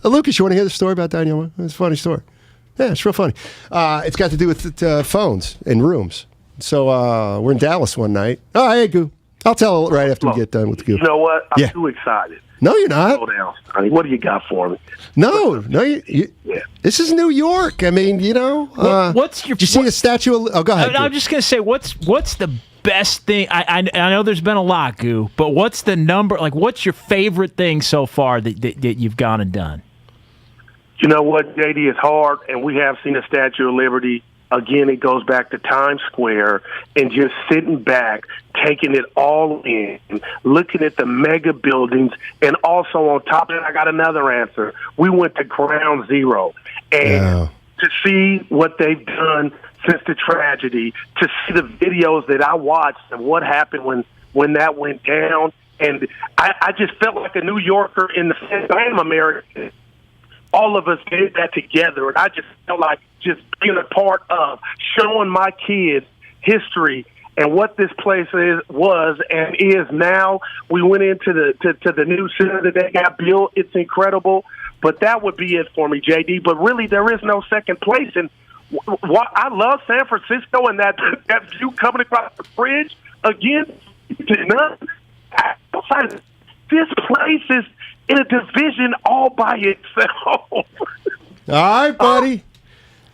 Lucas, you want to hear the story about Danielle Marshall? It's a funny story. Yeah, it's real funny. It's got to do with phones and rooms. So we're in Dallas one night. Oh, hey, Goo. I'll tell right after we get done with Goo. You know what? I'm too excited. No, you're not. Slow down, Steiny. What do you got for me? No. This is New York. I mean, what's your? Did you see the statue? Go ahead. I'm just gonna say, what's the best thing? I know there's been a lot, Goo, but what's the number? Like, what's your favorite thing so far that you've gone and done? You know what, JD, is hard, and we have seen the Statue of Liberty. Again, it goes back to Times Square and just sitting back, taking it all in, looking at the mega buildings, and also on top of it, I got another answer. We went to Ground Zero, and to see what they've done since the tragedy, to see the videos that I watched and what happened when that went down, and I just felt like a New Yorker in the sense I am American. All of us did that together, and I just felt like just being a part of showing my kids history and what this place was and is now. We went into the new center that they got built. It's incredible, but that would be it for me, JD. But really, there is no second place. And I love San Francisco and that view coming across the bridge again. This place is in a division all by itself. All right, buddy.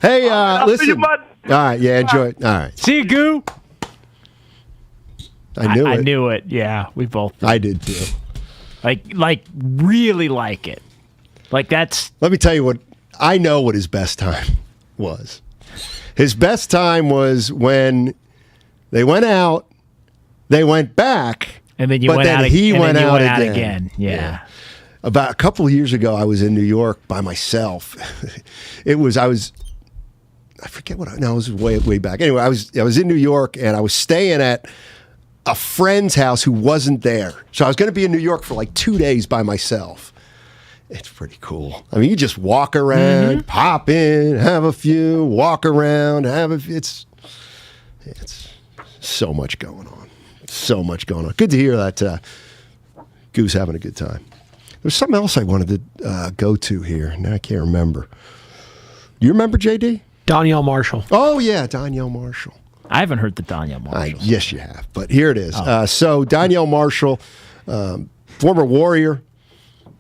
Hey, listen. All right, yeah, enjoy it. All right. See you, Goo. I knew it. I knew it. Yeah, we both did. I did too. Like really like it. Like that's. Let me tell you what. I know what his best time was. His best time was when they went out, they went back, and then he went out again. Yeah. About a couple of years ago, I was in New York by myself. I forget what. No, it was way back. Anyway, I was in New York and I was staying at a friend's house who wasn't there. So I was going to be in New York for like 2 days by myself. It's pretty cool. I mean, you just walk around, pop in, have a few, walk around, It's so much going on. So much going on. Good to hear that Goose having a good time. There's something else I wanted to go to here. Now I can't remember. You remember, JD? Donyell Marshall. Oh, yeah, Donyell Marshall. I haven't heard the Donyell Marshall. Yes, you have. But here it is. So Donyell Marshall, former Warrior,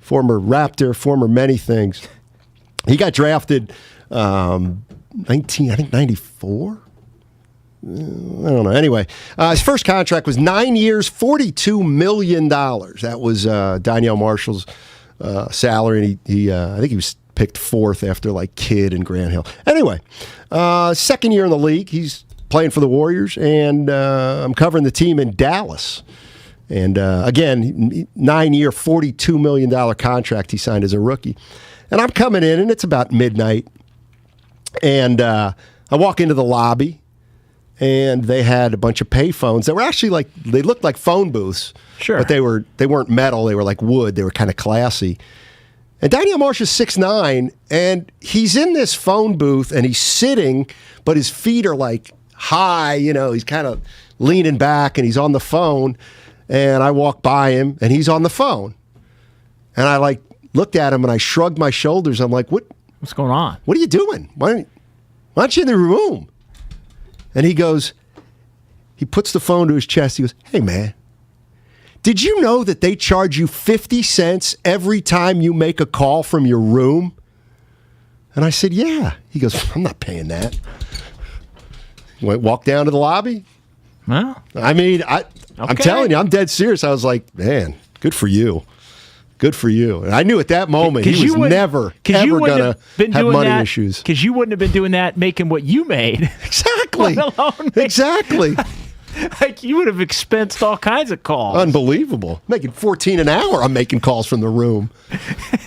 former Raptor, former many things. He got drafted 94? I don't know. Anyway, his first contract was 9 years, $42 million. That was Donyell Marshall's salary. And he I think he was picked fourth after like Kidd and Grant Hill. Anyway, second year in the league. He's playing for the Warriors, and I'm covering the team in Dallas. And again, 9 year, $42 million contract he signed as a rookie. And I'm coming in, and it's about midnight. And I walk into the lobby. And they had a bunch of payphones that were actually they looked like phone booths. Sure. But they weren't metal. They were like wood. They were kind of classy. And Donyell Marshall's 6'9", and he's in this phone booth, and he's sitting, but his feet are like high. He's kind of leaning back, and he's on the phone. And I walk by him, and he's on the phone. And I looked at him, and I shrugged my shoulders. I'm like, what's going on? What are you doing? Why aren't you in the room? And he puts the phone to his chest. He goes, "Hey, man, did you know that they charge you 50 cents every time you make a call from your room?" And I said, "Yeah." He goes, "I'm not paying that." Walk down to the lobby. Well, I mean, I'm telling you, I'm dead serious. I was like, man, good for you. Good for you. And I knew at that moment he was never, ever going to have money issues. Because you wouldn't have been doing that making what you made. Exactly. Let alone exactly. You would have expensed all kinds of calls. Unbelievable. Making $14 an hour, I'm making calls from the room.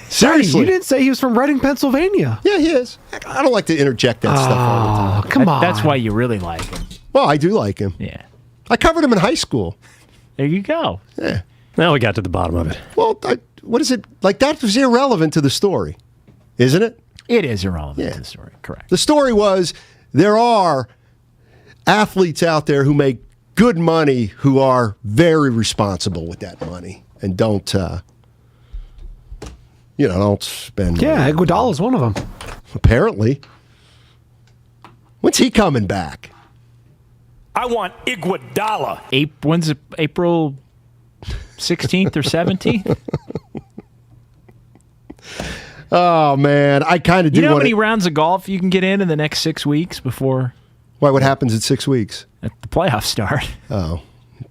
Seriously. You didn't say he was from Reading, Pennsylvania. Yeah, he is. I don't like to interject that stuff all the time. Come on. That's why you really like him. Well, I do like him. Yeah. I covered him in high school. There you go. Yeah. Now we got to the bottom of it. Well, what is it? That was irrelevant to the story, isn't it? It is irrelevant to the story, correct. The story was there are athletes out there who make good money who are very responsible with that money and don't spend money. Yeah, Iguodala's one of them. Apparently. When's he coming back? I want Iguodala. When's it, April 16th or 17th? Oh, man. I kind of do You know how want many rounds of golf you can get in the next 6 weeks before? Why? What happens in 6 weeks? At the playoffs start. Oh.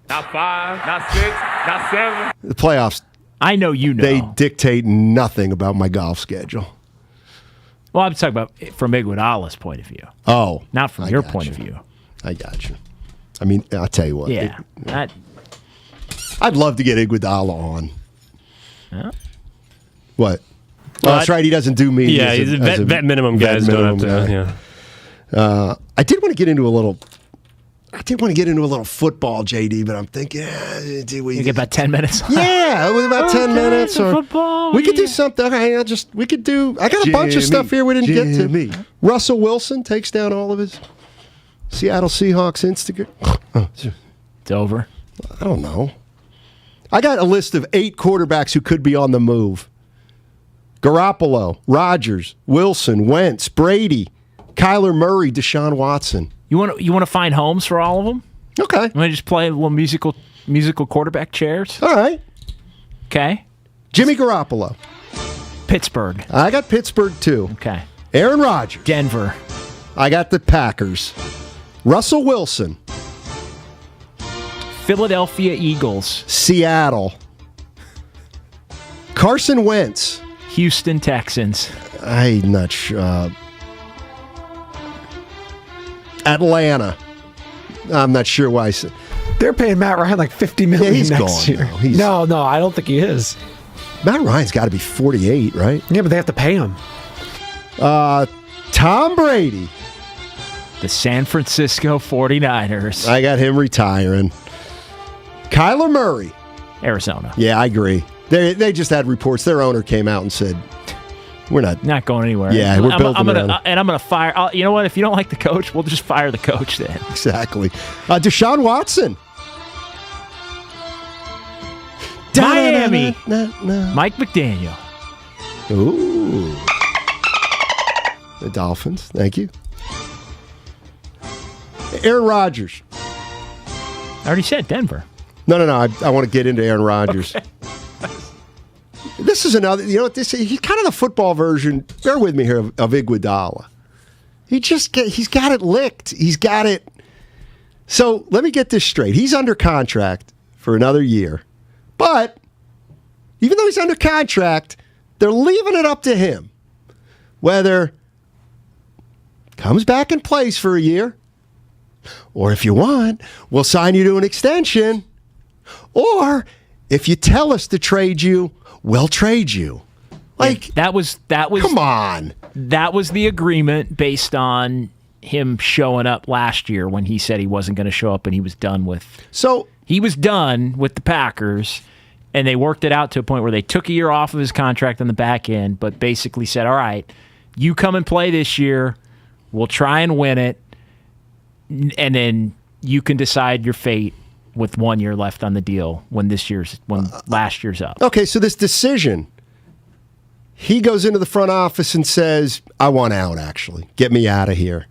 Not 5, not 6, not 7. The playoffs. I know you know. They dictate nothing about my golf schedule. Well, I'm talking about from Iguodala's point of view. Oh. Not from your point of view. I got you. I mean, I'll tell you what. Yeah. I'd love to get Iguodala on. Yeah. What? Well, that's right. He doesn't do me. Yeah, he's a vet minimum guys don't have to. Yeah. I did want to get into a little. Football, JD, but I'm thinking, You get about 10 minutes. Yeah, it was about 10 minutes. Or football, we could do something. Okay, I got a bunch of stuff here we didn't get to. Russell Wilson takes down all of his Seattle Seahawks Instagram. It's over. I don't know. I got a list of 8 quarterbacks who could be on the move. Garoppolo, Rodgers, Wilson, Wentz, Brady, Kyler Murray, Deshaun Watson. You want to find homes for all of them? Okay. Want to just play a little musical quarterback chairs? All right. Okay. Jimmy Garoppolo. Pittsburgh. I got Pittsburgh too. Okay. Aaron Rodgers. Denver. I got the Packers. Russell Wilson. Philadelphia Eagles. Seattle. Carson Wentz. Houston Texans. I'm not sure. Atlanta. I'm not sure why. They're paying Matt Ryan like $50 million he's next gone year. now. No, I don't think he is. Matt Ryan's got to be 48, right? Yeah, but they have to pay him. Tom Brady. The San Francisco 49ers. I got him retiring. Kyler Murray. Arizona. Yeah, I agree. They just had reports. Their owner came out and said, "We're not going anywhere." Yeah, we're building. I'm gonna fire. You know what? If you don't like the coach, we'll just fire the coach then. Exactly. Deshaun Watson. Miami. Mike McDaniel. Ooh. The Dolphins. Thank you. Aaron Rodgers. I already said Denver. No. I want to get into Aaron Rodgers. Okay. This is another. You know, he's kind of the football version. Bear with me here of Iguodala. He's got it licked. He's got it. So let me get this straight. He's under contract for another year, but even though he's under contract, they're leaving it up to him whether comes back and plays for a year, or if you want, we'll sign you to an extension, or if you tell us to trade you, we'll trade you. Like that was come on. That was the agreement based on him showing up last year when he said he wasn't going to show up and he was done with the Packers, and they worked it out to a point where they took a year off of his contract on the back end, but basically said, all right, you come and play this year, we'll try and win it, and then you can decide your fate with 1 year left on the deal when last year's up. Okay, so this decision, he goes into the front office and says, I want out, actually. Get me out of here.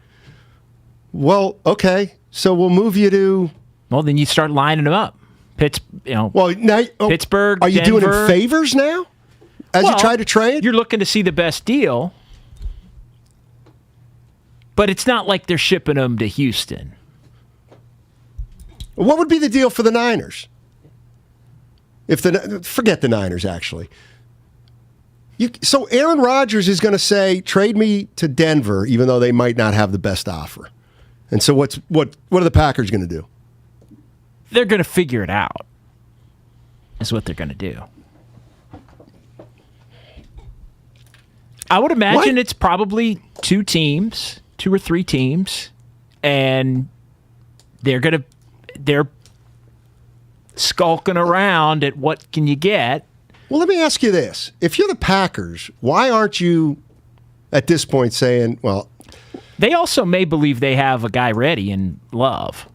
Well, okay, so we'll move you to... Well, then you start lining them up. Pittsburgh, Are you Denver. doing him favors now? As you try to trade? You're looking to see the best deal, but it's not like they're shipping him to Houston. What would be the deal for the Niners? Forget the Niners, actually. So Aaron Rodgers is going to say, trade me to Denver, even though they might not have the best offer. And so what are the Packers going to do? They're going to figure it out, is what they're going to do. I would imagine it's probably 2 or 3 teams, and they're skulking around at what can you get. Well, let me ask you this. If you're the Packers, why aren't you at this point saying, well... They also may believe they have a guy ready in Love.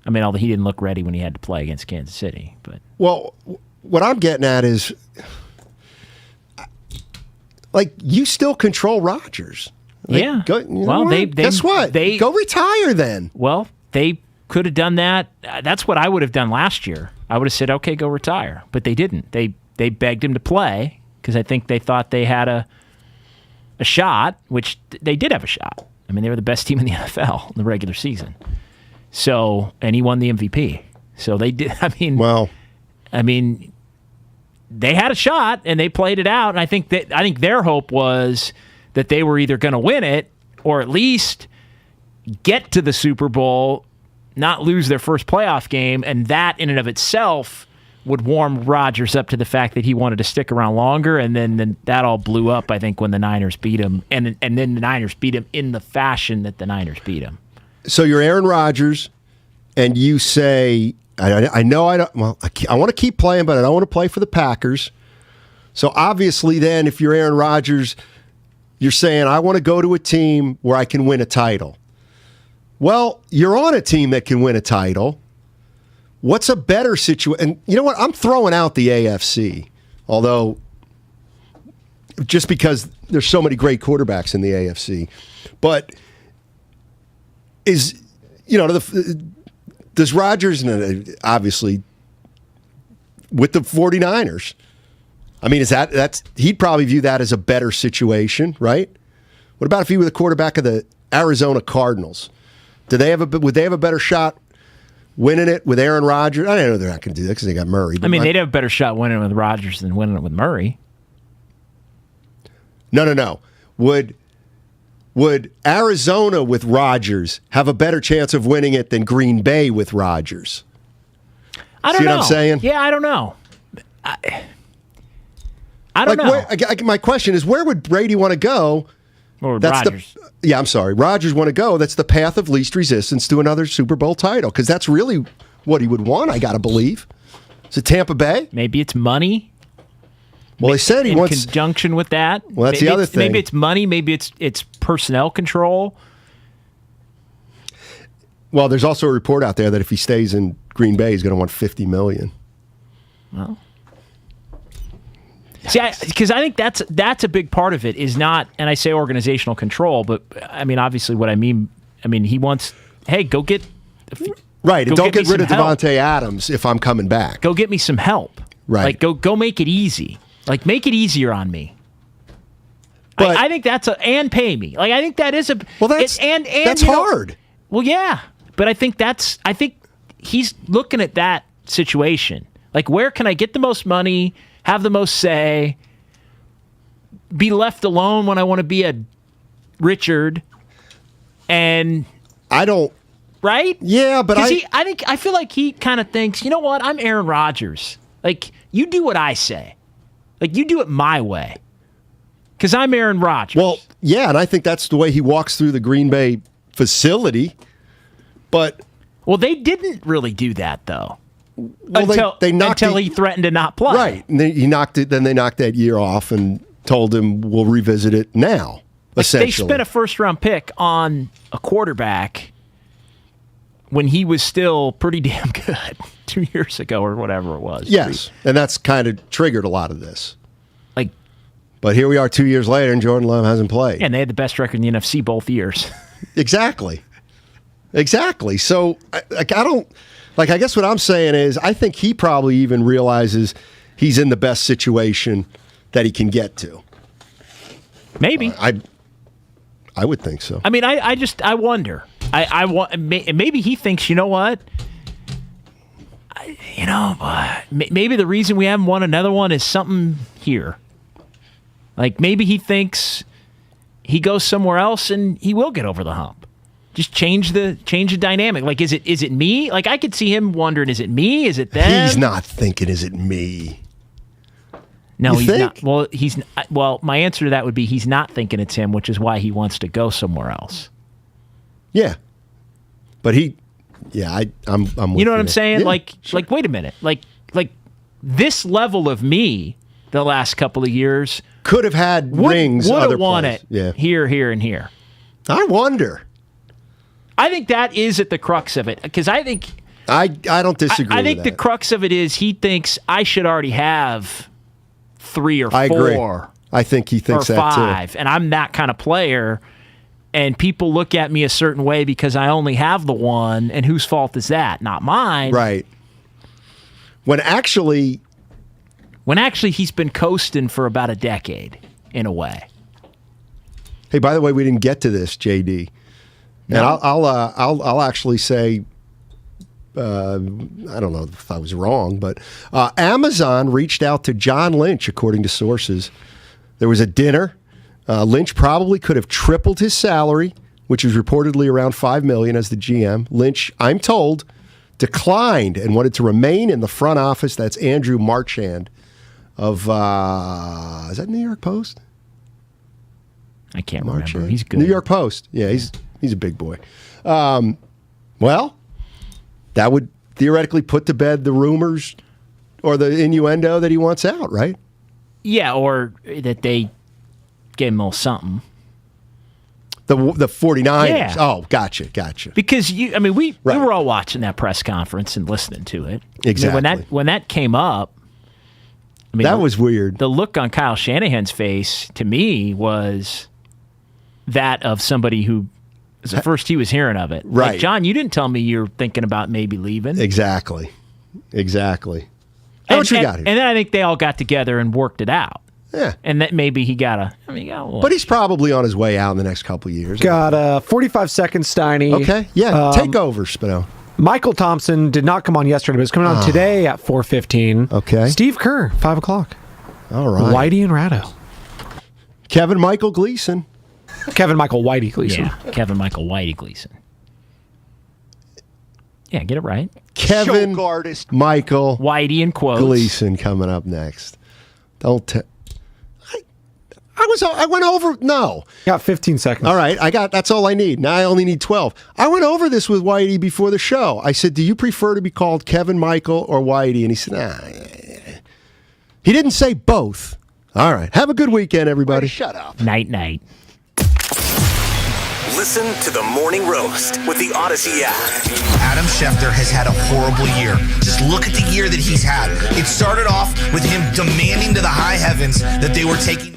I mean, although he didn't look ready when he had to play against Kansas City. But well, what I'm getting at is, like, you still control Rodgers. Like, yeah. Guess what? Go retire then. Well, they could have done that. That's what I would have done last year. I would have said, okay, go retire. But they didn't. They begged him to play, because I think they thought they had a shot, which they did have a shot. I mean, they were the best team in the NFL in the regular season. So, and he won the MVP. So they did. I mean, they had a shot and they played it out. And I think their hope was that they were either going to win it or at least get to the Super Bowl, not lose their first playoff game, and that in and of itself would warm Rodgers up to the fact that he wanted to stick around longer, and then that all blew up, I think, when the Niners beat him, and then the Niners beat him in the fashion that the Niners beat him. So you're Aaron Rodgers, and you say, I know I don't. Well, I want to keep playing, but I don't want to play for the Packers. So obviously, then, if you're Aaron Rodgers, you're saying, I want to go to a team where I can win a title. Well, you're on a team that can win a title. What's a better situation? And you know what? I'm throwing out the AFC, although just because there's so many great quarterbacks in the AFC. But does Rodgers, obviously, with the 49ers, I mean, he'd probably view that as a better situation, right? What about if he were the quarterback of the Arizona Cardinals? Would they have a better shot winning it with Aaron Rodgers? I know they're not going to do that because they got Murray. I mean, they'd have a better shot winning it with Rodgers than winning it with Murray. No. Would Arizona with Rodgers have a better chance of winning it than Green Bay with Rodgers? I don't know. See what I'm saying? Yeah, I don't know. I don't know. My question is, where would Brady want to go? Or Rodgers. I'm sorry. Rodgers want to go. That's the path of least resistance to another Super Bowl title, because that's really what he would want, I got to believe. Is it Tampa Bay? Maybe it's money. Well, they said he wants... In conjunction with that. Well, that's the other thing. Maybe it's money. Maybe it's personnel control. Well, there's also a report out there that if he stays in Green Bay, he's going to want $50 million. Well... See, because I think that's a big part of it is not, and I say organizational control, but I mean, obviously what I mean, he wants, hey, go get... Right, and don't get rid of Devontae Adams if I'm coming back. Go get me some help. Right. Like, go make it easy. Like, make it easier on me. But I think that's and pay me. Like, I think that is a... Well, that's hard. Well, yeah, but I think he's looking at that situation. Like, where can I get the most money, have the most say, be left alone when I want to be a Richard, and... I don't... Right? Yeah, but I feel like he kind of thinks, you know what, I'm Aaron Rodgers. Like, you do what I say. Like, you do it my way. Because I'm Aaron Rodgers. Well, yeah, and I think that's the way he walks through the Green Bay facility, but... Well, they didn't really do that, though. Well, until he threatened to not play. Right. And then they knocked that year off and told him, we'll revisit it now, essentially. They spent a first-round pick on a quarterback when he was still pretty damn good 2 years ago or whatever it was. Yes, and that's kind of triggered a lot of this. But here we are 2 years later, and Jordan Love hasn't played. Yeah, and they had the best record in the NFC both years. Exactly. So, I guess what I'm saying is I think he probably even realizes he's in the best situation that he can get to. Maybe. I would think so. I mean, I wonder. Maybe he thinks, you know what? Maybe the reason we haven't won another one is something here. Like, maybe he thinks he goes somewhere else and he will get over the hump. Just change the dynamic. Like, is it me? Like, I could see him wondering, is it me? Is it them? He's not thinking, is it me? No, he's not. Well, my answer to that would be he's not thinking it's him, which is why he wants to go somewhere else. Yeah. But I'm with you. You know what I'm saying? Yeah, like, wait a minute. Like this level of me the last couple of years could have had rings. Would have have won places. it here, and here. I wonder. I think that is at the crux of it, because I think I don't disagree. I think with the that. crux of it is he thinks I should already have 3 or 4. I agree. I think he thinks or that 5, too. and I'm that kind of player. And people look at me a certain way because I only have the one, and whose fault is that? Not mine. Right. When when actually he's been coasting for about a decade in a way. Hey, by the way, we didn't get to this, JD. And I'll actually say, I don't know if I was wrong, but Amazon reached out to John Lynch, according to sources. There was a dinner. Lynch probably could have tripled his salary, which is reportedly around $5 million as the GM. Lynch, I'm told, declined and wanted to remain in the front office. That's Andrew Marchand of is that New York Post? I can't remember. He's good. New York Post. Yeah, he's a big boy. Well, that would theoretically put to bed the rumors or the innuendo that he wants out, right? Yeah, or that they gave him a little something. The 49ers. Yeah. Oh, gotcha. Because we were all watching that press conference and listening to it. Exactly. When that came up, that was weird. The look on Kyle Shanahan's face to me was that of somebody who was the first he was hearing of it. Right. Like, John, you didn't tell me you're thinking about maybe leaving. Exactly. How much we got here? And then I think they all got together and worked it out. Yeah. And that maybe he got But he's probably on his way out in the next couple of years. Got 45 seconds, Steiny. Okay. Yeah. Take over, Spino. Michael Thompson did not come on yesterday, but he's coming on today at 4:15. Okay. Steve Kerr, 5 o'clock. All right. Whitey and Ratto. Kevin Michael Gleason. Kevin Michael Whitey Gleason. Yeah, Kevin Michael Whitey Gleason. Yeah, get it right. Kevin Michael Whitey in quotes. Gleason coming up next. I went over. No, got 15 seconds. All right, that's all I need. Now I only need 12. I went over this with Whitey before the show. I said, "Do you prefer to be called Kevin Michael or Whitey?" And he said, "Nah." He didn't say both. All right, have a good weekend, everybody. Shut up. Night. Listen to the Morning Roast with the Odyssey app. Adam Schefter has had a horrible year. Just look at the year that he's had. It started off with him demanding to the high heavens that they were taking...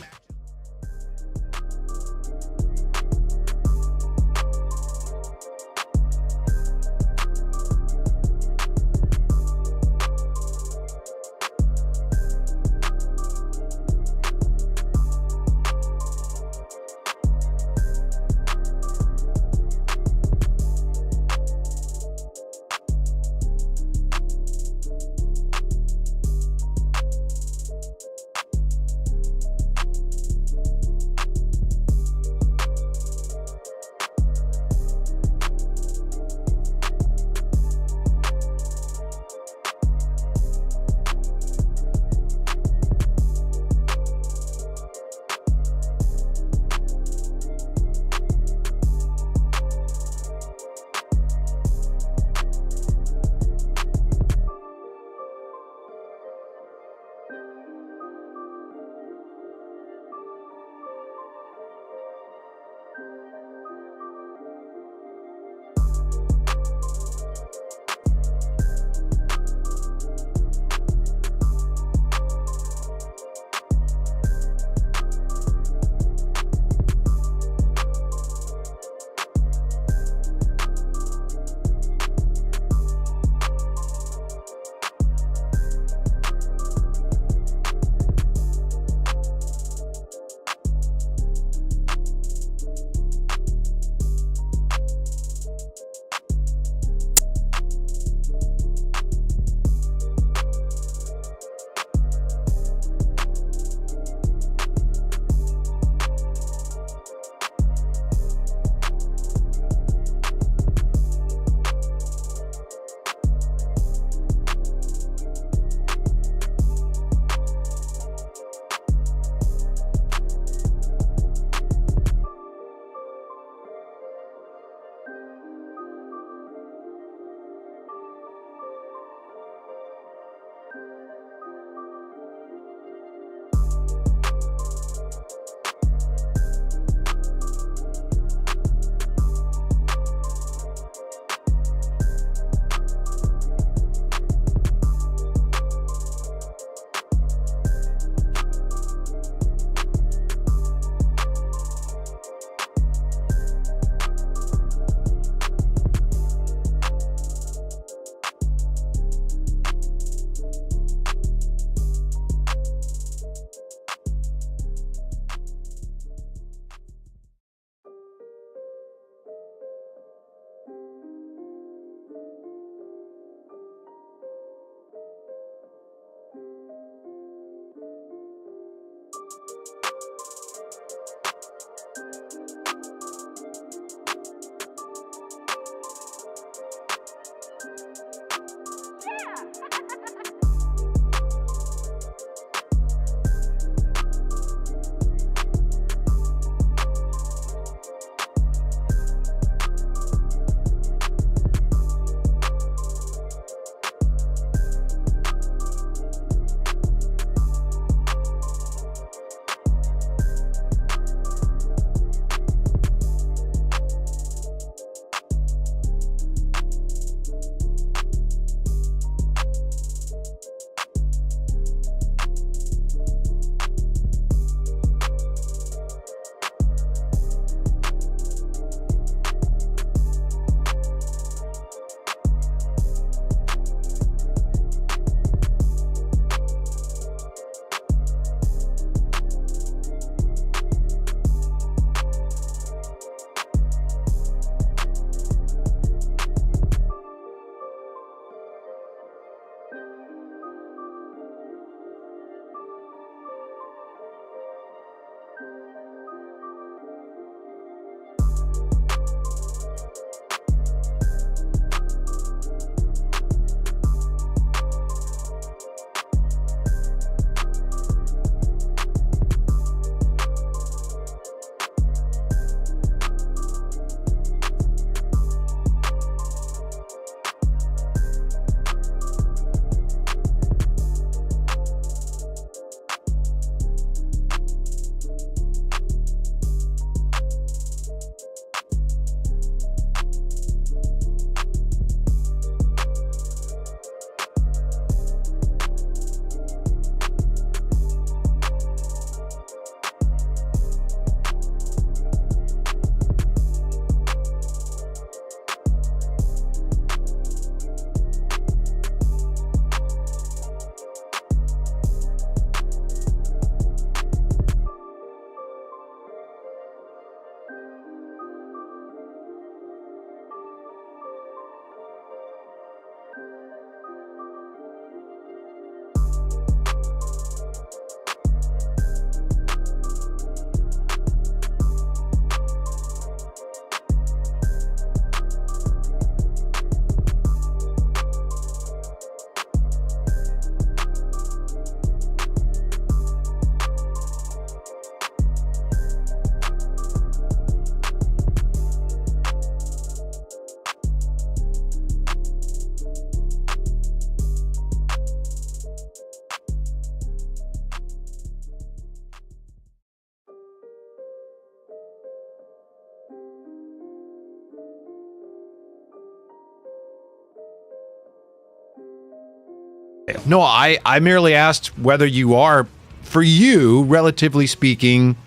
No, I merely asked whether you are, for you, relatively speaking,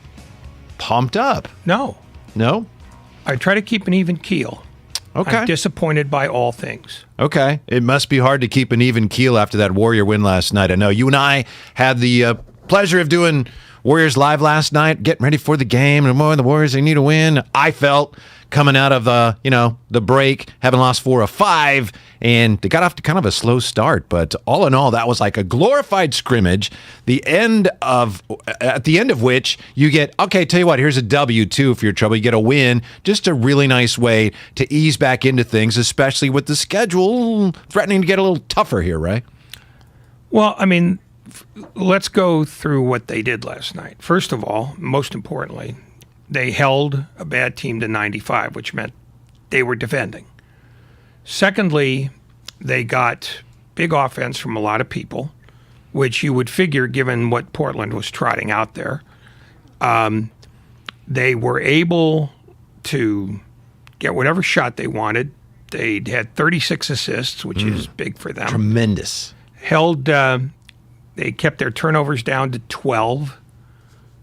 pumped up. No. No? I try to keep an even keel. Okay. I'm disappointed by all things. Okay. It must be hard to keep an even keel after that Warrior win last night. I know you and I had the pleasure of doing Warriors Live last night, getting ready for the game, and the Warriors, they need a win. I felt coming out of the break, having lost 4 of 5, and they got off to kind of a slow start. But all in all, that was like a glorified scrimmage. At the end of which you get, okay, tell you what, here's a W too if you're in trouble. You get a win. Just a really nice way to ease back into things, especially with the schedule threatening to get a little tougher here, right? Well, I mean, let's go through what they did last night. First of all, most importantly, they held a bad team to 95, which meant they were defending. Secondly, they got big offense from a lot of people, which you would figure given what Portland was trotting out there. They were able to get whatever shot they wanted. They had 36 assists, which is big for them. Tremendous. They kept their turnovers down to 12,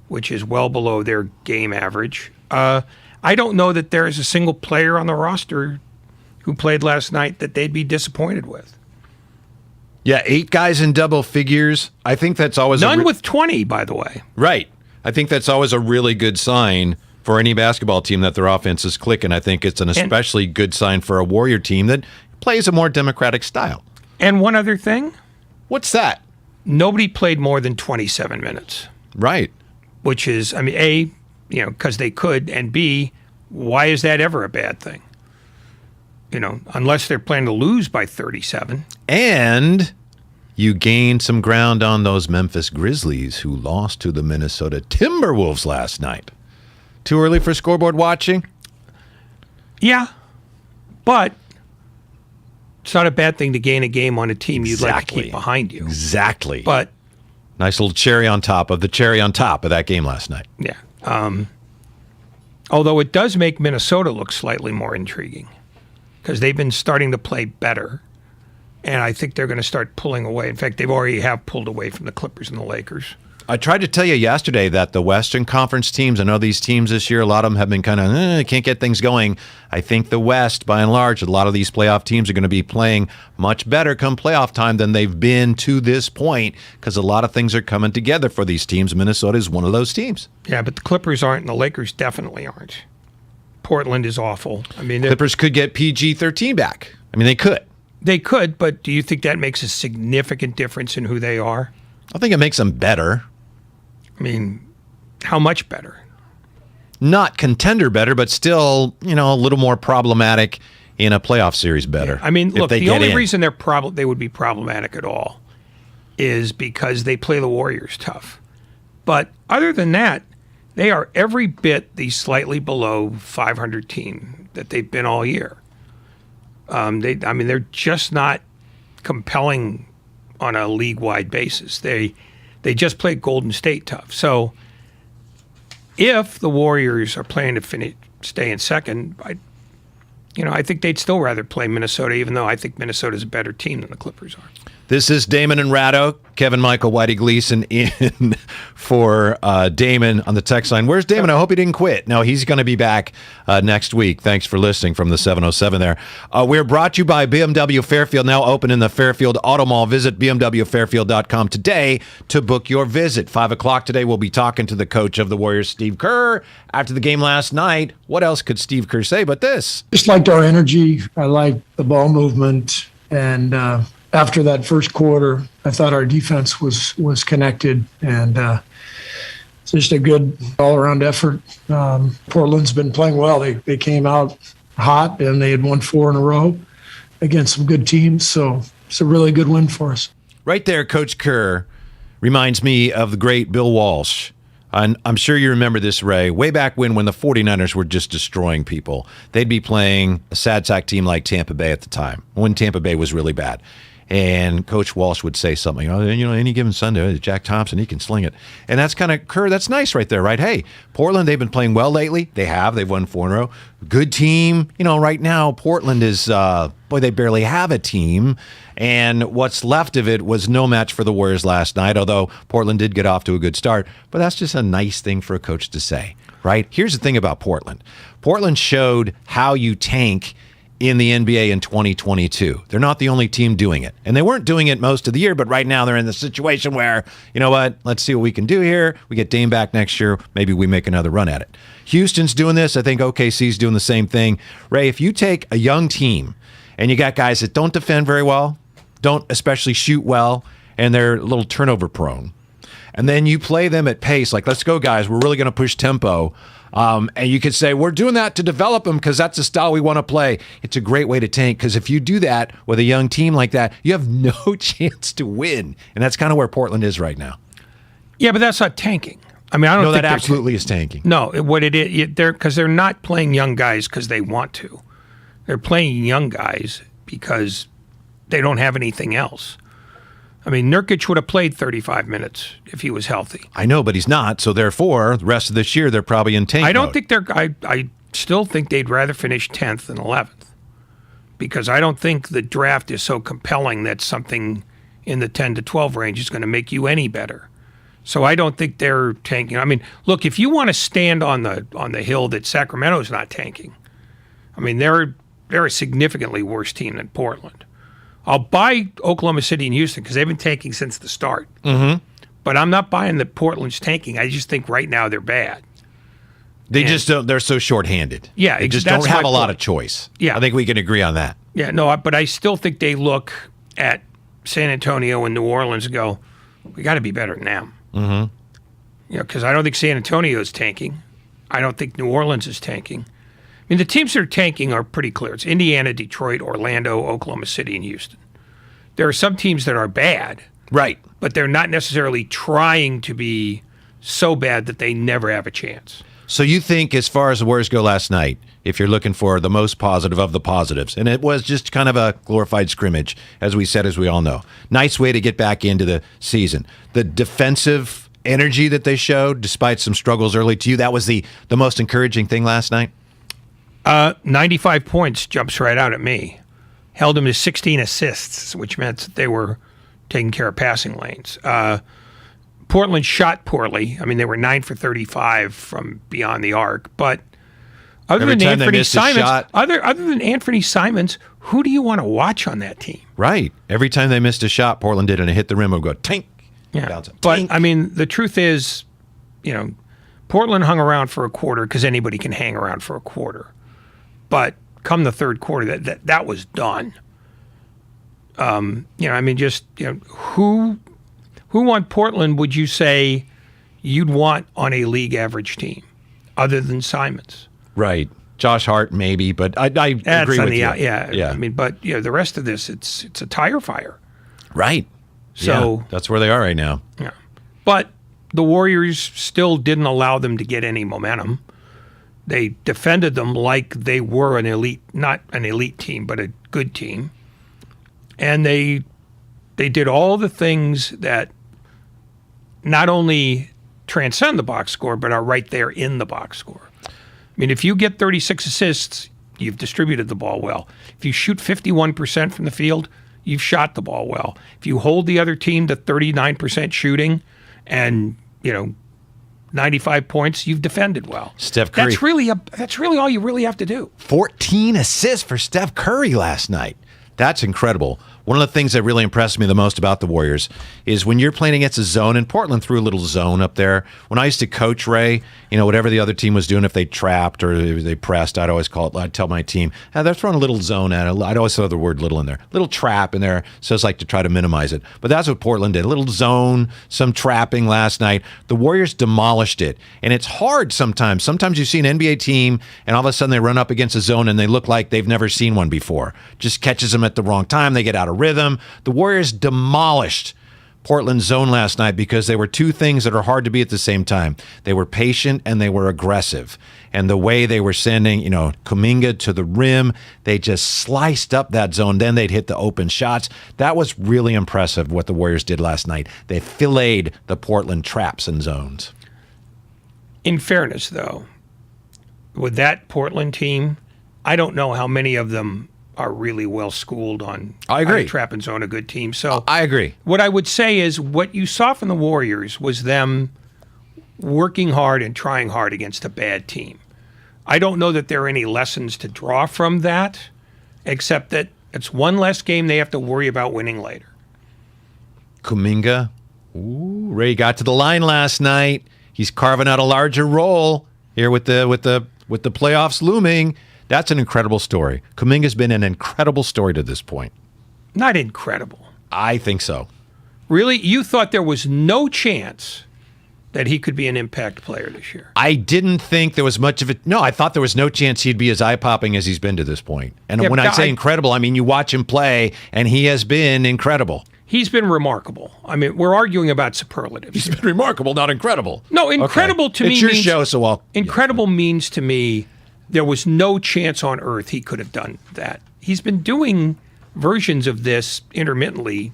which is well below their game average. I don't know that there is a single player on the roster who played last night that they'd be disappointed with. Yeah, 8 guys in double figures. I think that's always none with 20, by the way. Right. I think that's always a really good sign for any basketball team that their offense is clicking. I think it's an especially good sign for a Warrior team that plays a more democratic style. And one other thing. What's that? Nobody played more than 27 minutes. Right. Which is, I mean, A, because they could, and B, why is that ever a bad thing? Unless they're planning to lose by 37. And you gained some ground on those Memphis Grizzlies who lost to the Minnesota Timberwolves last night. Too early for scoreboard watching? Yeah, but it's not a bad thing to gain a game on a team you'd like to keep behind you. Exactly. But nice little cherry on top of the cherry on top of that game last night. Yeah. Although it does make Minnesota look slightly more intriguing because they've been starting to play better, and I think they're going to start pulling away. In fact, they've already pulled away from the Clippers and the Lakers. I tried to tell you yesterday that the Western Conference teams, I know these teams this year, a lot of them have been kind of, can't get things going. I think the West, by and large, a lot of these playoff teams are going to be playing much better come playoff time than they've been to this point because a lot of things are coming together for these teams. Minnesota is one of those teams. Yeah, but the Clippers aren't, and the Lakers definitely aren't. Portland is awful. I mean, Clippers could get PG-13 back. I mean, they could. They could, but do you think that makes a significant difference in who they are? I think it makes them better. I mean, how much better? Not contender better, but still, a little more problematic in a playoff series better. Yeah. I mean, look, the only reason they would be problematic at all is because they play the Warriors tough. But other than that, they are every bit the slightly below 500 team that they've been all year. They're just not compelling on a league-wide basis. They just played Golden State tough. So if the Warriors are planning to stay in second, I think they'd still rather play Minnesota, even though I think Minnesota's a better team than the Clippers are. This is Damon and Ratto. Kevin Michael Whitey Gleason in for Damon on the text line. Where's Damon? I hope he didn't quit. No, he's going to be back next week. Thanks for listening from the 707 there. We're brought to you by BMW Fairfield, now open in the Fairfield Auto Mall. Visit BMWFairfield.com today to book your visit. 5 o'clock today, we'll be talking to the coach of the Warriors, Steve Kerr. After the game last night, what else could Steve Kerr say but this? Just liked our energy. I liked the ball movement. And after that first quarter, I thought our defense was connected, and it's just a good all-around effort. Portland's been playing well. They came out hot, and they had won 4 in a row against some good teams, so it's a really good win for us. Right there, Coach Kerr reminds me of the great Bill Walsh. I'm sure you remember this, Ray, way back when the 49ers were just destroying people. They'd be playing a sad sack team like Tampa Bay at the time, when Tampa Bay was really bad. And Coach Walsh would say something, any given Sunday, Jack Thompson, he can sling it. And that's kind of, Kerr, that's nice right there, right? Hey, Portland, they've been playing well lately. They've won 4 in a row. Good team. Right now, Portland is, they barely have a team. And what's left of it was no match for the Warriors last night, although Portland did get off to a good start. But that's just a nice thing for a coach to say, right? Here's the thing about Portland. Portland showed how you tank in the NBA in 2022. They're not the only team doing it. And they weren't doing it most of the year, but right now they're in the situation where, you know what, let's see what we can do here. We get Dame back next year. Maybe we make another run at it. Houston's doing this. I think OKC's doing the same thing. Ray, if you take a young team and you got guys that don't defend very well, don't especially shoot well, and they're a little turnover prone, and then you play them at pace, like, let's go, guys, we're really going to push tempo. And you could say, we're doing that to develop them because that's the style we want to play. It's a great way to tank, because if you do that with a young team like that, you have no chance to win. And that's kind of where Portland is right now. Yeah, but that's not tanking. I mean, I don't think that absolutely is tanking. No, what it is, because they're not playing young guys because they want to. They're playing young guys because they don't have anything else. I mean, Nurkic would have played 35 minutes if he was healthy. I know, but he's not. So therefore, the rest of this year, they're probably in tank mode. Think they're. I still think they'd rather finish 10th than 11th, because I don't think the draft is so compelling that something in the 10 to 12 range is going to make you any better. So I don't think they're tanking. I mean, look, if you want to stand on the hill that Sacramento's not tanking, I mean, they're a significantly worse team than Portland. I'll buy Oklahoma City and Houston because they've been tanking since the start. Mm-hmm. But I'm not buying that Portland's tanking. I just think right now they're bad. They're so shorthanded. Yeah, they just don't have a lot of choice. Yeah. I think we can agree on that. Yeah, no, but I still think they look at San Antonio and New Orleans and go, we got to be better than them. Mm-hmm. Because I don't think San Antonio is tanking. I don't think New Orleans is tanking. I mean, the teams that are tanking are pretty clear. It's Indiana, Detroit, Orlando, Oklahoma City, and Houston. There are some teams that are bad. Right. But they're not necessarily trying to be so bad that they never have a chance. So you think, as far as the Warriors go last night, if you're looking for the most positive of the positives, and it was just kind of a glorified scrimmage, as we said, as we all know. Nice way to get back into the season. The defensive energy that they showed, despite some struggles early to you, that was the most encouraging thing last night? 95 points jumps right out at me. Held them to 16 assists, which meant that they were taking care of passing lanes. Portland shot poorly. I mean, they were 9 for 35 from beyond the arc. But other than Anthony Simons, who do you want to watch on that team? Right. Every time they missed a shot, Portland did, and it hit the rim and go tink. Yeah. But I mean, the truth is, Portland hung around for a quarter because anybody can hang around for a quarter. But come the third quarter, that was done. Who on Portland would you say you'd want on a league average team other than Simons? Right. Josh Hart, maybe, but I agree with you. Yeah. I mean, but the rest of this, it's a tire fire. Right. So that's where they are right now. Yeah. But the Warriors still didn't allow them to get any momentum. They defended them like they were not an elite team, but a good team. And they did all the things that not only transcend the box score, but are right there in the box score. I mean, if you get 36 assists, you've distributed the ball well. If you shoot 51% from the field, you've shot the ball well. If you hold the other team to 39% shooting and, 95 points, you've defended well. Steph Curry. That's really all you really have to do. 14 assists for Steph Curry last night. That's incredible. One of the things that really impressed me the most about the Warriors is when you're playing against a zone, and Portland threw a little zone up there. When I used to coach, Ray, whatever the other team was doing, if they trapped or they pressed, I'd tell my team, they're throwing a little zone at it. I'd always throw the word little in there. Little trap in there, so it's like to try to minimize it. But that's what Portland did. A little zone, some trapping last night. The Warriors demolished it. And it's hard sometimes. Sometimes you see an NBA team, and all of a sudden they run up against a zone, and they look like they've never seen one before. Just catches them at the wrong time. They get out of rhythm. The Warriors demolished Portland's zone last night because they were two things that are hard to be at the same time. They were patient and they were aggressive. And the way they were sending, Kuminga to the rim, they just sliced up that zone. Then they'd hit the open shots. That was really impressive what the Warriors did last night. They filleted the Portland traps and zones. In fairness, though, with that Portland team, I don't know how many of them are really well schooled on I agree. How to trap and zone a good team. So I agree. What I would say is what you saw from the Warriors was them working hard and trying hard against a bad team. I don't know that there are any lessons to draw from that, except that it's one less game they have to worry about winning later. Kuminga, Ray got to the line last night. He's carving out a larger role here with the playoffs looming. That's an incredible story. Kuminga's been an incredible story to this point. Not incredible. I think so. Really? You thought there was no chance that he could be an impact player this year? I didn't think there was much of it. No, I thought there was no chance he'd be as eye-popping as he's been to this point. And when I say incredible, I mean you watch him play, and he has been incredible. He's been remarkable. I mean, we're arguing about superlatives. He's been remarkable, not incredible. No, incredible to me it's your show, so I'll... Incredible means to me there was no chance on earth he could have done that. He's been doing versions of this intermittently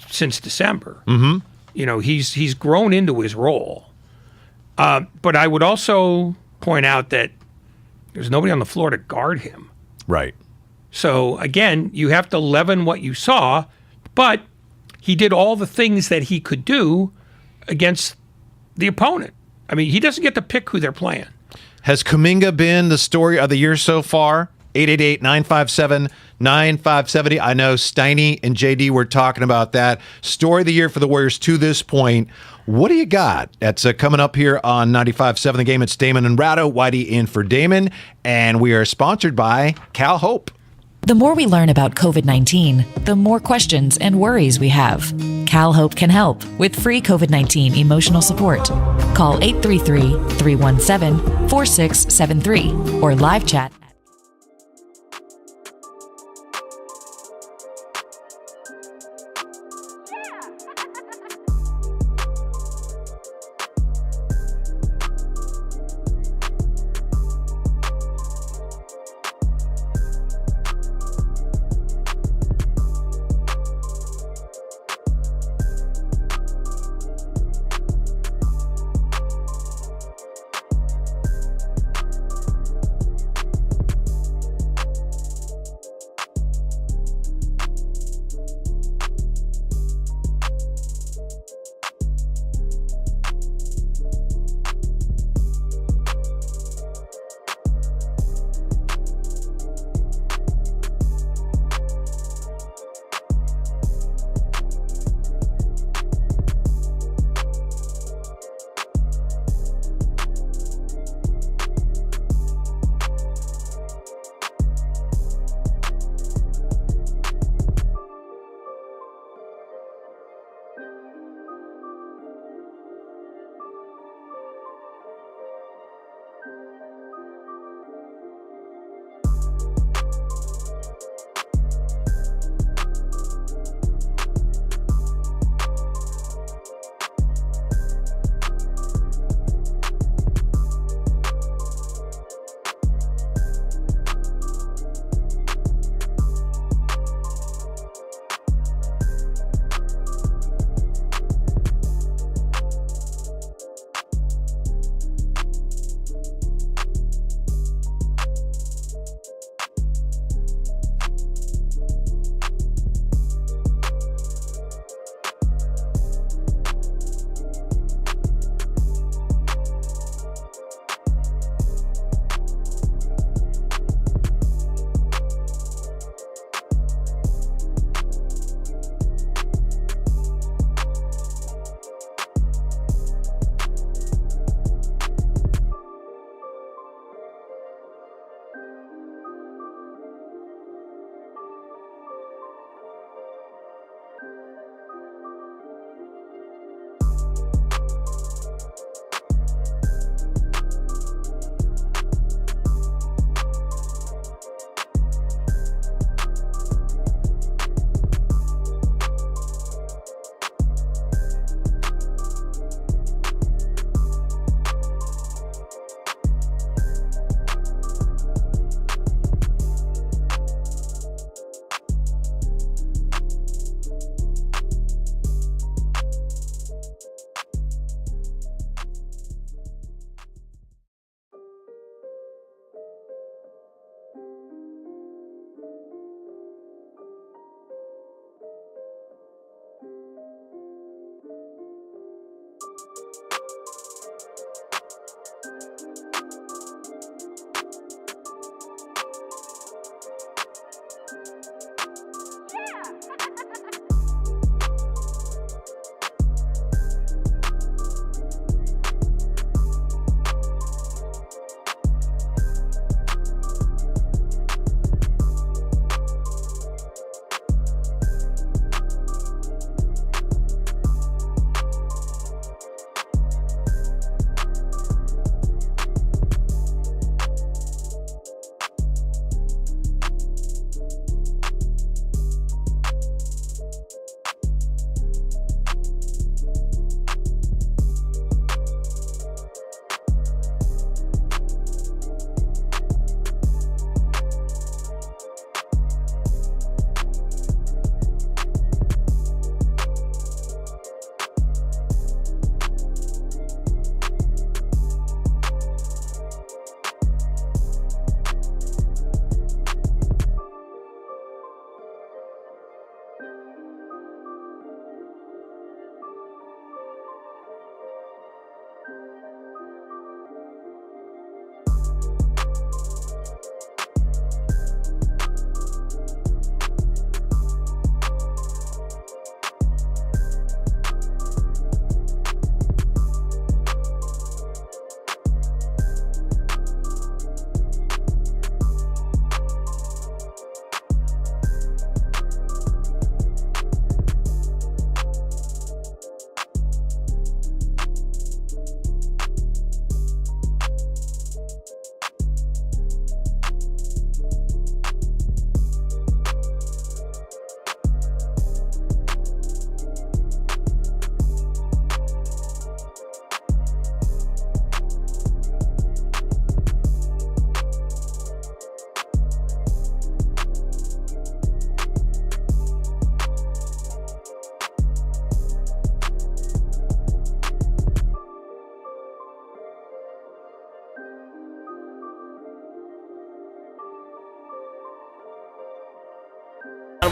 since December. Mm-hmm. He's grown into his role. But I would also point out that there's nobody on the floor to guard him. Right. So, again, you have to leaven what you saw, but he did all the things that he could do against the opponent. I mean, he doesn't get to pick who they're playing. Has Kuminga been the story of the year so far? 888-957-9570. I know Steiny and JD were talking about that. Story of the year for the Warriors to this point. What do you got? That's coming up here on 95.7 The Game. It's Damon and Ratto. Whitey in for Damon. And we are sponsored by Cal Hope. The more we learn about COVID-19, the more questions and worries we have. Cal Hope can help with free COVID-19 emotional support. Call 833-317-4673 or live chat.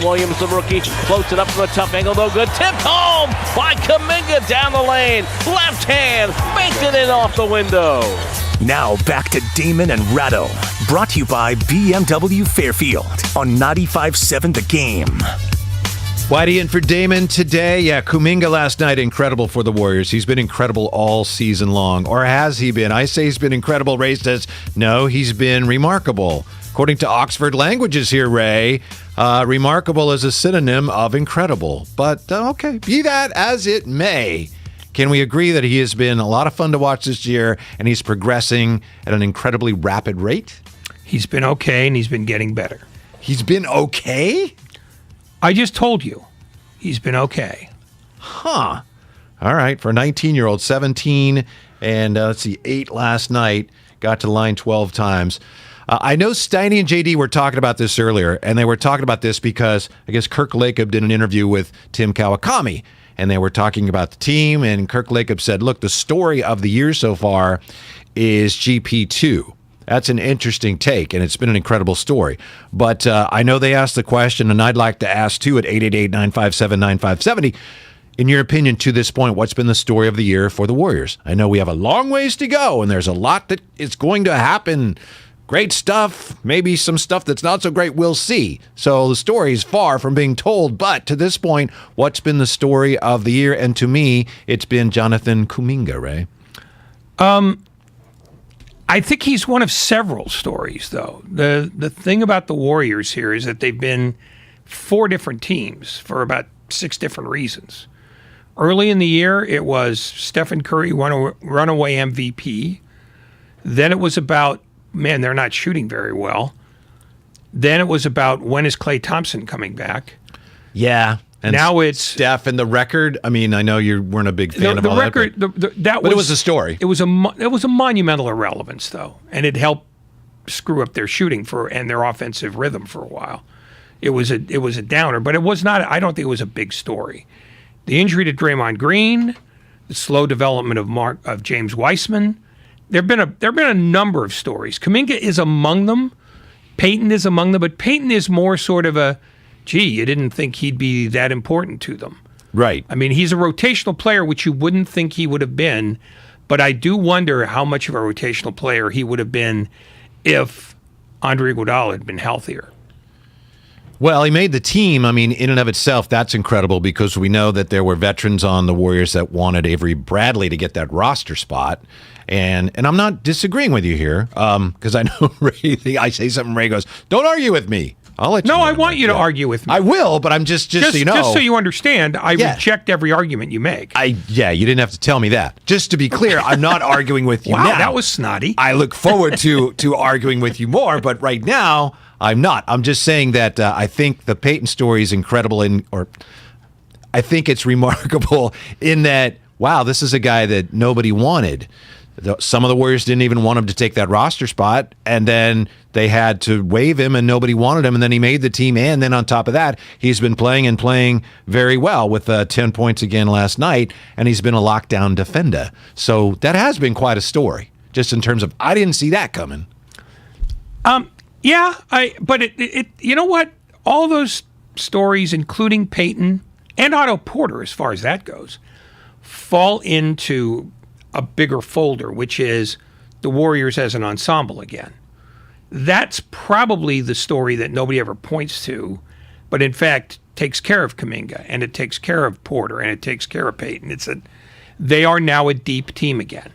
Williams, the rookie, floats it up from a tough angle, no good. Tipped home by Kuminga down the lane. Left hand, baked it in off the window. Now back to Damon and Ratto. Brought to you by BMW Fairfield on 95.7 The Game. Whitey in for Damon today. Yeah, Kuminga last night, incredible for the Warriors. He's been incredible all season long. Or has he been? I say he's been incredible. Ray says, no, he's been remarkable. According to Oxford Languages here, Ray, remarkable is a synonym of incredible. But, okay, be that as it may. Can we agree that he has been a lot of fun to watch this year and he's progressing at an incredibly rapid rate? He's been okay and he's been getting better. He's been okay? I just told you. He's been okay. Huh. All right. For a 19-year-old, 17 and, 8 last night, got to the line 12 times. I know Steiny and JD were talking about this earlier, and they were talking about this because I guess Kirk Lacob did an interview with Tim Kawakami, and they were talking about the team, and Kirk Lacob said, look, the story of the year so far is GP2. That's an interesting take, and it's been an incredible story. But I know they asked the question, and I'd like to ask, too, at 888-957-9570, in your opinion, to this point, what's been the story of the year for the Warriors? I know we have a long ways to go, and there's a lot that is going to happen. Great stuff, maybe some stuff that's not so great, we'll see. So the story is far from being told, but to this point, what's been the story of the year? And to me, it's been Jonathan Kuminga, Ray. I think he's one of several stories, though. The thing about the Warriors here is that they've been 4 different teams for about 6 different reasons. Early in the year, it was Steph Curry, runaway MVP. Then it was about, man, they're not shooting very well. Then it was about, when is Klay Thompson coming back? Yeah. And now it's Steph and the record. I mean, I know you weren't a big fan of all record, that, but it was a story. It was a monumental irrelevance, though, and it helped screw up their shooting and their offensive rhythm for a while. It was a downer, but it was not. I don't think it was a big story. The injury to Draymond Green, the slow development of James Wiseman. There've been a number of stories. Kuminga is among them. Peyton is among them, but Peyton is more sort of a, gee, you didn't think he'd be that important to them. Right. I mean, he's a rotational player, which you wouldn't think he would have been, but I do wonder how much of a rotational player he would have been if Andre Iguodala had been healthier. Well, he made the team. I mean, in and of itself, that's incredible because we know that there were veterans on the Warriors that wanted Avery Bradley to get that roster spot. And I'm not disagreeing with you here because I know Ray, I say something, Ray goes, don't argue with me. I'll let you know. No, I want you to argue with me. I will, but I'm just so you know. Just so you understand, I reject every argument you make. Yeah, you didn't have to tell me that. Just to be clear, I'm not arguing with you wow, now. That was snotty. I look forward to arguing with you more, but right now, I'm not. I'm just saying that I think the Peyton story is incredible, or I think it's remarkable in that, wow, this is a guy that nobody wanted. Some of the Warriors didn't even want him to take that roster spot, and then they had to waive him, and nobody wanted him, and then he made the team, and then on top of that, he's been playing very well with 10 points again last night, and he's been a lockdown defender. So that has been quite a story, just in terms of, I didn't see that coming. Yeah, but it you know what? All those stories, including Peyton and Otto Porter, as far as that goes, fall into a bigger folder, which is the Warriors as an ensemble again. That's probably the story that nobody ever points to, but in fact takes care of Kuminga, and it takes care of Porter, and it takes care of Peyton. They are now a deep team again,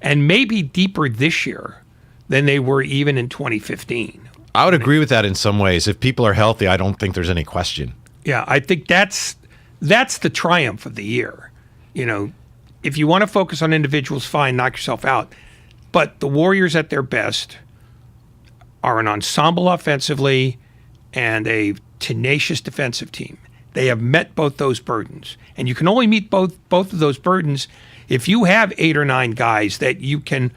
and maybe deeper this year than they were even in 2015. I would agree with that in some ways. If people are healthy, I don't think there's any question. Yeah, I think that's the triumph of the year. If you want to focus on individuals, fine, knock yourself out. But the Warriors at their best are an ensemble offensively and a tenacious defensive team. They have met both those burdens. And you can only meet both of those burdens if you have 8 or 9 guys that you can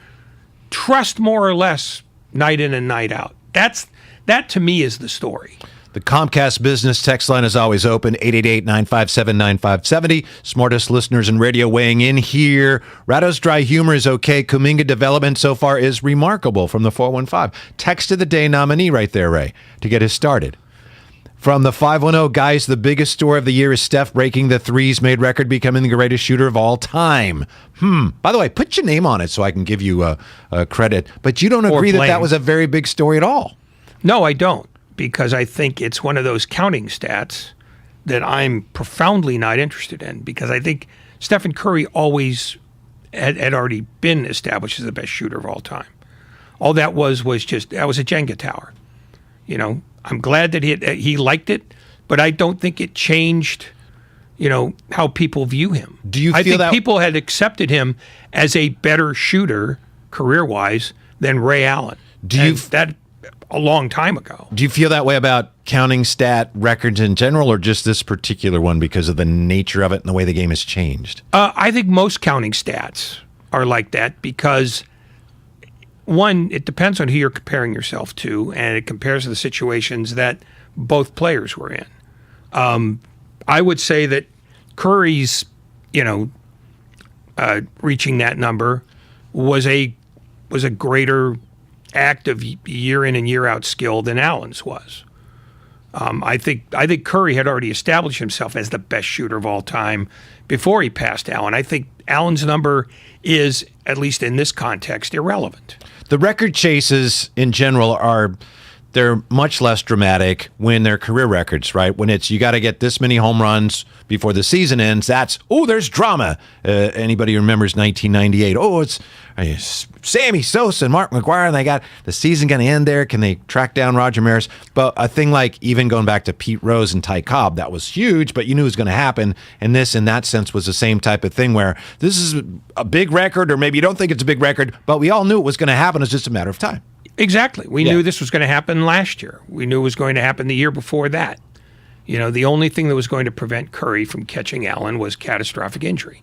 trust more or less night in and night out. That to me is the story. The Comcast business text line is always open, 888-957-9570. Smartest listeners in radio weighing in here. Ratto's dry humor is okay. Kuminga development so far is remarkable from the 415. Text of the day nominee right there, Ray, to get us started. From the 510, guys, the biggest story of the year is Steph breaking the threes made record, becoming the greatest shooter of all time. By the way, put your name on it so I can give you credit. But you don't agree that was a very big story at all. No, I don't, because I think it's one of those counting stats that I'm profoundly not interested in, because I think Stephen Curry always had already been established as the best shooter of all time. All that was a Jenga tower. I'm glad that he liked it, but I don't think it changed, how people view him. Do you feel I think that people had accepted him as a better shooter career-wise than Ray Allen? That a long time ago. Do you feel that way about counting stat records in general, or just this particular one because of the nature of it and the way the game has changed? I think most counting stats are like that because, one, it depends on who you're comparing yourself to, and it compares to the situations that both players were in. I would say that Curry's, reaching that number was a greater act of year in and year out skill than Allen's was. I think Curry had already established himself as the best shooter of all time before he passed Allen. I think Allen's number is, at least in this context, irrelevant. The record chases in general they're much less dramatic when they're career records, right? When it's you got to get this many home runs before the season ends, there's drama. Anybody who remembers 1998? It's Sammy Sosa and Mark McGwire, and they got the season going to end there. Can they track down Roger Maris? But a thing like even going back to Pete Rose and Ty Cobb, that was huge, but you knew it was going to happen. And this, in that sense, was the same type of thing where this is a big record, or maybe you don't think it's a big record, but we all knew it was going to happen. It's just a matter of time. Exactly. We knew this was going to happen last year. We knew it was going to happen the year before that. The only thing that was going to prevent Curry from catching Allen was catastrophic injury.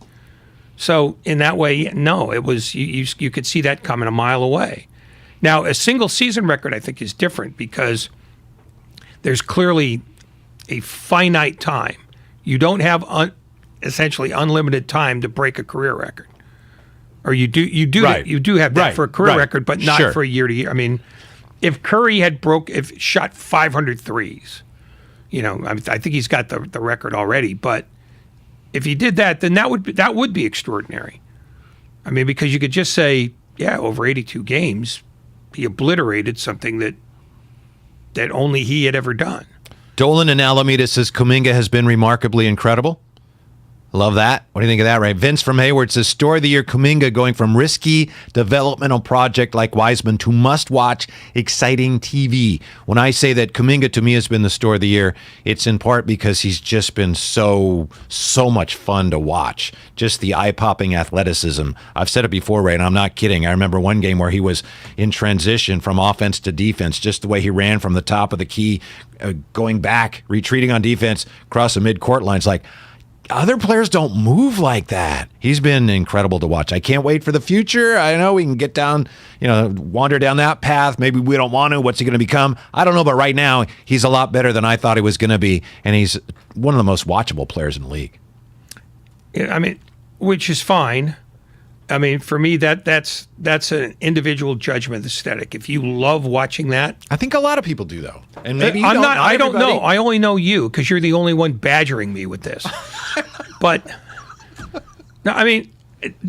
So in that way, no, it was you could see that coming a mile away. Now, a single season record, I think, is different because there's clearly a finite time. You don't have essentially unlimited time to break a career record. Or you do have that for a career record, but not for a year to year. I mean, if Curry shot 500 threes, I think he's got the record already. But if he did that, then that would be extraordinary. I mean, because you could just say, over 82 games, he obliterated something that only he had ever done. Dolan in Alameda says Kuminga has been remarkably incredible. Love that. What do you think of that, Ray? Vince from Hayward says, story of the year, Kuminga going from risky developmental project like Wiseman to must-watch, exciting TV. When I say that Kuminga to me has been the story of the year, it's in part because he's just been so much fun to watch. Just the eye-popping athleticism. I've said it before, Ray, and I'm not kidding. I remember one game where he was in transition from offense to defense, just the way he ran from the top of the key, going back, retreating on defense, across the mid-court lines, like, other players don't move like that. He's been incredible to watch. I can't wait for the future. I know we can get down, wander down that path. Maybe we don't want to. What's he going to become? I don't know, but right now he's a lot better than I thought he was going to be, and he's one of the most watchable players in the league. I mean, which is fine, I mean, for me, that's an individual judgment aesthetic. If you love watching that, I think a lot of people do though, and maybe I don't everybody. know. I only know you because you're the only one badgering me with this. But no, I mean,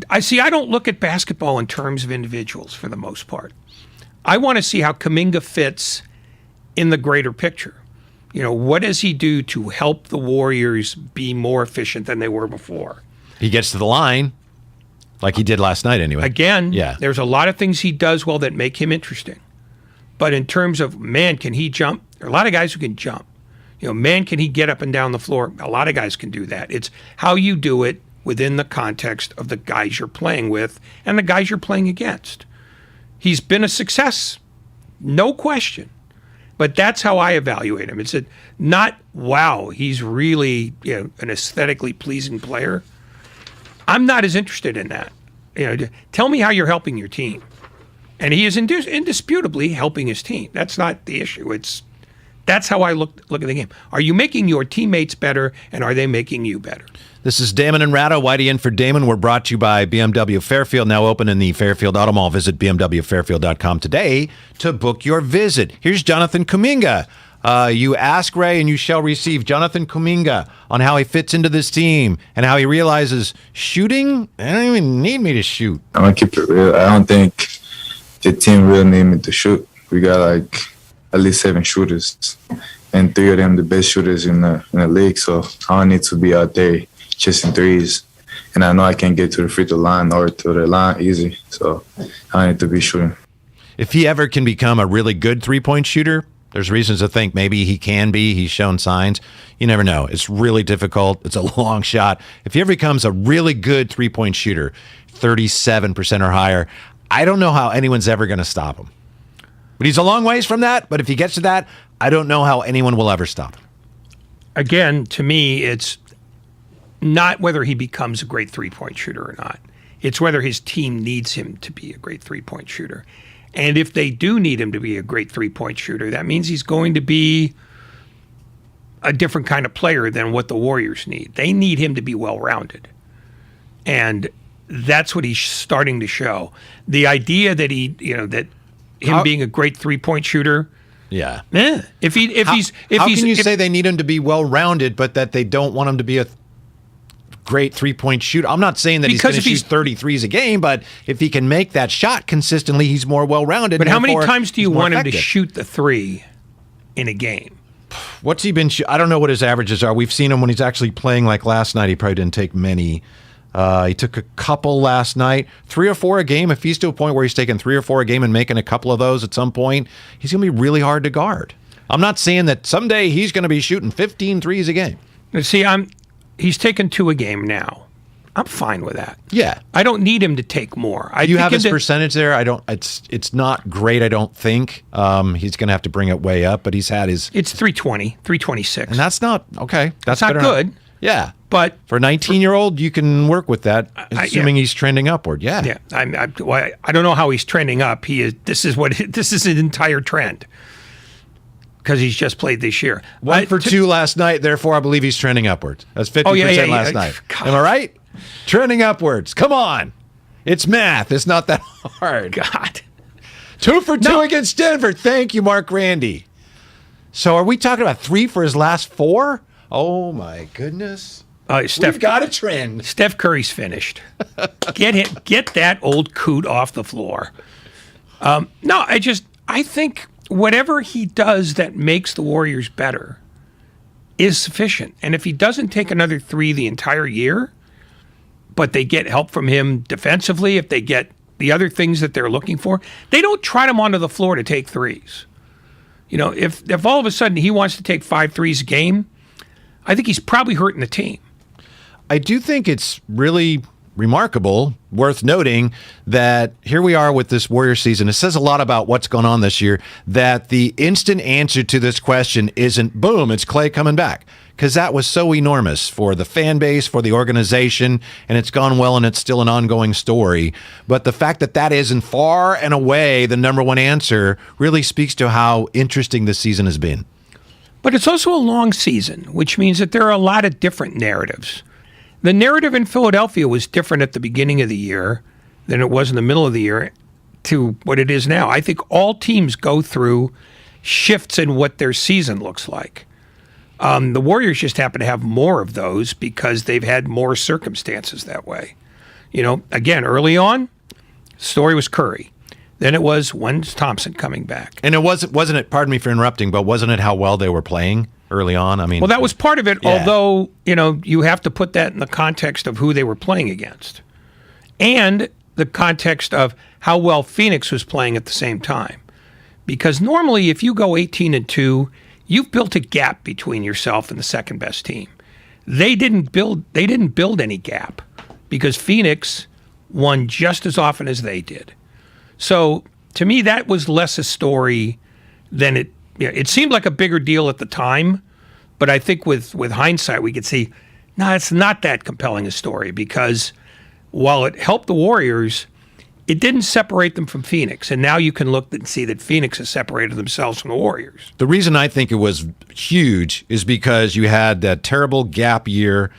I don't look at basketball in terms of individuals for the most part. I want to see how Kuminga fits in the greater picture. What does he do to help the Warriors be more efficient than they were before? He gets to the line. Like he did last night, anyway. Again, yeah. There's a lot of things he does well that make him interesting. But in terms of, man, can he jump? There are a lot of guys who can jump. Man, can he get up and down the floor? A lot of guys can do that. It's how you do it within the context of the guys you're playing with and the guys you're playing against. He's been a success, no question. But that's how I evaluate him. It's not, wow, he's really an aesthetically pleasing player. I'm not as interested in that. Tell me how you're helping your team. And he is indisputably helping his team. That's not the issue. That's how I look at the game. Are you making your teammates better, and are they making you better? This is Damon and Ratto. Whitey in for Damon. We're brought to you by BMW Fairfield, now open in the Fairfield Auto Mall. Visit bmwfairfield.com today to book your visit. Here's Jonathan Kuminga. You ask Ray and you shall receive. Jonathan Kuminga on how he fits into this team and how he realizes shooting, they don't even need me to shoot. I'm going to keep it real. I don't think the team really need me to shoot. We got at least 7 shooters and 3 of them the best shooters in the league. So I don't need to be out there chasing threes. And I know I can get to the free throw line or to the line easy. So I need to be shooting. If he ever can become a really good three-point shooter, there's reasons to think maybe he can be. He's shown signs. You never know. It's really difficult. It's a long shot. If he ever becomes a really good three-point shooter, 37% or higher, I don't know how anyone's ever going to stop him. But he's a long ways from that. But if he gets to that, I don't know how anyone will ever stop him. Again, to me, it's not whether he becomes a great three-point shooter or not. It's whether his team needs him to be a great three-point shooter. And if they do need him to be a great three-point shooter, that means he's going to be a different kind of player than what the Warriors need. They need him to be well-rounded. And that's what he's starting to show. The idea that being a great three-point shooter, yeah. If he's say they need him to be well-rounded, but that they don't want him to be a great three-point shooter? I'm not saying that he's going to shoot 33s a game, but if he can make that shot consistently, he's more well-rounded. But how many times do you want him to shoot the three in a game? What's he been? I don't know what his averages are. We've seen him when he's actually playing. Like last night, he probably didn't take many. He took a couple last night, 3 or 4 a game. If he's to a point where he's taking 3 or 4 a game and making a couple of those at some point, he's going to be really hard to guard. I'm not saying that someday he's going to be shooting 15 threes a game. See, he's taken 2 a game now. I'm fine with that. Yeah. I don't need him to take more. Do you have his percentage there? I don't. It's not great, I don't think. He's going to have to bring it way up, but he's had his... It's 320, 326. And that's not... Okay. That's not good. Yeah. But for a 19-year-old, you can work with that, assuming he's trending upward. Yeah. Yeah. I don't know how he's trending up. This is an entire trend. Because he's just played this year. 1 for 2 last night, therefore I believe he's trending upwards. That's 50% last night. God. Am I right? Trending upwards. Come on. It's math. It's not that hard. God. 2 for 2 against Denver. Thank you, Mark Randy. So are we talking about 3 for his last 4? Oh, my goodness. We've got a trend. Steph Curry's finished. Get that old coot off the floor. I think whatever he does that makes the Warriors better is sufficient. And if he doesn't take another 3 the entire year, but they get help from him defensively, if they get the other things that they're looking for, they don't trot him onto the floor to take threes. If all of a sudden he wants to take 5 threes a game, I think he's probably hurting the team. I do think it's really remarkable, worth noting, that here we are with this Warrior season. It says a lot about what's going on this year, that the instant answer to this question isn't, boom, it's Klay coming back. Because that was so enormous for the fan base, for the organization, and it's gone well and it's still an ongoing story. But the fact that that isn't far and away the number one answer really speaks to how interesting this season has been. But it's also a long season, which means that there are a lot of different narratives. The narrative in Philadelphia was different at the beginning of the year than it was in the middle of the year to what it is now. I think all teams go through shifts in what their season looks like. The Warriors just happen to have more of those because they've had more circumstances that way. Again, early on, story was Curry. Then it was, when's Thompson coming back? And it wasn't it, pardon me for interrupting, but wasn't it how well they were playing early on? I mean, well, that was part of it, yeah. Although, you have to put that in the context of who they were playing against. And the context of how well Phoenix was playing at the same time. Because normally if you go 18-2, you've built a gap between yourself and the second best team. They didn't build any gap because Phoenix won just as often as they did. So to me, that was less a story than it seemed like a bigger deal at the time. But I think with hindsight, we could see, no, it's not that compelling a story because while it helped the Warriors, it didn't separate them from Phoenix. And now you can look and see that Phoenix has separated themselves from the Warriors. The reason I think it was huge is because you had that terrible gap year,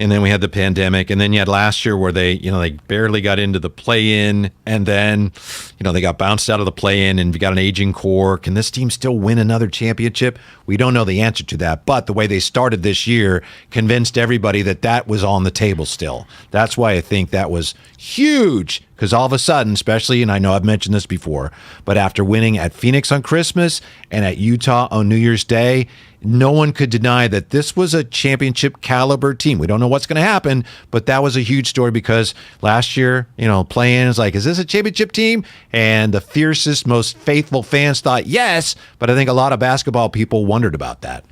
and then we had the pandemic, and then you had last year where they barely got into the play-in, and then, they got bounced out of the play-in, and we got an aging core. Can this team still win another championship? We don't know the answer to that, but the way they started this year convinced everybody that was on the table still. That's why I think that was huge, because all of a sudden, especially, and I know I've mentioned this before, but after winning at Phoenix on Christmas and at Utah on New Year's Day, no one could deny that this was a championship caliber team. We don't know what's going to happen, but that was a huge story because last year, play-in is like, is this a championship team? And the fiercest, most faithful fans thought yes, but I think a lot of basketball people wondered about that.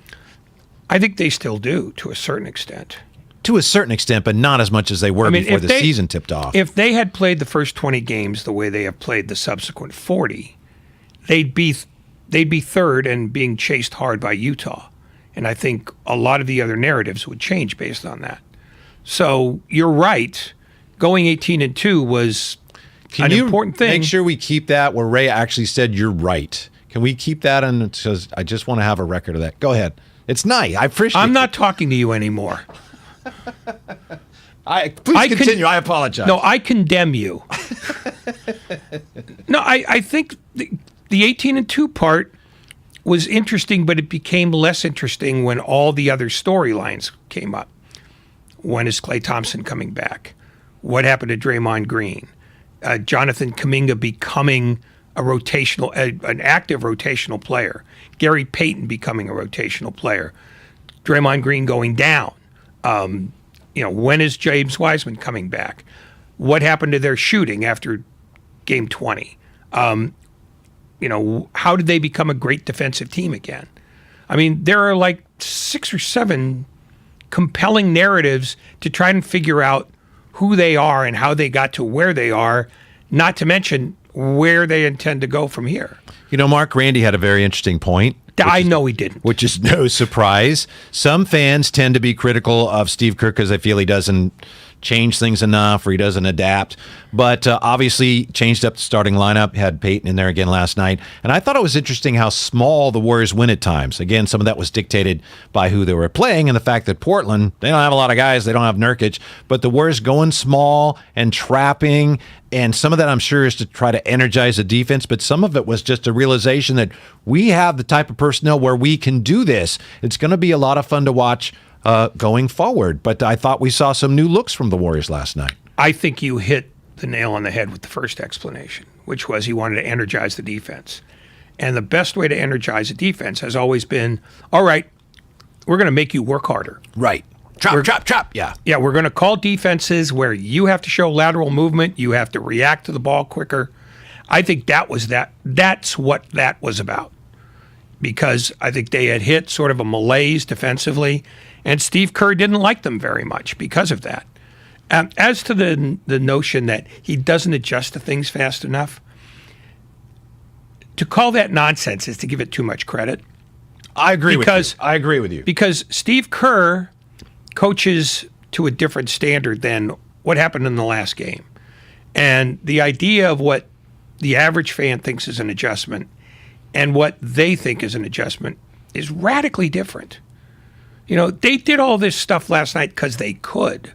I think they still do to a certain extent. To a certain extent, but not as much as they were before the season tipped off. If they had played the first 20 games the way they have played the subsequent 40, they'd be third and being chased hard by Utah. And I think a lot of the other narratives would change based on that. So you're right. Going 18-2 was an important thing. Make sure we keep that where Ray actually said you're right. Can we keep that? And because I just want to have a record of that. Go ahead. It's nice. I appreciate it. I'm not talking to you anymore. Please continue. I apologize. No, I condemn you. No, I think the 18-2 part was interesting, but it became less interesting when all the other storylines came up. When is Klay Thompson coming back? What happened to Draymond Green? Jonathan Kuminga becoming an active rotational player. Gary Payton becoming a rotational player. Draymond Green going down. When is James Wiseman coming back? What happened to their shooting after Game 20? How did they become a great defensive team again? I mean, there are like 6 or 7 compelling narratives to try and figure out who they are and how they got to where they are, not to mention where they intend to go from here. Mark Randy had a very interesting point. I know he didn't. Which is no surprise. Some fans tend to be critical of Steve Kerr because they feel he doesn't change things enough or he doesn't adapt. But obviously changed up the starting lineup, had Peyton in there again last night. And I thought it was interesting how small the Warriors win at times. Again, some of that was dictated by who they were playing and the fact that Portland, they don't have a lot of guys. They don't have Nurkic. But the Warriors going small and trapping. And some of that, I'm sure, is to try to energize the defense, but some of it was just a realization that we have the type of personnel where we can do this. It's going to be a lot of fun to watch going forward. But I thought we saw some new looks from the Warriors last night. I think you hit the nail on the head with the first explanation, which was he wanted to energize the defense. And the best way to energize a defense has always been, all right, we're going to make you work harder. Right. Chop. Yeah. Yeah, we're going to call defenses where you have to show lateral movement. You have to react to the ball quicker. I think that's what that was about. Because I think they had hit sort of a malaise defensively, and Steve Kerr didn't like them very much because of that. As to the notion that he doesn't adjust to things fast enough, to call that nonsense is to give it too much credit. I agree with you. Because Steve Kerr coaches to a different standard than what happened in the last game. And the idea of what the average fan thinks is an adjustment and what they think is an adjustment is radically different. They did all this stuff last night because they could.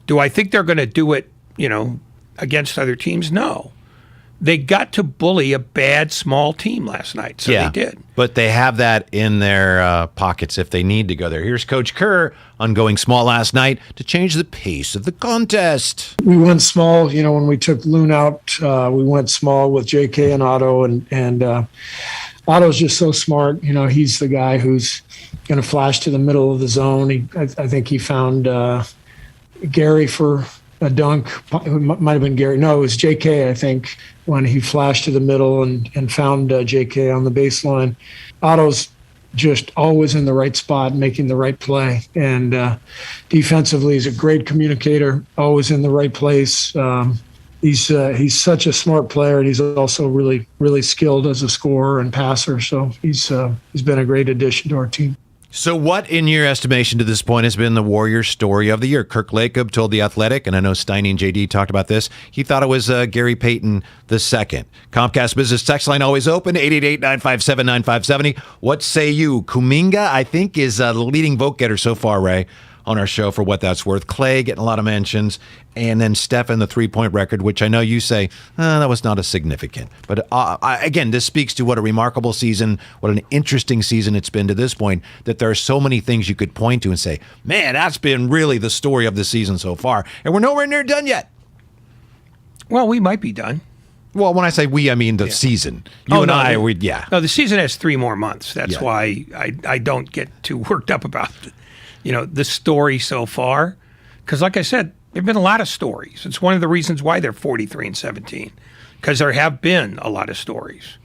Do I think they're going to do it, against other teams? No. They got to bully a bad small team last night, so they did. But they have that in their pockets if they need to go there. Here's Coach Kerr on going small last night to change the pace of the contest. We went small, when we took Loon out, we went small with JK and Otto, and Otto's just so smart. He's the guy who's going to flash to the middle of the zone. I think he found Gary for a dunk. It might have been Gary. No, it was JK, I think, when he flashed to the middle and found JK on the baseline. Otto's just always in the right spot, making the right play. And defensively, he's a great communicator, always in the right place. He's such a smart player, and he's also really, really skilled as a scorer and passer. So he's been a great addition to our team. So what, in your estimation to this point, has been the Warriors' story of the year? Kirk Lacob told The Athletic, and I know Steiny and JD talked about this, he thought it was Gary Payton II. Comcast Business Text Line always open, 888-957-9570. What say you? Kuminga, I think, is the leading vote getter so far, Ray, on our show for what that's worth. Clay getting a lot of mentions. And then Steph and the three-point record, which I know you say, that was not as significant. But again, this speaks to what a remarkable season, what an interesting season it's been to this point, that there are so many things you could point to and say, man, that's been really the story of the season so far. And we're nowhere near done yet. Well, we might be done. Well, when I say we, I mean the season. You I, yeah. No, the season has 3 more months. That's why I don't get too worked up about the story so far. Because like I said, there have been a lot of stories. It's one of the reasons why they're 43-17, because there have been a lot of stories.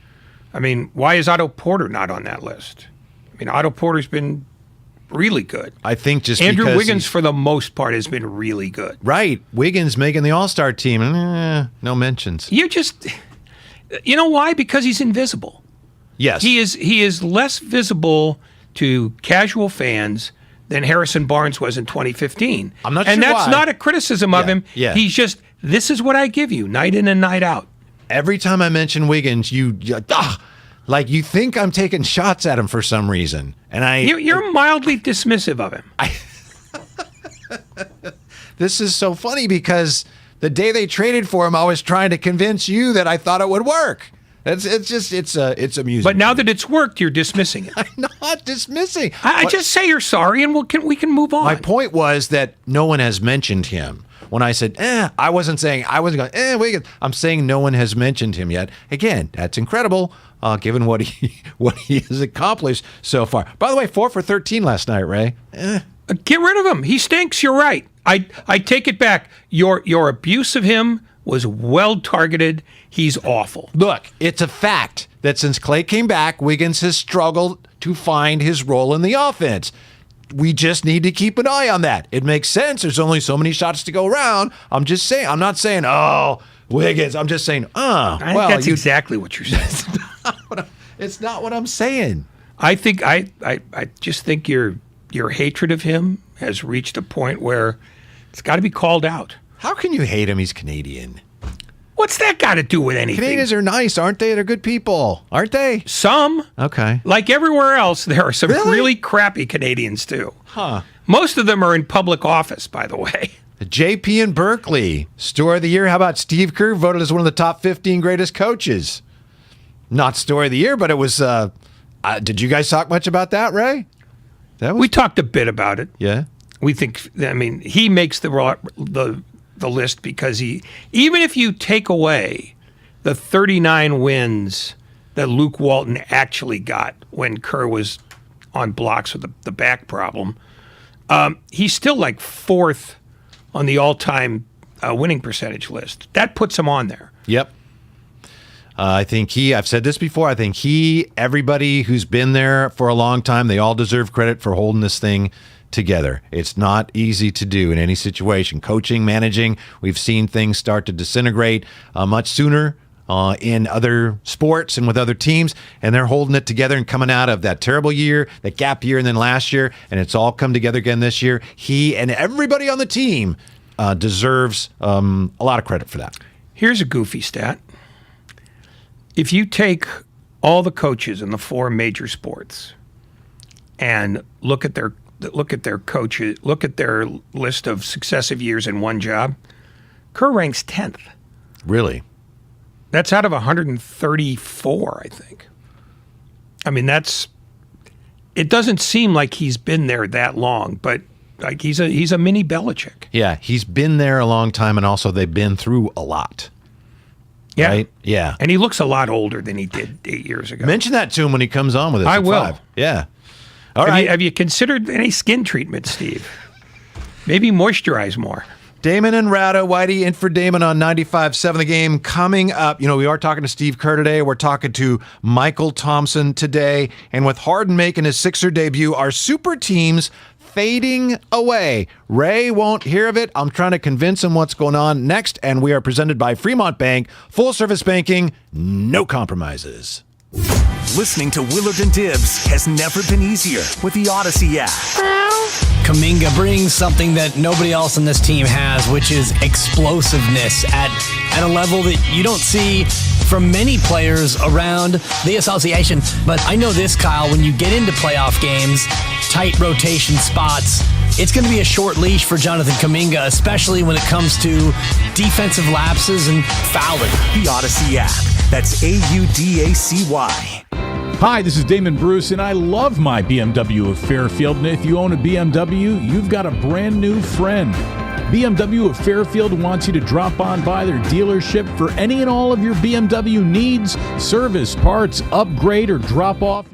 I mean, why is Otto Porter not on that list? I mean, Otto Porter's been really good. I think just Andrew because Wiggins, for the most part, has been really good. Right. Wiggins making the All-Star team. No mentions. You know why? Because he's invisible. Yes. He is less visible to casual fans than Harrison Barnes was in 2015. I'm not sure and that's why. not a criticism of him. Yeah. He's just, this is what I give you, night in and night out. Every time I mention Wiggins, you think I'm taking shots at him for some reason. And You're mildly dismissive of him. This is so funny because the day they traded for him, I was trying to convince you that I thought it would work. It's amusing. But now that it's worked, you're dismissing it. I'm not dismissing. I just say you're sorry, and we can move on. My point was that no one has mentioned him. When I said, I wasn't going, Wiggins. I'm saying no one has mentioned him yet. Again, that's incredible, given what he has accomplished so far. By the way, 4 for 13 last night, Ray. Get rid of him. He stinks. You're right. I take it back. Your abuse of him was well targeted. He's awful. Look, it's a fact that since Clay came back, Wiggins has struggled to find his role in the offense. We just need to keep an eye on that. It makes sense. There's only so many shots to go around. I'm just saying. I'm not saying, Wiggins. I'm just saying, I think that's exactly what you're saying. It's not what I'm saying. I think I just think your hatred of him has reached a point where it's got to be called out. How can you hate him? He's Canadian. What's that got to do with anything? Canadians are nice, aren't they? They're good people, aren't they? Some. Okay. Like everywhere else, there are some really crappy Canadians, too. Huh. Most of them are in public office, by the way. The JP in Berkeley. Story of the year. How about Steve Kerr voted as one of the top 15 greatest coaches? Not story of the year, but it was... did you guys talk much about that, Ray? We talked a bit about it. Yeah? We think... he makes the list because even if you take away the 39 wins that Luke Walton actually got when Kerr was on blocks with the back problem, he's still like 4th on the all-time winning percentage list. That puts him on there. Yep. I think I've said this before, I think everybody who's been there for a long time, they all deserve credit for holding this thing together. It's not easy to do in any situation. Coaching, managing, we've seen things start to disintegrate much sooner in other sports and with other teams, and they're holding it together and coming out of that terrible year, that gap year, and then last year, and it's all come together again this year. He and everybody on the team deserves a lot of credit for that. Here's a goofy stat. If you take all the coaches in the 4 major sports and look at their coaches, look at their list of successive years in one job, Kerr ranks 10th. Really? That's out of 134, I think. I mean, it doesn't seem like he's been there that long, but like he's a mini Belichick. Yeah, he's been there a long time, and also they've been through a lot. Yeah. Right? Yeah. And he looks a lot older than he did 8 years ago. Mention that to him when he comes on with us. I at will. 5. Yeah. All right. Have you considered any skin treatment, Steve? Maybe moisturize more. Damon and Ratto, Whitey in for Damon on 95.7 The Game. Coming up, we are talking to Steve Kerr today. We're talking to Michael Thompson today. And with Harden making his Sixer debut, our super teams fading away. Ray won't hear of it. I'm trying to convince him what's going on next. And we are presented by Fremont Bank. Full service banking, no compromises. Listening to Willard and Dibs has never been easier with the Odyssey app. Kuminga brings something that nobody else on this team has, which is explosiveness at a level that you don't see from many players around the association. But I know this, Kyle, when you get into playoff games, tight rotation spots, it's going to be a short leash for Jonathan Kuminga, especially when it comes to defensive lapses and fouling. The Odyssey app. That's AUDACY. Hi, this is Damon Bruce, and I love my BMW of Fairfield. And if you own a BMW, you've got a brand new friend. BMW of Fairfield wants you to drop on by their dealership for any and all of your BMW needs, service, parts, upgrade, or drop off.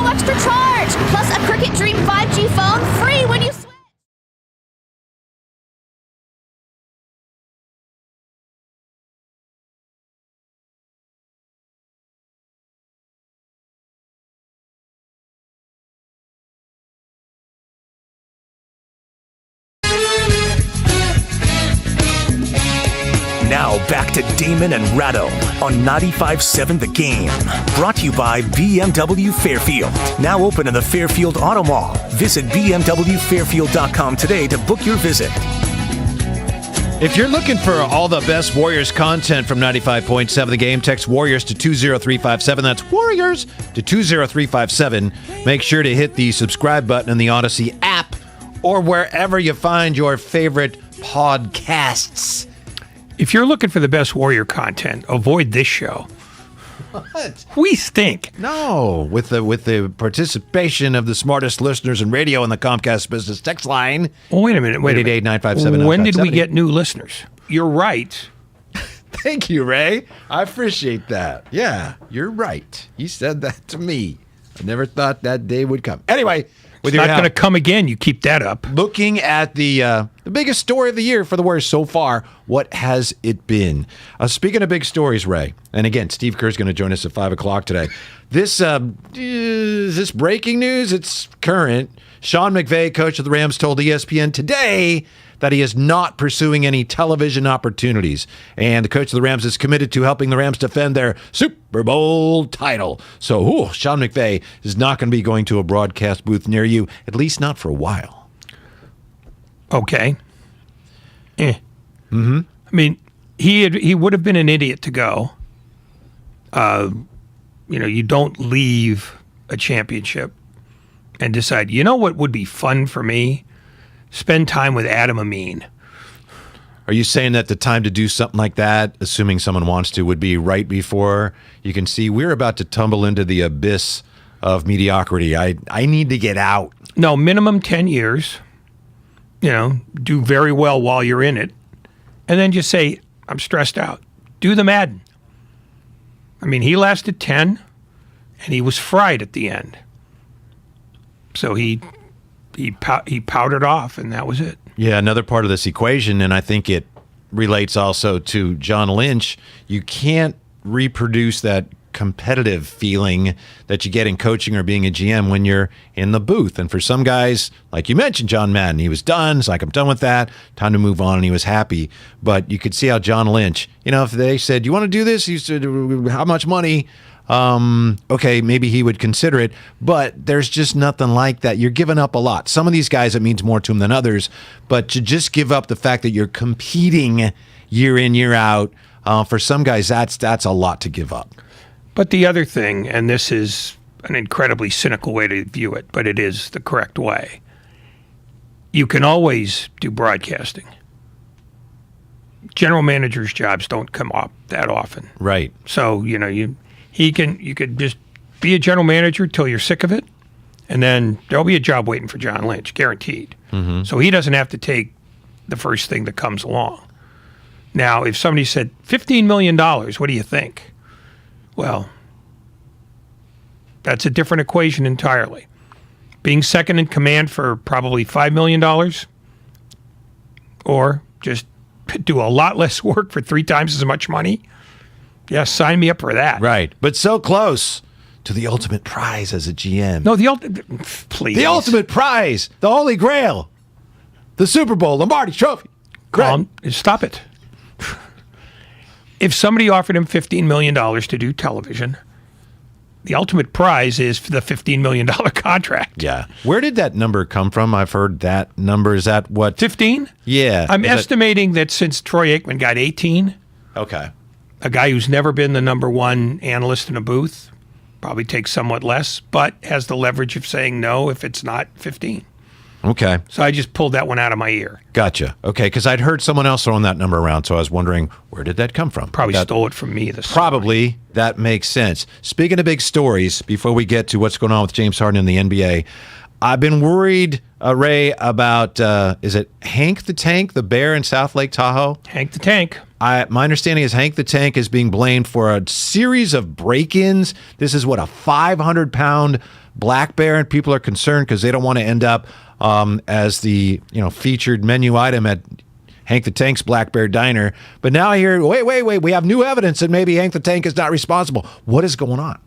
no extra charge. Plus a Cricket Dream 5G phone free when you switch. Now back to Damon and Ratto on 95.7 The Game. Brought to you by BMW Fairfield. Now open in the Fairfield Auto Mall. Visit BMWFairfield.com today to book your visit. If you're looking for all the best Warriors content from 95.7 The Game, text Warriors to 20357. That's Warriors to 20357. Make sure to hit the subscribe button in the Odyssey app or wherever you find your favorite podcasts. If you're looking for the best Warrior content, avoid this show. What? We stink. No, with the participation of the smartest listeners in radio on the Comcast Business text line. Well, wait a minute. 888-957-9570. When did we get new listeners? You're right. Thank you, Ray. I appreciate that. Yeah, you're right. You said that to me. I never thought that day would come. Anyway, it's not going to come again. You keep that up. Looking at the biggest story of the year for the Warriors so far, what has it been? Speaking of big stories, Ray, and again, Steve Kerr's going to join us at 5 o'clock today. This is this breaking news? It's current. Sean McVay, coach of the Rams, told ESPN today that he is not pursuing any television opportunities. And the coach of the Rams is committed to helping the Rams defend their Super Bowl title. So, Sean McVay is not going to be going to a broadcast booth near you, at least not for a while. Okay. Mm-hmm. I mean, he would have been an idiot to go. You don't leave a championship and decide, you know what would be fun for me? Spend time with Adam Amin. Are you saying that the time to do something like that, assuming someone wants to, would be right before you can see we're about to tumble into the abyss of mediocrity? I need to get out. No, minimum 10 years. Do very well while you're in it. And then just say, I'm stressed out. Do the Madden. I mean, he lasted 10, and he was fried at the end. So he powdered off, and that was it. Yeah, another part of this equation, and I think it relates also to John Lynch, you can't reproduce that competitive feeling that you get in coaching or being a GM when you're in the booth. And for some guys, like you mentioned, John Madden, he was done. It's like, I'm done with that. Time to move on, and he was happy. But you could see how John Lynch, if they said, you want to do this? He said, how much money? Okay, maybe he would consider it, but there's just nothing like that. You're giving up a lot. Some of these guys, it means more to them than others, but to just give up the fact that you're competing year in, year out, for some guys, that's a lot to give up. But the other thing, and this is an incredibly cynical way to view it, but it is the correct way. You can always do broadcasting. General managers' jobs don't come up that often. Right. So, you could just be a general manager till you're sick of it, and then there'll be a job waiting for John Lynch, guaranteed. Mm-hmm. So he doesn't have to take the first thing that comes along. Now, if somebody said, $15 million, what do you think? Well, that's a different equation entirely. Being second in command for probably $5 million, or just do a lot less work for 3 times as much money. Yeah, sign me up for that. Right, but so close to the ultimate prize as a GM. No, please. The ultimate prize, the Holy Grail, the Super Bowl, Lombardi Trophy. Stop it. If somebody offered him $15 million to do television, the ultimate prize is the $15 million contract. Yeah. Where did that number come from? I've heard that number. Is that what? 15? Yeah. I'm estimating that since Troy Aikman got 18. Okay. A guy who's never been the number one analyst in a booth probably takes somewhat less, but has the leverage of saying no if it's not 15. Okay. So I just pulled that one out of my ear. Gotcha. Okay, because I'd heard someone else throwing that number around, so I was wondering, where did that come from? Probably stole it from me. Probably. That makes sense. Speaking of big stories, before we get to what's going on with James Harden in the NBA, I've been worried, Ray, about, is it Hank the Tank, the bear in South Lake Tahoe? Hank the Tank. My understanding is Hank the Tank is being blamed for a series of break-ins. This is, a 500-pound Black Bear, and people are concerned because they don't want to end up as the featured menu item at Hank the Tank's Black Bear Diner. But now I hear, wait, we have new evidence that maybe Hank the Tank is not responsible. What is going on?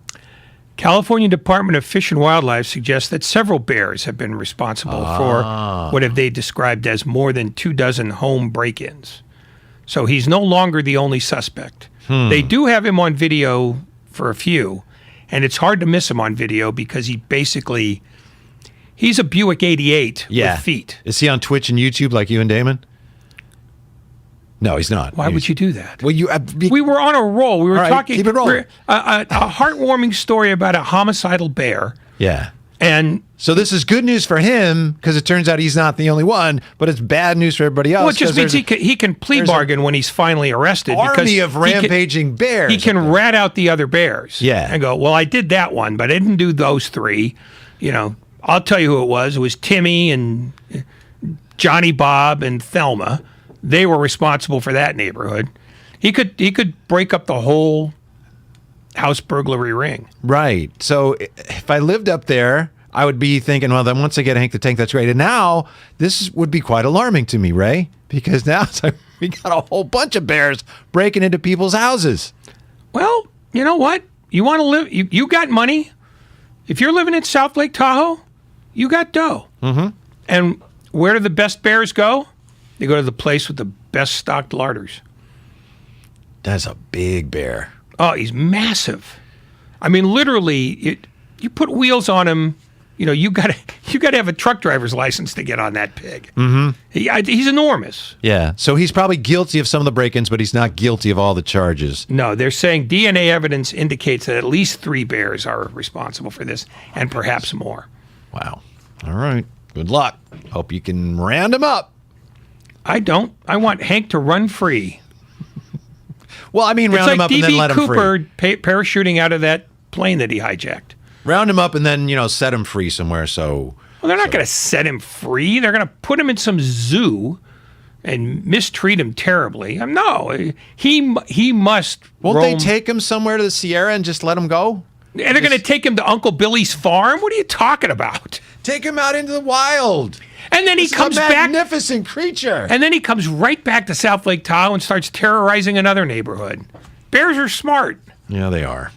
California Department of Fish and Wildlife suggests that several bears have been responsible for what have they described as more than 24 home break-ins. So he's no longer the only suspect. They do have him on video for a few, and it's hard to miss him on video because he's a Buick 88 with feet. Is he on Twitch and YouTube like you and Damon? No, he's not. Why would you do that? Well, we were on a roll. We were talking. Keep it rolling. A heartwarming story about a homicidal bear. Yeah. And so this is good news for him because it turns out he's not the only one, but it's bad news for everybody else. Well, it just means he can plea bargain when he's finally arrested. Army of rampaging bears. He can rat out the other bears. Yeah. And go, well, I did that one, but I didn't do those three. I'll tell you who it was. It was Timmy and Johnny Bob and Thelma. They were responsible for that neighborhood. He could break up the whole house burglary ring. Right. So if I lived up there, I would be thinking, well, then once I get Hank the Tank, that's great. And now this would be quite alarming to me, Ray, because now it's like we got a whole bunch of bears breaking into people's houses. Well, you know what? You want to live? You got money. If you're living in South Lake Tahoe, you got dough. Mm-hmm. And where do the best bears go? They go to the place with the best stocked larders. That's a big bear. Oh, he's massive. I mean, literally, you put wheels on him. You got to have a truck driver's license to get on that pig. Mm-hmm. He's enormous. Yeah. So he's probably guilty of some of the break-ins, but he's not guilty of all the charges. No, they're saying DNA evidence indicates that at least 3 bears are responsible for this, and perhaps more. Wow. All right. Good luck. Hope you can round him up. I don't. I want Hank to run free. Well, I mean, round him up and then let him free. It's like D.B. Cooper parachuting out of that plane that he hijacked. Round him up and then, set him free somewhere. Well, they're not going to set him free. They're going to put him in some zoo and mistreat him terribly. No, he must. Won't they take him somewhere to the Sierra and just let him go? And they're going to take him to Uncle Billy's farm? What are you talking about? Take him out into the wild. And then he comes back. Magnificent creature. And then he comes right back to South Lake Tahoe and starts terrorizing another neighborhood. Bears are smart. Yeah, they are.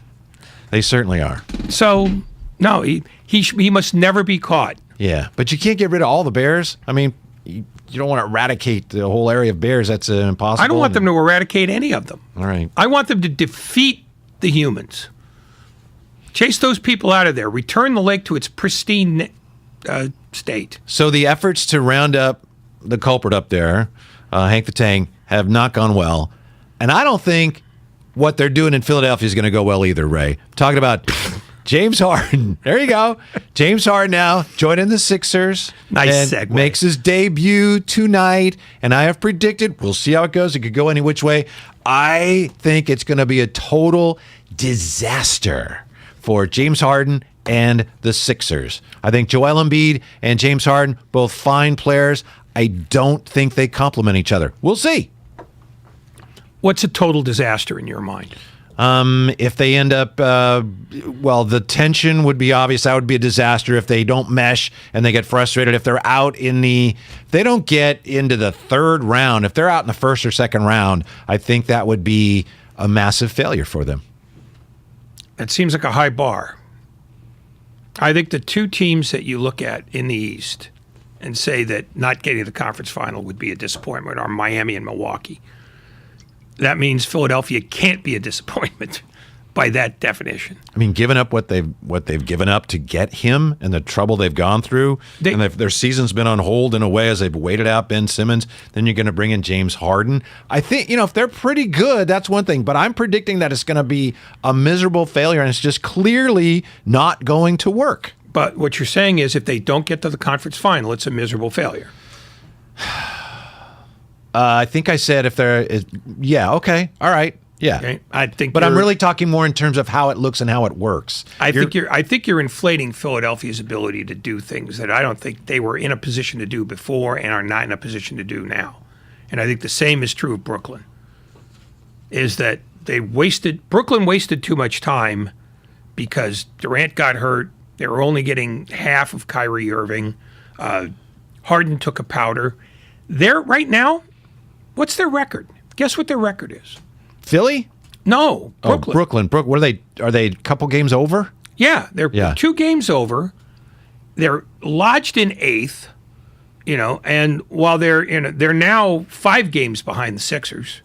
They certainly are. So, no, he must never be caught. Yeah, but you can't get rid of all the bears. I mean, you don't want to eradicate the whole area of bears. That's impossible. I don't want them to eradicate any of them. All right. I want them to defeat the humans. Chase those people out of there. Return the lake to its pristine state. So the efforts to round up the culprit up there, Hank the Tank, have not gone well. And I don't think what they're doing in Philadelphia is going to go well either, Ray. Talking about James Harden. There you go. James Harden now joining the Sixers. Nice and segue. Makes his debut tonight. And I have predicted, we'll see how it goes. It could go any which way. I think it's going to be a total disaster for James Harden and the Sixers. I think Joel Embiid and James Harden, both fine players. I don't think they complement each other. We'll see. What's a total disaster in your mind? If they end up, the tension would be obvious. That would be a disaster if they don't mesh and they get frustrated. If they're out if they don't get into the third round, if they're out in the first or second round, I think that would be a massive failure for them. That seems like a high bar. I think the two teams that you look at in the East and say that not getting to the conference final would be a disappointment are Miami and Milwaukee. That means Philadelphia can't be a disappointment by that definition. I mean, giving up what they've given up to get him and the trouble they've gone through, and their season's been on hold in a way as they've waited out Ben Simmons, then you're going to bring in James Harden. I think, if they're pretty good, that's one thing, but I'm predicting that it's going to be a miserable failure, and it's just clearly not going to work. But what you're saying is if they don't get to the conference final, it's a miserable failure. I think I said if they're, yeah, okay, all right. Yeah, okay. I think, but I'm really talking more in terms of how it looks and how it works. I think you're inflating Philadelphia's ability to do things that I don't think they were in a position to do before and are not in a position to do now. And I think the same is true of Brooklyn. Is that Brooklyn wasted too much time because Durant got hurt They were only getting half of Kyrie Irving. Harden took a powder. They're right now, what's their record? Guess what their record is? Philly? No, Brooklyn. Brooklyn. What are they? Are they a couple games over? Yeah, they're 2 games over. They're lodged in 8th, and while they're now 5 games behind the Sixers.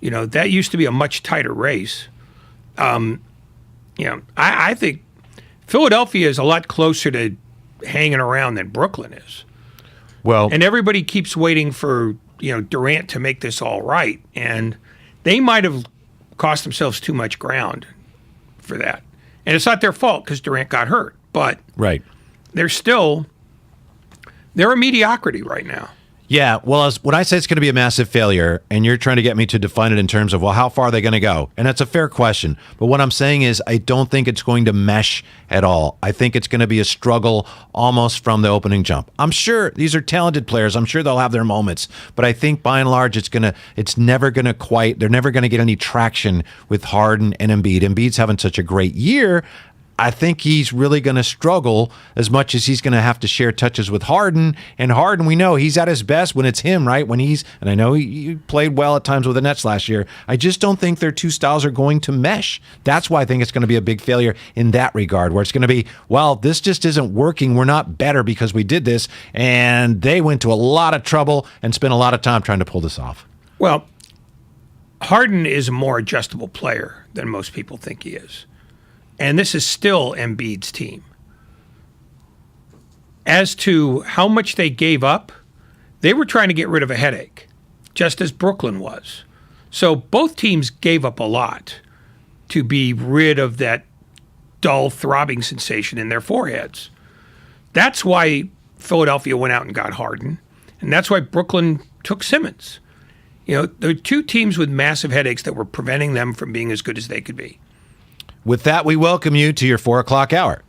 That used to be a much tighter race. I think Philadelphia is a lot closer to hanging around than Brooklyn is. Well, and everybody keeps waiting for Durant to make this all right, and they might have cost themselves too much ground for that. And it's not their fault because Durant got hurt, but right. They're a mediocrity right now. Yeah, well, when I say it's going to be a massive failure, and you're trying to get me to define it in terms of, well, how far are they going to go? And that's a fair question. But what I'm saying is I don't think it's going to mesh at all. I think it's going to be a struggle almost from the opening jump. I'm sure these are talented players. I'm sure they'll have their moments. But I think by and large, they're never going to get any traction with Harden and Embiid. Embiid's having such a great year. I think he's really going to struggle as much as he's going to have to share touches with Harden. And Harden, we know he's at his best when it's him, right? And I know he played well at times with the Nets last year. I just don't think their two styles are going to mesh. That's why I think it's going to be a big failure in that regard, where it's going to be, well, this just isn't working. We're not better because we did this. And they went to a lot of trouble and spent a lot of time trying to pull this off. Well, Harden is a more adjustable player than most people think he is. And this is still Embiid's team. As to how much they gave up, they were trying to get rid of a headache, just as Brooklyn was. So both teams gave up a lot to be rid of that dull throbbing sensation in their foreheads. That's why Philadelphia went out and got Harden, and that's why Brooklyn took Simmons. There are two teams with massive headaches that were preventing them from being as good as they could be. With that, we welcome you to your 4 o'clock hour.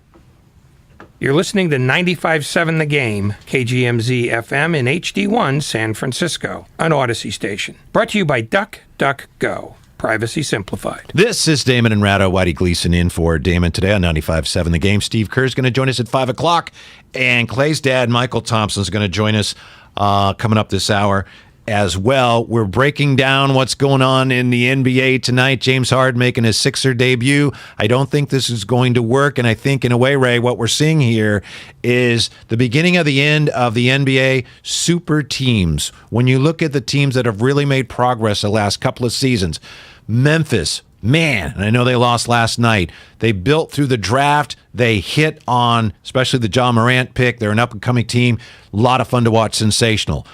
You're listening to 95.7 The Game, KGMZ FM in HD1 San Francisco, an Odyssey station. Brought to you by DuckDuckGo. Privacy simplified. This is Damon and Ratto. Whitey Gleason in for Damon today on 95.7 The Game. Steve Kerr is going to join us at 5 o'clock. And Clay's dad, Michael Thompson, is going to join us coming up this hour as well. We're breaking down what's going on in the NBA tonight. James Harden making his Sixer debut. I don't think this is going to work, and I think in a way, Ray, what we're seeing here is the beginning of the end of the NBA super teams. When you look at the teams that have really made progress the last couple of seasons, Memphis, man, and I know they lost last night. They built through the draft. They hit on, especially the John Morant pick. They're an up-and-coming team. A lot of fun to watch, sensational.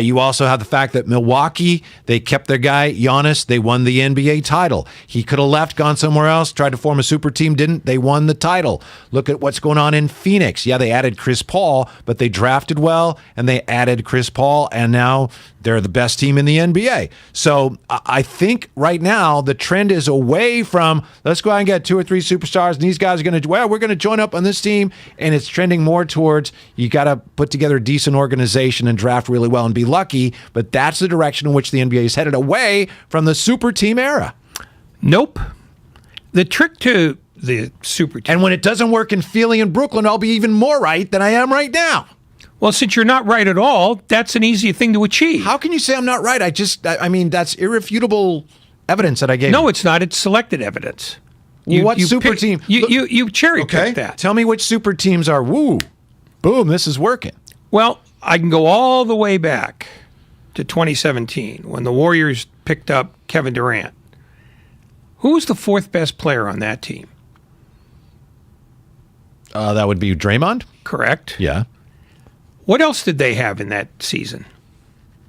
You also have the fact that Milwaukee, they kept their guy, Giannis. They won the NBA title. He could have left, gone somewhere else, tried to form a super team, didn't. They won the title. Look at what's going on in Phoenix. Yeah, they added Chris Paul, but they drafted well, and they added Chris Paul, and now they're the best team in the NBA. So I think right now the trend is away from, let's go out and get 2 or 3 superstars, and these guys are going to, we're going to join up on this team, and it's trending more towards you got to put together a decent organization and draft really well and be lucky, but that's the direction in which the NBA is headed, away from the super team era. Nope. The trick to the super team. And when it doesn't work in Philly and Brooklyn, I'll be even more right than I am right now. Well, since you're not right at all, that's an easy thing to achieve. How can you say I'm not right? I mean, that's irrefutable evidence that I gave. No, it's not. It's selected evidence. What super team? You cherry-picked that. Tell me which super teams are, woo, boom, this is working. Well, I can go all the way back to 2017 when the Warriors picked up Kevin Durant. Who was the 4th best player on that team? That would be Draymond? Correct. Yeah. What else did they have in that season?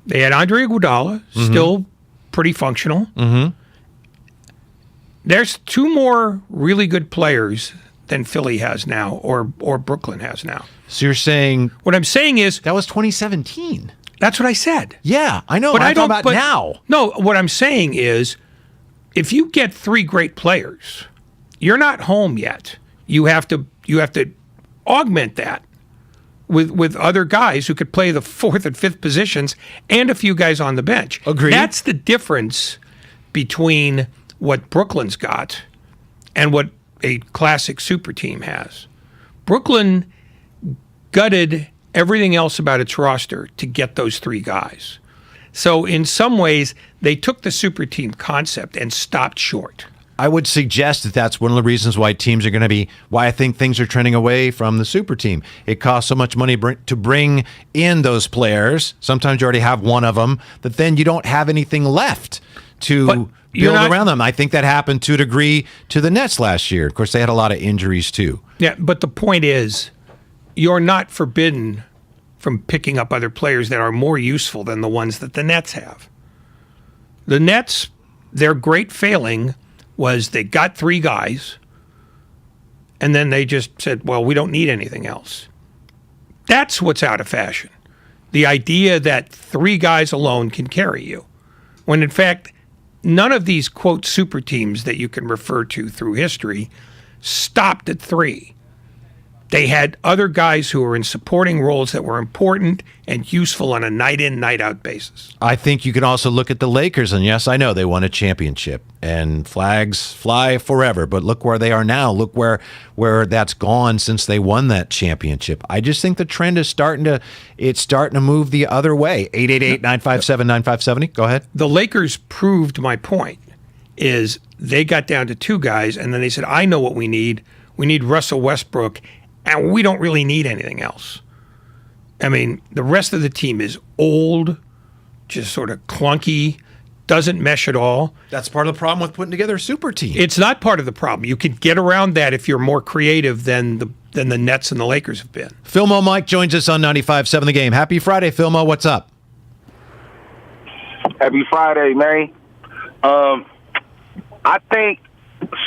They had Andre Iguodala, still pretty functional. Mm-hmm. There's 2 more really good players than Philly has now or Brooklyn has now. So you're saying... What I'm saying is... That was 2017. That's what I said. Yeah, I know. But I'm talking about now. No, what I'm saying is if you get 3 great players, you're not home yet. You have to augment that with other guys who could play the 4th and 5th positions and a few guys on the bench. Agreed. That's the difference between what Brooklyn's got and what a classic super team has. Brooklyn gutted everything else about its roster to get those three guys. So in some ways, they took the super team concept and stopped short. I would suggest that that's one of the reasons why teams are going to be, why I think things are trending away from the super team. It costs so much money to bring in those players. Sometimes you already have one of them, but then you don't have anything left to build around them. I think that happened to a degree to the Nets last year. Of course, they had a lot of injuries too. Yeah, but the point is, you're not forbidden from picking up other players that are more useful than the ones that the Nets have. The Nets, their great failing was they got three guys, and then they just said, well, we don't need anything else. That's what's out of fashion. The idea that three guys alone can carry you. When in fact, none of these, quote, super teams that you can refer to through history stopped at three. They had other guys who were in supporting roles that were important and useful on a night-in, night-out basis. I think you can also look at the Lakers, and yes, I know they won a championship, and flags fly forever, but look where they are now. Look where that's gone since they won that championship. I just think the trend is starting to move the other way. 888-957-9570. Go ahead. The Lakers proved my point, is they got down to two guys, and then they said, I know what we need. We need Russell Westbrook, and we don't really need anything else. I mean, the rest of the team is old, just sort of clunky, doesn't mesh at all. That's part of the problem with putting together a super team. It's not part of the problem. You can get around that if you're more creative than the Nets and the Lakers have been. Philmo Mike joins us on 95.7 The Game. Happy Friday, Philmo. What's up? Happy Friday, man. I think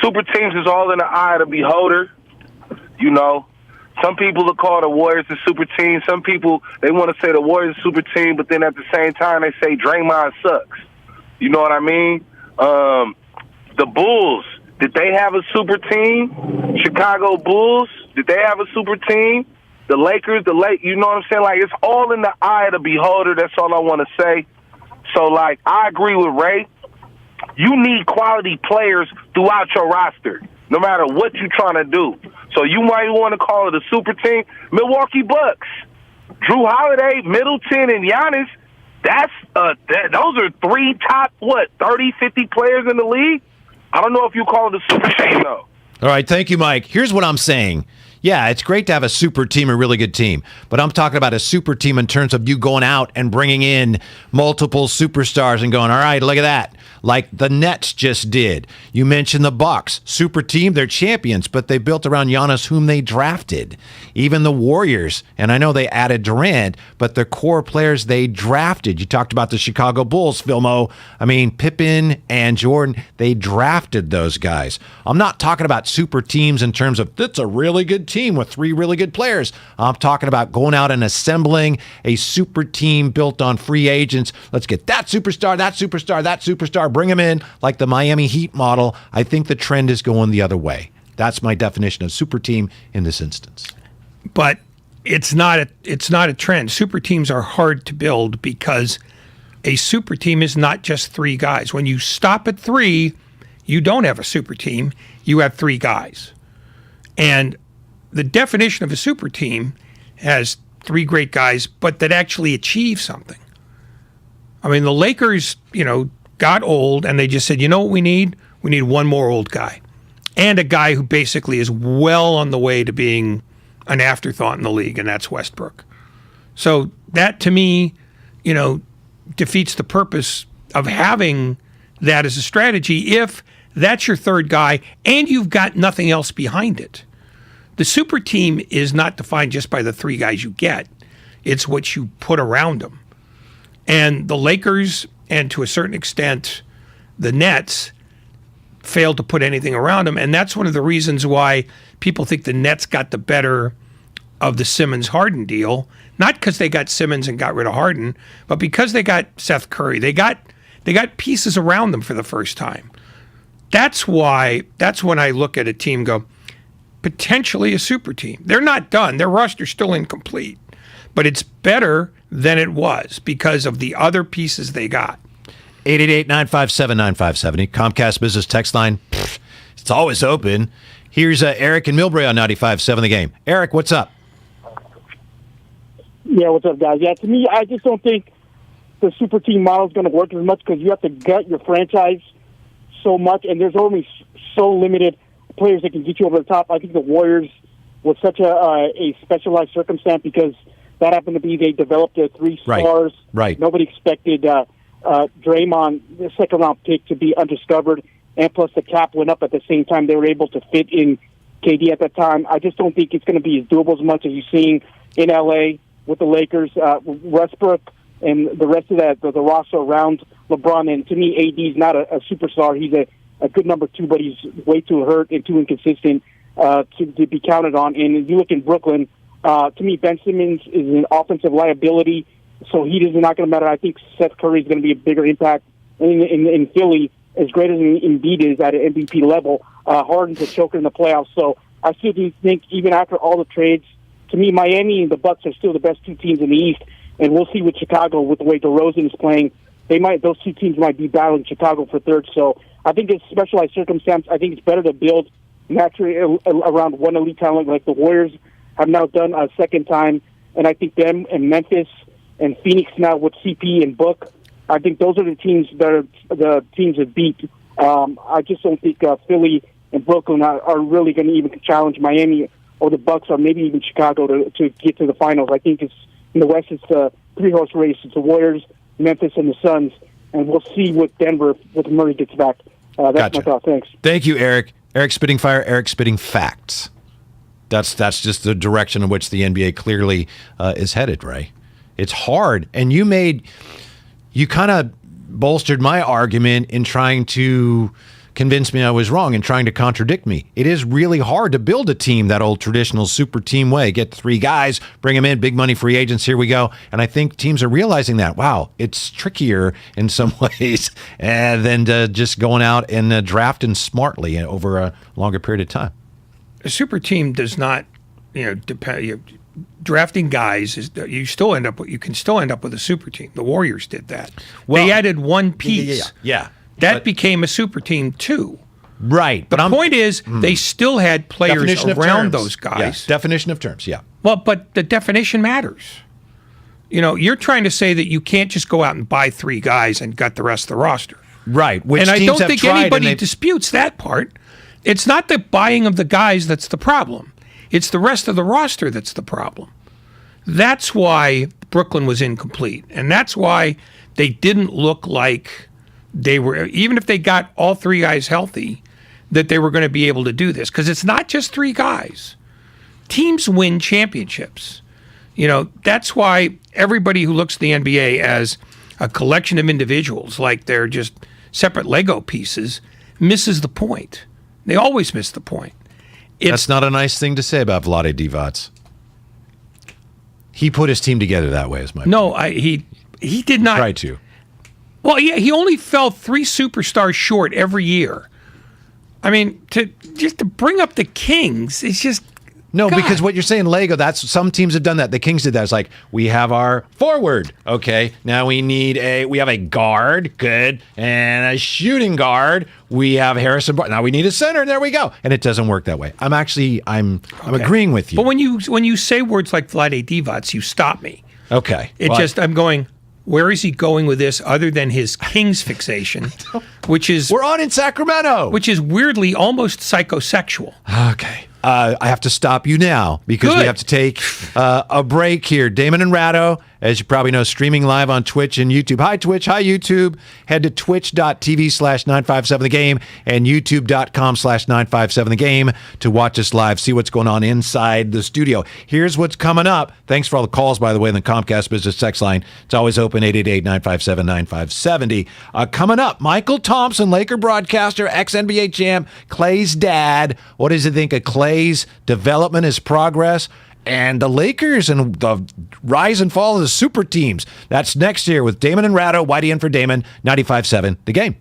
super teams is all in the eye of the beholder. You know, some people will call the Warriors a super team. Some people, they want to say the Warriors a super team, but then at the same time, they say Draymond sucks. You know what I mean? The Bulls, did they have a super team? Chicago Bulls, did they have a super team? The Lakers, you know what I'm saying? Like, it's all in the eye of the beholder. That's all I want to say. So, like, I agree with Ray. You need quality players throughout your roster, no matter what you're trying to do. So you might want to call it a super team. Milwaukee Bucks, Drew Holiday, Middleton, and Giannis, those are three top, 30, 50 players in the league? I don't know if you call it a super team, though. All right, thank you, Mike. Here's what I'm saying. Yeah, it's great to have a super team, a really good team. But I'm talking about a super team in terms of you going out and bringing in multiple superstars and going, all right, look at that. Like the Nets just did. You mentioned the Bucks. Super team, they're champions, but they built around Giannis, whom they drafted. Even the Warriors, and I know they added Durant, but the core players they drafted. You talked about the Chicago Bulls, Philmo. I mean, Pippen and Jordan, they drafted those guys. I'm not talking about super teams in terms of, that's a really good team with three really good players. I'm talking about going out and assembling a super team built on free agents. Let's get that superstar, that superstar, that superstar, bring them in like the Miami Heat model. I think the trend is going the other way. That's my definition of super team in this instance. But it's not a trend. Super teams are hard to build because a super team is not just three guys. When you stop at three, you don't have a super team. You have three guys. And the definition of a super team has three great guys, but that actually achieve something. I mean, the Lakers, got old, and they just said, you know what we need? We need one more old guy. And a guy who basically is well on the way to being an afterthought in the league, and that's Westbrook. So that, to me, defeats the purpose of having that as a strategy if that's your third guy and you've got nothing else behind it. The super team is not defined just by the three guys you get. It's what you put around them. And the Lakers, and to a certain extent, the Nets, failed to put anything around them. And that's one of the reasons why people think the Nets got the better of the Simmons-Harden deal. Not because they got Simmons and got rid of Harden, but because they got Steph Curry. They got pieces around them for the first time. That's when I look at a team and go, potentially a super team. They're not done. Their roster's still incomplete. But it's better than it was because of the other pieces they got. 888-957-9570. Comcast Business Text Line. It's always open. Here's Eric and Millbrae on 95.7 The Game. Eric, what's up? Yeah, what's up, guys? Yeah, to me, I just don't think the super team model is going to work as much because you have to gut your franchise so much, and there's only so limited players that can get you over the top. I think the Warriors was such a specialized circumstance because that happened to be they developed their three stars. Right. Nobody expected Draymond, the second-round pick, to be undiscovered, and plus the cap went up at the same time. They were able to fit in KD at that time. I just don't think it's going to be as doable as much as you're seeing in L.A. with the Lakers. Westbrook and the rest of the roster around LeBron. And to me, AD's not a superstar. He's a good number two, but he's way too hurt and too inconsistent to be counted on. And if you look in Brooklyn, to me, Ben Simmons is an offensive liability, so he is not going to matter. I think Steph Curry is going to be a bigger impact in Philly. As great as Embiid is at an MVP level, Harden's a choker in the playoffs. So I still do think, even after all the trades, to me, Miami and the Bucks are still the best two teams in the East, and we'll see with Chicago with the way DeRozan is playing. Those two teams might be battling Chicago for third. So I think it's specialized circumstance. I think it's better to build naturally around one elite talent like the Warriors have now done a second time, and I think them and Memphis and Phoenix now with CP and Book. I think those are the teams that are the teams that beat. I just don't think Philly and Brooklyn are really going to even challenge Miami or the Bucks or maybe even Chicago to get to the finals. I think it's in the West. It's the three-horse race. It's the Warriors, Memphis, and the Suns, and we'll see with Denver if Murray gets back. That's my thought. Thanks. Thank you, Eric. Eric spitting fire. Eric spitting facts. That's just the direction in which the NBA clearly is headed, Ray. It's hard, and you kind of bolstered my argument in trying to convince me I was wrong and trying to contradict me. It is really hard to build a team that old traditional super team way. Get three guys, bring them in, big money free agents, here we go. And I think teams are realizing that, wow, it's trickier in some ways than just going out and drafting smartly over a longer period of time. A super team does not, depend. Drafting guys you can still end up with a super team. The Warriors did that. Well, they added one piece. Yeah. That became a super team too. Right. But the point is, they still had players around those guys. Yes. Definition of terms, yeah. Well, but the definition matters. You're trying to say that you can't just go out and buy three guys and gut the rest of the roster. Right. And I don't think anybody disputes that part. It's not the buying of the guys that's the problem. It's the rest of the roster that's the problem. That's why Brooklyn was incomplete. And that's why they didn't look like they were, even if they got all three guys healthy, that they were going to be able to do this. Because it's not just three guys. Teams win championships. That's why everybody who looks at the NBA as a collection of individuals, like they're just separate Lego pieces, misses the point. They always miss the point. That's not a nice thing to say about Vlade Divac. He put his team together that way, is my point. He did not. Tried to. Well, yeah, he only fell three superstars short every year. I mean, to bring up the Kings, it's just no, because what you're saying, Lego, that's some teams have done that. The Kings did that. It's like, we have our forward. Okay. Now we have a guard, good, and a shooting guard. We have Harrison Barnes. Now we need a center, and there we go. And it doesn't work that way. I'm agreeing with you. But when you say words like Vlade Divac, you stop me. Okay. I'm going, where is he going with this other than his Kings fixation, which is we're on in Sacramento, which is weirdly almost psychosexual. Okay. I have to stop you now because we have to take a break here. Damon and Ratto, as you probably know, streaming live on Twitch and YouTube. Hi, Twitch. Hi, YouTube. Head to twitch.tv/957thegame and youtube.com/957thegame to watch us live, see what's going on inside the studio. Here's what's coming up. Thanks for all the calls, by the way, in the Comcast Business Text line. It's always open, 888-957-9570. Coming up, Michael Thompson, Laker broadcaster, ex-NBA champ, Clay's dad. What does he think of Clay's development, his progress, and the Lakers and the rise and fall of the super teams? That's next year with Damon and Ratto. Whitey in for Damon, 95.7 The Game.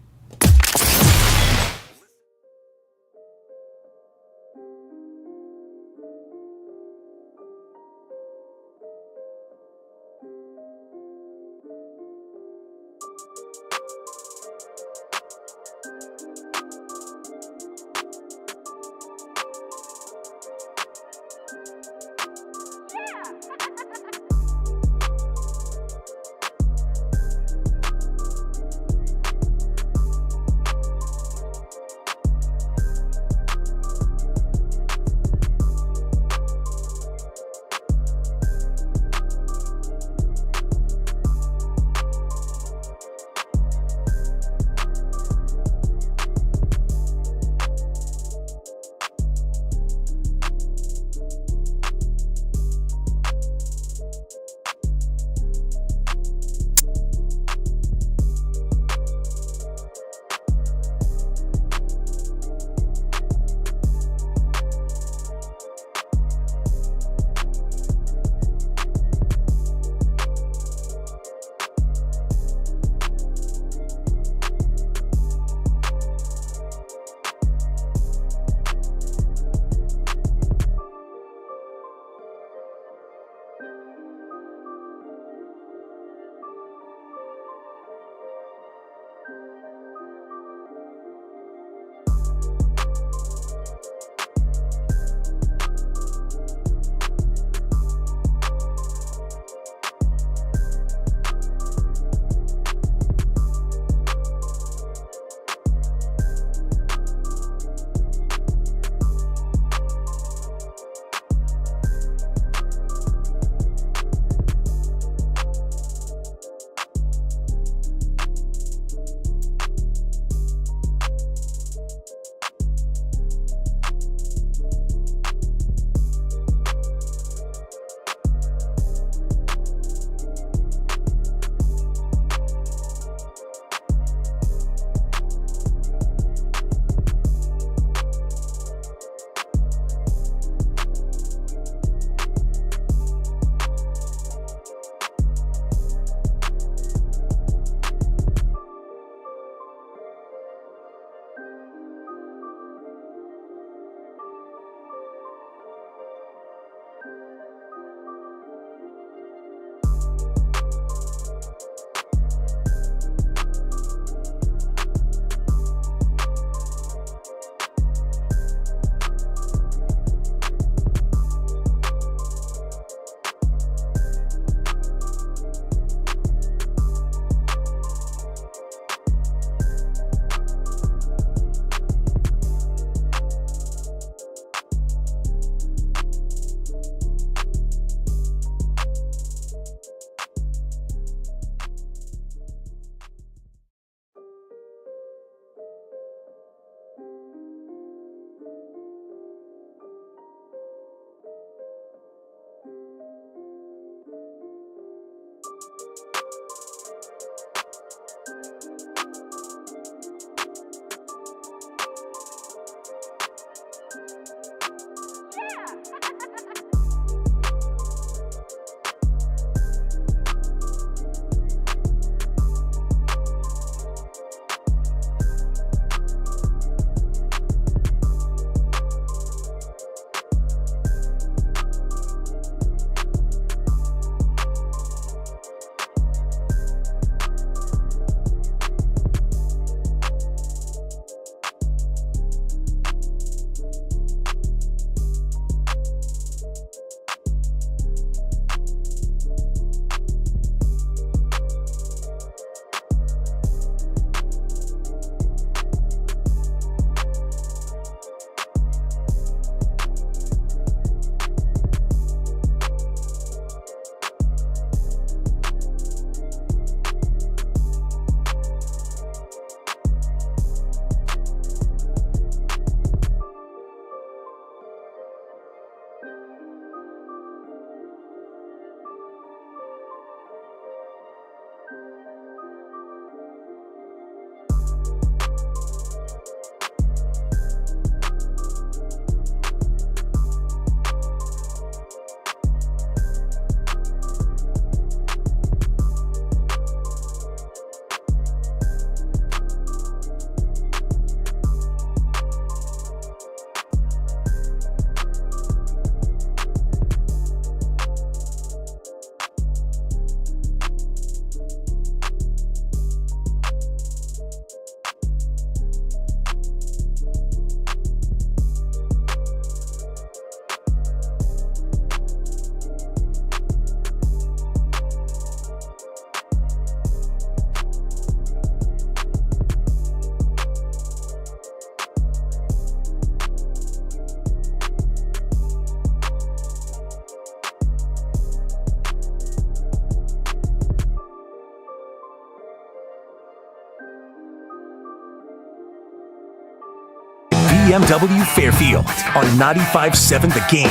BMW Fairfield on 95.7 The Game.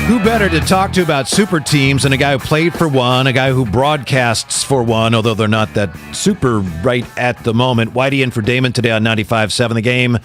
Who better to talk to about super teams than a guy who played for one, a guy who broadcasts for one, although they're not that super right at the moment. Whitey in for Damon today on 95.7 The Game.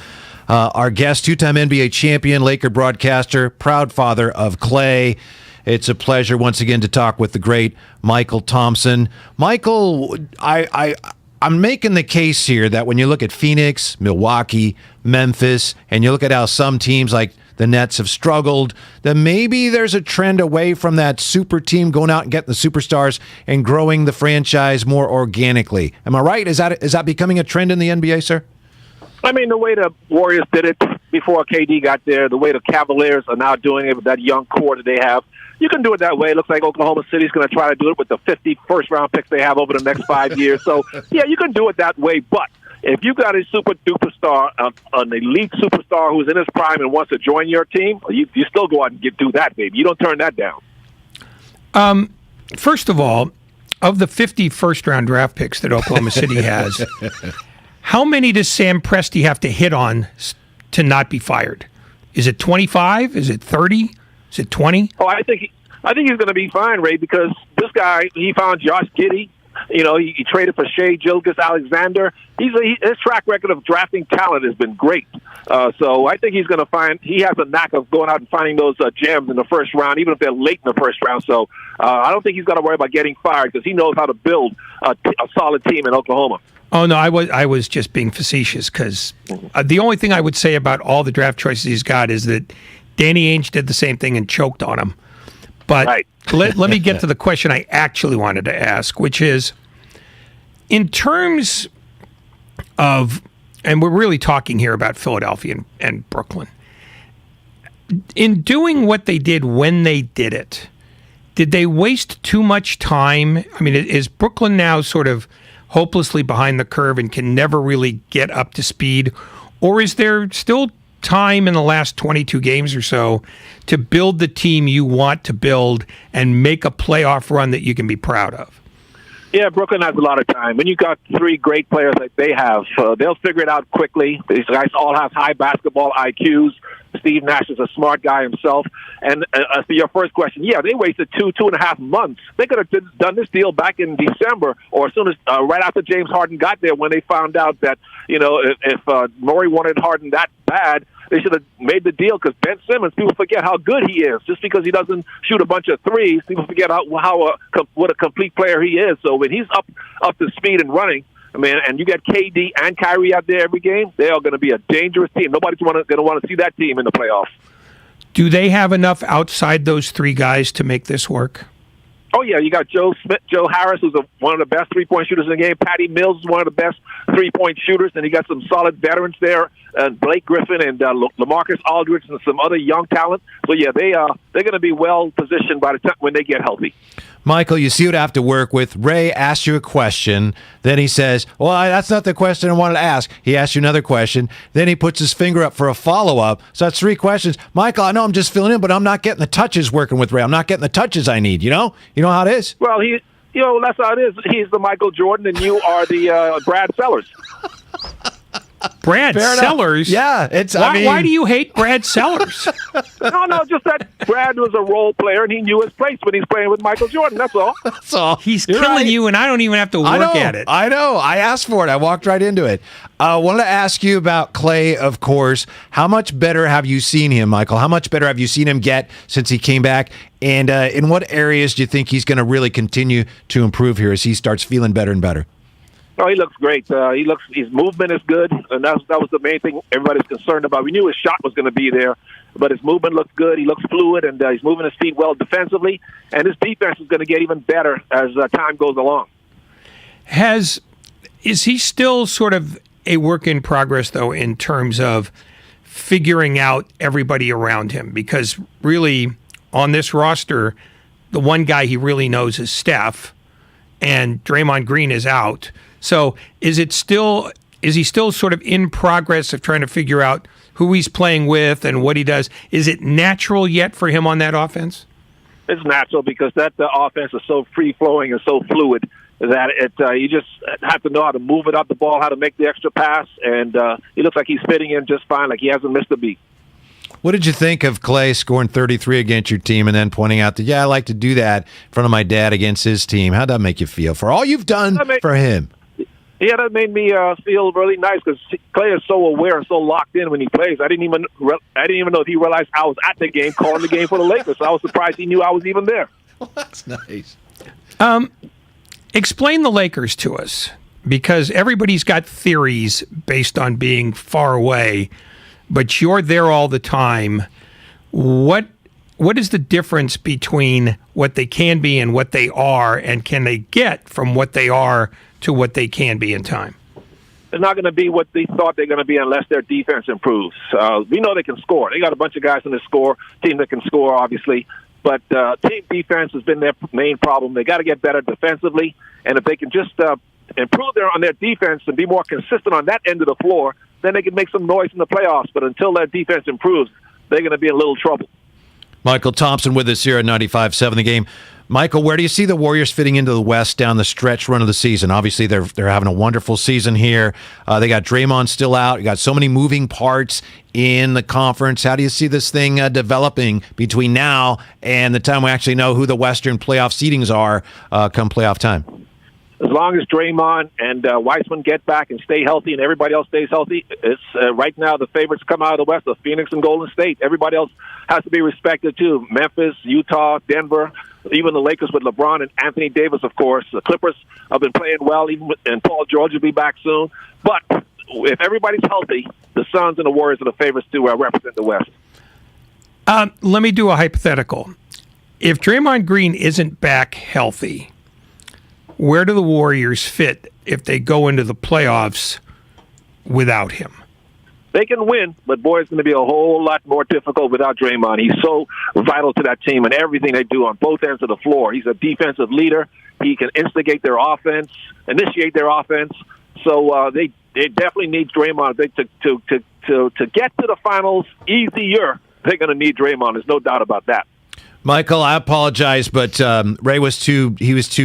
Our guest, two-time NBA champion, Laker broadcaster, proud father of Clay. It's a pleasure once again to talk with the great Michael Thompson. Michael, I'm making the case here that when you look at Phoenix, Milwaukee, Memphis, and you look at how some teams like the Nets have struggled, that maybe there's a trend away from that super team going out and getting the superstars and growing the franchise more organically. Am I right? Is that becoming a trend in the NBA, sir? I mean, the way the Warriors did it before KD got there, the way the Cavaliers are now doing it with that young core that they have, you can do it that way. It looks like Oklahoma City's going to try to do it with the 50 first-round picks they have over the next 5 years. So, yeah, you can do it that way. But if you got a super-duper star, an elite superstar who's in his prime and wants to join your team, you still go out and do that, baby. You don't turn that down. First of all, of the 50 first-round draft picks that Oklahoma City has, how many does Sam Presti have to hit on to not be fired? Is it 25? Is it 30? Is it 20? Oh, I think he's going to be fine, Ray, because this guy, he found Josh Giddey. You know, he traded for Shai Gilgeous-Alexander. His track record of drafting talent has been great. So I think he's going to find – he has a knack of going out and finding those gems in the first round, even if they're late in the first round. So I don't think he's going to worry about getting fired because he knows how to build a solid team in Oklahoma. Oh, no, I was just being facetious because the only thing I would say about all the draft choices he's got is that Danny Ainge did the same thing and choked on him. But right. let me get to the question I actually wanted to ask, which is, in terms of, and we're really talking here about Philadelphia and Brooklyn, in doing what they did when they did it, did they waste too much time? I mean, is Brooklyn now sort of hopelessly behind the curve and can never really get up to speed? Or is there still time in the last 22 games or so to build the team you want to build and make a playoff run that you can be proud of? Yeah, Brooklyn has a lot of time. When you got three great players like they have, they'll figure it out quickly. These guys all have high basketball IQs. Steve Nash is a smart guy himself. And to your first question, yeah, they wasted 2.5 months. They could have done this deal back in December or as soon as right after James Harden got there when they found out that, you know, if Morey wanted Harden that bad, they should have made the deal because Ben Simmons, people forget how good he is. Just because he doesn't shoot a bunch of threes, people forget what a complete player he is. So when he's up to speed and running, I mean, and you got KD and Kyrie out there every game, they are going to be a dangerous team. Nobody's going to want to see that team in the playoffs. Do they have enough outside those three guys to make this work? Oh, yeah, you got Joe Harris, who's one of the best three-point shooters in the game. Patty Mills is one of the best three-point shooters, and you got some solid veterans there, Blake Griffin and LaMarcus Aldridge and some other young talent. So, yeah, they're going to be well-positioned by the time when they get healthy. Michael, you see what I have to work with. Ray asked you a question. Then he says, well, that's not the question I wanted to ask. He asked you another question. Then he puts his finger up for a follow-up. So that's three questions. Michael, I know I'm just filling in, but I'm not getting the touches working with Ray. I'm not getting the touches I need, you know? You know how it is? Well, that's how it is. He's the Michael Jordan, and you are the Brad Sellers. Brad Sellers? Yeah. Why do you hate Brad Sellers? No, just that Brad was a role player, and he knew his place when he's playing with Michael Jordan. That's all. That's all. He's killing you, and I don't even have to work at it. I know. I asked for it. I walked right into it. I wanted to ask you about Clay, of course. How much better have you seen him, Michael? How much better have you seen him get since he came back? And in what areas do you think he's going to really continue to improve here as he starts feeling better and better? Oh, he looks great. His movement is good, and that was the main thing everybody's concerned about. We knew his shot was going to be there, but his movement looks good. He looks fluid, and he's moving his feet well defensively, and his defense is going to get even better as time goes along. Is he still sort of a work in progress, though, in terms of figuring out everybody around him? Because really, on this roster, the one guy he really knows is Steph, and Draymond Green is out. So is he still sort of in progress of trying to figure out who he's playing with and what he does? Is it natural yet for him on that offense? It's natural because that the offense is so free-flowing and so fluid. that you just have to know how to move it up the ball, how to make the extra pass, and he looks like he's fitting in just fine, like he hasn't missed a beat. What did you think of Clay scoring 33 against your team and then pointing out that, I like to do that in front of my dad against his team? How'd that make you feel for all you've done for him? Yeah, that made me feel really nice because Clay is so aware and so locked in when he plays. I didn't even know if he realized I was at the game, calling the game for the Lakers. So I was surprised he knew I was even there. Well, that's nice. Explain the Lakers to us, because everybody's got theories based on being far away, but you're there all the time. What is the difference between what they can be and what they are, and can they get from what they are to what they can be in time? They're not going to be what they thought they're going to be unless their defense improves. We know they can score. They got a bunch of guys in the team that can score, obviously. But team defense has been their main problem. They got to get better defensively. And if they can just improve on their defense and be more consistent on that end of the floor, then they can make some noise in the playoffs. But until their defense improves, they're going to be in a little trouble. Michael Thompson with us here at 95.7 The Game. Michael, where do you see the Warriors fitting into the West down the stretch run of the season? Obviously, they're having a wonderful season here. They got Draymond still out. You got so many moving parts in the conference. How do you see this thing developing between now and the time we actually know who the Western playoff seedings are come playoff time? As long as Draymond and Wiseman get back and stay healthy and everybody else stays healthy, it's right now the favorites come out of the West are Phoenix and Golden State. Everybody else has to be respected too. Memphis, Utah, Denver, even the Lakers with LeBron and Anthony Davis, of course. The Clippers have been playing well, and Paul George will be back soon. But if everybody's healthy, the Suns and the Warriors are the favorites to represent the West. Let me do a hypothetical. If Draymond Green isn't back healthy, where do the Warriors fit if they go into the playoffs without him? They can win, but boy, it's going to be a whole lot more difficult without Draymond. He's so vital to that team and everything they do on both ends of the floor. He's a defensive leader. He can instigate their offense, initiate their offense. So they definitely need Draymond. To get to the finals easier, they're going to need Draymond. There's no doubt about that. Michael, I apologize, but Ray was too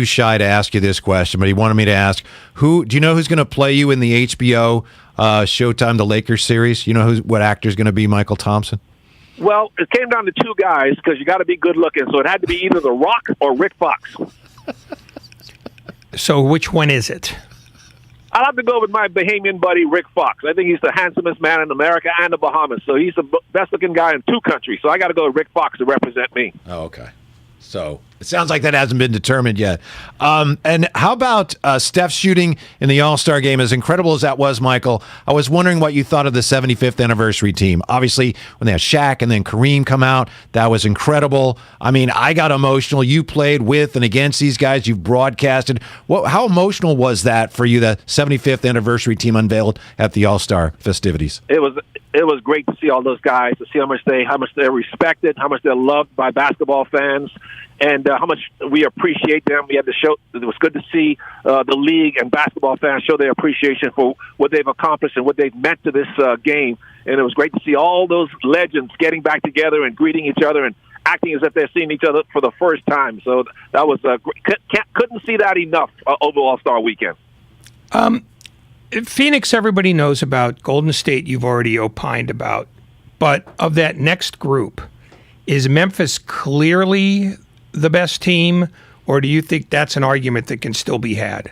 shy to ask you this question, but he wanted me to ask, do you know who's going to play you in the HBO Showtime, the Lakers series? You know what actor is going to be Michael Thompson? Well, it came down to two guys because you got to be good looking, so it had to be either The Rock or Rick Fox. So which one is it? I'll have to go with my Bahamian buddy, Rick Fox. I think he's the handsomest man in America and the Bahamas. So he's the best-looking guy in two countries. So I got to go with Rick Fox to represent me. Oh, okay. So it sounds like that hasn't been determined yet. And how about Steph shooting in the All-Star game? As incredible as that was, Michael, I was wondering what you thought of the 75th anniversary team. Obviously, when they had Shaq and then Kareem come out, that was incredible. I mean, I got emotional. You played with and against these guys. You've broadcasted. How emotional was that for you, the 75th anniversary team unveiled at the All-Star festivities? It was great to see all those guys, to see how much they're respected, how much they're loved by basketball fans, and how much we appreciate them. We had to show. It was good to see the league and basketball fans show their appreciation for what they've accomplished and what they've meant to this game. And it was great to see all those legends getting back together and greeting each other and acting as if they're seeing each other for the first time. So that was great. Couldn't see that enough over All-Star Weekend. Phoenix, everybody knows about. Golden State, you've already opined about. But of that next group, is Memphis clearly the best team, or do you think that's an argument that can still be had?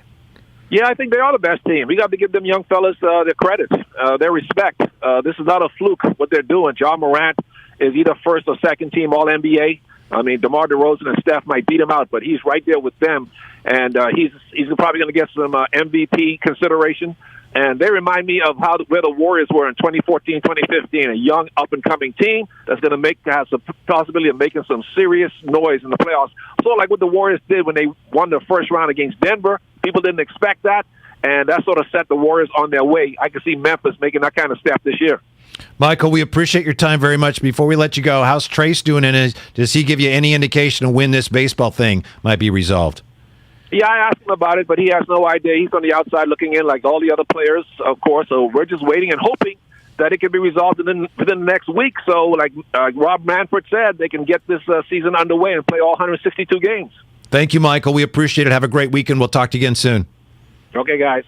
Yeah, I think they are the best team. We got to give them young fellas their credit, their respect. This is not a fluke, what they're doing. Ja Morant is either first or second team All-NBA. I mean, DeMar DeRozan and Steph might beat him out, but he's right there with them. And he's probably going to get some MVP consideration. And they remind me of where the Warriors were in 2014, 2015, a young, up-and-coming team that's going to have the possibility of making some serious noise in the playoffs. Sort of like what the Warriors did when they won the first round against Denver. People didn't expect that, and that sort of set the Warriors on their way. I can see Memphis making that kind of step this year. Michael, we appreciate your time very much. Before we let you go, how's Trace doing, and does he give you any indication of when this baseball thing might be resolved? Yeah, I asked him about it, but he has no idea. He's on the outside looking in like all the other players, of course. So we're just waiting and hoping that it can be resolved within the next week. So like Rob Manfred said, they can get this season underway and play all 162 games. Thank you, Michael. We appreciate it. Have a great weekend. We'll talk to you again soon. Okay, guys.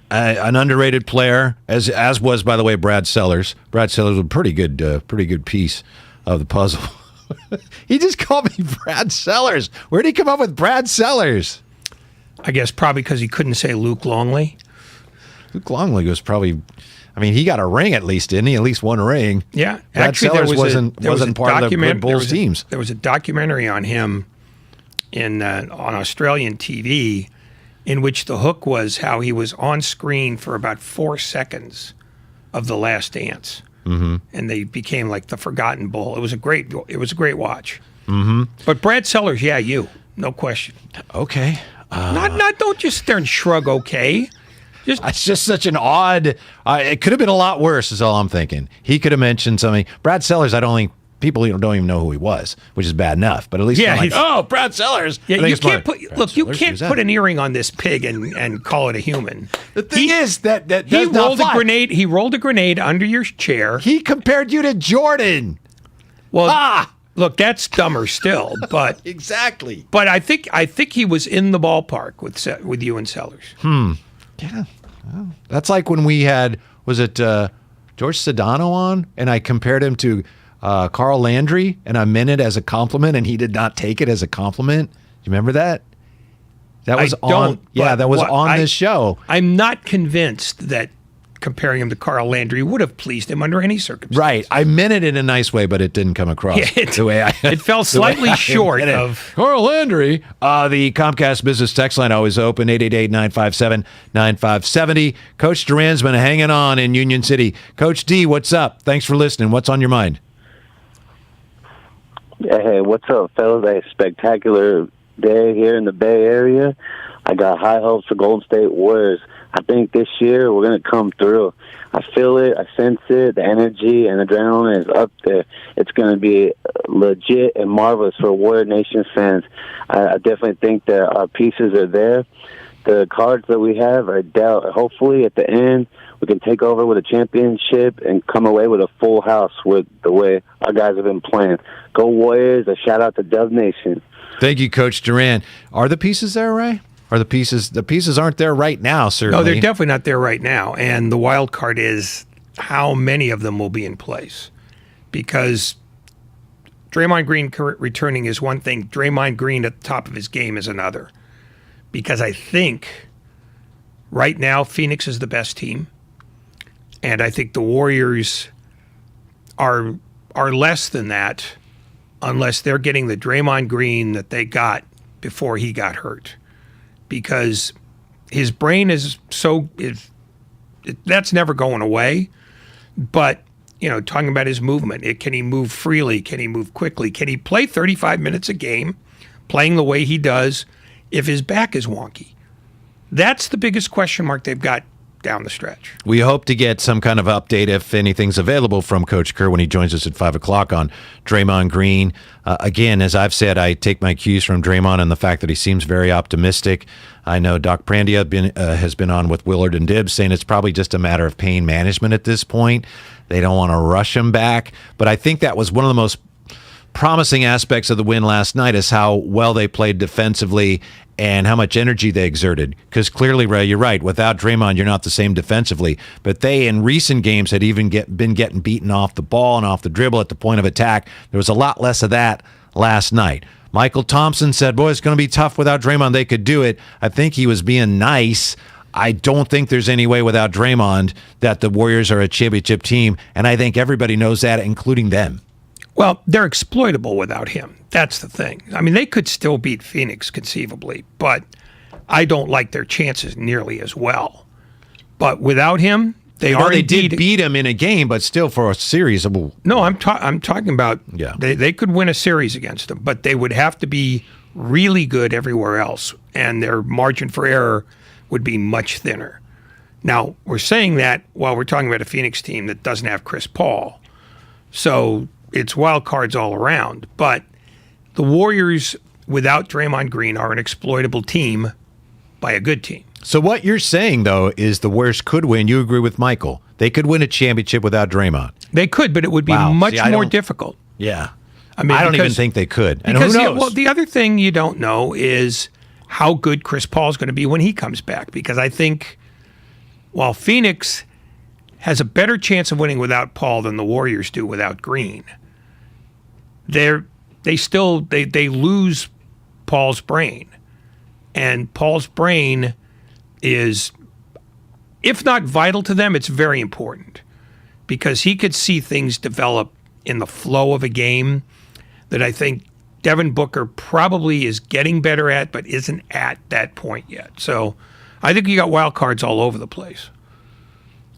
An underrated player, as was, by the way, Brad Sellers. Brad Sellers was a pretty good piece of the puzzle. He just called me Brad Sellers. Where did he come up with Brad Sellers? I guess probably because he couldn't say Luke Longley. Luke Longley was probably, I mean, he got a ring at least, didn't he? At least one ring. Yeah. Brad Actually, Sellers there was wasn't part of the Red Bulls teams. There was a documentary on him on Australian TV in which the hook was how he was on screen for about 4 seconds of The Last Dance. Mm-hmm. And they became like the forgotten bull. It was a great watch. Mm-hmm. But Brad Sellers, yeah, no question. Okay. Don't just sit there and shrug. Okay, it's just such an odd. It could have been a lot worse. Is all I'm thinking. He could have mentioned something. Brad Sellers. I don't think people don't even know who he was, which is bad enough. But at least Brad Sellers. Yeah, you can't put an earring on this pig and call it a human. The thing is that he rolled a grenade. He rolled a grenade under your chair. He compared you to Jordan. Well, look, that's dumber still. But exactly. But I think he was in the ballpark with you and Sellers. Yeah. Well, that's like when we had George Sedano on, and I compared him to Carl Landry, and I meant it as a compliment, and he did not take it as a compliment. Do you remember that? That was on this show. I'm not convinced that comparing him to Carl Landry would have pleased him under any circumstances. Right. I meant it in a nice way, but it didn't come across the way it fell slightly short of Carl Landry. The Comcast Business Text line always open, 888-957-9570. Coach Duran's been hanging on in Union City. Coach D, what's up? Thanks for listening. What's on your mind? Hey, what's up, fellas? A spectacular day here in the Bay Area. I got high hopes for Golden State Warriors. I think this year we're going to come through. I feel it. I sense it. The energy and adrenaline is up there. It's going to be legit and marvelous for Warrior Nation fans. I definitely think that our pieces are there. The cards that we have are dealt. Hopefully, at the end, we can take over with a championship and come away with a full house with the way our guys have been playing. Go Warriors. A shout-out to Dub Nation. Thank you, Coach Duran. Are the pieces there, Ray? Are the pieces aren't there right now, certainly. No, they're definitely not there right now. And the wild card is how many of them will be in place. Because Draymond Green returning is one thing. Draymond Green at the top of his game is another. Because I think right now Phoenix is the best team. And I think the Warriors are less than that unless they're getting the Draymond Green that they got before he got hurt. Because his brain is that's never going away. But, talking about his movement, can he move freely? Can he move quickly? Can he play 35 minutes a game, playing the way he does, if his back is wonky? That's the biggest question mark they've got down the stretch. We hope to get some kind of update, if anything's available, from Coach Kerr when he joins us at 5 o'clock on Draymond Green. Again, as I've said, I take my cues from Draymond and the fact that he seems very optimistic. I know Doc Prandia has been on with Willard and Dibs saying it's probably just a matter of pain management at this point. They don't want to rush him back. But I think that was one of the most promising aspects of the win last night, is how well they played defensively and how much energy they exerted. Because clearly, Ray, you're right. Without Draymond, you're not the same defensively. But they, in recent games, had even been getting beaten off the ball and off the dribble at the point of attack. There was a lot less of that last night. Michael Thompson said, boy, it's going to be tough without Draymond. They could do it. I think he was being nice. I don't think there's any way without Draymond that the Warriors are a championship team. And I think everybody knows that, including them. Well, they're exploitable without him. That's the thing. I mean, they could still beat Phoenix conceivably, but I don't like their chances nearly as well. But without him, they did beat him in a game, but still for a series. No, I'm talking about they could win a series against them, but they would have to be really good everywhere else, and their margin for error would be much thinner. Now, we're saying that while we're talking about a Phoenix team that doesn't have Chris Paul. So it's wild cards all around. But the Warriors, without Draymond Green, are an exploitable team by a good team. So what you're saying, though, is the Warriors could win. You agree with Michael. They could win a championship without Draymond. They could, but it would be much more difficult. Yeah. I mean, I don't even think they could. And because who knows? well, the other thing you don't know is how good Chris Paul's going to be when he comes back. Because I think while Phoenix has a better chance of winning without Paul than the Warriors do without Green, they lose Paul's brain. And Paul's brain is, if not vital to them, it's very important. Because he could see things develop in the flow of a game that I think Devin Booker probably is getting better at, but isn't at that point yet. So I think you got wild cards all over the place.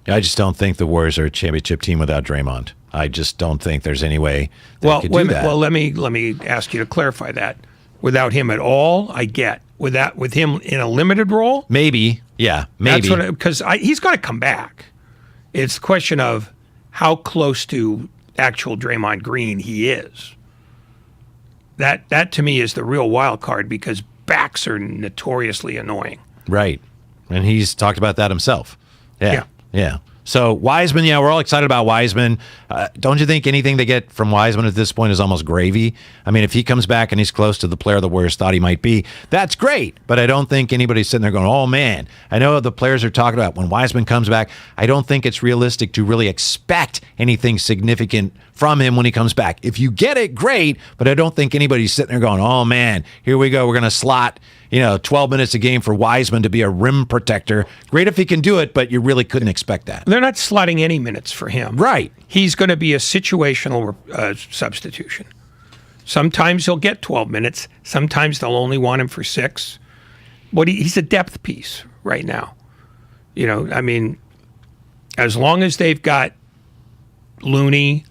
I just don't think the Warriors are a championship team without Draymond. I just don't think there's any way they could do that. Well, let me ask you to clarify that. Without him at all, I get. With him in a limited role, maybe. Yeah, maybe. Because he's got to come back. It's a question of how close to actual Draymond Green he is. That to me is the real wild card because backs are notoriously annoying. Right. And he's talked about that himself. Yeah. So Wiseman, we're all excited about Wiseman. Don't you think anything they get from Wiseman at this point is almost gravy? I mean, if he comes back and he's close to the player the Warriors thought he might be, that's great. But I don't think anybody's sitting there going, oh, man. I know the players are talking about when Wiseman comes back, I don't think it's realistic to really expect anything significant from him when he comes back. If you get it, great. But I don't think anybody's sitting there going, oh, man, here we go. We're going to slot 12 minutes a game for Wiseman to be a rim protector. Great if he can do it, but you really couldn't expect that. They're not slotting any minutes for him. Right. He's going to be a situational substitution. Sometimes he'll get 12 minutes. Sometimes they'll only want him for 6. But he's a depth piece right now. As long as they've got Looney,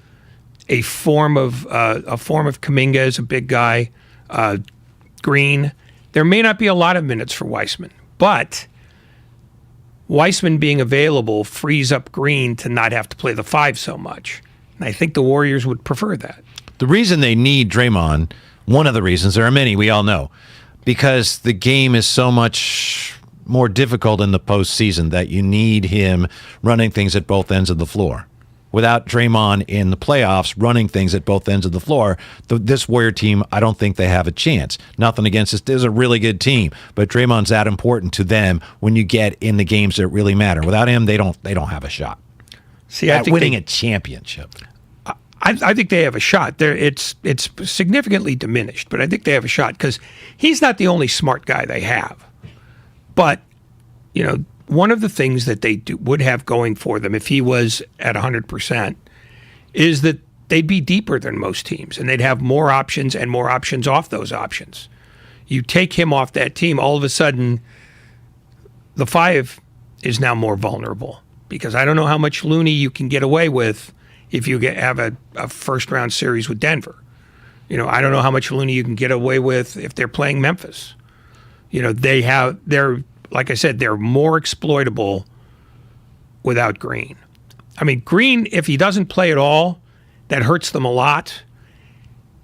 a form of Kuminga as a big guy, Green, there may not be a lot of minutes for Wiseman, but Wiseman being available frees up Green to not have to play the 5 so much. And I think the Warriors would prefer that. The reason they need Draymond, one of the reasons, there are many, we all know, because the game is so much more difficult in the postseason that you need him running things at both ends of the floor. Without Draymond in the playoffs running things at both ends of the floor, this Warrior team, I don't think they have a chance. Nothing against this. This is a really good team, but Draymond's that important to them when you get in the games that really matter. Without him, they don't have a shot. See, at winning a championship. I think they have a shot. It's significantly diminished, but I think they have a shot because he's not the only smart guy they have. But, one of the things that they would have going for them if he was at 100% is that they'd be deeper than most teams and they'd have more options and more options off those options. You take him off that team, all of a sudden the 5 is now more vulnerable because I don't know how much Looney you can get away with if you have a first-round series with Denver. I don't know how much Looney you can get away with if they're playing Memphis. Like I said, they're more exploitable without Green. I mean, Green, if he doesn't play at all, that hurts them a lot.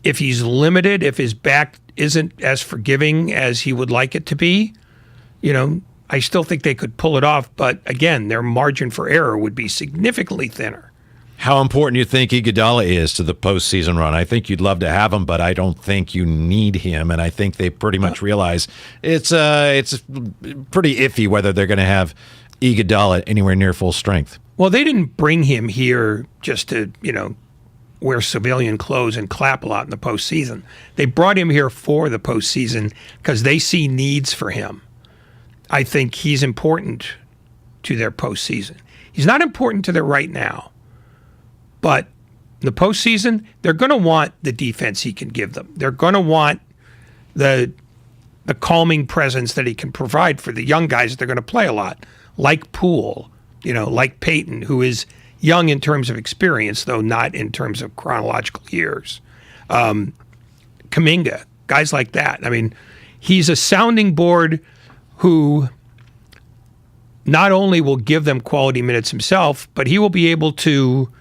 If he's limited, if his back isn't as forgiving as he would like it to be, I still think they could pull it off. But again, their margin for error would be significantly thinner. How important you think Iguodala is to the postseason run? I think you'd love to have him, but I don't think you need him. And I think they pretty much realize it's pretty iffy whether they're going to have Iguodala anywhere near full strength. Well, they didn't bring him here just to, wear civilian clothes and clap a lot in the postseason. They brought him here for the postseason because they see needs for him. I think he's important to their postseason. He's not important to their right now. But in the postseason, they're going to want the defense he can give them. They're going to want the calming presence that he can provide for the young guys that they're going to play a lot, like Poole, like Peyton, who is young in terms of experience, though not in terms of chronological years. Kuminga, guys like that. I mean, he's a sounding board who not only will give them quality minutes himself, but he will be able to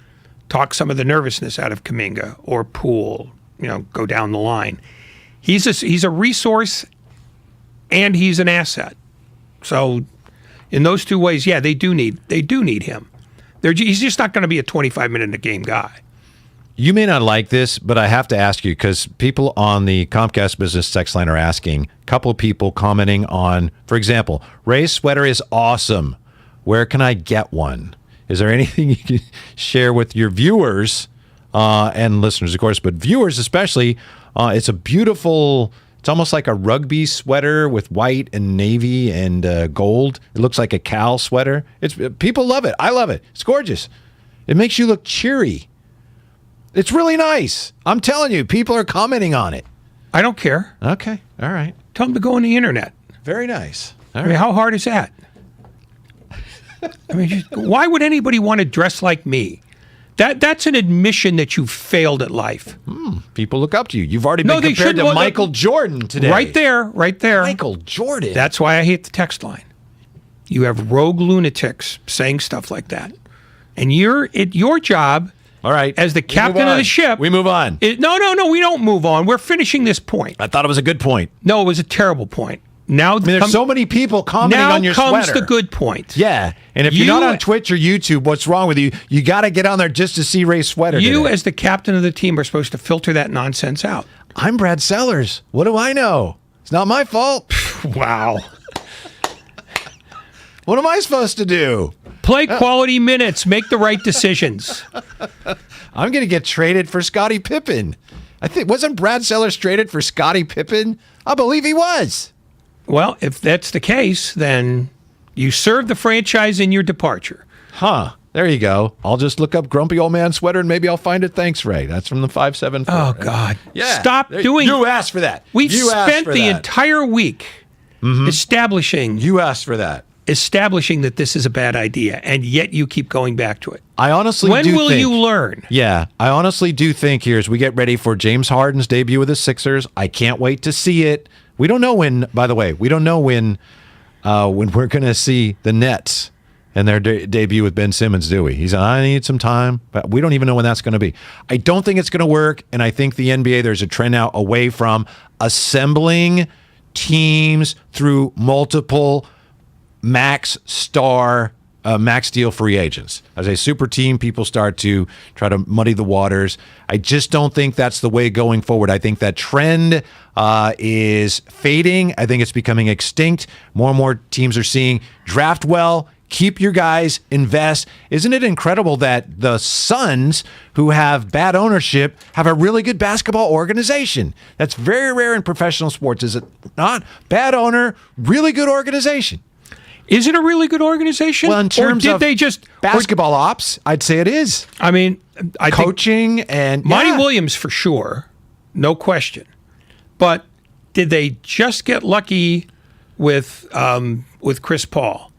talk some of the nervousness out of Kuminga or Poole, go down the line. He's a resource and he's an asset. So in those two ways, they do need him. He's just not going to be a 25-minute-a-game guy. You may not like this, but I have to ask you because people on the Comcast Business text line are asking, a couple of people commenting on, for example, Ray's sweater is awesome. Where can I get one? Is there anything you can share with your viewers and listeners, of course, but viewers especially? It's a beautiful, it's almost like a rugby sweater with white and navy and gold. It looks like a Cal sweater. People love it. I love it. It's gorgeous. It makes you look cheery. It's really nice. I'm telling you, people are commenting on it. I don't care. Okay. All right. Tell them to go on the internet. Very nice. I mean, how hard is that? I mean, why would anybody want to dress like me? That's an admission that you failed at life. People look up to you. You've already been compared to Michael Jordan today. Right there. Michael Jordan. That's why I hate the text line. You have rogue lunatics saying stuff like that. And your job... All right. As the captain of the ship. We move on. No, we don't move on. We're finishing this point. I thought it was a good point. No, it was a terrible point. Now there's so many people commenting on your sweater. Now comes the good point. Yeah. And if you're not on Twitch or YouTube, what's wrong with you? You got to get on there just to see Ray's sweater You, today. as the captain of the team, are supposed to filter that nonsense out. I'm Brad Sellers. What do I know? It's not my fault. Wow. What am I supposed to do? Play quality minutes. Make the right decisions. I'm going to get traded for Scottie Pippen. I think wasn't Brad Sellers traded for Scottie Pippen? I believe he was. Well, if that's the case, then you served the franchise in your departure. Huh. There you go. I'll just look up grumpy old man sweater and maybe I'll find it. Thanks, Ray. That's from the 574. Oh, God. Yeah. Stop doing... You asked for that. We've spent the entire week establishing... You asked for that. Establishing that this is a bad idea, and yet you keep going back to it. I honestly When will you learn? Yeah, I honestly do think here as we get ready for James Harden's debut with the Sixers, I can't wait to see it. We don't know when, by the way, we don't know when we're going to see the Nets and their debut with Ben Simmons, do we? I need some time, but we don't even know when that's going to be. I don't think it's going to work, and I think the NBA, there's a trend now away from assembling teams through multiple max deal free agents. As a super team, people start to try to muddy the waters. I just don't think that's the way going forward. I think that trend is fading. I think it's becoming extinct. More and more teams are seeing draft well, keep your guys, invest. Isn't it incredible that the Suns, who have bad ownership, have a really good basketball organization? That's very rare in professional sports, is it not? Bad owner, really good organization. Is it a really good organization? Well, in terms of basketball ops, I'd say it is. I mean, coaching and Monty Williams for sure, no question. But did they just get lucky with Chris Paul?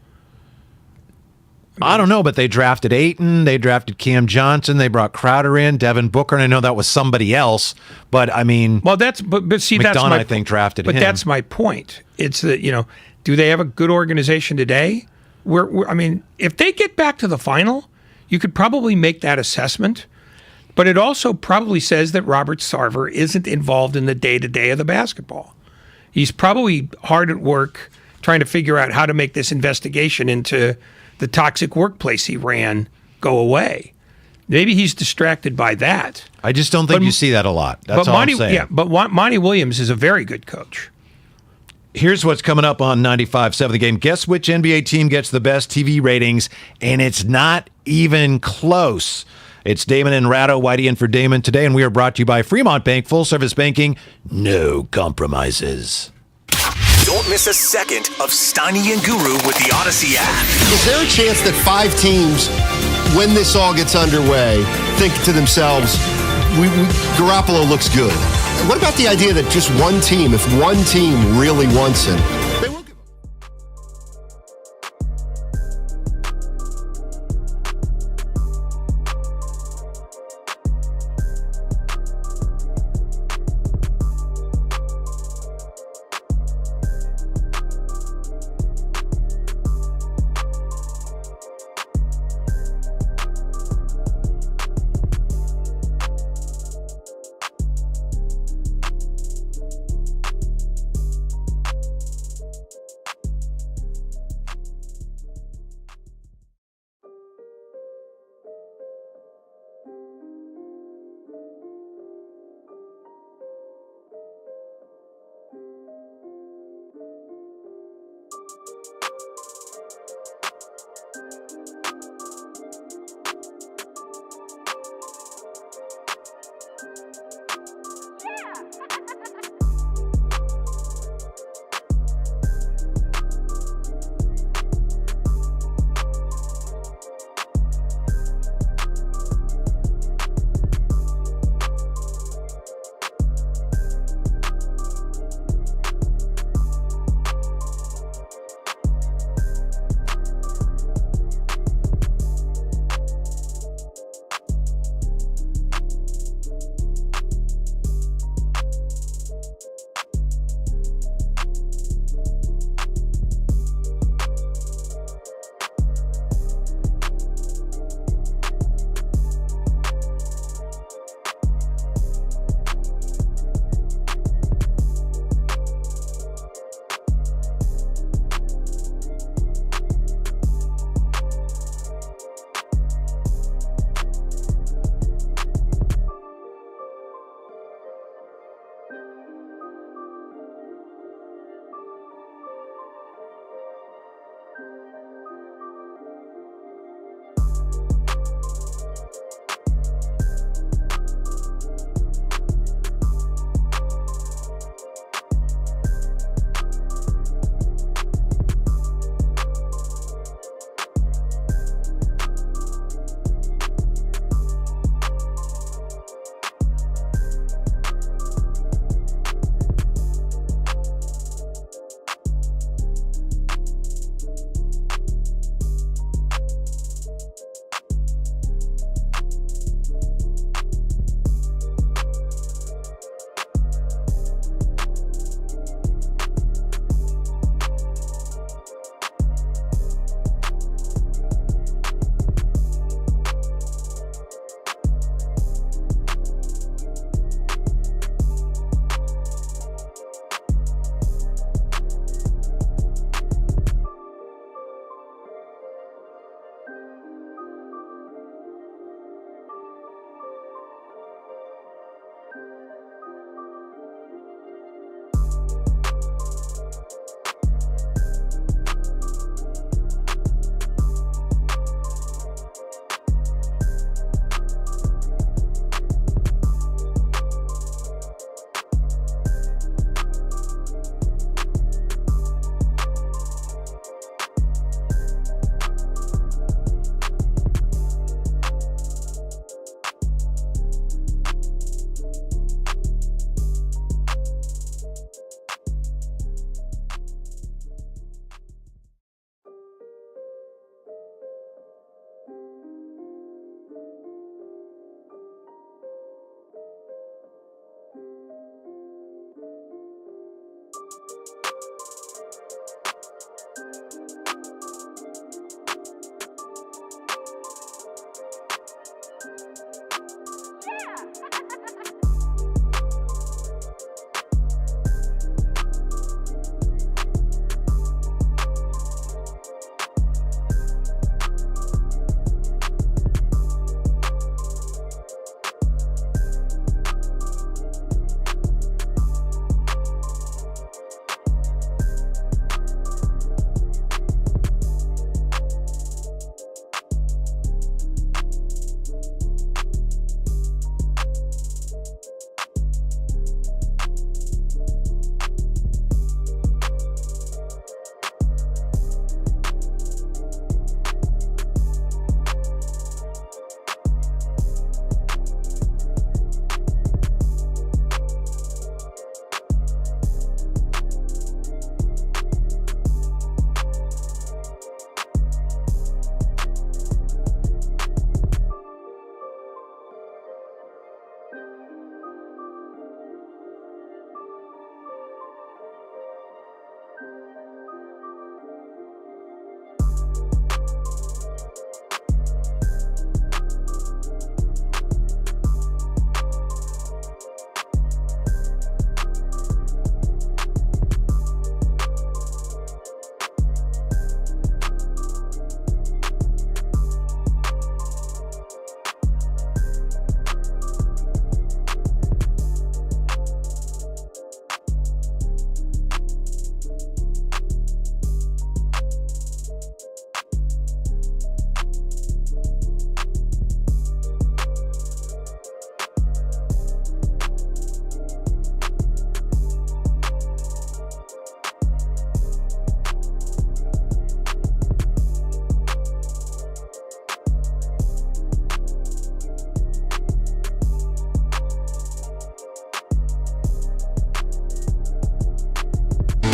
I don't know, but they drafted Ayton, they drafted Cam Johnson, they brought Crowder in, Devin Booker, and I know that was somebody else, but I mean, well, but see, McDonough, that's I think drafted him. But that's my point. It's that do they have a good organization today? I mean, if they get back to the final, you could probably make that assessment. But it also probably says that Robert Sarver isn't involved in the day-to-day of the basketball. He's probably hard at work trying to figure out how to make this investigation into the toxic workplace he ran go away. Maybe he's distracted by that. I just don't think you see that a lot. That's all I'm saying. Yeah, but Monty Williams is a very good coach. Here's what's coming up on 95.7 The Game. Guess which NBA team gets the best TV ratings, and it's not even close. It's Damon and Ratto, Whitey in for Damon today, and we are brought to you by Fremont Bank, full-service banking, no compromises. Don't miss a second of Steiny and Guru with the Odyssey app. Is there a chance that 5 teams, when this all gets underway, think to themselves, Garoppolo looks good? What about the idea that just one team, if one team really wants him, they will give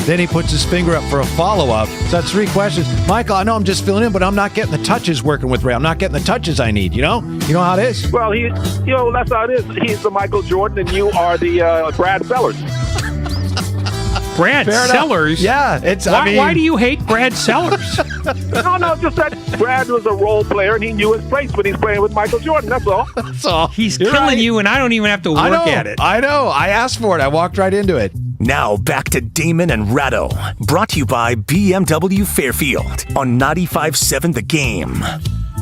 Then he puts his finger up for a follow-up. So that's 3 questions. Michael, I know I'm just filling in, but I'm not getting the touches working with Ray. I'm not getting the touches I need, you know? You know how it is? Well, that's how it is. He's the Michael Jordan, and you are the Brad Sellers. Brad Sellers? Yeah. Why do you hate Brad Sellers? No, just that Brad was a role player, and he knew his place when he's playing with Michael Jordan. That's all. That's all. He's killing you, and I don't even have to work at it. I know. I asked for it. I walked right into it. Now back to Damon and Ratto, brought to you by BMW Fairfield on 95.7 The Game.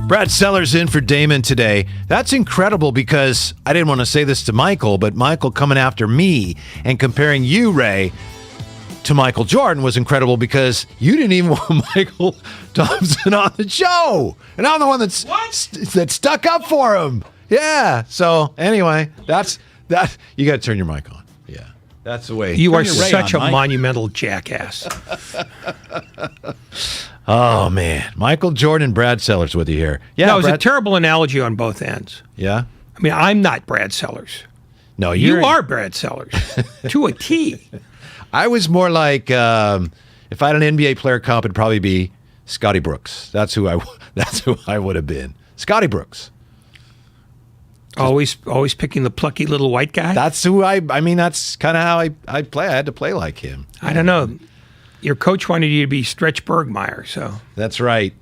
Brad Sellers in for Damon today. That's incredible because I didn't want to say this to Michael, but Michael coming after me and comparing you, Ray, to Michael Jordan was incredible because you didn't even want Michael Thompson on the show. And I'm the one that stuck up for him. Yeah. So anyway, that's that. You got to turn your mic on. Yeah. That's the way. You are such a monumental jackass. Oh, man. Michael Jordan, Brad Sellers with you here. Yeah, that was a terrible analogy on both ends. Yeah? I mean, I'm not Brad Sellers. No, you are Brad Sellers to a T. I was more like, if I had an NBA player comp, it'd probably be Scotty Brooks. That's who I would have been. Scotty Brooks. Always picking the plucky little white guy? That's who that's kind of how I play. I had to play like him. I don't know. Your coach wanted you to be Stretch Bergmeyer, so. That's right.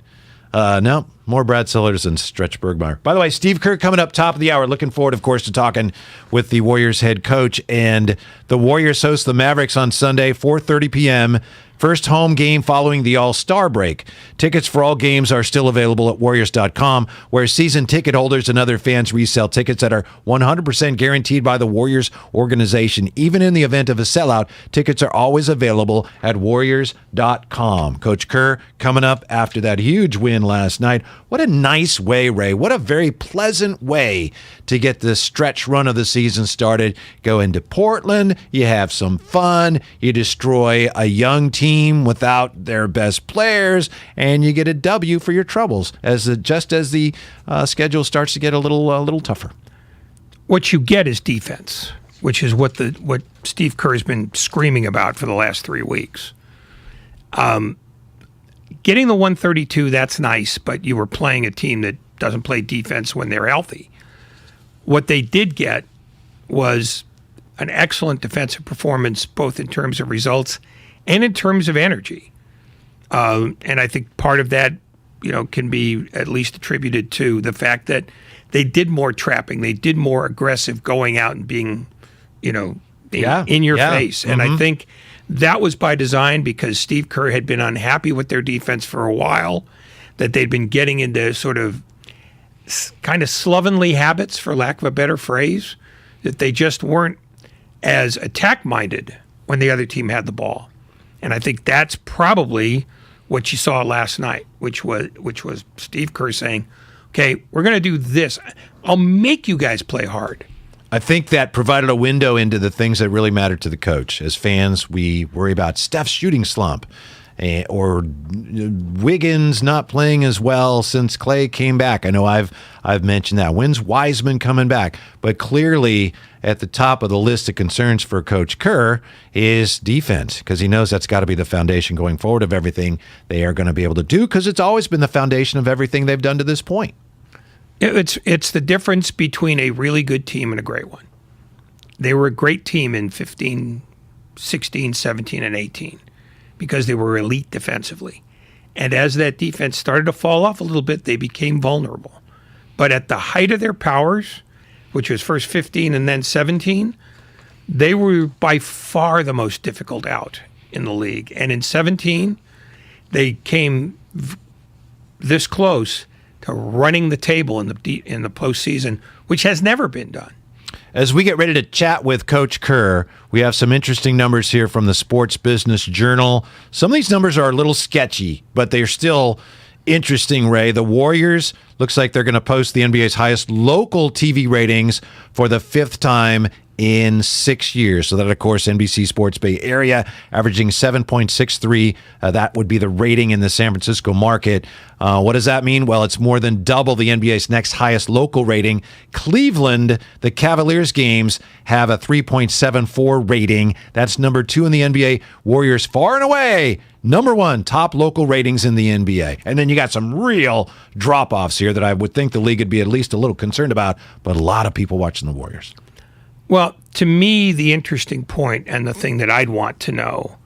No, more Brad Sellers than Stretch Bergmeyer. By the way, Steve Kerr coming up top of the hour. Looking forward, of course, to talking with the Warriors head coach. And the Warriors host the Mavericks on Sunday, 4:30 p.m., first home game following the All-Star break. Tickets for all games are still available at Warriors.com, where season ticket holders and other fans resell tickets that are 100% guaranteed by the Warriors organization. Even in the event of a sellout, tickets are always available at Warriors.com. Coach Kerr coming up after that huge win last night. What a nice way, Ray. What a very pleasant way to get the stretch run of the season started. Go into Portland, you have some fun, you destroy a young team without their best players, and you get a W for your troubles just as the schedule starts to get a little tougher. What you get is defense, which is what Steve Kerr has been screaming about for the last 3 weeks. Getting the 132, that's nice, but you were playing a team that doesn't play defense when they're healthy. What they did get was an excellent defensive performance, both in terms of results and in terms of energy. And I think part of that, can be at least attributed to the fact that they did more trapping. They did more aggressive going out and being, in your face. And I think that was by design because Steve Kerr had been unhappy with their defense for a while, that they'd been getting into sort of kind of slovenly habits, for lack of a better phrase, that they just weren't as attack-minded when the other team had the ball. And I think that's probably what you saw last night, which was Steve Kerr saying, okay, we're going to do this. I'll make you guys play hard. I think that provided a window into the things that really matter to the coach. As fans, we worry about Steph's shooting slump or Wiggins not playing as well since Clay came back. I know I've mentioned that. When's Wiseman coming back? But clearly at the top of the list of concerns for Coach Kerr is defense, because he knows that's got to be the foundation going forward of everything they are going to be able to do, because it's always been the foundation of everything they've done to this point. It's the difference between a really good team and a great one. They were a great team in 15, 16, 17, and 18 because they were elite defensively. And as that defense started to fall off a little bit, they became vulnerable. But at the height of their powers, which was first 15 and then 17, they were by far the most difficult out in the league. And in 17, they came this close to running the table in the postseason, which has never been done. As we get ready to chat with Coach Kerr, we have some interesting numbers here from the Sports Business Journal. Some of these numbers are a little sketchy, but they're still interesting, Ray. The Warriors looks like they're going to post the NBA's highest local TV ratings for the 5th time in 6 years. So that, of course, NBC Sports Bay Area, averaging 7.63. That would be the rating in the San Francisco market. What does that mean? Well, it's more than double the NBA's next highest local rating. Cleveland, the Cavaliers games, have a 3.74 rating. That's number 2 in the NBA. Warriors far and away number 1 top local ratings in the NBA. And then you got some real drop-offs here that I would think the league would be at least a little concerned about, but a lot of people watching the Warriors. Well, to me, the interesting point and the thing that I'd want to know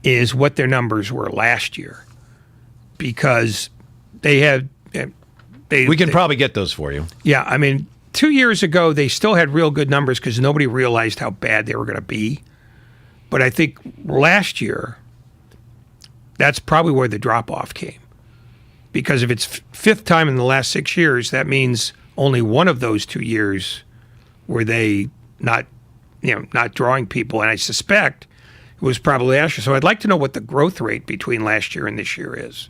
is what their numbers were last year, because they had. We can probably get those for you. Yeah, I mean, 2 years ago they still had real good numbers because nobody realized how bad they were going to be. But I think last year, that's probably where the drop off came, because if it's fifth time in the last 6 years, that means only one of those 2 years were they not drawing people, and I suspect it was probably last year. So I'd like to know what the growth rate between last year and this year is.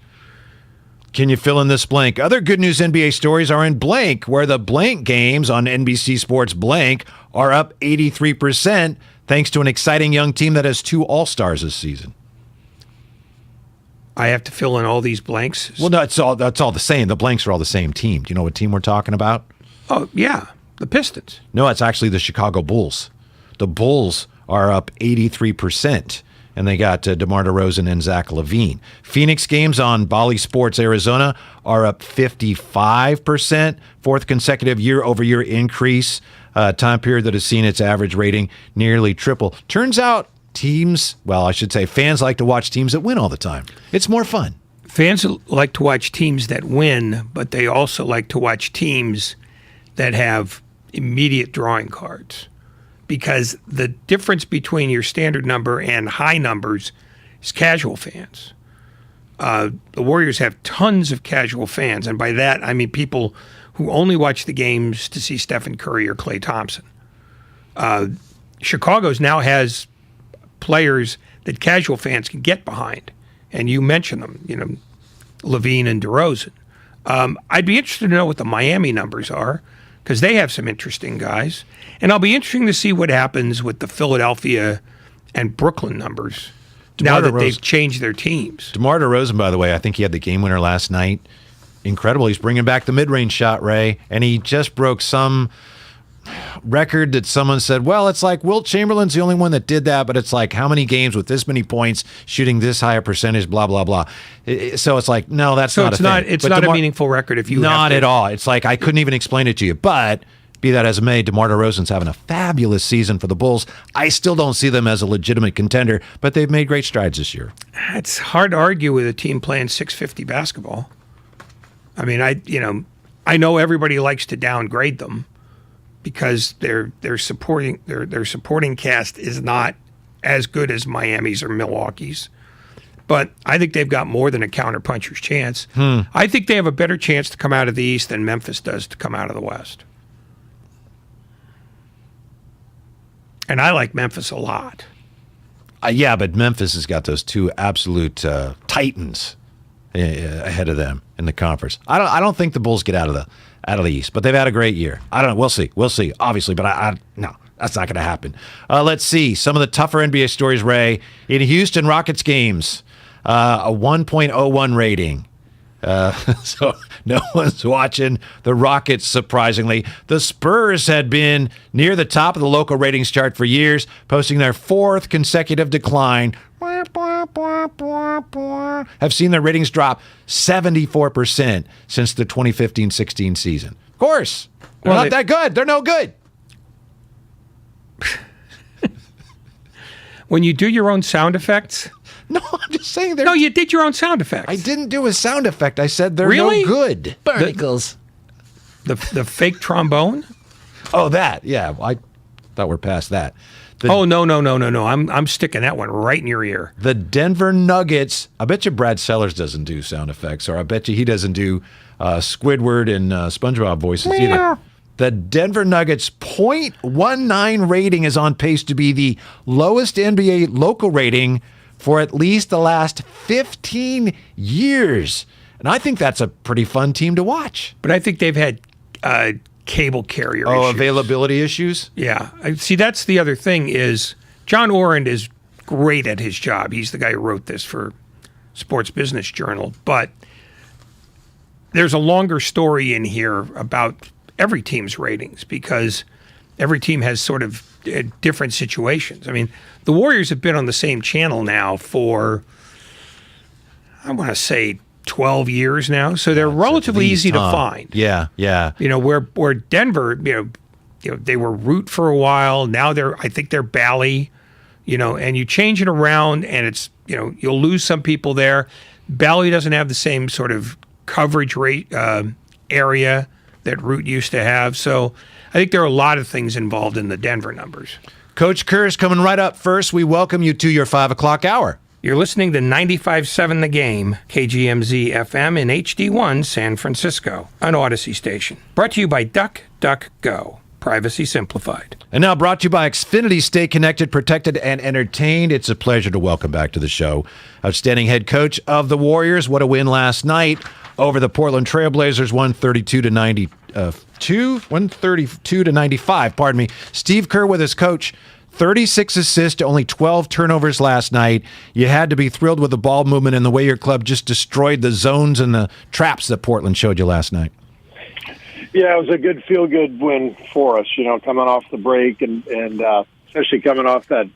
Can you fill in this blank? Other good news NBA stories are in blank, where the blank games on NBC Sports blank are up 83%, thanks to an exciting young team that has 2 All-Stars this season. I have to fill in all these blanks? Well, no, that's all the same. The blanks are all the same team. Do you know what team we're talking about? Oh, yeah. The Pistons. No, it's actually the Chicago Bulls. The Bulls are up 83%, and they got DeMar DeRozan and Zach LaVine. Phoenix games on Bally Sports Arizona are up 55%, 4th consecutive year-over-year increase, time period that has seen its average rating nearly triple. Turns out fans like to watch teams that win all the time. It's more fun. Fans like to watch teams that win, but they also like to watch teams that have immediate drawing cards, because the difference between your standard number and high numbers is casual fans. The Warriors have tons of casual fans, and by that I mean people who only watch the games to see Stephen Curry or Klay Thompson. Chicago's now has players that casual fans can get behind, and you mentioned them, LaVine and DeRozan. I'd be interested to know what the Miami numbers are, because they have some interesting guys. And I'll be interesting to see what happens with the Philadelphia and Brooklyn numbers now that they've changed their teams. DeMar DeRozan, by the way, I think he had the game winner last night. Incredible. He's bringing back the mid-range shot, Ray, and he just broke some record that someone said, well, it's like Wilt Chamberlain's the only one that did that, but it's like how many games with this many points, shooting this high a percentage, blah, blah, blah. So it's like, no, that's not a thing. It's not a meaningful record if you Not at all. It's like, I couldn't even explain it to you. But be that as it may, DeMar DeRozan's having a fabulous season for the Bulls. I still don't see them as a legitimate contender, but they've made great strides this year. It's hard to argue with a team playing 650 basketball. I mean, I know everybody likes to downgrade them, because their supporting cast is not as good as Miami's or Milwaukee's. But I think they've got more than a counterpuncher's chance. I think they have a better chance to come out of the East than Memphis does to come out of the West. And I like Memphis a lot. Yeah, but Memphis has got those 2 absolute titans ahead of them in the conference. I don't think the Bulls get out of the East, but they've had a great year. I don't know. We'll see, obviously, but no, that's not going to happen. Let's see some of the tougher NBA stories, Ray. In Houston Rockets games, a 1.01 rating. So no one's watching the Rockets, surprisingly. The Spurs had been near the top of the local ratings chart for years, posting their 4th consecutive decline. Have seen their ratings drop 74% since the 2015-16 season. Of course. They're not that good. They're no good. When you do your own sound effects... No, I'm just saying they're... No, you did your own sound effects. I didn't do a sound effect. I said they're really? No good. Barnacles. The fake trombone? Oh, that. Yeah, I thought we're past that. No. I'm sticking that one right in your ear. The Denver Nuggets. I bet you Brad Sellers doesn't do sound effects, or I bet you he doesn't do Squidward and SpongeBob voices either. The Denver Nuggets' .19 rating is on pace to be the lowest NBA local rating for at least the last 15 years. And I think that's a pretty fun team to watch. But I think they've had cable carrier Oh, issues. availability issues? Yeah. See, that's the other thing is John Oren is great at his job. He's the guy who wrote this for Sports Business Journal. But there's a longer story in here about every team's ratings because every team has sort of different situations. I mean, the Warriors have been on the same channel now for, I want to say, 12 years now, so they're relatively easy to find. Yeah, yeah. You know, where Denver, you know, they were Root for a while. Now I think they're Bally. You know, and you change it around, and it's, you know, you'll lose some people there. Bally doesn't have the same sort of coverage rate area that Root used to have. So I think there are a lot of things involved in the Denver numbers. Coach Kerr's coming right up first. We welcome you to your 5 o'clock hour. You're listening to 95.7 The Game, KGMZ FM in HD1 San Francisco, an Odyssey station. Brought to you by DuckDuckGo. Privacy simplified. And now brought to you by Xfinity. Stay connected, protected, and entertained. It's a pleasure to welcome back to the show outstanding head coach of the Warriors. What a win last night over the Portland Trailblazers, 132 to 95. Pardon me. Steve Kerr with his coach. 36 assists to only 12 turnovers last night. You had to be thrilled with the ball movement and the way your club just destroyed the zones and the traps that Portland showed you last night. Yeah, it was a good feel-good win for us, you know, coming off the break and especially coming off that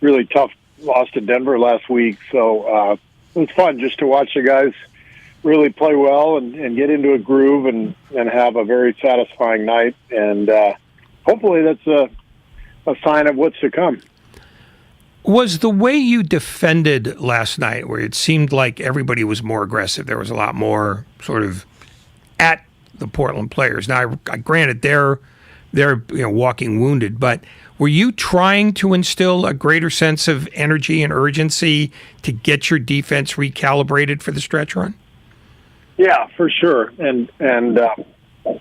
really tough loss to Denver last week. So it was fun just to watch the guys really play well and get into a groove and have a very satisfying night. And hopefully that's a sign of what's to come. Was the way you defended last night, where it seemed like everybody was more aggressive, there was a lot more sort of at the Portland players. Now, granted, they're walking wounded, but were you trying to instill a greater sense of energy and urgency to get your defense recalibrated for the stretch run? Yeah, for sure. And you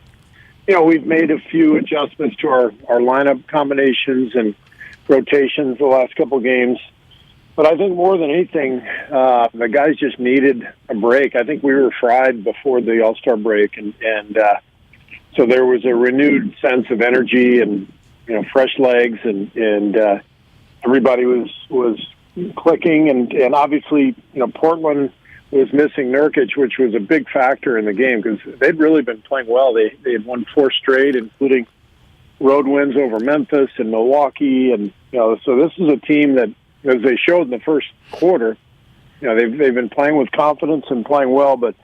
know, we've made a few adjustments to our lineup combinations and rotations the last couple of games. But I think more than anything, the guys just needed a break. I think we were fried before the All-Star break, and so there was a renewed sense of energy and, you know, fresh legs, and everybody was clicking, and obviously, you know, Portland was missing Nurkic, which was a big factor in the game because they'd really been playing well. They had won 4 straight, including road wins over Memphis and Milwaukee, and you know, so this is a team that, as they showed in the first quarter, you know, they've been playing with confidence and playing well, but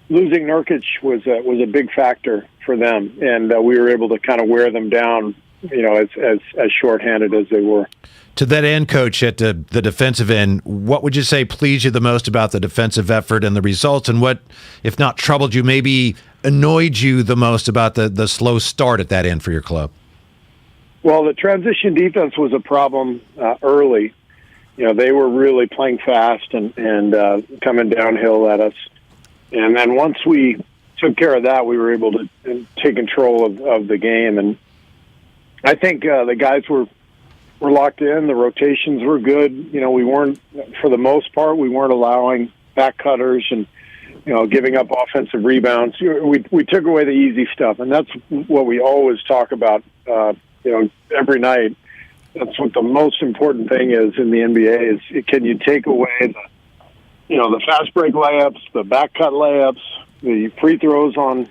losing Nurkic was a big factor for them, and we were able to kind of wear them down, you know, as shorthanded as they were. To that end, Coach, at the defensive end, what would you say pleased you the most about the defensive effort and the results, and what, if not troubled you, maybe annoyed you the most about the slow start at that end for your club? Well, the transition defense was a problem early. You know, they were really playing fast and coming downhill at us. And then once we took care of that, we were able to take control of the game. And I think the guys were locked in. The rotations were good. You know, we weren't, for the most part, we weren't allowing back cutters and, you know, giving up offensive rebounds. We took away the easy stuff, and that's what we always talk about, you know, every night. That's what the most important thing is in the NBA is, can you take away the fast break layups, the back cut layups, the free throws on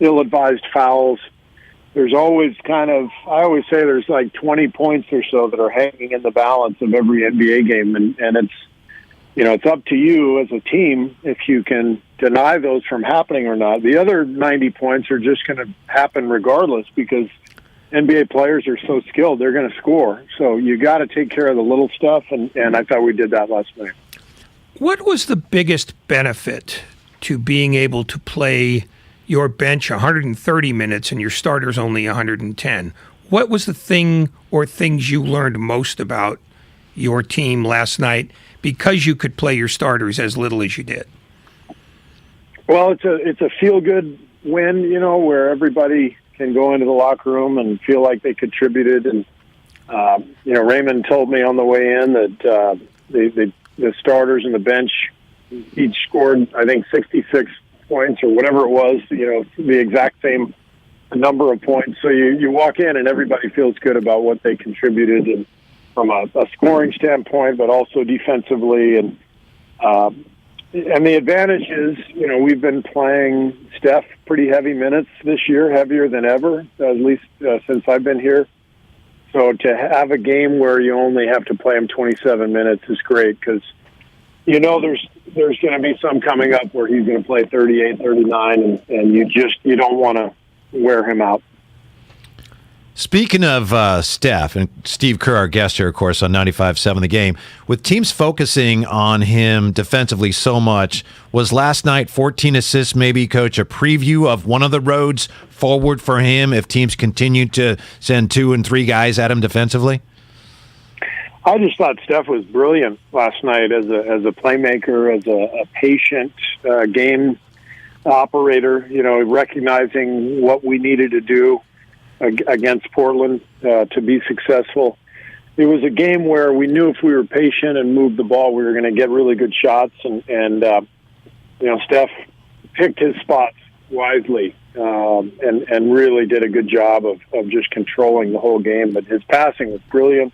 ill-advised fouls. There's always I always say there's like 20 points or so that are hanging in the balance of every NBA game. And it's, you know, it's up to you as a team if you can deny those from happening or not. The other 90 points are just going to happen regardless because NBA players are so skilled, they're going to score. So you got to take care of the little stuff, and I thought we did that last night. What was the biggest benefit to being able to play your bench 130 minutes and your starters only 110? What was the thing or things you learned most about your team last night because you could play your starters as little as you did? Well, it's a feel-good win, you know, where everybody can go into the locker room and feel like they contributed. And, you know, Raymond told me on the way in that the starters and the bench each scored, I think, 66 points or whatever it was, the exact same number of points. So you walk in and everybody feels good about what they contributed, and from a scoring standpoint, but also defensively. And the advantage is, we've been playing Steph pretty heavy minutes this year, heavier than ever, at least since I've been here. So to have a game where you only have to play him 27 minutes is great, because there's going to be some coming up where he's going to play 38, 39, and you don't want to wear him out. Speaking of Steph, and Steve Kerr, our guest here, of course, on 95.7 The Game, with teams focusing on him defensively so much, was last night 14 assists maybe, Coach, a preview of one of the roads forward for him if teams continue to send 2 and 3 guys at him defensively? I just thought Steph was brilliant last night as a playmaker, as a patient game operator, recognizing what we needed to do against Portland to be successful. It was a game where we knew if we were patient and moved the ball, we were going to get really good shots. And Steph picked his spots wisely and really did a good job of just controlling the whole game. But his passing was brilliant.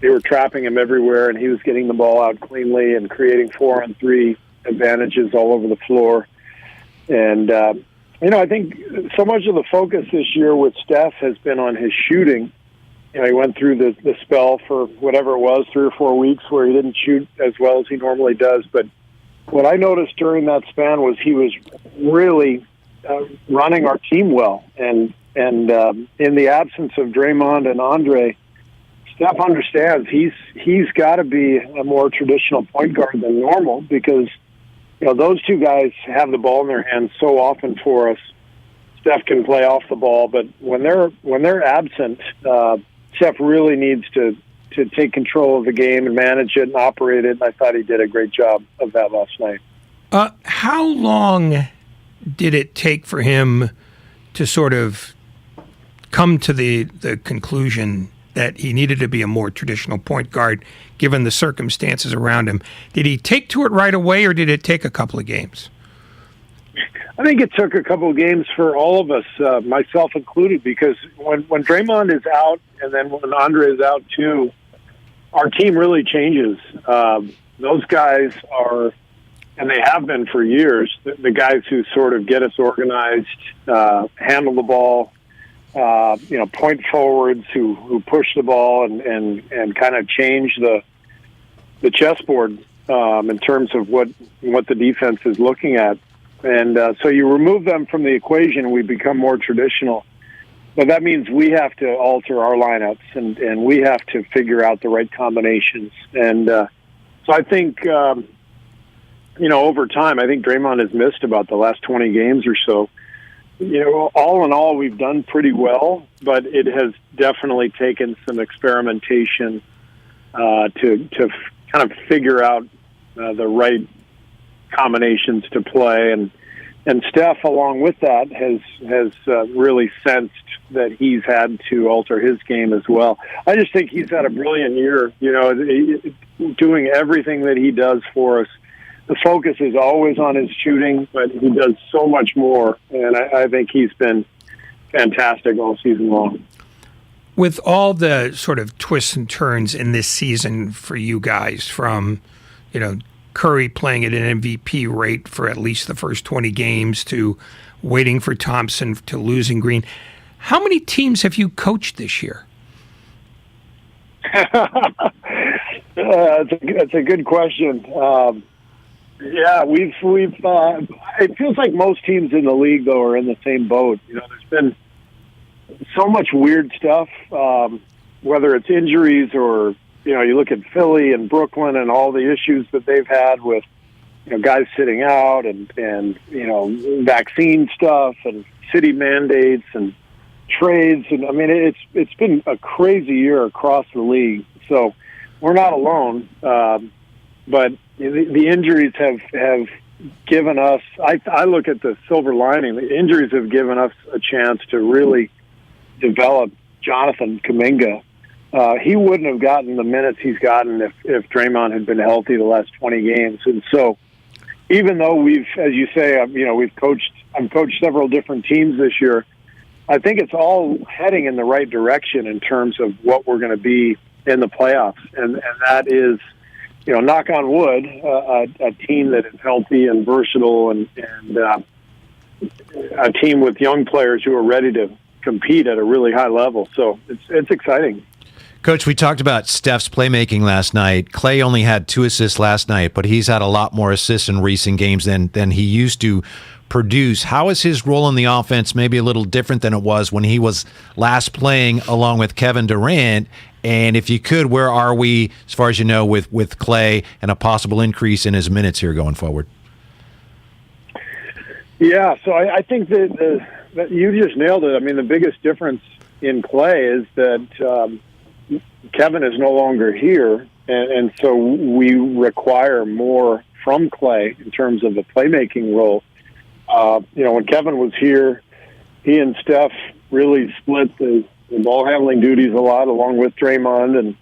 They were trapping him everywhere, and he was getting the ball out cleanly and creating 4-on-3 advantages all over the floor. And I think so much of the focus this year with Steph has been on his shooting. He went through the spell for whatever it was, 3 or 4 weeks, where he didn't shoot as well as he normally does. But what I noticed during that span was he was really running our team well. And in the absence of Draymond and Andre, Steph understands he's got to be a more traditional point guard than normal, because those two guys have the ball in their hands so often for us. Steph can play off the ball, but when they're absent, Steph really needs to take control of the game and manage it and operate it. And I thought he did a great job of that last night. How long did it take for him to sort of come to the conclusion that he needed to be a more traditional point guard given the circumstances around him? Did he take to it right away, or did it take a couple of games? I think it took a couple of games for all of us, myself included, because when Draymond is out and then when Andre is out too, our team really changes. Those guys are, and they have been for years, the guys who sort of get us organized, handle the ball, point forwards who push the ball and kind of change the chessboard in terms of what the defense is looking at. And so you remove them from the equation, we become more traditional. But that means we have to alter our lineups and we have to figure out the right combinations. And so I think, over time, I think Draymond has missed about the last 20 games or so. All in all, we've done pretty well, but it has definitely taken some experimentation to kind of figure out the right combinations to play. And Steph, along with that, has really sensed that he's had to alter his game as well. I just think he's had a brilliant year, doing everything that he does for us. The focus is always on his shooting, but he does so much more, and I think he's been fantastic all season long. With all the sort of twists and turns in this season for you guys, from, Curry playing at an MVP rate for at least the first 20 games to waiting for Thompson to losing Green, how many teams have you coached this year? That's a good question. Yeah, we've. It feels like most teams in the league, though, are in the same boat. There's been so much weird stuff, whether it's injuries or you look at Philly and Brooklyn and all the issues that they've had with guys sitting out and vaccine stuff and city mandates and trades, and I mean it's been a crazy year across the league. So we're not alone, but the injuries have given us, I look at the silver lining, the injuries have given us a chance to really develop Jonathan Kuminga. He wouldn't have gotten the minutes he's gotten if Draymond had been healthy the last 20 games. And so even though we've, as you say, I've coached several different teams this year. I think it's all heading in the right direction in terms of what we're going to be in the playoffs, and that is, knock on wood, a team that is healthy and versatile, and a team with young players who are ready to compete at a really high level. So it's exciting. Coach, we talked about Steph's playmaking last night. Clay only had 2 assists last night, but he's had a lot more assists in recent games than he used to produce. How is his role in the offense maybe a little different than it was when he was last playing along with Kevin Durant? And if you could, where are we, as far as you know, with Clay and a possible increase in his minutes here going forward? Yeah, so I think that you just nailed it. I mean, the biggest difference in Clay is that Kevin is no longer here, and so we require more from Clay in terms of the playmaking role. When Kevin was here, he and Steph really split the ball handling duties a lot, along with Draymond, and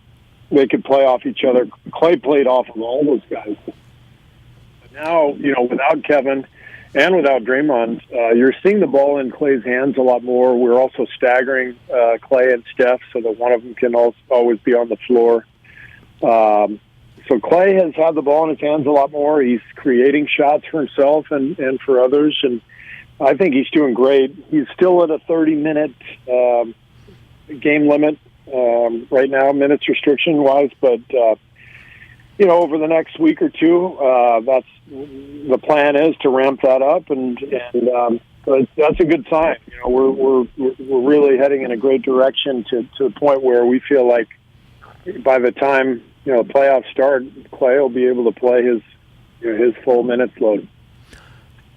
they could play off each other. Clay played off of all those guys. But now, without Kevin and without Draymond, you're seeing the ball in Clay's hands a lot more. We're also staggering Clay and Steph so that one of them can always be on the floor. So Clay has had the ball in his hands a lot more. He's creating shots for himself and for others, and I think he's doing great. He's still at a 30-minute game limit right now, minutes restriction-wise, but over the next week or two, that's the plan is to ramp that up, and that's a good sign. We're really heading in a great direction to the point where we feel like by the time playoffs start, Clay will be able to play his full minutes load.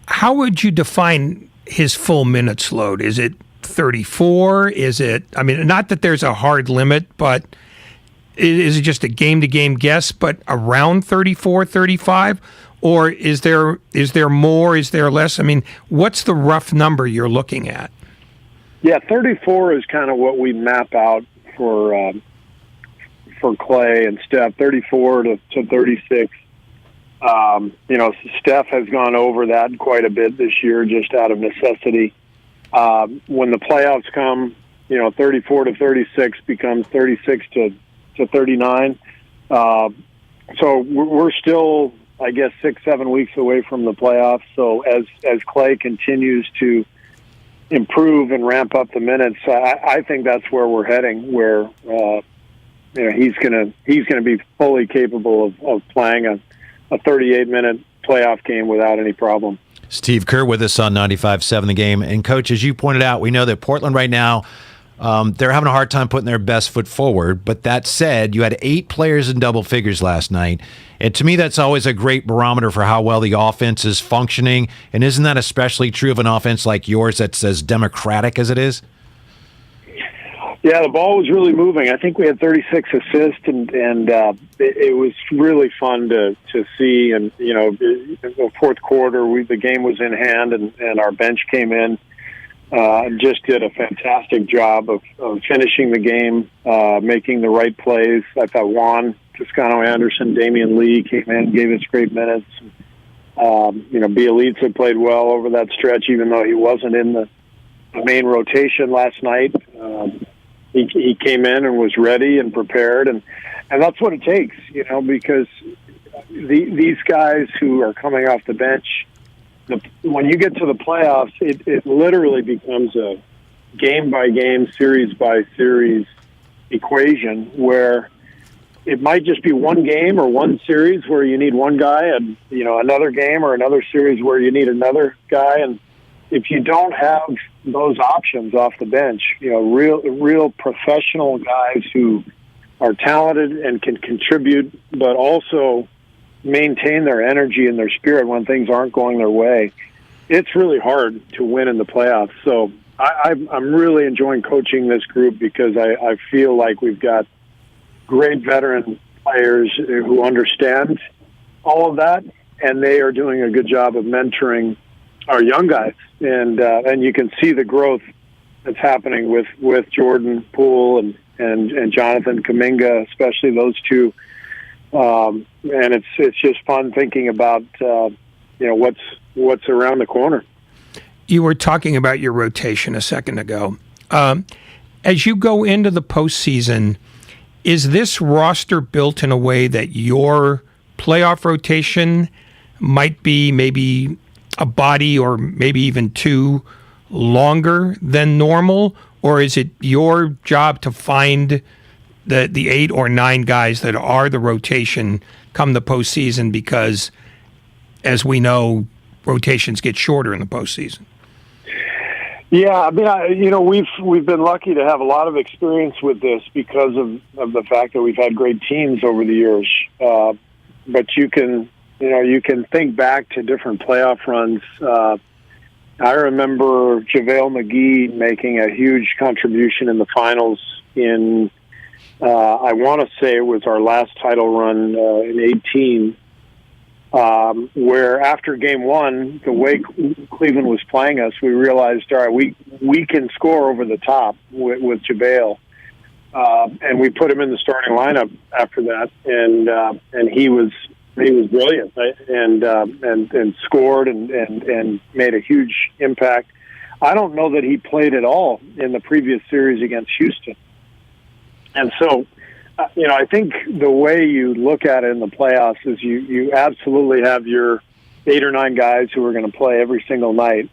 How would you define his full minutes load? Is it 34? Is it? I mean, not that there's a hard limit, but is it just a game-to-game guess? But around 34, 35, or is there more? Is there less? I mean, what's the rough number you're looking at? Yeah, 34 is kind of what we map out for Clay and Steph, 34 to 36. Steph has gone over that quite a bit this year, just out of necessity. When the playoffs come, 34 to 36 becomes 36 to 39. So we're still, I guess, 6-7 weeks away from the playoffs. So as Clay continues to improve and ramp up the minutes, I think that's where we're heading, where he's gonna be fully capable of playing a 38-minute playoff game without any problem. Steve Kerr with us on 95.7 The Game. And, Coach, as you pointed out, we know that Portland right now, they're having a hard time putting their best foot forward. But that said, you had 8 players in double figures last night. And to me, that's always a great barometer for how well the offense is functioning. And isn't that especially true of an offense like yours that's as democratic as it is? Yeah, the ball was really moving. I think we had 36 assists, and it was really fun to see. And in the fourth quarter, the game was in hand, and our bench came in, just did a fantastic job of finishing the game, making the right plays. I thought Juan Toscano-Anderson, Damian Lee came in, gave us great minutes. Bielitsa played well over that stretch, even though he wasn't in the main rotation last night. He came in and was ready and prepared, and that's what it takes, because these guys who are coming off the bench, when you get to the playoffs, it literally becomes a game-by-game, series-by-series equation where it might just be one game or one series where you need one guy, and another game or another series where you need another guy, and if you don't have those options off the bench, real professional guys who are talented and can contribute, but also maintain their energy and their spirit when things aren't going their way, it's really hard to win in the playoffs. So I'm really enjoying coaching this group because I feel like we've got great veteran players who understand all of that, and they are doing a good job of mentoring our young guys, and you can see the growth that's happening with Jordan Poole and Jonathan Kuminga, especially those two. And it's just fun thinking about what's around the corner. You were talking about your rotation a second ago. As you go into the postseason, is this roster built in a way that your playoff rotation might be maybe a body or maybe even two longer than normal? Or is it your job to find the 8 or 9 guys that are the rotation come the postseason? Because, as we know, rotations get shorter in the postseason. Yeah, I mean, we've been lucky to have a lot of experience with this because of the fact that we've had great teams over the years. But you can think back to different playoff runs. I remember JaVale McGee making a huge contribution in the finals in, I want to say it was our last title run in 18. Where after game one, the way Cleveland was playing us, we realized, all right, we can score over the top with JaVale. And we put him in the starting lineup after that, and he was brilliant, right? and scored and made a huge impact. I don't know that he played at all in the previous series against Houston. And so, I think the way you look at it in the playoffs is you absolutely have your 8 or 9 guys who are going to play every single night.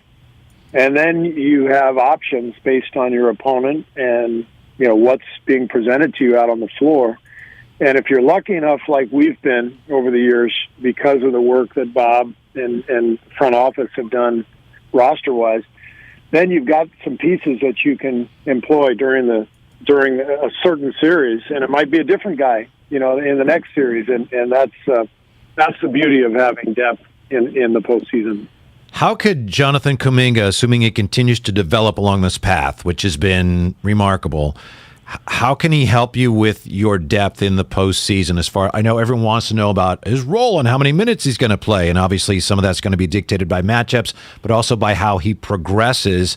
And then you have options based on your opponent and, what's being presented to you out on the floor. And if you're lucky enough, like we've been over the years, because of the work that Bob and front office have done roster-wise, then you've got some pieces that you can employ during a certain series, and it might be a different guy, in the next series, and that's the beauty of having depth in the postseason. How could Jonathan Kuminga, assuming he continues to develop along this path, which has been remarkable, how can he help you with your depth in the postseason? I know everyone wants to know about his role and how many minutes he's going to play, and obviously some of that's going to be dictated by matchups, but also by how he progresses.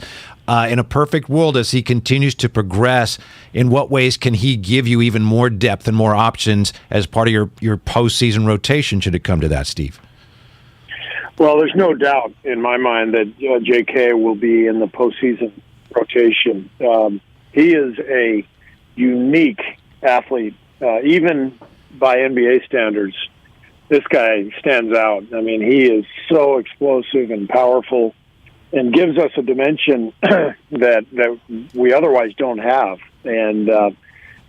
In a perfect world, as he continues to progress, in what ways can he give you even more depth and more options as part of your postseason rotation, should it come to that, Steve? Well, there's no doubt in my mind that JK will be in the postseason rotation. He is a unique athlete, even by NBA standards. This guy stands out. I mean, he is so explosive and powerful, and gives us a dimension that we otherwise don't have. And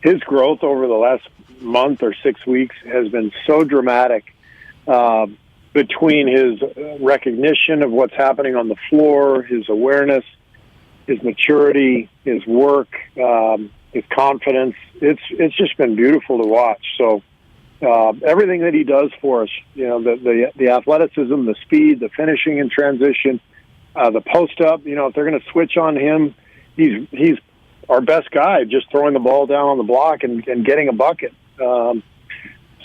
his growth over the last month or 6 weeks has been so dramatic, between his recognition of what's happening on the floor, his awareness, his maturity, his work, his confidence. It's just been beautiful to watch. So everything that he does for us, the athleticism, the speed, the finishing in transition, the post up, if they're going to switch on him, he's our best guy, just throwing the ball down on the block and getting a bucket.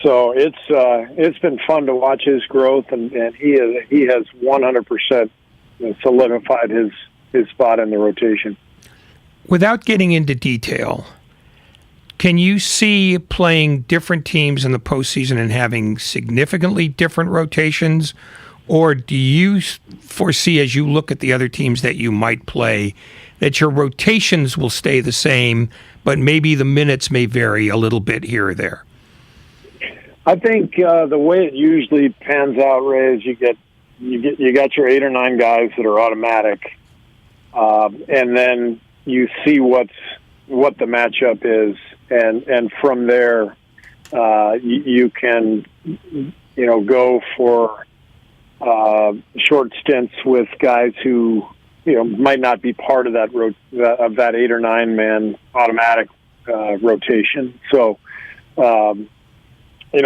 So it's been fun to watch his growth, and he has 100% solidified his spot in the rotation. Without getting into detail, can you see playing different teams in the postseason and having significantly different rotations? Or do you foresee, as you look at the other teams that you might play, that your rotations will stay the same, but maybe the minutes may vary a little bit here or there? I think the way it usually pans out, Ray, is you got your 8 or 9 guys that are automatic, and then you see what the matchup is, and from there you can go for short stints with guys who might not be part of that 8 or 9 man automatic rotation. So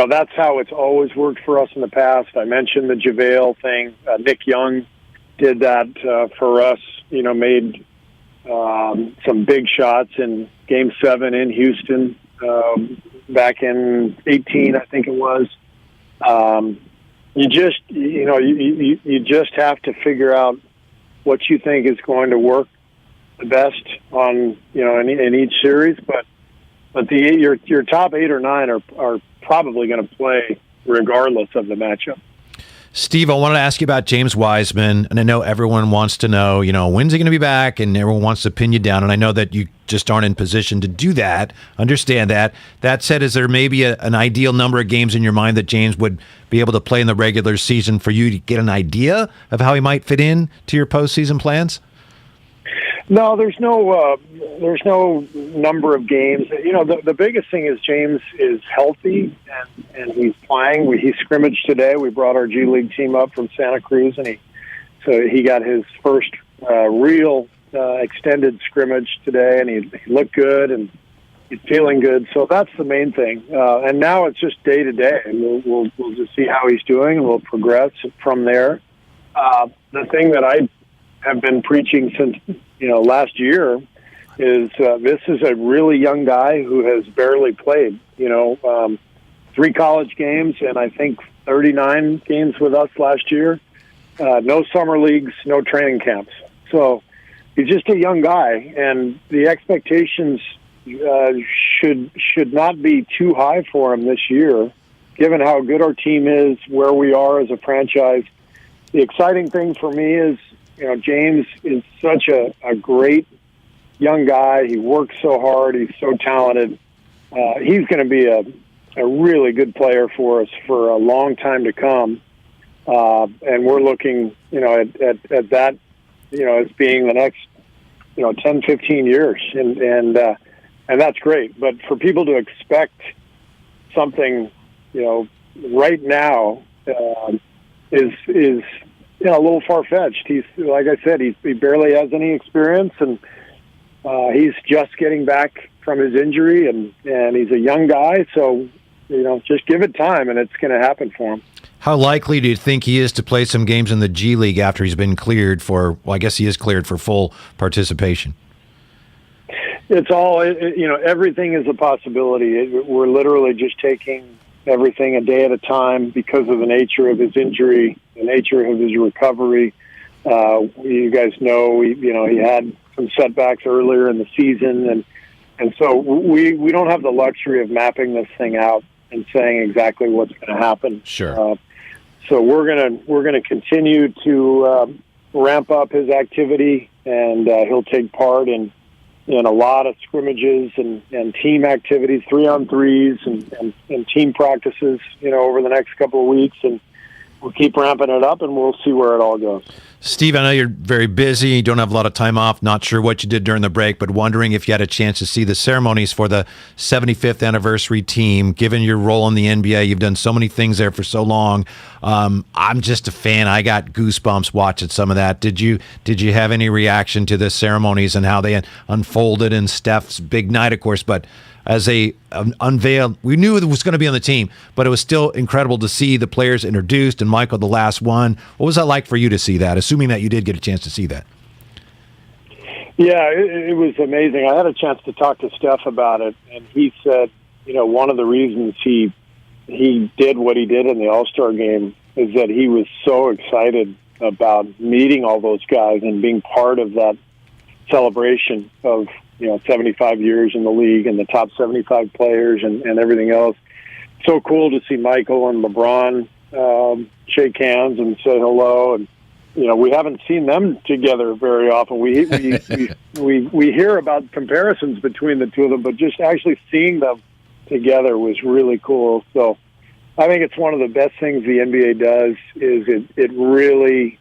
that's how it's always worked for us in the past. I mentioned the JaVale thing. Nick Young did that for us. Made some big shots in Game 7 in Houston back in 18, I think it was. You just have to figure out what you think is going to work the best on in each series. But your top 8 or 9 are probably going to play regardless of the matchup. Steve, I wanted to ask you about James Wiseman, and I know everyone wants to know, when's he going to be back, and everyone wants to pin you down, and I know that you just aren't in position to do that. Understand that. That said, is there maybe an ideal number of games in your mind that James would be able to play in the regular season for you to get an idea of how he might fit in to your postseason plans? No, there's no number of games. The biggest thing is James is healthy and he's playing. He scrimmaged today. We brought our G League team up from Santa Cruz, and he got his first real extended scrimmage today, and he looked good and he's feeling good. So that's the main thing. And now it's just day to day, and we'll just see how he's doing, and we'll progress from there. The thing that I have been preaching since last year is this is a really young guy who has barely played. 3 college games and I think 39 games with us last year. No summer leagues, no training camps. So he's just a young guy, and the expectations should not be too high for him this year, given how good our team is, where we are as a franchise. The exciting thing for me is, James is such a great young guy. He works so hard. He's so talented. He's going to be a really good player for us for a long time to come. And we're looking, at that, as being the next, 10, 15 years. And that's great. But for people to expect something, right now, is a little far-fetched. He's, like I said, he barely has any experience, and he's just getting back from his injury, and he's a young guy, so, just give it time, and it's going to happen for him. How likely do you think he is to play some games in the G League after he's been cleared for, I guess he is cleared for full participation? It's all, everything is a possibility. We're literally just taking everything a day at a time because of the nature of his injury, the nature of his recovery. You guys know, he had some setbacks earlier in the season, and so we don't have the luxury of mapping this thing out and saying exactly what's going to happen. Sure. So we're gonna continue to ramp up his activity, and he'll take part in a lot of scrimmages and team activities, 3-on-3s and team practices, over the next couple of weeks, and we'll keep ramping it up, and we'll see where it all goes. Steve, I know you're very busy. You don't have a lot of time off. Not sure what you did during the break, but wondering if you had a chance to see the ceremonies for the 75th anniversary team. Given your role in the NBA, you've done so many things there for so long. I'm just a fan. I got goosebumps watching some of that. Did you have any reaction to the ceremonies and how they unfolded in Steph's big night, of course, but as they unveiled, we knew it was going to be on the team, but it was still incredible to see the players introduced and Michael the last one. What was that like for you to see that, assuming that you did get a chance to see that? Yeah, it was amazing. I had a chance to talk to Steph about it, and he said, one of the reasons he did what he did in the All-Star game is that he was so excited about meeting all those guys and being part of that celebration of 75 years in the league and the top 75 players and everything else. So cool to see Michael and LeBron shake hands and say hello. And, we haven't seen them together very often. We hear about comparisons between the two of them, but just actually seeing them together was really cool. So I think it's one of the best things the NBA does is it really,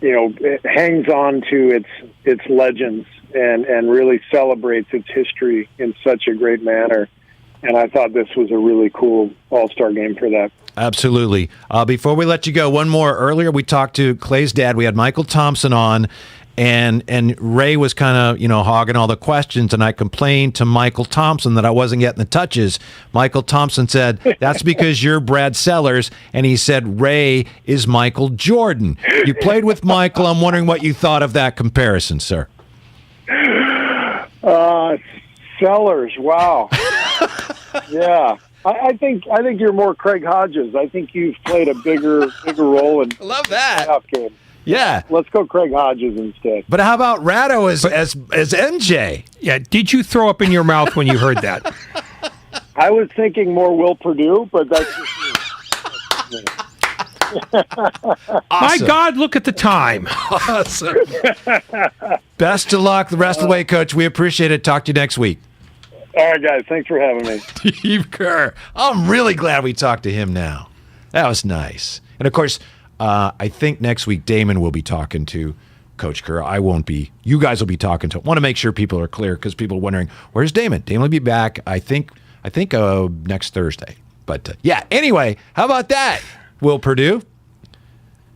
it hangs on to its legends and really celebrates its history in such a great manner. And I thought this was a really cool All-Star game for that. Absolutely. Before we let you go, one more. Earlier we talked to Clay's dad. We had Michael Thompson on, and Ray was kind of, hogging all the questions, and I complained to Michael Thompson that I wasn't getting the touches. Michael Thompson said, that's because you're Brad Sellers, and he said Ray is Michael Jordan. You played with Michael. I'm wondering what you thought of that comparison, sir. Sellers, wow. Yeah. I think you're more Craig Hodges. I think you've played a bigger role in love that playoff game. Yeah. Let's go Craig Hodges instead. But how about Ratto as MJ? Yeah. Did you throw up in your mouth when you heard that? I was thinking more Will Perdue, but that's just me. My God, look at the time. Awesome. Best of luck the rest of the way, Coach. We appreciate it. Talk to you next week. All right, guys. Thanks for having me. Steve Kerr. I'm really glad we talked to him now. That was nice. And, of course, I think next week Damon will be talking to Coach Kerr. I won't be. You guys will be talking to him. I want to make sure people are clear because people are wondering, where's Damon? Damon will be back, I think next Thursday. But, yeah, anyway, how about that, Will Purdue?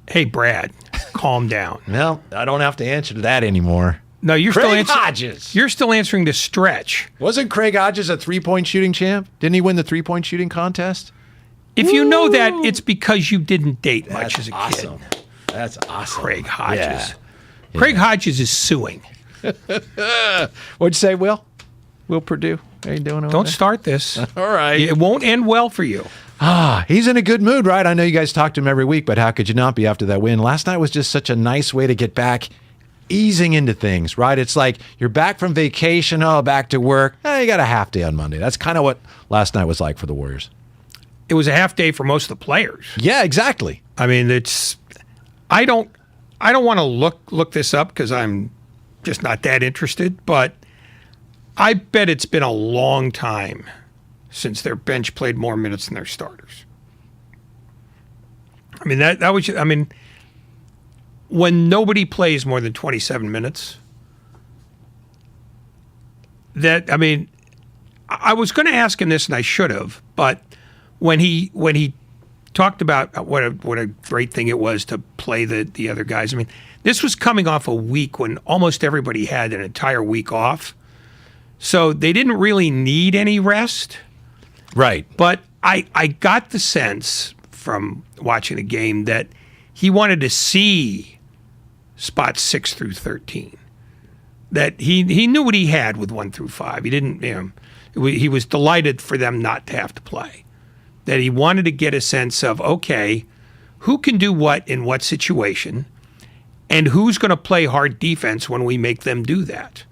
Hey, Brad, calm down. Well, I don't have to answer to that anymore. No, you're Craig still Hodges. You're still answering to Stretch. Wasn't Craig Hodges a three-point shooting champ? Didn't he win the three-point shooting contest? If you know that, it's because you didn't date much as a awesome. kid. That's awesome. Craig Hodges. Yeah. Craig Hodges is suing. What'd you say, Will? Will Purdue? How you doing over Don't there? start this. All right. It won't end well for you. He's in a good mood, right? I know you guys talk to him every week, but how could you not be after that win? Last night was just such a nice way to get back easing into things, right? It's like you're back from vacation, back to work. You got a half day on Monday. That's kind of what last night was like for the Warriors. It was a half day for most of the players. Yeah, exactly. I mean, I don't want to look this up because I'm just not that interested, but I bet it's been a long time since their bench played more minutes than their starters. I mean, that was, I mean, when nobody plays more than 27 minutes, I mean, I was going to ask him this and I should have, but when he talked about what a great thing it was to play the other guys, I mean, this was coming off a week when almost everybody had an entire week off. So they didn't really need any rest. Right. But I got the sense from watching the game that he wanted to see spots 6 through 13. That he knew what he had with 1 through 5. He didn't, he was delighted for them not to have to play. That he wanted to get a sense of, okay, who can do what in what situation and who's going to play hard defense when we make them do that.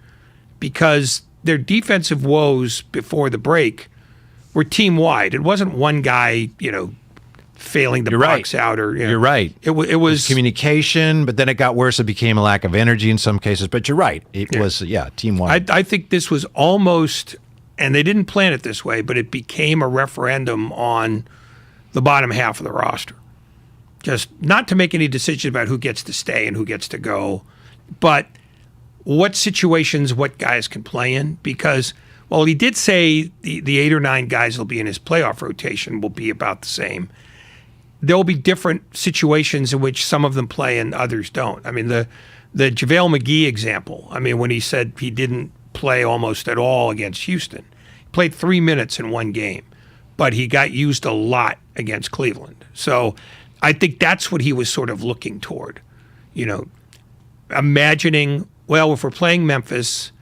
Because their defensive woes before the break were team-wide. It wasn't one guy, failing to box out. Or You're right. It was communication, but then it got worse. It became a lack of energy in some cases. But you're right. It was, team-wide. I think this was almost, and they didn't plan it this way, but it became a referendum on the bottom half of the roster. Just not to make any decisions about who gets to stay and who gets to go, but what situations what guys can play in. Because, well, he did say the 8 or 9 guys will be in his playoff rotation will be about the same. There'll be different situations in which some of them play and others don't. I mean, the JaVale McGee example, I mean, when he said he didn't play almost at all against Houston. He played 3 minutes in one game, but he got used a lot against Cleveland. So I think that's what he was sort of looking toward, imagining, well, if we're playing Memphis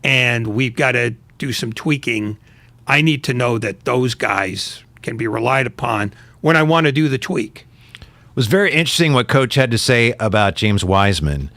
and we've got to do some tweaking, I need to know that those guys can be relied upon when I want to do the tweak. It was very interesting what Coach had to say about James Wiseman.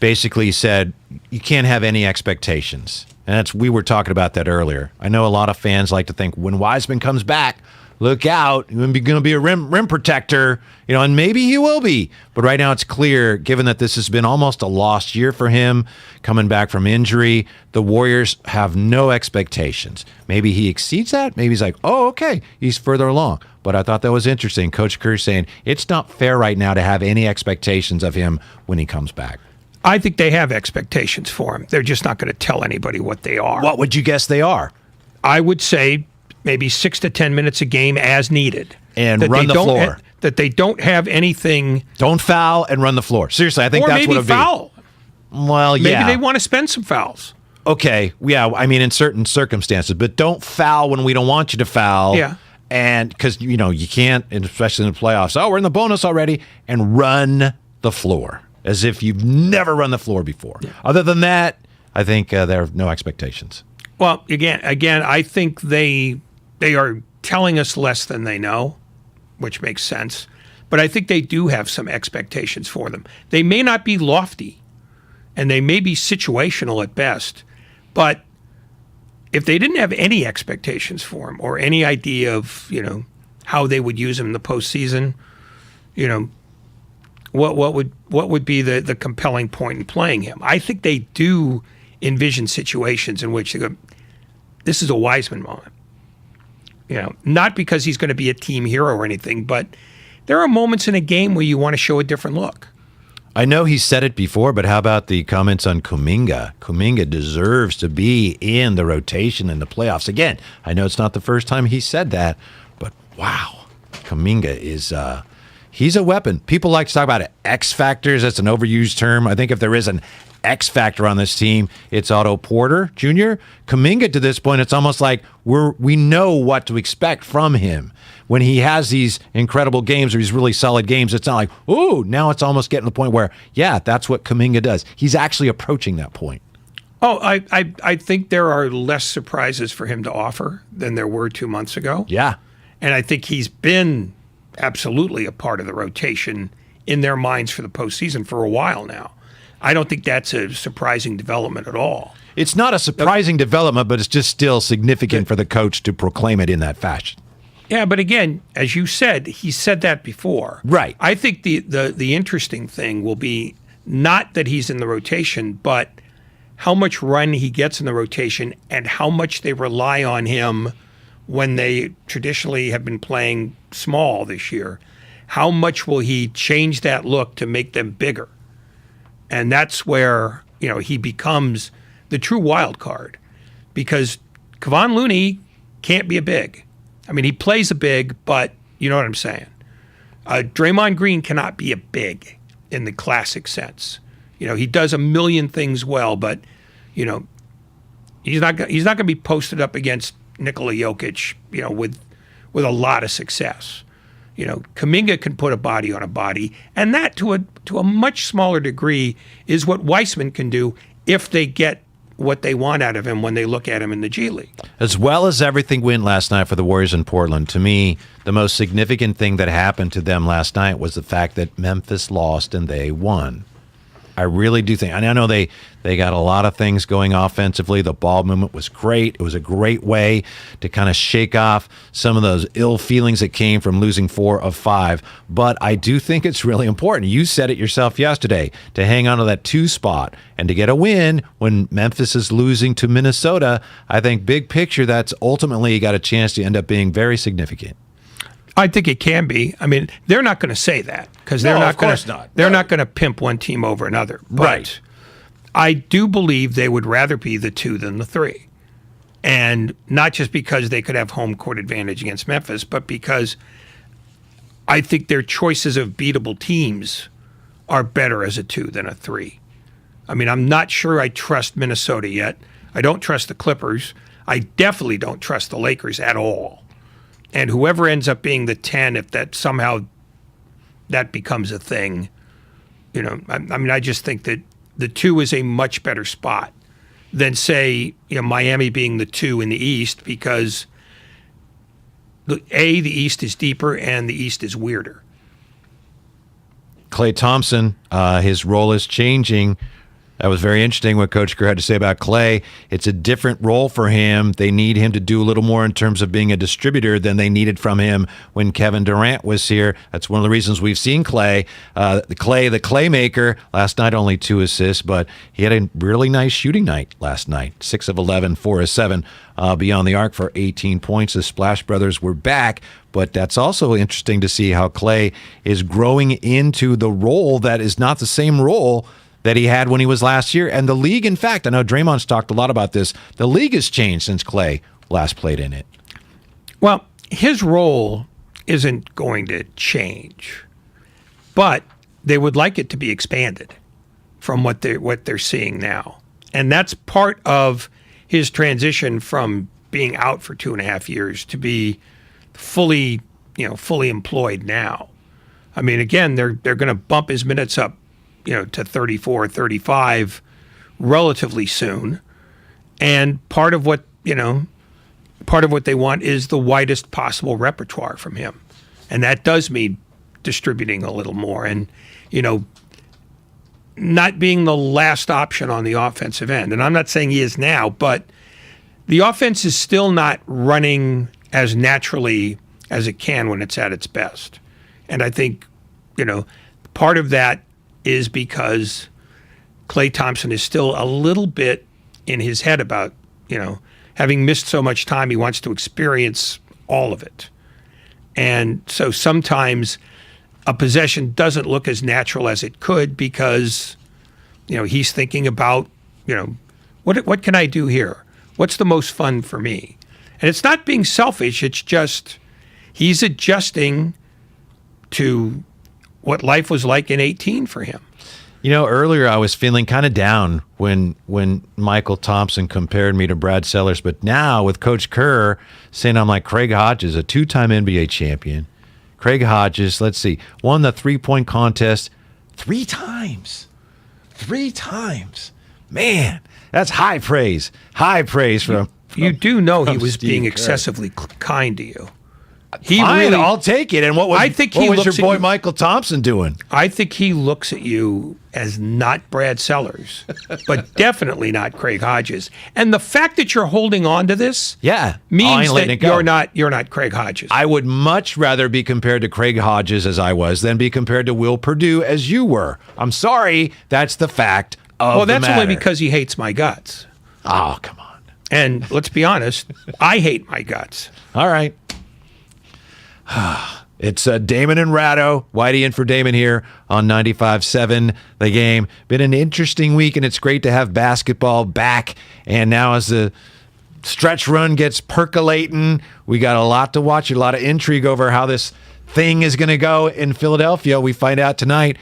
Basically said, you can't have any expectations. And we were talking about that earlier. I know a lot of fans like to think when Wiseman comes back, look out, he's going to be a rim protector, and maybe he will be. But right now it's clear, given that this has been almost a lost year for him, coming back from injury, the Warriors have no expectations. Maybe he exceeds that. Maybe he's like, oh, okay, he's further along. But I thought that was interesting. Coach Kerr saying it's not fair right now to have any expectations of him when he comes back. I think they have expectations for him. They're just not going to tell anybody what they are. What would you guess they are? I would say maybe 6 to 10 minutes a game as needed. And run the floor. That they don't have anything. Don't foul and run the floor. Seriously, I think that's what it would be. Or maybe foul. Well, yeah. Maybe they want to spend some fouls. Okay, yeah, I mean in certain circumstances, but don't foul when we don't want you to foul. Yeah. And because, you can't, and especially in the playoffs, we're in the bonus already, and run the floor as if you've never run the floor before. Yeah. Other than that, I think there are no expectations. Well, again, I think they are telling us less than they know, which makes sense. But I think they do have some expectations for them. They may not be lofty, and they may be situational at best, but if they didn't have any expectations for him or any idea of, how they would use him in the postseason, you know, what would be the compelling point in playing him? I think they do envision situations in which they go, this is a Wiseman moment. You know, not because he's going to be a team hero or anything, but there are moments in a game where you want to show a different look. I know he said it before, but how about the comments on Kuminga? Kuminga deserves to be in the rotation in the playoffs. Again, I know it's not the first time he said that, but wow, Kuminga is he's a weapon. People like to talk about it. X factors. That's an overused term. I think if there is an X factor on this team, it's Otto Porter Jr. Kuminga, to this point, it's almost like we know what to expect from him. When he has these incredible games or these really solid games, it's not like, ooh, now it's almost getting to the point where, yeah, that's what Kuminga does. He's actually approaching that point. Oh, I think there are less surprises for him to offer than there were 2 months ago. Yeah. And I think he's been absolutely a part of the rotation in their minds for the postseason for a while now. I don't think that's a surprising development at all. It's not a surprising development, but it's just still significant for the coach to proclaim it in that fashion. Yeah, but again, as you said, he said that before. Right. I think the interesting thing will be not that he's in the rotation, but how much run he gets in the rotation and how much they rely on him when they traditionally have been playing small this year. How much will he change that look to make them bigger? And that's where, you know, he becomes the true wild card, because Kevon Looney can't be a big. I mean, he plays a big, but you know what I'm saying. Draymond Green cannot be a big in the classic sense. You know, he does a million things well, but you know, he's not going to be posted up against Nikola Jokic, you know, with a lot of success. You know, Kuminga can put a body on a body, and that to a much smaller degree is what Wiseman can do if they get what they want out of him when they look at him in the G League. As well as everything went last night for the Warriors in Portland, to me, the most significant thing that happened to them last night was the fact that Memphis lost and they won. I really do think, and I know they got a lot of things going offensively. The ball movement was great. It was a great way to kind of shake off some of those ill feelings that came from losing 4 of 5. But I do think it's really important. You said it yourself yesterday, to hang on to that 2 spot and to get a win when Memphis is losing to Minnesota. I think big picture, that's ultimately got a chance to end up being very significant. I think it can be. I mean, they're not going to say that because they're not going to. They're not going to pimp one team over another. But right. I do believe they would rather be the 2 than the 3, and not just because they could have home court advantage against Memphis, but because I think their choices of beatable teams are better as a 2 than a 3. I mean, I'm not sure I trust Minnesota yet. I don't trust the Clippers. I definitely don't trust the Lakers at all. And whoever ends up being the 10, if that somehow that becomes a thing, you know, I mean, I just think that the 2 is a much better spot than, say, you know, Miami being the 2 in the East, because the East is deeper and the East is weirder. Klay Thompson, his role is changing. That was very interesting what Coach Kerr had to say about Klay. It's a different role for him. They need him to do a little more in terms of being a distributor than they needed from him when Kevin Durant was here. That's one of the reasons we've seen Klay. The Claymaker, last night only 2 assists, but he had a really nice shooting night last night. 6 of 11, 4 of 7 beyond the arc for 18 points. The Splash Brothers were back, but that's also interesting to see how Klay is growing into the role that is not the same role that he had when he was last year. And the league, in fact, I know Draymond's talked a lot about this, the league has changed since Klay last played in it. Well, his role isn't going to change, but they would like it to be expanded from what they're seeing now. And that's part of his transition from being out for 2.5 years to be fully employed now. I mean, again, they're going to bump his minutes up, you know, to 34, 35 relatively soon. And part of what they want is the widest possible repertoire from him. And that does mean distributing a little more and, you know, not being the last option on the offensive end. And I'm not saying he is now, but the offense is still not running as naturally as it can when it's at its best. And I think part of that is because Klay Thompson is still a little bit in his head about, having missed so much time, he wants to experience all of it. And so sometimes a possession doesn't look as natural as it could because, he's thinking about, what can I do here? What's the most fun for me? And it's not being selfish. It's just he's adjusting to what life was like in 18 for him. Earlier I was feeling kind of down when Michael Thompson compared me to Brad Sellers, but now with Coach Kerr saying I'm like Craig Hodges, a 2-time NBA champion. Craig Hodges, let's see, won the three-point contest 3 times. 3 times. Man, that's high praise. High praise from You do know he was Steve being Kerr. excessively kind to you. Fine, I'll take it. And what was your boy you, Michael Thompson doing? I think he looks at you as not Brad Sellers, but definitely not Craig Hodges. And the fact that you're holding on to this means that you're not Craig Hodges. I would much rather be compared to Craig Hodges as I was than be compared to Will Perdue as you were. I'm sorry, that's the fact of Well, the that's matter. only because he hates my guts. Oh, come on. And let's be honest, I hate my guts. All right. It's Damon and Ratto. Whitey in for Damon here on 95.7 The Game. Been an interesting week, and it's great to have basketball back. And now as the stretch run gets percolating, we got a lot to watch, a lot of intrigue over how this thing is going to go in Philadelphia. We find out tonight.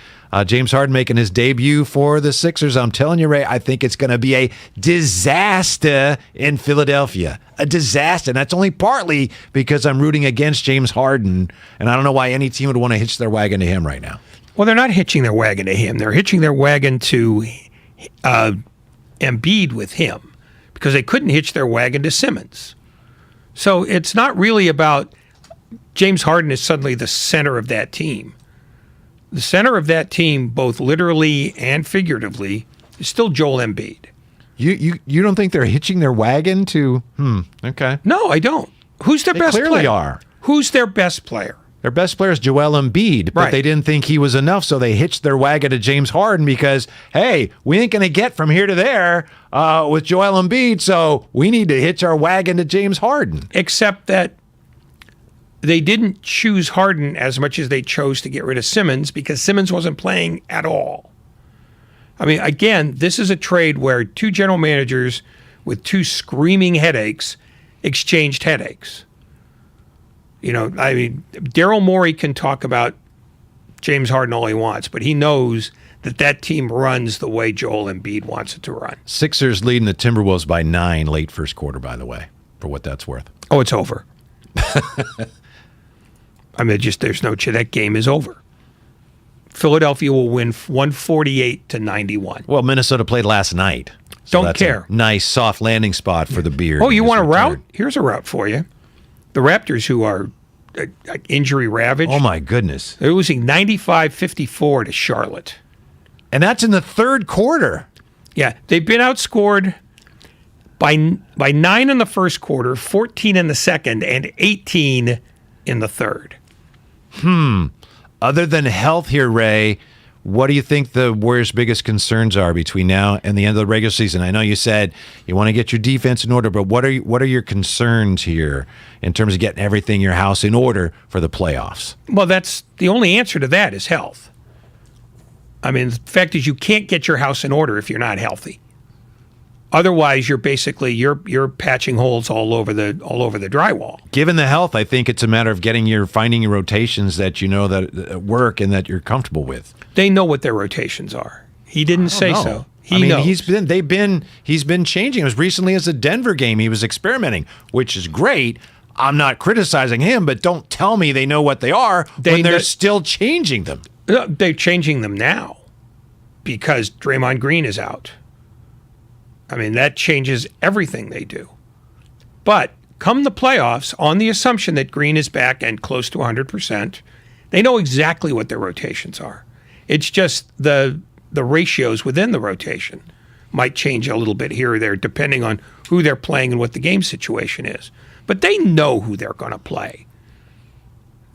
James Harden making his debut for the Sixers. I'm telling you, Ray, I think it's going to be a disaster in Philadelphia. A disaster. And that's only partly because I'm rooting against James Harden, and I don't know why any team would want to hitch their wagon to him right now. Well, they're not hitching their wagon to him. They're hitching their wagon to Embiid with him because they couldn't hitch their wagon to Simmons. So it's not really about James Harden is suddenly the center of that team. The center of that team, both literally and figuratively, is still Joel Embiid. You don't think they're hitching their wagon to? Okay. No, I don't. Who's their best player? They clearly are. Who's their best player? Their best player is Joel Embiid, but they didn't think he was enough, so they hitched their wagon to James Harden because, hey, we ain't going to get from here to there with Joel Embiid, so we need to hitch our wagon to James Harden. Except that they didn't choose Harden as much as they chose to get rid of Simmons because Simmons wasn't playing at all. I mean, again, this is a trade where 2 general managers with 2 screaming headaches exchanged headaches. Daryl Morey can talk about James Harden all he wants, but he knows that team runs the way Joel Embiid wants it to run. Sixers leading the Timberwolves by 9 late first quarter, by the way, for what that's worth. Oh, it's over. I mean, there's no that game is over. Philadelphia will win 148-91. Well, Minnesota played last night. So Don't that's care. A nice soft landing spot for the Beard. Oh, you want a route? Here's a route for you. The Raptors, who are injury ravaged. Oh, my goodness. They're losing 95-54 to Charlotte. And that's in the third quarter. Yeah, they've been outscored by 9 in the first quarter, 14 in the second, and 18 in the third. Other than health here, Ray, what do you think the Warriors' biggest concerns are between now and the end of the regular season? I know you said you want to get your defense in order, but what are your concerns here in terms of getting everything in your house in order for the playoffs? Well, that's the only answer to that is health. I mean, the fact is you can't get your house in order if you're not healthy. Otherwise, you're basically you're patching holes all over the drywall. Given the health, I think it's a matter of finding your rotations that you know that work and that you're comfortable with. They know what their rotations are. He didn't say so. He knows. He's been changing. As recently as the Denver game, he was experimenting, which is great. I'm not criticizing him, but don't tell me they know what they are when they're still changing them. They're changing them now because Draymond Green is out. I mean, that changes everything they do. But come the playoffs, on the assumption that Green is back and close to 100%, they know exactly what their rotations are. It's just the ratios within the rotation might change a little bit here or there depending on who they're playing and what the game situation is. But they know who they're going to play.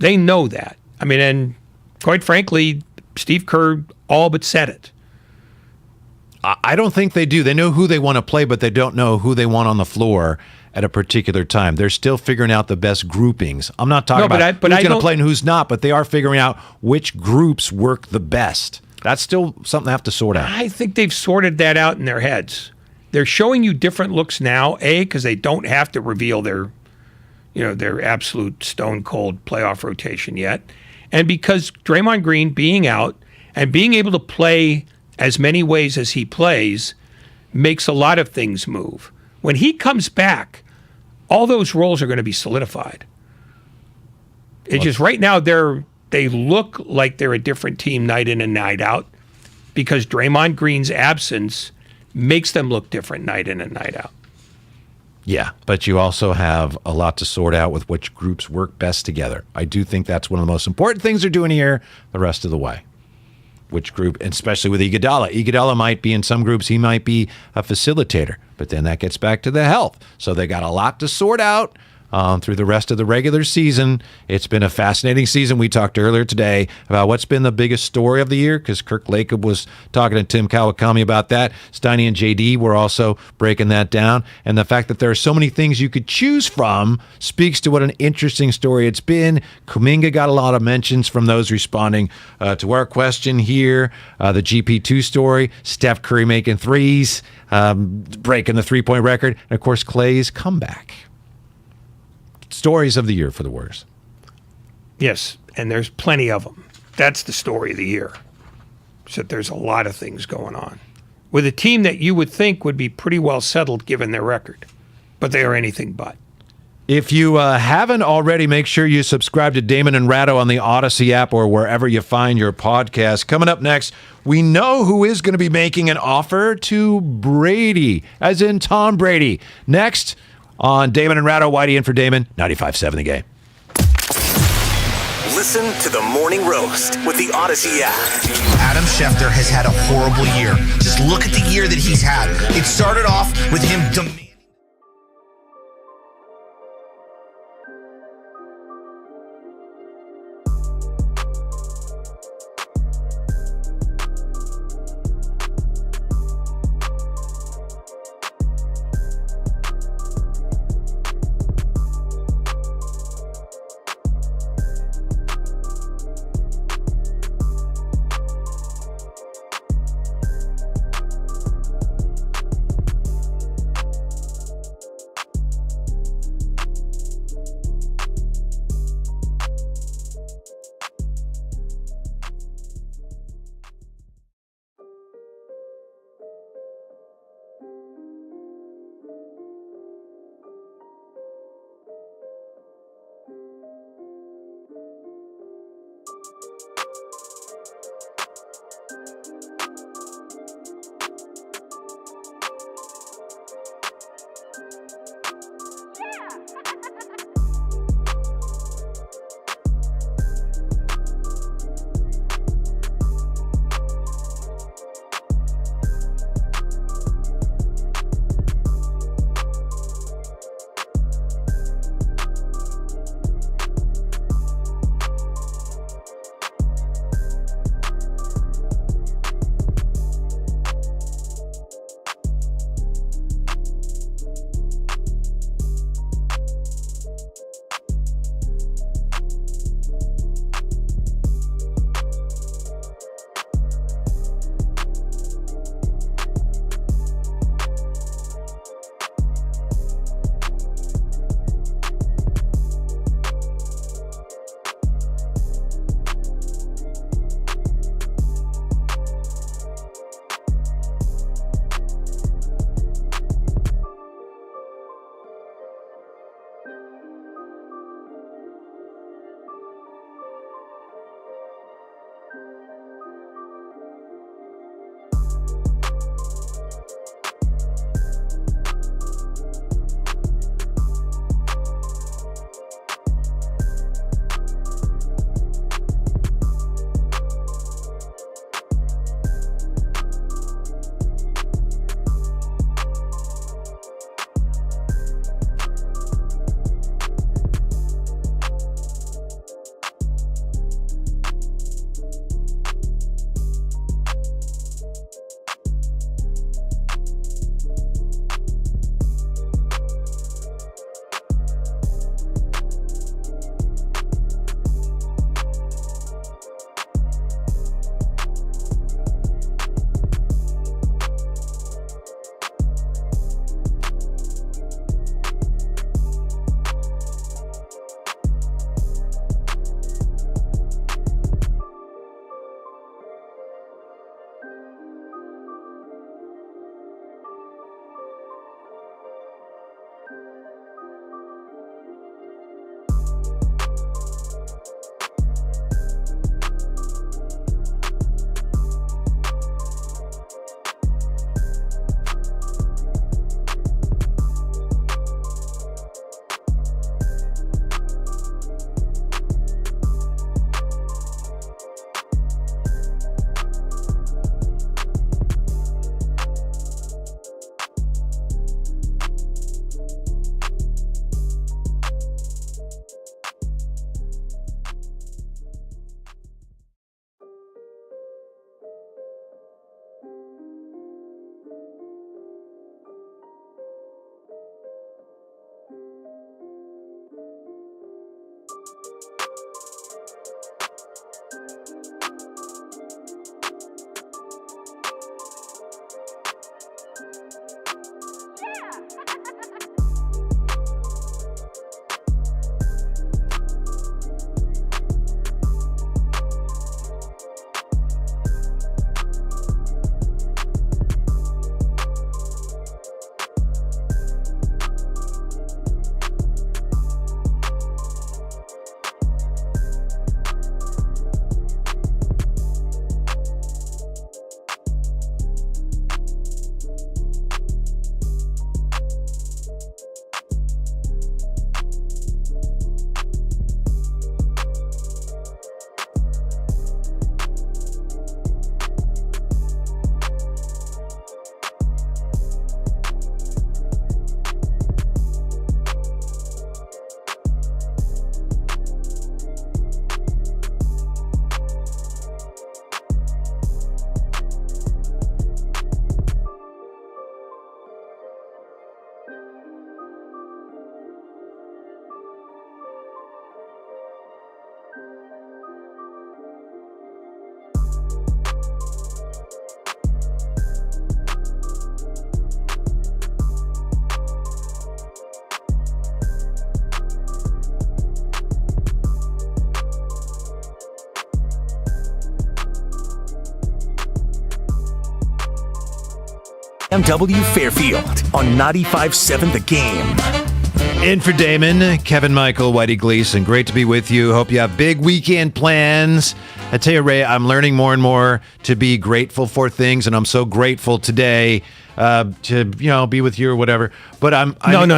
They know that. I mean, and Quite frankly, Steve Kerr all but said it. I don't think they do. They know who they want to play, but they don't know who they want on the floor at a particular time. They're still figuring out the best groupings. I'm not talking about who's going to play and who's not, but they are figuring out which groups work the best. That's still something they have to sort out. I think they've sorted that out in their heads. They're showing you different looks now, because they don't have to reveal their absolute stone cold playoff rotation yet. And because Draymond Green being out and being able to play as many ways as he plays makes a lot of things move. When he comes back, all those roles are going to be solidified. It's just right now they look like they're a different team night in and night out because Draymond Green's absence makes them look different night in and night out. Yeah, but you also have a lot to sort out with which groups work best together. I do think that's one of the most important things they're doing here the rest of the way. Which group, and especially with Iguodala. Iguodala might be in some groups, he might be a facilitator, but then that gets back to the health. So they got a lot to sort out through the rest of the regular season. It's been a fascinating season. We talked earlier today about what's been the biggest story of the year because Kirk Lacob was talking to Tim Kawakami about that. Steiny and JD were also breaking that down. And the fact that there are so many things you could choose from speaks to what an interesting story it's been. Kuminga got a lot of mentions from those responding to our question here. The GP2 story, Steph Curry making threes, breaking the three-point record, and of course Clay's comeback. Stories of the year for the Warriors. Yes, and there's plenty of them. That's the story of the year. So there's a lot of things going on. With a team that you would think would be pretty well settled given their record, but they are anything but. If you haven't already, make sure you subscribe to Damon and Ratto on the Odyssey app or wherever you find your podcast. Coming up next, we know who is going to be making an offer to Brady, as in Tom Brady. Next on Damon and Ratto, Whitey in for Damon, 95.7 The Game. Listen to the Morning Roast with the Odyssey app. Adam Schefter has had a horrible year. Just look at the year that he's had. It started off with him BMW Fairfield on 95.7 The Game. In for Damon, Kevin Michael, Whitey Gleason. Great to be with you. Hope you have big weekend plans. I tell you, Ray, I'm learning more and more to be grateful for things, and I'm so grateful today to be with you or whatever. But No. Yeah, no.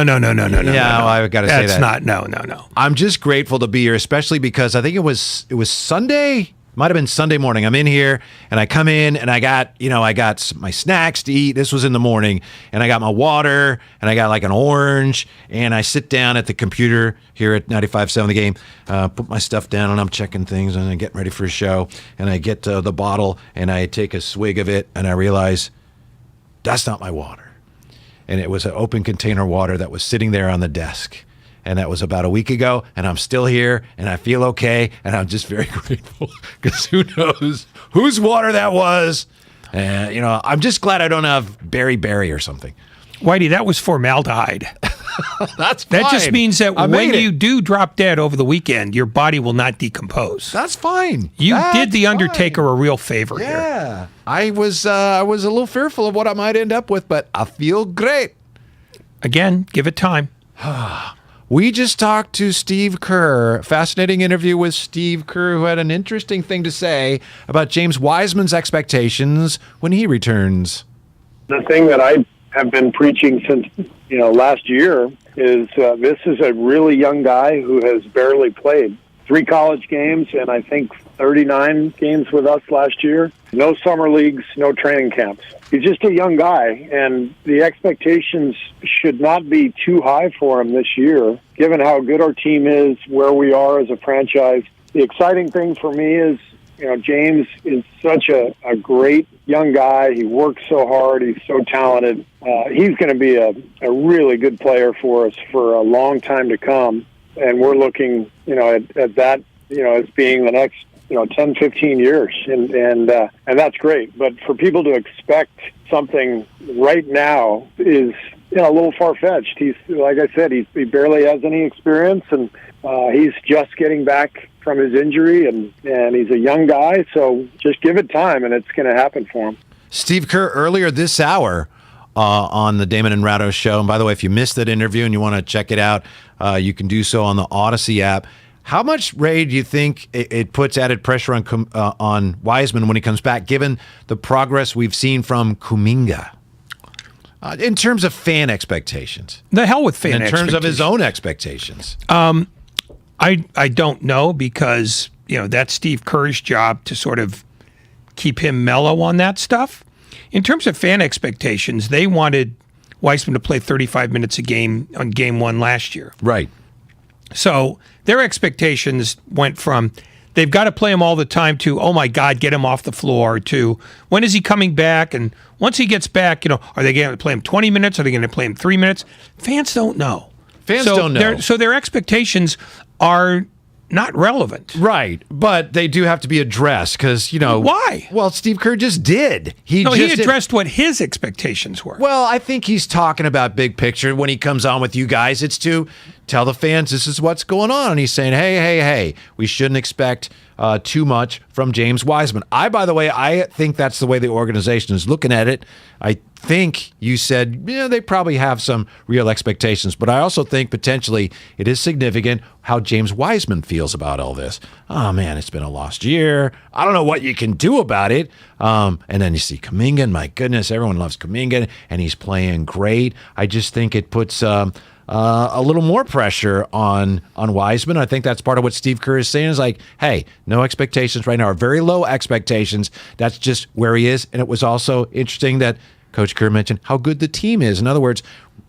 I got to say that. That's not. No. I'm just grateful to be here, especially because I think it was Sunday. Might have been Sunday morning. I'm in here and I come in and I got my snacks to eat. This was in the morning, and I got my water and I got like an orange, and I sit down at the computer here at 95.7 The Game, put my stuff down, and I'm checking things and I'm getting ready for a show, and I get to the bottle and I take a swig of it and I realize that's not my water. And it was an open container water that was sitting there on the desk. And that was about a week ago, and I'm still here, and I feel okay, and I'm just very grateful because who knows whose water that was. I'm just glad I don't have berry or something. Whitey, that was formaldehyde. That's fine. That just means that I when made it. you do drop dead over the weekend, your body will not decompose. That's fine. You did the Undertaker a real favor here. Yeah, I was a little fearful of what I might end up with, but I feel great. Again, give it time. We just talked to Steve Kerr. Fascinating interview with Steve Kerr, who had an interesting thing to say about James Wiseman's expectations when he returns. The thing that I have been preaching since last year is this is a really young guy who has barely played 3 college games and I think 39 games with us last year. No summer leagues, no training camps. He's just a young guy, and the expectations should not be too high for him this year, given how good our team is, where we are as a franchise. The exciting thing for me is, James is such a great young guy. He works so hard. He's so talented. He's going to be a really good player for us for a long time to come, and we're looking, at that, as being the next 10, 15 years. And that's great. But for people to expect something right now is, a little far-fetched. He's, like I said, he barely has any experience, and he's just getting back from his injury, and he's a young guy. So just give it time, and it's going to happen for him. Steve Kerr earlier this hour on the Damon and Ratto show. And by the way, if you missed that interview and you want to check it out, you can do so on the Odyssey app. How much, Ray, do you think it puts added pressure on Wiseman when he comes back, given the progress we've seen from Kuminga? In terms of fan expectations. The hell with fan expectations. In terms of his own expectations. I don't know, because, that's Steve Kerr's job to sort of keep him mellow on that stuff. In terms of fan expectations, they wanted Wiseman to play 35 minutes a game on game 1 last year. Right. So their expectations went from they've got to play him all the time to, oh my God, get him off the floor, to when is he coming back? And once he gets back, are they going to play him 20 minutes? Are they going to play him 3 minutes? Fans don't know. Fans don't know. So their expectations are not relevant. Right, but they do have to be addressed because, Why? Well, Steve Kerr just did. He addressed what his expectations were. Well, I think he's talking about big picture. When he comes on with you guys, it's to tell the fans this is what's going on. And he's saying, hey, we shouldn't expect too much from James Wiseman. By the way, I think that's the way the organization is looking at it. I think you said, they probably have some real expectations, but I also think potentially it is significant how James Wiseman feels about all this. Oh, man, it's been a lost year. I don't know what you can do about it. And then you see Kuminga, and my goodness, everyone loves Kuminga, and he's playing great. I just think it puts a little more pressure on Wiseman. I think that's part of what Steve Kerr is saying is like, hey, no expectations right now, or very low expectations. That's just where he is. And it was also interesting that Coach Kerr mentioned how good the team is. In other words,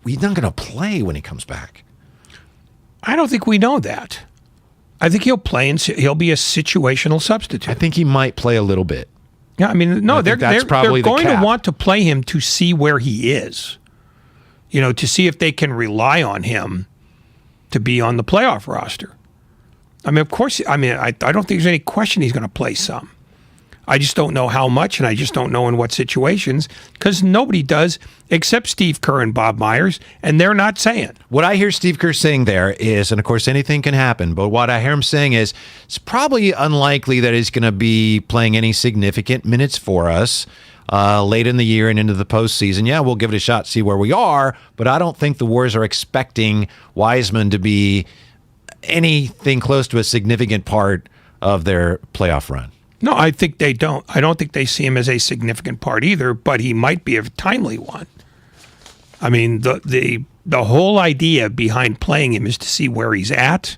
he's not going to play when he comes back. I don't think we know that. I think he'll play and he'll be a situational substitute. I think he might play a little bit. Yeah, I mean, no, they're going to want to play him to see where he is. To see if they can rely on him to be on the playoff roster. I mean, of course, I don't think there's any question he's going to play some. I just don't know how much, and I just don't know in what situations, because nobody does except Steve Kerr and Bob Myers, and they're not saying. What I hear Steve Kerr saying there is, and of course anything can happen, but what I hear him saying is it's probably unlikely that he's going to be playing any significant minutes for us late in the year and into the postseason. Yeah, we'll give it a shot, see where we are, but I don't think the Warriors are expecting Wiseman to be anything close to a significant part of their playoff run. No, I think they don't. I don't think they see him as a significant part either, but he might be a timely one. I mean, the whole idea behind playing him is to see where he's at,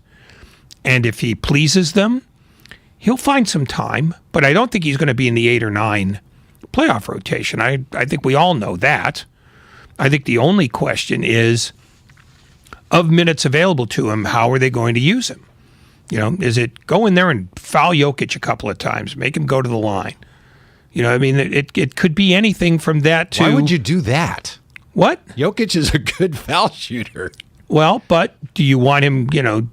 and if he pleases them, he'll find some time, but I don't think he's going to be in the 8 or 9 playoff rotation. I think we all know that. I think the only question is, of minutes available to him, how are they going to use him? Is it go in there and foul Jokic a couple of times, make him go to the line? It could be anything from that to... Why would you do that? What? Jokic is a good foul shooter. Well, but do you want him,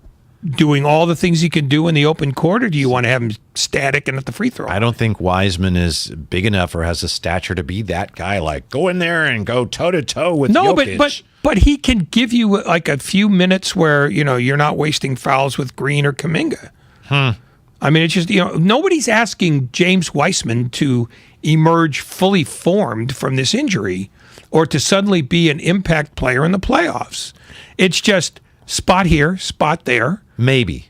doing all the things he can do in the open court, or do you want to have him static and at the free throw? I don't think Wiseman is big enough or has the stature to be that guy. Like, go in there and go toe-to-toe with Jokic. No, but he can give you like a few minutes where, you're not wasting fouls with Green or Kuminga. I mean, it's just, nobody's asking James Wiseman to emerge fully formed from this injury or to suddenly be an impact player in the playoffs. It's just spot here, spot there. Maybe.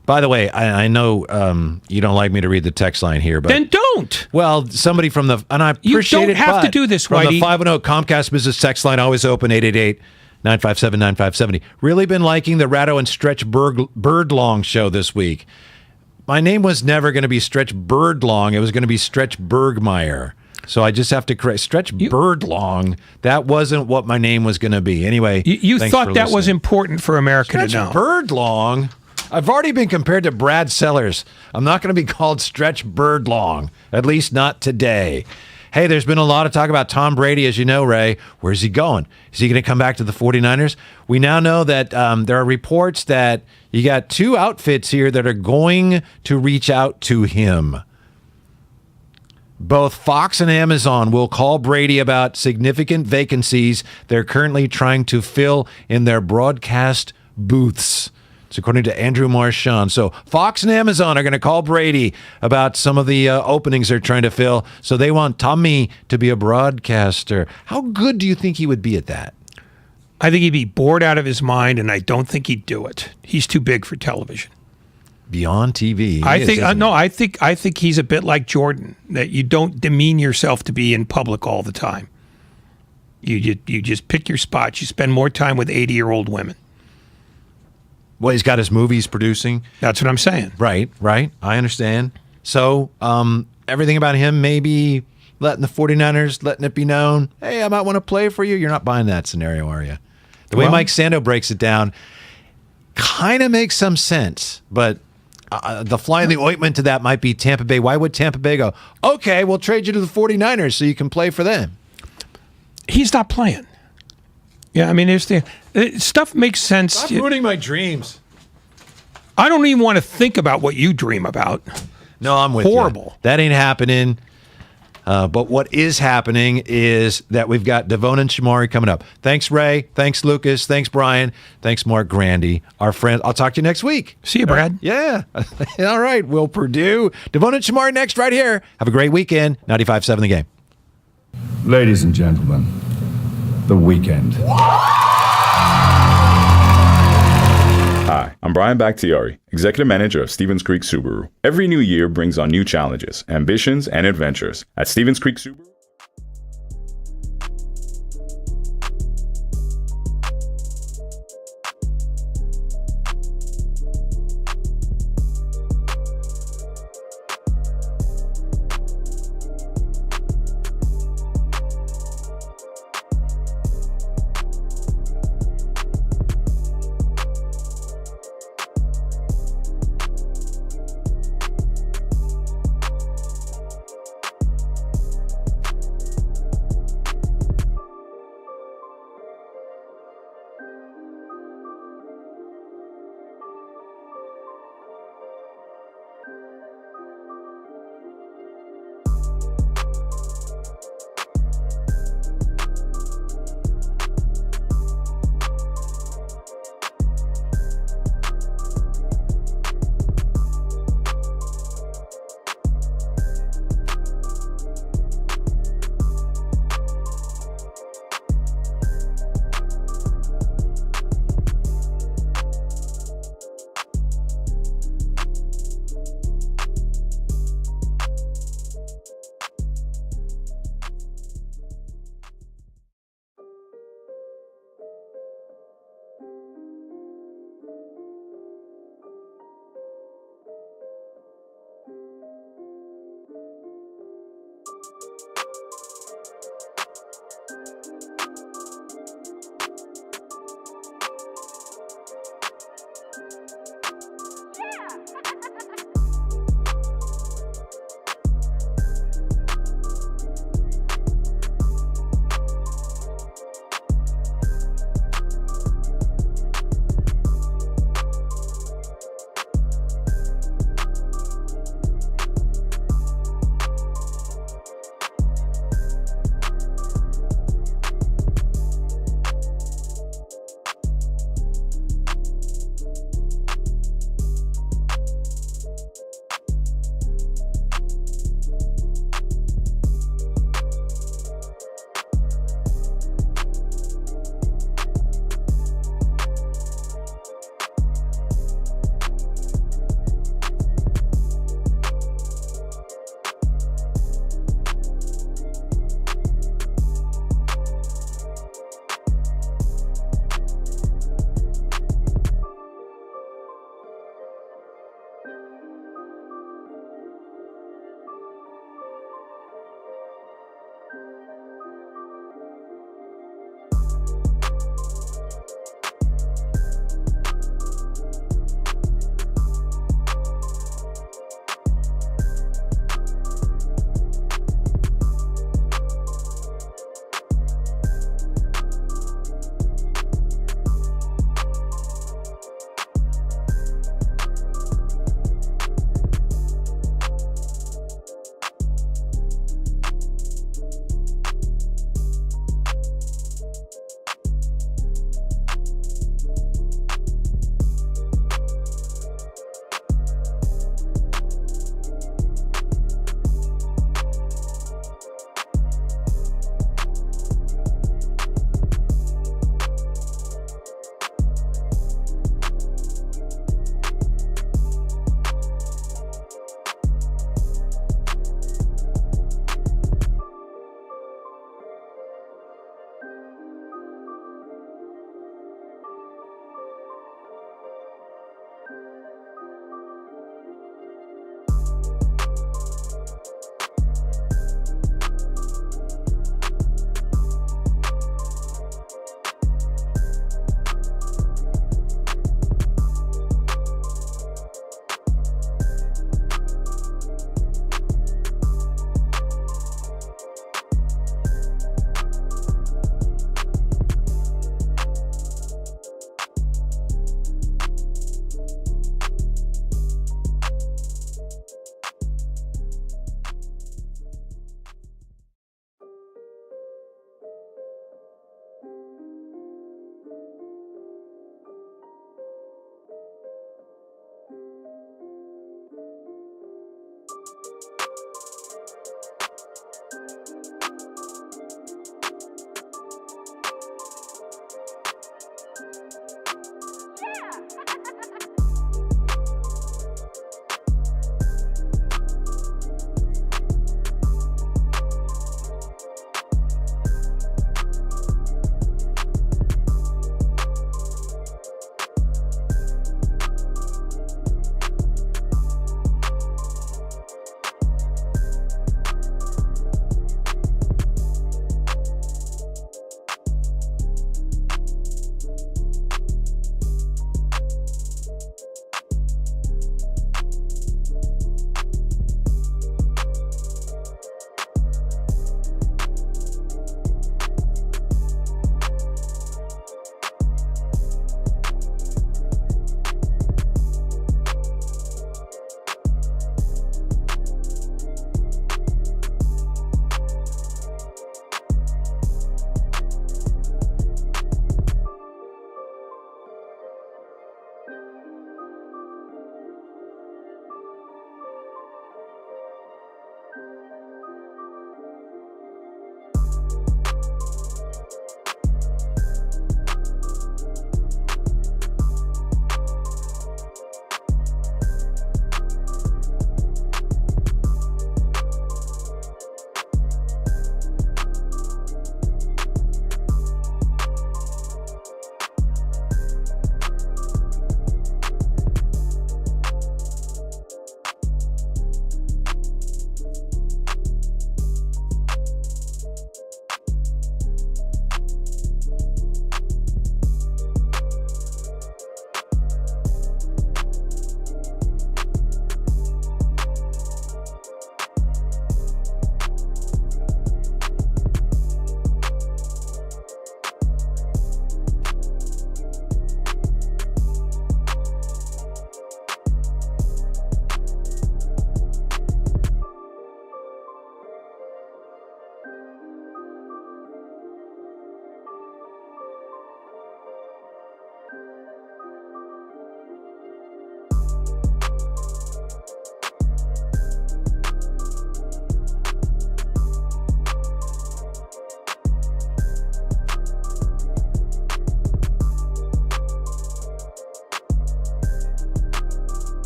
By the way, I know you don't like me to read the text line here, but then don't. Well, somebody from the and I appreciate you don't it. have to do this, from Whitey. the 510 Comcast Business text line, always open 888-957-9570. Really been liking the Ratto and Stretch Birdlong show this week. My name was never going to be Stretch Birdlong. It was going to be Stretch Bergmeyer. So I just have to correct. Stretch Birdlong, that wasn't what my name was going to be. Anyway, you thought that was important for America to know. Stretch Birdlong? I've already been compared to Brad Sellers. I'm not going to be called Stretch Birdlong, at least not today. Hey, there's been a lot of talk about Tom Brady, as you know, Ray. Where's he going? Is he going to come back to the 49ers? We now know that there are reports that you got 2 outfits here that are going to reach out to him. Both Fox and Amazon will call Brady about significant vacancies they're currently trying to fill in their broadcast booths. It's according to Andrew Marchand. So Fox and Amazon are going to call Brady about some of the openings they're trying to fill. So they want Tommy to be a broadcaster. How good do you think he would be at that? I think he'd be bored out of his mind, and I don't think he'd do it. He's too big for television. Beyond TV. I think he's a bit like Jordan, that you don't demean yourself to be in public all the time. You just pick your spots. You spend more time with 80-year-old women. Well, he's got his movies producing. That's what I'm saying. Right. I understand. So everything about him maybe letting the 49ers, letting it be known, hey, I might want to play for you. You're not buying that scenario, are you? The way Mike Sando breaks it down kind of makes some sense, but the fly in the ointment to that might be Tampa Bay. Why would Tampa Bay go, okay, we'll trade you to the 49ers so you can play for them? He's not playing. Yeah, I mean, stuff makes sense. Stop ruining my dreams. I don't even want to think about what you dream about. No, I'm with Horrible. you. That ain't happening. But what is happening is that we've got Devon and Shamari coming up. Thanks, Ray. Thanks, Lucas. Thanks, Brian. Thanks, Mark Grandy, our friend. I'll talk to you next week. See you, Brad. Yeah. All right. Will Purdue. Devon and Shamari next right here. Have a great weekend. 95.7 The Game. Ladies and gentlemen, The Weekend. Hi, I'm Brian Bakhtiari, Executive Manager of Stevens Creek Subaru. Every new year brings on new challenges, ambitions, and adventures. At Stevens Creek Subaru,